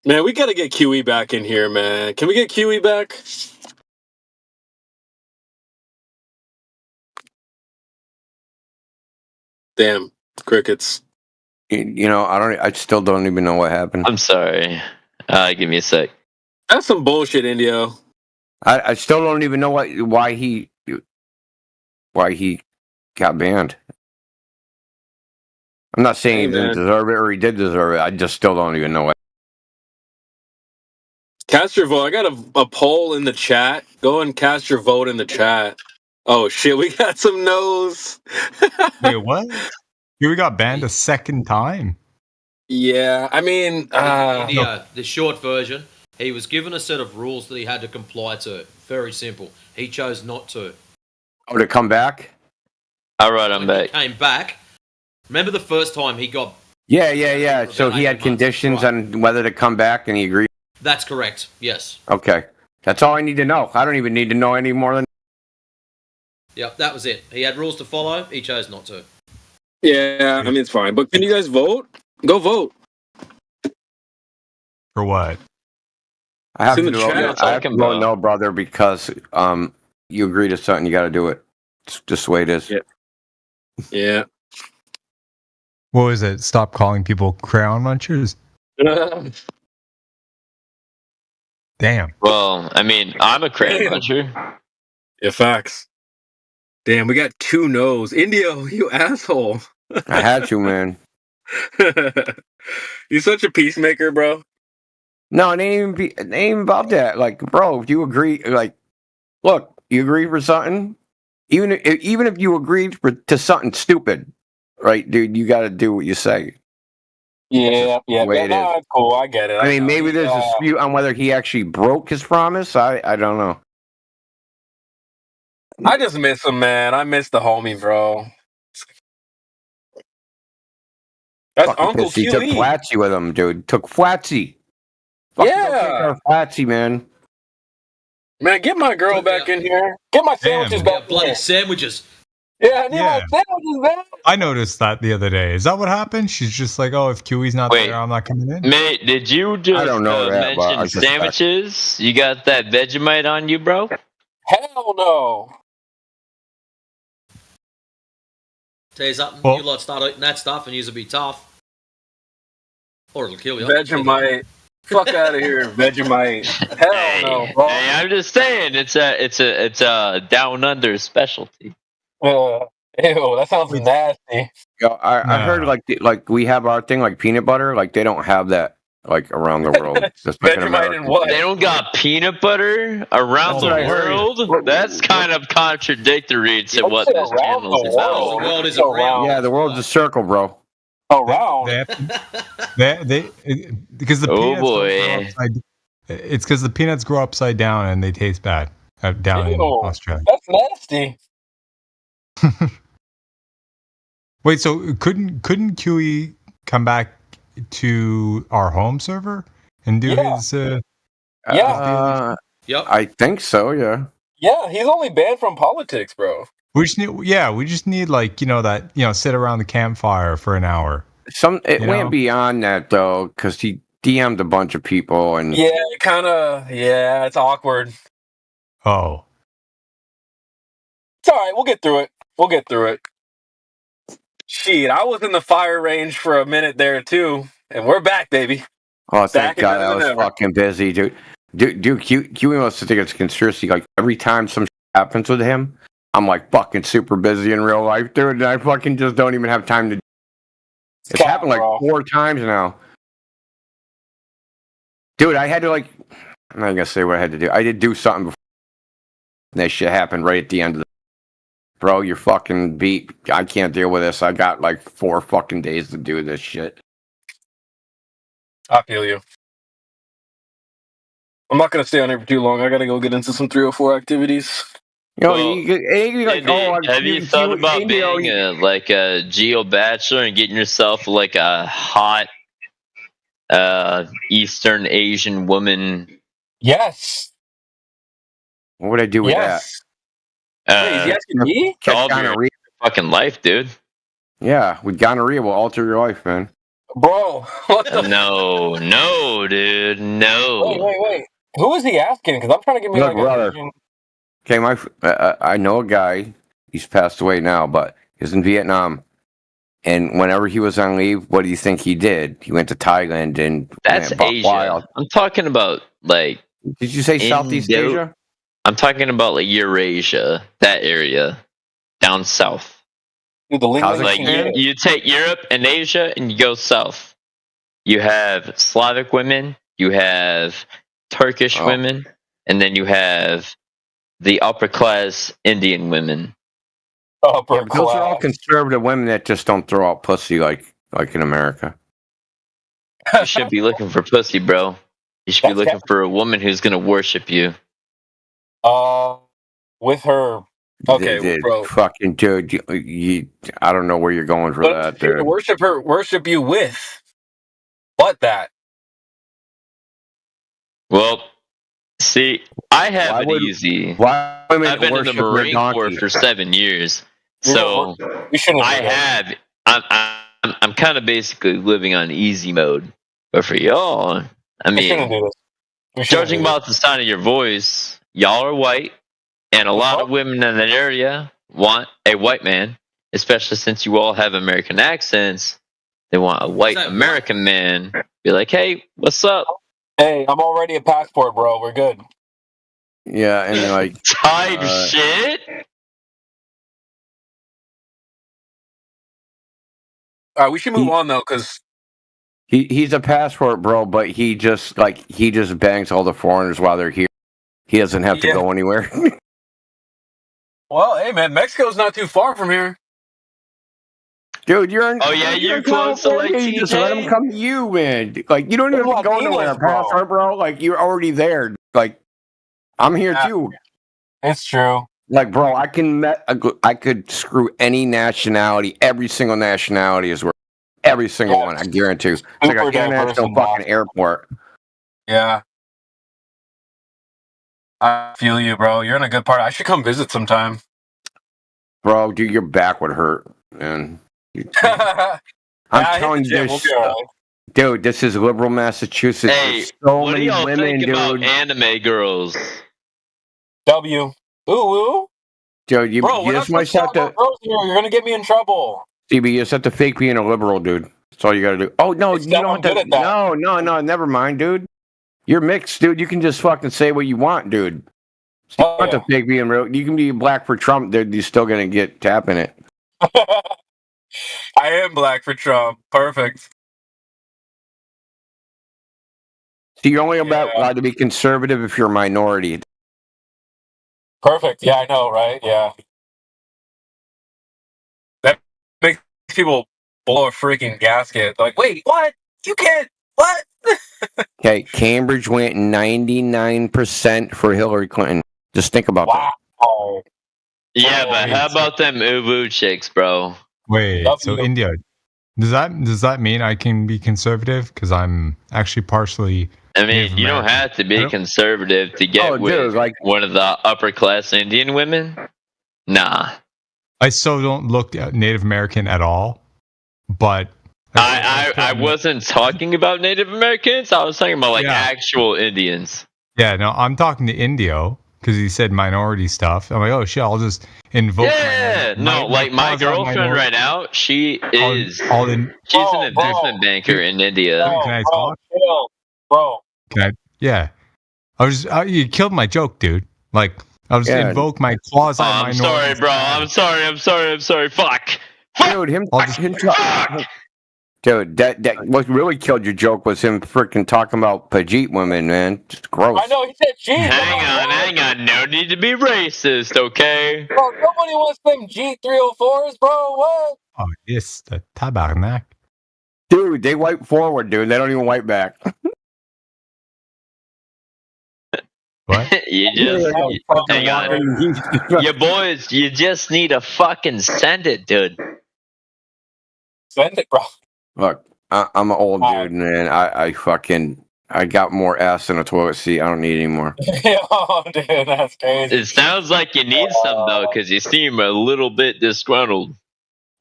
Man, we gotta get QE back in here, man. Can we get QE back? Damn, crickets. You know, I still don't even know what happened. I'm sorry. Give me a sec. That's some bullshit, Indio. I still don't even know why he got banned. I'm not saying Hey, he didn't man. deserve it or he did deserve it. I just still don't even know what. Cast your vote. I got a poll in the chat. Go and cast your vote in the chat. Oh shit, we got some no's. Wait, what? We got banned a second time. Yeah, I mean, India, the short version, he was given a set of rules that he had to comply to. Very simple. He chose not to. Oh, to come back? All right, I'm When back. he came back, remember the first time he got... Yeah. So he had conditions on whether to come back, and he agreed. That's correct, yes. Okay, that's all I need to know. I don't even need to know any more than. Yep, that was it. He had rules to follow, he chose not to. yeah, I mean it's fine. But can you guys vote? Go vote. For what? I have It's to in the vote. chat. I have to vote no, brother, because you agree to something, you got to do it. It's just the way it is. Yeah. What was it? Stop calling people crayon munchers? Damn. Well, I mean, I'm a crayon muncher. Yeah, facts. Damn, we got 2 no's. Indio, you asshole. I had to, man. You're such a peacemaker, bro. No, it ain't even about that. Like, bro, if you agree, like, look, you agree for something, even if you agreed to something stupid, right, dude, you got to do what you say. Yeah, the way it is. cool. I get it. I mean, maybe there's a dispute on whether he actually broke his promise. I don't know. I just miss him, man. I miss the homie, bro. That's Fucking Uncle pissed. He took QE. Flatsy with him, dude. Took Flatsy. Fucking go take our Flatsy, man. Man, get my girl back in here. Get my sandwiches back in Bloody here. sandwiches. Yeah, I need Yeah. my sandwiches back. I noticed that the other day. Is that what happened? She's just like, oh, if QE's not Wait. there, I'm not coming in. Mate, did you just don't know that, but I mention suspect. sandwiches? You got that Vegemite on you, bro? Hell no. Tell you something, Well- you lot start eating that stuff and you'll be tough. Or it'll kill you. Vegemite. Fuck out of here, Vegemite. Hell no, bro. Hey, I'm just saying, it's a down under specialty. Ew, that sounds nasty. Yo, I heard like we have our thing like peanut butter. Like they don't have that like around the world. Just like in Vegemite America. and what? They don't got peanut butter around That's the what I heard. world? That's kind of contradictory to what said this around channel is the about. world. The world is So around. Yeah, the world's a circle, bro. Around. Because the Oh, peanuts don't boy. grow upside. It's because the peanuts grow upside down and they taste bad down in Ew. Australia. That's nasty. Wait, so couldn't QE come back to our home server? and do Yeah. his. Yeah. Yep. I think so. Yeah. Yeah, he's only banned from politics, bro. We just need, we just need that sit around the campfire for an hour. It You went know? beyond that though, because he DM'd a bunch of people and Yeah, it's awkward. Oh, It's all right. We'll get through it. Shit, I was in the fire range for a minute there too, and we're back, baby. oh, thank Back and God better I than was ever. fucking busy, dude. Dude, you must think it's a conspiracy. Like every time some shit happens with him, I'm like fucking super busy in real life, dude. And I fucking just don't even have time to. It's happened like 4 times now. Dude, I had to I'm not gonna say what I had to do. I did do something before. And that shit happened right at the end of the. Bro, you're fucking beat. I can't deal with this. I got like 4 fucking days to do this shit. I feel you. I'm not gonna stay on here for too long. I gotta go get into some 304 activities. You know, Well, have you thought about being a geo bachelor and getting yourself like a hot Eastern Asian woman? Yes. What would I do with Yes. Wait, is he asking me? Catch All your gonorrhea. fucking life, dude. Yeah, with gonorrhea will alter your life, man. Bro, what the? No, dude, no. Wait. Who is he asking? Because I'm trying to get me Look, like brother. a Asian. Okay, I know a guy. He's passed away now, but he was in Vietnam. And whenever he was on leave, what do you think he did? He went to Thailand and That's went buck Asia. wild. I'm talking about like. Did you say Southeast Asia? I'm talking about like Eurasia, that area, down south. Dude, the Like you take Europe and Asia and you go south. You have Slavic women, you have Turkish women, and then you have the upper class Indian women. Yeah, but those are all conservative women that just don't throw out pussy like in America. You should be looking for pussy, bro. You should be looking for a woman who's gonna worship you. With her. Okay, Dude, bro. fucking dude, I don't know where you're going for that, Here to dude. worship you with. What that? Well, see, I have it easy. Why women I've been in the worship their Marine Corps donkey? for 7 years, so I'm kind of basically living on easy mode. But for y'all, I mean, judging by the sound of your voice, y'all are white, and a lot of women in that area want a white man, especially since you all have American accents. They want a white American man. Be like, hey, what's up? Hey, I'm already a passport, bro. We're good. Yeah, and like type shit. All right, we should move on though, because he's a passport, bro, but he just bangs all the foreigners while they're here. He doesn't have to go anywhere. well, hey man, Mexico's not too far from here. Dude, you're in. Oh yeah, you're close to like You just let them come to you, man. Like you don't even have to go nowhere, passport, bro. Like you're already there. Like I'm here too. It's true. Like, bro, I could screw any nationality. Every single nationality is where. Every single one, I guarantee. It's like an international fucking airport. Yeah. I feel you, bro. You're in a good part. I should come visit sometime. Bro, dude, your back would hurt, man. I'm telling you this. Dude, this is liberal Massachusetts. Hey, There's so what do many y'all women, think about dude. anime girls? W. Ooh. Dude, you Bro, just might have to. You're gonna get me in trouble. CB, you just have to fake being a liberal, dude. That's all you gotta do. Oh no, you don't have to. No, never mind, dude. You're mixed, dude. You can just fucking say what you want, dude. So you don't have to fake being real. You can be black for Trump, dude. You're still gonna get tapping it. I am black for Trump. Perfect. So you're only allowed to be conservative if you're a minority. Perfect. Yeah, I know, right? Yeah. That makes people blow a freaking gasket. Like, wait, what? You can't. What? Okay, Cambridge went 99% for Hillary Clinton. Just think about that. Wow. Yeah, but how about them uwu chicks, bro? Wait, so India, does that mean I can be conservative? Because I'm actually partially I mean, you don't have to be conservative to get with one of the upper class Indian women. Nah. I still don't look Native American at all, but I wasn't talking about Native Americans. I was talking about like actual Indians. yeah, no, I'm talking to Indio because he said minority stuff. I'm like, oh shit, I'll just invoke. Yeah, my girlfriend right now, she is. She's an investment banker in India. Can I talk? Bro. Can I? Yeah. I was. You killed my joke, dude. Like, I'll just invoke my quasi minority. I'm sorry, bro. I'm sorry. Fuck. Dude, Dude, that what really killed your joke was him freaking talking about Pajit women, man. Just gross. I know, he said G. Hang on. No need to be racist, okay? Bro, nobody wants them G304s, bro. What? Oh, yes, the tabarnak. Dude, they wipe forward, dude. They don't even wipe back. What? Hang on. You boys, you just need to fucking send it, dude. Send it, bro. Look, I'm an old dude, man. I got more ass than a toilet seat. I don't need any more. Oh, dude, that's crazy. It sounds like you need some, though, because you seem a little bit disgruntled.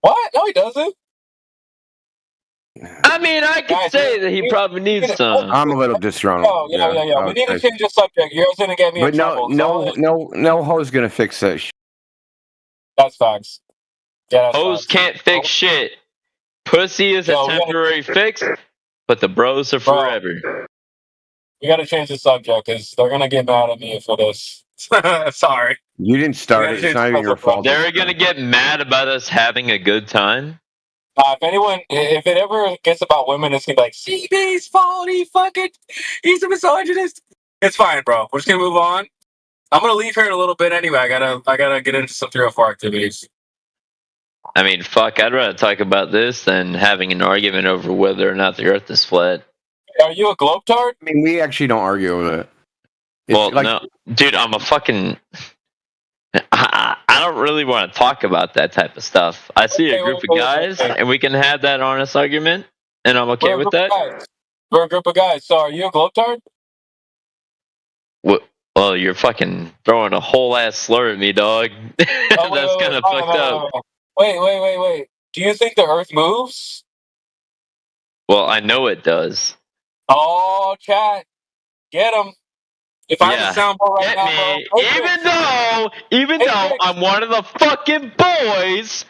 What? No, he doesn't. I mean, I could say that he probably needs some. I'm a little disgruntled. Oh, yeah. We need to change the subject. You're going to get me in trouble. No hoe's gonna fix that shit. That's facts. Yeah, hoes can't fix shit. Pussy is a temporary fix, but the bros are forever. We got to change the subject because they're going to get mad at me for this. Sorry. You didn't start it. It's not even your fault. They're going to get mad about us having a good time. If it ever gets about women, it's going to be like, CB's fault. He's a misogynist. It's fine, bro. We're just going to move on. I'm going to leave here in a little bit anyway. I gotta get into some 304 activities. I mean, fuck, I'd rather talk about this than having an argument over whether or not the Earth is flat. Are you a globetard? I mean, we actually don't argue over it. Well, no. Dude, I'm a fucking... I don't really want to talk about that type of stuff. I see a group of guys, and we can have that honest argument, and I'm okay with that. We're a group of guys. So are you a globetard? Well, you're fucking throwing a whole ass slur at me, dog. That's kind of fucked up. Wait. Do you think the Earth moves? Well, I know it does. Oh, chat. Get him. If I had a soundboard right now, bro. Even though I'm one of the fucking boys,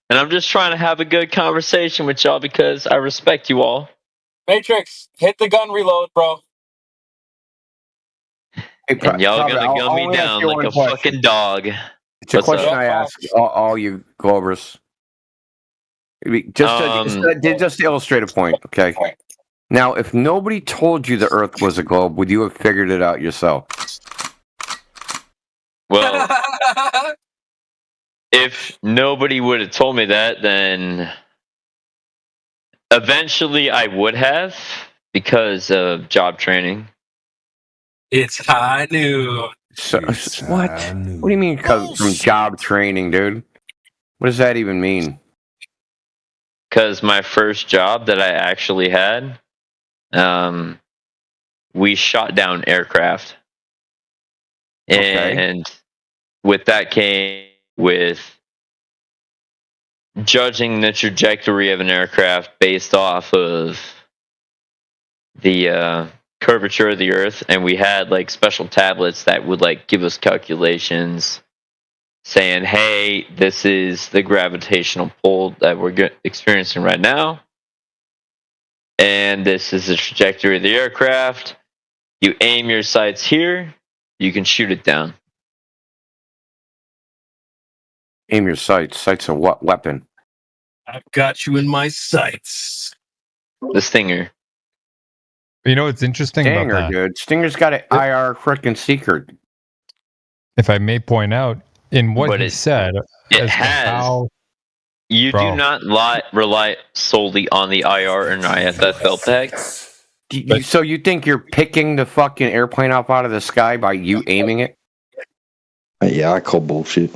and I'm just trying to have a good conversation with y'all because I respect you all. Matrix, hit the gun reload, bro. And y'all gonna gun me down like a fucking dog. It's a question I ask all you Globers. Just to illustrate a point, okay? Now, if nobody told you the Earth was a globe, would you have figured it out yourself? Well, if nobody would have told me that, then eventually I would have because of job training. It's high noon. What? What do you mean from job training, dude? What does that even mean? Because my first job that I actually had, we shot down aircraft. And with that came with judging the trajectory of an aircraft based off of the curvature of the Earth, and we had like special tablets that would like give us calculations saying, hey, this is the gravitational pull that we're experiencing right now, and this is the trajectory of the aircraft. You aim your sights here, you can shoot it down. Aim your sights. Sights are what weapon? I've got you in my sights. The Stinger. You know what's interesting about that? Dude. Stinger's got an IR freaking secret. If I may point out, in what he said, it has. You do not rely solely on the IR and IFF LPAC. So you think you're picking the fucking airplane up out of the sky by you aiming it? Yeah, I call bullshit.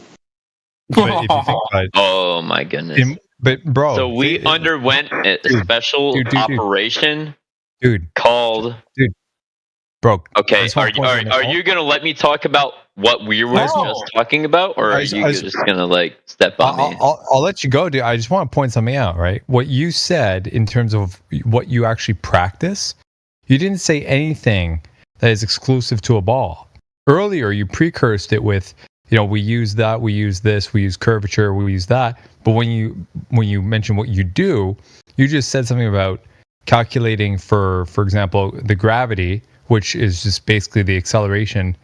But if you think about it, oh my goodness! But bro, so we underwent a special operation. Dude, called Bro, Okay, are you gonna let me talk about what we were just talking about, or are you just gonna like step on me? I'll let you go, dude. I just want to point something out, right? What you said in terms of what you actually practice, you didn't say anything that is exclusive to a ball. Earlier, you precursed it with, we use that, we use this, we use curvature, we use that. But when you mention what you do, you just said something about calculating for example, the gravity, which is just basically the acceleration,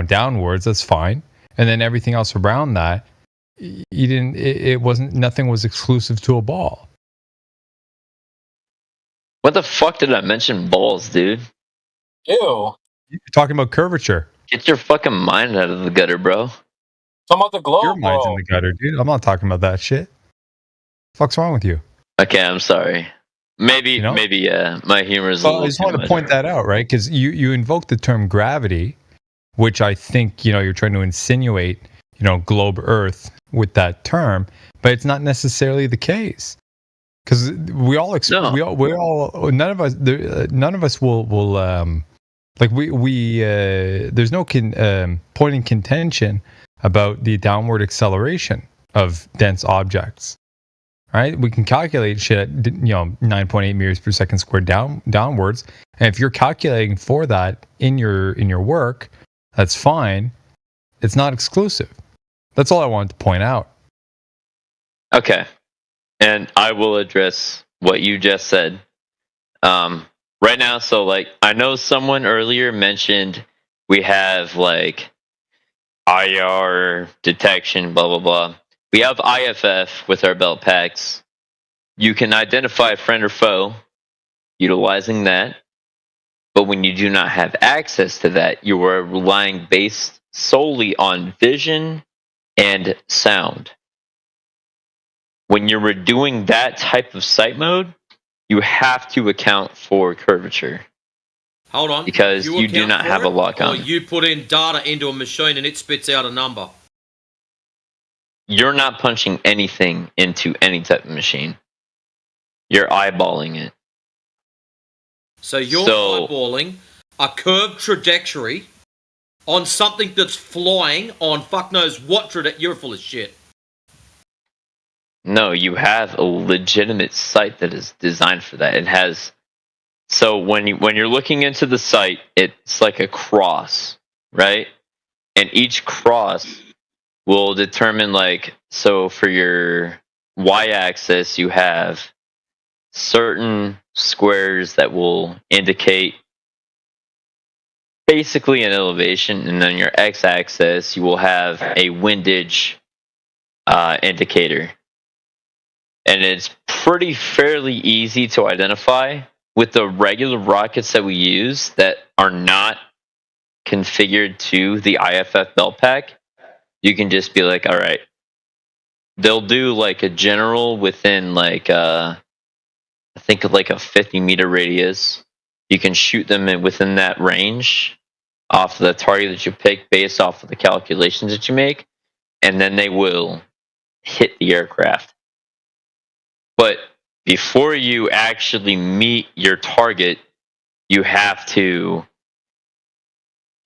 downwards. That's fine. And then everything else around that, you didn't. It wasn't. Nothing was exclusive to a ball. What the fuck did I mention balls, dude? Ew. You're talking about curvature. Get your fucking mind out of the gutter, bro. Talking about the globe, Your mind's in the gutter, dude. I'm not talking about that shit. Fuck's wrong with you? Okay, I'm sorry. Maybe my humor is. Well, I just want to point that out, right? Because you invoked the term gravity, which I think you're trying to insinuate, globe Earth with that term, but it's not necessarily the case. Because we all none of us will like we there's no point in contention about the downward acceleration of dense objects. Right, we can calculate shit at 9.8 meters per second squared downwards, and if you're calculating for that in your work, that's fine. It's not exclusive. That's all I wanted to point out. Okay, and I will address what you just said right now. So, like, I know someone earlier mentioned we have like IR detection, blah blah blah. We have IFF with our belt packs. You can identify a friend or foe utilizing that. But when you do not have access to that, you are relying based solely on vision and sound. When you're doing that type of sight mode, you have to account for curvature. Hold on. Because you do not have a lock on. Or you put in data into a machine and it spits out a number. You're not punching anything into any type of machine. You're eyeballing it. So you're eyeballing a curved trajectory on something that's flying on fuck knows what trajectory. You're full of shit. No, you have a legitimate site that is designed for that. It has. So when you're looking into the site, it's like a cross, right? And each cross will determine, like, so for your y-axis, you have certain squares that will indicate basically an elevation, and then your x-axis, you will have a windage indicator. And it's pretty fairly easy to identify with the regular rockets that we use that are not configured to the IFF belt pack. You can just be like, all right, they'll do like a general within like I think of like a 50-meter radius. You can shoot them within that range off the target that you pick based off of the calculations that you make, and then they will hit the aircraft. But before you actually meet your target, you have to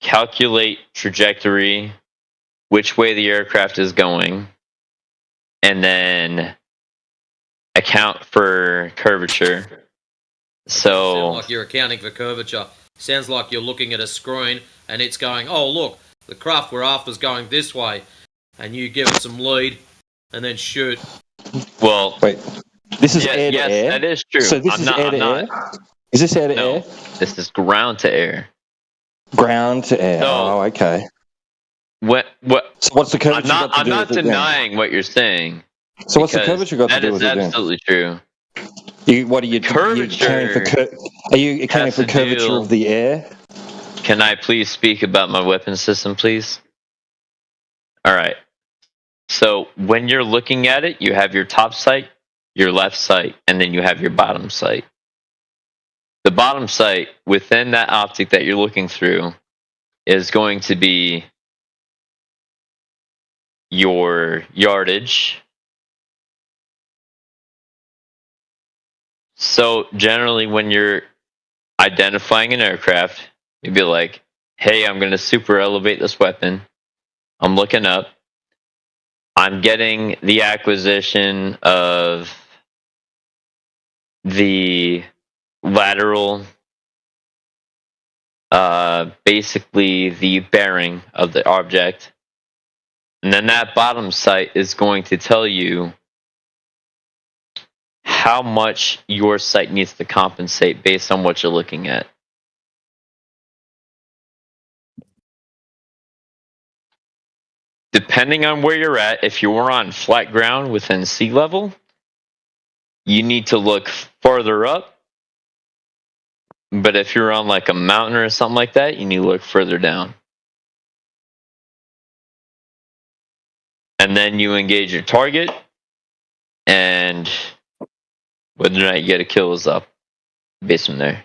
calculate trajectory, which way the aircraft is going, and then account for curvature. So Sounds like you're accounting for curvature. Sounds like you're looking at a screen and it's going, oh look, the craft we're after is going this way, and you give it some lead and then shoot. Well, wait, this is air to yes, air. that is true. So this is air to air. Is this air to air? This is ground to air. Ground to air. So, oh, okay. What? So what's the curvature got to I'm do not with it then? denying what you're saying. So what's the curvature got to do with it then? That is absolutely true. What are you accounting for? Are you accounting for curvature of the air? Can I please speak about my weapon system, please? All right. So when you're looking at it, you have your top sight, your left sight, and then you have your bottom sight. The bottom sight within that optic that you're looking through is going to be your yardage. So generally when you're identifying an aircraft, You'd be like, hey, I'm going to super elevate this weapon. I'm looking up. I'm getting the acquisition of the lateral, basically the bearing of the object. And then that bottom sight is going to tell you how much your sight needs to compensate based on what you're looking at. Depending on where you're at, if you're on flat ground within sea level, you need to look farther up. But if you're on like a mountain or something like that, you need to look further down. And then you engage your target, and whether or not you get a kill is up based from there.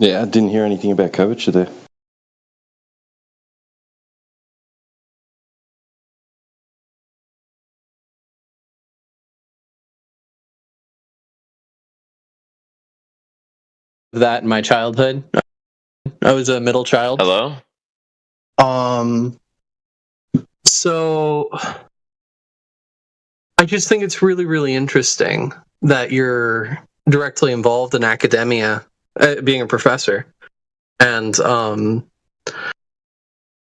Yeah, I didn't hear anything about Kovacic there. That in my childhood. I was a middle child. Hello? So I just think it's really, really interesting that you're directly involved in academia, being a professor. And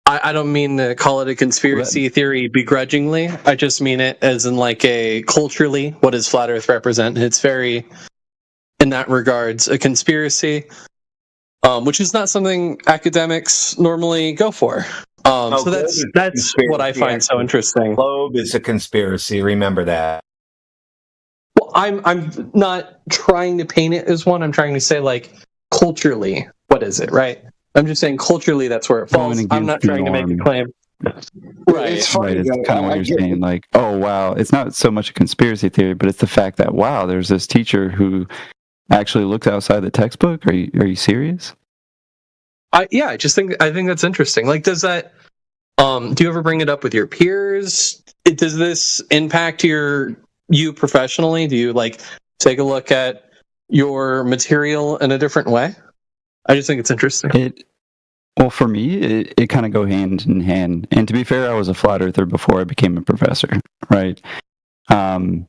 I don't mean to call it a conspiracy theory begrudgingly. I just mean it as in like a culturally, what does Flat Earth represent? It's very, in that regards, a conspiracy, which is not something academics normally go for. So that's what I find so interesting. Globe is a conspiracy. Remember that. Well, I'm not trying to paint it as one. I'm trying to say, like, culturally, what is it, right? I'm just saying culturally that's where it falls. I'm not trying to make a claim. Right. It's kind of what you're saying. Like, oh, wow. It's not so much a conspiracy theory, but it's the fact that, wow, there's this teacher who actually looks outside the textbook. Are you serious? I think that's interesting. Like, does that, do you ever bring it up with your peers? Does this impact you professionally? Do you, like, take a look at your material in a different way? I just think it's interesting. Well, for me, it kind of go hand in hand. And to be fair, I was a flat earther before I became a professor, right? I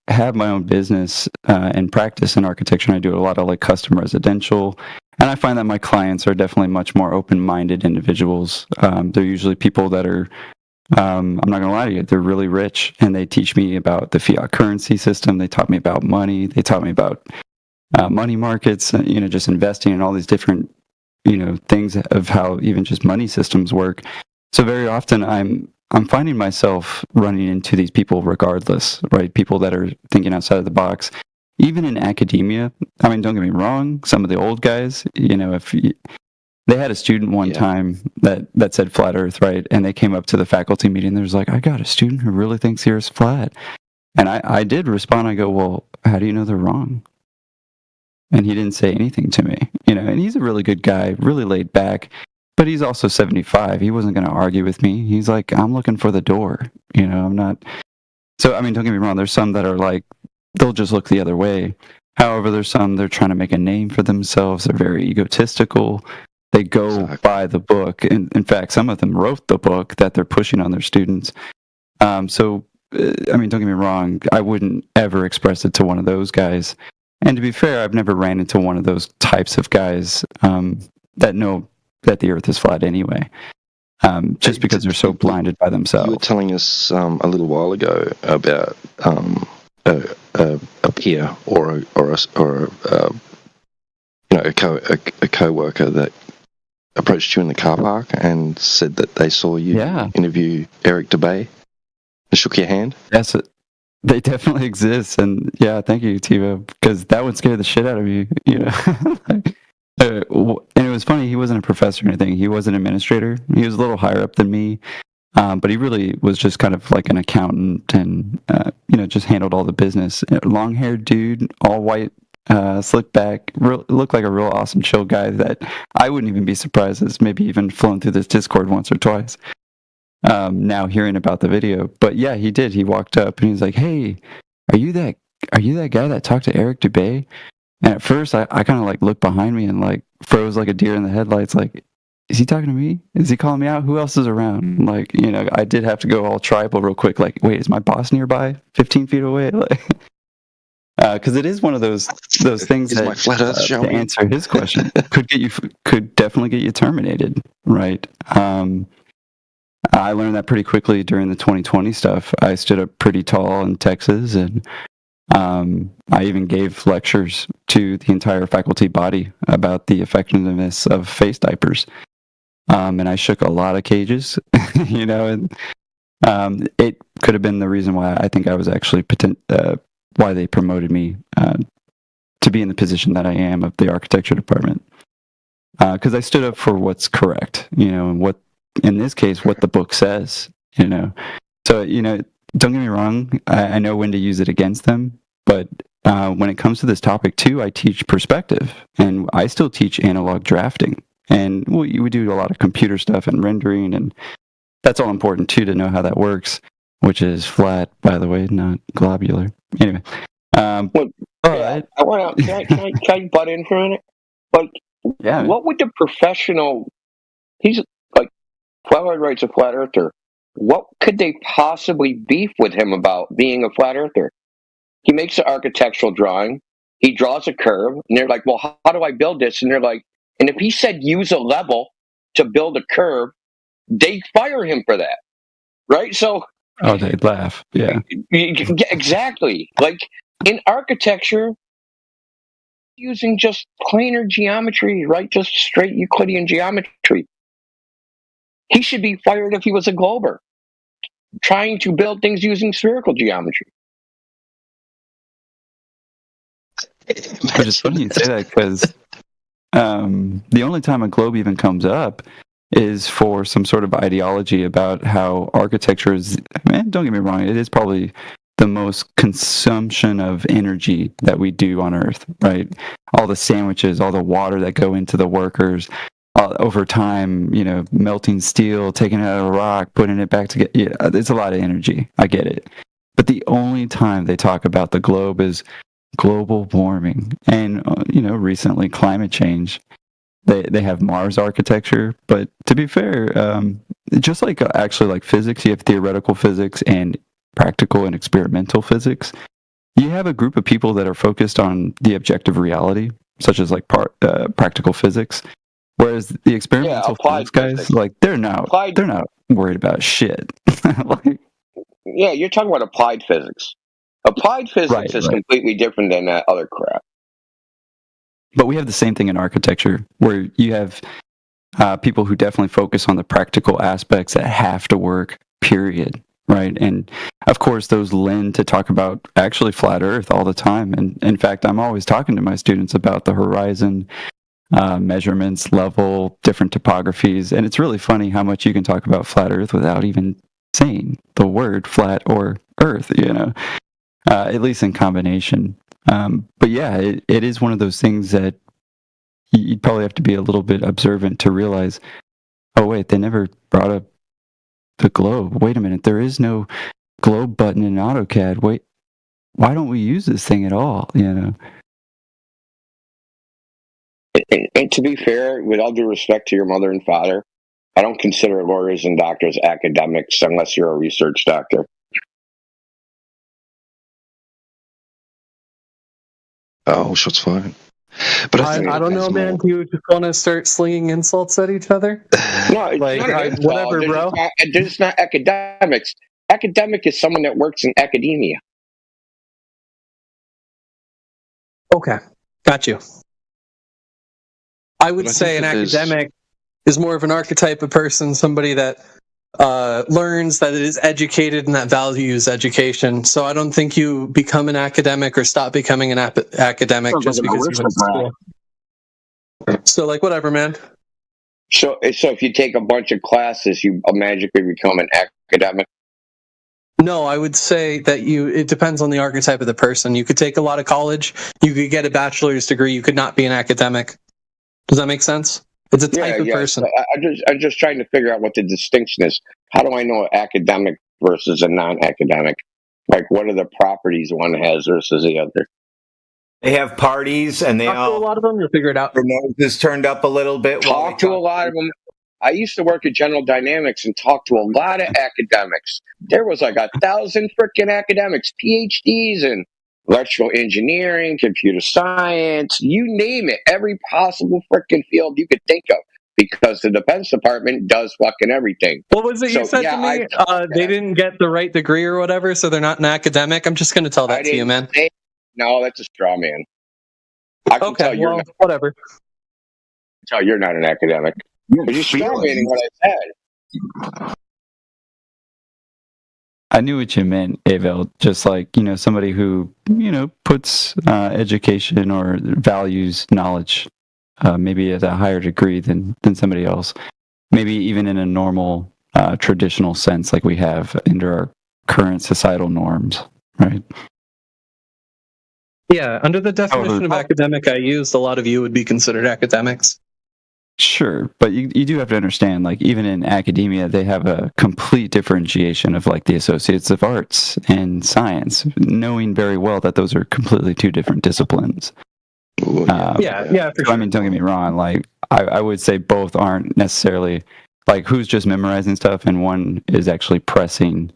have my own business and practice in architecture, and I do a lot of like custom residential. And I find that my clients are definitely much more open-minded individuals. They're usually people that are, I'm not going to lie to you, they're really rich, and they teach me about the fiat currency system. They taught me about money. They taught me about money markets, just investing in all these different, things of how even just money systems work. So very often I'm finding myself running into these people regardless, right? People that are thinking outside of the box. Even in academia, I mean, don't get me wrong, some of the old guys, they had a student one time that said flat earth, right? And they came up to the faculty meeting. There's like, I got a student who really thinks the earth's flat. And I did respond. I go, well, how do you know they're wrong? And he didn't say anything to me, and he's a really good guy, really laid back, but he's also 75. He wasn't going to argue with me. He's like, I'm looking for the door, I'm not. So, I mean, don't get me wrong. There's some that are like, they'll just look the other way. However, there's some, they're trying to make a name for themselves. They're very egotistical. They go by the book. And in fact, some of them wrote the book that they're pushing on their students. So, I mean, don't get me wrong. I wouldn't ever express it to one of those guys. And to be fair, I've never ran into one of those types of guys that know that the earth is flat anyway, just because they're so blinded by themselves. You were telling us a little while ago about a peer or a co-worker that approached you in the car park and said that they saw you interview Eric Dubay and shook your hand. Yes, they definitely exist, and yeah, thank you, TiVo, because that would scare the shit out of you, and it was funny, he wasn't a professor or anything. He was an administrator. He was a little higher up than me, but he really was just kind of like an accountant and, just handled all the business. Long-haired dude, all white, slick back, looked like a real awesome, chill guy that I wouldn't even be surprised has maybe even flown through this Discord once or twice. Now hearing about the video. But yeah, he did. He walked up and he was like, hey, are you that guy that talked to Eric Dubay? And at first I kind of like looked behind me and like froze like a deer in the headlights, like, is he talking to me? Is he calling me out? Who else is around? Like, I did have to go all tribal real quick, like, wait, is my boss nearby 15 feet away? Like, because it is one of those things that, my flat earth to answer his question, could definitely get you terminated, right? I learned that pretty quickly during the 2020 stuff. I stood up pretty tall in Texas, and I even gave lectures to the entire faculty body about the effectiveness of face diapers. And I shook a lot of cages, and it could have been the reason why I think I was actually why they promoted me to be in the position that I am of the architecture department. Because I stood up for what's correct, and what, in this case, what the book says, So, don't get me wrong, I know when to use it against them, but when it comes to this topic too, I teach perspective, and I still teach analog drafting. And we do a lot of computer stuff and rendering, and that's all important too, to know how that works, which is flat, by the way, not globular. Anyway. I want to, can I butt in for a minute? Like, what would the professional, he's like, Flathead writes a flat earther. What could they possibly beef with him about being a flat earther? He makes an architectural drawing. He draws a curve, and they're like, well, how do I build this? And they're like, and if he said use a level to build a curve, they fire him for that, right? So, oh, they'd laugh. Yeah, exactly. Like in architecture, using just planar geometry, right? Just straight Euclidean geometry. He should be fired if he was a glober, trying to build things using spherical geometry. Which is funny you say that, because the only time a globe even comes up is for some sort of ideology about how architecture is, man, don't get me wrong, it is probably the most consumption of energy that we do on Earth, right? All the sandwiches, all the water that go into the workers, over time, melting steel, taking it out of a rock, putting it back together. Yeah, it's a lot of energy. I get it. But the only time they talk about the globe is global warming and, recently climate change. They have Mars architecture, but to be fair, just like actually like physics, you have theoretical physics and practical and experimental physics. You have a group of people that are focused on the objective reality, such as like practical physics, whereas the experimental physics guys, like they're not worried about shit. Yeah, you're talking about applied physics. Applied physics is completely different than that other crap. But we have the same thing in architecture, where you have people who definitely focus on the practical aspects that have to work, period. Right. And of course, those lend to talk about actually flat Earth all the time. And in fact, I'm always talking to my students about the horizon, measurements, level, different topographies. And it's really funny how much you can talk about flat Earth without even saying the word flat or Earth, at least in combination. But yeah, it is one of those things that you'd probably have to be a little bit observant to realize, oh, wait, they never brought up the globe. Wait a minute, there is no globe button in AutoCAD. Wait, why don't we use this thing at all? And to be fair, with all due respect to your mother and father, I don't consider lawyers and doctors academics unless you're a research doctor. Oh, shots fired. But I don't know, man. Do you just want to start slinging insults at each other? No, whatever, bro. It's not academics. Academic is someone that works in academia. Okay, got you. I would say an academic is more of an archetype of person, somebody that learns, that is educated, and that values education. So I don't think you become an academic or stop becoming an academic just because you went to school. So, whatever, man. So if you take a bunch of classes, you magically become an academic? No, I would say that it depends on the archetype of the person. You could take a lot of college, you could get a bachelor's degree, you could not be an academic. Does that make sense? It's a type of person. I'm just trying to figure out what the distinction is. How do I know an academic versus a non-academic? What are the properties one has versus the other? They have parties, and a lot of them. You'll figure it out. Their nose is turned up a little bit. Talk to a lot of them. I used to work at General Dynamics and talk to a lot of academics. There was 1,000 freaking academics, PhDs in electrical engineering, computer science, you name it, every possible freaking field you could think of, because the Defense Department does fucking everything. What was it you said to me? They didn't get the right degree or whatever, so they're not an academic? I'm just going to tell that to you, man. No, that's a straw man. I can tell you're not, whatever. Tell you're not an academic. You're straw manning what I said. I knew what you meant, Abel. Just somebody who, puts education or values knowledge maybe at a higher degree than somebody else. Maybe even in a normal, traditional sense like we have under our current societal norms, right? Yeah, under the definition of academic I used, a lot of you would be considered academics. Sure, but you do have to understand, even in academia, they have a complete differentiation of the Associates of Arts and Science, knowing very well that those are completely two different disciplines. Yeah, for sure. I mean, don't get me wrong. I would say both aren't necessarily who's just memorizing stuff, and one is actually pressing,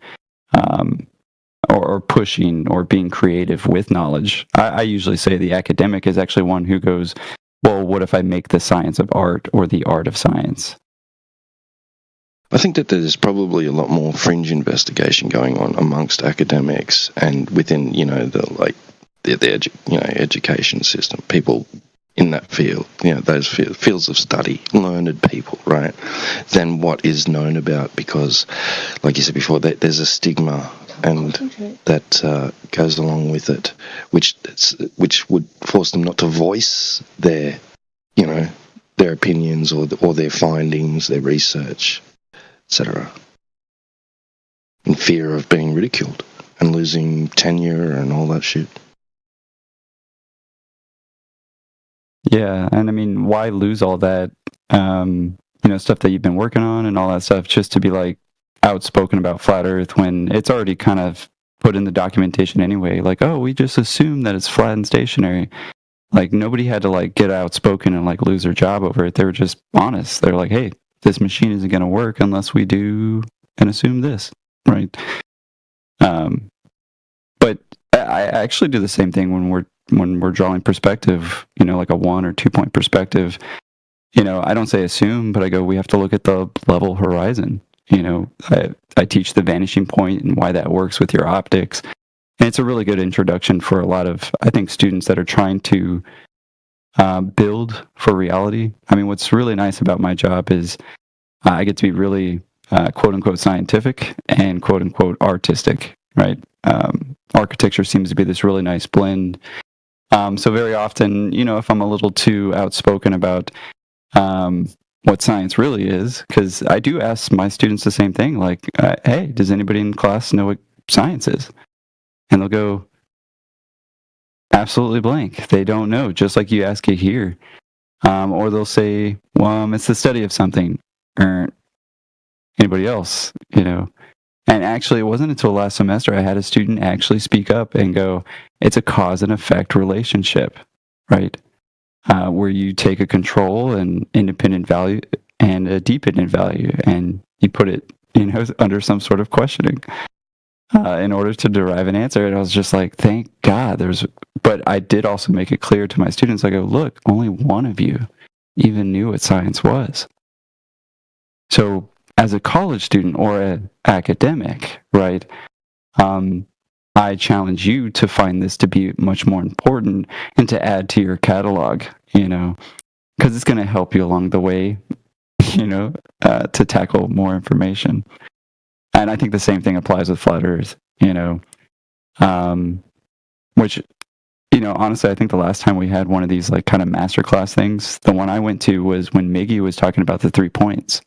or pushing, or being creative with knowledge. I usually say the academic is actually one who goes, well, what if I make the science of art or the art of science? I think that there's probably a lot more fringe investigation going on amongst academics and within, the education system. People in that field, those fields of study, learned people, right? Than what is known about, because, like you said before, there's a stigma and that goes along with it, which would force them not to voice their opinions or their findings, their research, etc. In fear of being ridiculed and losing tenure and all that shit. Yeah, and I mean, why lose all that, stuff that you've been working on and all that stuff just to be outspoken about flat Earth when it's already kind of put in the documentation anyway? We just assume that it's flat and stationary. Nobody had to get outspoken and lose their job over it. They were just honest. They're like, hey, this machine isn't going to work unless we do and assume this, right? But I actually do the same thing when we're drawing perspective, like a 1 or 2 point perspective. I don't say assume, but I go, we have to look at the level horizon. I teach the vanishing point and why that works with your optics. And it's a really good introduction for a lot of, I think, students that are trying to build for reality. I mean, what's really nice about my job is I get to be really quote unquote scientific and quote unquote artistic, right? Architecture seems to be this really nice blend. So very often, if I'm a little too outspoken about what science really is, because I do ask my students the same thing, like, hey, does anybody in class know what science is? And they'll go, absolutely blank. They don't know, just like you ask it here. Or they'll say, well, it's the study of something, or anybody else, And actually, it wasn't until last semester I had a student actually speak up and go, it's a cause and effect relationship, right? Where you take a control and independent value and a dependent value, and you put it, under some sort of questioning in order to derive an answer. And I was just like, thank God but I did also make it clear to my students, I go, look, only one of you even knew what science was. So as a college student or an academic, right, I challenge you to find this to be much more important and to add to your catalog, because it's going to help you along the way, to tackle more information. And I think the same thing applies with flat earth, which, honestly, I think the last time we had one of these like kind of masterclass things, the one I went to was when Miggy was talking about the 3 points.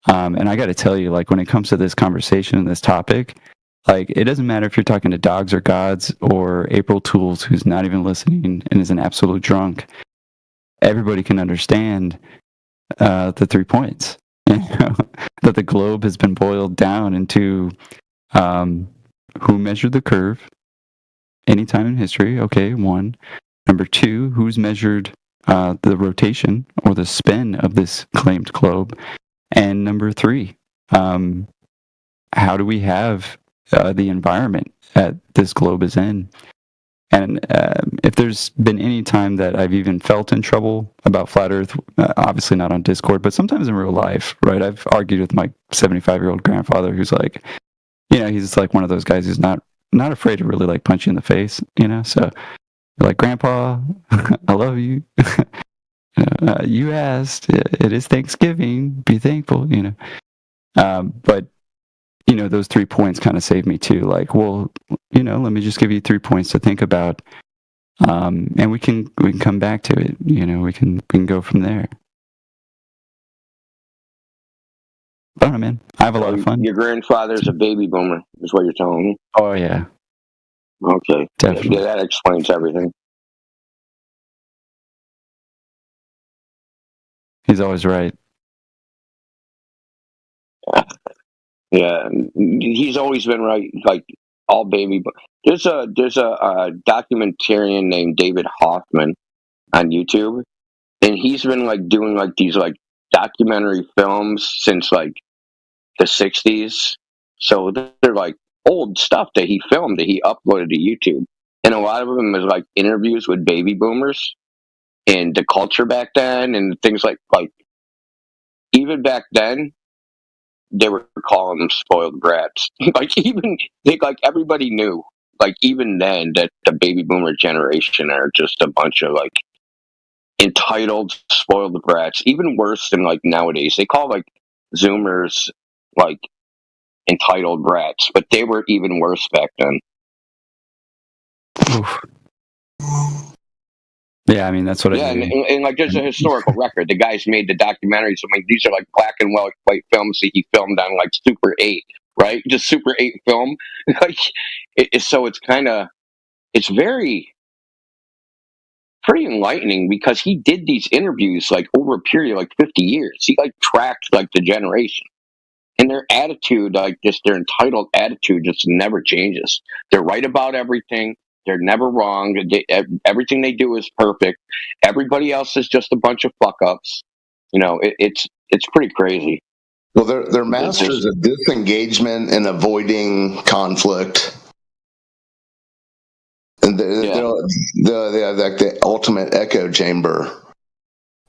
And I got to tell you, like, when it comes to this conversation and this topic, like, it doesn't matter if you're talking to dogs or gods or April Tools, who's not even listening and is an absolute drunk. Everybody can understand the 3 points. That the globe has been boiled down into who measured the curve any time in history. Okay, 1. Number 2, who's measured the rotation or the spin of this claimed globe. And number 3, how do we have the environment that this globe is in? And if there's been any time that I've even felt in trouble about flat Earth, obviously not on Discord, but sometimes in real life, right? I've argued with my 75-year-old grandfather, who's like, he's like one of those guys who's not afraid to really like punch you in the face, So you're like, Grandpa, I love you. You asked. It is Thanksgiving. Be thankful, But those 3 points kind of saved me too. Like, well, let me just give you 3 points to think about, and we can come back to it. We can go from there. I don't know, man. I have a lot of fun. Your grandfather's a baby boomer, is what you're telling me. Oh yeah. Okay. Definitely. Yeah, that explains everything. He's always right. Yeah, he's always been right. Like all baby. There's a documentarian named David Hoffman on YouTube, and he's been like doing like these like documentary films since like the 60s. So they're like old stuff that he filmed that he uploaded to YouTube, and a lot of them is like interviews with baby boomers and the culture back then and things like even back then they were calling them spoiled brats. Like everybody knew, like even then, that the baby boomer generation are just a bunch of like entitled spoiled brats. Even worse than like nowadays, they call like Zoomers like entitled brats, but they were even worse back then. Oof. Yeah, I mean that's what I do. And like there's a historical record. The guys made the documentaries. I mean, these are like black and white films that he filmed on like Super 8, right? Just Super 8 film. Like, so it's kind of, it's very pretty enlightening because he did these interviews like over a period of like 50 years. He like tracked like the generation, and their attitude, like just their entitled attitude, just never changes. They're right about everything. They're never wrong. Everything they do is perfect. Everybody else is just a bunch of fuck ups. It's pretty crazy. Well, they're masters of disengagement and avoiding conflict, and they have like the ultimate echo chamber.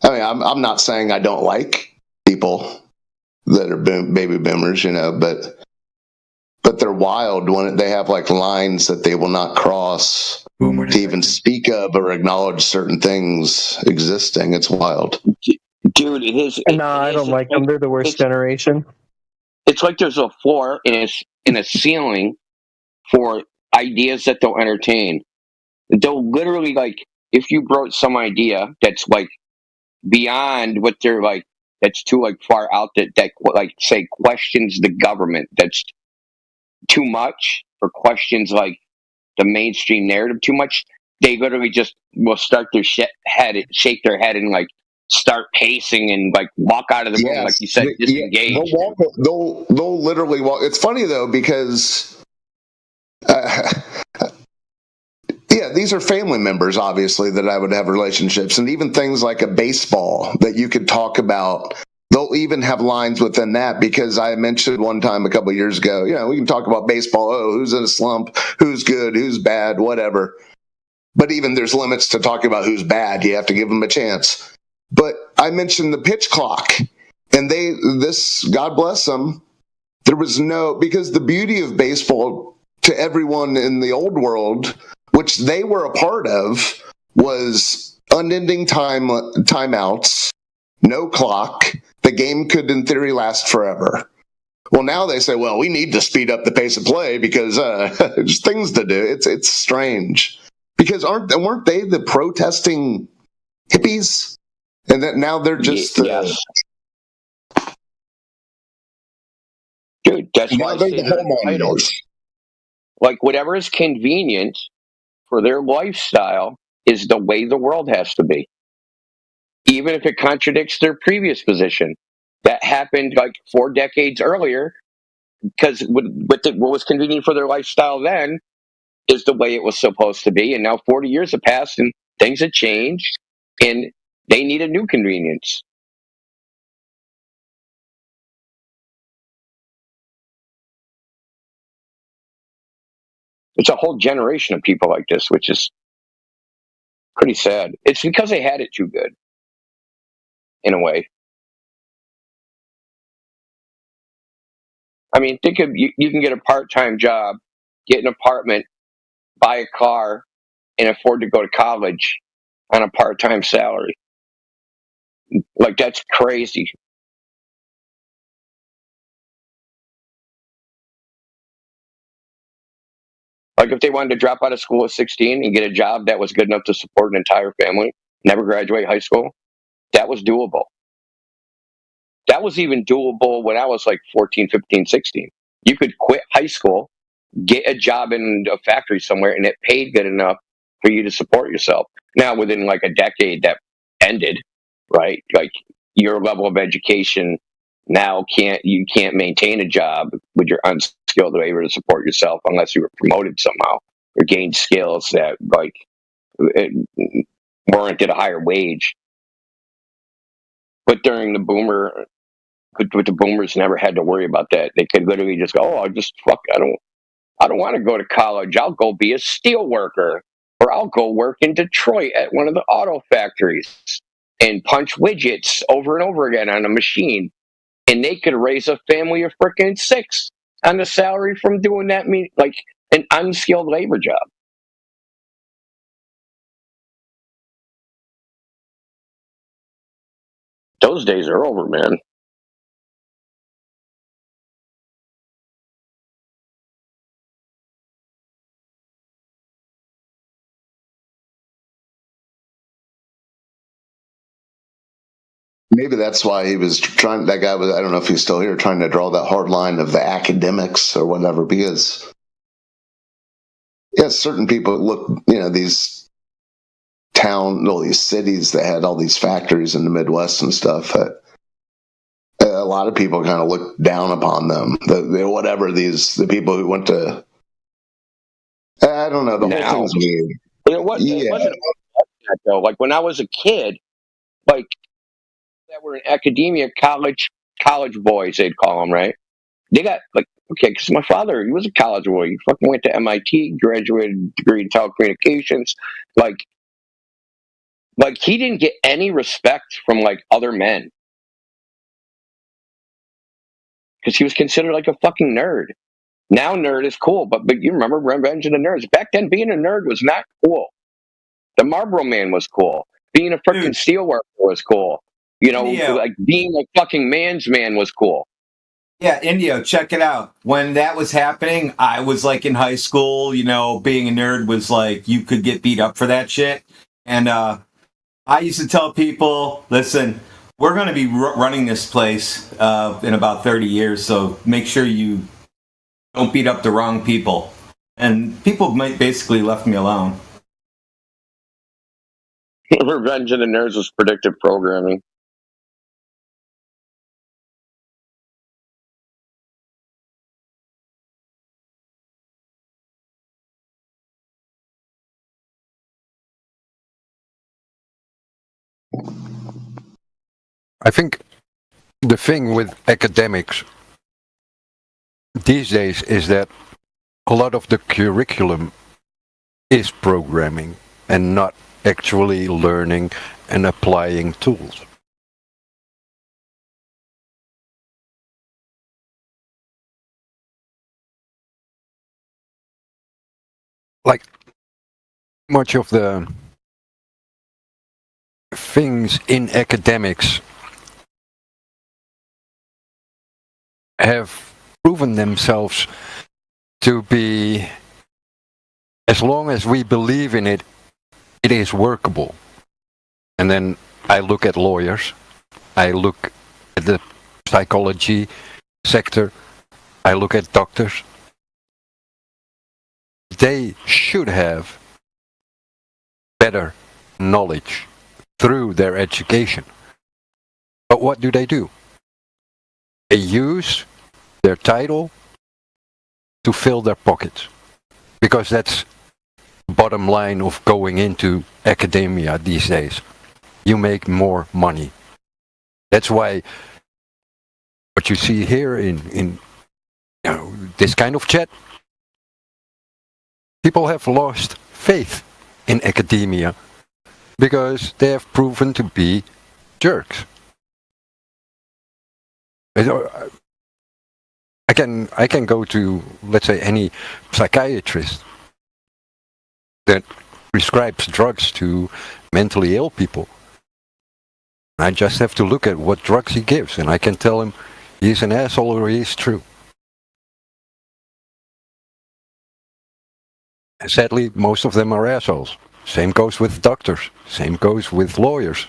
I mean, I'm not saying I don't like people that are baby boomers, but but they're wild when they have like lines that they will not cross to even speak of or acknowledge certain things existing. It's wild. Dude, I don't like them. They're the worst generation. It's like there's a floor and a ceiling for ideas that they'll entertain. They'll literally, like, if you brought some idea that's like beyond what they're like, that's too like far out that like say questions the government, that's too much, or questions like the mainstream narrative too much, they literally just will start their shake their head and like start pacing and like walk out of the room, like you said, disengage. They'll literally walk. It's funny though because these are family members, obviously, that I would have relationships, and even things like a baseball that you could talk about. They'll even have lines within that, because I mentioned one time a couple of years ago, we can talk about baseball. Oh, who's in a slump? Who's good? Who's bad? Whatever. But even there's limits to talking about who's bad. You have to give them a chance. But I mentioned the pitch clock, and God bless them, there was because the beauty of baseball to everyone in the old world, which they were a part of, was unending timeouts, no clock. The game could, in theory, last forever. Well, now they say, well, we need to speed up the pace of play because there's things to do. It's strange. Because weren't they the protesting hippies? And that now they're just yes. Dude, that's why I say they're entitled. Like, whatever is convenient for their lifestyle is the way the world has to be. Even if it contradicts their previous position. That happened like 4 decades earlier, because what was convenient for their lifestyle then is the way it was supposed to be. And now 40 years have passed and things have changed, and they need a new convenience. It's a whole generation of people like this, which is pretty sad. It's because they had it too good, in a way. I mean, think of you can get a part-time job, get an apartment, buy a car, and afford to go to college on a part-time salary. Like, that's crazy. Like, if they wanted to drop out of school at 16 and get a job that was good enough to support an entire family, never graduate high school, that was doable. That was even doable when I was like 14, 15, 16. You could quit high school, get a job in a factory somewhere, and it paid good enough for you to support yourself. Now, within like a decade, that ended, right? Like, your level of education now you can't maintain a job with your unskilled labor to support yourself unless you were promoted somehow or gained skills that like warranted a higher wage. But during the boomers never had to worry about that. They could literally just go, "Oh, I don't want to go to college. I'll go be a steel worker, or I'll go work in Detroit at one of the auto factories and punch widgets over and over again on a machine." And they could raise a family of frickin' 6 on the salary from doing that, like an unskilled labor job. Those days are over, man. Maybe that's why he was trying. That guy was, I don't know if he's still here, trying to draw that hard line of the academics or whatever, because certain people look, these these cities that had all these factories in the Midwest and stuff, a lot of people kind of looked down upon them. The people who went to, I don't know, the whole thing's weird. It wasn't that, though. Like, when I was a kid, like, that were in academia, college boys, they'd call them, right? They got, like, okay, because my father, he was a college boy. He fucking went to MIT, graduated degree in telecommunications. Like, he didn't get any respect from, like, other men. Because he was considered, like, a fucking nerd. Now nerd is cool, but you remember Revenge of the Nerds. Back then, being a nerd was not cool. The Marlboro Man was cool. Being a freaking steelworker was cool. You know, like being a fucking man's man was cool. Yeah, Indio, check it out. When that was happening, I was like in high school, you know, being a nerd was like, you could get beat up for that shit. And I used to tell people, listen, we're going to be running this place in about 30 years, so make sure you don't beat up the wrong people. And people basically left me alone. Revenge of the Nerds was predictive programming. I think the thing with academics these days is that a lot of the curriculum is programming and not actually learning and applying tools. Like much of the things in academics have proven themselves to be, as long as we believe in it, it is workable. And then I look at lawyers, I look at the psychology sector, I look at doctors. They should have better knowledge through their education. But what do? They use their title to fill their pockets, because that's the bottom line of going into academia these days. You make more money. That's why what you see here in this kind of chat, people have lost faith in academia because they have proven to be jerks. I can go to, let's say, any psychiatrist that prescribes drugs to mentally ill people. I just have to look at what drugs he gives, and I can tell him he's an asshole or he's true. And sadly, most of them are assholes. Same goes with doctors. Same goes with lawyers.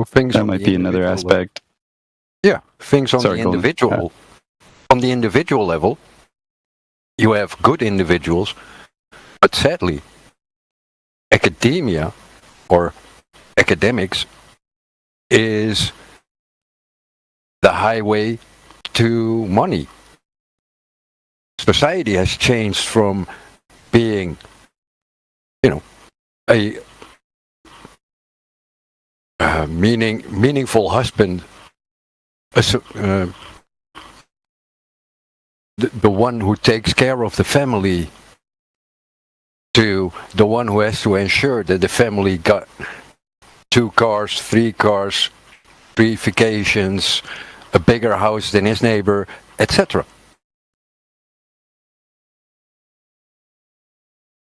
Things that might be another aspect. Yeah, things on the individual. On the individual level, you have good individuals, but sadly, academia or academics is the highway to money. Society has changed from being, a meaningful husband, the one who takes care of the family, to the one who has to ensure that the family got 2 cars, 3 cars, 3 vacations, a bigger house than his neighbor, etc.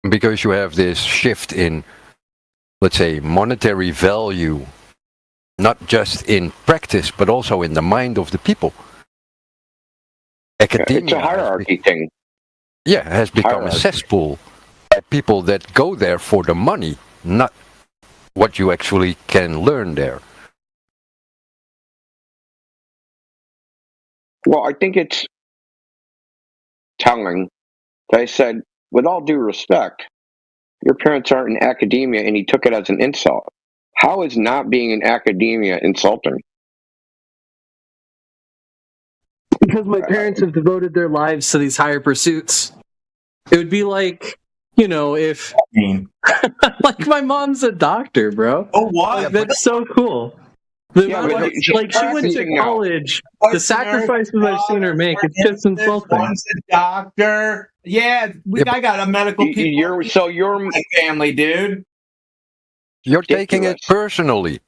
Because you have this shift in, let's say, monetary value, not just in practice, but also in the mind of the people. Academia, it's a hierarchy thing. Yeah, it has become a cesspool. People that go there for the money, not what you actually can learn there. Well, I think it's telling that I said, with all due respect, your parents aren't in academia, and he took it as an insult. How is not being in academia insulting? Because my parents have devoted their lives to these higher pursuits. It would be like, if like my mom's a doctor, bro. Oh, why? Like, that's so cool. Like she went to college. The sacrifices I've seen her make, it's just insulting. One's a doctor. Yeah, I got a medical people. You're my family, dude. You're taking it personally.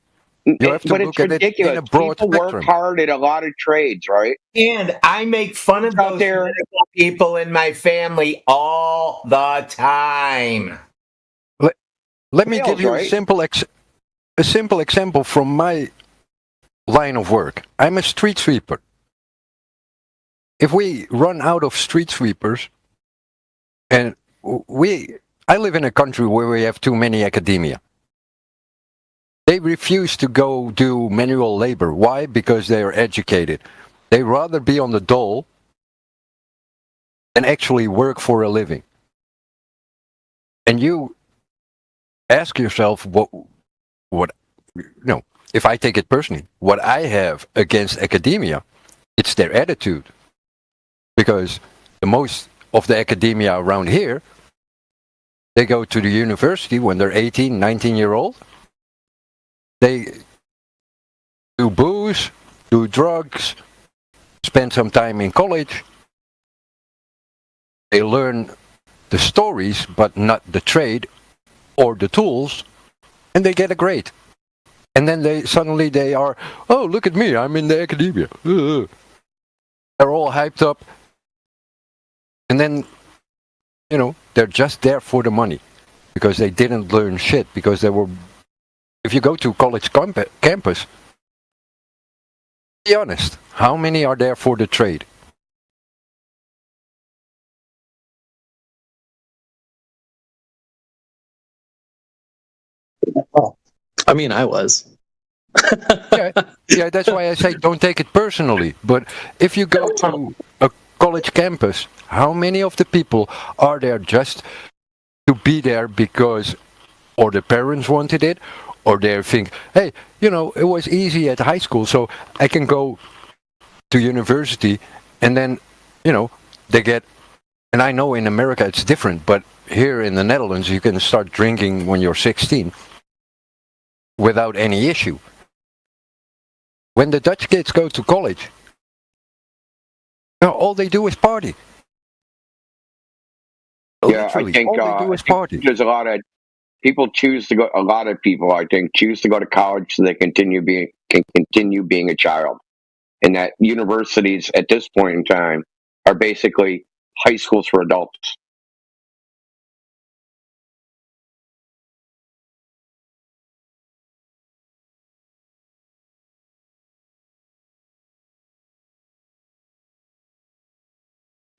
You have to but look it's at it ridiculous. in a broad People spectrum. work hard at a lot of trades, right? And I make fun of those medical people in my family all the time. Let me give you a simple example from my line of work. I'm a street sweeper. If we run out of street sweepers, and I live in a country where we have too many academia. They refuse to go do manual labor. Why? Because they are educated. They rather be on the dole than actually work for a living. And you ask yourself, if I take it personally, what I have against academia, it's their attitude. Because the most of the academia around here, they go to the university when they're 18, 19-year-old. They do booze, do drugs, spend some time in college. They learn the stories, but not the trade or the tools, and they get a grade. And then they are, oh, look at me, I'm in the academia. They're all hyped up. And then, they're just there for the money because they didn't learn shit, because they were. If you go to college campus, be honest, how many are there for the trade? I mean, I was. yeah, that's why I say don't take it personally. But if you go to a college campus, how many of the people are there just to be there because, or the parents wanted it, or they think, hey, it was easy at high school, so I can go to university, and then, they get, and I know in America it's different, but here in the Netherlands you can start drinking when you're 16 without any issue. When the Dutch kids go to college, all they do is party. Yeah, I think all they do is party. There's a lot of people choose to go. A lot of people, I think, choose to go to college so they can continue being a child, and that universities at this point in time are basically high schools for adults.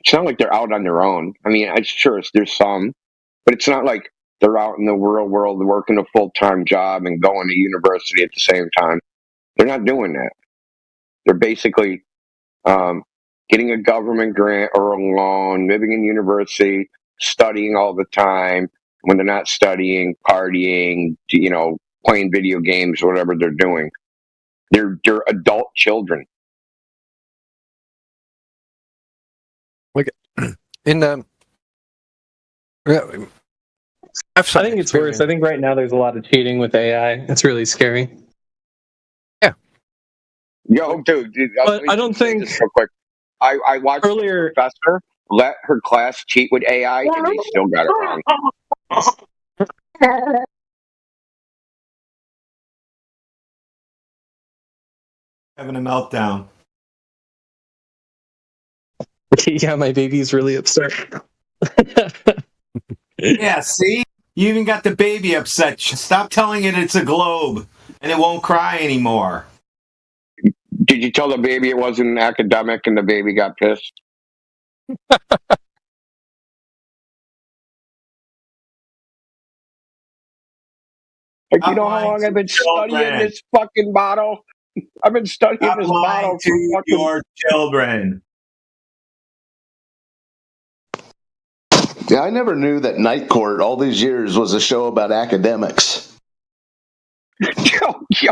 It's not like they're out on their own. I mean, I'm sure there's some, but it's not like they're out in the real world working a full-time job and going to university at the same time. They're not doing that. They're basically getting a government grant or a loan, living in university, studying all the time. When they're not studying, partying, playing video games, whatever they're doing. They're adult children. Like in the, I think it's worse. I think right now there's a lot of cheating with AI. It's really scary. Yeah. Yo, dude. But I don't think. This real quick. I watched earlier. The professor let her class cheat with AI, and they still got it wrong. Having a meltdown. Yeah, my baby's really upset. Yeah, see? You even got the baby upset. Stop telling it it's a globe, and it won't cry anymore. Did you tell the baby it wasn't an academic, and the baby got pissed? Like, you know how long I've been studying this fucking bottle? I've been studying this bottle for your children. Yeah, I never knew that Night Court all these years was a show about academics. Yo.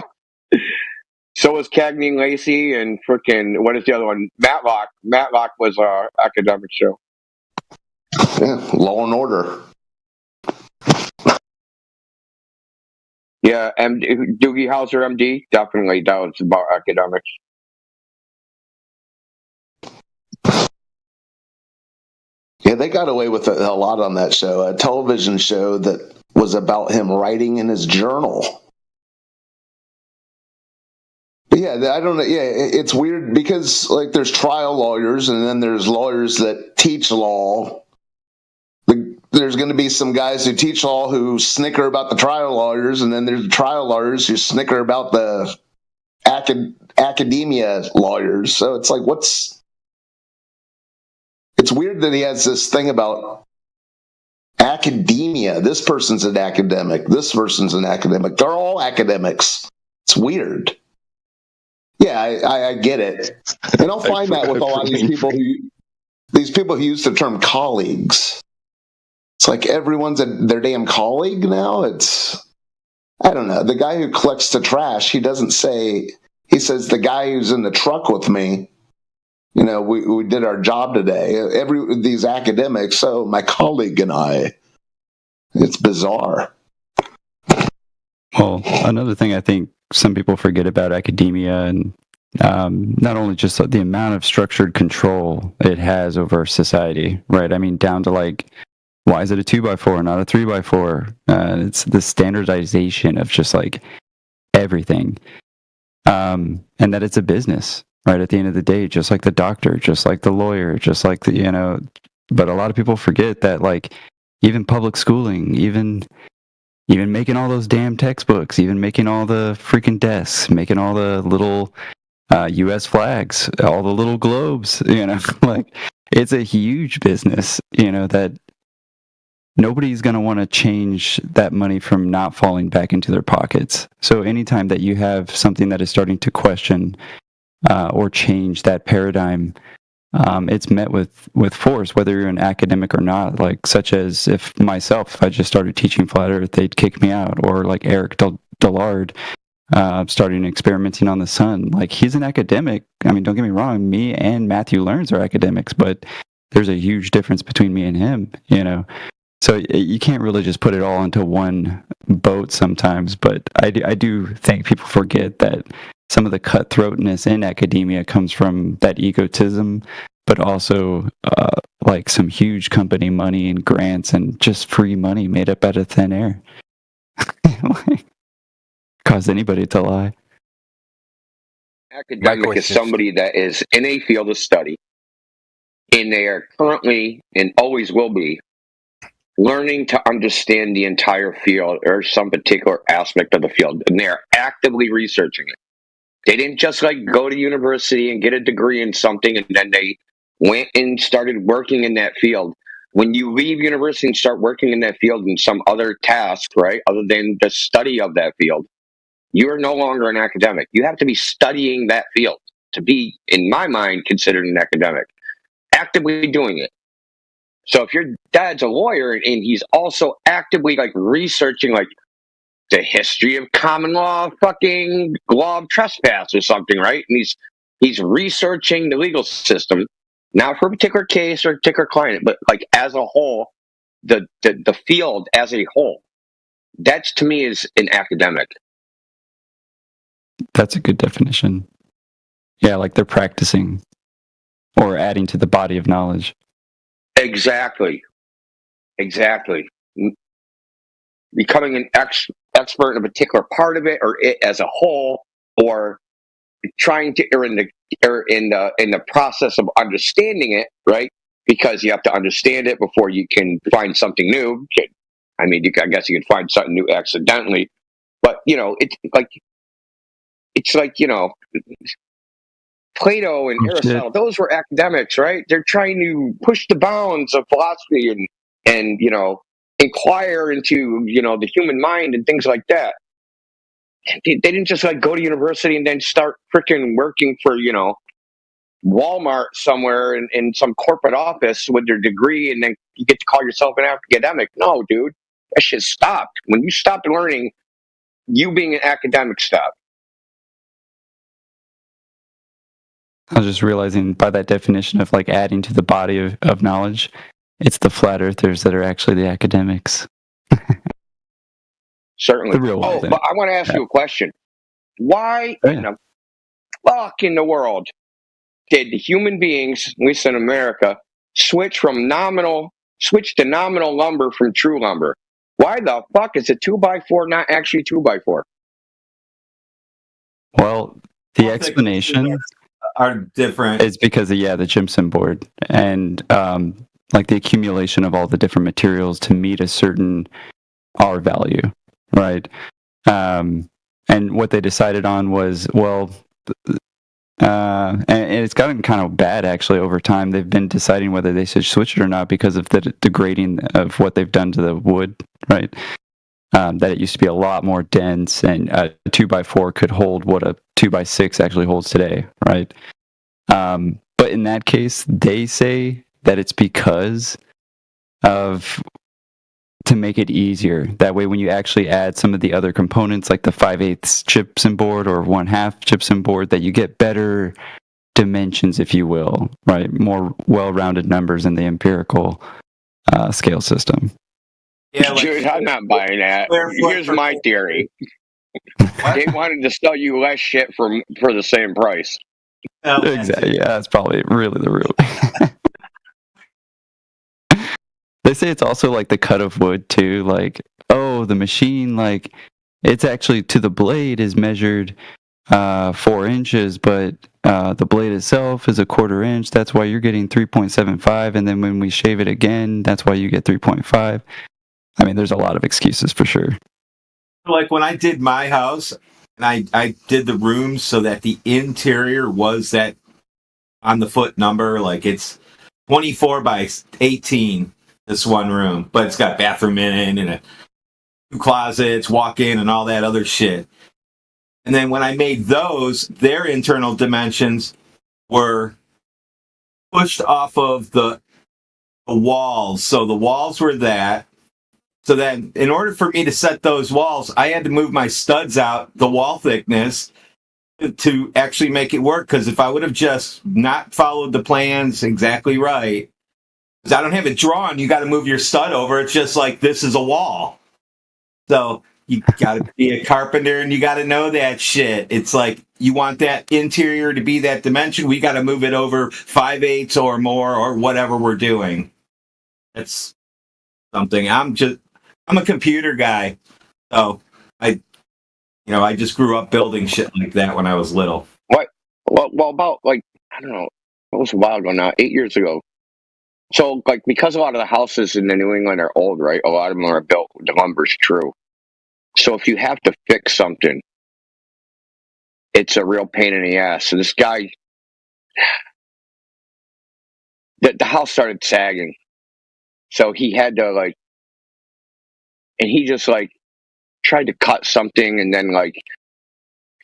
So was Cagney and Lacey, and frickin' what is the other one? Matlock. Matlock was our academic show. Yeah, Law and Order. Yeah, Doogie Howser, MD, definitely that was about academics. Yeah, they got away with a lot on that show. A television show that was about him writing in his journal. But yeah, I don't know. Yeah, it's weird because like there's trial lawyers and then there's lawyers that teach law. There's going to be some guys who teach law who snicker about the trial lawyers, and then there's trial lawyers who snicker about the academia lawyers. So it's like, it's weird that he has this thing about academia. This person's an academic. This person's an academic. They're all academics. It's weird. Yeah, I get it. And I'll find that with a lot of these people who use the term colleagues. It's like everyone's their damn colleague now. I don't know. The guy who collects the trash, he says the guy who's in the truck with me, we did our job today. These academics, so my colleague and I, it's bizarre. Well, another thing I think some people forget about academia, and not only just the amount of structured control it has over society, right? I mean, down to like, why is it a 2x4, not a 3x4? It's the standardization of just like everything. And that it's a business, right? At the end of the day, just like the doctor, just like the lawyer, just like but a lot of people forget that like even public schooling, even making all those damn textbooks, even making all the freaking desks, making all the little U.S. flags, all the little globes, like it's a huge business, that nobody's going to want to change that money from not falling back into their pockets. So anytime that you have something that is starting to question or change that paradigm, it's met with force, whether you're an academic or not. Like, such as if I just started teaching flat Earth, they'd kick me out. Or like Eric Dillard starting experimenting on the sun. Like, he's an academic. I mean, don't get me wrong, me and Matthew Learns are academics, but there's a huge difference between me and him, So you can't really just put it all into one boat sometimes, but I do think people forget that some of the cutthroatness in academia comes from that egotism, but also like some huge company money and grants and just free money made up out of thin air. Cause anybody to lie. Academic is somebody that is in a field of study, and they are currently and always will be learning to understand the entire field or some particular aspect of the field, and they are actively researching it. They didn't just like go to university and get a degree in something and then they went and started working in that field. When you leave university and start working in that field in some other task, right, other than the study of that field, you are no longer an academic. You have to be studying that field to be, in my mind, considered an academic. Actively doing it. So if your dad's a lawyer and he's also actively like researching like the history of common law, fucking law of trespass or something, right? And he's researching the legal system, not for a particular case or a particular client, but like as a whole, the field as a whole. That to me is an academic. That's a good definition. Yeah, like they're practicing or adding to the body of knowledge. Exactly. Becoming an expert in a particular part of it, or it as a whole, or trying to in the process of understanding it, right? Because you have to understand it before you can find something new. I mean, I guess you can find something new accidentally, but it's like Plato and Aristotle. Those were academics, right? They're trying to push the bounds of philosophy and inquire into the human mind and things like that. They didn't just like go to university and then start freaking working for Walmart somewhere in some corporate office with their degree, and then you get to call yourself an academic. No, dude, that shit stopped when you stopped learning. You being an academic stopped. I was just realizing by that definition of like adding to the body of knowledge, it's the flat earthers that are actually the academics. Certainly. The real world. But I want to ask you a question. Why in the fuck in the world did human beings, at least in America, switch to nominal lumber from true lumber? Why the fuck is a 2x4 not actually 2x4? Well, the explanation are different. It's because of the gypsum board and like the accumulation of all the different materials to meet a certain R value, right? And what they decided on was, well, and it's gotten kind of bad actually over time. They've been deciding whether they should switch it or not because of the degrading of what they've done to the wood, right? That it used to be a lot more dense, and a 2x4 could hold what a 2x6 actually holds today, right? But in that case, they say that it's because of to make it easier. That way, when you actually add some of the other components, like the 5/8 gypsum board or 1/2 gypsum board, that you get better dimensions, if you will, right? More well-rounded numbers in the empirical scale system. Yeah, dude, I'm not buying that. Here's my theory. They wanted to sell you less shit for the same price. Exactly. Yeah, that's probably really the root. They say it's also like the cut of wood too. Like, oh, the machine, like, it's actually to the blade is measured 4 inches, but the blade itself is a 1/4 inch. That's why you're getting 3.75, and then when we shave it again, that's why you get 3.5. I mean, there's a lot of excuses for sure. Like when I did my house, and I did the rooms so that the interior was that on the foot number, like it's 24 by 18, this one room, but it's got bathroom in it and 2 closets, walk-in, and all that other shit. And then when I made those, their internal dimensions were pushed off of the walls. So the walls were that. So then, in order for me to set those walls, I had to move my studs out, the wall thickness, to actually make it work. Because if I would have just not followed the plans exactly right, because I don't have it drawn, you got to move your stud over. It's just like, this is a wall. So you got to be a carpenter and you got to know that shit. It's like, you want that interior to be that dimension, we got to move it over 5/8 or more or whatever we're doing. That's something. I'm a computer guy, so I just grew up building shit like that when I was little. What? Well, about like, I don't know, it was a while ago now, 8 years ago. So like, because a lot of the houses in the New England are old, right? A lot of them are built, the lumber's true. So if you have to fix something, it's a real pain in the ass. So this guy, the house started sagging, so he had to like. And he just like tried to cut something, and then like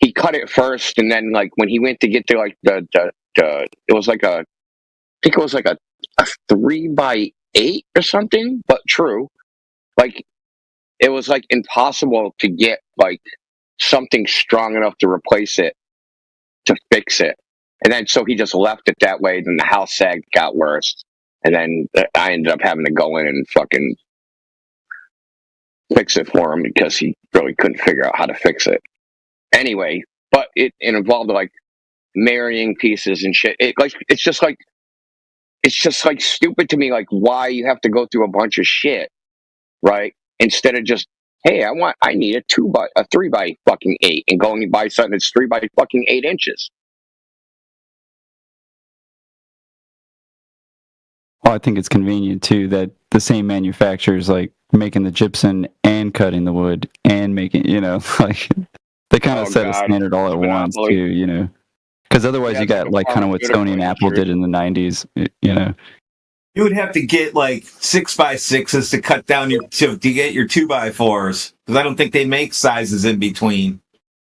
he cut it first, and then like when he went to get to like the it was like I think it was like a 3x8 or something, but true. Like it was like impossible to get like something strong enough to replace it, to fix it. And then so he just left it that way. Then the house sag got worse, and then I ended up having to go in and fucking fix it for him because he really couldn't figure out how to fix it. Anyway, but it involved like marrying pieces and shit. It's just like stupid to me. Like, why you have to go through a bunch of shit, right? Instead of just, hey, I need a 3x8, and go and buy something that's 3x8 inches. Well, I think it's convenient too that the same manufacturers like making the gypsum and cutting the wood and making, like they kind of set a standard all at once too, because otherwise you got like kind of what Sony and Apple did in the 90s, You would have to get like 6x6s to cut down to get your 2x4s, because I don't think they make sizes in between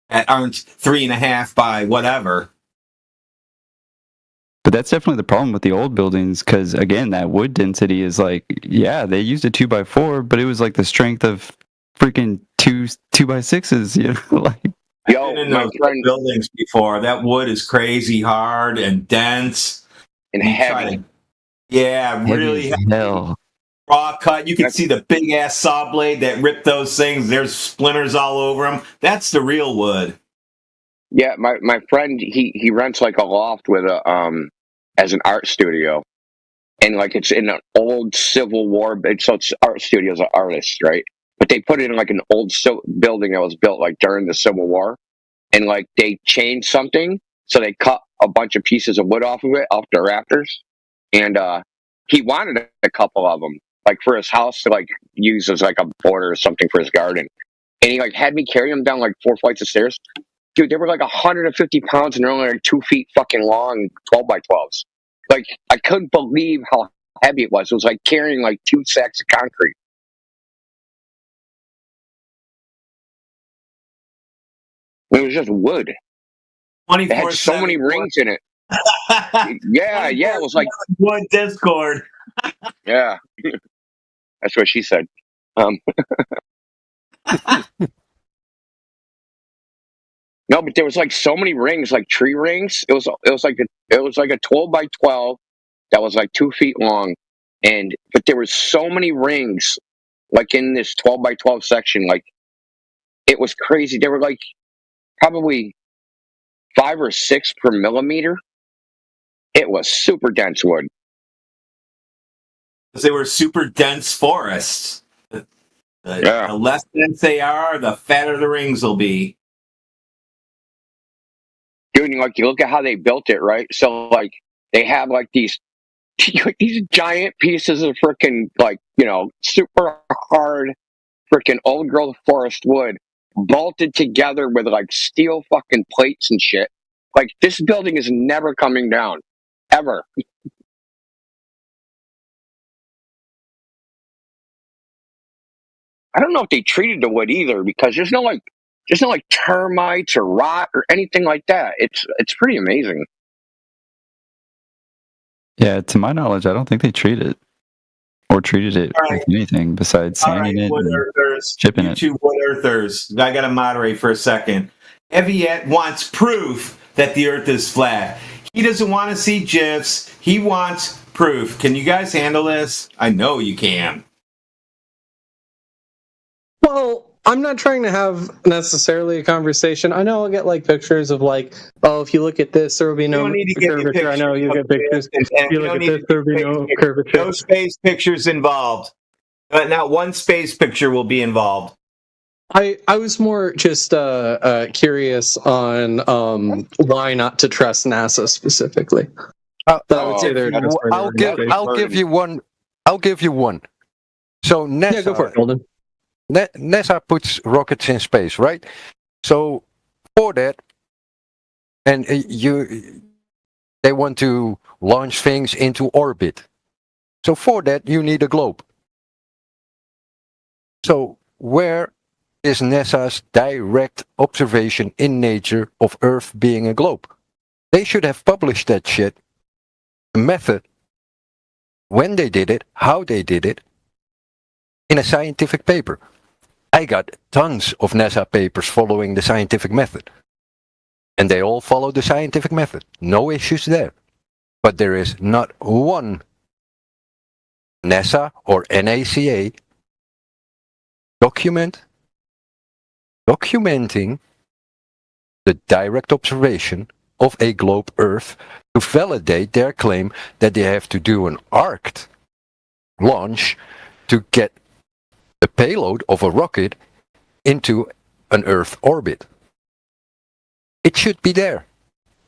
that aren't 3.5 by whatever. But that's definitely the problem with the old buildings, because again, that wood density is like, yeah, they used a 2x4, but it was like the strength of freaking 2x6s, like. I've been in those buildings before. That wood is crazy hard and dense and heavy. Really heavy. Hell. raw cut. You can see the big ass saw blade that ripped those things. There's splinters all over them. That's the real wood. Yeah, my friend he rents like a loft with a as an art studio, and like it's in an old Civil War. So it's art studios are artists, right? But they put it in like an old building that was built like during the Civil War, and like they changed something, so they cut a bunch of pieces of wood off of it, off the rafters, and he wanted a couple of them, like for his house to like use as like a border or something for his garden, and he like had me carry them down like 4 flights of stairs. Dude, they were like 150 pounds and they're only like 2 feet fucking long, 12 by 12s. Like, I couldn't believe how heavy it was. It was like carrying like 2 sacks of concrete. It was just wood. It had so many rings in it. Yeah, it was like wood Discord. Yeah, that's what she said. No, but there was like so many rings, like tree rings. It was like a 12 by 12 that was like 2 feet long, but there was so many rings, like in this 12 by 12 section. Like it was crazy. They were like probably 5 or 6 per millimeter. It was super dense wood. They were super dense forests. The less dense they are, the fatter the rings will be. Dude, like you look at how they built it, right? So like they have like these giant pieces of freaking like, super hard freaking old growth forest wood bolted together with like steel fucking plates and shit. Like this building is never coming down. Ever. I don't know if they treated the wood either, because there's no like termites or rot or anything like that. It's pretty amazing. Yeah, to my knowledge, I don't think they treated it with anything besides sanding it wood and earthers, chipping it. YouTube wood earthers. I got to moderate for a second. Eviet wants proof that the Earth is flat. He doesn't want to see GIFs. He wants proof. Can you guys handle this? I know you can. Well, I'm not trying to have necessarily a conversation. I know I'll get like pictures of like, oh, if you look at this, there will be no curvature. I know you get pictures. If you look at this, there will be no curvature. No space pictures involved. Not one space picture will be involved. I was more just curious on why not to trust NASA specifically. I would say I'll give you one. So NASA, go for it, Golden. NASA puts rockets in space, right? So for that, and they want to launch things into orbit. So for that, you need a globe. So where is NASA's direct observation in nature of Earth being a globe? They should have published that shit, the method, when they did it, how they did it, in a scientific paper. I got tons of NASA papers following the scientific method. And they all follow the scientific method. No issues there. But there is not one NASA or NACA documenting the direct observation of a globe Earth to validate their claim that they have to do an arced launch to get the payload of a rocket into an Earth orbit. It should be there.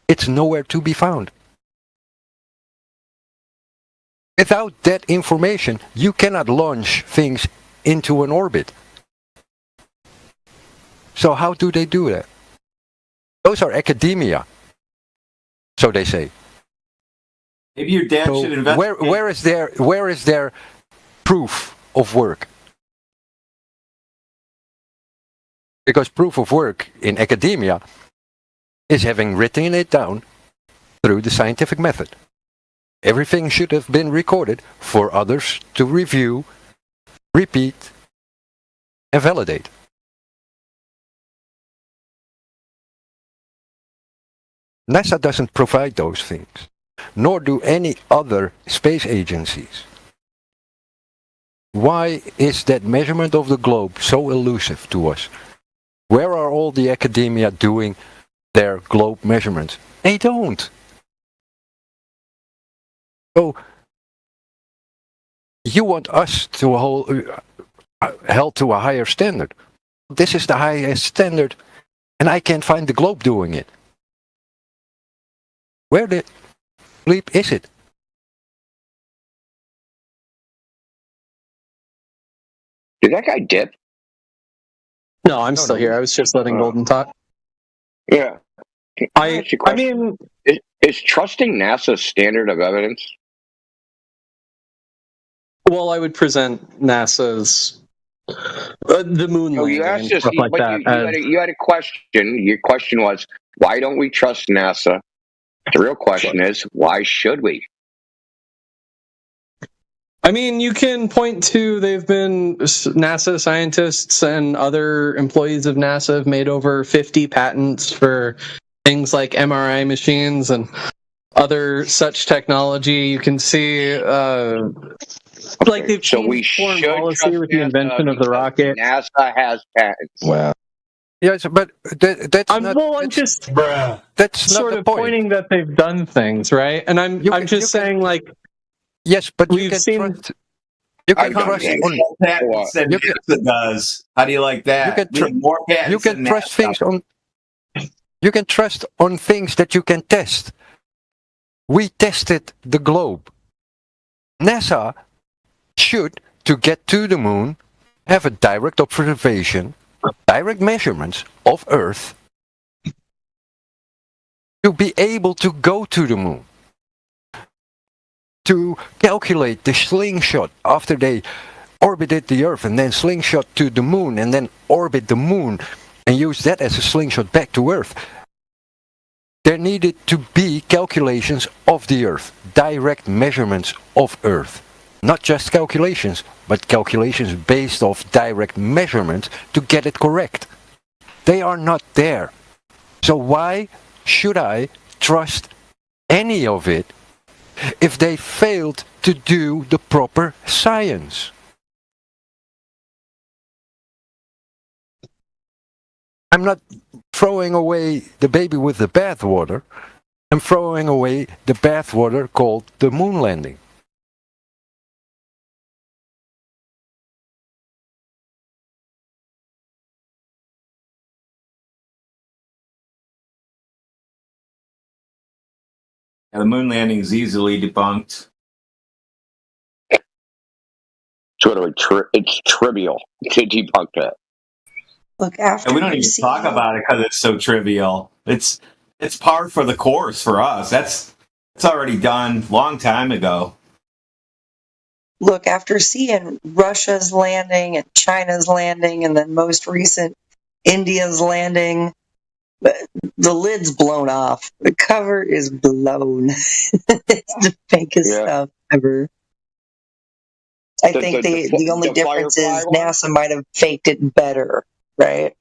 It's nowhere to be found. Without that information, you cannot launch things into an orbit. So how do they do that? Those are academia. So they say. Maybe your dad should investigate. Where is their proof of work? Because proof of work in academia is having written it down through the scientific method. Everything should have been recorded for others to review, repeat, and validate. NASA doesn't provide those things, nor do any other space agencies. why is that measurement of the globe so elusive to us? Where are all the academia doing their globe measurements? They don't. So you want us to hold held to a higher standard. This is the highest standard, and I can't find the globe doing it. Where the bleep is it? Did that guy dip? No, I'm still here. I was just letting Golden talk. Yeah. I mean, is trusting NASA standard of evidence? Well, I would present NASA's the moon landing you asked and us, stuff like but that. you had a question. Your question was, why don't we trust NASA? The real question is, why should we? I mean, you can point to they've been NASA scientists and other employees of NASA have made over 50 patents for things like MRI machines and other such technology. You can see, like they've changed foreign policy with the invention of the rocket. NASA has patents. Well, yes, but that's not. Well, I'm just that's sort not of the point. pointing that they've done things right, and I'm just saying like. Yes, but we've seen. You can trust more patents than NASA does. How do you like that? We have more patents. You can than trust NASA. things on. You can trust on things that you can test. We tested the globe. NASA should, to get to the moon, have a direct observation, direct measurements of Earth to be able to go to the moon. To calculate the slingshot after they orbited the Earth and then slingshot to the moon and then orbit the moon and use that as a slingshot back to Earth. There needed to be calculations of the Earth, direct measurements of Earth. Not just calculations, but calculations based off direct measurements to get it correct. They are not there. So why should I trust any of it if they failed to do the proper science? I'm not throwing away the baby with the bathwater. I'm throwing away the bathwater called the moon landing. The moon landing is easily debunked. It's trivial to debunk that. Look, after And we don't even talk about it because it's so trivial. It's par for the course for us. It's already done long time ago. Look, after seeing Russia's landing and China's landing, and then most recent India's landing, the lid's blown off. The cover is blown. It's the fakest stuff ever. I think the only difference is NASA might have faked it better, right?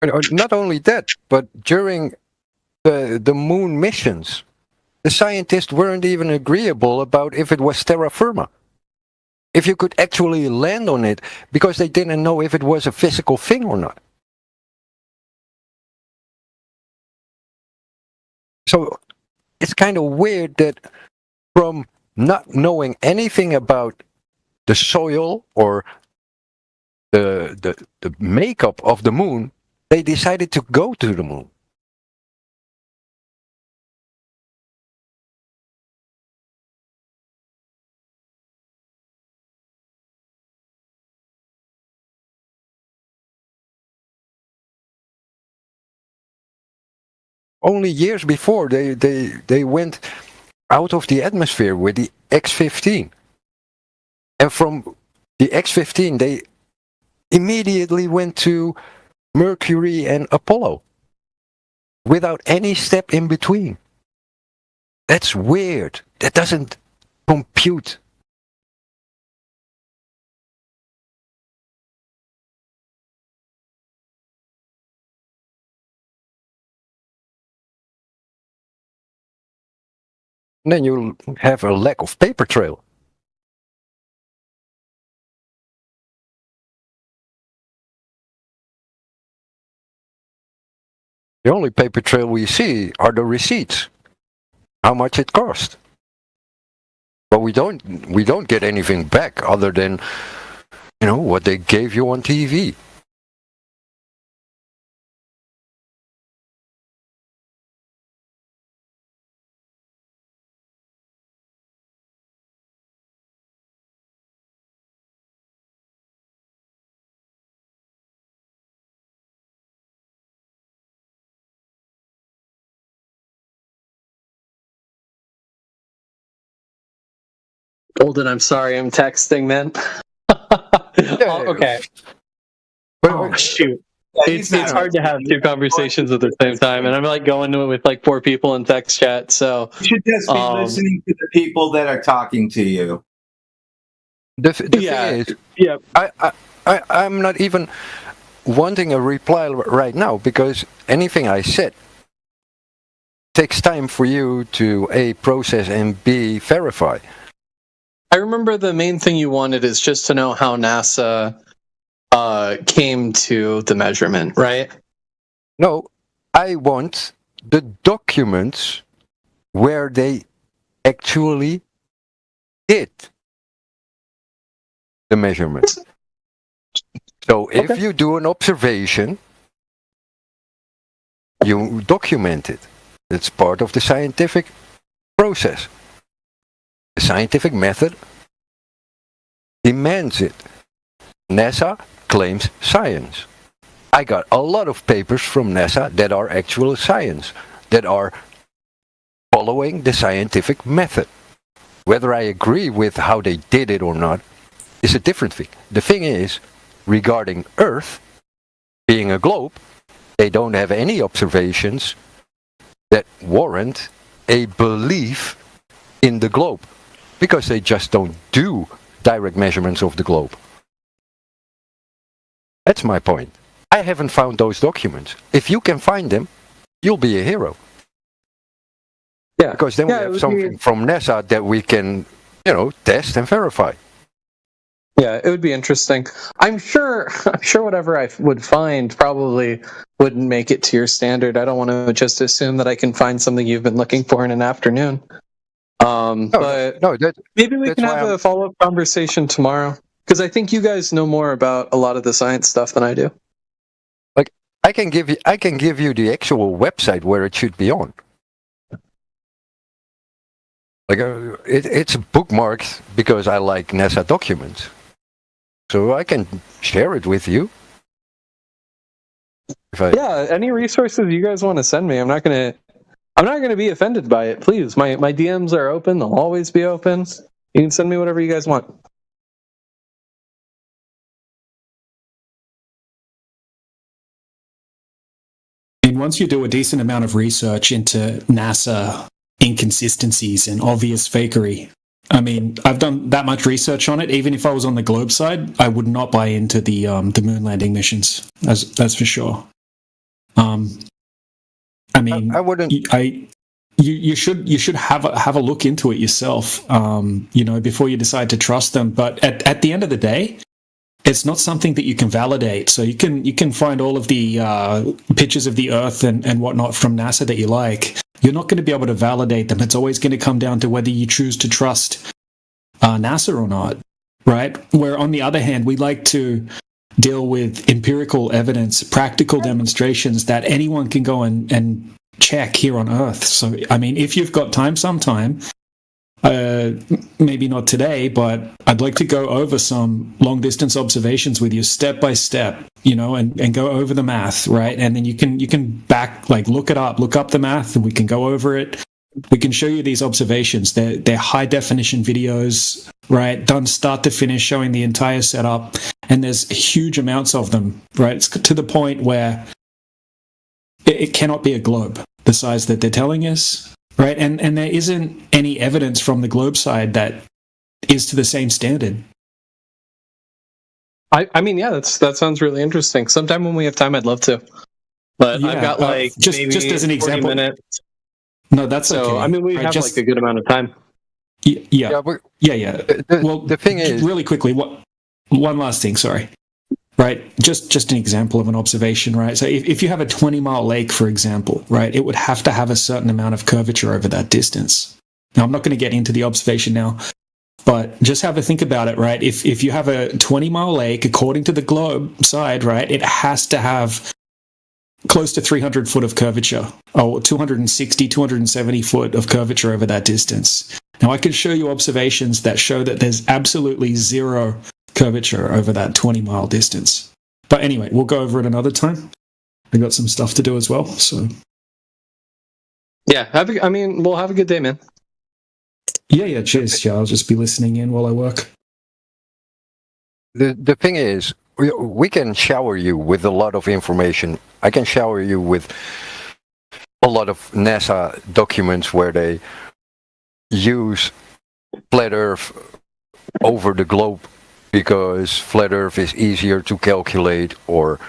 Not only that, but during the moon missions, the scientists weren't even agreeable about if it was terra firma. If you could actually land on it, because they didn't know if it was a physical thing or not. So it's kind of weird that from not knowing anything about the soil or the makeup of the moon, they decided to go to the moon. Only years before they went out of the atmosphere with the X-15. And from the X-15 they immediately went to Mercury and Apollo without any step in between. That's weird. That doesn't compute. And then you'll have a lack of paper trail. The only paper trail we see are the receipts, how much it cost. But we don't get anything back other than, what they gave you on TV. Golden, I'm sorry, I'm texting, man. Okay. Oh, shoot. It's hard to have two conversations at the same time, and I'm like going to it with like 4 people in text chat, so... You should just be listening to the people that are talking to you. The thing is, I'm not even wanting a reply right now, because anything I said takes time for you to A, process, and B, verify. I remember the main thing you wanted is just to know how NASA came to the measurement, right? No, I want the documents where they actually did the measurement. So if you do an observation, you document it. It's part of the scientific process. The scientific method demands it. NASA claims science. I got a lot of papers from NASA that are actual science, that are following the scientific method. Whether I agree with how they did it or not is a different thing. The thing is, regarding Earth being a globe, they don't have any observations that warrant a belief in the globe, because they just don't do direct measurements of the globe. That's my point. I haven't found those documents. If you can find them, you'll be a hero. Yeah. Because then we have something from NASA that we can, test and verify. Yeah, it would be interesting. I'm sure whatever I would find probably wouldn't make it to your standard. I don't want to just assume that I can find something you've been looking for in an afternoon. Maybe we can have a follow-up conversation tomorrow, because I think you guys know more about a lot of the science stuff than I do. Like, I can give you the actual website where it should be on. Like, it's bookmarked because I like NASA documents, so I can share it with you. Yeah, any resources you guys want to send me, I'm not gonna be offended by it. Please, my DMs are open. They'll always be open. You can send me whatever you guys want. And once you do a decent amount of research into NASA inconsistencies and obvious fakery, I mean, I've done that much research on it. Even if I was on the globe side, I would not buy into the moon landing missions. That's for sure. I mean, I wouldn't. You should have a look into it yourself, before you decide to trust them. But at the end of the day, it's not something that you can validate. So you can find all of the pictures of the Earth and whatnot from NASA that you like. You're not going to be able to validate them. It's always going to come down to whether you choose to trust NASA or not, right? Where on the other hand, we like to deal with empirical evidence, practical demonstrations that anyone can go and check here on Earth. So, I mean, if you've got time sometime, maybe not today, but I'd like to go over some long-distance observations with you step by step, and go over the math, right? And then you can look up the math, and we can go over it. We can show you these observations. They're high-definition videos, right? Done start to finish, showing the entire setup. And there's huge amounts of them, right? It's to the point where it cannot be a globe, the size that they're telling us, right? And there isn't any evidence from the globe side that is to the same standard. I mean, yeah, that sounds really interesting. Sometime when we have time, I'd love to. But yeah, I've got just as an example. Minutes. No, that's okay. So, I mean, we have a good amount of time. Yeah. Well, the thing is, really quickly, one last thing. Sorry. right? Just an example of an observation, right? So if you have a 20-mile lake, for example, right, it would have to have a certain amount of curvature over that distance. Now, I'm not going to get into the observation now, but just have a think about it, right? If you have a 20-mile lake, according to the globe side, right, it has to have close to 300 foot of curvature, or 260, 270 foot of curvature over that distance. Now, I can show you observations that show that there's absolutely zero curvature over that 20-mile distance. But anyway, we'll go over it another time. I got some stuff to do as well, so. Yeah, we'll have a good day, man. Yeah, cheers. Yeah, I'll just be listening in while I work. The thing is, we can shower you with a lot of information. I can shower you with a lot of NASA documents where they use flat Earth over the globe because flat Earth is easier to calculate, or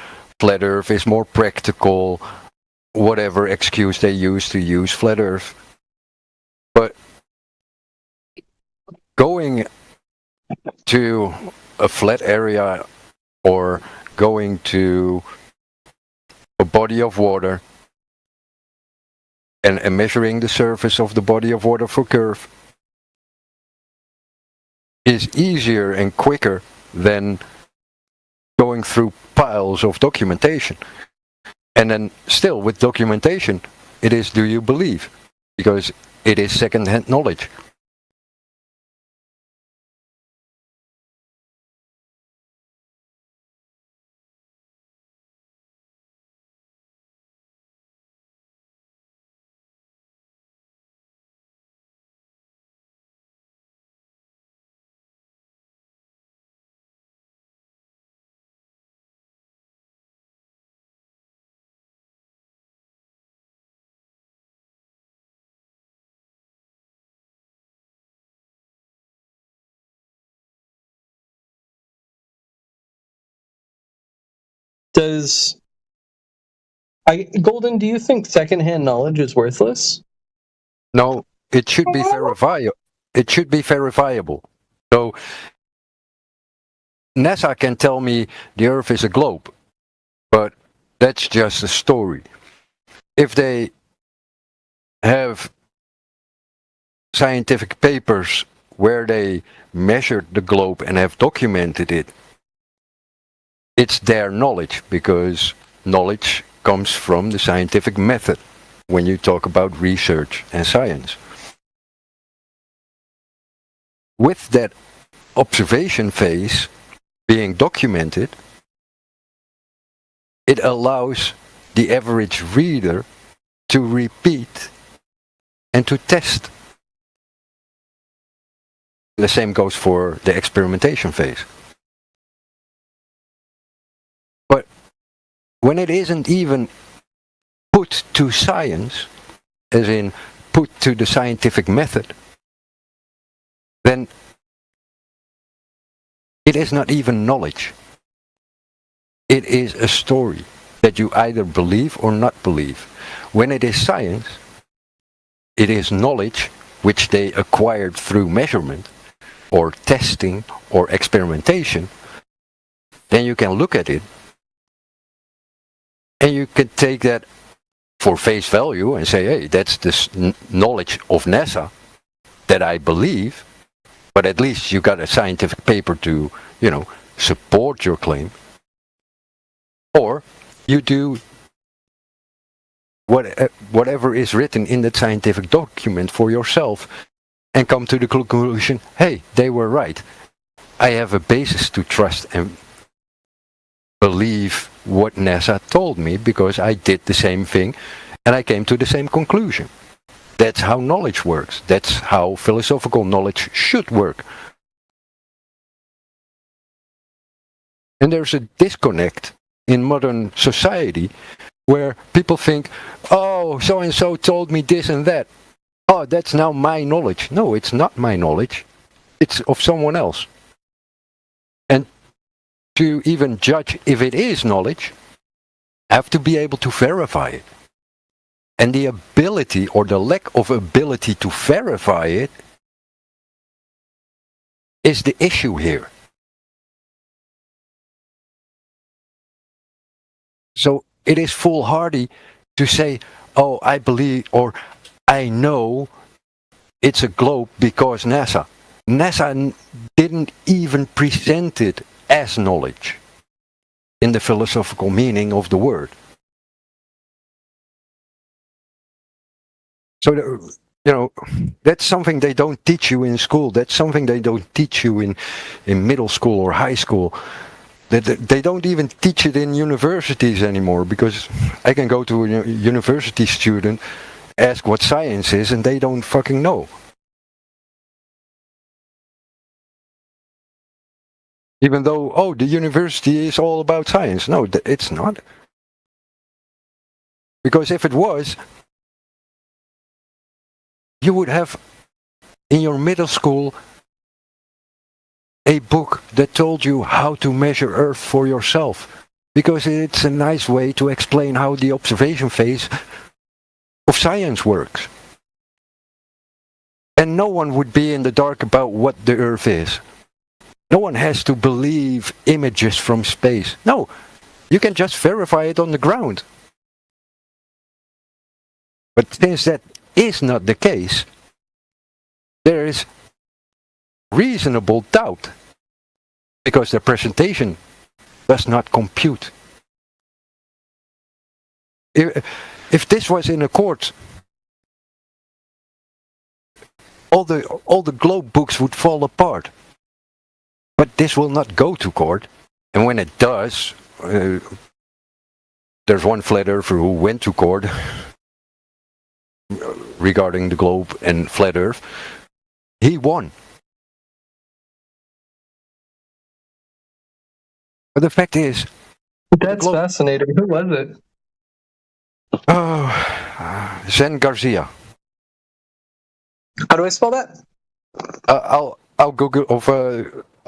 flat Earth is more practical, whatever excuse they use to use flat Earth. But going to a flat area or going to a body of water and measuring the surface of the body of water for curve is easier and quicker than going through piles of documentation. And then still with documentation, it is do you believe? Because it is second-hand knowledge. Golden, do you think secondhand knowledge is worthless? No, it should be verifiable. It should be verifiable. So NASA can tell me the Earth is a globe, but that's just a story. If they have scientific papers where they measured the globe and have documented it, it's their knowledge, because knowledge comes from the scientific method when you talk about research and science. With that observation phase being documented, it allows the average reader to repeat and to test. The same goes for the experimentation phase. But when it isn't even put to science, as in put to the scientific method, then it is not even knowledge. It is a story that you either believe or not believe. When it is science, it is knowledge which they acquired through measurement or testing or experimentation. Then you can look at it and you can take that for face value and say, hey, that's the knowledge of NASA that I believe, but at least you got a scientific paper to, support your claim. Or you do whatever is written in that scientific document for yourself and come to the conclusion, hey, they were right. I have a basis to trust and believe what NASA told me because I did the same thing and I came to the same conclusion. That's how knowledge works. That's how philosophical knowledge should work. And there's a disconnect in modern society where people think, oh, so-and-so told me this and that. Oh, that's now my knowledge. No, it's not my knowledge. It's of someone else. And to even judge if it is knowledge, I have to be able to verify it. And the ability or the lack of ability to verify it is the issue here. So it is foolhardy to say, oh, I believe or I know it's a globe because NASA. NASA didn't even present it as knowledge in the philosophical meaning of the word. So, that's something they don't teach you in school. That's something they don't teach you in middle school or high school. They don't even teach it in universities anymore, because I can go to a university student, ask what science is, and they don't fucking know. Even though, the university is all about science. No, it's not. Because if it was, you would have in your middle school a book that told you how to measure Earth for yourself. Because it's a nice way to explain how the observation phase of science works. And no one would be in the dark about what the Earth is. No one has to believe images from space. No, you can just verify it on the ground. But since that is not the case, there is reasonable doubt, because the presentation does not compute. If this was in a court, all the globe books would fall apart. But this will not go to court, and when it does, there's one flat earther who went to court regarding the globe and flat Earth. He won. But the fact is, that's fascinating. Who was it? Oh, Zen Garcia. How do I spell that? I'll Google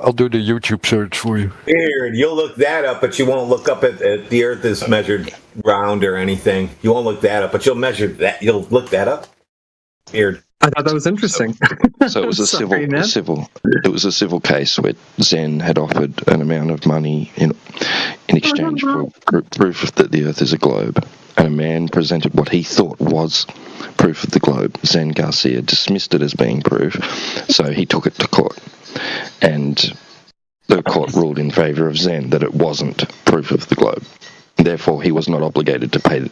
I'll do the YouTube search for you. Weird. You'll look that up, but you won't look up at the Earth is measured round or anything. You won't look that up, but you'll measure that. You'll look that up. Weird. I thought that was interesting. So it was it was a civil case where Zen had offered an amount of money in exchange for proof that the Earth is a globe, and a man presented what he thought was proof of the globe. Zen Garcia dismissed it as being proof, so he took it to court, and the court ruled in favour of Zen that it wasn't proof of the globe. Therefore, he was not obligated to pay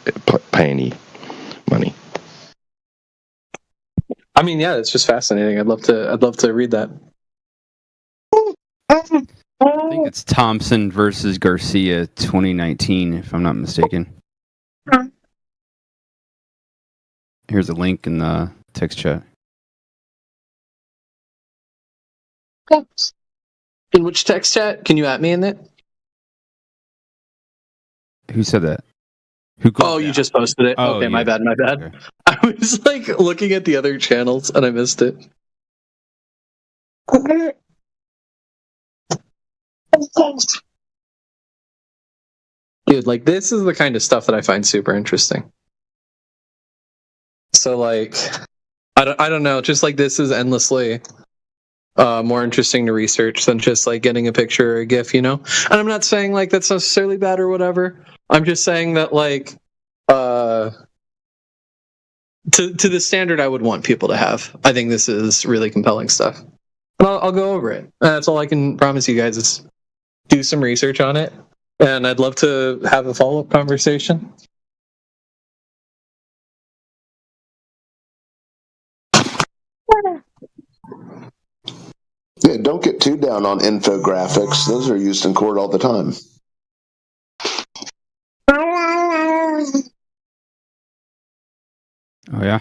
any money. I mean, yeah, it's just fascinating. I'd love to read that. I think it's Thompson versus Garcia 2019, if I'm not mistaken. Here's a link in the text chat. In which text chat? Can you at me in it? Who said that? You just posted it. Oh, okay, yeah. my bad. Okay. I was like looking at the other channels and I missed it. Dude, like this is the kind of stuff that I find super interesting. So like, I don't know, just like this is endlessly more interesting to research than just like getting a picture or a GIF, you know? And I'm not saying like that's necessarily bad or whatever. I'm just saying that like to the standard I would want people to have. I think this is really compelling stuff. And I'll go over it. That's all I can promise you guys is do some research on it. And I'd love to have a follow-up conversation. Yeah, don't get too down on infographics. Those are used in court all the time. Oh, yeah?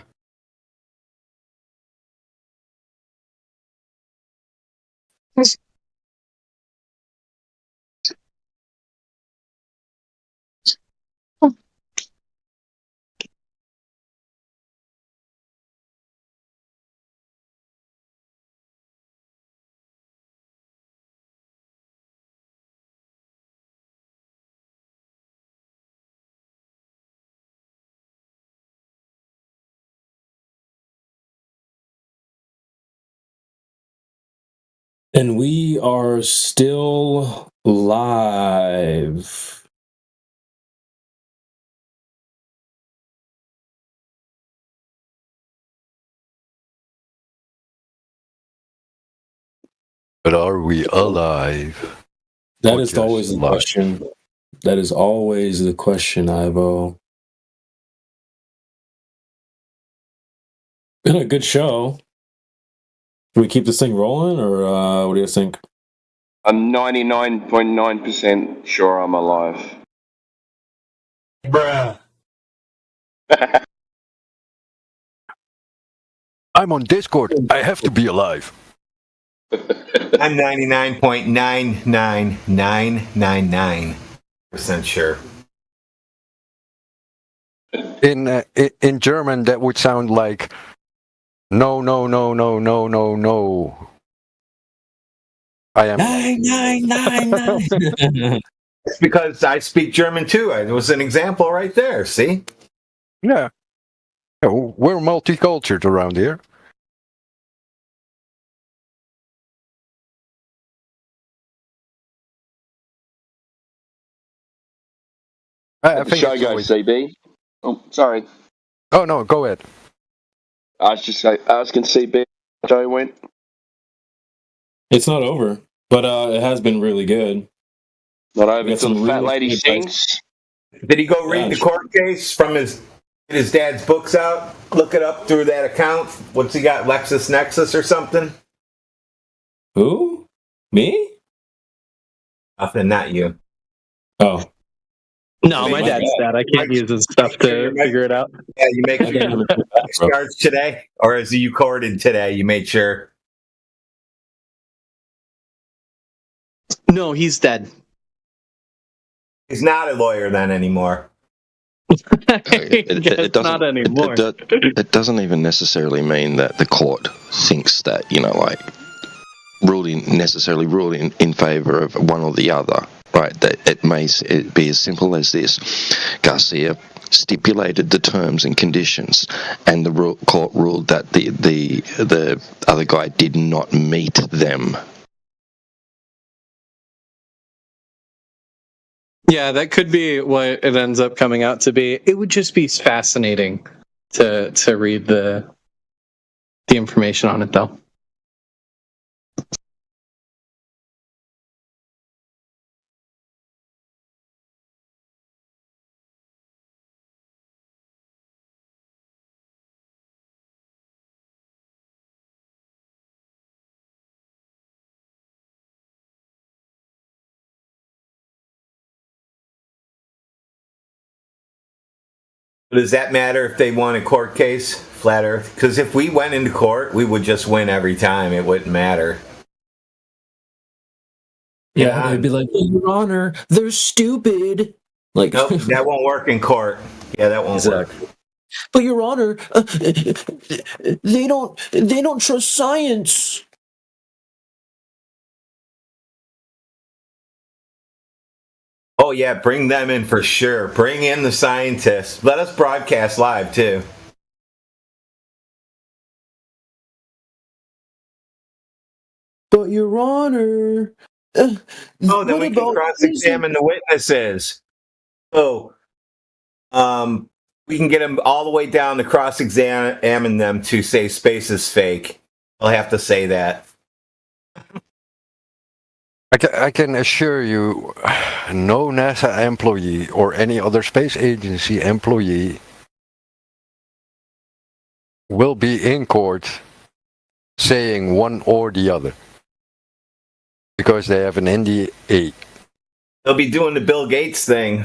And we are still live. But are we alive? That is always the question. That is always the question, Ivo. Been a good show. Do we keep this thing rolling, or what do you think? I'm 99.9% sure I'm alive. Bruh. I'm on Discord. I have to be alive. I'm 99.99999% sure. In German, that would sound like no, no, no, no, no, no, no. I am 999. It's because I speak German too. It was an example right there. See? Yeah. We're multicultural around here. I think Show go, CB. Oh, sorry. Oh no, go ahead. I was just asking CB how show went. It's not over, but it has been really good. Not over until the fat lady sings. Did he go read the court case from his dad's books out? Look it up through that account. What's he got? LexisNexis or something? Who? Me? Nothing, not you. Oh. No, my dad's dad. I can't use his stuff to figure it out. Yeah, you make sure starts today, or is you courted today? You made sure. No, he's dead. He's not a lawyer then anymore. It doesn't, not anymore. It doesn't even necessarily mean that the court thinks that, like, necessarily ruled in favor of one or the other, right? That it may be as simple as this. Garcia stipulated the terms and conditions, and the court ruled that the other guy did not meet them. Yeah, that could be what it ends up coming out to be. It would just be fascinating to read the information on it, though. Does that matter if they won a court case, Flat Earth? Because if we went into court, we would just win every time. It wouldn't matter. Yeah, they'd be like, Your Honor, they're stupid. Like, nope, that won't work in court. Yeah, that won't work. But Your Honor, they don't trust science. Oh yeah, bring them in for sure. Bring in the scientists. Let us broadcast live too. But Your Honor, then we can cross-examine the witnesses. So, we can get them all the way down to cross-examine them to say space is fake. I'll have to say that. I can assure you, no NASA employee or any other space agency employee will be in court saying one or the other because they have an NDA. They'll be doing the Bill Gates thing.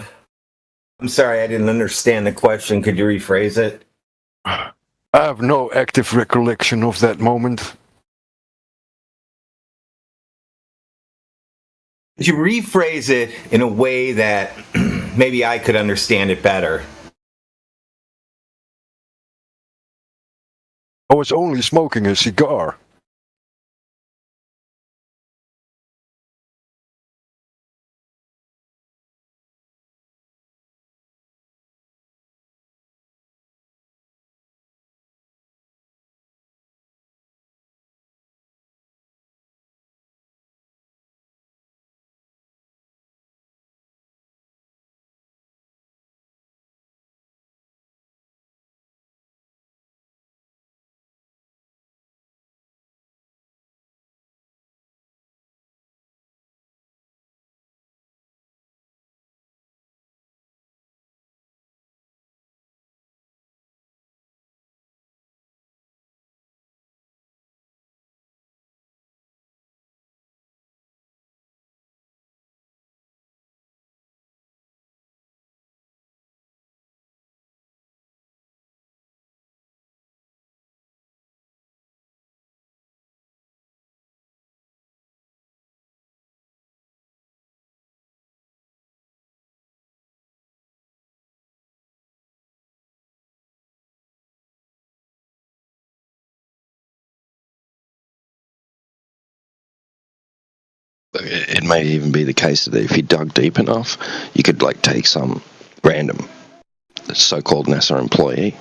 I'm sorry, I didn't understand the question. Could you rephrase it? I have no active recollection of that moment. Could you rephrase it in a way that maybe I could understand it better? I was only smoking a cigar. it may even be the case that if you dug deep enough, you could like take some random so-called NASA employee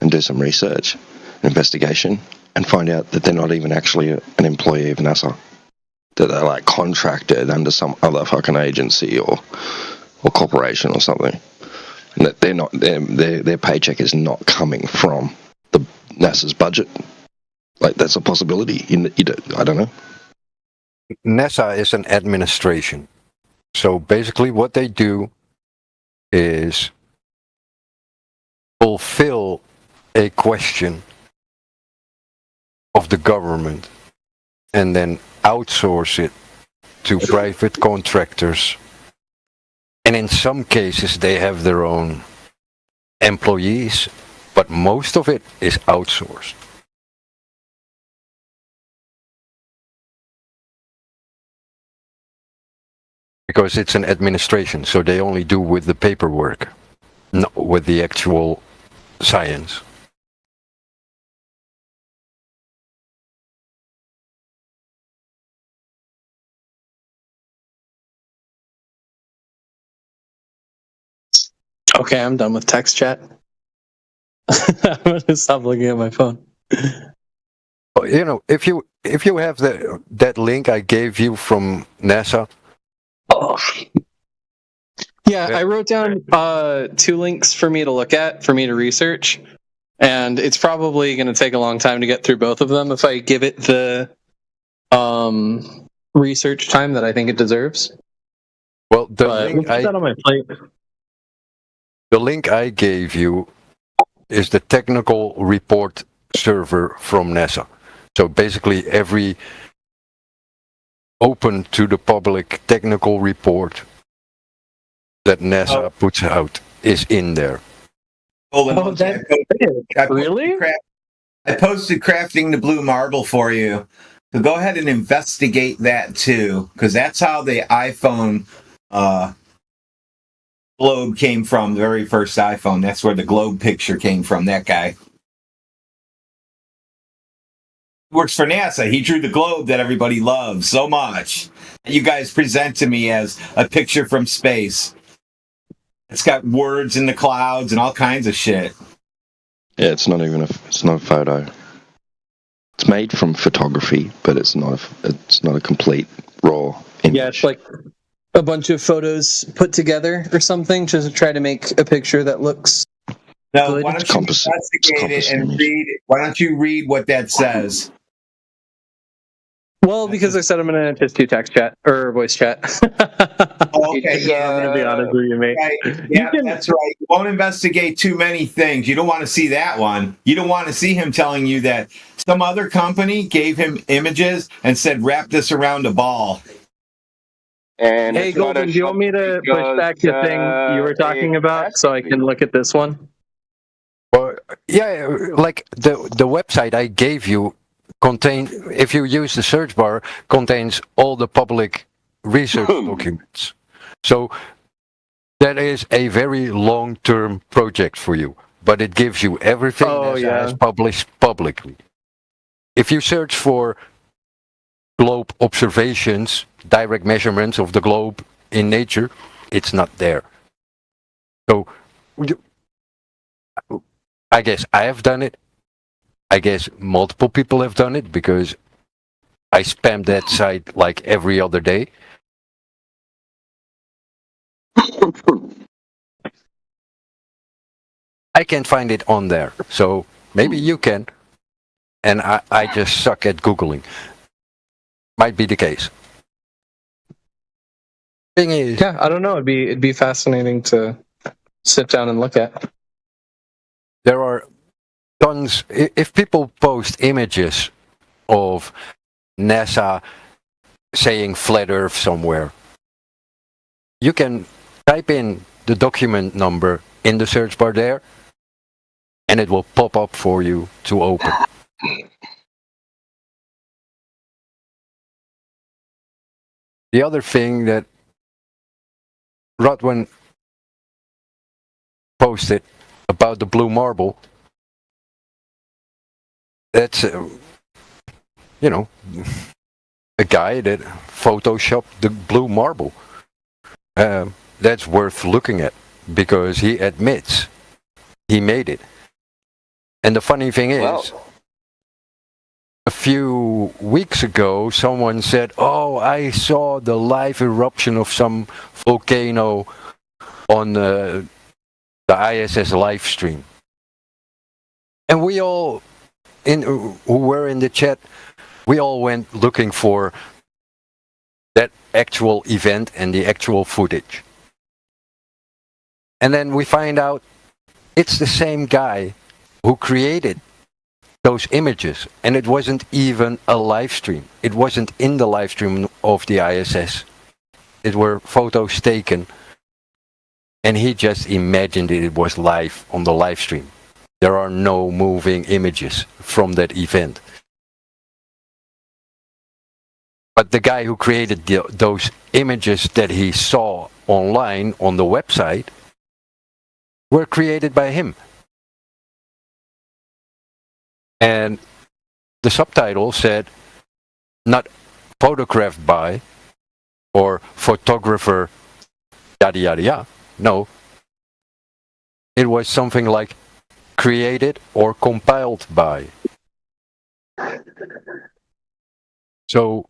and do some research, investigation, and find out that they're not even actually an employee of NASA. That they're like contracted under some other fucking agency or corporation or something. And that they're not their paycheck is not coming from the NASA's budget. Like that's a possibility. I don't know. NASA is an administration. So basically what they do is fulfill a question of the government and then outsource it to private contractors. And in some cases they have their own employees, but most of it is outsourced. Because it's an administration, so they only do with the paperwork, not with the actual science. Okay, I'm done with text chat. I'm gonna stop looking at my phone. You know, if you have that link I gave you from NASA. Yeah, I wrote down 2 links for me to look at, for me to research, and it's probably going to take a long time to get through both of them if I give it the research time that I think it deserves. Well, the link I gave you is the technical report server from NASA. So basically every open to the public technical report that NASA puts out is in there. Really? I posted Crafting the Blue Marble for you. So go ahead and investigate that too, because that's how the iPhone globe came from, the very first iPhone. That's where the globe picture came from, that guy. Works for NASA. He drew the globe that everybody loves so much. You guys present to me as a picture from space. It's got words in the clouds and all kinds of shit. Yeah, it's not a photo. It's made from photography, but it's not a complete raw image. Yeah, it's like a bunch of photos put together or something to try to make a picture that looks No, good. why don't you investigate it and read? Why don't you read what that says? Well, because I said I'm going to just do text chat or voice chat. Okay, I'm going to be honest with you, mate. Right. Yeah, that's right. You won't investigate too many things. You don't want to see that one. You don't want to see him telling you that some other company gave him images and said, wrap this around a ball. And Hey, Golden, do you want me to push back the thing you were talking about so I can look at this one? Well, yeah, like the website I gave you if you use the search bar, contains all the public research documents. So that is a very long-term project for you, but it gives you everything that is published publicly. If you search for globe observations, direct measurements of the globe in nature, it's not there. So I guess I have done it. I guess multiple people have done it because I spam that site like every other day. I can't find it on there, so maybe you can. And I just suck at Googling. Might be the case. Thing is, yeah, I don't know. It'd be fascinating to sit down and look at. There are tons. If people post images of NASA saying flat Earth somewhere, you can type in the document number in the search bar there, and it will pop up for you to open. The other thing that Rodwin posted about the blue marble, that's, a guy that photoshopped the blue marble. That's worth looking at because he admits he made it. And the funny thing is, a few weeks ago, someone said, "Oh, I saw the live eruption of some volcano on the ISS live stream." And we all, who were in the chat, we all went looking for that actual event and the actual footage. And then we find out it's the same guy who created those images, and it wasn't even a live stream. It wasn't in the live stream of the ISS. It were photos taken, and he just imagined it was live on the live stream. There are no moving images from that event. But the guy who created those images that he saw online on the website were created by him. And the subtitle said, not photographed by, or photographer, yada yada yada. No. It was something like created or compiled by. So,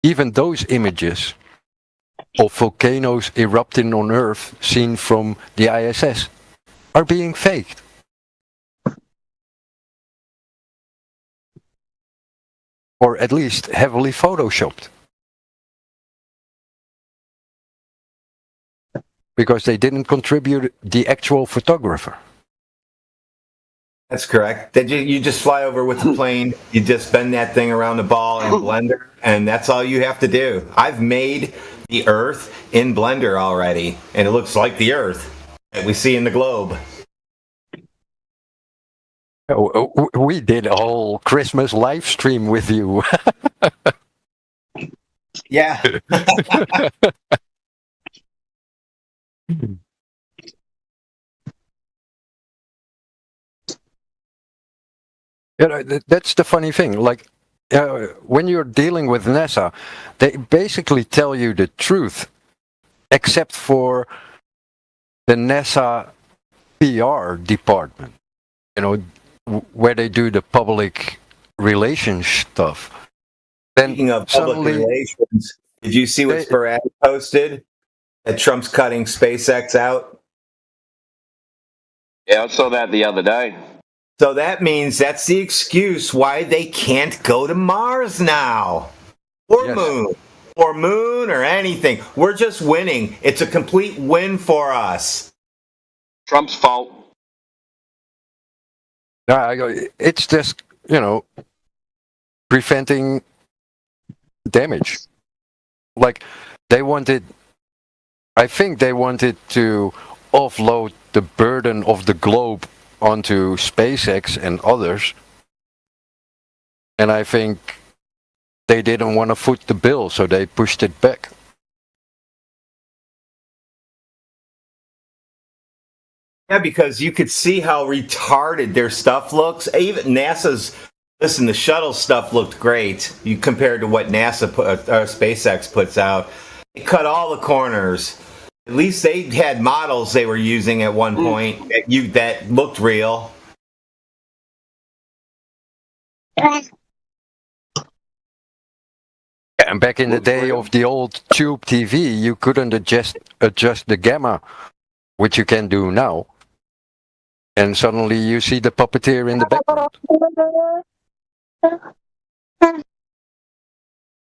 even those images of volcanoes erupting on Earth seen from the ISS are being faked. Or at least heavily photoshopped. Because they didn't contribute the actual photographer. That's correct. You just fly over with the plane, you just bend that thing around the ball in Blender, and that's all you have to do. I've made the Earth in Blender already, and it looks like the Earth that we see in the globe. We did a whole Christmas live stream with you. Yeah. That's the funny thing. Like, when you're dealing with NASA, they basically tell you the truth, except for the NASA PR department. You know, where they do the public relations stuff. Then speaking of public relations, did you see what Sporadic posted? That Trump's cutting SpaceX out? Yeah, I saw that the other day. So that means that's the excuse why they can't go to Mars now. Or Moon. Or Moon or anything. We're just winning. It's a complete win for us. Trump's fault. It's just, preventing damage. Like, I think they wanted to offload the burden of the globe onto SpaceX and others. And I think they didn't want to foot the bill, so they pushed it back. Yeah, because you could see how retarded their stuff looks. Even NASA's, listen, the shuttle stuff looked great compared to what SpaceX puts out. They cut all the corners. At least they had models they were using at one point that looked real. And back in the day of the old tube TV, you couldn't adjust the gamma, which you can do now. And suddenly you see the puppeteer in the background.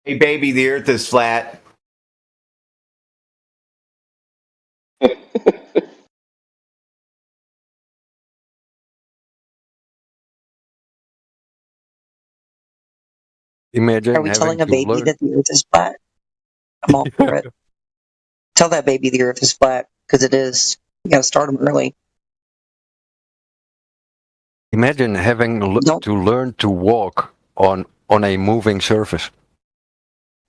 Hey, baby, the Earth is flat. Imagine Are we telling a baby that the Earth is flat? I'm all for it. Tell that baby the Earth is flat, because it is. You got to start them early. Imagine having to learn to walk on a moving surface.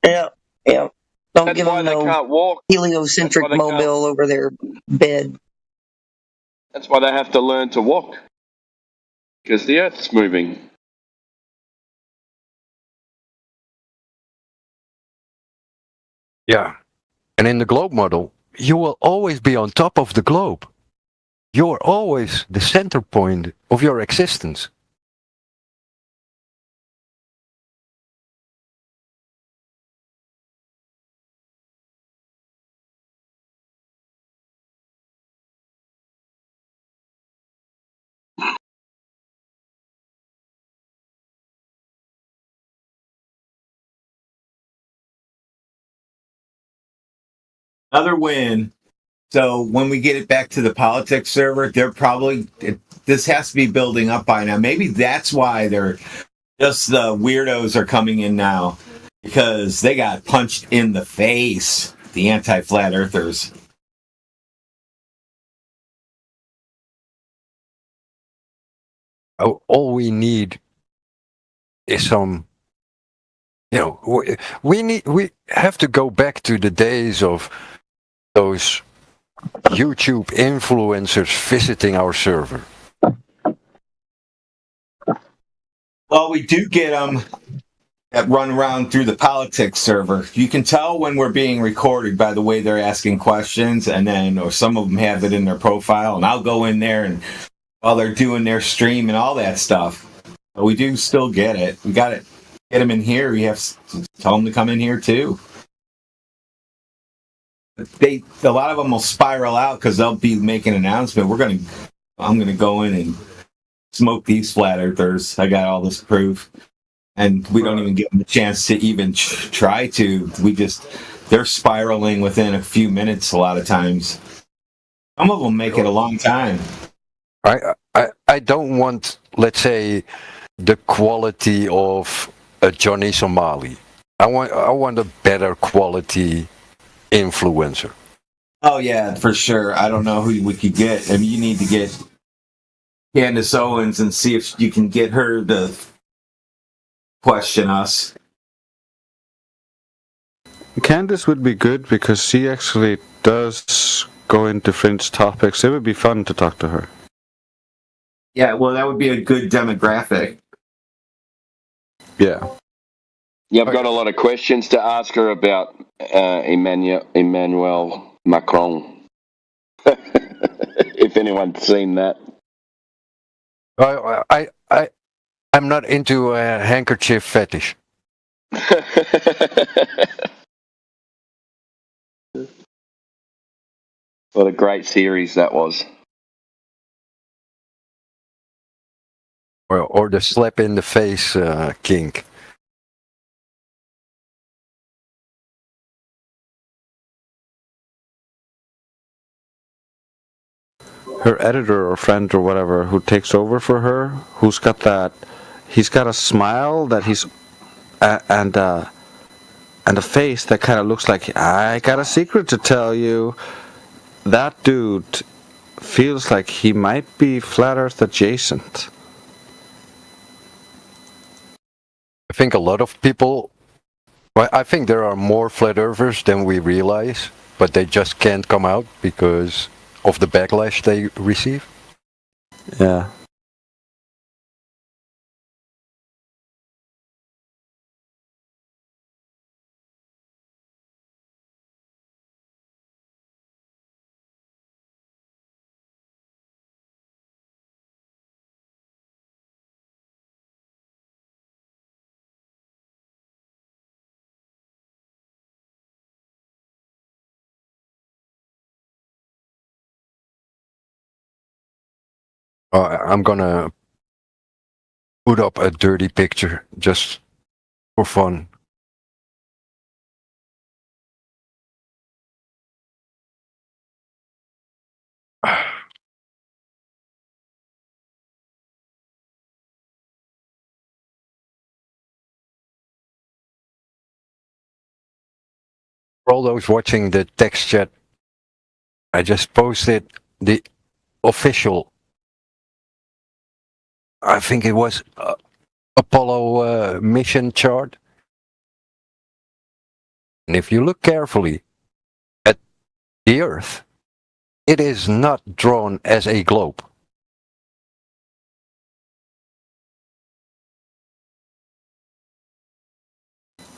Yeah, yeah. Don't That's give why them they no can't walk. heliocentric mobile over their bed. That's why they have to learn to walk. Because the Earth's moving. Yeah. And in the globe model, you will always be on top of the globe. You're always the center point of your existence. Another win. So when we get it back to the politics server, they're probably this has to be building up by now. Maybe that's why they're just the weirdos are coming in now because they got punched in the face. The anti-flat earthers. All we need is some. We have to go back to the days of those YouTube influencers visiting our server. Well, we do get them that run around through the politics server. You can tell when we're being recorded by the way they're asking questions, and then, or some of them have it in their profile, and I'll go in there and while they're doing their stream and all that stuff. But we do still get it. We got it. Get them in here. We have to tell them to come in here too. A lot of them will spiral out because they'll be making an announcement. I'm gonna go in and smoke these flat earthers. I got all this proof, and we don't even give them a chance to even try to. They're spiraling within a few minutes a lot of times. Some of them make it a long time. I don't want, let's say, the quality of a Johnny Somali. I want a better quality influencer. Oh yeah, for sure. I don't know who we could get. I mean, you need to get Candace Owens and see if you can get her to question us. Candace would be good because she actually does go into fringe topics. It would be fun to talk to her. Yeah, well, that would be a good demographic. Yeah. Yeah, I've got a lot of questions to ask her about Emmanuel Macron. If anyone's seen that. I'm not into a handkerchief fetish. What a great series that was. Or the slap in the face kink. Her editor or friend or whatever who takes over for her, he's got a smile that and a face that kind of looks like, I got a secret to tell you. That dude feels like he might be Flat Earth adjacent. I think a lot of people, I think there are more flat earthers than we realize, but they just can't come out because of the backlash they receive. Yeah. I'm gonna put up a dirty picture just for fun. For all those watching the text chat, I just posted the official, I think it was Apollo mission chart. And if you look carefully at the Earth, it is not drawn as a globe.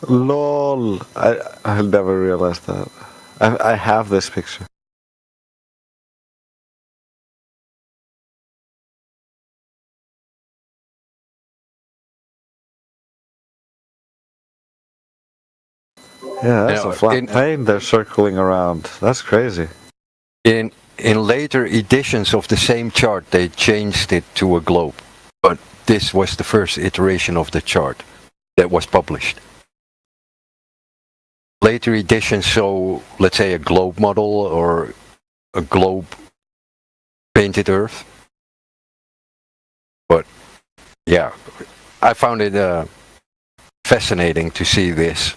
Lol. I never realized that. I have this picture. Yeah, that's a flat plane they're circling around. That's crazy. In later editions of the same chart, they changed it to a globe, but this was the first iteration of the chart that was published. Later editions show, let's say, a globe model or a globe painted Earth. But yeah, I found it fascinating to see this.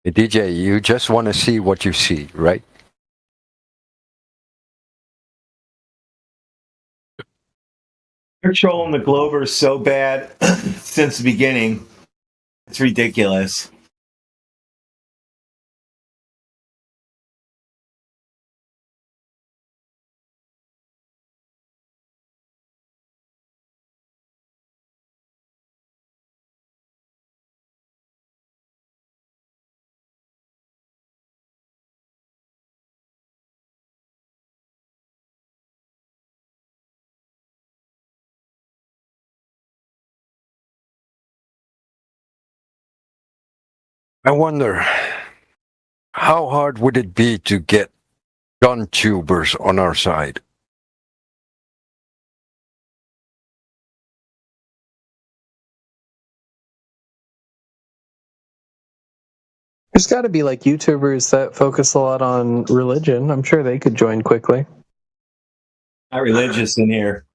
Hey, DJ, you just want to see what you see, right? They're trolling the Globers so bad since the beginning. It's ridiculous. I wonder, how hard would it be to get gun tubers on our side? There's got to be like YouTubers that focus a lot on religion. I'm sure they could join quickly. Not religious in here.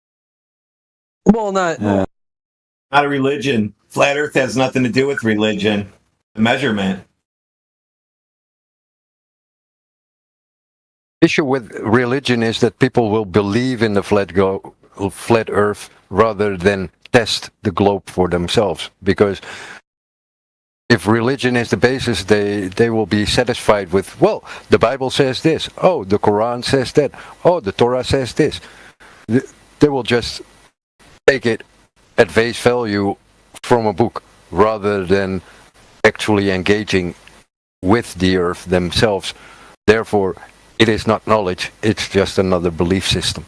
Well, not not a religion. Flat Earth has nothing to do with religion. The measurement. Issue with religion is that people will believe in the flat Earth rather than test the globe for themselves. Because if religion is the basis, they will be satisfied with, well, the Bible says this. Oh, the Quran says that. Oh, the Torah says this. They will just take it at face value from a book rather than actually engaging with the Earth themselves. Therefore, it is not knowledge, it's just another belief system.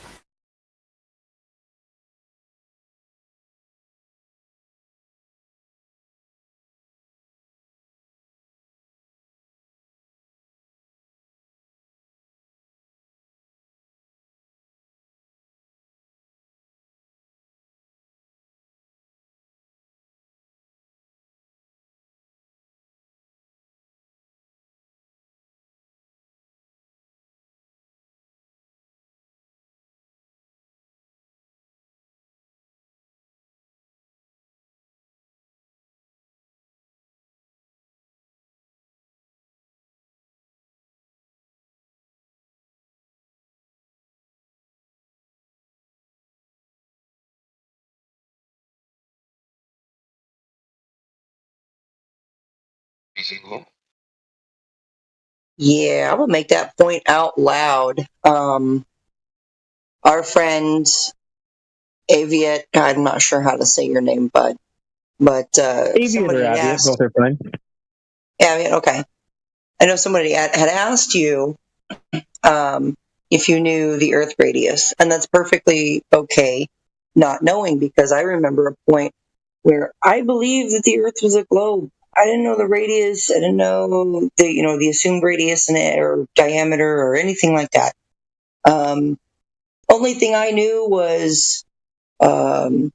Yeah, I will make that point out loud. Our friend Aviet, I'm not sure how to say your name, bud, but Aviet or Aviet, both are fine. Aviet, okay. I know somebody had asked you if you knew the Earth radius, and that's perfectly okay not knowing, because I remember a point where I believed that the Earth was a globe. I didn't know the radius. I didn't know the assumed radius in it or diameter or anything like that. Only thing I knew was ball,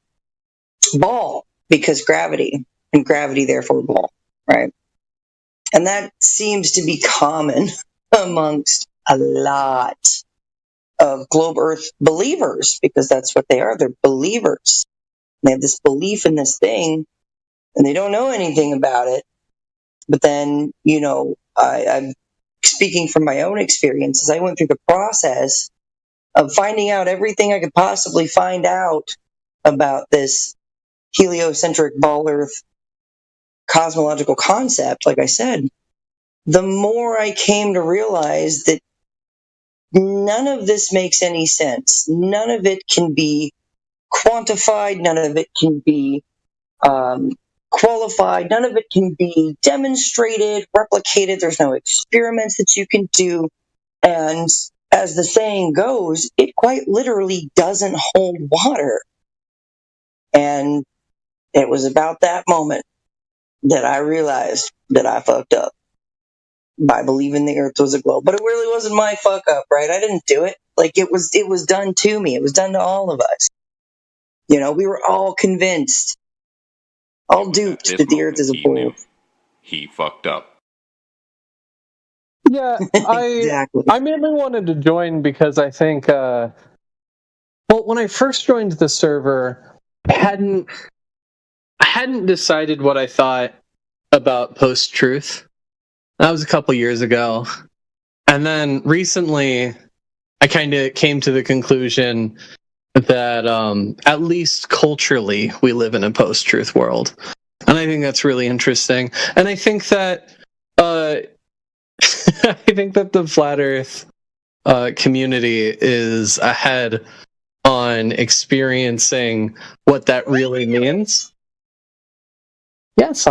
because gravity, and gravity therefore ball, right? And that seems to be common amongst a lot of globe Earth believers, because that's what they are. They're believers. They have this belief in this thing, and they don't know anything about it. But then, I've speaking from my own experiences, I went through the process of finding out everything I could possibly find out about this heliocentric ball Earth cosmological concept. Like I said, the more I came to realize that none of this makes any sense. None of it can be quantified. None of it can be qualified. None of it can be demonstrated, replicated. There's no experiments that you can do. And as the saying goes, it quite literally doesn't hold water. And it was about that moment that I realized that I fucked up by believing the Earth was a globe. But it really wasn't my fuck up, right? I didn't do it. Like it was done to me. It was done to all of us. You know, we were all convinced, all duped that the Earth is a ball. He fucked up. Yeah, Exactly. I mainly wanted to join because I think, well, when I first joined the server, I hadn't decided what I thought about post-truth. That was a couple years ago. And then recently, I kind of came to the conclusion that at least culturally, we live in a post-truth world. And I think that's really interesting. And I think that I think that the Flat Earth community is ahead on experiencing what that really means. Yes,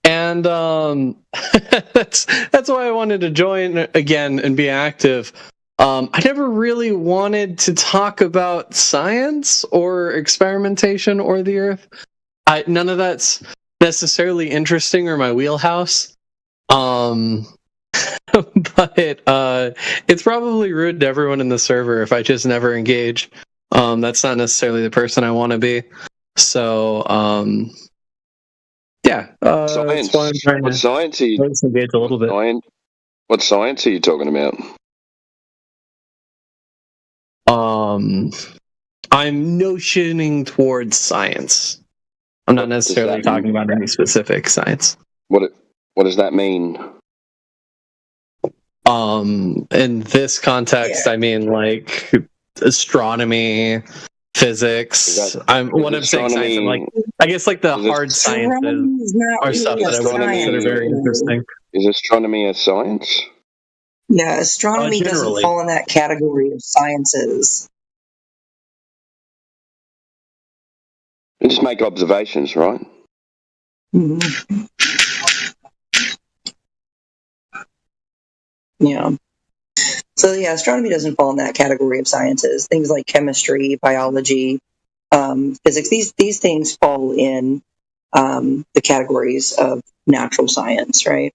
and that's why I wanted to join again and be active. I never really wanted to talk about science or experimentation or the Earth. None of that's necessarily interesting or my wheelhouse. But it's probably rude to everyone in the server if I just never engage. That's not necessarily the person I want to be. So, yeah. Science. That's why I'm trying What to science are you? engage a little bit. What science are you talking about? I'm notioning towards science. I'm not necessarily talking about any specific science. What does that mean? In this context, I mean like astronomy, physics. When I'm saying science, I'm like, I guess like the hard sciences are stuff that I would consider very interesting. Is astronomy a science? Yeah, astronomy doesn't fall in that category of sciences. You just make observations, right? Mm-hmm. Yeah. So yeah, astronomy doesn't fall in that category of sciences. Things like chemistry, biology, physics, these things fall in the categories of natural science, right?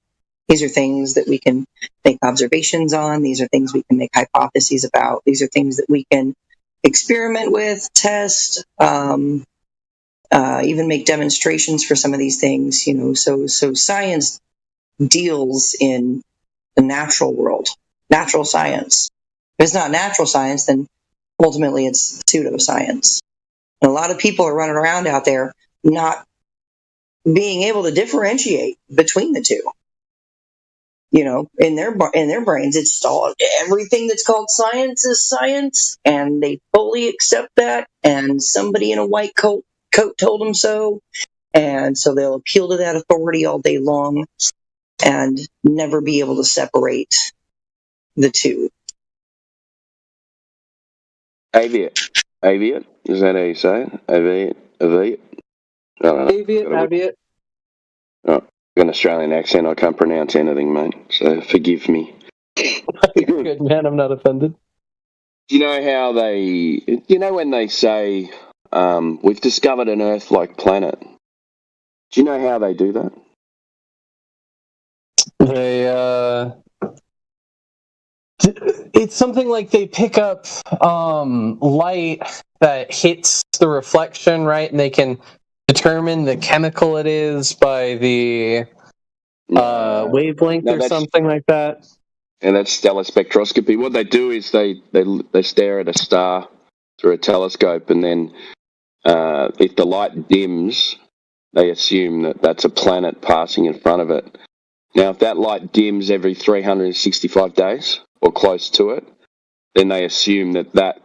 These are things that we can make observations on. These are things we can make hypotheses about. These are things that we can experiment with, test, even make demonstrations for some of these things. You know, so science deals in the natural world, natural science. If it's not natural science, then ultimately it's pseudoscience. And a lot of people are running around out there not being able to differentiate between the two. You know, in their brains, it's all everything that's called science is science, and they fully accept that. And somebody in a white coat told them so, and so they'll appeal to that authority all day long, and never be able to separate the two. Aviate. Is that how you say it? Aviate. I don't know. Aviate. Oh, an Australian accent. I can't pronounce anything, mate. So forgive me. You're good, man. I'm not offended. Do you know how they? You know when they say we've discovered an Earth-like planet? Do you know how they do that? It's something like they pick up light that hits the reflection, right? And they can determine the chemical it is by the wavelength or something like that. And that's stellar spectroscopy. What they do is they stare at a star through a telescope, and then if the light dims, they assume that that's a planet passing in front of it. Now, if that light dims every 365 days or close to it, then they assume that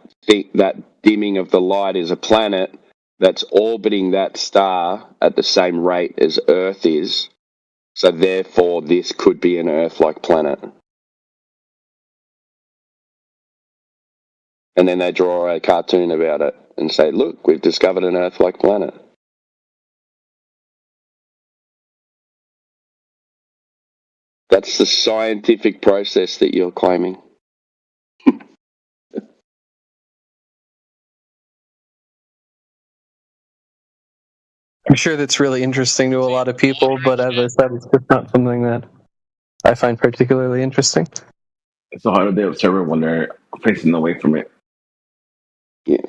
dimming of the light is a planet that's orbiting that star at the same rate as Earth is. So therefore, this could be an Earth-like planet. And then they draw a cartoon about it and say, look, we've discovered an Earth-like planet. That's the scientific process that you're claiming. I'm sure that's really interesting to a lot of people, but as I said, it's just not something that I find particularly interesting. So how do they observe it when they're facing away from it? Yeah.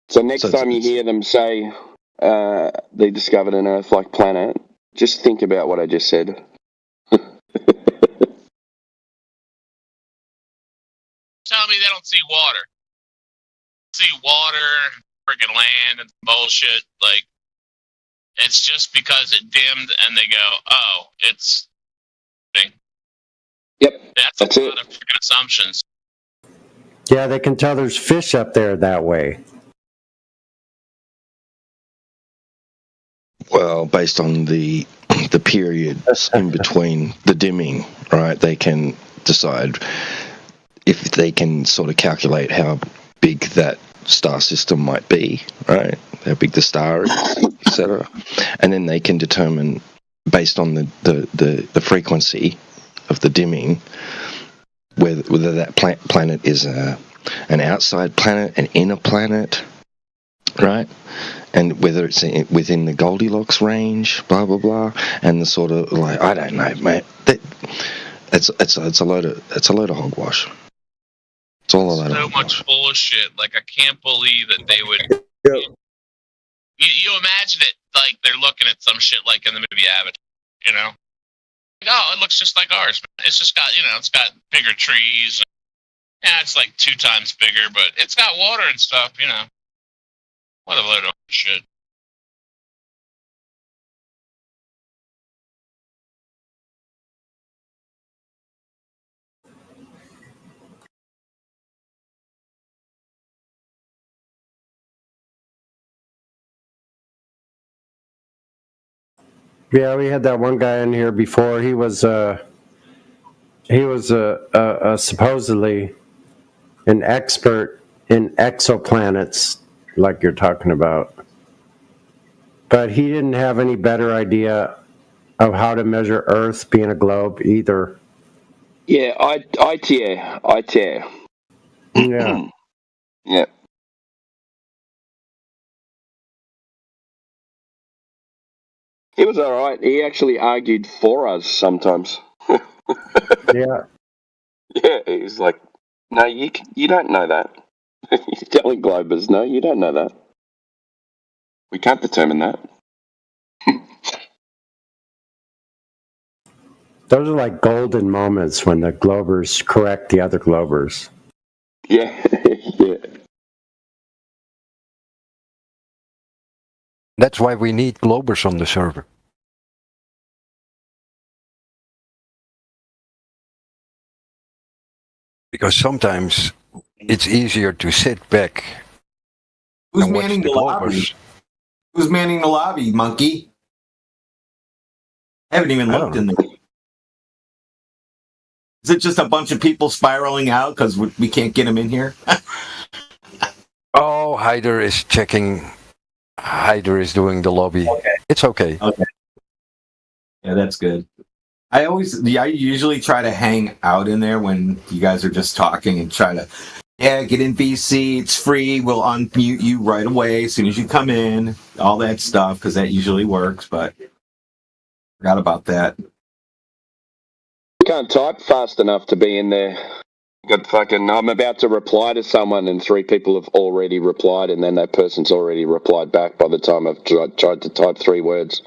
So next time you hear them say they discovered an Earth-like planet, just think about what I just said. Tell me they don't see water. See water, freaking land, and bullshit. Like, it's just because it dimmed, and they go, "Oh, it's." Yep, that's a lot of freaking assumptions. Yeah, they can tell there's fish up there that way. Well, based on the periods in between the dimming, right? They can decide if they can sort of calculate how big that star system might be, right? How big the star is, etc. And then they can determine, based on the frequency of the dimming, whether that planet is an outside planet, an inner planet, right? And whether it's within the Goldilocks range, blah blah blah, and the sort of like, I don't know, mate. It's a load of hogwash. It's all a load of So much bullshit. Like, I can't believe that they would. You imagine it like they're looking at some shit like in the movie Avatar, you know? Like, oh, it looks just like ours. It's just got, it's got bigger trees. Yeah, it's like 2 times bigger, but it's got water and stuff, What a load of shit. Yeah, we had that one guy in here before. He was supposedly an expert in exoplanets, like you're talking about. But he didn't have any better idea of how to measure Earth being a globe either. Yeah, ITAR. Yeah. Yeah. He was all right. He actually argued for us sometimes. Yeah. Yeah, he's like, no, you don't know that. He's telling Globers, no, you don't know that. We can't determine that. Those are like golden moments when the Globers correct the other Globers. Yeah, yeah. That's why we need Globers on the server. Because sometimes it's easier to sit back. Who's and watch manning the lobby? Globers. Who's manning the lobby, monkey? I haven't even looked in there. Is it just a bunch of people spiraling out because we can't get them in here? Oh, Hyder is checking. Hyder is doing the lobby. Okay. It's okay. Okay. Yeah, that's good. I usually try to hang out in there when you guys are just talking and try to, get in VC. It's free. We'll unmute you right away as soon as you come in. All that stuff, because that usually works, but forgot about that. Can't type fast enough to be in there. I'm about to reply to someone and 3 people have already replied and then that person's already replied back by the time I've tried to type 3 words.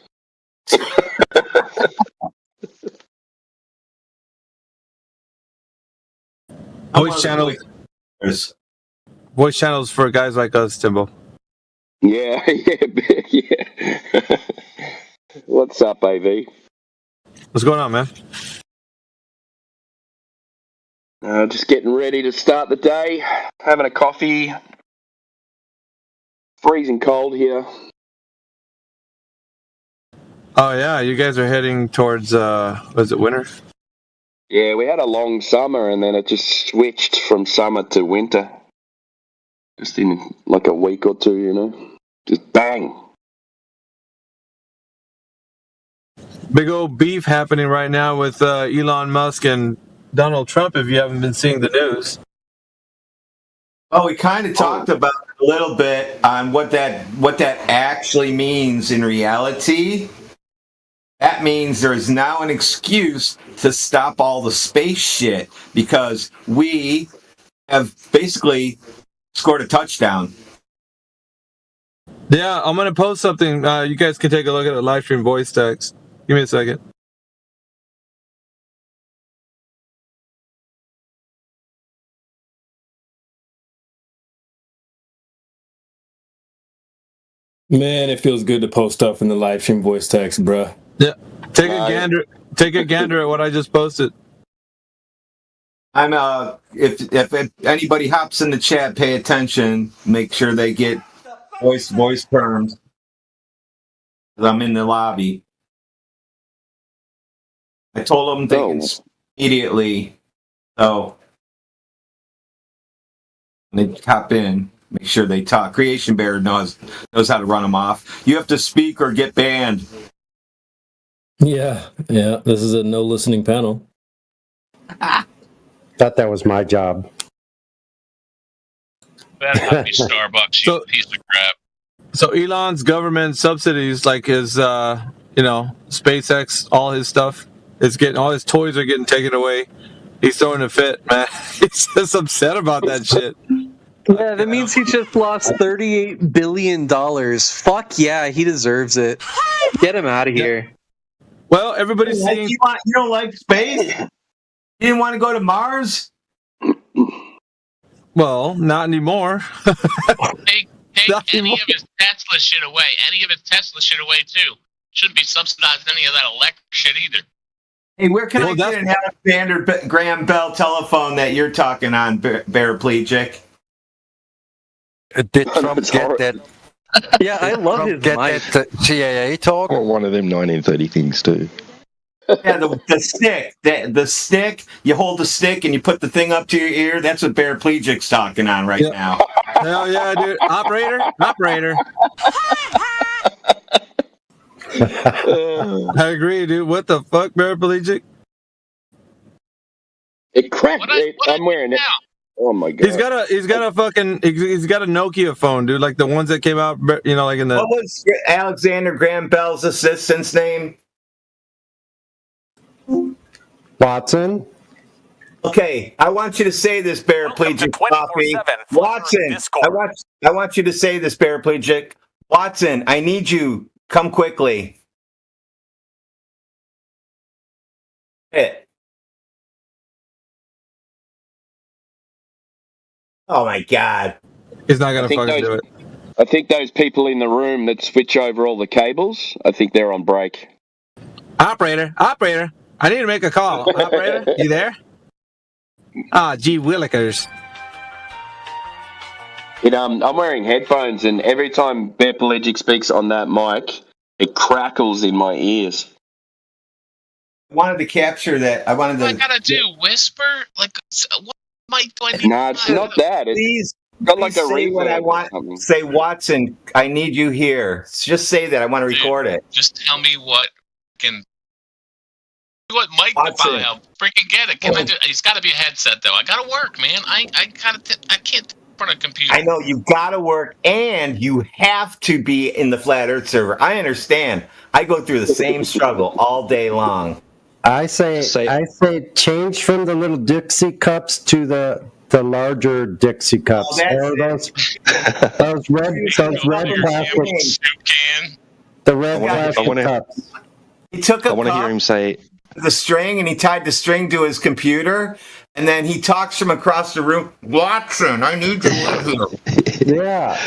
Voice channels for guys like us, Timbo. Yeah. What's up, AV? What's going on, man? Just getting ready to start the day. Having a coffee. Freezing cold here. Oh yeah, you guys are heading towards was it winter? Yeah, we had a long summer and then it just switched from summer to winter. Just in like a week or two, you know. Just bang. Big old beef happening right now with Elon Musk and Donald Trump, if you haven't been seeing the news. Oh, we kind of talked about it a little bit on what that actually means in reality. That means there is now an excuse to stop all the space shit because we have basically scored a touchdown. Yeah, I'm gonna post something. You guys can take a look at the live stream voice text. Give me a second. Man, it feels good to post stuff in the live stream voice text, bruh. Yeah, take a gander. Take a gander at what I just posted. I'm if anybody hops in the chat, pay attention. Make sure they get voice terms. I'm in the lobby. I told them they can immediately. So they hop in. Make sure they talk. Creation Bear knows how to run them off. You have to speak or get banned. Yeah. This is a no listening panel. Thought that was my job. Better not be Starbucks, you piece of crap. So Elon's government subsidies, like his, SpaceX, all his stuff, all his toys are getting taken away. He's throwing a fit, man. He's just upset about that shit. Yeah, that means he just lost $38 billion. Fuck yeah, he deserves it. Get him out of here. Well, everybody's saying... You don't like space? You didn't want to go to Mars? Well, not anymore. Take any of his Tesla shit away. Any of his Tesla shit away, too. Shouldn't be subsidizing any of that electric shit either. Hey, where can I get an Alexander Graham Bell telephone that you're talking on, Paraplegic? Did Trump get that? Yeah, I love his get mic. that CAA talk. Or one of them 1930 things too. Yeah, the stick. The stick. You hold the stick and you put the thing up to your ear. That's what Paraplegic's talking on right now. Hell yeah, dude. Operator. I agree, dude. What the fuck, Paraplegic? It cracked. I'm wearing it. Oh my god. He's got a Nokia phone, dude, like the ones that came out, like in the. What was Alexander Graham Bell's assistant's name? Watson. Okay, I want you to say this, Paraplegic Coffee. Watson, I want you to say this, Paraplegic. Watson, I need you. Come quickly. Oh my God. He's not going to fucking do it. I think those people in the room that switch over all the cables, I think they're on break. Operator, I need to make a call. Operator, you there? Gee willikers. I'm wearing headphones, and every time Paraplegic speaks on that mic, it crackles in my ears. I wanted to capture that. What I gotta do? Whisper? Like, what mic do I need? Nah, it's not that. Please got like a say what I want. Say, Watson, I need you here. Just say that. I want to record it. Just tell me what mic to buy. I'll freaking get it. It's got to be a headset though. I gotta work, man. I can't front a computer. I know you gotta work, and you have to be in the Flat Earth server. I understand. I go through the same struggle all day long. I say change from the little Dixie cups to the larger Dixie cups. Or those red plastic. The red plastic cups. He took a I want to hear him say the string, and he tied the string to his computer, and then he talks from across the room. Watson, I need you in here. Yeah.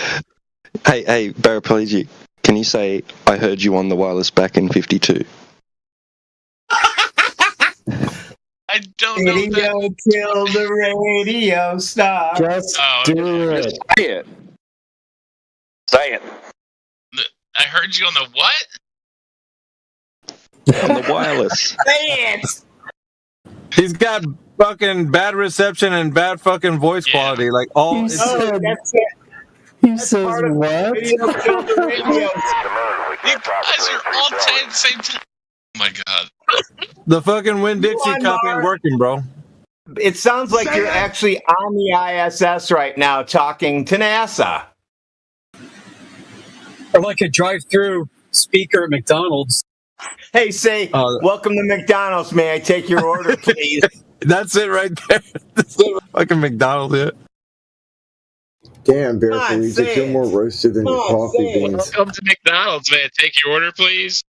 Hey, Paraplegic, can you say, I heard you on the wireless back in 52? I I don't know. Radio kill the radio star. Just do it. Just say it. Say it. I heard you on the what? On the wireless. Say it. He's got fucking bad reception and bad fucking voice quality. Like all. He said, he says what? You guys are all saying the same time. Oh my god. The fucking Winn-Dixie cup ain't working, bro. It sounds like you're actually on the ISS right now talking to NASA. Or like a drive-through speaker at McDonald's. Hey, say, welcome to McDonald's. May I take your order, please? That's it right there. That's it. Fucking McDonald's, yeah. Damn, Bear Felicia, you're more roasted than your coffee beans. Welcome to McDonald's. May I take your order, please?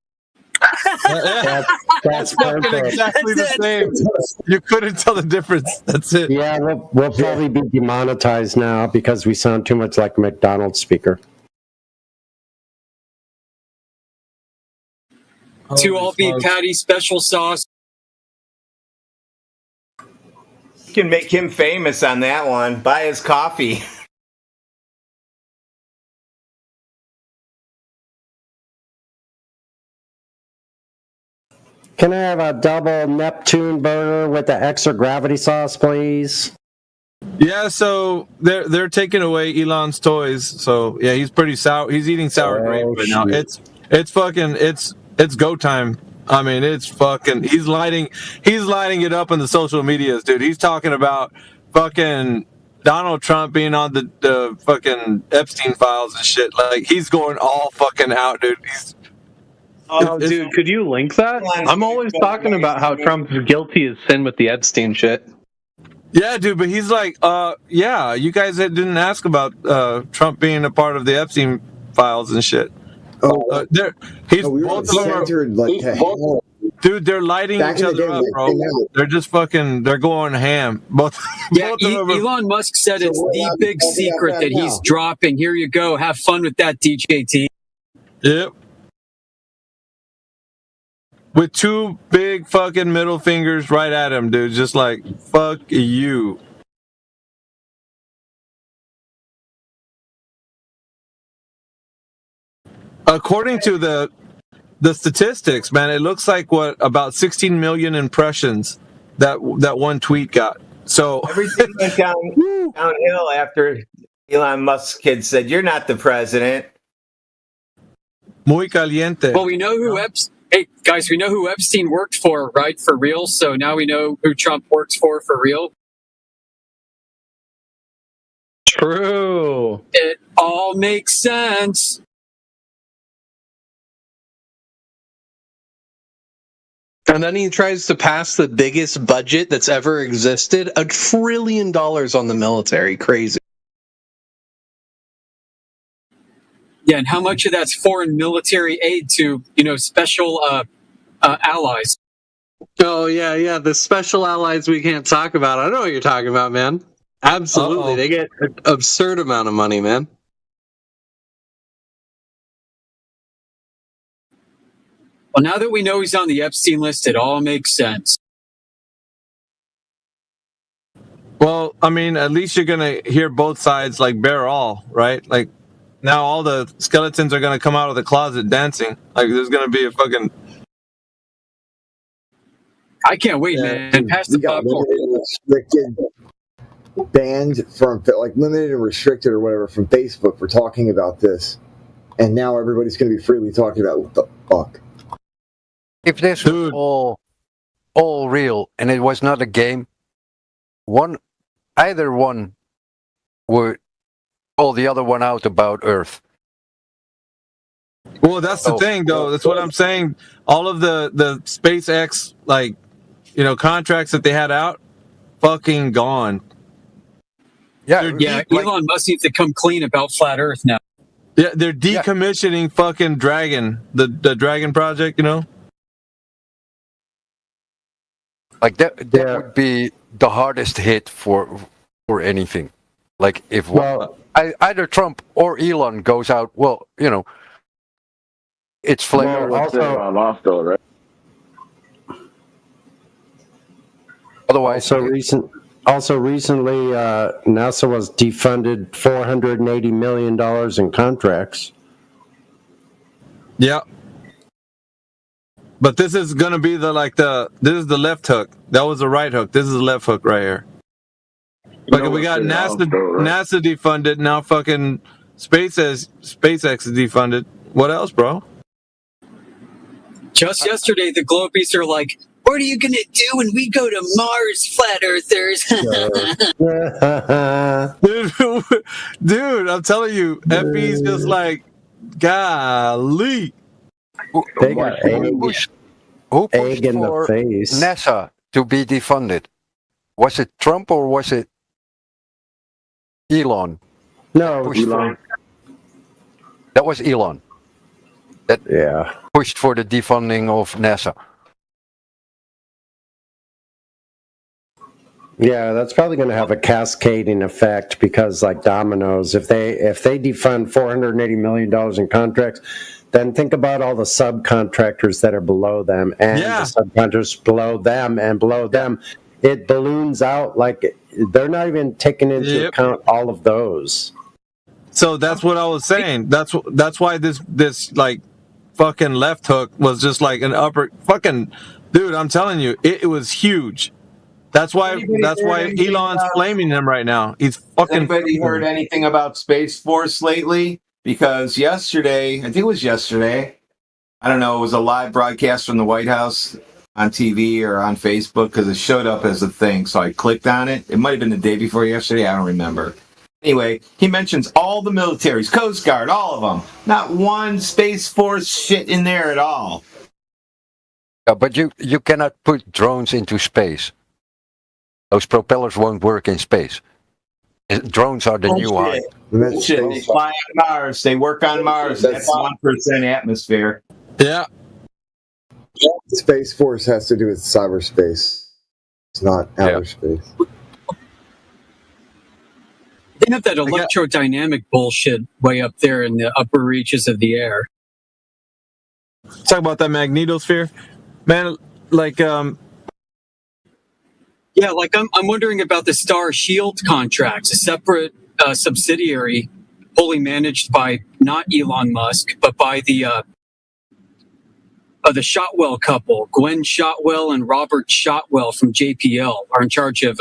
That's fucking perfect. exactly the same. You couldn't tell the difference. That's it. Yeah, we'll probably be demonetized now because we sound too much like a McDonald's speaker. Two all beef patty, special sauce. You can make him famous on that one. Buy his coffee. Can I have a double Neptune burger with the extra gravity sauce, please? Yeah, so they're taking away Elon's toys. So yeah, he's pretty sour. He's eating sour grape right now. It's fucking it's go time. I mean, it's fucking. He's lighting it up in the social medias, dude. He's talking about fucking Donald Trump being on the fucking Epstein files and shit. Like he's going all fucking out, dude. Dude, could you link that? I'm always talking about how Trump's guilty as sin with the Epstein shit. Yeah, dude, but he's like, yeah, you guys didn't ask about Trump being a part of the Epstein files and shit. Both of them are, dude, they're lighting each other up, bro. They're just fucking, they're going ham. Both Elon Musk said it's the big secret that he's dropping. Here you go. Have fun with that, DJT. Yep. With two big fucking middle fingers right at him, dude. Just like, fuck you. According to the statistics, man, it looks like about 16 million impressions that one tweet got. So everything went downhill after Elon Musk's kid said, "You're not the president." Muy caliente. Well, we know who Hey guys, we know who Epstein worked for, right? For real. So now we know who Trump works for real. True. It all makes sense. And then he tries to pass the biggest budget that's ever existed, $1 trillion on the military. Crazy. Yeah, and how much of that's foreign military aid to, special allies? Oh, yeah, the special allies we can't talk about. I know what you're talking about, man. Absolutely. They get an absurd amount of money, man. Well, now that we know he's on the Epstein list, it all makes sense. Well, I mean, at least you're going to hear both sides, like bare all, right? Like, now all the skeletons are going to come out of the closet dancing. Like, there's going to be a fucking... I can't wait, man. Pass the popcorn. Restricted, banned from, like, limited and restricted or whatever from Facebook for talking about this. And now everybody's going to be freely talking about what the fuck. If this was all real and it was not a game, either one would call the other one out about Earth. Well, that's the thing, though. That's what I'm saying. All of the SpaceX, contracts that they had out, fucking gone. Yeah, Elon Musk needs to come clean about flat Earth now. Yeah, they're decommissioning fucking Dragon, the Dragon project, Like that would be the hardest hit for anything. Like if either Trump or Elon goes out, it's flavor. Lost though, right? Otherwise, Also recently, NASA was defunded $480 million in contracts. Yeah. But this is gonna be this is the left hook. That was the right hook. This is the left hook right here. Like we got NASA defunded, now fucking SpaceX is defunded. What else, bro? Just yesterday, the Globies are like, what are you going to do when we go to Mars, flat earthers? Dude, I'm telling you, FB's just like, golly. They got Who pushed egg in the for face. NASA to be defunded? Was it Trump or was it Elon? No, Elon. That was Elon. That pushed for the defunding of NASA. Yeah, that's probably going to have a cascading effect because, like dominoes, if they defund $480 million in contracts, then think about all the subcontractors that are below them and the subcontractors below them and below them. It balloons out like they're not even taking into account all of those. So that's what I was saying. That's why this like fucking left hook was just like an upper fucking dude. I'm telling you, it was huge. That's why Elon's blaming him right now. He's fucking. Anybody heard anything about Space Force lately? Because yesterday, I think it was yesterday, I don't know, it was a live broadcast from the White House on TV or on Facebook because it showed up as a thing. So I clicked on it. It might have been the day before yesterday. I don't remember. Anyway, he mentions all the militaries, Coast Guard, all of them. Not one Space Force shit in there at all. But you cannot put drones into space. Those propellers won't work in space. Drones are the new high. Bullshit. They fly on Mars. They work on Mars. That's 1% atmosphere. Yeah. Space Force has to do with cyberspace. It's not outer space. They have that electrodynamic bullshit way up there in the upper reaches of the air. Talk about that magnetosphere, man. Like Yeah, like I'm wondering about the Star Shield contracts, a separate subsidiary wholly managed by not Elon Musk, but by the Shotwell couple. Gwen Shotwell and Robert Shotwell from JPL are in charge of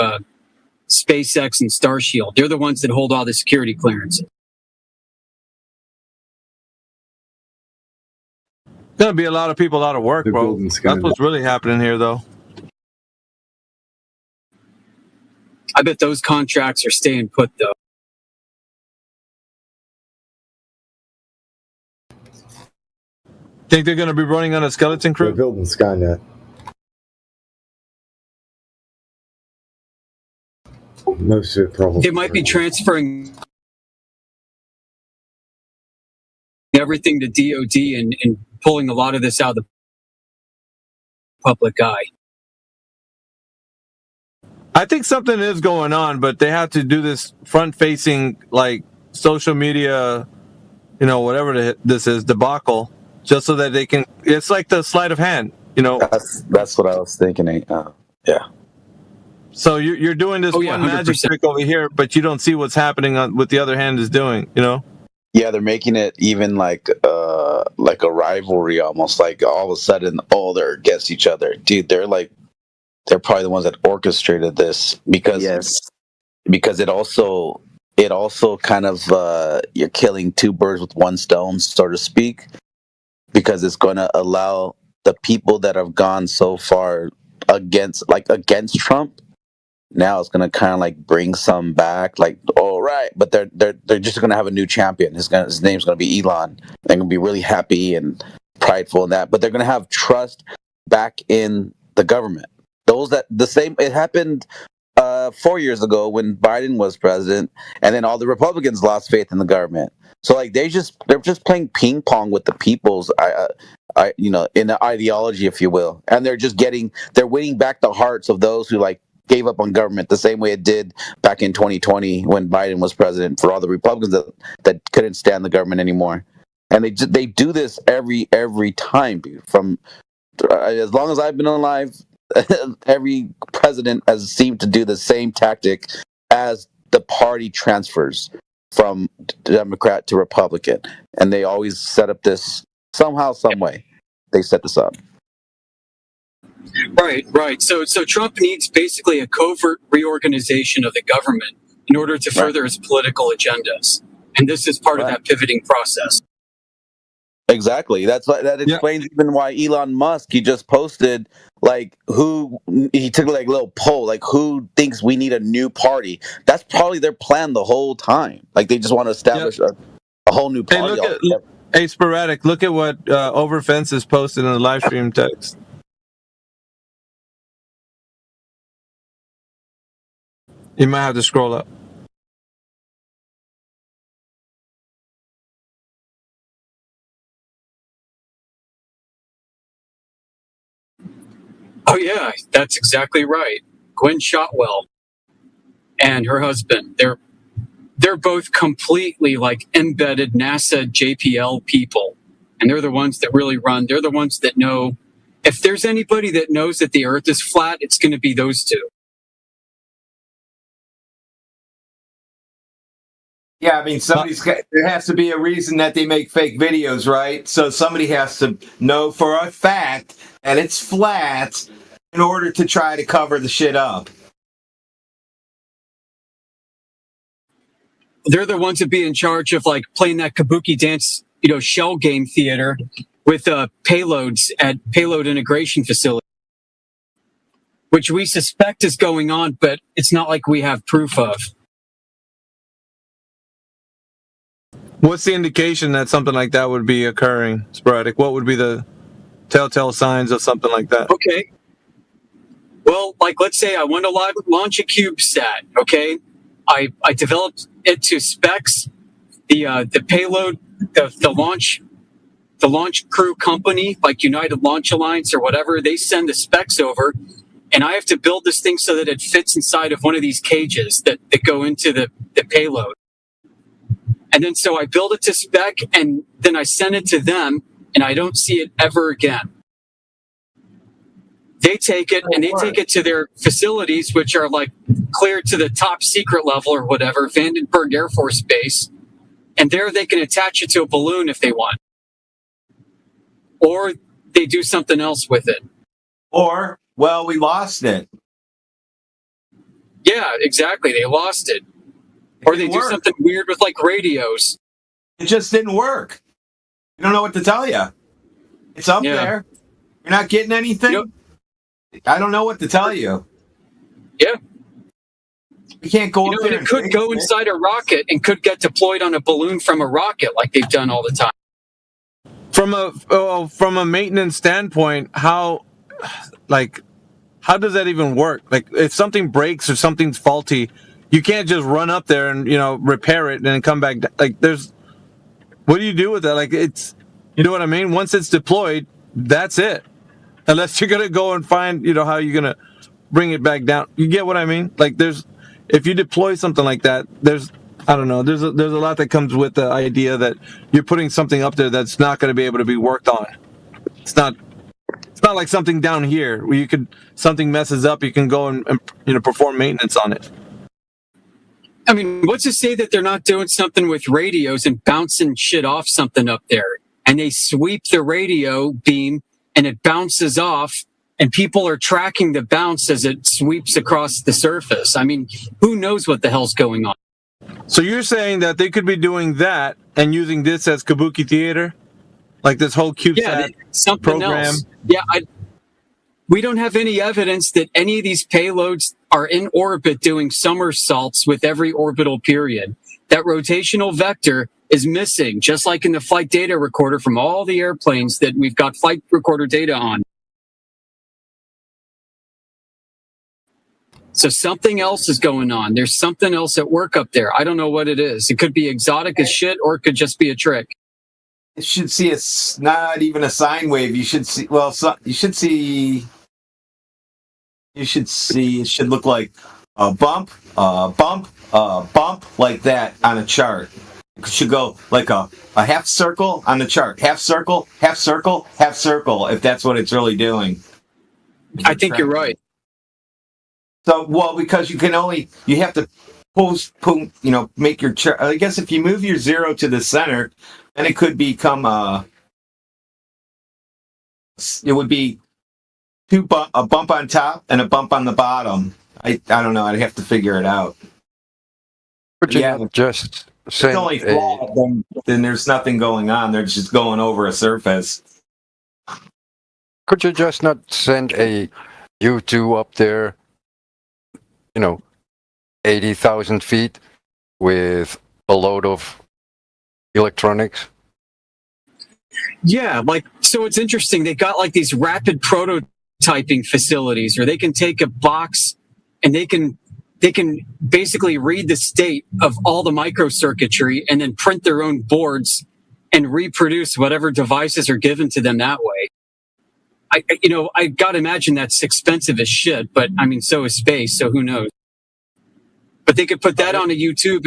SpaceX and Star Shield. They're the ones that hold all the security clearances. Gonna be a lot of people out of work, bro. That's what's really happening here, though. I bet those contracts are staying put, though. Think they're going to be running on a skeleton crew? They're building Skynet. Most of it probably. They might be transferring everything to DOD and pulling a lot of this out of the public eye. I think something is going on, but they have to do this front-facing, like, social media, whatever this is, debacle, just so that they can. It's like the sleight of hand, That's what I was thinking. Yeah. So you're doing this one magic trick over here, but you don't see what's happening on what the other hand is doing, Yeah, they're making it even like a rivalry, almost like all of a sudden, they're against each other, dude. They're probably the ones that orchestrated this because it also kind of you're killing two birds with one stone, so to speak, because it's going to allow the people that have gone so far against Trump. Now it's going to kind of like bring some back, like, all right, but they're just going to have a new champion. His name's going to be Elon. They're going to be really happy and prideful in that, but they're going to have trust back in the government. It happened 4 years ago when Biden was president, and then all the Republicans lost faith in the government. So like they're just playing ping pong with the people's, in the ideology, if you will, and they're winning back the hearts of those who like gave up on government the same way it did back in 2020 when Biden was president. For all the Republicans that couldn't stand the government anymore, and they do this every time, dude. From as long as I've been alive. every president has seemed to do the same tactic as the party transfers from Democrat to Republican, and they always set up this somehow, some way. They set this up. Right. So Trump needs basically a covert reorganization of the government in order to further his political agendas, and this is part of that pivoting process. Exactly. That explains even why Elon Musk, he just posted he took like a little poll, like who thinks we need a new party. That's probably their plan the whole time. Like they just want to establish a whole new party. Hey, Sporadic, look at what Overfence has posted in the live stream text. You might have to scroll up. Oh yeah, that's exactly right. Gwen Shotwell and her husband, they're both completely like embedded NASA JPL people. And they're the ones that really run. They're the ones that know. If there's anybody that knows that the earth is flat, it's going to be those two. Yeah, I mean, there has to be a reason that they make fake videos, right? So somebody has to know for a fact that it's flat in order to try to cover the shit up. They're the ones that be in charge of like playing that kabuki dance, shell game theater with payloads at payload integration facility, which we suspect is going on, but it's not like we have proof of. What's the indication that something like that would be occurring, Sporadic? What would be the telltale signs of something like that? Okay. Well, like let's say I want to launch a CubeSat, okay? I developed it to specs. The payload, the launch crew company, like United Launch Alliance or whatever, they send the specs over, and I have to build this thing so that it fits inside of one of these cages that go into the payload. And then so I build it to spec, and then I send it to them, and I don't see it ever again. They take it, and they take it to their facilities, which are like cleared to the top secret level or whatever, Vandenberg Air Force Base. And there they can attach it to a balloon if they want. Or they do something else with it. Or, well, we lost it. Yeah, exactly. They lost it. Or they do something weird with like radios. It just didn't work. I don't know what to tell you. It's up there. You're not getting anything? I don't know what to tell you. Yeah. You can't go up there. It could go inside a rocket and could get deployed on a balloon from a rocket like they've done all the time. From a maintenance standpoint, how does that even work? Like if something breaks or something's faulty, you can't just run up there and repair it and then come back. Like what do you do with that? Like it's, you know what I mean? Once it's deployed, that's it. Unless you're gonna go and find, how you're gonna bring it back down. You get what I mean? Like if you deploy something like that, there's a lot that comes with the idea that you're putting something up there that's not going to be able to be worked on. It's not like something down here where something messes up, you can go and perform maintenance on it. I mean, what's to say that they're not doing something with radios and bouncing shit off something up there, and they sweep the radio beam and it bounces off, and people are tracking the bounce as it sweeps across the surface. I mean, who knows what the hell's going on? So you're saying that they could be doing that and using this as kabuki theater? Like this whole CubeSat something program? Else. Yeah, we don't have any evidence that any of these payloads are in orbit doing somersaults with every orbital period. That rotational vector is missing, just like in the flight data recorder from all the airplanes that we've got flight recorder data on. So something else is going on. There's something else at work up there. I don't know what it is. It could be exotic as shit, or it could just be a trick. You should see not even a sine wave. You should see. Well, it should look like a bump, like that on a chart. It should go like a half circle on the chart. Half circle, half circle, half circle, if that's what it's really doing. I think you're right. So, well, because you have to make your chart. I guess if you move your 0 to the center, then it could become it would be a bump on top and a bump on the bottom. I don't know. I'd have to figure it out. But you not just if it's send only flat, then there's nothing going on. They're just going over a surface. Could you just not send a U2 up there, 80,000 feet with a load of electronics? Yeah, so it's interesting. They got these rapid prototyping facilities where they can take a box and they can basically read the state of all the microcircuitry and then print their own boards and reproduce whatever devices are given to them that way. I gotta imagine that's expensive as shit, but I mean, so is space, so who knows? But they could put that on a YouTube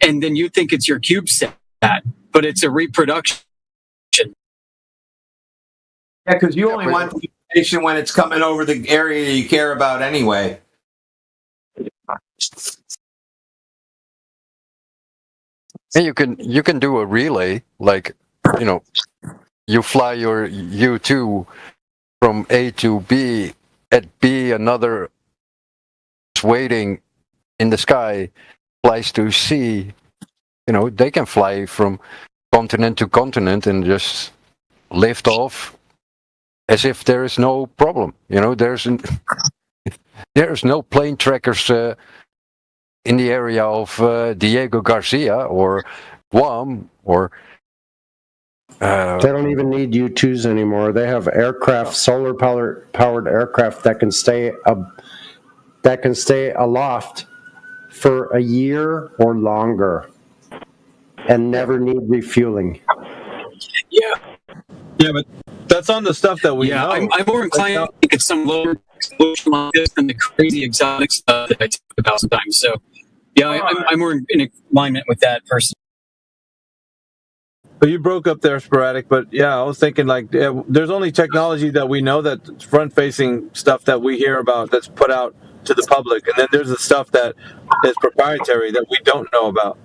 and then you think it's your CubeSat, but it's a reproduction. Yeah, because you only want the information when it's coming over the area you care about anyway. And you can do a relay, you fly your U2 from A to B, at B another is waiting in the sky, flies to C. They can fly from continent to continent and just lift off as if there is no problem. There's no plane trackers in the area of Diego Garcia or Guam or. They don't even need U2s anymore. They have aircraft, solar powered aircraft that can stay aloft for a year or longer and never need refueling. Yeah, but that's on the stuff that we know. I'm more inclined to think it's some lower resolution like this than the crazy exotic stuff that I talk about sometimes. So, yeah, I'm more in alignment with that person. But you broke up there, Sporadic. But yeah, I was thinking there's only technology that we know that's front-facing stuff that we hear about that's put out to the public, and then there's the stuff that is proprietary that we don't know about.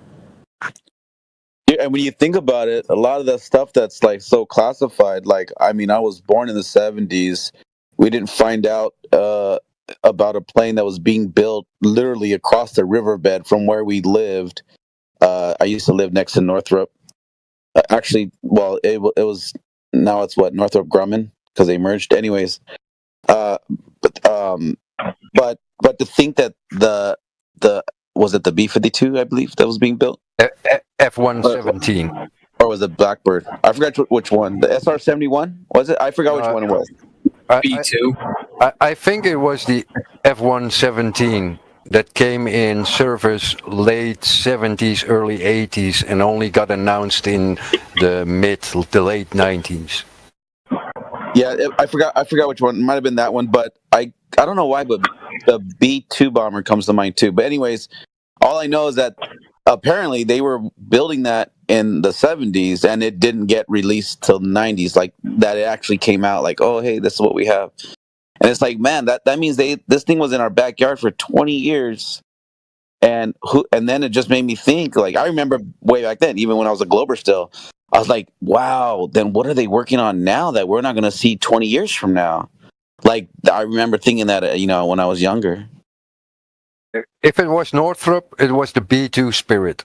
Yeah, and when you think about it, a lot of that stuff that's so classified. I was born in the 70s. We didn't find out about a plane that was being built literally across the riverbed from where we lived. I used to live next to Northrop. Actually, well, it was now it's Northrop Grumman because they merged. Anyways, but to think that the was it the B-52 I believe that was being built? F-117 or was it Blackbird? I forgot which one. The SR-71 was it? I forgot which one it was. B-2. I think it was the F-117. That came in service late 70s, early 80s, and only got announced in the late 90s. Yeah, I forgot which one. It might have been that one, but I don't know why, but the B-2 bomber comes to mind too. But anyways, all I know is that apparently they were building that in the 70s, and it didn't get released till the 90s. That it actually came out oh, hey, this is what we have. And it's man, that means this thing was in our backyard for 20 years. And then it just made me think, I remember way back then, even when I was a Glober still, I was like, wow, then what are they working on now that we're not going to see 20 years from now? I remember thinking that, when I was younger. If it was Northrop, it was the B-2 Spirit.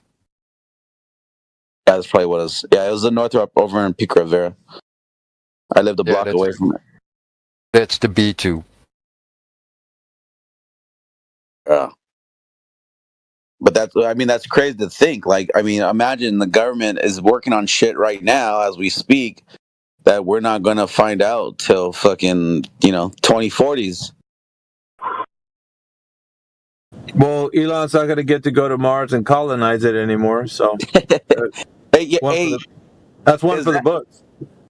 Yeah, that's probably what it was. Yeah, it was the Northrop over in Pico Rivera. I lived a block away from it. That's the B-2. Yeah. But that's crazy to think. Imagine the government is working on shit right now as we speak that we're not going to find out till fucking, 2040s. Well, Elon's not going to get to go to Mars and colonize it anymore, so that's one for the books.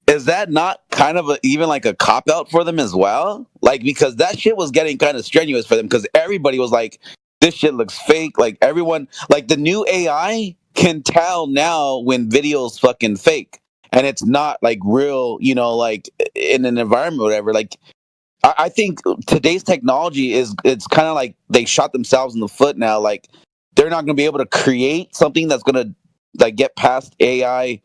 Is that not kind of even a cop-out for them as well? Because that shit was getting kind of strenuous for them because everybody was like, this shit looks fake. Everyone, the new AI can tell now when video's fucking fake and it's not real, in an environment or whatever. I think today's technology it's kind of like they shot themselves in the foot now. Like they're not going to be able to create something that's going to like get past AI.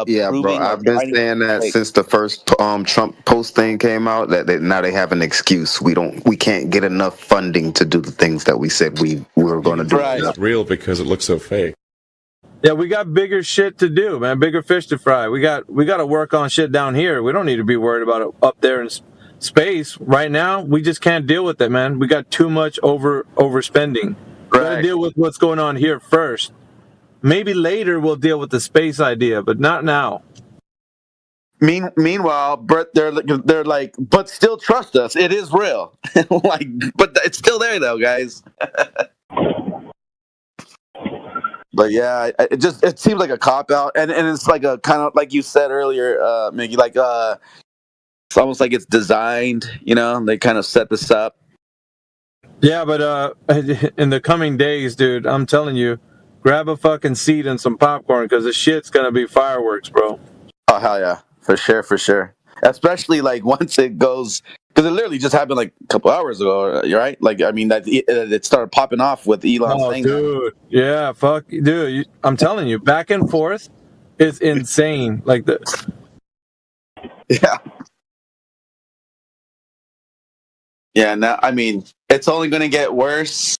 Yeah, bro. I've been saying that since the first Trump post thing came out. That now they have an excuse. We can't get enough funding to do the things that we said we were going to do. Right. It's real because it looks so fake. Yeah, we got bigger shit to do, man. Bigger fish to fry. We got to work on shit down here. We don't need to be worried about it up there in space right now. We just can't deal with it, man. We got too much overspending. We got to deal with what's going on here first. Maybe later we'll deal with the space idea, but not now. Meanwhile, Brett, they're like, but still trust us. It is real. Like, but it's still there though, guys. But yeah, it seems like a cop out, and it's like a kind of like you said earlier, Mickey, like it's almost like it's designed. You know, they kind of set this up. Yeah, but in the coming days, dude, I'm telling you, grab a fucking seat and some popcorn because the shit's gonna be fireworks, bro. Oh hell yeah, for sure. Especially like once it goes, because it literally just happened like a couple hours ago, right? Like I mean that it started popping off with Elon's thing. Dude, yeah, fuck, dude. I'm telling you, back and forth is insane. Like the. Yeah. Yeah, now I mean it's only going to get worse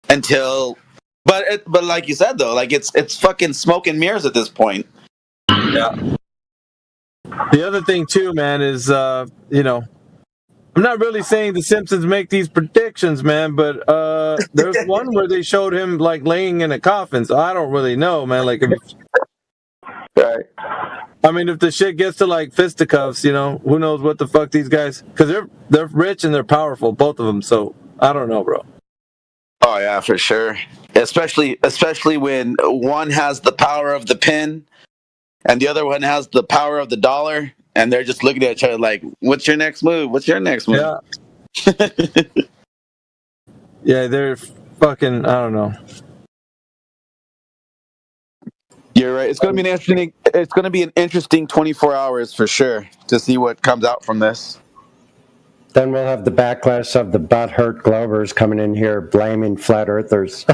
until, but like you said though, like it's fucking smoke and mirrors at this point. Yeah. The other thing too, man, is you know, I'm not really saying the Simpsons make these predictions, man, but there's one where they showed him like laying in a coffin, so I don't really know, man. Like, right. I mean, if the shit gets to like fisticuffs, you know, who knows what the fuck these guys? Because they're rich and they're powerful, both of them. So I don't know, bro. Oh yeah, for sure. Especially when one has the power of the pin, and the other one has the power of the dollar, and they're just looking at each other like, "What's your next move? What's your next move?" Yeah. Yeah, they're fucking. I don't know. You're right. It's going to be an interesting 24 hours for sure to see what comes out from this. Then we'll have the backlash of the butthurt Globers coming in here blaming flat earthers.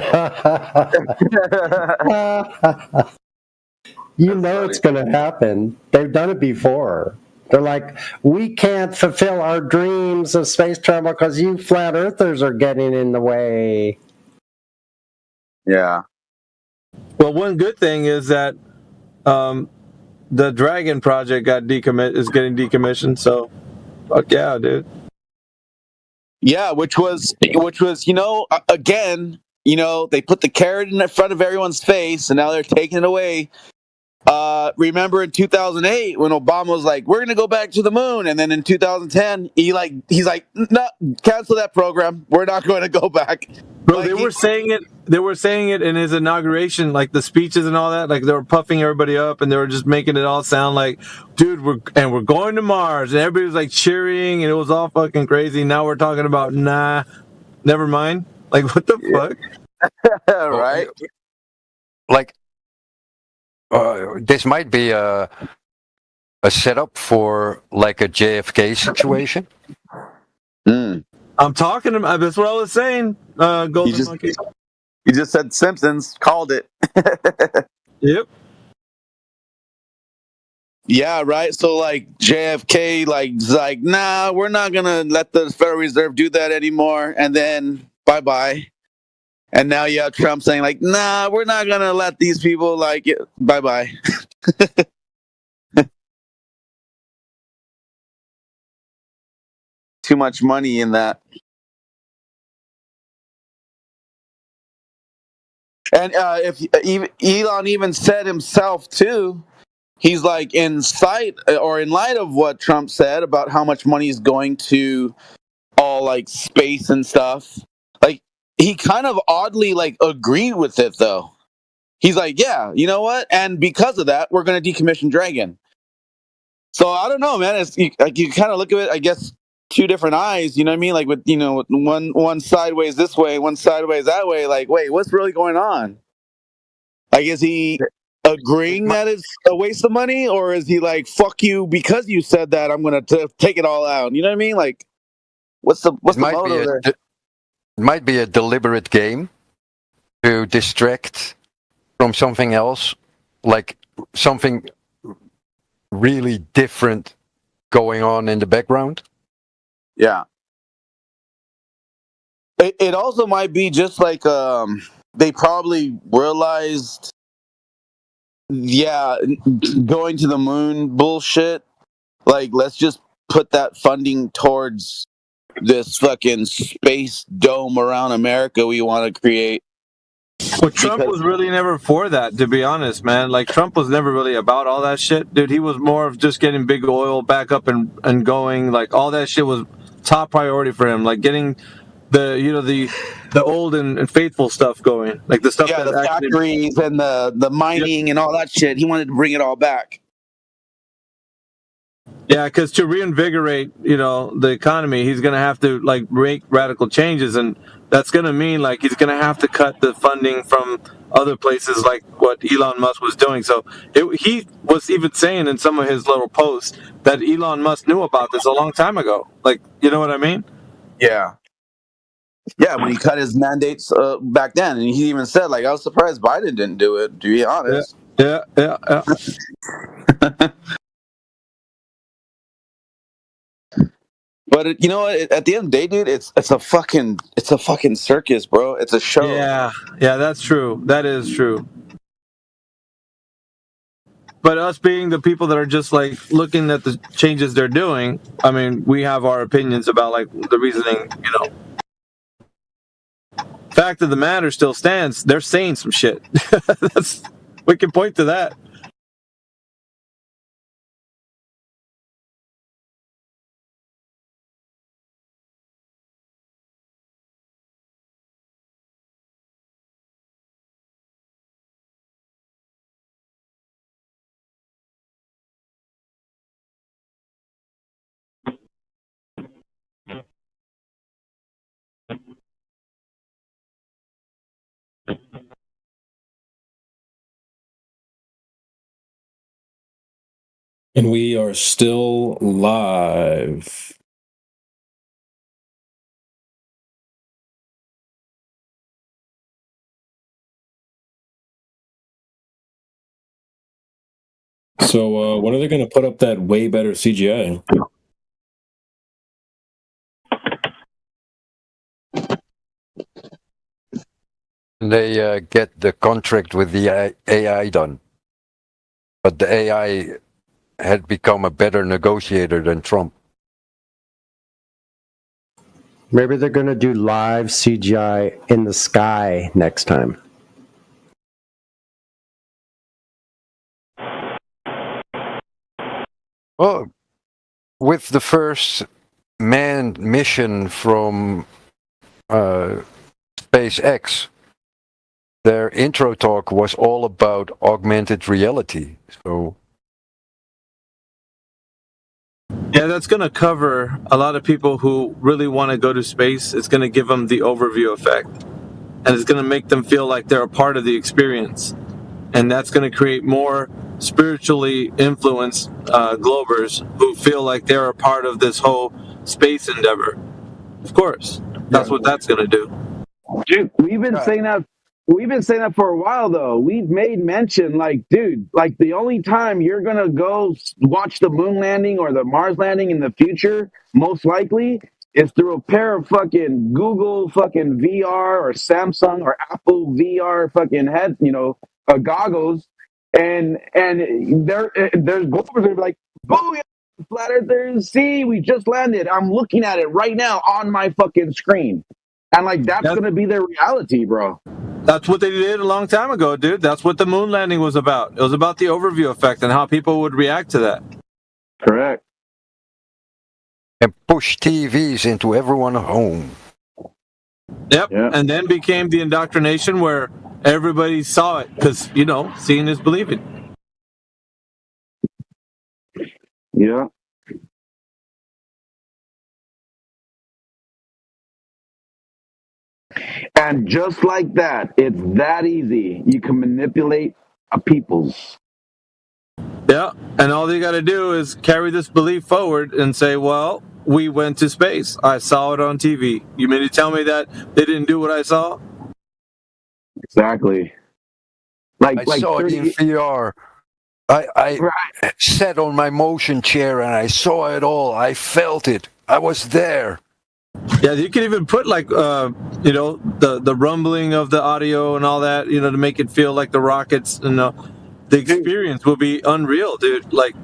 You know it's going to happen. They've done it before. They're like, we can't fulfill our dreams of space travel because you flat earthers are getting in the way. Yeah. Well, one good thing is that the Dragon project is getting decommissioned. So, fuck yeah, dude. Yeah, which was you know, again, you know, they put the carrot in front of everyone's face, and now they're taking it away. Remember in 2008 when Obama was like, "We're gonna go back to the moon," and then in 2010 he's like, "No, cancel that program. We're not going to go back." Bro, they were saying it. They were saying it in his inauguration, like the speeches and all that. Like they were puffing everybody up, and they were just making it all sound like, "Dude, we're going to Mars," and everybody was like cheering, and it was all fucking crazy. Now we're talking about, nah, never mind. Like what the fuck? Right? Like. This might be a setup for like a JFK situation. I'm talking about. That's what I was saying. Golden Monkey. You just said Simpsons. Called it. Yep. Yeah, right. So like JFK, like, nah, we're not gonna let the Federal Reserve do that anymore. And then bye. And now you have Trump saying like, nah, we're not going to let these people like it. Bye-bye. Too much money in that. And if Elon even said himself too, he's like in light of what Trump said about how much money is going to all like space and stuff. Like, he kind of oddly like agreed with it though. He's like, yeah, you know what? And because of that, we're going to decommission Dragon. So I don't know, man. It's like you kind of look at it, I guess, two different eyes. You know what I mean? Like with one sideways this way, one sideways that way. Like, wait, what's really going on? Like, is he agreeing that it's a waste of money, or is he like, "Fuck you," because you said that I'm gonna take it all out? You know what I mean? Like, what's the motive there? It might be a deliberate game to distract from something else, like something really different going on in the background. Yeah. It also might be just like they probably realized, going to the moon bullshit. Like, let's just put that funding towards this fucking space dome around America we want to create. Well, Trump was really never for that, to be honest, man. Like, Trump was never really about all that shit, dude. He was more of just getting big oil back up and going. Like, all that shit was top priority for him. Like, getting the old and faithful stuff going. Like, the stuff that the factories and the mining and all that shit. He wanted to bring it all back. Yeah, because to reinvigorate, the economy, he's going to have to like make radical changes, and that's going to mean like he's going to have to cut the funding from other places, like what Elon Musk was doing. So he was even saying in some of his little posts that Elon Musk knew about this a long time ago. Like, you know what I mean? Yeah. Yeah, when he cut his mandates back then, and he even said, like, I was surprised Biden didn't do it, to be honest. Yeah. But you know what? At the end of the day, dude, it's a fucking circus, bro. It's a show. Yeah, that's true. That is true. But us being the people that are just like looking at the changes they're doing, I mean, we have our opinions about like the reasoning. Fact of the matter still stands. They're saying some shit. We can point to that. And we are still live. So when are they going to put up that way better CGI? They get the contract with the AI done. But the AI had become a better negotiator than Trump. Maybe they're going to do live CGI in the sky next time. Well, with the first manned mission from SpaceX, their intro talk was all about augmented reality. So, yeah, that's going to cover a lot of people who really want to go to space. It's going to give them the overview effect, and it's going to make them feel like they're a part of the experience. And that's going to create more spiritually influenced Globers who feel like they're a part of this whole space endeavor. Of course, that's what that's going to do. Dude, we've been saying that. We've been saying that for a while, though. We've made mention, like, dude, like the only time you're gonna go watch the moon landing or the Mars landing in the future, most likely, is through a pair of fucking Google fucking VR or Samsung or Apple VR fucking head, goggles, and there's Globers that are like, booyah, flat earthers, see, we just landed. I'm looking at it right now on my fucking screen, and like that's gonna be their reality, bro. That's what they did a long time ago, dude. That's what the moon landing was about. It was about the overview effect and how people would react to that. Correct. And push TVs into everyone's home. Yep. And then became the indoctrination where everybody saw it because, seeing is believing. Yeah. And just like that, it's that easy. You can manipulate peoples. Yeah, and all they got to do is carry this belief forward and say, well, we went to space. I saw it on TV. You mean to tell me that they didn't do what I saw? Exactly. I saw it in VR. I sat on my motion chair and I saw it all. I felt it. I was there. Yeah, you can even put like the rumbling of the audio and all that, to make it feel like the rockets, and the experience will be unreal, dude. Like,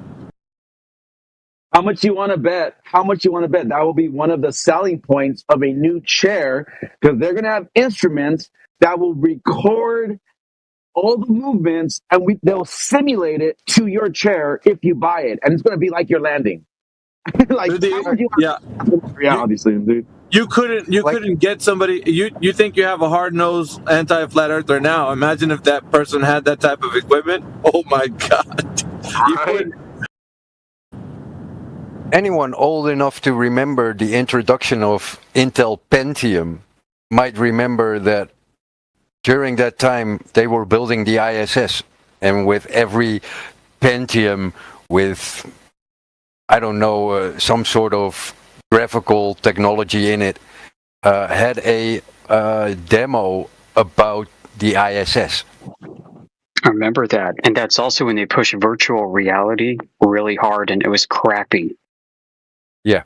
how much you want to bet? How much you want to bet that will be one of the selling points of a new chair, because they're going to have instruments that will record all the movements, and they'll simulate it to your chair if you buy it, and it's going to be like you're landing. Like, reality, dude. You couldn't get somebody. You think you have a hard-nosed anti-flat earther now? Imagine if that person had that type of equipment. Oh my god! Right? Anyone old enough to remember the introduction of Intel Pentium might remember that during that time they were building the ISS, and with every Pentium with, I don't know, some sort of graphical technology in it, had a demo about the ISS. I remember that. And that's also when they pushed virtual reality really hard, and it was crappy. Yeah.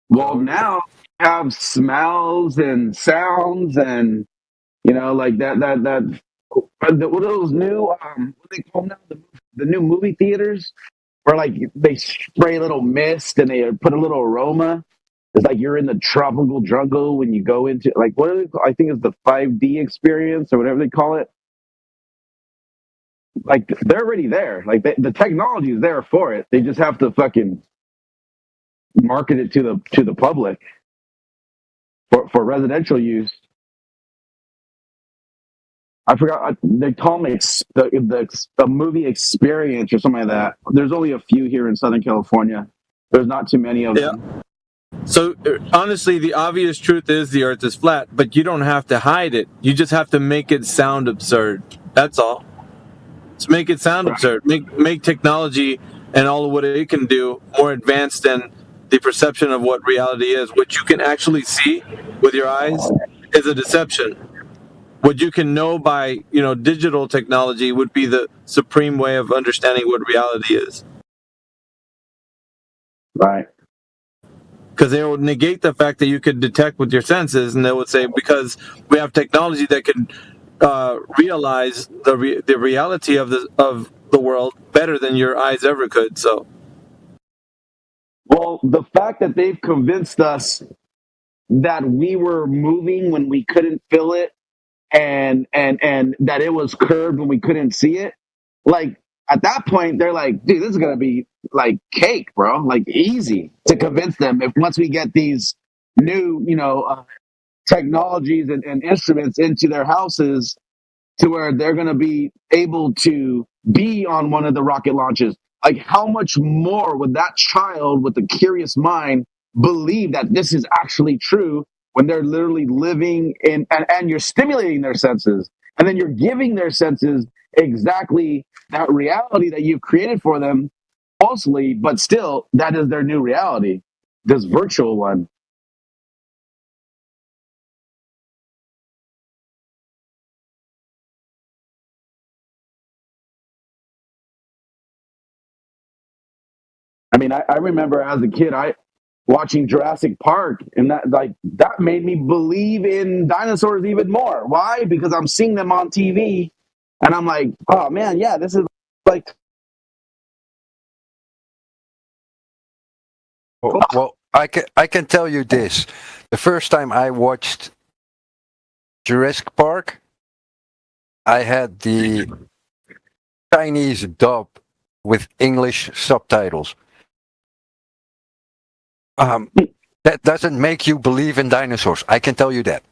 Well, now you have smells and sounds, and like that what are those new what do they call them now, the new movie theaters, where like they spray a little mist and they put a little aroma. It's like you're in the tropical jungle when you go into, like, what are they call? I think it's the 5D experience or whatever they call it. Like, they're already there. Like, the technology is there for it. They just have to fucking market it to the public for residential use. I forgot, they call me the movie experience or something like that. There's only a few here in Southern California. There's not too many of them. So honestly, the obvious truth is the Earth is flat, but you don't have to hide it. You just have to make it sound absurd. That's all. Just make it sound absurd. Make technology and all of what it can do more advanced than the perception of what reality is. What you can actually see with your eyes is a deception. What you can know by digital technology would be the supreme way of understanding what reality is. Right. Because they would negate the fact that you could detect with your senses, and they would say, because we have technology that can realize the reality of the world better than your eyes ever could. So, well, the fact that they've convinced us that we were moving when we couldn't feel it, and that it was curved when we couldn't see it, like, at that point, they're like, dude, this is going to be like cake, bro. Like, easy to convince them if once we get these new, technologies and instruments into their houses, to where they're going to be able to be on one of the rocket launches. Like, how much more would that child with a curious mind believe that this is actually true when they're literally living in, and you're stimulating their senses, and then you're giving their senses exactly that reality that you've created for them falsely, but still that is their new reality, this virtual one. I mean, I remember as a kid, watching Jurassic Park, and that made me believe in dinosaurs even more. Why? Because I'm seeing them on TV, and I'm like, oh man, yeah, this is like. Well, I can tell you this: the first time I watched Jurassic Park, I had the Chinese dub with English subtitles. That doesn't make you believe in dinosaurs. I can tell you that.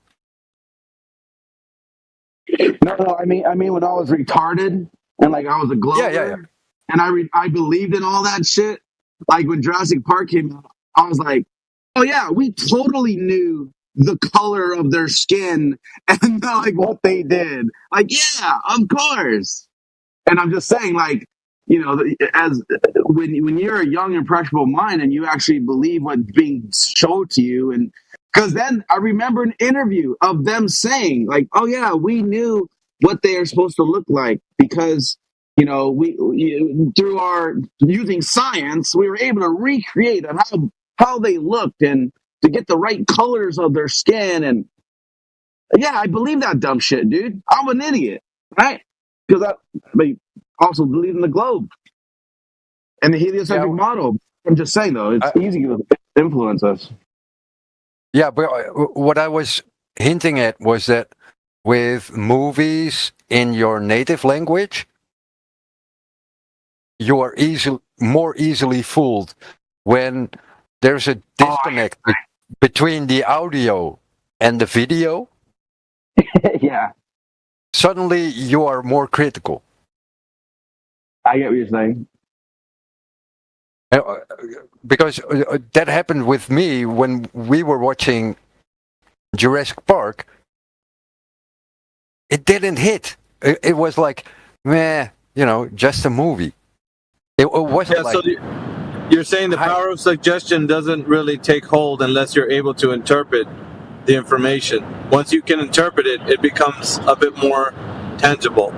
No. I mean, when I was retarded and like I was a glober, and I believed in all that shit. Like when Jurassic Park came out, I was like, oh yeah, we totally knew the color of their skin and like what they did. Like, yeah, of course. And I'm just saying, like, you know, as when you're a young impressionable mind and you actually believe what's being showed to you, and because then I remember an interview of them saying, like, oh yeah, we knew what they are supposed to look like because, you know, we through our using science, we were able to recreate on how they looked and to get the right colors of their skin. And yeah, I believe that dumb shit, dude. I'm an idiot, right? Because I also believe in the globe and the heliocentric model. I'm just saying, though, it's easy to influence us. Yeah, but what I was hinting at was that with movies in your native language, you are more easily fooled when there's a disconnect between the audio and the video. Yeah. Suddenly you are more critical. I get what you're saying. Because that happened with me when we were watching Jurassic Park. It didn't hit. It was like, meh, you know, just a movie. It wasn't like... So you're saying the power of suggestion doesn't really take hold unless you're able to interpret the information. Once you can interpret it, it becomes a bit more tangible.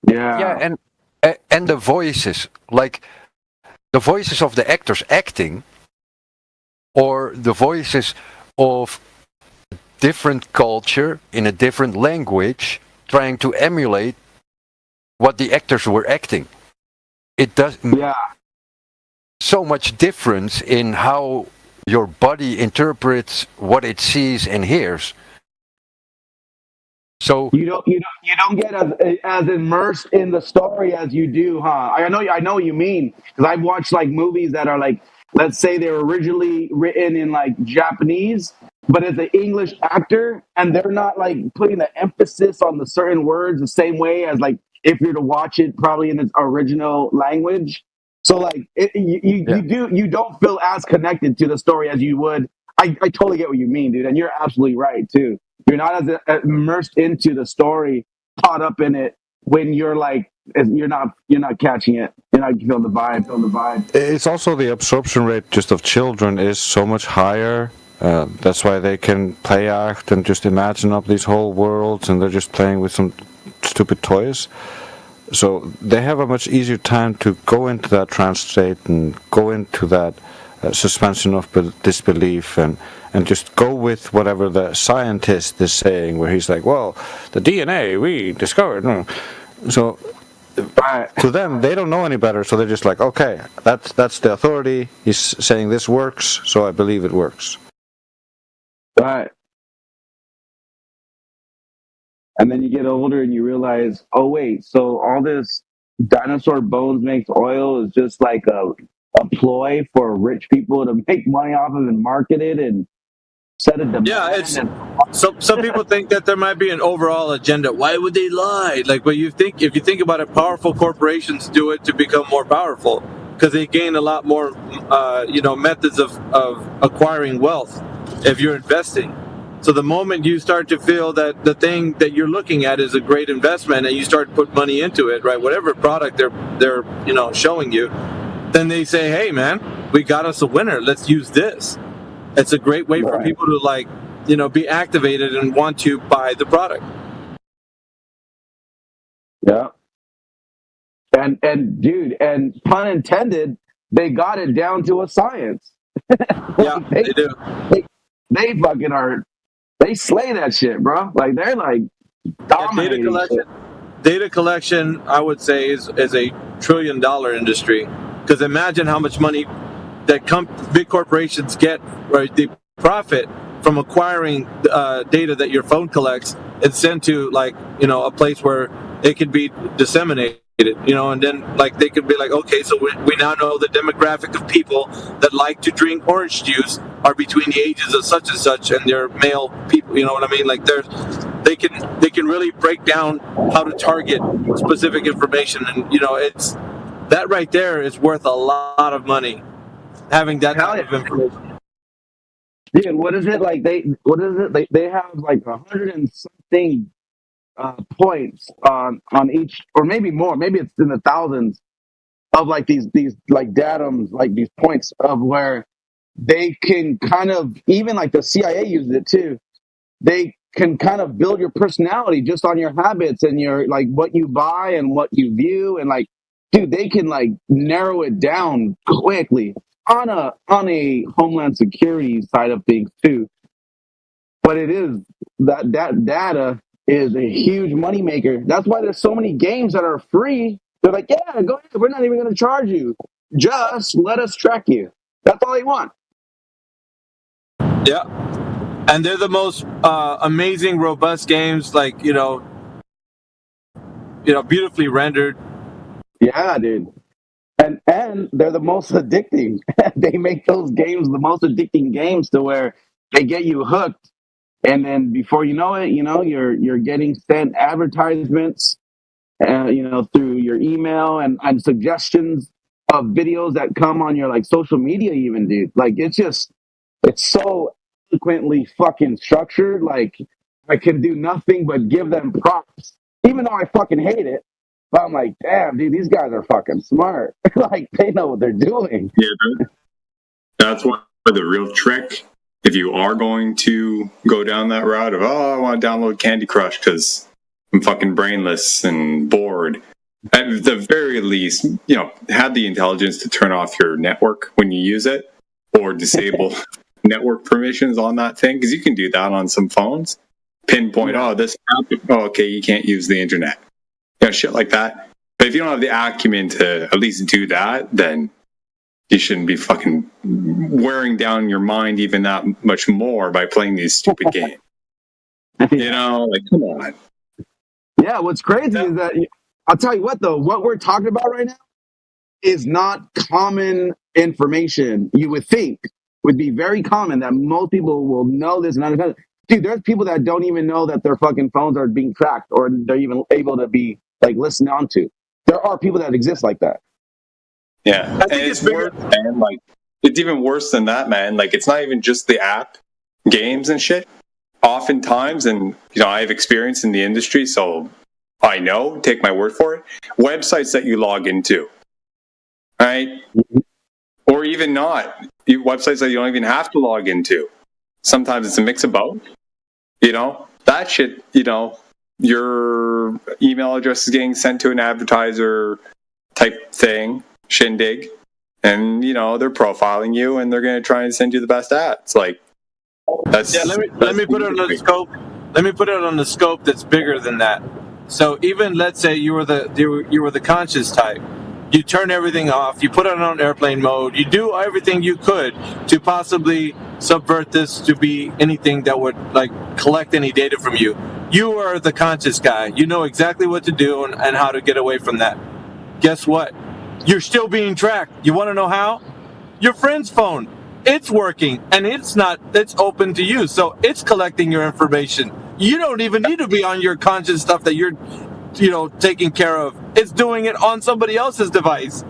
Yeah, and the voices, like the voices of the actors acting, or the voices of different culture in a different language trying to emulate what the actors were acting. It does so much difference in how your body interprets what it sees and hears. So you don't get as immersed in the story as you do, huh? I know what you mean, because I've watched like movies that are like, let's say they were originally written in like Japanese, but as an English actor, and they're not like putting the emphasis on the certain words the same way as like if you're to watch it probably in its original language. So like you don't feel as connected to the story as you would. I totally get what you mean, dude, and you're absolutely right too. You're not as immersed into the story, caught up in it when you're like you're not catching it. You're not feeling the vibe. It's also the absorption rate just of children is so much higher. That's why they can play act and just imagine up these whole worlds, and they're just playing with some stupid toys. So they have a much easier time to go into that trance state and go into that suspension of disbelief and just go with whatever the scientist is saying, where he's like, well, the DNA we discovered. So to them, they don't know any better, so they're just like, okay, that's the authority. He's saying this works, so I believe it works. Right. And then you get older and you realize, oh wait, so all this dinosaur bones makes oil is just like a ploy for rich people to make money off of and market it and set a demand. Yeah, it's some people think that there might be an overall agenda. Why would they lie? Like, but if you think about it, powerful corporations do it to become more powerful because they gain a lot more, methods of acquiring wealth if you're investing. So the moment you start to feel that the thing that you're looking at is a great investment and you start to put money into it, right? Whatever product they're showing you, then they say, hey man, we got us a winner. Let's use this. It's a great way for people to be activated and want to buy the product. Yeah. And dude, and pun intended, they got it down to a science. Yeah, they do. They fucking are. They slay that shit, bro. Like they're like dominating. Data collection, I would say, is a $1 trillion industry. Because imagine how much money that big corporations get, right? They profit from acquiring data that your phone collects and sent to a place where it could be disseminated. And then they could be like, okay, so we now know the demographic of people that like to drink orange juice are between the ages of such and such, and they're male people. You know what I mean? Like they can really break down how to target specific information, and it's that right there is worth a lot of money. Having that type of information. Dude, what is it like? They have like 100 and something points on each, or maybe more. Maybe it's in the thousands of like these like datums, like these points of where they can kind of, even like the CIA uses it too. They can kind of build your personality just on your habits and your like what you buy and what you view, and like, dude, they can like narrow it down quickly on a homeland security side of things too. But it is that data is a huge moneymaker. That's why there's so many games that are free. They're like, yeah, go ahead. We're not even going to charge you. Just let us track you. That's all they want. Yeah. And they're the most amazing, robust games, like, beautifully rendered. Yeah, dude. And they're the most addicting. They make those games the most addicting games to where they get you hooked. And then before you know it, you're getting sent advertisements, through your email and suggestions of videos that come on your like social media, even, dude. Like it's so eloquently fucking structured. Like I can do nothing but give them props, even though I fucking hate it. But I'm like, damn, dude, these guys are fucking smart. Like they know what they're doing. Yeah, that's what the real trick. If you are going to go down that route of, I want to download Candy Crush because I'm fucking brainless and bored, at the very least, have the intelligence to turn off your network when you use it, or disable network permissions on that thing, because you can do that on some phones. Pinpoint, this app, okay, you can't use the internet. Shit like that. But if you don't have the acumen to at least do that, then you shouldn't be fucking wearing down your mind even that much more by playing these stupid games. Like, come on. Yeah, what's crazy is that, I'll tell you what, though, what we're talking about right now is not common information. You would think would be very common, that most people will know this and understand. Dude, there's people that don't even know that their fucking phones are being tracked, or they're even able to be like listened on to. There are people that exist like that. Yeah, I think it's worse, man. Like, it's even worse than that, man. Like, it's not even just the app, games and shit. Oftentimes, and I have experience in the industry, so I know, take my word for it, websites that you log into, right? Or even not, websites that you don't even have to log into. Sometimes it's a mix of both. That shit, your email address is getting sent to an advertiser type thing, shindig, and they're profiling you and they're going to try and send you the best ads. Like, that's let me put it on the scope. Let me put it on the scope that's bigger than that. So even let's say you were the conscious type. You turn everything off. You put it on airplane mode. You do everything you could to possibly subvert this to be anything that would like collect any data from you. You are the conscious guy. You know exactly what to do and how to get away from that. Guess what? You're still being tracked. You want to know how? Your friend's phone. It's working, and it's open to you, so it's collecting your information. You don't even need to be on your conscious stuff that you're, taking care of. It's doing it on somebody else's device.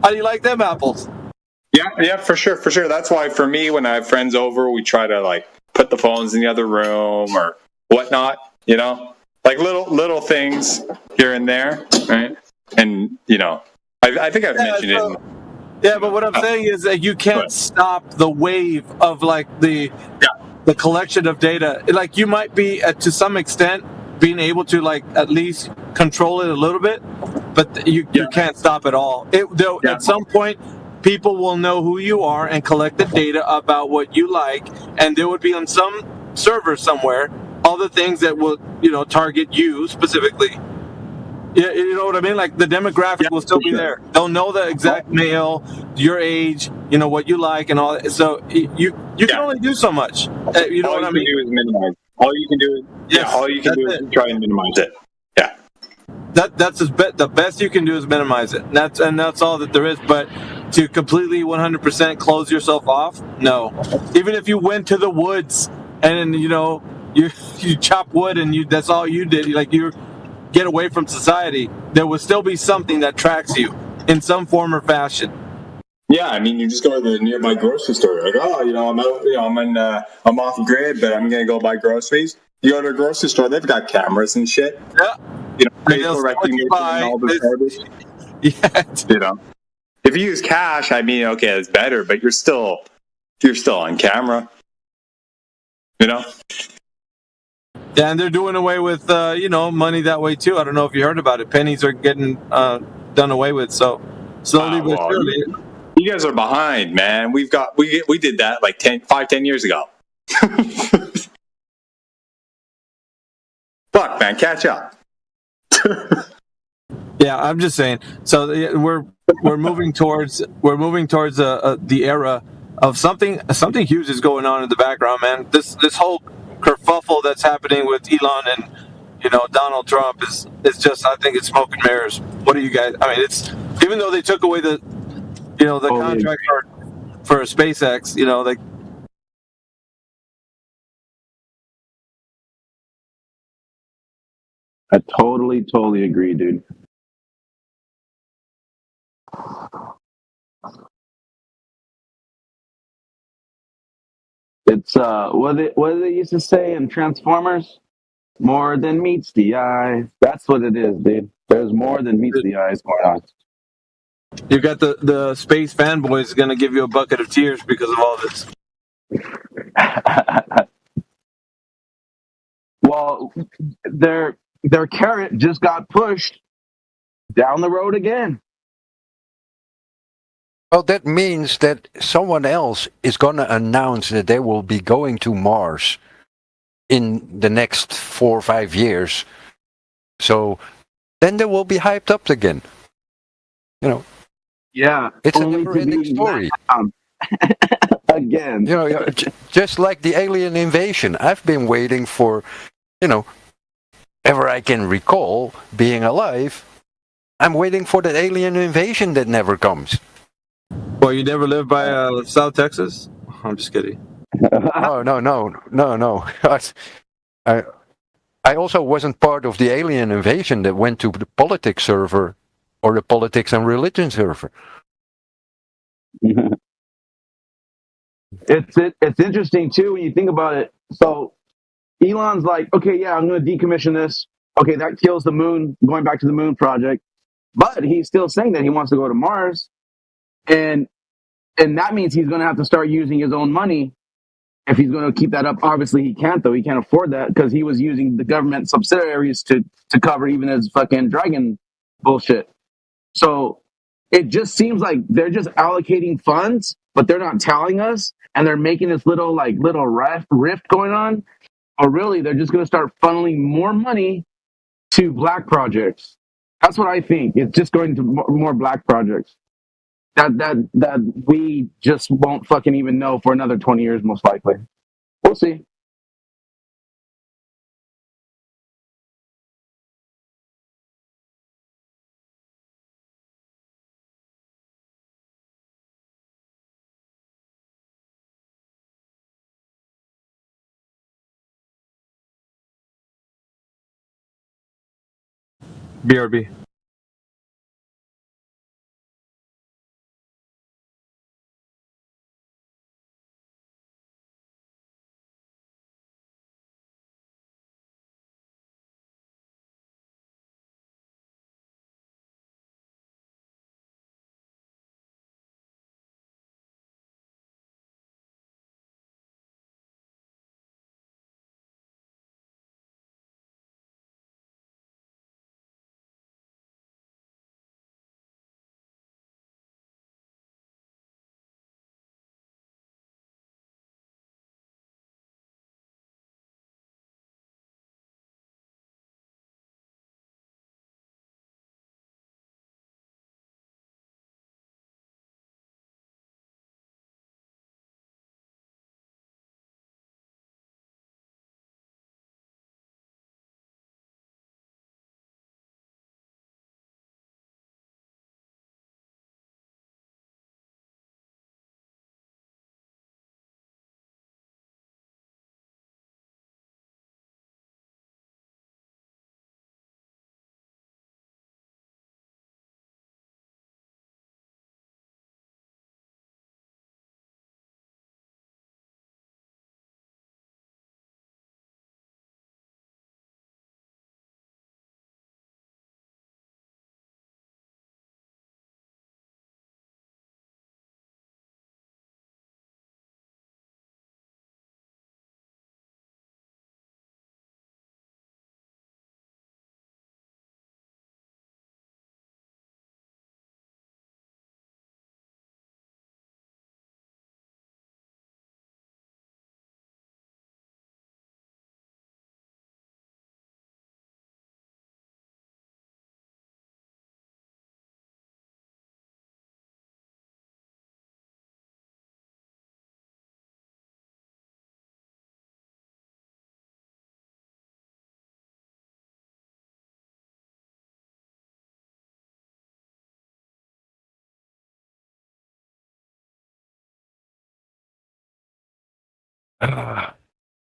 How do you like them apples? Yeah, for sure. That's why for me, when I have friends over, we try to like put the phones in the other room or whatnot, like little things here and there, right? And, I think I've mentioned it. Yeah, but what I'm saying is that you can't stop the wave of like the collection of data. Like you might be to some extent being able to like at least control it a little bit, but you can't stop it all. At some point, people will know who you are and collect the data about what you like, and there would be on some server somewhere all the things that will target you specifically. Yeah, you know what I mean? Like the demographic will still be there. They'll know the exact male, your age, what you like, and all that. So you can only do so much. You know what I mean? All you can do is minimize. All you can do is try and minimize it. Yeah. That's the best you can do is minimize it. That's all that there is. But to completely 100% close yourself off, no. Even if you went to the woods and you chop wood and that's all you did, you get away from society, there will still be something that tracks you in some form or fashion. Yeah, I mean, you just go to the nearby grocery store. Like, oh, I'm out, I'm off grid, but I'm gonna go buy groceries. You go to a grocery store, they've got cameras and shit. Yeah. Facial recognition and all this garbage. Yeah. If you use cash, I mean, okay, it's better, but you're still on camera. Yeah, and they're doing away with money that way too. I don't know if you heard about it. Pennies are getting done away with. So slowly but surely. You guys are behind, man. We did that like 10 years ago. Fuck, man, catch up. Yeah, I'm just saying. So we're moving towards the era of something huge is going on in the background, man. This whole kerfuffle that's happening with Elon and Donald Trump is just, I think it's smoke and mirrors. What do you guys? I mean, it's, even though they took away the contract for SpaceX, I totally agree, dude. It's what they used to say in Transformers? More than meets the eye. That's what it is, dude. There's more than meets the eyes going on. you got the space fanboys going to give you a bucket of tears because of all this. Well, their carrot just got pushed down the road again. Well, that means that someone else is going to announce that they will be going to Mars in the next 4 or 5 years. So then they will be hyped up again. Yeah, it's a never-ending story. Again. Just like the alien invasion. I've been waiting for, ever I can recall being alive. I'm waiting for that alien invasion that never comes. Well, you never lived by South Texas? I'm just kidding. Oh, no. I also wasn't part of the alien invasion that went to the politics server or the politics and religion server. It's interesting too when you think about it. So Elon's like, okay, yeah, I'm going to decommission this. Okay, that kills the moon, going back to the moon project. But he's still saying that he wants to go to Mars, and that means he's going to have to start using his own money if he's going to keep that up. Obviously, he can't, though. He can't afford that because he was using the government subsidiaries to cover even his fucking Dragon bullshit. So it just seems like they're just allocating funds, but they're not telling us, and they're making this little rift going on. Or really, they're just going to start funneling more money to black projects. That's what I think. It's just going to more black projects that we just won't fucking even know for another 20 years, most likely. We'll see. BRB.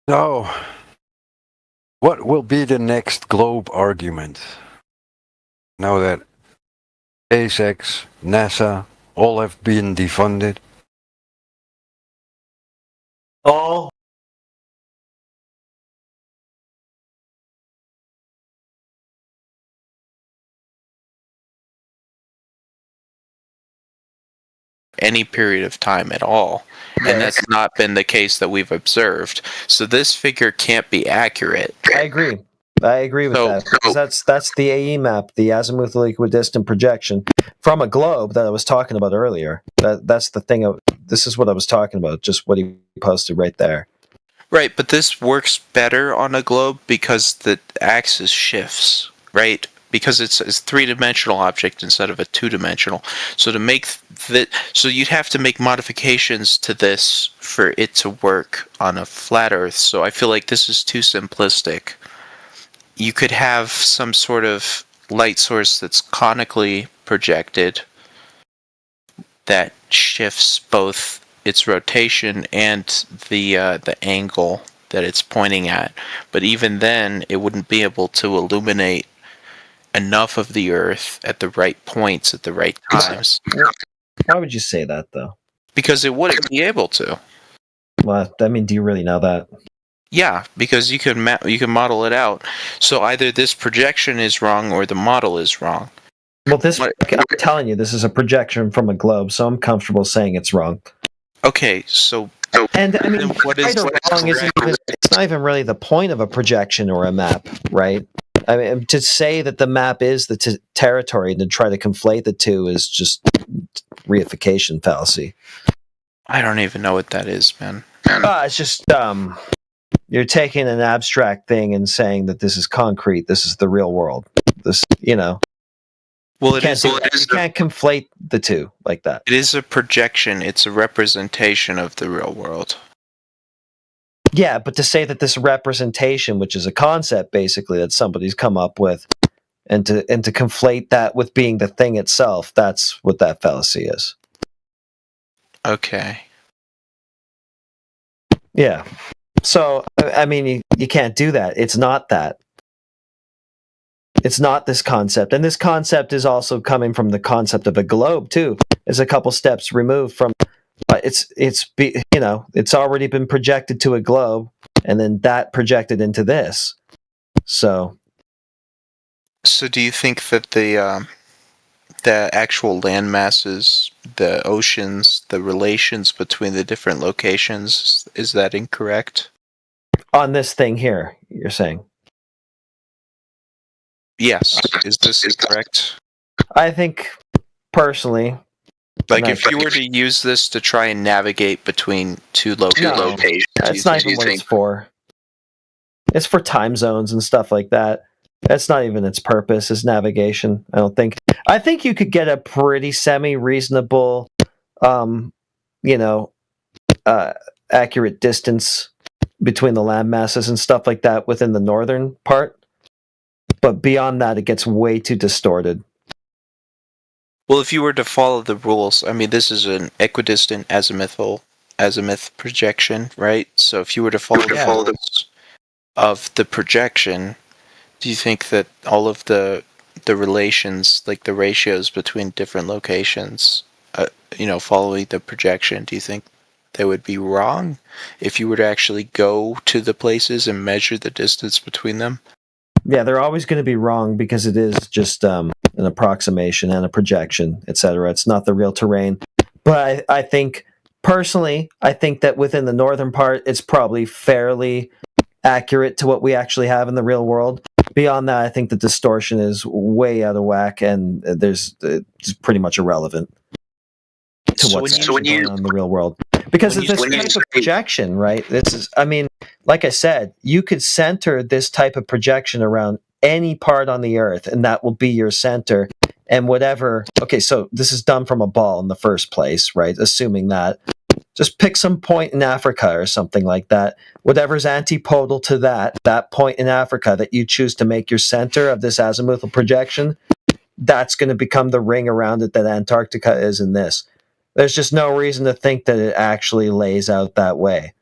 So, what will be the next globe argument? Now that SpaceX, NASA, all have been defunded. All. Any period of time at all. And that's not been the case that we've observed. So this figure can't be accurate. I agree with that. Because that's the AE map, the azimuthal equidistant projection from a globe that I was talking about earlier. That's the thing. This is what I was talking about, just what he posted right there. Right, but this works better on a globe because the axis shifts, right? Because it's a three-dimensional object instead of a two-dimensional. So to make so you'd have to make modifications to this for it to work on a flat Earth. So I feel like this is too simplistic. You could have some sort of light source that's conically projected that shifts both its rotation and the angle that it's pointing at. But even then, it wouldn't be able to illuminate enough of the Earth at the right points at the right times. Why would you say that, though? Because it wouldn't be able to. Well, I mean, do you really know that? Yeah, because you can model it out. So either this projection is wrong or the model is wrong. Well, I'm telling you, this is a projection from a globe, so I'm comfortable saying it's wrong. Okay, so and I mean, right or wrong it's not even really the point of a projection or a map, right? I mean, to say that the map is the territory and to try to conflate the two is just reification fallacy. I don't even know what that is, man. It's just you're taking an abstract thing and saying that this is concrete. This is the real world. This, Well, you can't conflate the two like that. It is a projection. It's a representation of the real world. Yeah, but to say that this representation, which is a concept basically that somebody's come up with, and to conflate that with being the thing itself, that's what that fallacy is. Okay. Yeah. So, I mean, you can't do that. It's not that. It's not this concept. And this concept is also coming from the concept of a globe, too. It's a couple steps removed from... it's already been projected to a globe, and then that projected into this. So do you think that the actual land masses, the oceans, the relations between the different locations, is that incorrect? On this thing here, you're saying? Yes. Is this incorrect? I think, personally... Like, if you were to use this to try and navigate between two locations... That's not even what it's for. It's for time zones and stuff like that. That's not even its purpose, is navigation, I don't think. I think you could get a pretty semi-reasonable, accurate distance between the land masses and stuff like that within the northern part. But beyond that, it gets way too distorted. Well, if you were to follow the rules, I mean, this is an equidistant azimuth projection, right? So if you were to follow the rules of the projection, do you think that all of the relations, like the ratios between different locations, following the projection, do you think they would be wrong if you were to actually go to the places and measure the distance between them? Yeah, they're always going to be wrong because it is just an approximation and a projection, etc. It's not the real terrain. But I think, personally, that within the northern part, it's probably fairly accurate to what we actually have in the real world. Beyond that, I think the distortion is way out of whack, and it's pretty much irrelevant to what's going on in the real world. Because of this type of projection, right? This is, I mean, like I said, you could center this type of projection around any part on the Earth, and that will be your center. And whatever, okay, so this is done from a ball in the first place, right? Assuming that. Just pick some point in Africa or something like that. Whatever's antipodal to that point in Africa that you choose to make your center of this azimuthal projection, that's going to become the ring around it that Antarctica is in this. There's just no reason to think that it actually lays out that way.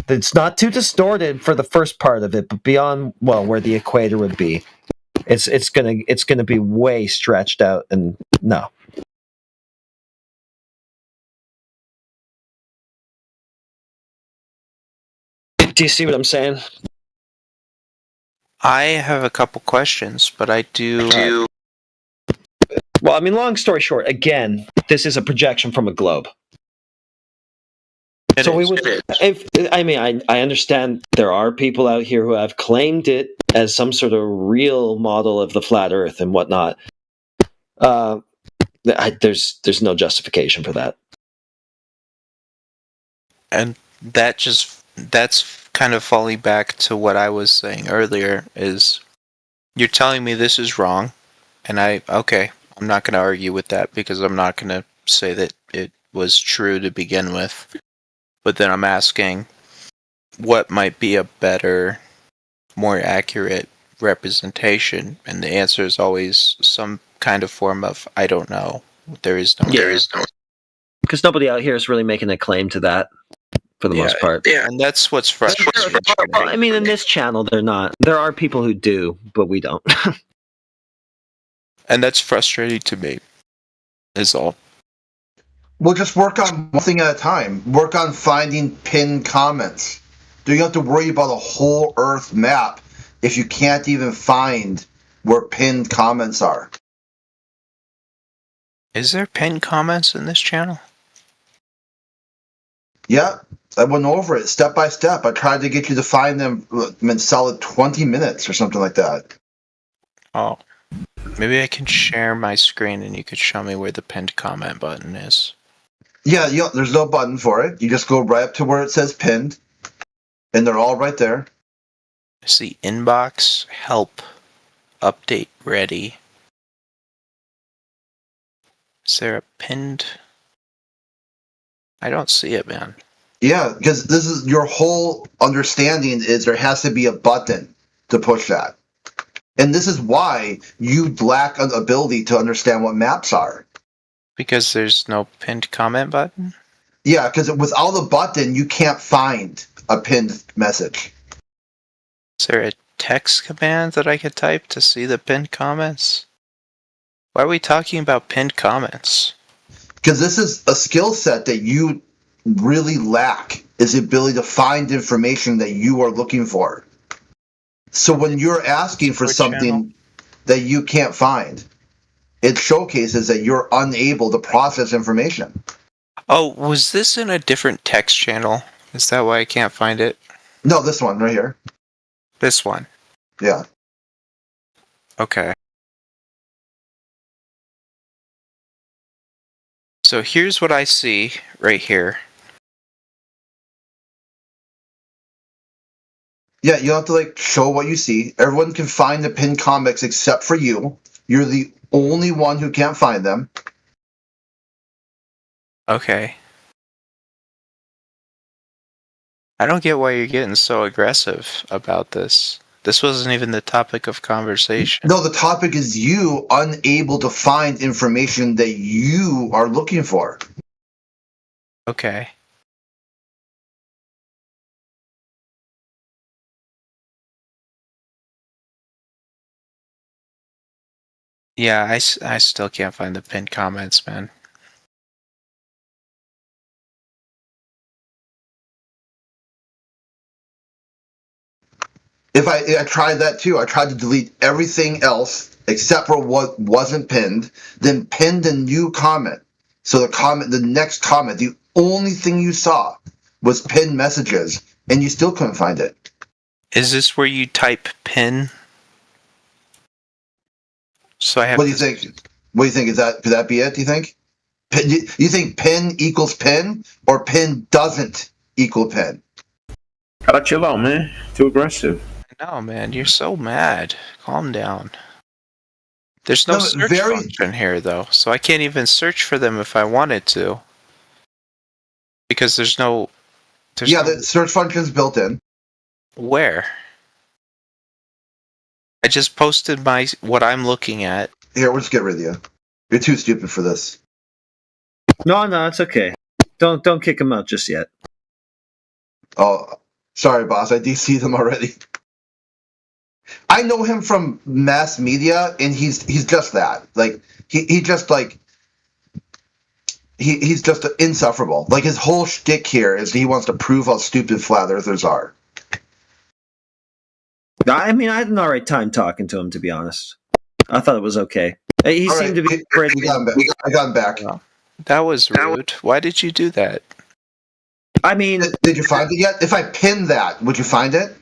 It's not too distorted for the first part of it, but beyond where the equator would be, it's gonna be way stretched out, and no. Do you see what I'm saying? I have a couple questions, but I do. Well, I mean, long story short, again, this is a projection from a globe. I understand there are people out here who have claimed it as some sort of real model of the flat Earth and whatnot. There's no justification for that. And that's kind of falling back to what I was saying earlier, is you're telling me this is wrong, and I'm not going to argue with that, because I'm not going to say that it was true to begin with. But then I'm asking, what might be a better, more accurate representation? And the answer is always some kind of form of, I don't know. There is no. Because nobody out here is really making a claim to that, for the most part. Yeah, and that's what's frustrating. Well, I mean, in this channel, they're not. There are people who do, but we don't. And that's frustrating to me, is all. We'll just work on one thing at a time. Work on finding pinned comments. Do you have to worry about a whole Earth map if you can't even find where pinned comments are? Is there pinned comments in this channel? Yeah, I went over it step by step. I tried to get you to find them in solid 20 minutes or something like that. Oh. Maybe I can share my screen and you could show me where the pinned comment button is. Yeah, there's no button for it. You just go right up to where it says pinned, and they're all right there. I see inbox, help, update ready. Is there a pinned? I don't see it, man. Yeah, because this is your whole understanding is there has to be a button to push that. And this is why you lack an ability to understand what maps are. Because there's no pinned comment button? Yeah, because without a button, you can't find a pinned message. Is there a text command that I could type to see the pinned comments? Why are we talking about pinned comments? Because this is a skill set that you really lack, is the ability to find information that you are looking for. So when you're asking for something that you can't find, it showcases that you're unable to process information. Oh, was this in a different text channel? Is that why I can't find it? No, this one right here. This one? Yeah. Okay. So here's what I see right here. Yeah, you have to show what you see. Everyone can find the pinned comics except for you. You're the only one who can't find them. Okay. I don't get why you're getting so aggressive about this. This wasn't even the topic of conversation. No, the topic is you unable to find information that you are looking for. Okay. Yeah, I still can't find the pinned comments, man. If I tried that too. I tried to delete everything else except for what wasn't pinned, then pinned a new comment. So the next comment, the only thing you saw was pinned messages, and you still couldn't find it. Is this where you type pin? So I have. What do you think? What do you think? Could that be it? Do you think? You think pin equals pin, or pin doesn't equal pin? Gotta chill out, man. Too aggressive. No, man, you're so mad. Calm down. There's no search function here, though, so I can't even search for them if I wanted to. Because there's no... the search function's built in. Where? I just posted what I'm looking at. Here, we'll just get rid of you. You're too stupid for this. No, it's okay. Don't kick him out just yet. Oh, Sorry, boss. I DC'd him already. I know him from mass media, and he's just that. Like he's just insufferable. Like his whole shtick here is he wants to prove how stupid flat earthers are. I mean, I had an alright time talking to him, to be honest. I thought it was okay. He All seemed right, to be pretty. I got him back. That was rude. Why did you do that? I mean, did you find it yet? If I pinned that, would you find it?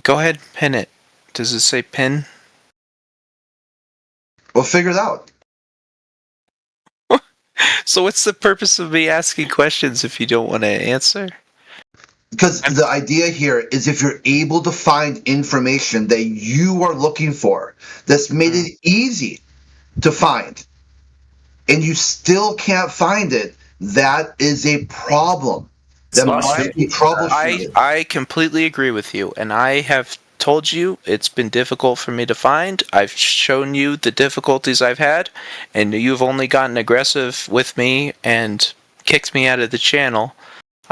Go ahead, pin it. Does it say pin? We'll figure it out. So what's the purpose of me asking questions if you don't want to answer? Because the idea here is if you're able to find information that you are looking for, that's made it easy to find, and you still can't find it, that is a problem. That must be troubleshooted. I completely agree with you, and I have told you it's been difficult for me to find. I've shown you the difficulties I've had, and you've only gotten aggressive with me and kicked me out of the channel.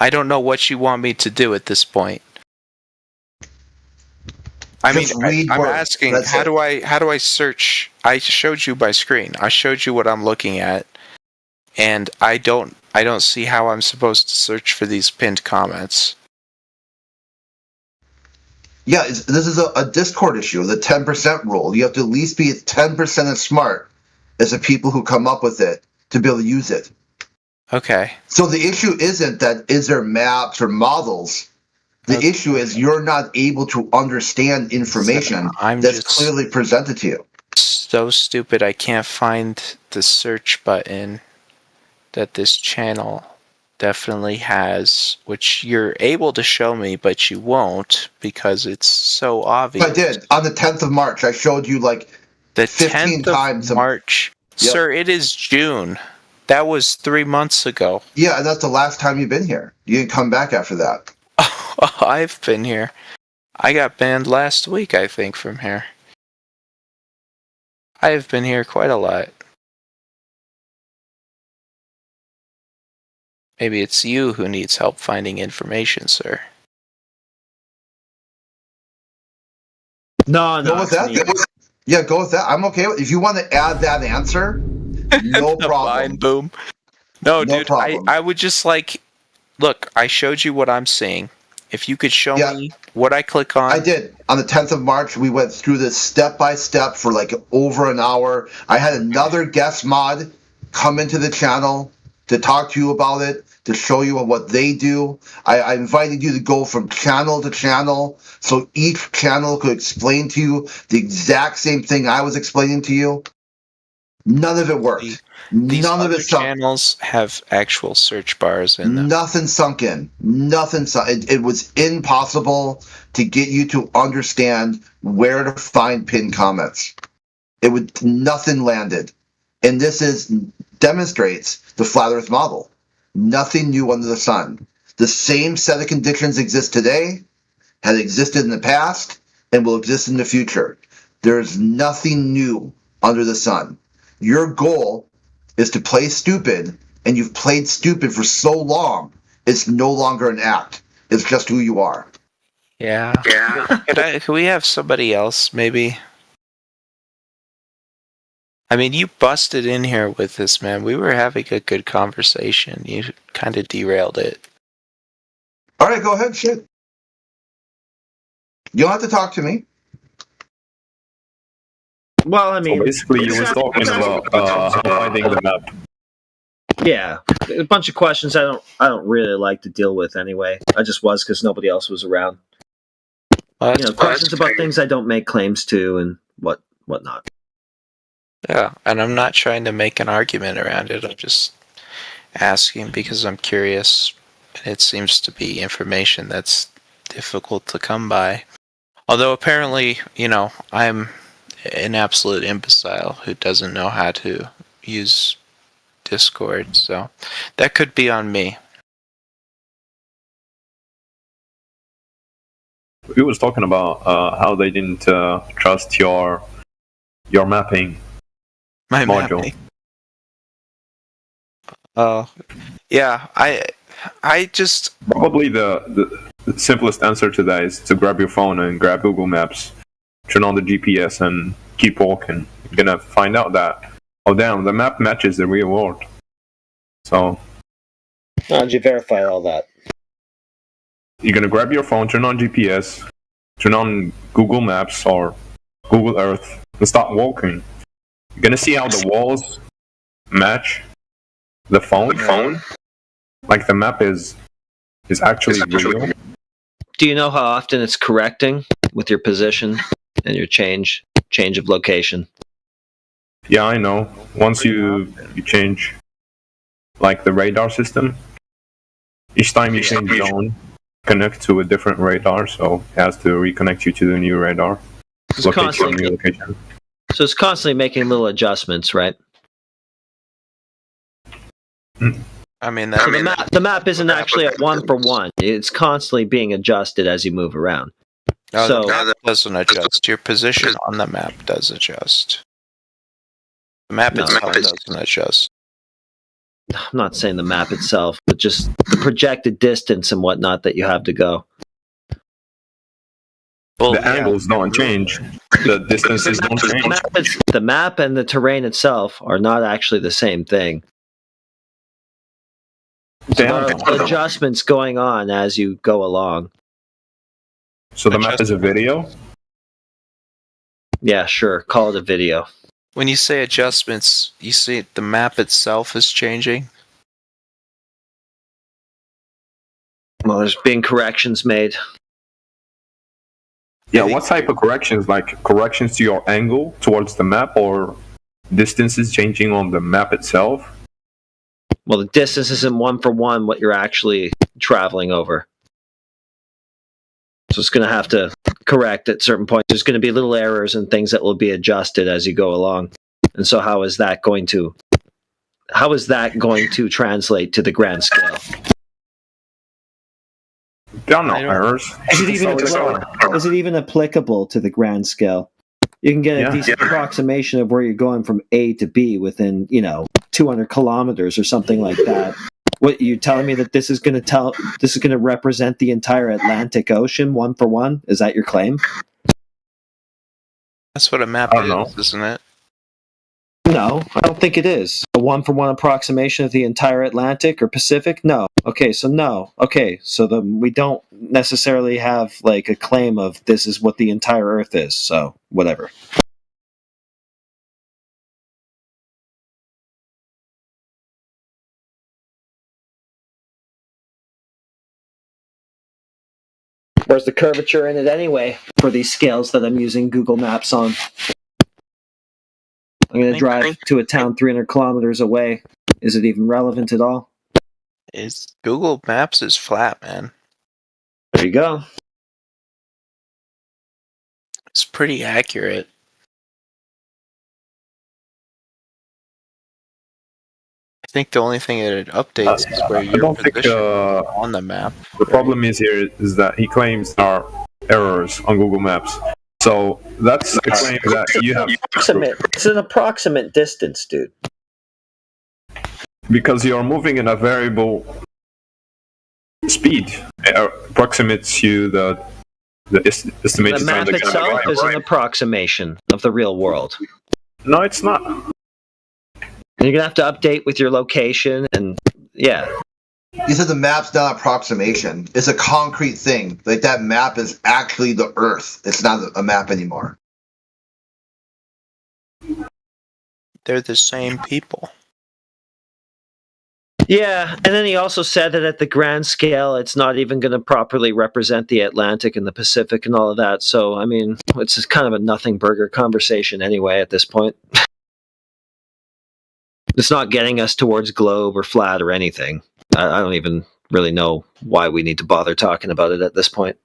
I don't know what you want me to do at this point. I mean, I'm asking, how do I search? I showed you my screen. I showed you what I'm looking at, and I don't see how I'm supposed to search for these pinned comments. Yeah, this is a Discord issue, the 10% rule. You have to at least be 10% as smart as the people who come up with it to be able to use it. Okay. So the issue isn't that is there maps or models. The issue is you're not able to understand information that's clearly presented to you. So stupid I can't find the search button that this channel definitely has, which you're able to show me, but you won't because it's so obvious. I did. On the 10th of March, I showed you like the 15 times. March. Yep. Sir, it is June. That was 3 months ago. Yeah, and that's the last time you've been here. You didn't come back after that. Oh, I've been here. I got banned last week, I think, from here. I have been here quite a lot. Maybe it's you who needs help finding information, sir. No, go with that. Yeah, go with that. I'm okay with. If you want to add that answer, no problem. Mind boom. No, dude. I would just like. Look, I showed you what I'm seeing. If you could show me what I click on. I did. On the 10th of March, we went through this step by step for like over an hour. I had another guest mod come into the channel to talk to you about it, to show you what they do. I invited you to go from channel to channel so each channel could explain to you the exact same thing I was explaining to you. None of it worked. These other channels have actual search bars in them. Nothing sunk in. Nothing sunk. It was impossible to get you to understand where to find pinned comments. Nothing landed. And this demonstrates the flat earth model. Nothing new under the sun. The same set of conditions exist today, had existed in the past, and will exist in the future. There's nothing new under the sun. Your goal is to play stupid, and you've played stupid for so long, it's no longer an act. It's just who you are. Yeah. Could we have somebody else, maybe? I mean, you busted in here with this, man. We were having a good conversation. You kind of derailed it. All right, go ahead. Shit. You don't have to talk to me. Well, I mean, so basically, you were talking about finding the map. Yeah, a bunch of questions I don't really like to deal with anyway. I just was because nobody else was around. Questions about things I don't make claims to and whatnot. Yeah, and I'm not trying to make an argument around it. I'm just asking because I'm curious, and it seems to be information that's difficult to come by. Although apparently, I'm an absolute imbecile who doesn't know how to use Discord, so that could be on me. We was talking about how they didn't trust your mapping module. Mapping. Oh, yeah. I just probably the simplest answer to that is to grab your phone and grab Google Maps, turn on the GPS, and keep walking. You're gonna find out that, oh damn, the map matches the real world. So how did you verify all that? you're gonna grab your phone, turn on GPS, turn on Google Maps or Google Earth, and start walking. You're gonna see how the walls match the phone. Like the map is actually real. Do you know how often it's correcting with your position and your change of location? Yeah, I know. Once you change like the radar system, each time you change zone, connect to a different radar, so it has to reconnect you to the new radar. Locate your new location. So it's constantly making little adjustments, right? I mean, So the map isn't actually at 1-for-1. It's constantly being adjusted as you move around. No, So the map doesn't adjust. Your position on the map does adjust. The map itself doesn't adjust. I'm not saying the map itself, but just the projected distance and whatnot that you have to go. Well, the angles don't change. The distances don't change. The map and the terrain itself are not actually the same thing. So there are adjustments going on as you go along. So the map is a video? Yeah, sure. Call it a video. When you say adjustments, you see the map itself is changing? Well, there's being corrections made. Yeah, what type of corrections? Like corrections to your angle towards the map, or distances changing on the map itself? Well, the distance isn't 1-for-1 what you're actually traveling over. So it's going to have to correct at certain points. There's going to be little errors and things that will be adjusted as you go along. And so how is that going to translate to the grand scale? There are no errors. Is it even applicable to the grand scale? You can get a decent approximation of where you're going from A to B within, 200 kilometers or something like that. What you telling me that this is going to represent the entire Atlantic Ocean 1-for-1? Is that your claim? That's what a map is, isn't it? No, I don't think it is. A 1-for-1 approximation of the entire Atlantic or Pacific? No. Okay, so no. Okay, so we don't necessarily have like a claim of this is what the entire Earth is, so whatever. Where's the curvature in it anyway for these scales that I'm using Google Maps on? I'm going to drive to a town 300 kilometers away. Is it even relevant at all? Google Maps is flat, man. There you go. It's pretty accurate. I think the only thing that it updates is where you're positioned on the map. The problem is that he claims there are errors on Google Maps. So that's the claim that you have. It's an approximate distance, dude. Because you're moving in a variable speed. It approximates you the estimated The map time itself is an approximation of the real world. No, it's not. And you're going to have to update with your location and, yeah. You said the map's not approximation. It's a concrete thing. Like that map is actually the Earth. It's not a map anymore. They're the same people. Yeah, and then he also said that at the grand scale, it's not even going to properly represent the Atlantic and the Pacific and all of that. So, I mean, it's just kind of a nothing burger conversation anyway at this point. It's not getting us towards globe or flat or anything. I don't even really know why we need to bother talking about it at this point.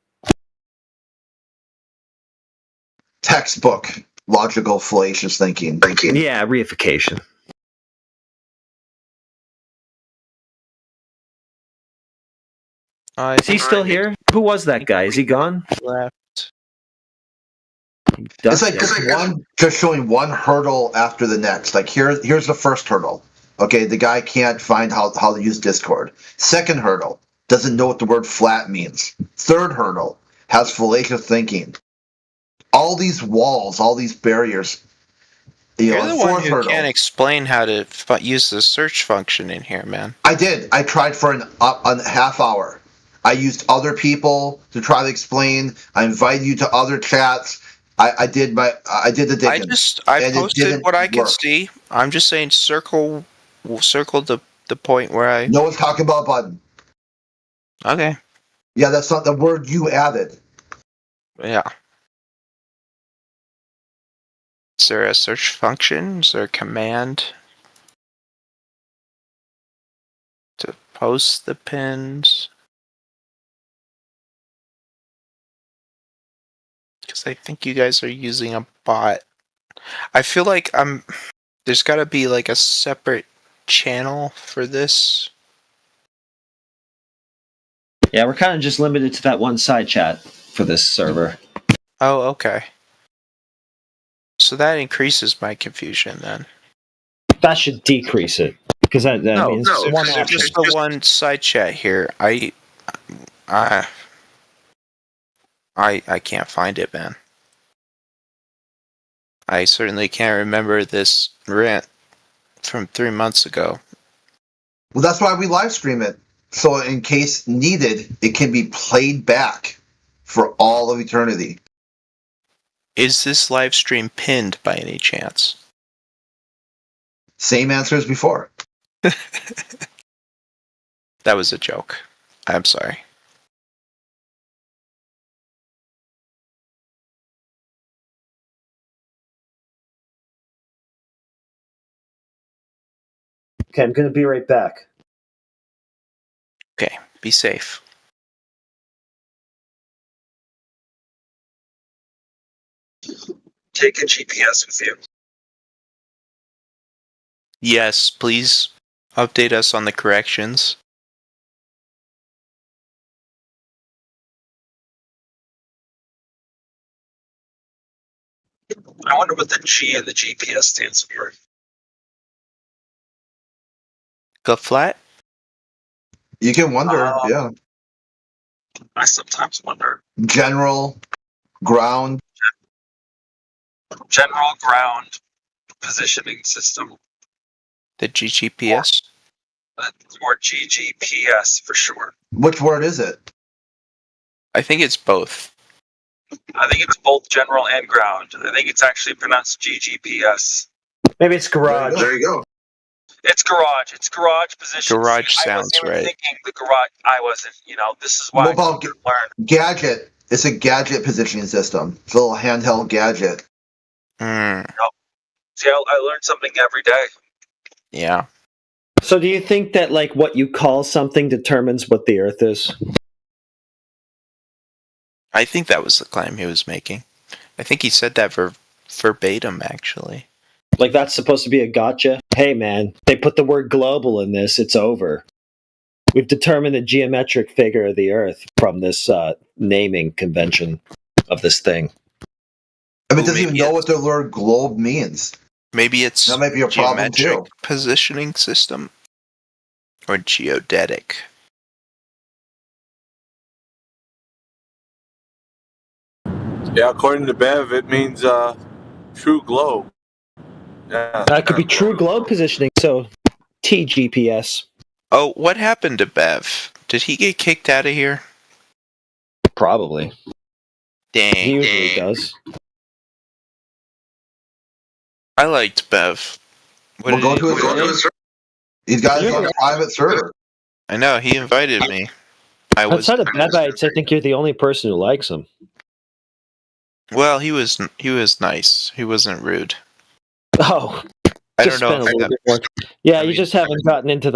Textbook logical fallacious thinking. Yeah, reification. Is he still here? Who was that guy? Is he gone? Left. It's like just showing one hurdle after the next. Like here's the first hurdle. Okay, the guy can't find how to use Discord. Second hurdle, doesn't know what the word flat means. Third hurdle, has fallacious thinking. All these walls, all these barriers. You're the one Fourth who hurdle. can't explain how to use the search function in here, man. I did. I tried for a half hour. I used other people to try to explain. I invited you to other chats. I did the digging. I posted what I could see. I'm just saying circle the point where I. No one's talking about a button. Okay. Yeah, that's not the word you added. Yeah. Is there a search function? Is there a command to post the pins? Because I think you guys are using a bot. I feel like there's got to be like a separate channel for this. Yeah, we're kind of just limited to that one side chat for this server. Oh, okay. So that increases my confusion then. That should decrease it because that means one there's just the one side chat here. I can't find it, man. I certainly can't remember this rant from 3 months ago. Well, that's why we live stream it. So in case needed, it can be played back for all of eternity. Is this live stream pinned by any chance? Same answer as before. That was a joke. I'm sorry. Okay, I'm going to be right back. Okay, be safe. Take a GPS with you. Yes, please update us on the corrections. I wonder what the G in the GPS stands for. Go flat? You can wonder, yeah. I sometimes wonder. General, ground. General ground positioning system. The GGPS? Or GGPS for sure. Which word is it? I think it's both. I think it's both general and ground. I think it's actually pronounced GGPS. Maybe it's garage. There you go. It's garage. It's garage position. Garage I sounds wasn't even right. thinking the garage. I wasn't. This is why Mobile gadget. It's a gadget positioning system. It's a little handheld gadget. See, I learned something every day. Yeah. So do you think that like what you call something determines what the Earth is? I think that was the claim he was making. I think he said that verbatim, actually. Like that's supposed to be a gotcha? Hey man, they put the word global in this, it's over. We've determined the geometric figure of the Earth from this naming convention of this thing. I mean, it doesn't even know what the word globe means. Maybe it's that might be a problem geometric too. Positioning system or geodetic. Yeah, according to Bev, it means true globe. Yeah. That could be true globe positioning, so TGPS. Oh, what happened to Bev? Did he get kicked out of here? Probably. Dang. He usually does. I liked Bev. We'll go to his server. He's got his own private server. I know, he invited me. Outside of Bevites, I think you're the only person who likes him. Well, he was nice. He wasn't rude. Oh. I don't know if Yeah, you just haven't gotten into the